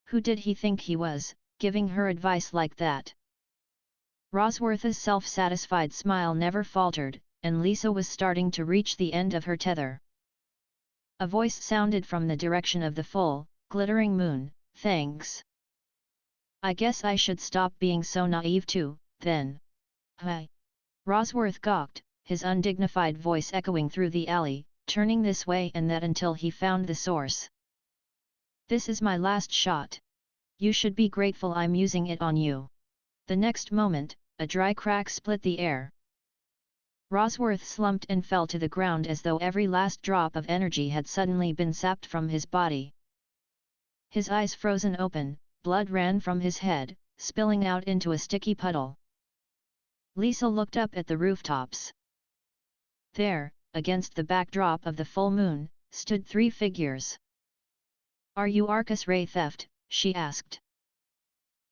Who did he think he was, giving her advice like that? Rosworth's self-satisfied smile never faltered, and Lisa was starting to reach the end of her tether. A voice sounded from the direction of the full, glittering moon, "Thanks. I guess I should stop being so naive too, then." "Hi." Rosworth gawked, his undignified voice echoing through the alley, turning this way and that until he found the source. "This is my last shot. You should be grateful I'm using it on you." The next moment, a dry crack split the air. Rosworth slumped and fell to the ground as though every last drop of energy had suddenly been sapped from his body. His eyes frozen open, blood ran from his head, spilling out into a sticky puddle. Lisa looked up at the rooftops. There, against the backdrop of the full moon, stood three figures. "Are you Arcus Ray Theft?" she asked.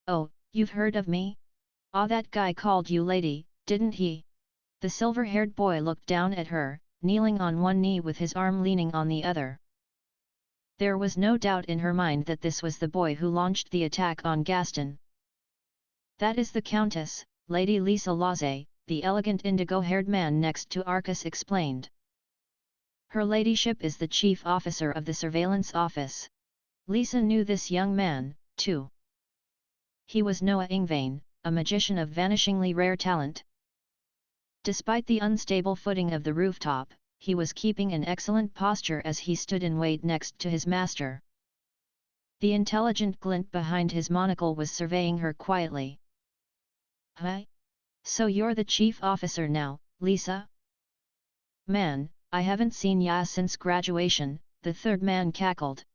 "Oh, you've heard of me? Ah, that guy called you lady, didn't he?" The silver-haired boy looked down at her, kneeling on one knee with his arm leaning on the other. There was no doubt in her mind that this was the boy who launched the attack on Gaston. "That is the Countess, Lady Lisa Lauzet," the elegant indigo-haired man next to Arcus explained. "Her ladyship is the chief officer of the surveillance office." Lisa knew this young man, too. He was Noah Ingvain, a magician of vanishingly rare talent. Despite the unstable footing of the rooftop, he was keeping an excellent posture as he stood in wait next to his master. The intelligent glint behind his monocle was surveying her quietly. "Hi? So you're the chief officer now, Lisa?" "Man, I haven't seen ya since graduation," the third man cackled.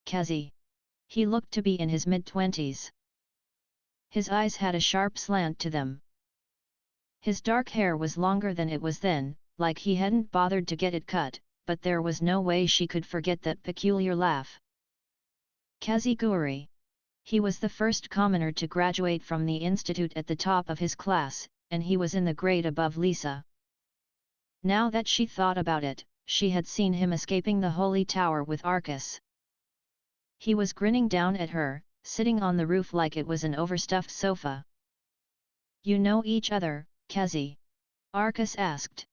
"Kazi." He looked to be in his mid-20s. His eyes had a sharp slant to them. His dark hair was longer than it was then, like he hadn't bothered to get it cut, but there was no way she could forget that peculiar laugh. Kazi Guri. He was the first commoner to graduate from the institute at the top of his class, and he was in the grade above Lisa. Now that she thought about it, she had seen him escaping the holy tower with Arcus. He was grinning down at her, sitting on the roof like it was an overstuffed sofa. "You know each other, Kazi?" Arcus asked.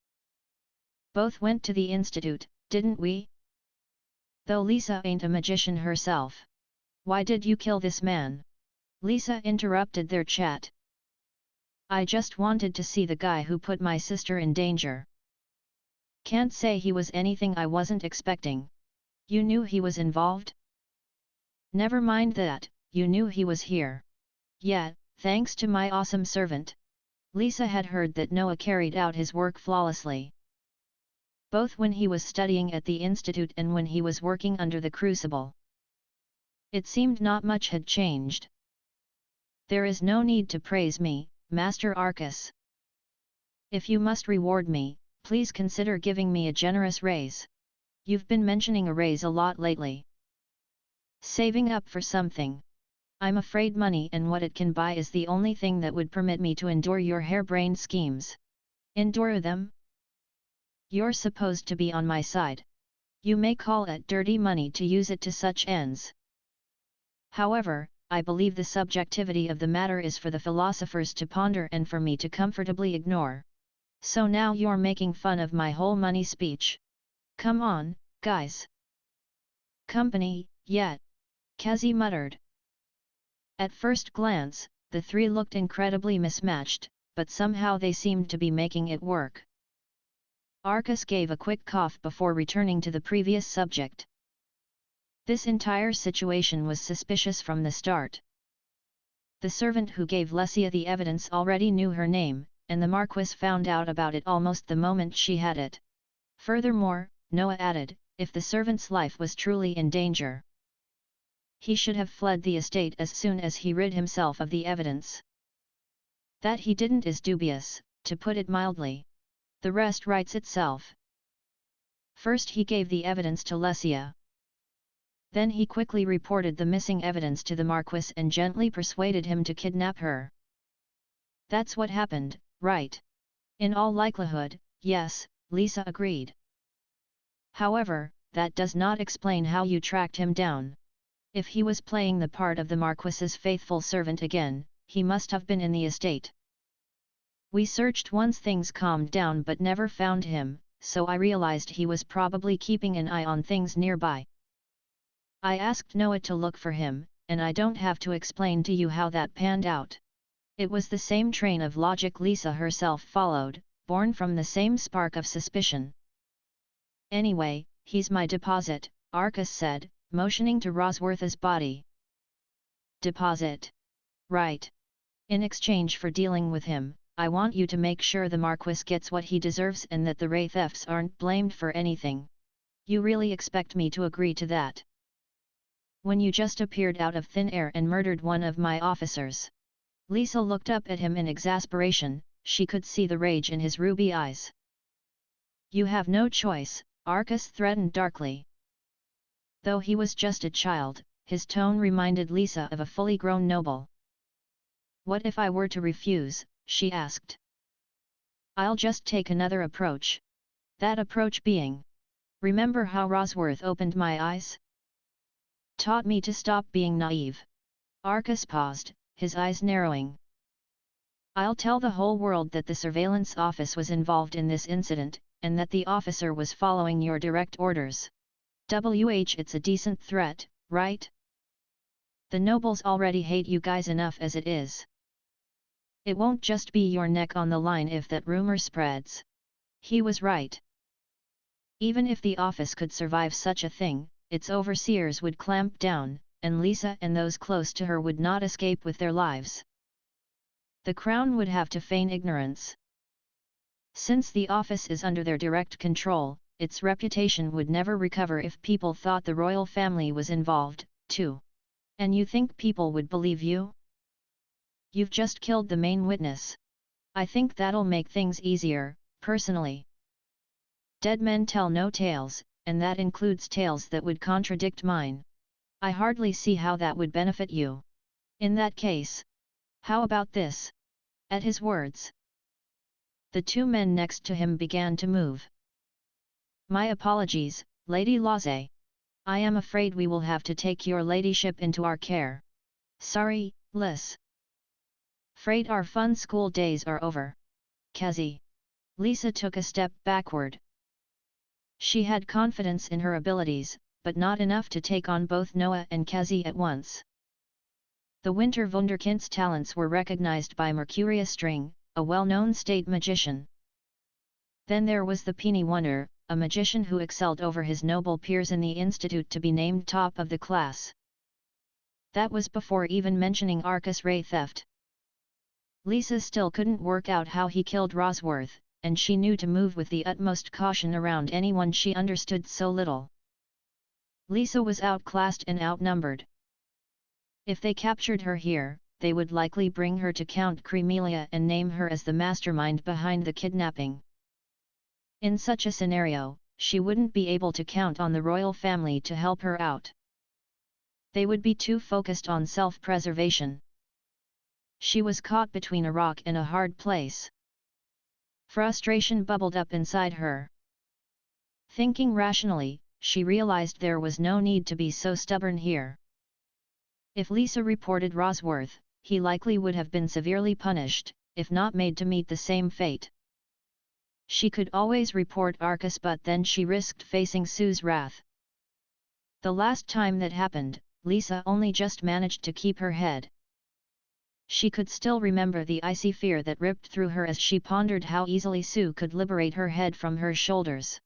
"Both went to the institute, didn't we? Though Lisa ain't a magician herself. Why did you kill this man?" Lisa interrupted their chat. "I just wanted to see the guy who put my sister in danger. Can't say he was anything I wasn't expecting." "You knew he was involved?" "Never mind that, you knew he was here." "Yeah, thanks to my awesome servant." Lisa had heard that Noah carried out his work flawlessly. Both when he was studying at the institute and when he was working under the crucible. It seemed not much had changed. There is no need to praise me, Master Arcus. If you must reward me, please consider giving me a generous raise. You've been mentioning a raise a lot lately. Saving up for something. I'm afraid money and what it can buy is the only thing that would permit me to endure your harebrained schemes. Endure them? You're supposed to be on my side. You may call it dirty money to use it to such ends. However, I believe the subjectivity of the matter is for the philosophers to ponder and for me to comfortably ignore. So now you're making fun of my whole money speech. Come on, guys. Company, yet. Kazi muttered. At first glance, the three looked incredibly mismatched, but somehow they seemed to be making it work. Arcus gave a quick cough before returning to the previous subject. This entire situation was suspicious from the start. The servant who gave Lesia the evidence already knew her name, and the Marquis found out about it almost the moment she had it. Furthermore, Noah added, if the servant's life was truly in danger, he should have fled the estate as soon as he rid himself of the evidence. That he didn't is dubious, to put it mildly. The rest writes itself. First he gave the evidence to Lesia. Then he quickly reported the missing evidence to the Marquis and gently persuaded him to kidnap her. That's what happened, right? In all likelihood, yes, Lisa agreed. However, that does not explain how you tracked him down. If he was playing the part of the Marquis's faithful servant again, he must have been in the estate. We searched once things calmed down but never found him, so I realized he was probably keeping an eye on things nearby. I asked Noah to look for him, and I don't have to explain to you how that panned out. It was the same train of logic Lisa herself followed, born from the same spark of suspicion. Anyway, he's my deposit, Arcus said, motioning to Rosworth's body. Deposit. Right. In exchange for dealing with him, I want you to make sure the Marquis gets what he deserves and that the Wraith thefts aren't blamed for anything. You really expect me to agree to that? When you just appeared out of thin air and murdered one of my officers. Lisa looked up at him in exasperation, she could see the rage in his ruby eyes. You have no choice, Arcus threatened darkly. Though he was just a child, his tone reminded Lisa of a fully grown noble. What if I were to refuse, she asked. I'll just take another approach. That approach being. Remember how Rosworth opened my eyes? Taught me to stop being naive. Arcus paused, his eyes narrowing. I'll tell the whole world that the surveillance office was involved in this incident, and that the officer was following your direct orders. It's a decent threat, right? The nobles already hate you guys enough as it is. It won't just be your neck on the line if that rumor spreads. He was right. Even if the office could survive such a thing, its overseers would clamp down, and Lisa and those close to her would not escape with their lives. The crown would have to feign ignorance. Since the office is under their direct control, its reputation would never recover if people thought the royal family was involved, too. And you think people would believe you? You've just killed the main witness. I think that'll make things easier, personally. Dead men tell no tales, and that includes tales that would contradict mine. I hardly see how that would benefit you. In that case, how about this? At his words, the two men next to him began to move. My apologies, Lady Laze. I am afraid we will have to take your ladyship into our care. Sorry, Liz. Afraid our fun school days are over. Kazi. Lisa took a step backward. She had confidence in her abilities, but not enough to take on both Noah and Kazi at once. The Winter Wunderkind's talents were recognized by Mercurius String, a well-known state magician. Then there was the Peony Wonder, a magician who excelled over his noble peers in the institute to be named top of the class. That was before even mentioning Arcus Wraith theft. Lisa still couldn't work out how he killed Rosworth, and she knew to move with the utmost caution around anyone she understood so little. Lisa was outclassed and outnumbered. If they captured her here, they would likely bring her to Count Cremelia and name her as the mastermind behind the kidnapping. In such a scenario, she wouldn't be able to count on the royal family to help her out. They would be too focused on self-preservation. She was caught between a rock and a hard place. Frustration bubbled up inside her. Thinking rationally, she realized there was no need to be so stubborn here. If Lisa reported Rosworth, he likely would have been severely punished, if not made to meet the same fate. She could always report Arcus, but then she risked facing Sue's wrath. The last time that happened, Lisa only just managed to keep her head. She could still remember the icy fear that ripped through her as she pondered how easily Sue could liberate her head from her shoulders.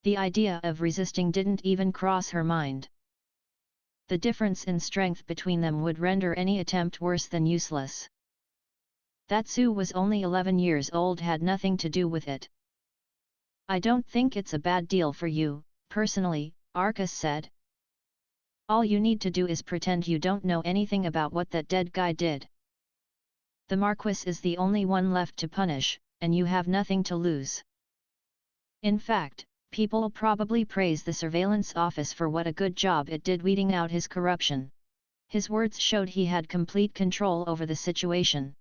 The idea of resisting didn't even cross her mind. The difference in strength between them would render any attempt worse than useless. That Sue was only 11 years old had nothing to do with it. "I don't think it's a bad deal for you, personally," Arcus said. "All you need to do is pretend you don't know anything about what that dead guy did. The Marquis is the only one left to punish, and you have nothing to lose. In fact, people probably praise the surveillance office for what a good job it did weeding out his corruption." His words showed he had complete control over the situation.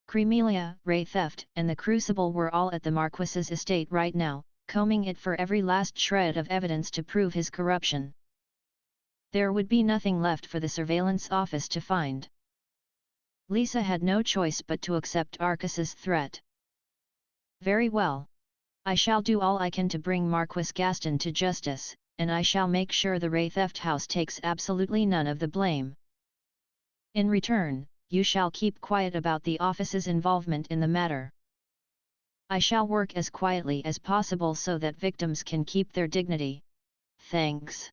Cremelia, Ray Theft, and the Crucible were all at the Marquis's estate right now, combing it for every last shred of evidence to prove his corruption. There would be nothing left for the surveillance office to find. Lisa had no choice but to accept Arcus's threat. "Very well. I shall do all I can to bring Marquis Gaston to justice, and I shall make sure the Ray Theft House takes absolutely none of the blame. In return, you shall keep quiet about the office's involvement in the matter. I shall work as quietly as possible so that victims can keep their dignity. Thanks.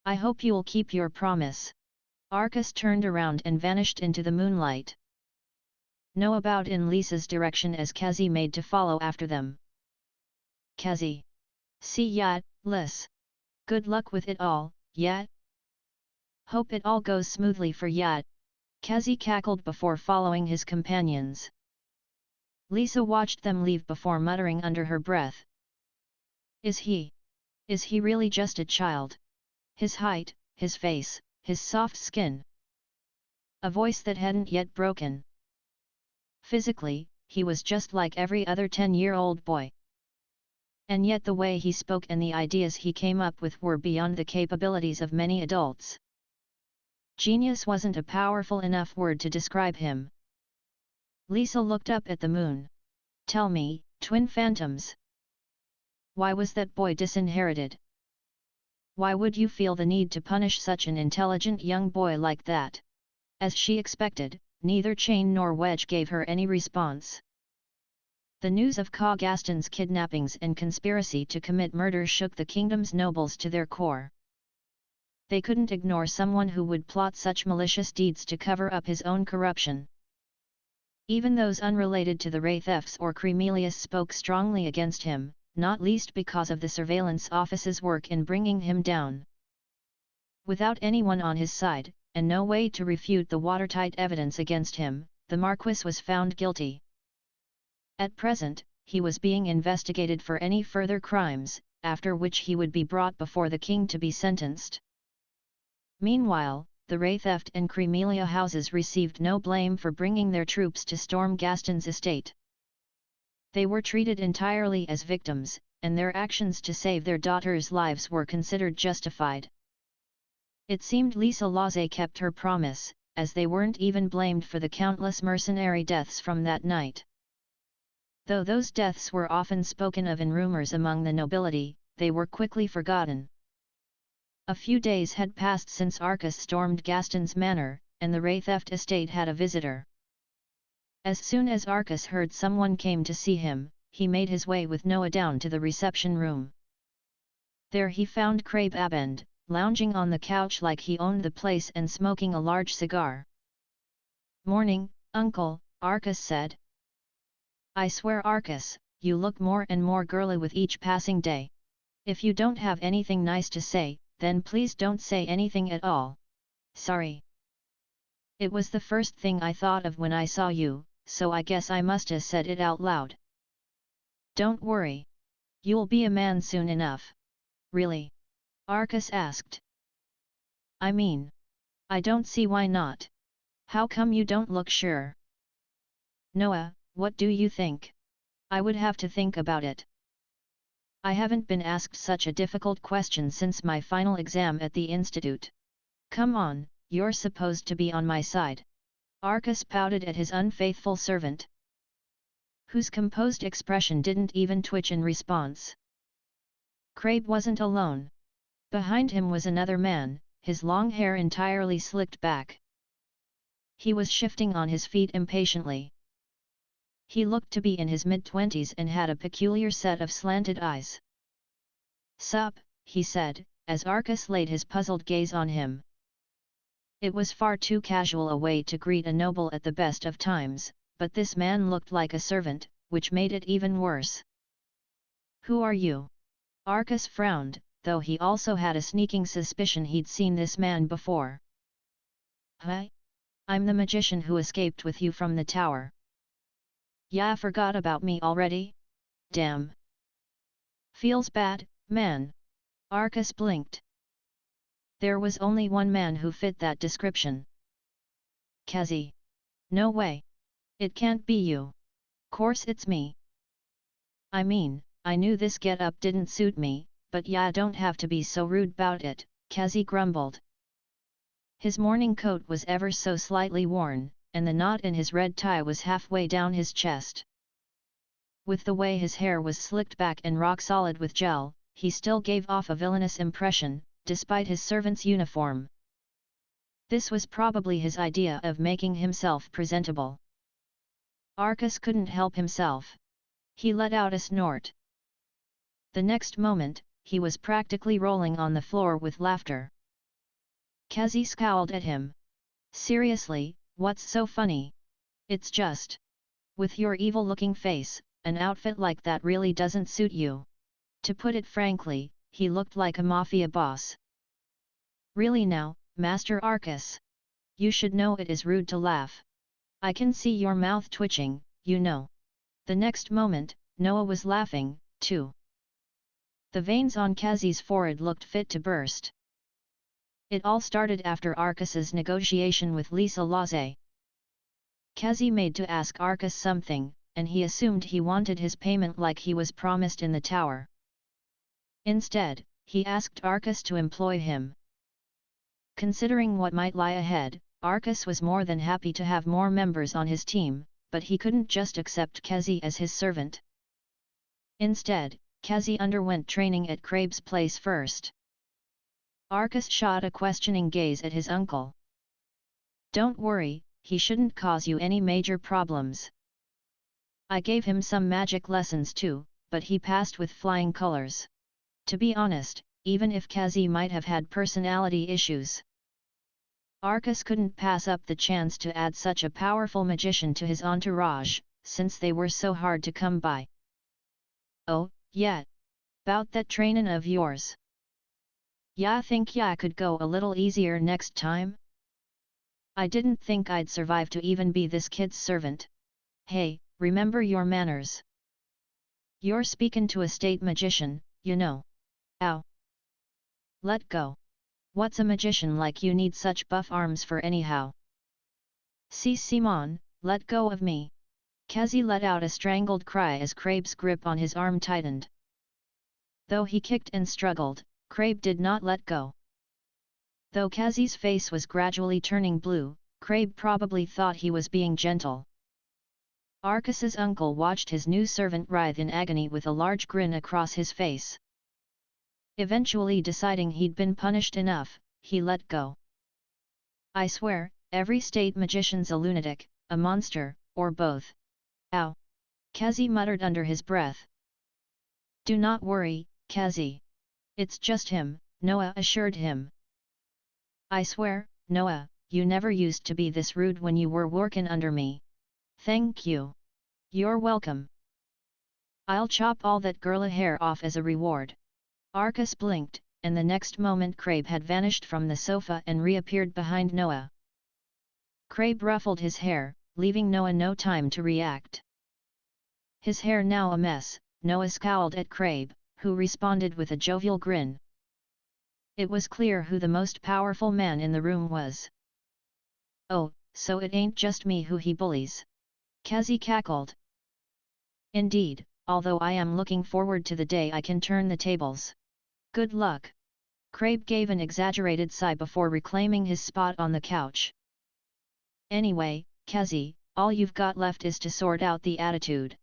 I hope you'll keep your promise." Arcus turned around and vanished into the moonlight. "Know about in Lisa's direction as Kazi made to follow after them. Kazi. See ya, Liz. Good luck with it all, yeah? Hope it all goes smoothly for ya." Kazi cackled before following his companions. Lisa watched them leave before muttering under her breath. Is he really just a child? His height, his face, his soft skin. A voice that hadn't yet broken. Physically, he was just like every other 10-year-old boy. And yet the way he spoke and the ideas he came up with were beyond the capabilities of many adults. Genius wasn't a powerful enough word to describe him. Lisa looked up at the moon. "Tell me, twin phantoms. Why was that boy disinherited? Why would you feel the need to punish such an intelligent young boy like that?" As she expected, neither Chain nor Wedge gave her any response. The news of Ka Gaston's kidnappings and conspiracy to commit murder shook the kingdom's nobles to their core. They couldn't ignore someone who would plot such malicious deeds to cover up his own corruption. Even those unrelated to the Ray thefts or Cremelius spoke strongly against him, not least because of the surveillance office's work in bringing him down. Without anyone on his side, and no way to refute the watertight evidence against him, the Marquis was found guilty. At present, he was being investigated for any further crimes, after which he would be brought before the king to be sentenced. Meanwhile, the Ray theft and Cremelia houses received no blame for bringing their troops to storm Gaston's estate. They were treated entirely as victims, and their actions to save their daughters' lives were considered justified. It seemed Lisa Lauzet kept her promise, as they weren't even blamed for the countless mercenary deaths from that night. Though those deaths were often spoken of in rumors among the nobility, they were quickly forgotten. A few days had passed since Arcus stormed Gaston's manor, and the Ray theft estate had a visitor. As soon as Arcus heard someone came to see him, he made his way with Noah down to the reception room. There he found Crabe Abend, lounging on the couch like he owned the place and smoking a large cigar. "Morning, Uncle," Arcus said. "I swear, Arcus, you look more and more girly with each passing day. If you don't have anything nice to say, then please don't say anything at all." Sorry. It was the first thing I thought of when I saw you, so I guess I must have said it out loud. Don't worry. You'll be a man soon enough. Really? Arcus asked. I mean, I don't see why not. How come you don't look sure? Noah, what do you think? I would have to think about it. I haven't been asked such a difficult question since my final exam at the institute. Come on, you're supposed to be on my side. Arcus pouted at his unfaithful servant, whose composed expression didn't even twitch in response. Crabe wasn't alone. Behind him was another man, his long hair entirely slicked back. He was shifting on his feet impatiently. He looked to be in his mid-twenties and had a peculiar set of slanted eyes. Sup, he said, as Arcus laid his puzzled gaze on him. It was far too casual a way to greet a noble at the best of times, but this man looked like a servant, which made it even worse. Who are you? Arcus frowned, though he also had a sneaking suspicion he'd seen this man before. Huh? I'm the magician who escaped with you from the tower. Ya forgot about me already? Damn. Feels bad, man. Arcus blinked. There was only one man who fit that description. Kazi. No way. It can't be you. Course it's me. I mean, I knew this get-up didn't suit me, but ya don't have to be so rude bout it, Kazi grumbled. His morning coat was ever so slightly worn, and the knot in his red tie was halfway down his chest. With the way his hair was slicked back and rock-solid with gel, he still gave off a villainous impression, despite his servant's uniform. This was probably his idea of making himself presentable. Arcus couldn't help himself. He let out a snort. The next moment, he was practically rolling on the floor with laughter. Kazi scowled at him. Seriously, what's so funny? It's just. With your evil-looking face, an outfit like that really doesn't suit you. To put it frankly, he looked like a mafia boss. Really now, Master Arcus? You should know it is rude to laugh. I can see your mouth twitching, you know. The next moment, Noah was laughing, too. The veins on Kazi's forehead looked fit to burst. It all started after Arcus's negotiation with Lisa Laze. Kazi made to ask Arcus something, and he assumed he wanted his payment like he was promised in the tower. Instead, he asked Arcus to employ him. Considering what might lie ahead, Arcus was more than happy to have more members on his team, but he couldn't just accept Kazi as his servant. Instead, Kazi underwent training at Crabe's place first. Arcus shot a questioning gaze at his uncle. Don't worry, he shouldn't cause you any major problems. I gave him some magic lessons too, but he passed with flying colors. To be honest, even if Kazi might have had personality issues, Arcus couldn't pass up the chance to add such a powerful magician to his entourage, since they were so hard to come by. Oh, yeah. Bout that trainin' of yours. Ya think ya could go a little easier next time? I didn't think I'd survive to even be this kid's servant. Hey, remember your manners. You're speakin' to a state magician, you know. Ow. Let go. What's a magician like you need such buff arms for anyhow? See Simon, let go of me. Kazi let out a strangled cry as Crabe's grip on his arm tightened. Though he kicked and struggled, Crabe did not let go. Though Kazi's face was gradually turning blue, Crabe probably thought he was being gentle. Arcus's uncle watched his new servant writhe in agony with a large grin across his face. Eventually deciding he'd been punished enough, he let go. I swear, every state magician's a lunatic, a monster, or both. Ow! Kazi muttered under his breath. Do not worry, Kazi. It's just him, Noah assured him. I swear, Noah, you never used to be this rude when you were workin' under me. Thank you. You're welcome. I'll chop all that girly hair off as a reward. Arcus blinked, and the next moment Crabe had vanished from the sofa and reappeared behind Noah. Crabe ruffled his hair, leaving Noah no time to react. His hair now a mess, Noah scowled at Crabe, who responded with a jovial grin. It was clear who the most powerful man in the room was. "Oh, so it ain't just me who he bullies?" Kazi cackled. "Indeed, although I am looking forward to the day I can turn the tables. Good luck." Crabe gave an exaggerated sigh before reclaiming his spot on the couch. "Anyway, Kazi, all you've got left is to sort out the attitude.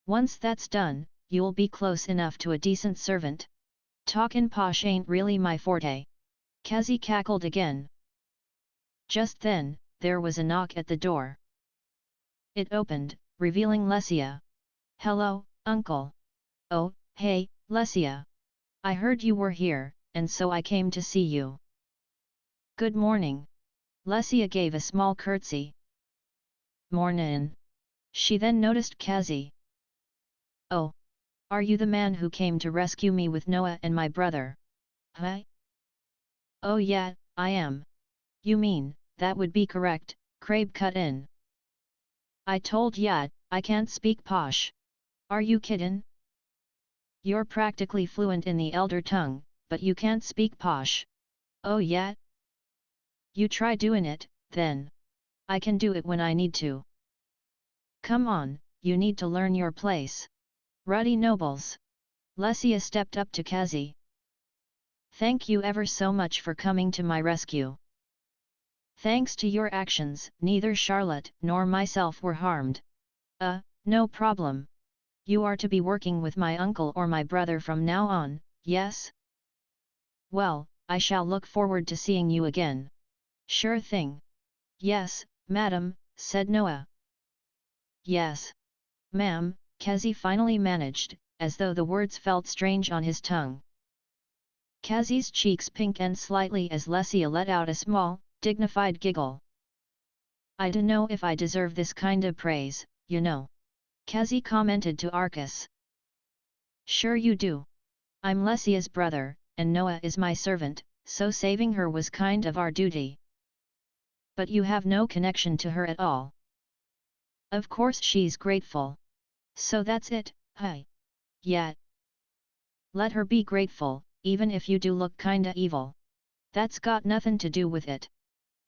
Once that's done, you'll be close enough to a decent servant. Talkin' posh ain't really my forte." Kazi cackled again. Just then, there was a knock at the door. It opened, revealing Lesia. "Hello, uncle." "Oh, hey, Lesia. I heard you were here, and so I came to see you." "Good morning." Lesia gave a small curtsy. "Mornin'." She then noticed Kazi. "Oh. Are you the man who came to rescue me with Noah and my brother?" "Huh?" "Oh yeah, I am." "You mean, that would be correct," Crabe cut in. "I told ya, I can't speak posh. Are you kiddin'? You're practically fluent in the elder tongue, but you can't speak posh." "Oh yeah? You try doing it, then. I can do it when I need to." "Come on, you need to learn your place. Ruddy nobles." Lesia stepped up to Kazi. "Thank you ever so much for coming to my rescue. Thanks to your actions, neither Charlotte nor myself were harmed." No problem. You are to be working with my uncle or my brother from now on, yes?" "Well, I shall look forward to seeing you again." "Sure thing." "Yes, madam," said Noah. "Yes, ma'am," Kazi finally managed, as though the words felt strange on his tongue. Kazi's cheeks pinkened slightly as Lesia let out a small, dignified giggle. "I dunno if I deserve this kind of praise, you know," Kazi commented to Arcus. "Sure you do. I'm Lesia's brother, and Noah is my servant, so saving her was kind of our duty." "But you have no connection to her at all." "Of course she's grateful. So that's it, huh?" "Yeah. Let her be grateful, even if you do look kinda evil. That's got nothing to do with it."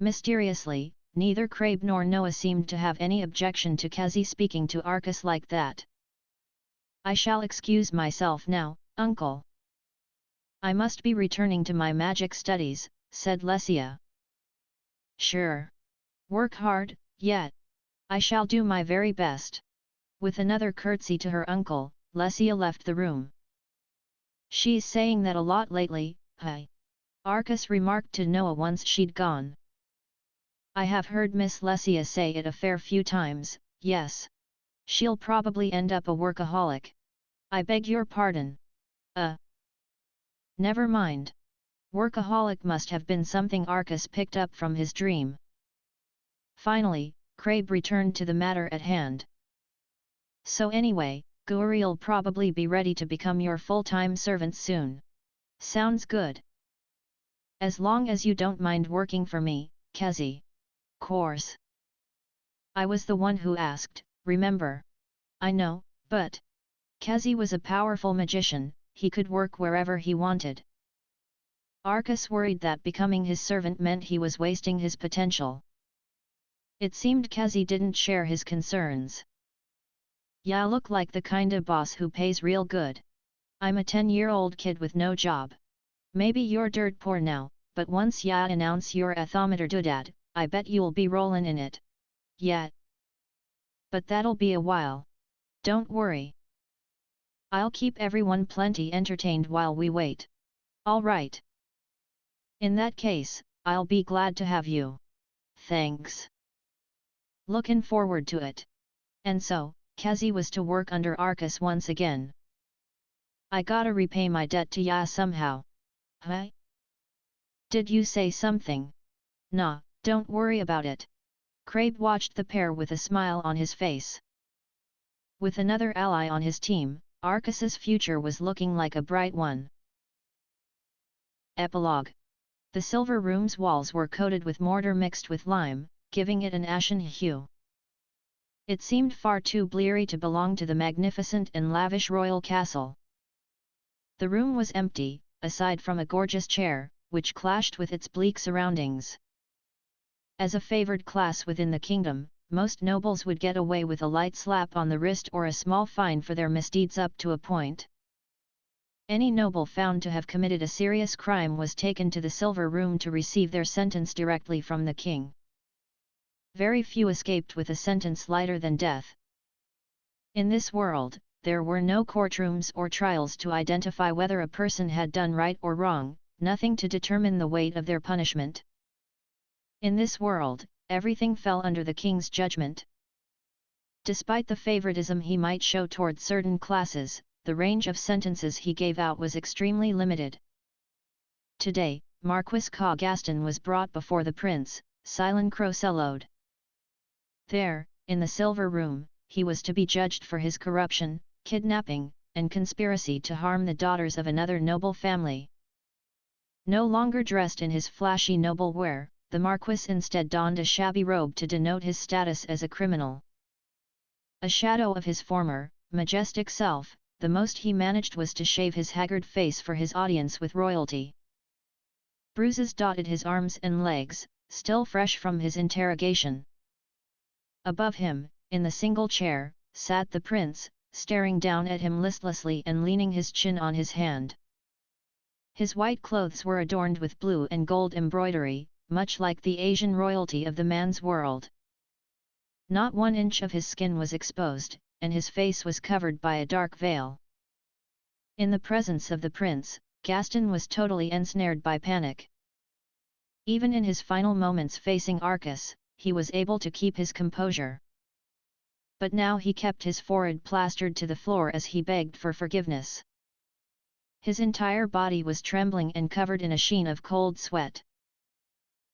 Mysteriously, neither Crabe nor Noah seemed to have any objection to Kazi speaking to Arcus like that. "I shall excuse myself now, uncle. I must be returning to my magic studies," said Lesia. "Sure. Work hard, yeah. I shall do my very best." With another curtsy to her uncle, Lesia left the room. "She's saying that a lot lately, huh?" Arcus remarked to Noah once she'd gone. "I have heard Miss Lesia say it a fair few times, yes. She'll probably end up a workaholic." "I beg your pardon." Never mind. Workaholic must have been something Arcus picked up from his dream." Finally, Crabe returned to the matter at hand. "So anyway, Gouri'll probably be ready to become your full-time servant soon." "Sounds good. As long as you don't mind working for me, Kazi." "Course. I was the one who asked, remember?" "I know, but..." Kazi was a powerful magician, he could work wherever he wanted. Arcus worried that becoming his servant meant he was wasting his potential. It seemed Kazi didn't share his concerns. "Ya look like the kinda boss who pays real good. I'm a 10-year-old kid with no job. Maybe you're dirt poor now, but once ya announce your athometer doodad, I bet you'll be rollin' in it." "Yeah. But that'll be a while. Don't worry. I'll keep everyone plenty entertained while we wait." "All right. In that case, I'll be glad to have you." "Thanks. Lookin' forward to it." And so, Kazi was to work under Arcus once again. "I gotta repay my debt to ya somehow." "Huh? Did you say something?" "Nah, don't worry about it." Crabe watched the pair with a smile on his face. With another ally on his team, Arcus's future was looking like a bright one. Epilogue. The silver room's walls were coated with mortar mixed with lime, giving it an ashen hue. It seemed far too bleary to belong to the magnificent and lavish royal castle. The room was empty, aside from a gorgeous chair, which clashed with its bleak surroundings. As a favored class within the kingdom, most nobles would get away with a light slap on the wrist or a small fine for their misdeeds up to a point. Any noble found to have committed a serious crime was taken to the silver room to receive their sentence directly from the king. Very few escaped with a sentence lighter than death. In this world, there were no courtrooms or trials to identify whether a person had done right or wrong, nothing to determine the weight of their punishment. In this world, everything fell under the king's judgment. Despite the favoritism he might show toward certain classes, the range of sentences he gave out was extremely limited. Today, Marquis Gaston was brought before the prince, Silent Crocellode. There, in the silver room, he was to be judged for his corruption, kidnapping, and conspiracy to harm the daughters of another noble family. No longer dressed in his flashy noble wear, the Marquis instead donned a shabby robe to denote his status as a criminal. A shadow of his former, majestic self, the most he managed was to shave his haggard face for his audience with royalty. Bruises dotted his arms and legs, still fresh from his interrogation. Above him, in the single chair, sat the prince, staring down at him listlessly and leaning his chin on his hand. His white clothes were adorned with blue and gold embroidery, much like the Asian royalty of the man's world. Not 1 inch of his skin was exposed, and his face was covered by a dark veil. In the presence of the prince, Gaston was totally ensnared by panic. Even in his final moments facing Arcas, he was able to keep his composure. But now he kept his forehead plastered to the floor as he begged for forgiveness. His entire body was trembling and covered in a sheen of cold sweat.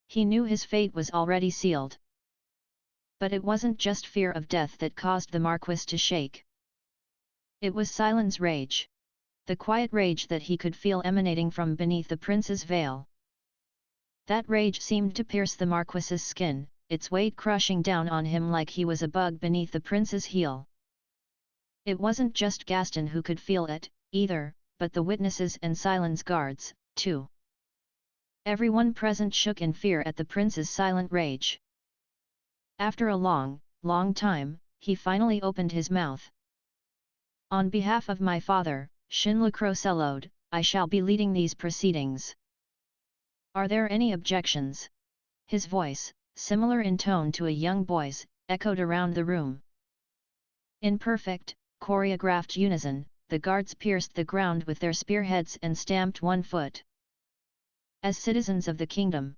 He knew his fate was already sealed. But it wasn't just fear of death that caused the Marquis to shake. It was Silent's rage. The quiet rage that he could feel emanating from beneath the prince's veil. That rage seemed to pierce the Marquis's skin, its weight crushing down on him like he was a bug beneath the prince's heel. It wasn't just Gaston who could feel it, either, but the witnesses and Silent's guards, too. Everyone present shook in fear at the prince's silent rage. After a long, long time, he finally opened his mouth. On behalf of my father, Shinla Crocellode, I shall be leading these proceedings. Are there any objections? His voice, similar in tone to a young boy's, echoed around the room. In perfect, choreographed unison, the guards pierced the ground with their spearheads and stamped 1 foot. As citizens of the kingdom,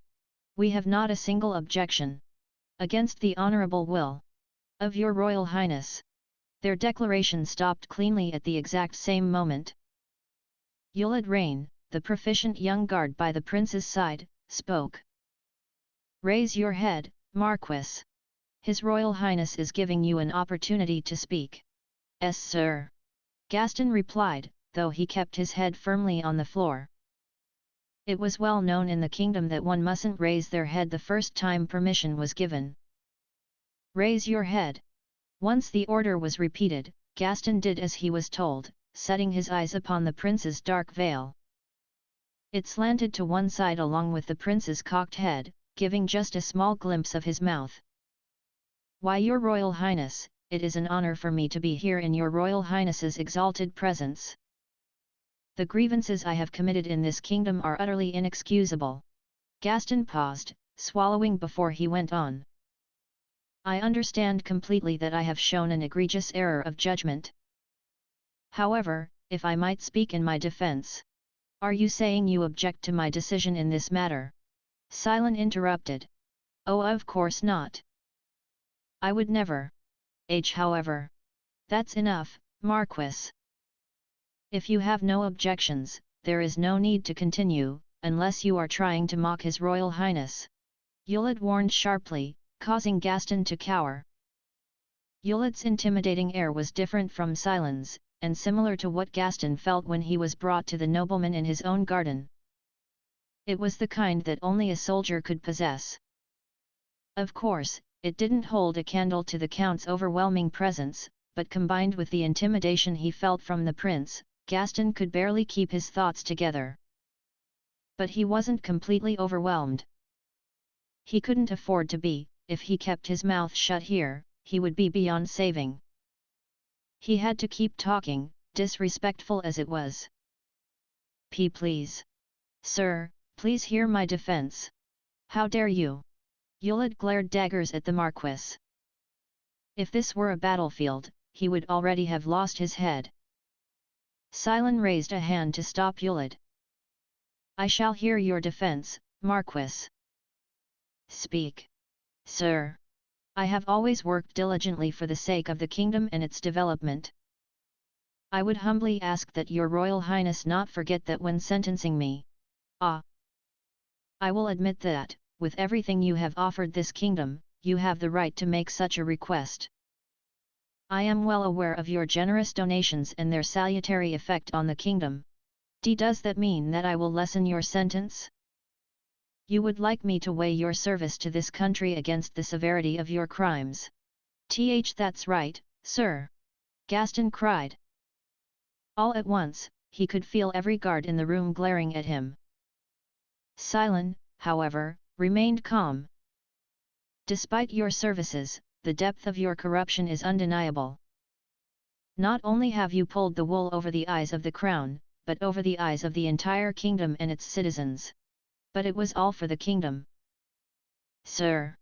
we have not a single objection. Against the honorable will of your royal highness. Their declaration stopped cleanly at the exact same moment. Yulad Rain, the proficient young guard by the prince's side, spoke. Raise your head, Marquis. His royal highness is giving you an opportunity to speak. Yes, sir. Gaston replied, though he kept his head firmly on the floor. It was well known in the kingdom that one mustn't raise their head the first time permission was given. Raise your head. Once the order was repeated, Gaston did as he was told, setting his eyes upon the prince's dark veil. It slanted to one side along with the prince's cocked head, giving just a small glimpse of his mouth. Why, your royal highness, it is an honor for me to be here in your royal highness's exalted presence. The grievances I have committed in this kingdom are utterly inexcusable. Gaston paused, swallowing before he went on. I understand completely that I have shown an egregious error of judgment. However, if I might speak in my defense. Are you saying you object to my decision in this matter? Silent interrupted. Oh, of course not. I would never. However. That's enough, Marquis. If you have no objections, there is no need to continue, unless you are trying to mock His Royal Highness. Yulad warned sharply, causing Gaston to cower. Yulad's intimidating air was different from Silent's, and similar to what Gaston felt when he was brought to the nobleman in his own garden. It was the kind that only a soldier could possess. Of course, it didn't hold a candle to the Count's overwhelming presence, but combined with the intimidation he felt from the prince, Gaston could barely keep his thoughts together. But he wasn't completely overwhelmed. He couldn't afford to be. If he kept his mouth shut here, he would be beyond saving. He had to keep talking, disrespectful as it was. Please. Sir, please hear my defense. How dare you? Yulad glared daggers at the Marquis. If this were a battlefield, he would already have lost his head. Silon raised a hand to stop Yulad. I shall hear your defense, Marquis. Speak. Sir. I have always worked diligently for the sake of the kingdom and its development. I would humbly ask that your Royal Highness not forget that when sentencing me. I will admit that, with everything you have offered this kingdom, you have the right to make such a request. I am well aware of your generous donations and their salutary effect on the kingdom. Does that mean that I will lessen your sentence? You would like me to weigh your service to this country against the severity of your crimes? That's right, sir! Gaston cried. All at once, he could feel every guard in the room glaring at him. Silon, however, remained calm. Despite your services, the depth of your corruption is undeniable. Not only have you pulled the wool over the eyes of the crown, but over the eyes of the entire kingdom and its citizens. But it was all for the kingdom. Sir.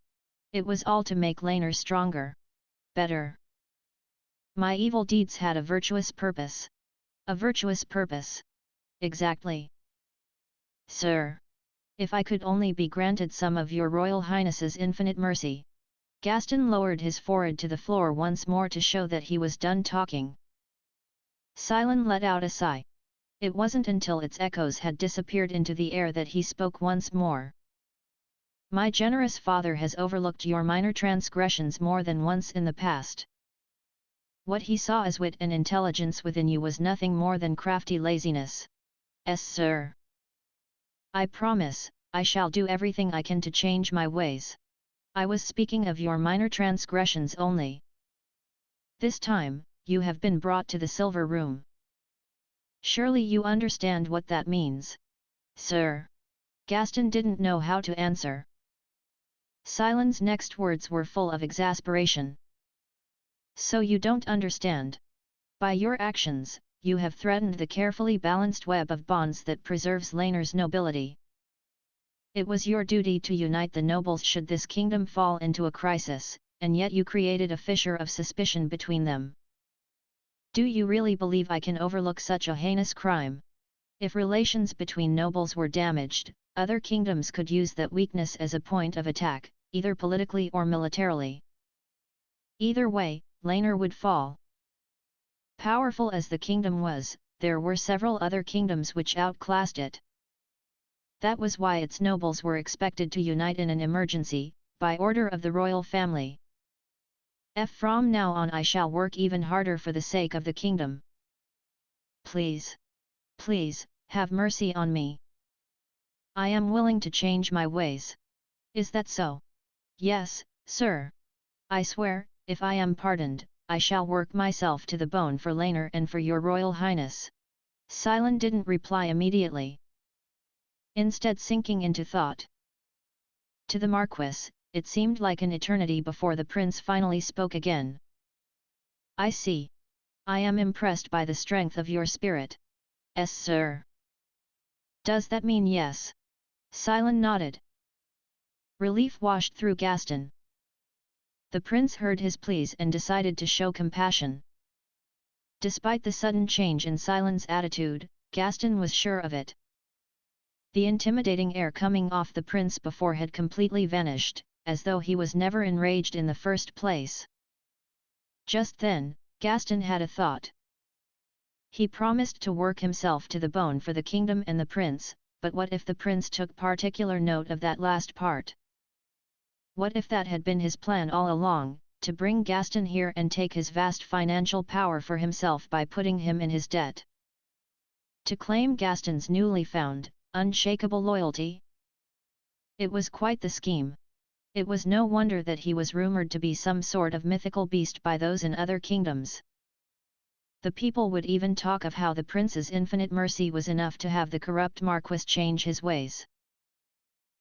It was all to make Laner stronger. Better. My evil deeds had a virtuous purpose. A virtuous purpose. Exactly. Sir. If I could only be granted some of your Royal Highness's infinite mercy. Gaston lowered his forehead to the floor once more to show that he was done talking. Silon let out a sigh. It wasn't until its echoes had disappeared into the air that he spoke once more. My generous father has overlooked your minor transgressions more than once in the past. What he saw as wit and intelligence within you was nothing more than crafty laziness. Sir. I promise, I shall do everything I can to change my ways. I was speaking of your minor transgressions only. This time, you have been brought to the Silver Room. Surely you understand what that means. Sir. Gaston didn't know how to answer. Silon's next words were full of exasperation. So you don't understand. By your actions, you have threatened the carefully balanced web of bonds that preserves Laner's nobility. It was your duty to unite the nobles should this kingdom fall into a crisis, and yet you created a fissure of suspicion between them. Do you really believe I can overlook such a heinous crime? If relations between nobles were damaged, other kingdoms could use that weakness as a point of attack, either politically or militarily. Either way, Laner would fall. Powerful as the kingdom was, there were several other kingdoms which outclassed it. That was why its nobles were expected to unite in an emergency, by order of the royal family. From now on I shall work even harder for the sake of the kingdom. Please. Please, have mercy on me. I am willing to change my ways. Is that so? Yes, sir. I swear, if I am pardoned, I shall work myself to the bone for Laner and for your Royal Highness. Silon didn't reply immediately. Instead sinking into thought. To the Marquis, it seemed like an eternity before the prince finally spoke again. I see. I am impressed by the strength of your spirit. Sir. Does that mean yes? Silon nodded. Relief washed through Gaston. The prince heard his pleas and decided to show compassion. Despite the sudden change in Silon's attitude, Gaston was sure of it. The intimidating air coming off the prince before had completely vanished, as though he was never enraged in the first place. Just then, Gaston had a thought. He promised to work himself to the bone for the kingdom and the prince, but what if the prince took particular note of that last part? What if that had been his plan all along, to bring Gaston here and take his vast financial power for himself by putting him in his debt? To claim Gaston's newly found, unshakable loyalty. It was quite the scheme. It was no wonder that he was rumoured to be some sort of mythical beast by those in other kingdoms. The people would even talk of how the prince's infinite mercy was enough to have the corrupt Marquis change his ways.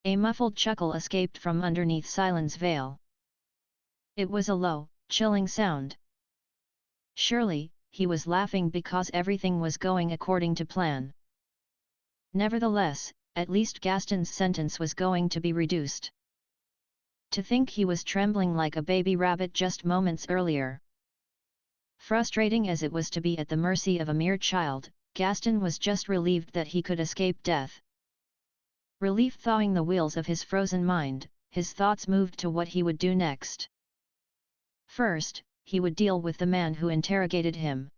A muffled chuckle escaped from underneath Silen's veil. It was a low, chilling sound. Surely, he was laughing because everything was going according to plan. Nevertheless, at least Gaston's sentence was going to be reduced. To think he was trembling like a baby rabbit just moments earlier. Frustrating as it was to be at the mercy of a mere child, Gaston was just relieved that he could escape death. Relief thawing the wheels of his frozen mind, his thoughts moved to what he would do next. First, he would deal with the man who interrogated him.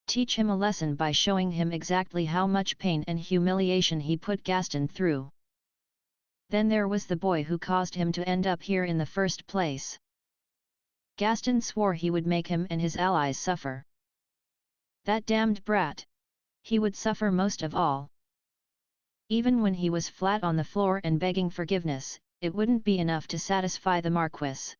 Teach him a lesson by showing him exactly how much pain and humiliation he put Gaston through. Then there was the boy who caused him to end up here in the first place. Gaston swore he would make him and his allies suffer. That damned brat! He would suffer most of all. Even when he was flat on the floor and begging forgiveness, it wouldn't be enough to satisfy the Marquis.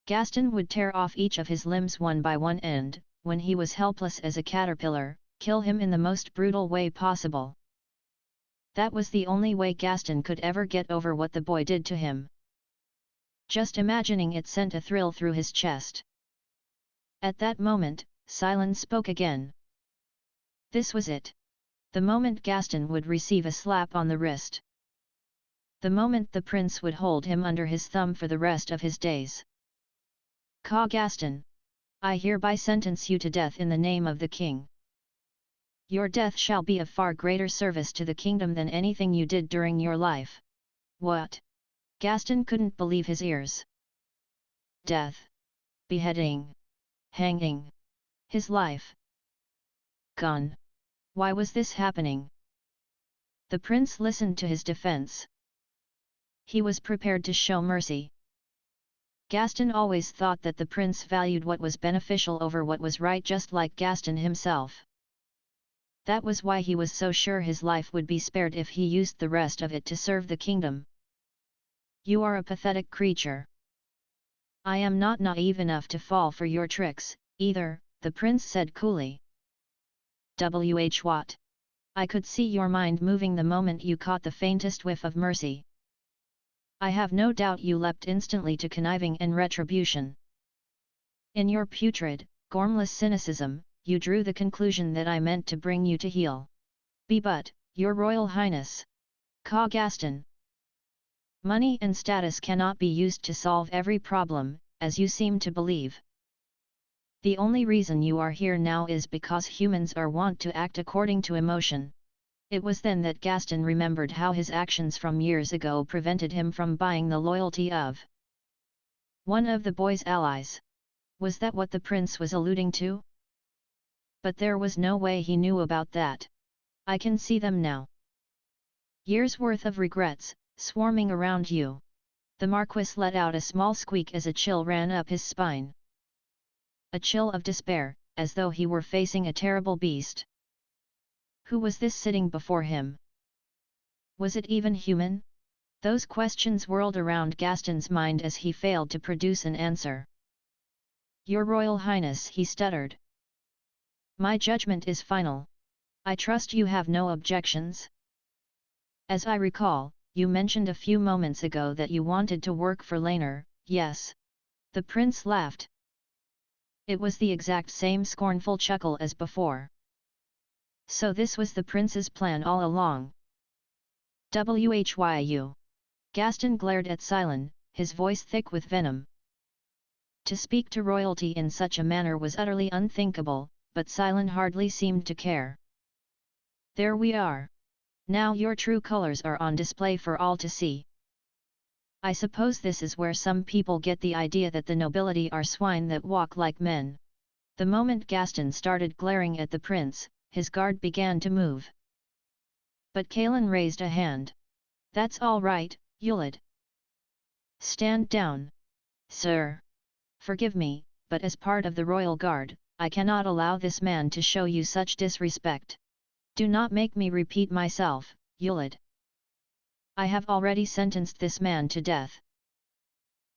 Gaston would tear off each of his limbs one by one and, when he was helpless as a caterpillar, kill him in the most brutal way possible. That was the only way Gaston could ever get over what the boy did to him. Just imagining it sent a thrill through his chest. At that moment, Silen spoke again. This was it. The moment Gaston would receive a slap on the wrist. The moment the prince would hold him under his thumb for the rest of his days. Ka Gaston! I hereby sentence you to death in the name of the king. Your death shall be of far greater service to the kingdom than anything you did during your life. What? Gaston couldn't believe his ears. Death. Beheading. Hanging. His life. Gone. Why was this happening? The prince listened to his defense. He was prepared to show mercy. Gaston always thought that the prince valued what was beneficial over what was right, just like Gaston himself. That was why he was so sure his life would be spared if he used the rest of it to serve the kingdom. You are a pathetic creature. I am not naive enough to fall for your tricks, either, the prince said coolly. What? I could see your mind moving the moment you caught the faintest whiff of mercy. I have no doubt you leapt instantly to conniving and retribution. In your putrid, gormless cynicism, you drew the conclusion that I meant to bring you to heel. But, your royal highness. Ka Gaston. Money and status cannot be used to solve every problem, as you seem to believe. The only reason you are here now is because humans are wont to act according to emotion. It was then that Gaston remembered how his actions from years ago prevented him from buying the loyalty of one of the boy's allies. Was that what the prince was alluding to? But there was no way he knew about that. I can see them now. Years' worth of regrets, swarming around you. The Marquis let out a small squeak as a chill ran up his spine. A chill of despair, as though he were facing a terrible beast. Who was this sitting before him? Was it even human? Those questions whirled around Gaston's mind as he failed to produce an answer. Your Royal Highness, he stuttered. My judgment is final. I trust you have no objections? As I recall, you mentioned a few moments ago that you wanted to work for Laner, yes? The prince laughed. It was the exact same scornful chuckle as before. So this was the prince's plan all along. Whyu. Gaston glared at Silen, his voice thick with venom. To speak to royalty in such a manner was utterly unthinkable, but Silen hardly seemed to care. There we are. Now your true colors are on display for all to see. I suppose this is where some people get the idea that the nobility are swine that walk like men. The moment Gaston started glaring at the prince, his guard began to move. But Kalen raised a hand. That's all right, Yulid. Stand down. Sir. Forgive me, but as part of the royal guard, I cannot allow this man to show you such disrespect. Do not make me repeat myself, Yulid. I have already sentenced this man to death.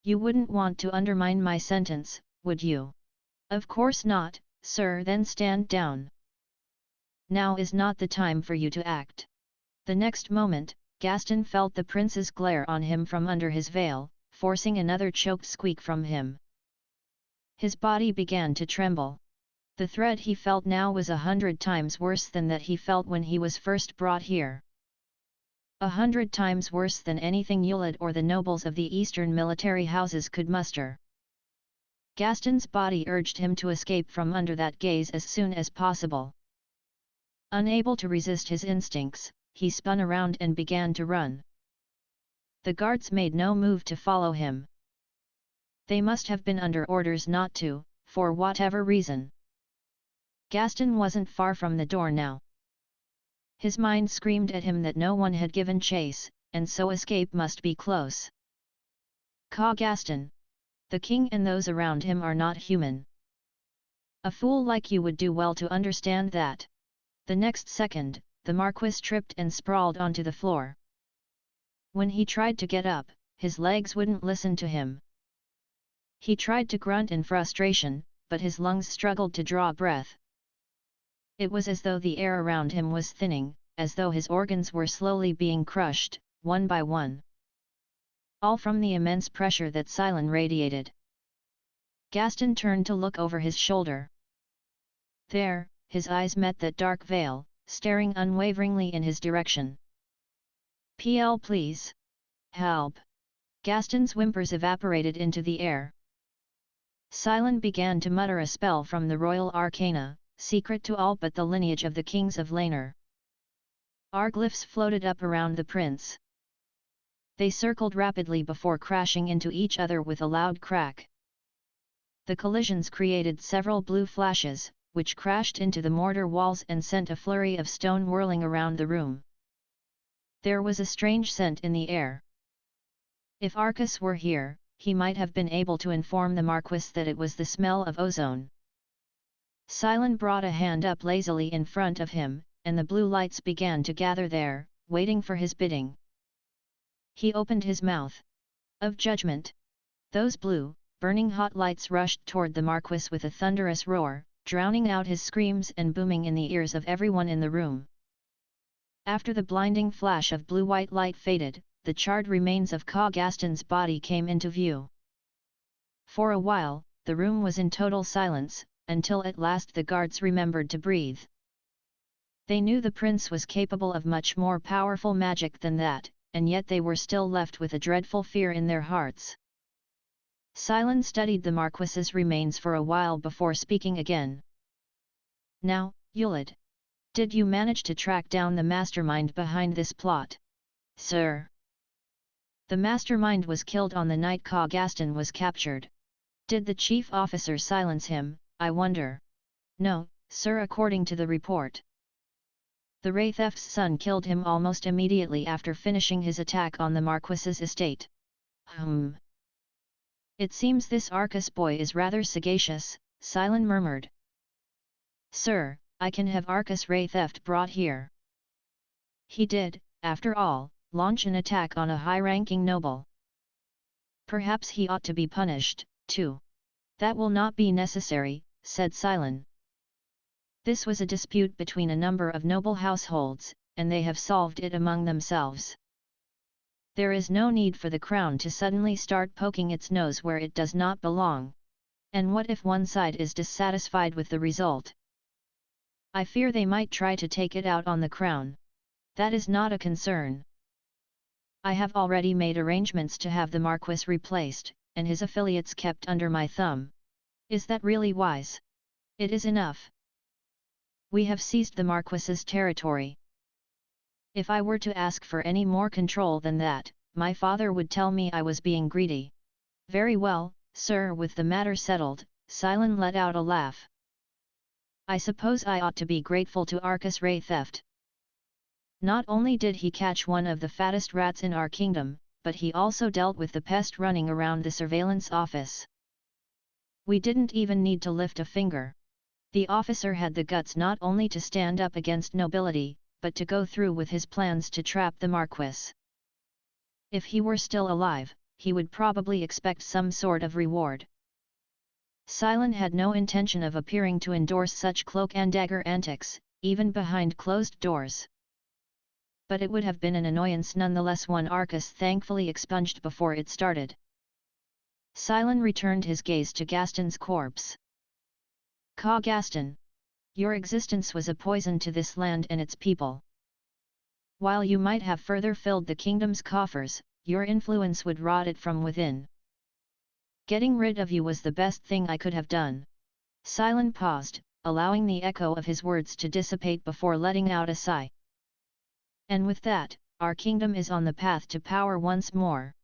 You wouldn't want to undermine my sentence, would you? Of course not, sir. Then stand down. Now is not the time for you to act. The next moment, Gaston felt the prince's glare on him from under his veil, forcing another choked squeak from him. His body began to tremble. The threat he felt now was 100 times worse than that he felt when he was first brought here. 100 times worse than anything Yulid or the nobles of the eastern military houses could muster. Gaston's body urged him to escape from under that gaze as soon as possible. Unable to resist his instincts, he spun around and began to run. The guards made no move to follow him. They must have been under orders not to, for whatever reason. Gaston wasn't far from the door now. His mind screamed at him that no one had given chase, and so escape must be close. Gaston! The king and those around him are not human. A fool like you would do well to understand that. The next second, the Marquis tripped and sprawled onto the floor. When he tried to get up, his legs wouldn't listen to him. He tried to grunt in frustration, but his lungs struggled to draw breath. It was as though the air around him was thinning, as though his organs were slowly being crushed, one by one. All from the immense pressure that Silence radiated. Gaston turned to look over his shoulder. There, his eyes met that dark veil, staring unwaveringly in his direction. "PL please. Help!" Gaston's whimpers evaporated into the air. Silence began to mutter a spell from the royal arcana, secret to all but the lineage of the kings of Laner. Glyphs floated up around the prince. They circled rapidly before crashing into each other with a loud crack. The collisions created several blue flashes, which crashed into the mortar walls and sent a flurry of stone whirling around the room. There was a strange scent in the air. If Arcus were here, he might have been able to inform the Marquis that it was the smell of ozone. Silence brought a hand up lazily in front of him, and the blue lights began to gather there, waiting for his bidding. He opened his mouth. Of judgment. Those blue, burning hot lights rushed toward the Marquis with a thunderous roar, drowning out his screams and booming in the ears of everyone in the room. After the blinding flash of blue-white light faded, the charred remains of Gaston's body came into view. For a while, the room was in total silence, until at last the guards remembered to breathe. They knew the prince was capable of much more powerful magic than that, and yet they were still left with a dreadful fear in their hearts. Silence studied the Marquis's remains for a while before speaking again. "Now, Yulid. Did you manage to track down the mastermind behind this plot?" "Sir." "The mastermind was killed on the night Gaston was captured. Did the chief officer silence him, I wonder?" "No, sir, according to the report. The Wraithef's son killed him almost immediately after finishing his attack on the Marquis's estate." "It seems this Arcus boy is rather sagacious," Silence murmured. "Sir, I can have Arcus Wraitheft brought here." "He did, after all, launch an attack on a high-ranking noble. Perhaps he ought to be punished, too." "That will not be necessary," said Silence. "This was a dispute between a number of noble households, and they have solved it among themselves. There is no need for the crown to suddenly start poking its nose where it does not belong. And what if one side is dissatisfied with the result? I fear they might try to take it out on the crown. That is not a concern. I have already made arrangements to have the Marquis replaced, and his affiliates kept under my thumb. Is that really wise?" "It is enough. We have seized the Marquis's territory. If I were to ask for any more control than that, my father would tell me I was being greedy." "Very well, sir." With the matter settled, Silence let out a laugh. "I suppose I ought to be grateful to Arcus Wraitheft. Not only did he catch one of the fattest rats in our kingdom, but he also dealt with the pest running around the surveillance office. We didn't even need to lift a finger. The officer had the guts not only to stand up against nobility, but to go through with his plans to trap the Marquis. If he were still alive, he would probably expect some sort of reward. Cylon had no intention of appearing to endorse such cloak-and-dagger antics, even behind closed doors. But it would have been an annoyance nonetheless, one Arcus thankfully expunged before it started. Cylon returned his gaze to Gaston's corpse. "Ka Gaston, your existence was a poison to this land and its people. While you might have further filled the kingdom's coffers, your influence would rot it from within. Getting rid of you was the best thing I could have done." Cylon paused, allowing the echo of his words to dissipate before letting out a sigh. "And with that, our kingdom is on the path to power once more."